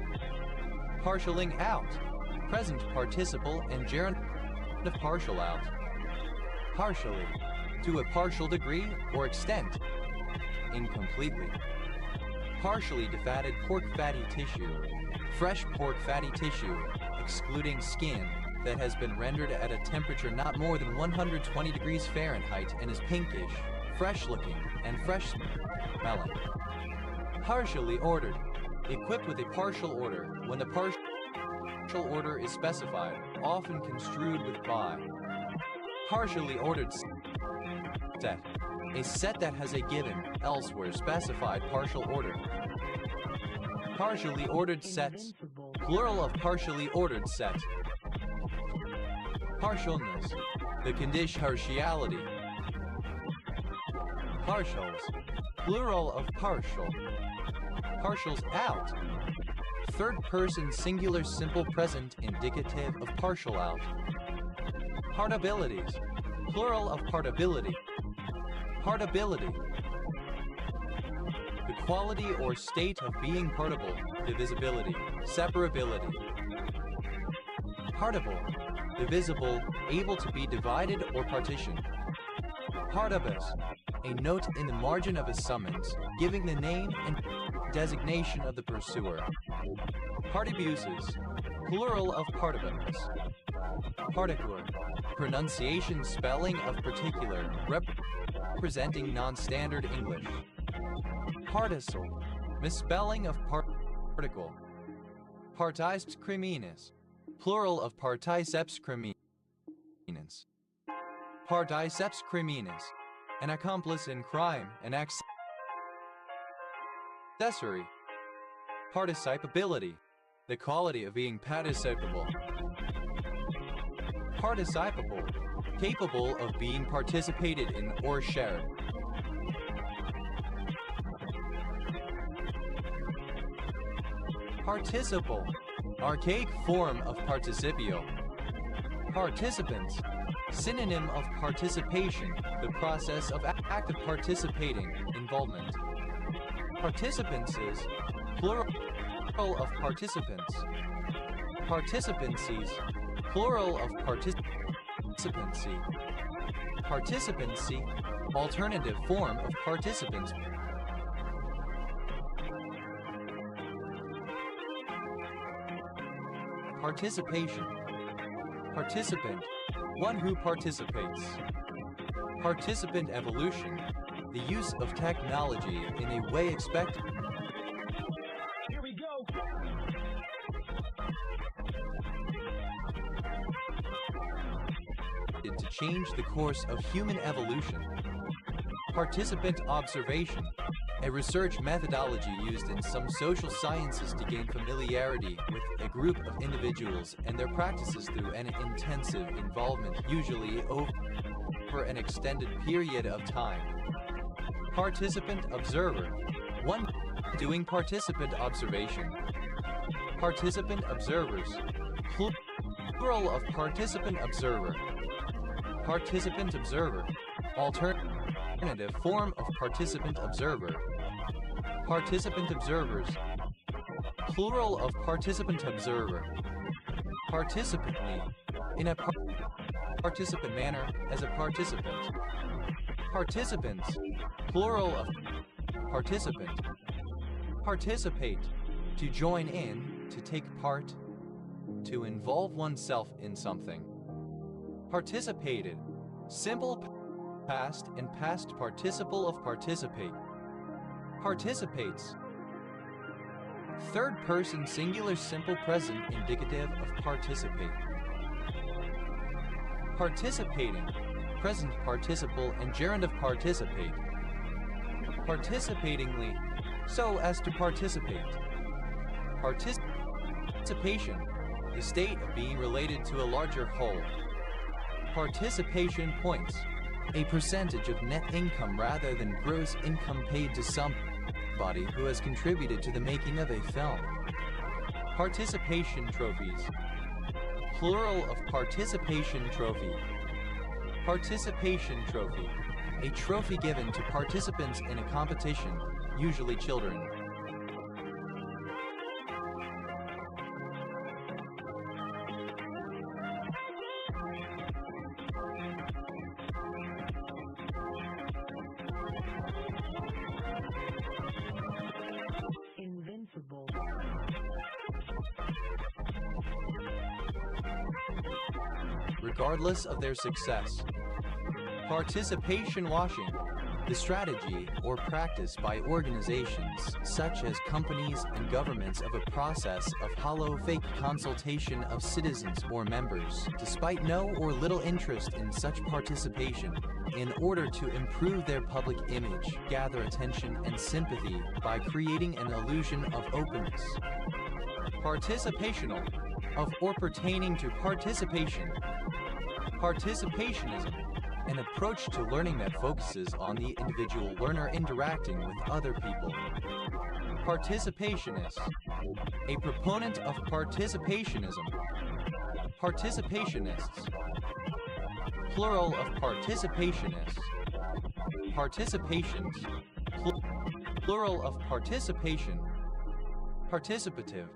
Partialing out. Present participle and gerund of partial out. Partially. To a partial degree or extent. Incompletely. Partially defatted pork fatty tissue. Fresh pork fatty tissue, excluding skin, that has been rendered at a temperature not more than 120 degrees Fahrenheit and is pinkish, fresh-looking, and fresh-smelling. Partially ordered. Equipped with a partial order when the partial order is specified. often construed with by. Partially ordered set. A set that has a given, elsewhere specified partial order. Partially ordered sets. invincible, Plural of partially ordered set. Partialness. The condition partiality. Partials. Plural of partial. Partials out. Third person singular simple present indicative of partial out. Partabilities. Plural of partability. Partability. The quality or state of being partible. Divisibility. Separability. Partible. Divisible, able to be divided or partitioned. Partibus. A note in the margin of a summons, giving the name and designation of the pursuer. Partibuses. Plural of partibus. Particular. Pronunciation spelling of particular, representing non-standard English. Particle. Misspelling of particle. Particeps criminis. Plural of particeps criminis. Particeps criminis. An accomplice in crime, an accessory. Participability. The quality of being participable. Participable. Capable of being participated in or shared. Participle. Archaic form of participio. Participants. Synonym of participation, the process of active participating, involvement. Participants is plural of participants. Participancies, plural of participancy. Participancy, alternative form of participants. Participation. Participant, one who participates. Participant evolution, the use of technology in a way expected. here we go. To change the course of human evolution. Participant observation, a research methodology used in some social sciences to gain familiarity with a group of individuals and their practices through an intensive involvement, usually over an extended period of time. Participant observer, one doing participant observation. Participant observers, plural of participant observer. Participant observer, alternative form of participant observer. Participant observers, plural of participant observer. Participantly, in a participant manner as a participant. Participants, plural of participant. Participate, to join in, to take part, to involve oneself in something. Participated, simple past and past participle of participate. Participates. Third person singular simple present indicative of participate. Participating, present participle and gerund of participate. Participatingly, so as to participate. Participation, the state of being related to a larger whole. Participation points, a percentage of net income rather than gross income paid to somebody who has contributed to the making of a film. Participation trophies, plural of participation trophy. Participation trophy, a trophy given to participants in a competition, usually children. Invincible. Regardless of their success. Participation washing, The strategy or practice by organizations, such as companies and governments, of a process of hollow fake consultation of citizens or members, despite no or little interest in such participation, in order to improve their public image, gather attention and sympathy by creating an illusion of openness. Participational, of or pertaining to participation. Participationism, an approach to learning that focuses on the individual learner interacting with other people. Participationist, a proponent of participationism. Participationists, plural of participationists. Participations, plural of participation. Participative,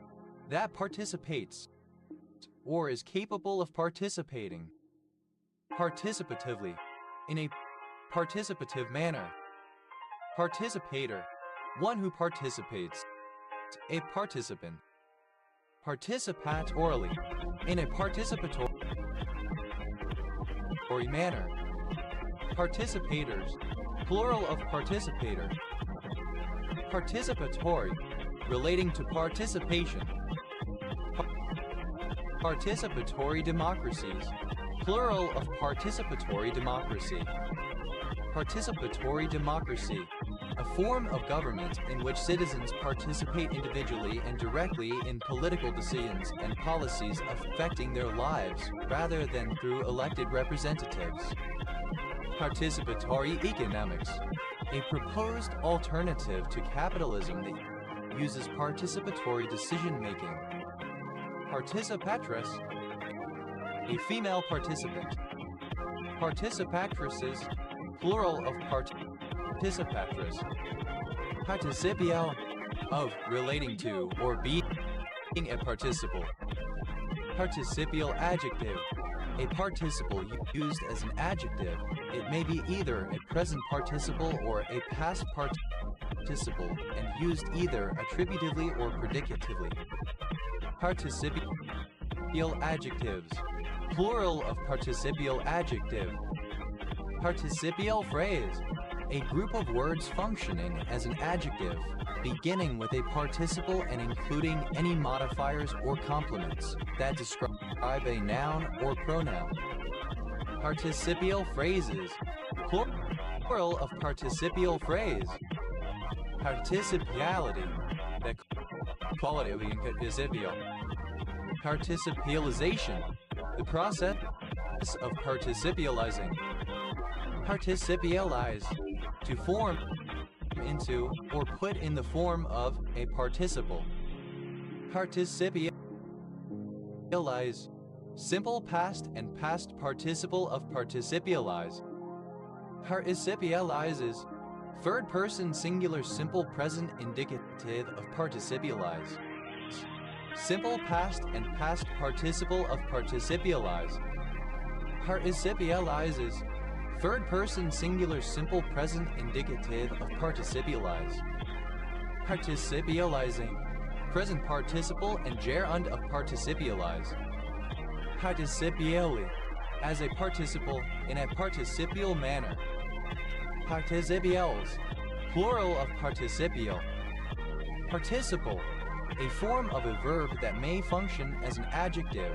that participates or is capable of participating. Participatively, in a participative manner. Participator, one who participates. A participant. Participatorily, in a participatory manner. Participators, plural of participator. Participatory, relating to participation. Participatory democracies, plural of participatory democracy. Participatory democracy, a form of government in which citizens participate individually and directly in political decisions and policies affecting their lives, rather than through elected representatives. Participatory economics, a proposed alternative to capitalism that uses participatory decision-making. Participatress, a female participant. Participatrices, plural of participatress. Participial, of relating to or being a participle. Participial adjective, a participle used as an adjective. It may be either a present participle or a past participle and used either attributively or predicatively. Participial adjectives, plural of participial adjective. Participial phrase, a group of words functioning as an adjective, beginning with a participle and including any modifiers or complements that describe a noun or pronoun. Participial phrases, plural of participial phrase. Participiality, the quality of being participial. Participialization, the process of participializing. Participialize, to form into or put in the form of a participle. Participialize, simple past and past participle of participialize. Participializes, third person singular simple present indicative of participialize. Simple past and past participle of participialize. Participializes, third person singular simple present indicative of participialize. Participializing, present participle and gerund of participialize. Participially, as a participle in a participial manner. Participials, plural of participial. Participle, a form of a verb that may function as an adjective,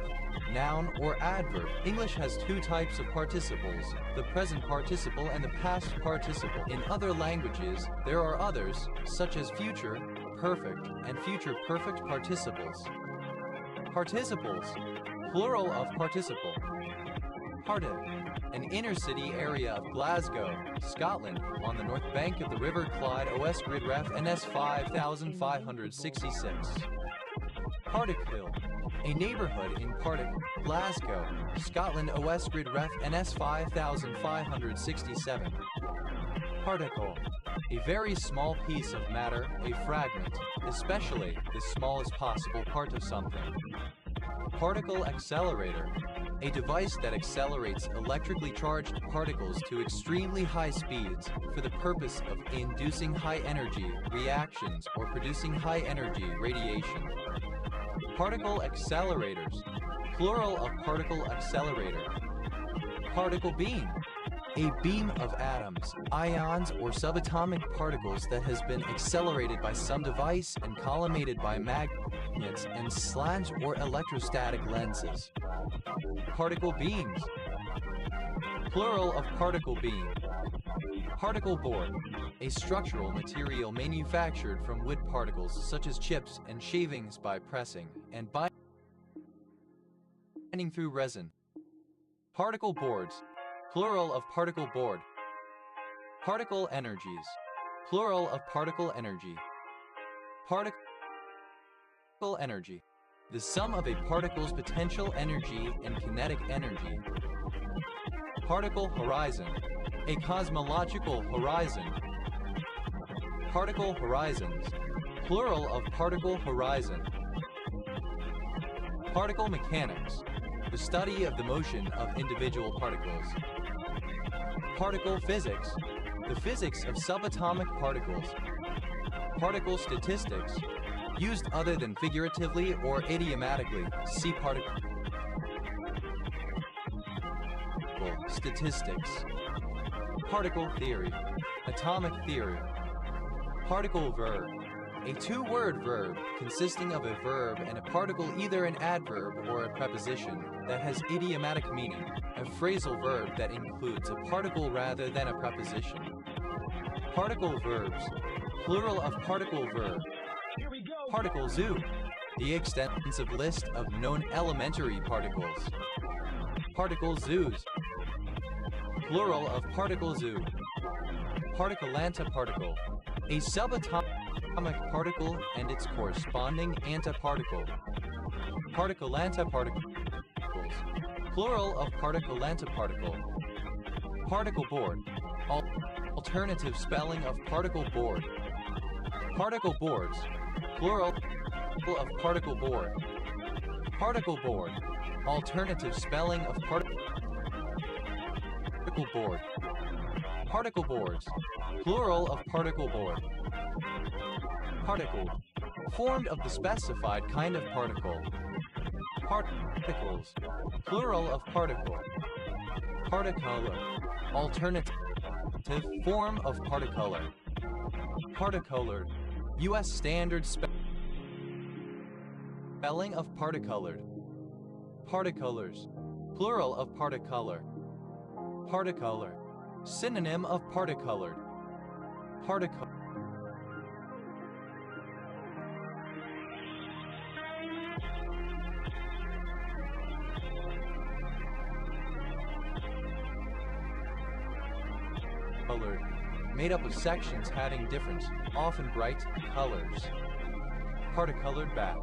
noun, or adverb. English has two types of participles, the present participle and the past participle. In other languages, there are others, such as future, perfect, and future perfect participles. Participles, plural of participle. Partick, an inner-city area of Glasgow, Scotland, on the north bank of the River Clyde, OS Grid Ref NS 5566. Partickville, a neighbourhood in Partick, Glasgow, Scotland, OS Grid Ref NS 5567. Particle, a very small piece of matter, a fragment, especially the smallest possible part of something. Particle accelerator, a device that accelerates electrically charged particles to extremely high speeds for the purpose of inducing high-energy reactions or producing high-energy radiation. Particle accelerators, plural of particle accelerator. Particle beam, A beam of atoms, ions, or subatomic particles that has been accelerated by some device and collimated by magnets and slants or electrostatic lenses. Particle beams. Plural of particle beam. Particle board. A structural material manufactured from wood particles such as chips and shavings by pressing and binding through resin. Particle boards. Plural of particle board. Particle energies. Plural of particle energy. Particle energy. The sum of a particle's potential energy and kinetic energy. Particle horizon. A cosmological horizon. Particle horizons. Plural of particle horizon. Particle mechanics. The study of the motion of individual particles. Particle physics. The physics of subatomic particles. Particle statistics. Used other than figuratively or idiomatically. See particle statistics. Particle theory. Atomic theory. Particle verb. A two-word verb consisting of a verb and a particle, either an adverb or a preposition, that has idiomatic meaning. A phrasal verb that includes a particle rather than a preposition. Particle verbs. Plural of particle verb. Here we go. Particle zoo. The extensive list of known elementary particles. Particle zoos. Plural of particle zoo. Particle antiparticle. A subatomic particle and its corresponding antiparticle. Particle antiparticles. Plural of particle antiparticle. Particle board. Alternative spelling of particle board. Particle boards. Plural of particle board. Particle board. Alternative spelling of particle board. Particle boards. Plural of particle board. Particle. Formed of the specified kind of particle. Particles. Plural of particle. Particolor. Alternative form of particolor. Particolored. U.S. standard spelling of particolored. Particolors. Plural of particolor. Particolor. Synonym of particolored. Particolored. Made up of sections having different, often bright, colors. Particolored bat.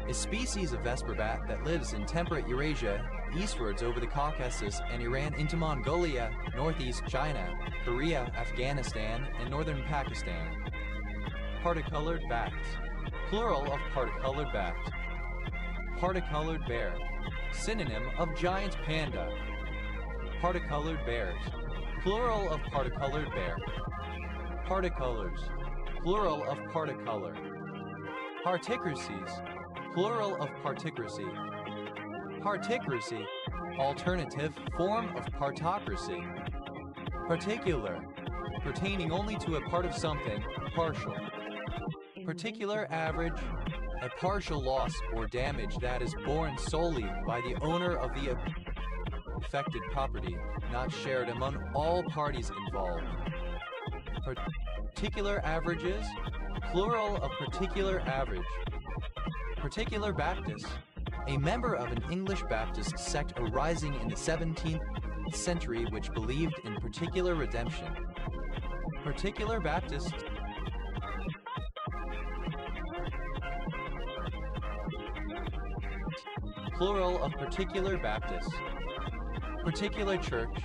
A species of vesper bat that lives in temperate Eurasia, eastwards over the Caucasus and Iran into Mongolia, northeast China, Korea, Afghanistan, and northern Pakistan. Particolored bats. Plural of particolored bat. Particolored bear. Synonym of giant panda. Particolored bears. Plural of particolored bear. Particolors. Plural of particolor. Particracies. Plural of particracy. Particracy. Alternative form of partocracy. Particular. Pertaining only to a part of something, partial. Particular average. A partial loss or damage that is borne solely by the owner of the affected property, not shared among all parties involved. Particular averages. Plural of particular average. Particular Baptist. A member of an English Baptist sect arising in the 17th century which believed in particular redemption. Particular Baptist. Plural of particular Baptist. Particular church.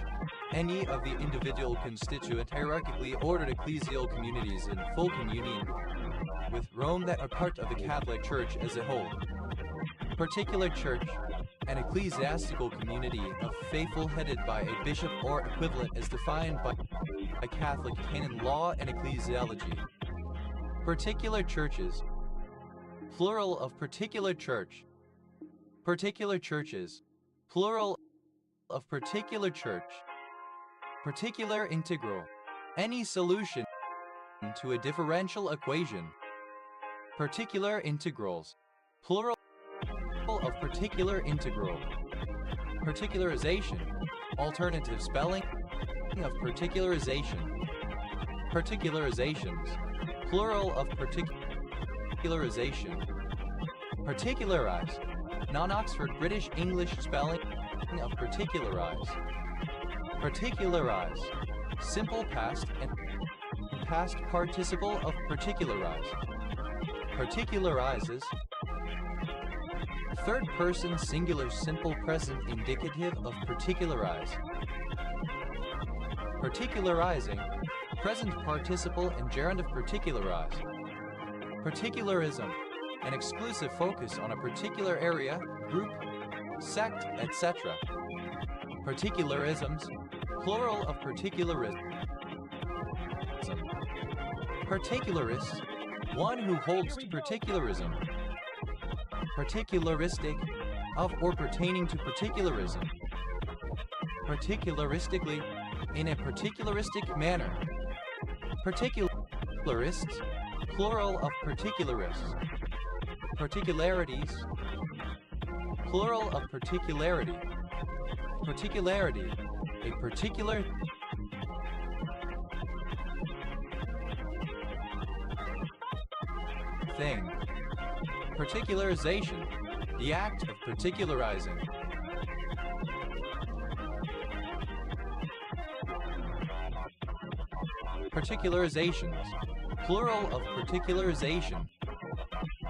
Any of the individual constituent hierarchically ordered ecclesial communities in full communion with Rome that are part of the Catholic Church as a whole. Particular church. An ecclesiastical community of faithful headed by a bishop or equivalent as defined by Catholic canon law and ecclesiology. Particular churches. Plural of particular church. Particular churches. Plural of particular church. Particular integral. Any solution to a differential equation. Particular integrals. Plural of particular integral. Particularization. Alternative spelling of particularization. Particularizations. Plural of particularization. Particularize. Non-Oxford British English spelling of particularize. Particularize. Simple past and past participle of particularize. Particularizes. Third person singular simple present indicative of particularize. Particularizing. Present participle and gerund of particularize. Particularism. An exclusive focus on a particular area, group, sect, etc. Particularisms. Plural of particularism. Particularist. One who holds to particularism. Particularistic. Of or pertaining to particularism. Particularistically. In a particularistic manner. Particularists. Plural of particularists. Particularities. Plural of particularity. Particularity. A particular thing. Particularization. The act of particularizing. Particularizations. Plural of particularization.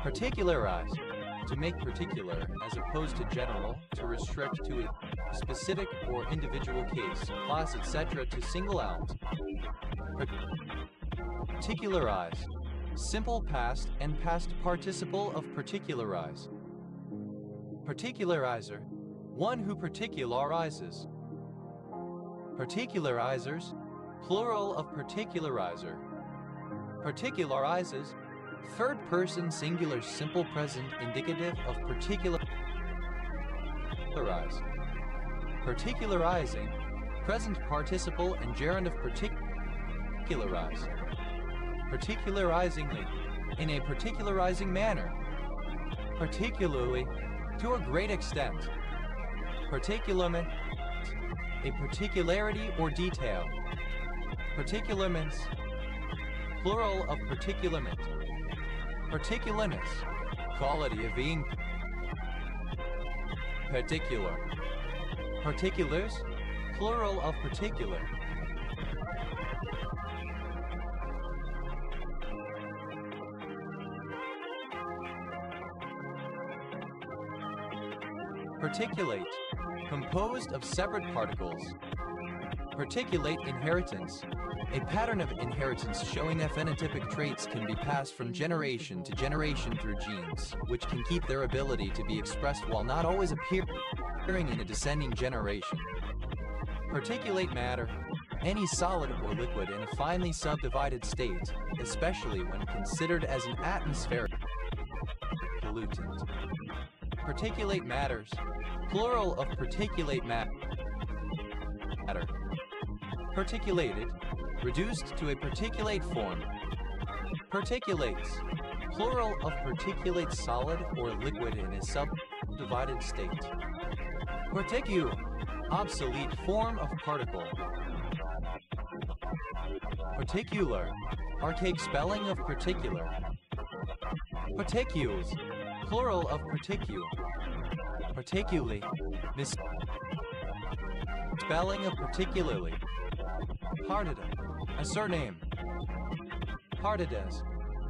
Particularize. To make particular, as opposed to general, to restrict to a specific or individual case, class, etc. to single out. Particularize. Simple past and past participle of particularize. Particularizer. One who particularizes. Particularizers. Plural of particularizer. Particularizes. Third person singular simple present indicative of particularize. Particularizing. Present participle and gerund of particularize. Particularizingly. In a particularizing manner. Particularly. To a great extent. Particularment. A particularity or detail. Particularments. Plural of particularment. Particularness. Quality of being particular. Particulars. Plural of particular. Particulate. Composed of separate particles. Particulate inheritance. A pattern of inheritance showing that phenotypic traits can be passed from generation to generation through genes, which can keep their ability to be expressed while not always appearing in a descending generation. Particulate matter. Any solid or liquid in a finely subdivided state, especially when considered as an atmospheric pollutant. Particulate matters. Plural of particulate matter. Particulated. Reduced to a particulate form. Particulates. Plural of particulate solid or liquid in a subdivided state. Particule. Obsolete form of particle. Particular. Archaic spelling of particular. Particules. Plural of particule. Particularly. Spelling of particularly. Partida. A surname. Partidas.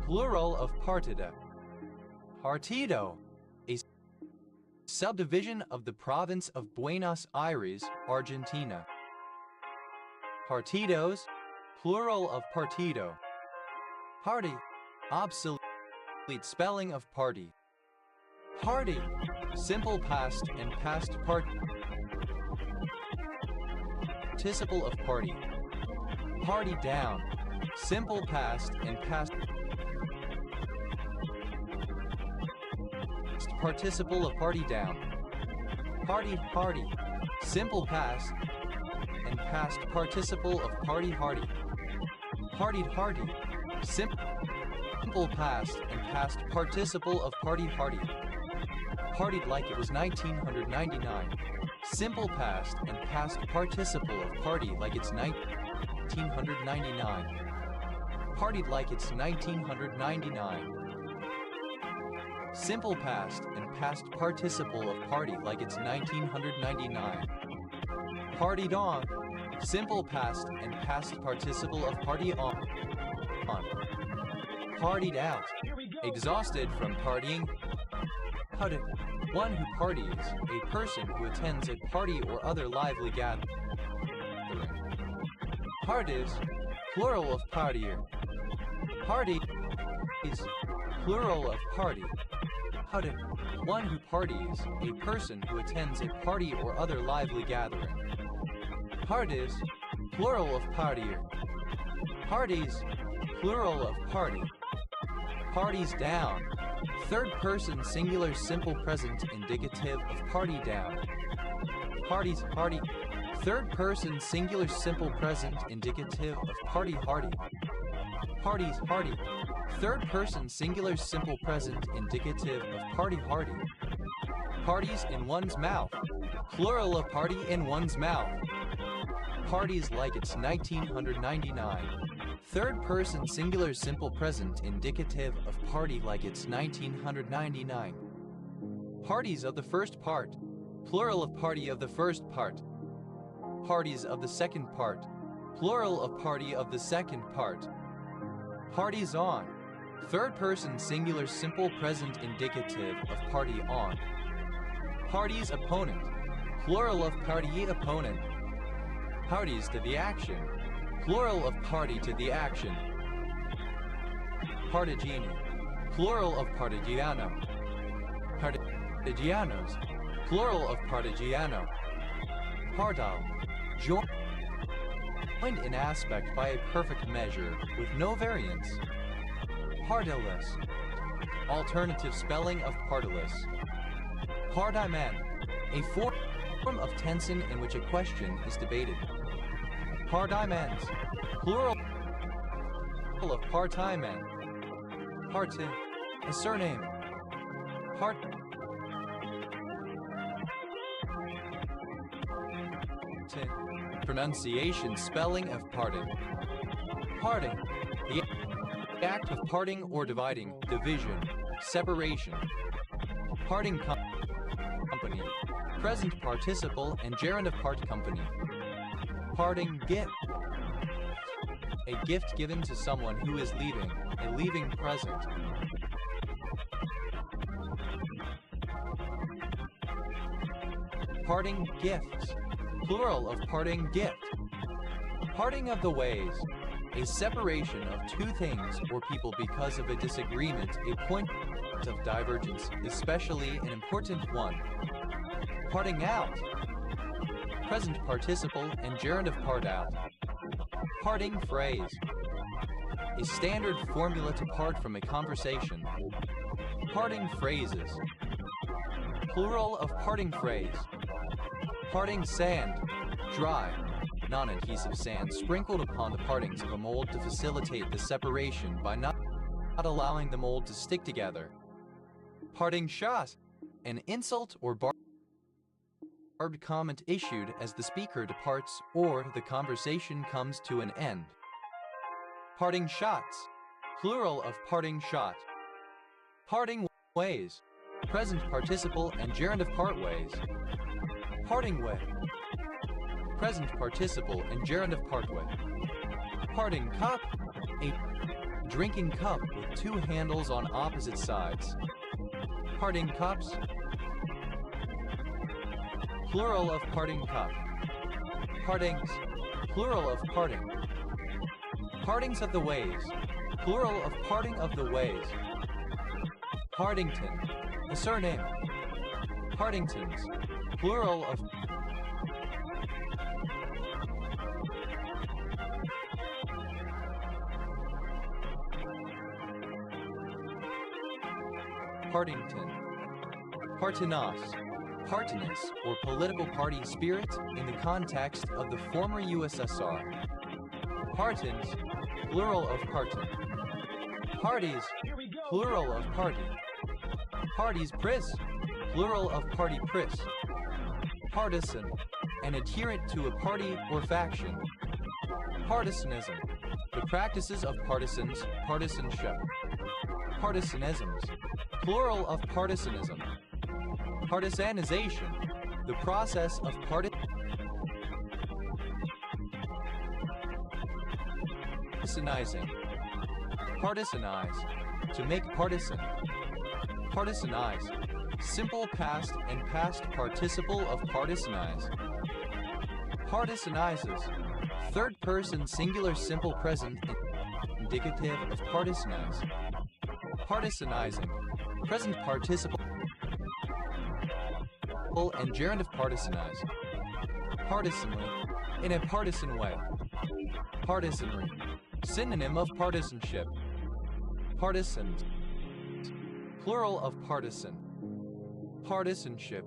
Plural of partida. Partido. A subdivision of the province of Buenos Aires, Argentina. Partidos. Plural of partido. Party. Obsolete spelling of party. Party. Simple past and past participle of party. Party down. Simple past and past participle of party down. Party. Simple past and past participle of party hardy. Partied hardy. Simple past and past participle of party hardy. Partied like it was 1999. Simple past and past participle of party like it's 1999. Partied like it's 1999. Simple past and past participle of party like it's 1999. Partied on. Simple past and past participle of party on. Partied out. Here we go. Exhausted from partying. Hud. One who parties, a person who attends a party or other lively gathering. Parties, plural of partier. Parties, plural of party. Hud. One who parties, a person who attends a party or other lively gathering. Parties, plural of partier. Parties, plural of party. Parties down. Third person singular simple present indicative of party down. Parties hardy. Third person singular simple present indicative of party hardy. Parties hardy. Third person singular simple present indicative of party hardy. Parties in one's mouth. Plural of party in one's mouth. Parties like it's 1999. Third person singular simple present indicative of party like it's 1999. Parties of the first part. Plural of party of the first part. Parties of the second part. Plural of party of the second part. Parties on. Third person singular simple present indicative of party on. Parties opponent. Plural of party opponent. Parties to the action. Plural of party to the action. Partigiani. Plural of partigiano. Partigianos. Plural of partigiano. Pardal. Joined in aspect by a perfect measure with no variance. Pardiless. Alternative spelling of pardiless. Pardiman. A form of tension in which a question is debated. Pardimans. Plural of partiman. Partin. A surname. Part. Pronunciation spelling of parting. Parting. The act of parting or dividing, division, separation. Parting company. Present participle and gerund of part company. Parting gift. A gift given to someone who is leaving, a leaving present. Parting gifts. Plural of parting gift. Parting of the ways. A separation of two things or people because of a disagreement, a point of divergence, especially an important one. Parting out. Present participle and gerund of part out. Parting phrase. A standard formula to part from a conversation. Parting phrases. Plural of parting phrase. Parting sand. Dry, non-adhesive sand sprinkled upon the partings of a mold to facilitate the separation by not allowing the mold to stick together. Parting shot. An insult or barbed comment issued as the speaker departs or the conversation comes to an end. Parting shots. Plural of parting shot. Parting ways. Present participle and gerund of part ways. Parting way. Present participle and gerund of part way. Parting cup. A drinking cup with two handles on opposite sides. Parting cups. Plural of parting cup. Partings. Plural of parting. Partings of the ways. Plural of parting of the ways. Partington. A surname. Partingtons. Plural of Partington. Partinos. Partiness, or political party spirit, in the context of the former USSR. Partins, plural of partin. Parties, Here we go. plural of party. Parties pris, plural of party pris. Partisan, an adherent to a party or faction. Partisanism, the practices of partisans, partisanship. Partisanisms, plural of partisanism. Partisanization, the process of partisanizing. Partisanize, to make partisan. Partisanize, simple past and past participle of partisanize. Partisanizes, third person singular simple present indicative of partisanize. Partisanizing, present participle and gerund of partisanize. Partisanly, in a partisan way. Partisanry, synonym of partisanship. Partisans, plural of partisan. Partisanship,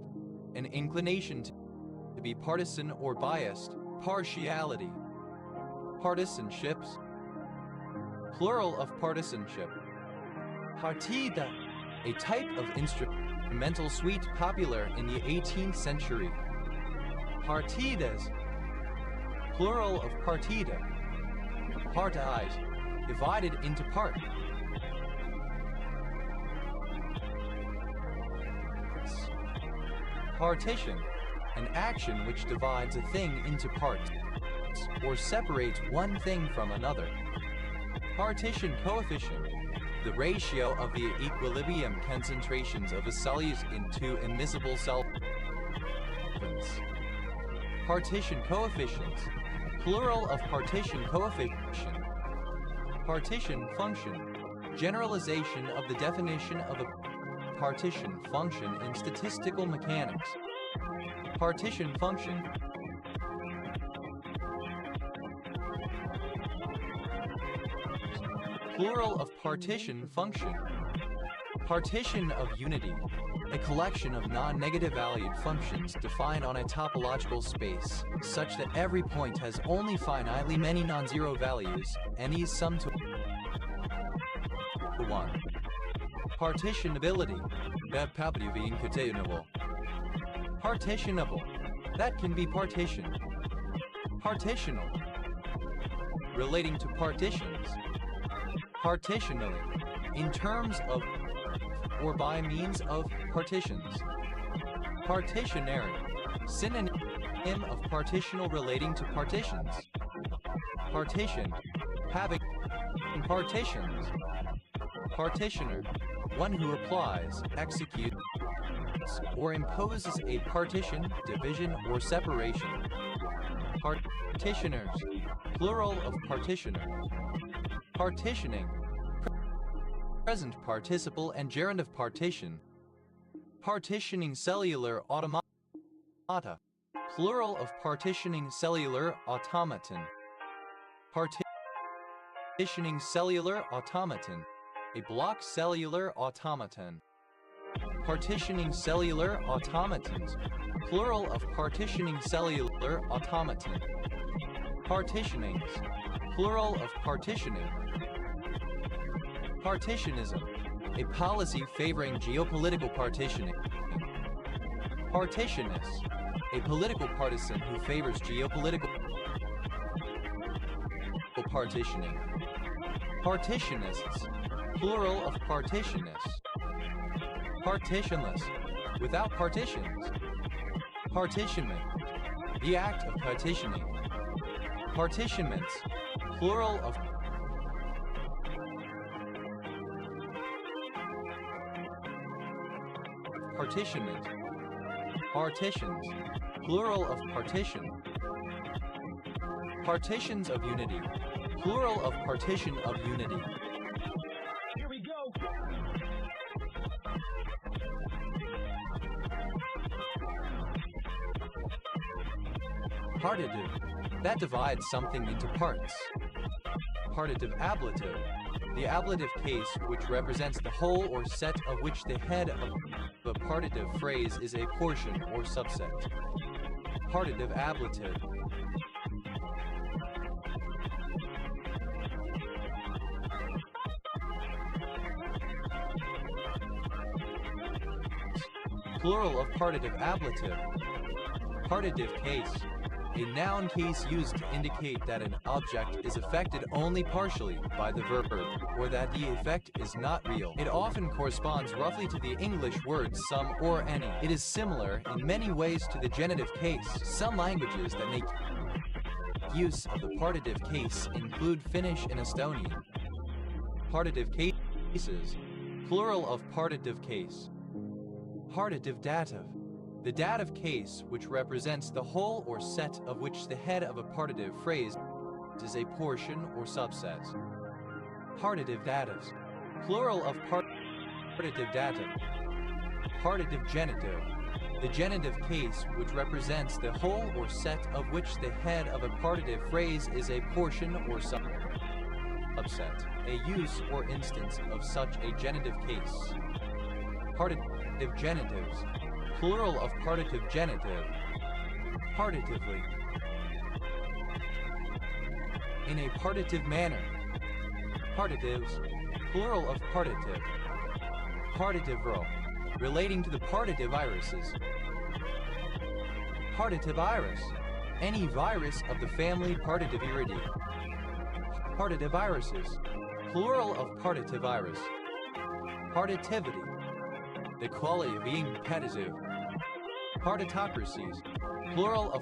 an inclination to be partisan or biased, partiality. Partisanships, plural of partisanship. Partida, a type of instrumental suite popular in the 18th century. Partidas, plural of partida. Partize, divided into part. Partition, an action which divides a thing into parts or separates one thing from another. Partition coefficient, the ratio of the equilibrium concentrations of a solute in two immiscible solvents. Partition coefficients, plural of partition coefficient. Partition function, generalization of the definition of a partition function in statistical mechanics. Partition function, plural of partition function. Partition of unity, a collection of non-negative valued functions defined on a topological space, such that every point has only finitely many non-zero values, and these sum to 1. Partitionability, partitionable, that can be partitioned. Partitional, relating to partitions. Partitionally, in terms of or by means of partitions. Partitionary, synonym of partitional relating to partitions. Partition, having partitions. Partitioner, one who applies, executes, or imposes a partition, division, or separation. Partitioners, plural of partitioner. Partitioning, present participle and gerund of partition. Partitioning cellular automata, plural of partitioning cellular automaton. Partitioning cellular automaton, a block cellular automaton. Partitioning cellular automatons, plural of partitioning cellular automaton. Partitionings, plural of partitioning. Partitionism, a policy favoring geopolitical partitioning. Partitionist, a political partisan who favors geopolitical partitioning. Partitionists, plural of partitionists. Partitionless, without partitions. Partitionment, the act of partitioning. Partitionments, plural of partitionment. Partitions, plural of partition. Partitions of unity, plural of partition of unity. Here we go. Partitive, that divides something into parts. Partitive ablative, The ablative case, which represents the whole or set of which the head of a partitive phrase is a portion or subset. Partitive ablative. Plural of partitive ablative. Partitive case. A noun case used to indicate that an object is affected only partially by the verb, or that the effect is not real. It often corresponds roughly to the English words some or any. It is similar in many ways to the genitive case. Some languages that make use of the partitive case include Finnish and Estonian. Partitive cases. Plural of partitive case. Partitive dative. The dative case, which represents the whole or set of which the head of a partitive phrase is a portion or subset. Partitive datives. Plural of partitive dative. Partitive genitive. The genitive case, which represents the whole or set of which the head of a partitive phrase is a portion or subset. A use or instance of such a genitive case. Partitive genitives. Plural of partitive genitive. Partitively. In a partitive manner. Partitives. Plural of partitive. Partitivero. Relating to the partitive irises. Partitive iris. Any virus of the family Partitiviridae. Partitive irises. Plural of partitive iris. Partitivity. The quality of being repetitive. Partitocracies. Plural of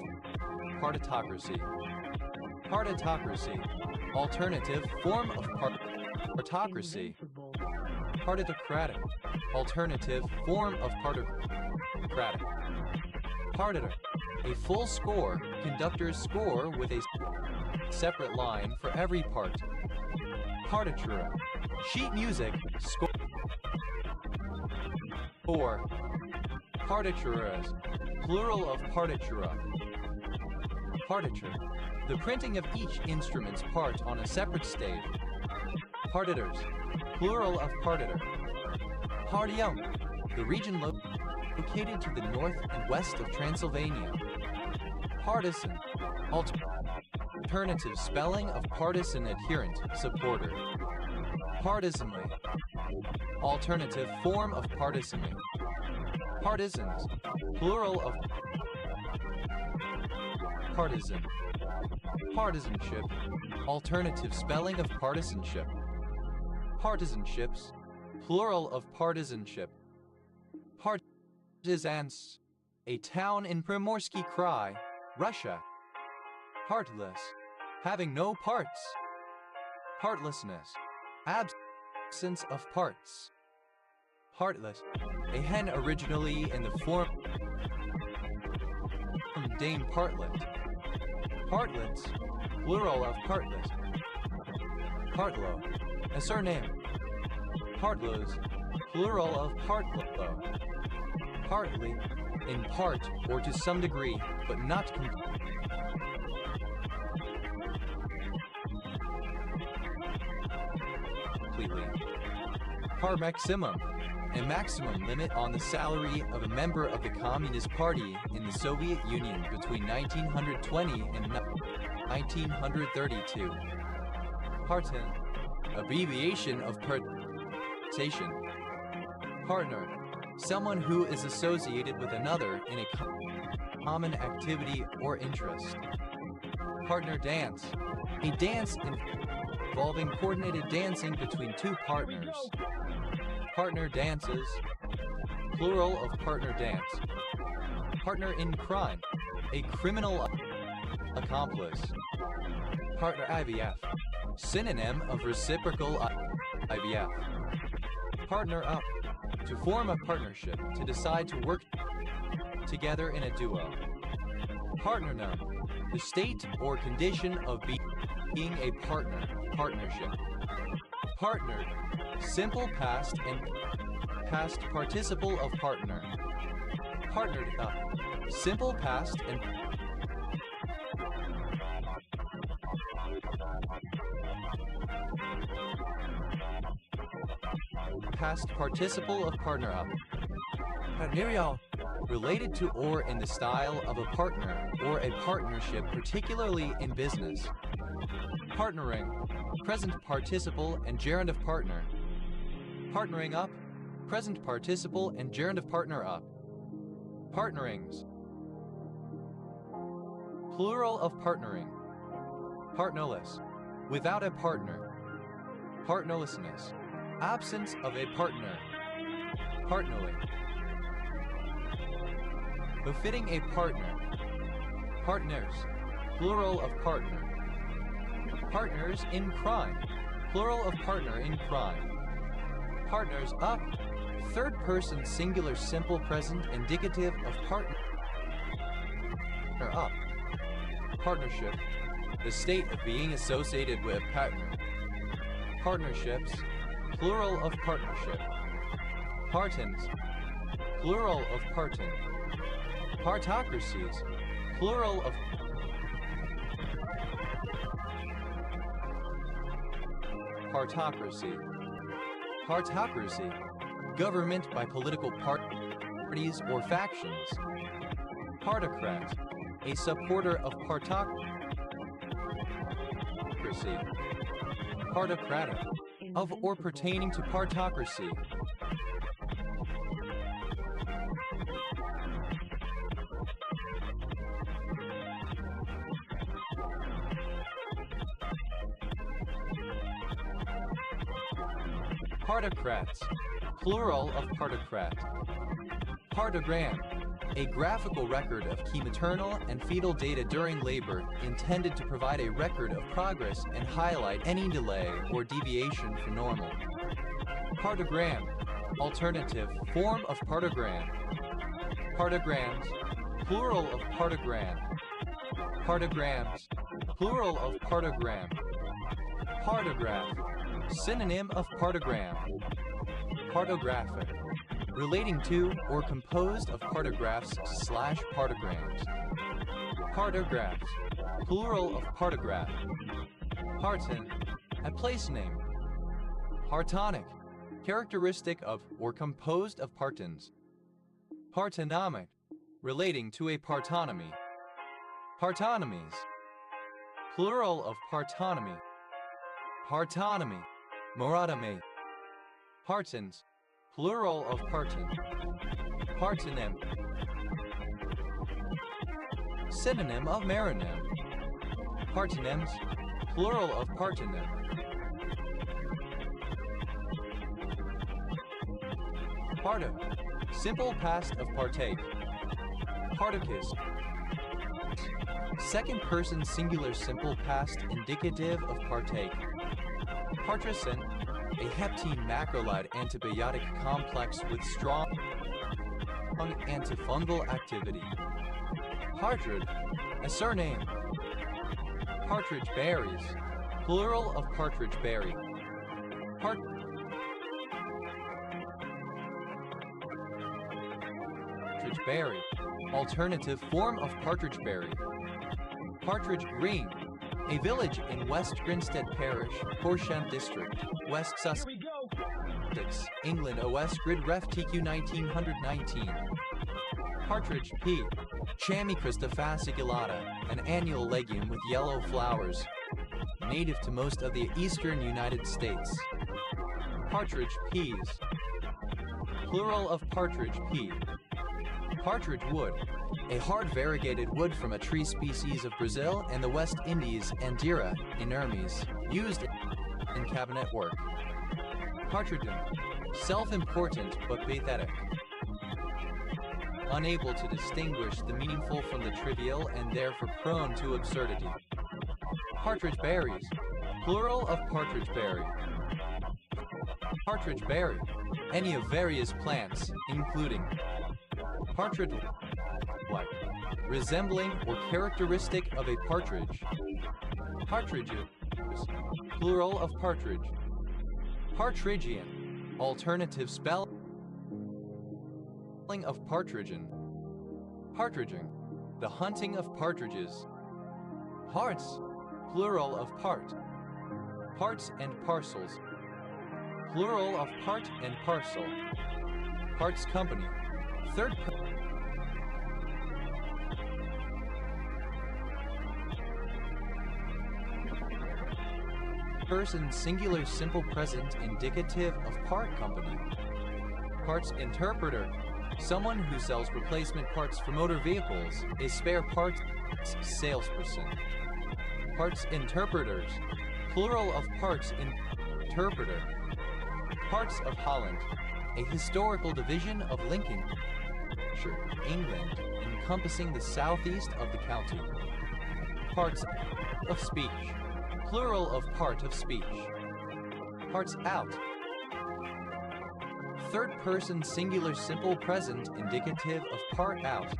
partitocracy. Partitocracy. Alternative form of partocracy. Partitocratic. Alternative form of partocratic. Partitor. A full score. Conductor's score with a separate line for every part. Partitura. Sheet music. Score. Partituras. Plural of partitura. Partiture. The printing of each instrument's part on a separate stave. Partitors. Plural of partitor. Partium. The region located to the north and west of Transylvania. Partisan. Alternative spelling of partisan adherent, supporter. Partisanly. Alternative form of partisanly. Partisans. Plural of partisan. Partisanship. Alternative spelling of partisanship. Partisanships. Plural of partisanship. Partizans. A town in Primorsky Krai, Russia. Heartless. Having no parts. Heartlessness. Absence of parts. Heartless. A hen originally in the form Dame Partlet. Partlets. Plural of partlets. Partlow. A surname. Partlows. Plural of partlow. Partly. In part or to some degree, but not completely. Par maximum. A maximum limit on the salary of a member of the Communist Party in the Soviet Union between 1920 and 1932. Partin. Abbreviation of participation. Partner. Someone who is associated with another in a common activity or interest. Partner dance. A dance involving coordinated dancing between two partners. Partner dances. Plural of partner dance. Partner in crime. A criminal accomplice. Partner IVF. Synonym of reciprocal IVF. Partner up. To form a partnership, to decide to work together in a duo. Partner. The state or condition of being a partner, partnership. Partnered. Simple past and past participle of partner. Partnered up. Simple past and past participle of partner up. Partnerial, related to or in the style of a partner or a partnership, particularly in business. Partnering, present participle and gerund of partner. Partnering up, present participle and gerund of partner up. Partnerings, plural of partnering. Partnerless, without a partner. Partnerlessness, absence of a partner. Partnerly, befitting a partner. Partners, plural of partner. Partners in crime, plural of partner in crime. Partners up, third person singular simple present indicative of partner up. Partnership, the state of being associated with a partner. Partnerships, plural of partnership. Partons, plural of parton. Partocracies, plural of partocracy. Partocracy, government by political parties or factions. Partocrat, a supporter of partocracy. Partocratic, of or pertaining to partocracy. Partocrats, plural of partocrat. Partogram, a graphical record of key maternal and fetal data during labor intended to provide a record of progress and highlight any delay or deviation from normal. Partogram, alternative form of partogram. Partograms, plural of partogram. Partograms, plural of partogram. Partograph, synonym of partogram. Partographic, relating to or composed of partographs / partograms. Partographs, plural of partograph. Parton, a place name. Partonic, characteristic of or composed of partons. Partonomic, relating to a partonomy. Partonomies, plural of partonomy. Partonomy, moratomy. Partons, plural of parton. Partonym, synonym of maronym. Partonyms, plural of partonym. Parto, simple past of partake. Particus, second person singular simple past indicative of partake. Partricin, a heptene macrolide antibiotic complex with strong antifungal activity. Partridge, a surname. Partridge berries, plural of partridge berry. Partridge berry, alternative form of partridge berry. Partridge Green, a village in West Grinstead Parish, Horsham District, West Sussex, England. OS Grid Ref TQ 1919. Partridge Pea, Chamichrista fasciculata, an annual legume with yellow flowers, native to most of the eastern United States. Partridge peas, plural of partridge pea. Partridge wood, a hard variegated wood from a tree species of Brazil and the West Indies, Andira inermis, used in cabinet work. Partridum, self-important but pathetic. Unable to distinguish the meaningful from the trivial and therefore prone to absurdity. Partridge berries, plural of partridge berry. Partridge berry, any of various plants, including partridge-like, resembling or characteristic of a partridge. Partridges, plural of partridge. Partridgian, alternative spelling of partridgeon. Partridging, the hunting of partridges. Parts, plural of part. Parts and parcels, plural of part and parcel. Parts company. Third person singular simple present indicative of part company. Parts interpreter. Someone who sells replacement parts for motor vehicles. A spare parts salesperson. Parts interpreters. Plural of parts interpreter. Parts of Holland. A historical division of Lincolnshire, England, encompassing the southeast of the county. Parts of speech. Plural of part of speech. Parts out. Third person singular simple present indicative of part out.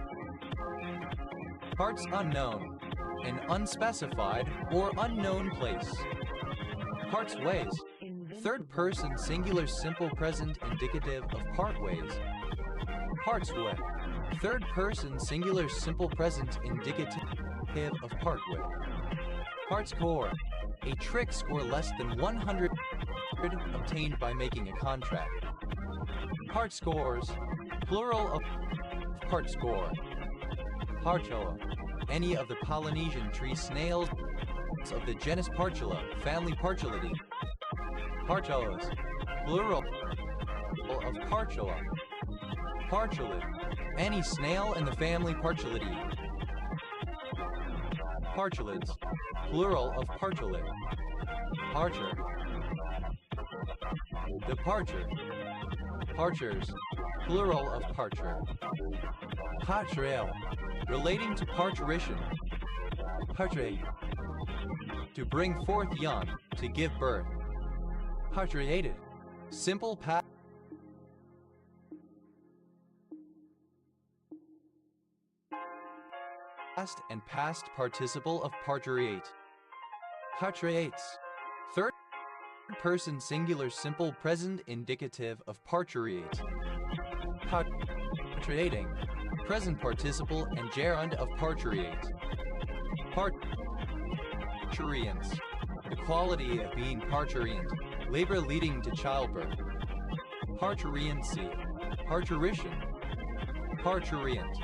Parts unknown. An unspecified or unknown place. Parts ways. Third person singular simple present indicative of part ways. Parts way. Third person singular simple present indicative of part way. Parts core. A trick score less than 100 obtained by making a contract. Part scores. Plural of part score. Partula. Any of the Polynesian tree snails of the genus Partula, family Partulidea. Partulas. Plural of Partula. Partulid. Any snail in the family Partulidea. Partulids. Plural of partulid. Parcher. Departure. Parchers. Plural of parcher. Patrail. Relating to parturition. Partray. To bring forth young, to give birth. Patriated. Simple past and past participle of parturiate. Patriates. Third person singular simple present indicative of parturiate. Patriating. Present participle and gerund of parturiate. Parturients. The quality of being parturient. Labor leading to childbirth. Parturiency. Parturition. Parturient.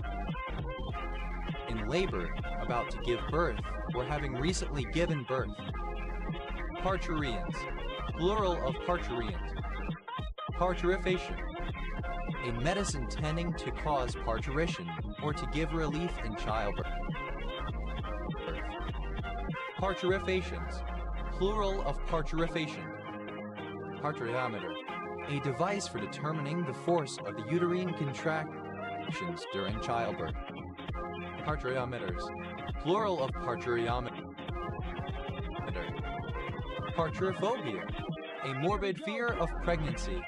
In labor, about to give birth, or having recently given birth. Parturients. Plural of parturient. Parturification. A medicine tending to cause parturition, or to give relief in childbirth. Parturifations. Plural of parturification. Parturiometer. A device for determining the force of the uterine contractions during childbirth. Parturiometers. Plural of parturiometer. Parturiphobia. A morbid fear of pregnancy.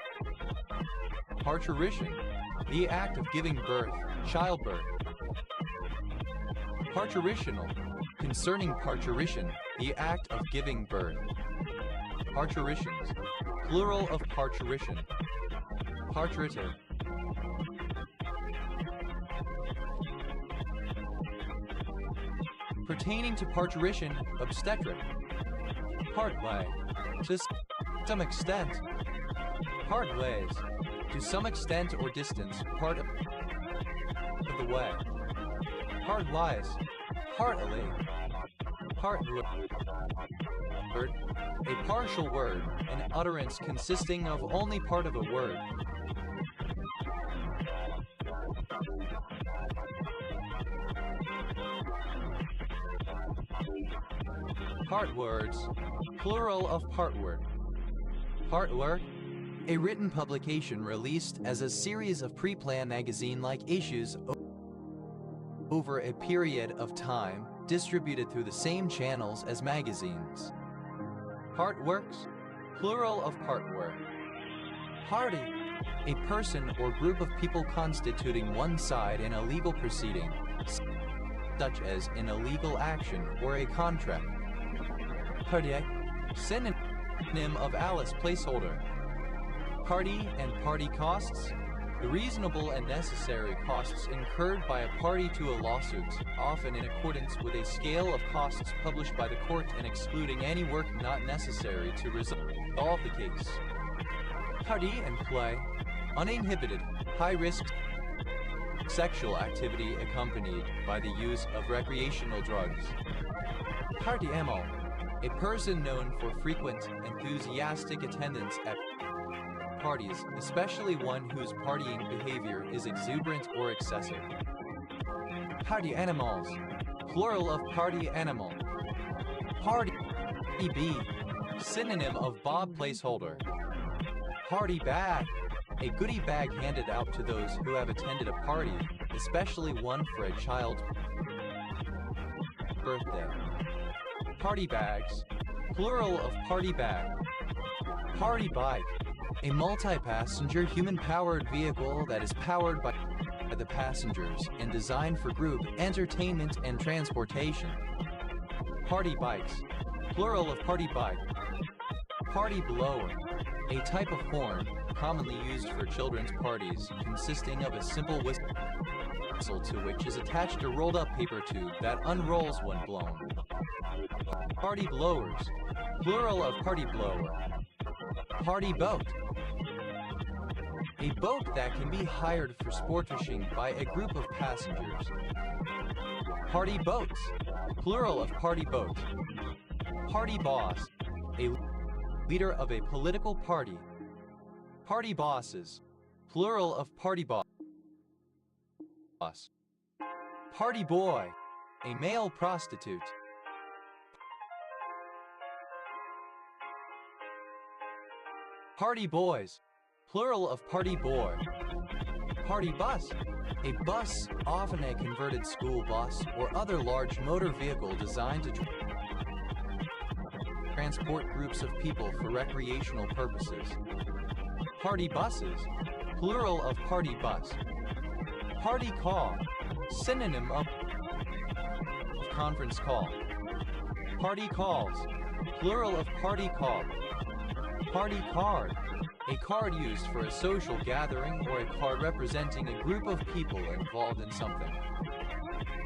Parturition. The act of giving birth, childbirth. Parturitional. Concerning parturition, the act of giving birth. Parturitions. Plural of parturition. Parturitor. Pertaining to parturition, obstetric. Partway. To some extent. Partways. To some extent or distance, part of the way. Partwise. Partly. Partword. A partial word, an utterance consisting of only part of a word. Partwords. Plural of partword. Partwork. A written publication released as a series of pre-planned magazine-like issues over a period of time, distributed through the same channels as magazines. Partworks. Plural of partwork. Party. A person or group of people constituting one side in a legal proceeding, such as in a legal action or a contract. Party. Synonym of Alice placeholder. Party and party costs. The reasonable and necessary costs incurred by a party to a lawsuit, often in accordance with a scale of costs published by the court and excluding any work not necessary to resolve the case. Party and play. Uninhibited, high-risk sexual activity accompanied by the use of recreational drugs. Party animal. A person known for frequent, enthusiastic attendance at parties, especially one whose partying behavior is exuberant or excessive. Party animals. Plural of party animal. Party B. Synonym of Bob placeholder. Party bag. A goodie bag handed out to those who have attended a party, especially one for a child's birthday. Party bags. Plural of party bag. Party bike. A multi-passenger human-powered vehicle that is powered by the passengers and designed for group entertainment and transportation. Party bikes. Plural of party bike. Party blower. A type of horn commonly used for children's parties, consisting of a simple whistle to which is attached a rolled-up paper tube that unrolls when blown. Party blowers. Plural of party blower. Party boat. A boat that can be hired for sport fishing by a group of passengers. Party boats. Plural of party boat. Party boss. A leader of a political party. Party bosses. Plural of party boss. Party boy. A male prostitute. Party boys. Plural of party boy. Party bus. A bus, often a converted school bus or other large motor vehicle designed to transport groups of people for recreational purposes. Party buses. Plural of party bus. Party call. Synonym of conference call. Party calls. Plural of party call. Party card. A card used for a social gathering or a card representing a group of people involved in something.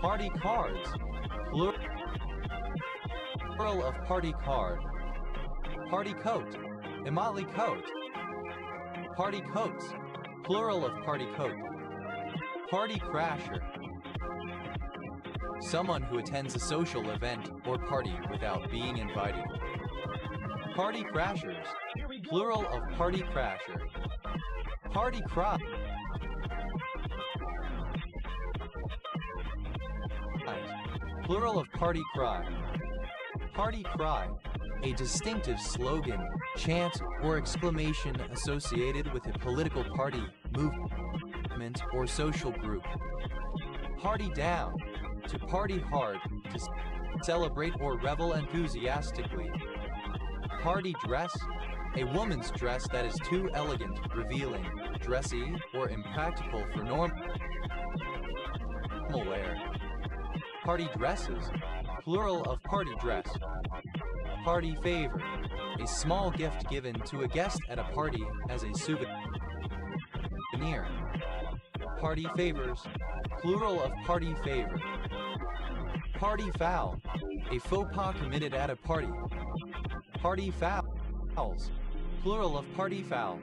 Party cards. Plural of party card. Party coat. A motley coat. Party coats. Plural of party coat. Party crasher. Someone who attends a social event or party without being invited. Party crashers. Plural of party crasher. Party cry. Plural of party cry. Party cry. A distinctive slogan, chant, or exclamation associated with a political party, movement, or social group. Party down. To party hard, to celebrate or revel enthusiastically. Party dress. A woman's dress that is too elegant, revealing, dressy, or impractical for normal wear. Party dresses. Plural of party dress. Party favor. A small gift given to a guest at a party as a souvenir. Party favors. Plural of party favor. Party foul. A faux pas committed at a party. Party fouls. Plural of party foul.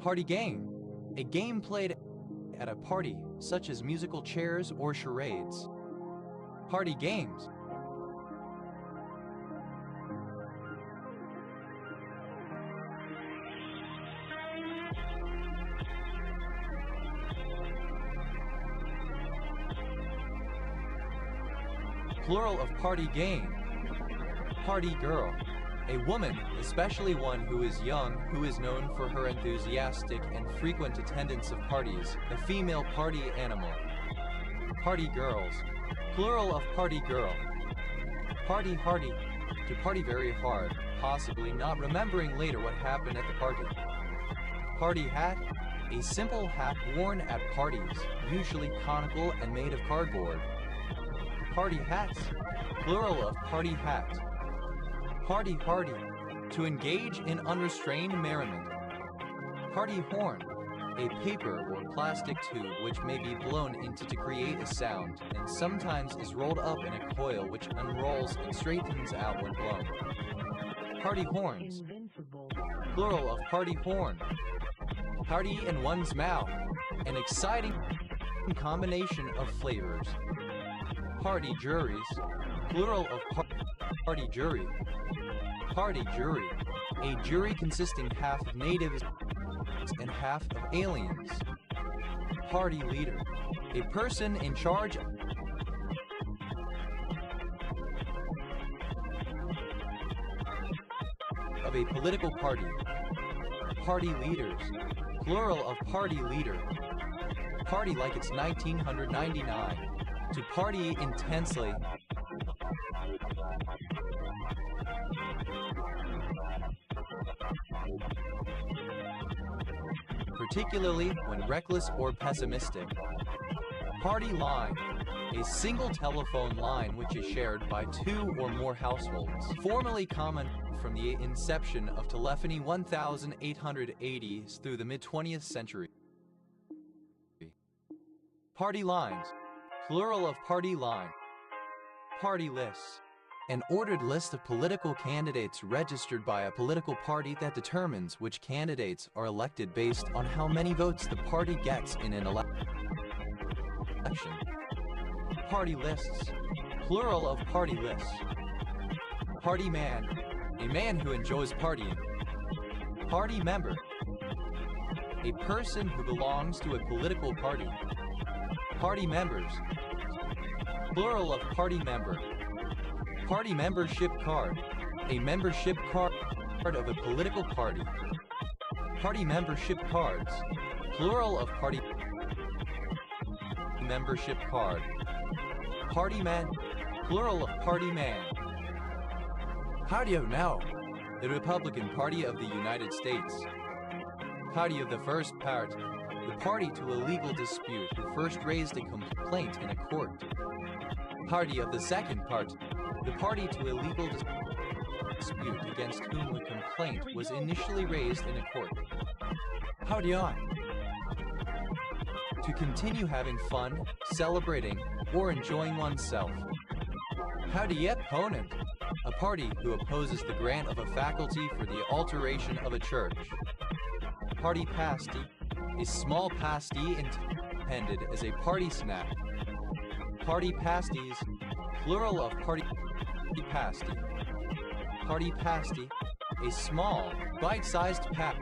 Party game. A game played at a party, such as musical chairs or charades. Party games. Plural of party game. Party girl. A woman, especially one who is young, who is known for her enthusiastic and frequent attendance of parties, a female party animal. Party girls. Plural of party girl. Party hardy. To party very hard, possibly not remembering later what happened at the party. Party hat. A simple hat worn at parties, usually conical and made of cardboard. Party hats. Plural of party hat. Party hardy. To engage in unrestrained merriment. Party horn. A paper or plastic tube which may be blown into to create a sound, and sometimes is rolled up in a coil which unrolls and straightens out when blown. Party horns. Invincible. Plural of party horn. Party in one's mouth. An exciting combination of flavors. Party juries. Plural of party jury. Party jury. A jury consisting half of natives and half of aliens. Party leader. A person in charge of a political party. Party leaders. Plural of party leader. Party like it's 1999. To party intensely. Particularly when reckless or pessimistic. Party line. A single telephone line which is shared by 2 or more households. Formerly common from the inception of telephony 1880s through the mid-20th century. Party lines. Plural of party line. Party lists. An ordered list of political candidates registered by a political party that determines which candidates are elected based on how many votes the party gets in an election. Party lists. Plural of party lists. Party man. A man who enjoys partying. Party member. A person who belongs to a political party. Party members. Plural of party member. Party membership card. A membership card of a political party. Party membership cards. Plural of party membership card. Party man. Plural of party man. How do you know? The Republican Party of the United States. Party of the first part. The party to a legal dispute who first raised a complaint in a court. Party of the second part. The party to a legal dispute against whom a complaint was initially raised in a court. How do you know? To continue having fun, celebrating, or enjoying oneself. How do you opponent? A party who opposes the grant of a faculty for the alteration of a church. Party pasty. A small pasty intended as a party snack. Party pasties. Plural of party pasty. Party pasty. A small, bite-sized pasty.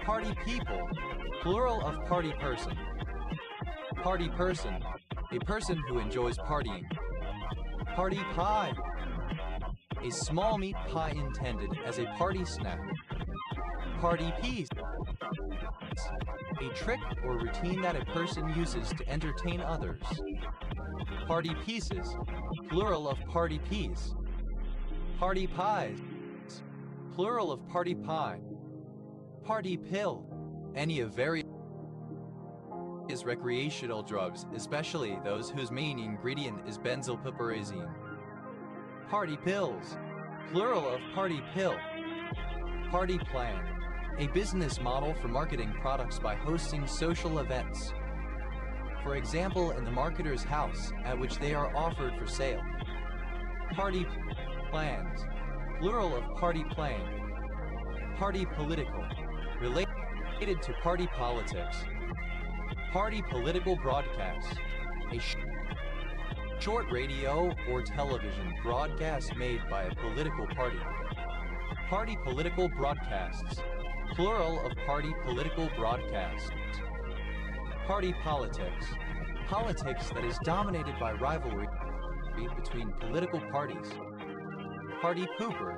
Party people. Plural of party person. Party person. A person who enjoys partying. Party pie. A small meat pie intended as a party snack. Party piece. A trick or routine that a person uses to entertain others. Party pieces. Plural of party piece. Party pies. Plural of party pie. Party pill. Any of various recreational drugs, especially those whose main ingredient is benzylpiperazine. Party pills. Plural of party pill. Party plan. A business model for marketing products by hosting social events. For example, in the marketer's house, at which they are offered for sale. Party plans. Plural of party plan. Party political. Related to party politics. Party political broadcast. A short radio or television broadcast made by a political party. Party political broadcasts. Plural of party political broadcasts. Party politics. Politics that is dominated by rivalry between political parties. Party pooper.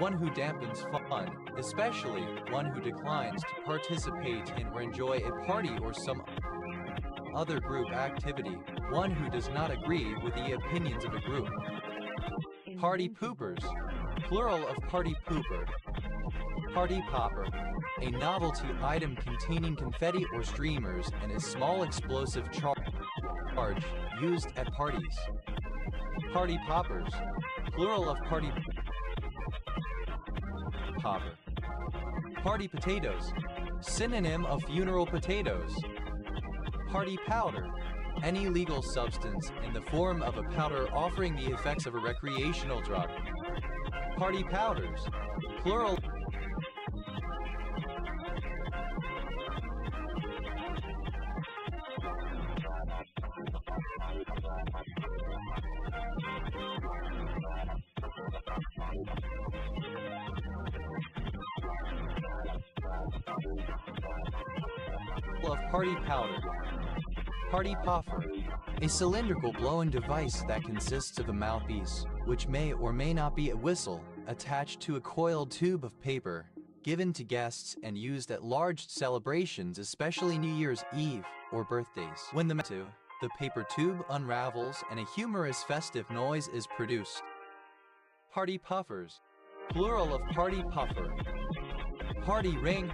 One who dampens fun, especially one who declines to participate in or enjoy a party or some other group activity. One who does not agree with the opinions of a group. Party poopers. Plural of party pooper. Party popper. A novelty item containing confetti or streamers and a small explosive charge used at parties. Party poppers. Plural of party popper. Party potatoes. Synonym of funeral potatoes. Party powder. any legal substance in the form of a powder offering the effects of a recreational drug. Party powders, plural. Of party powder. Party puffer, a cylindrical blow-in device that consists of a mouthpiece, which may or may not be a whistle, attached to a coiled tube of paper, given to guests and used at large celebrations, especially New Year's Eve or birthdays. When the paper tube unravels and a humorous festive noise is produced. Party puffers, plural of party puffer. Party ring,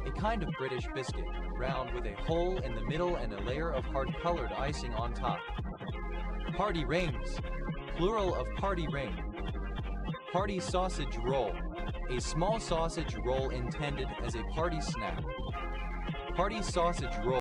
a kind of British biscuit, round with a hole in the middle and a layer of hard-colored icing on top. Party rings, plural of party ring. Party sausage roll, a small sausage roll intended as a party snack. Party sausage roll.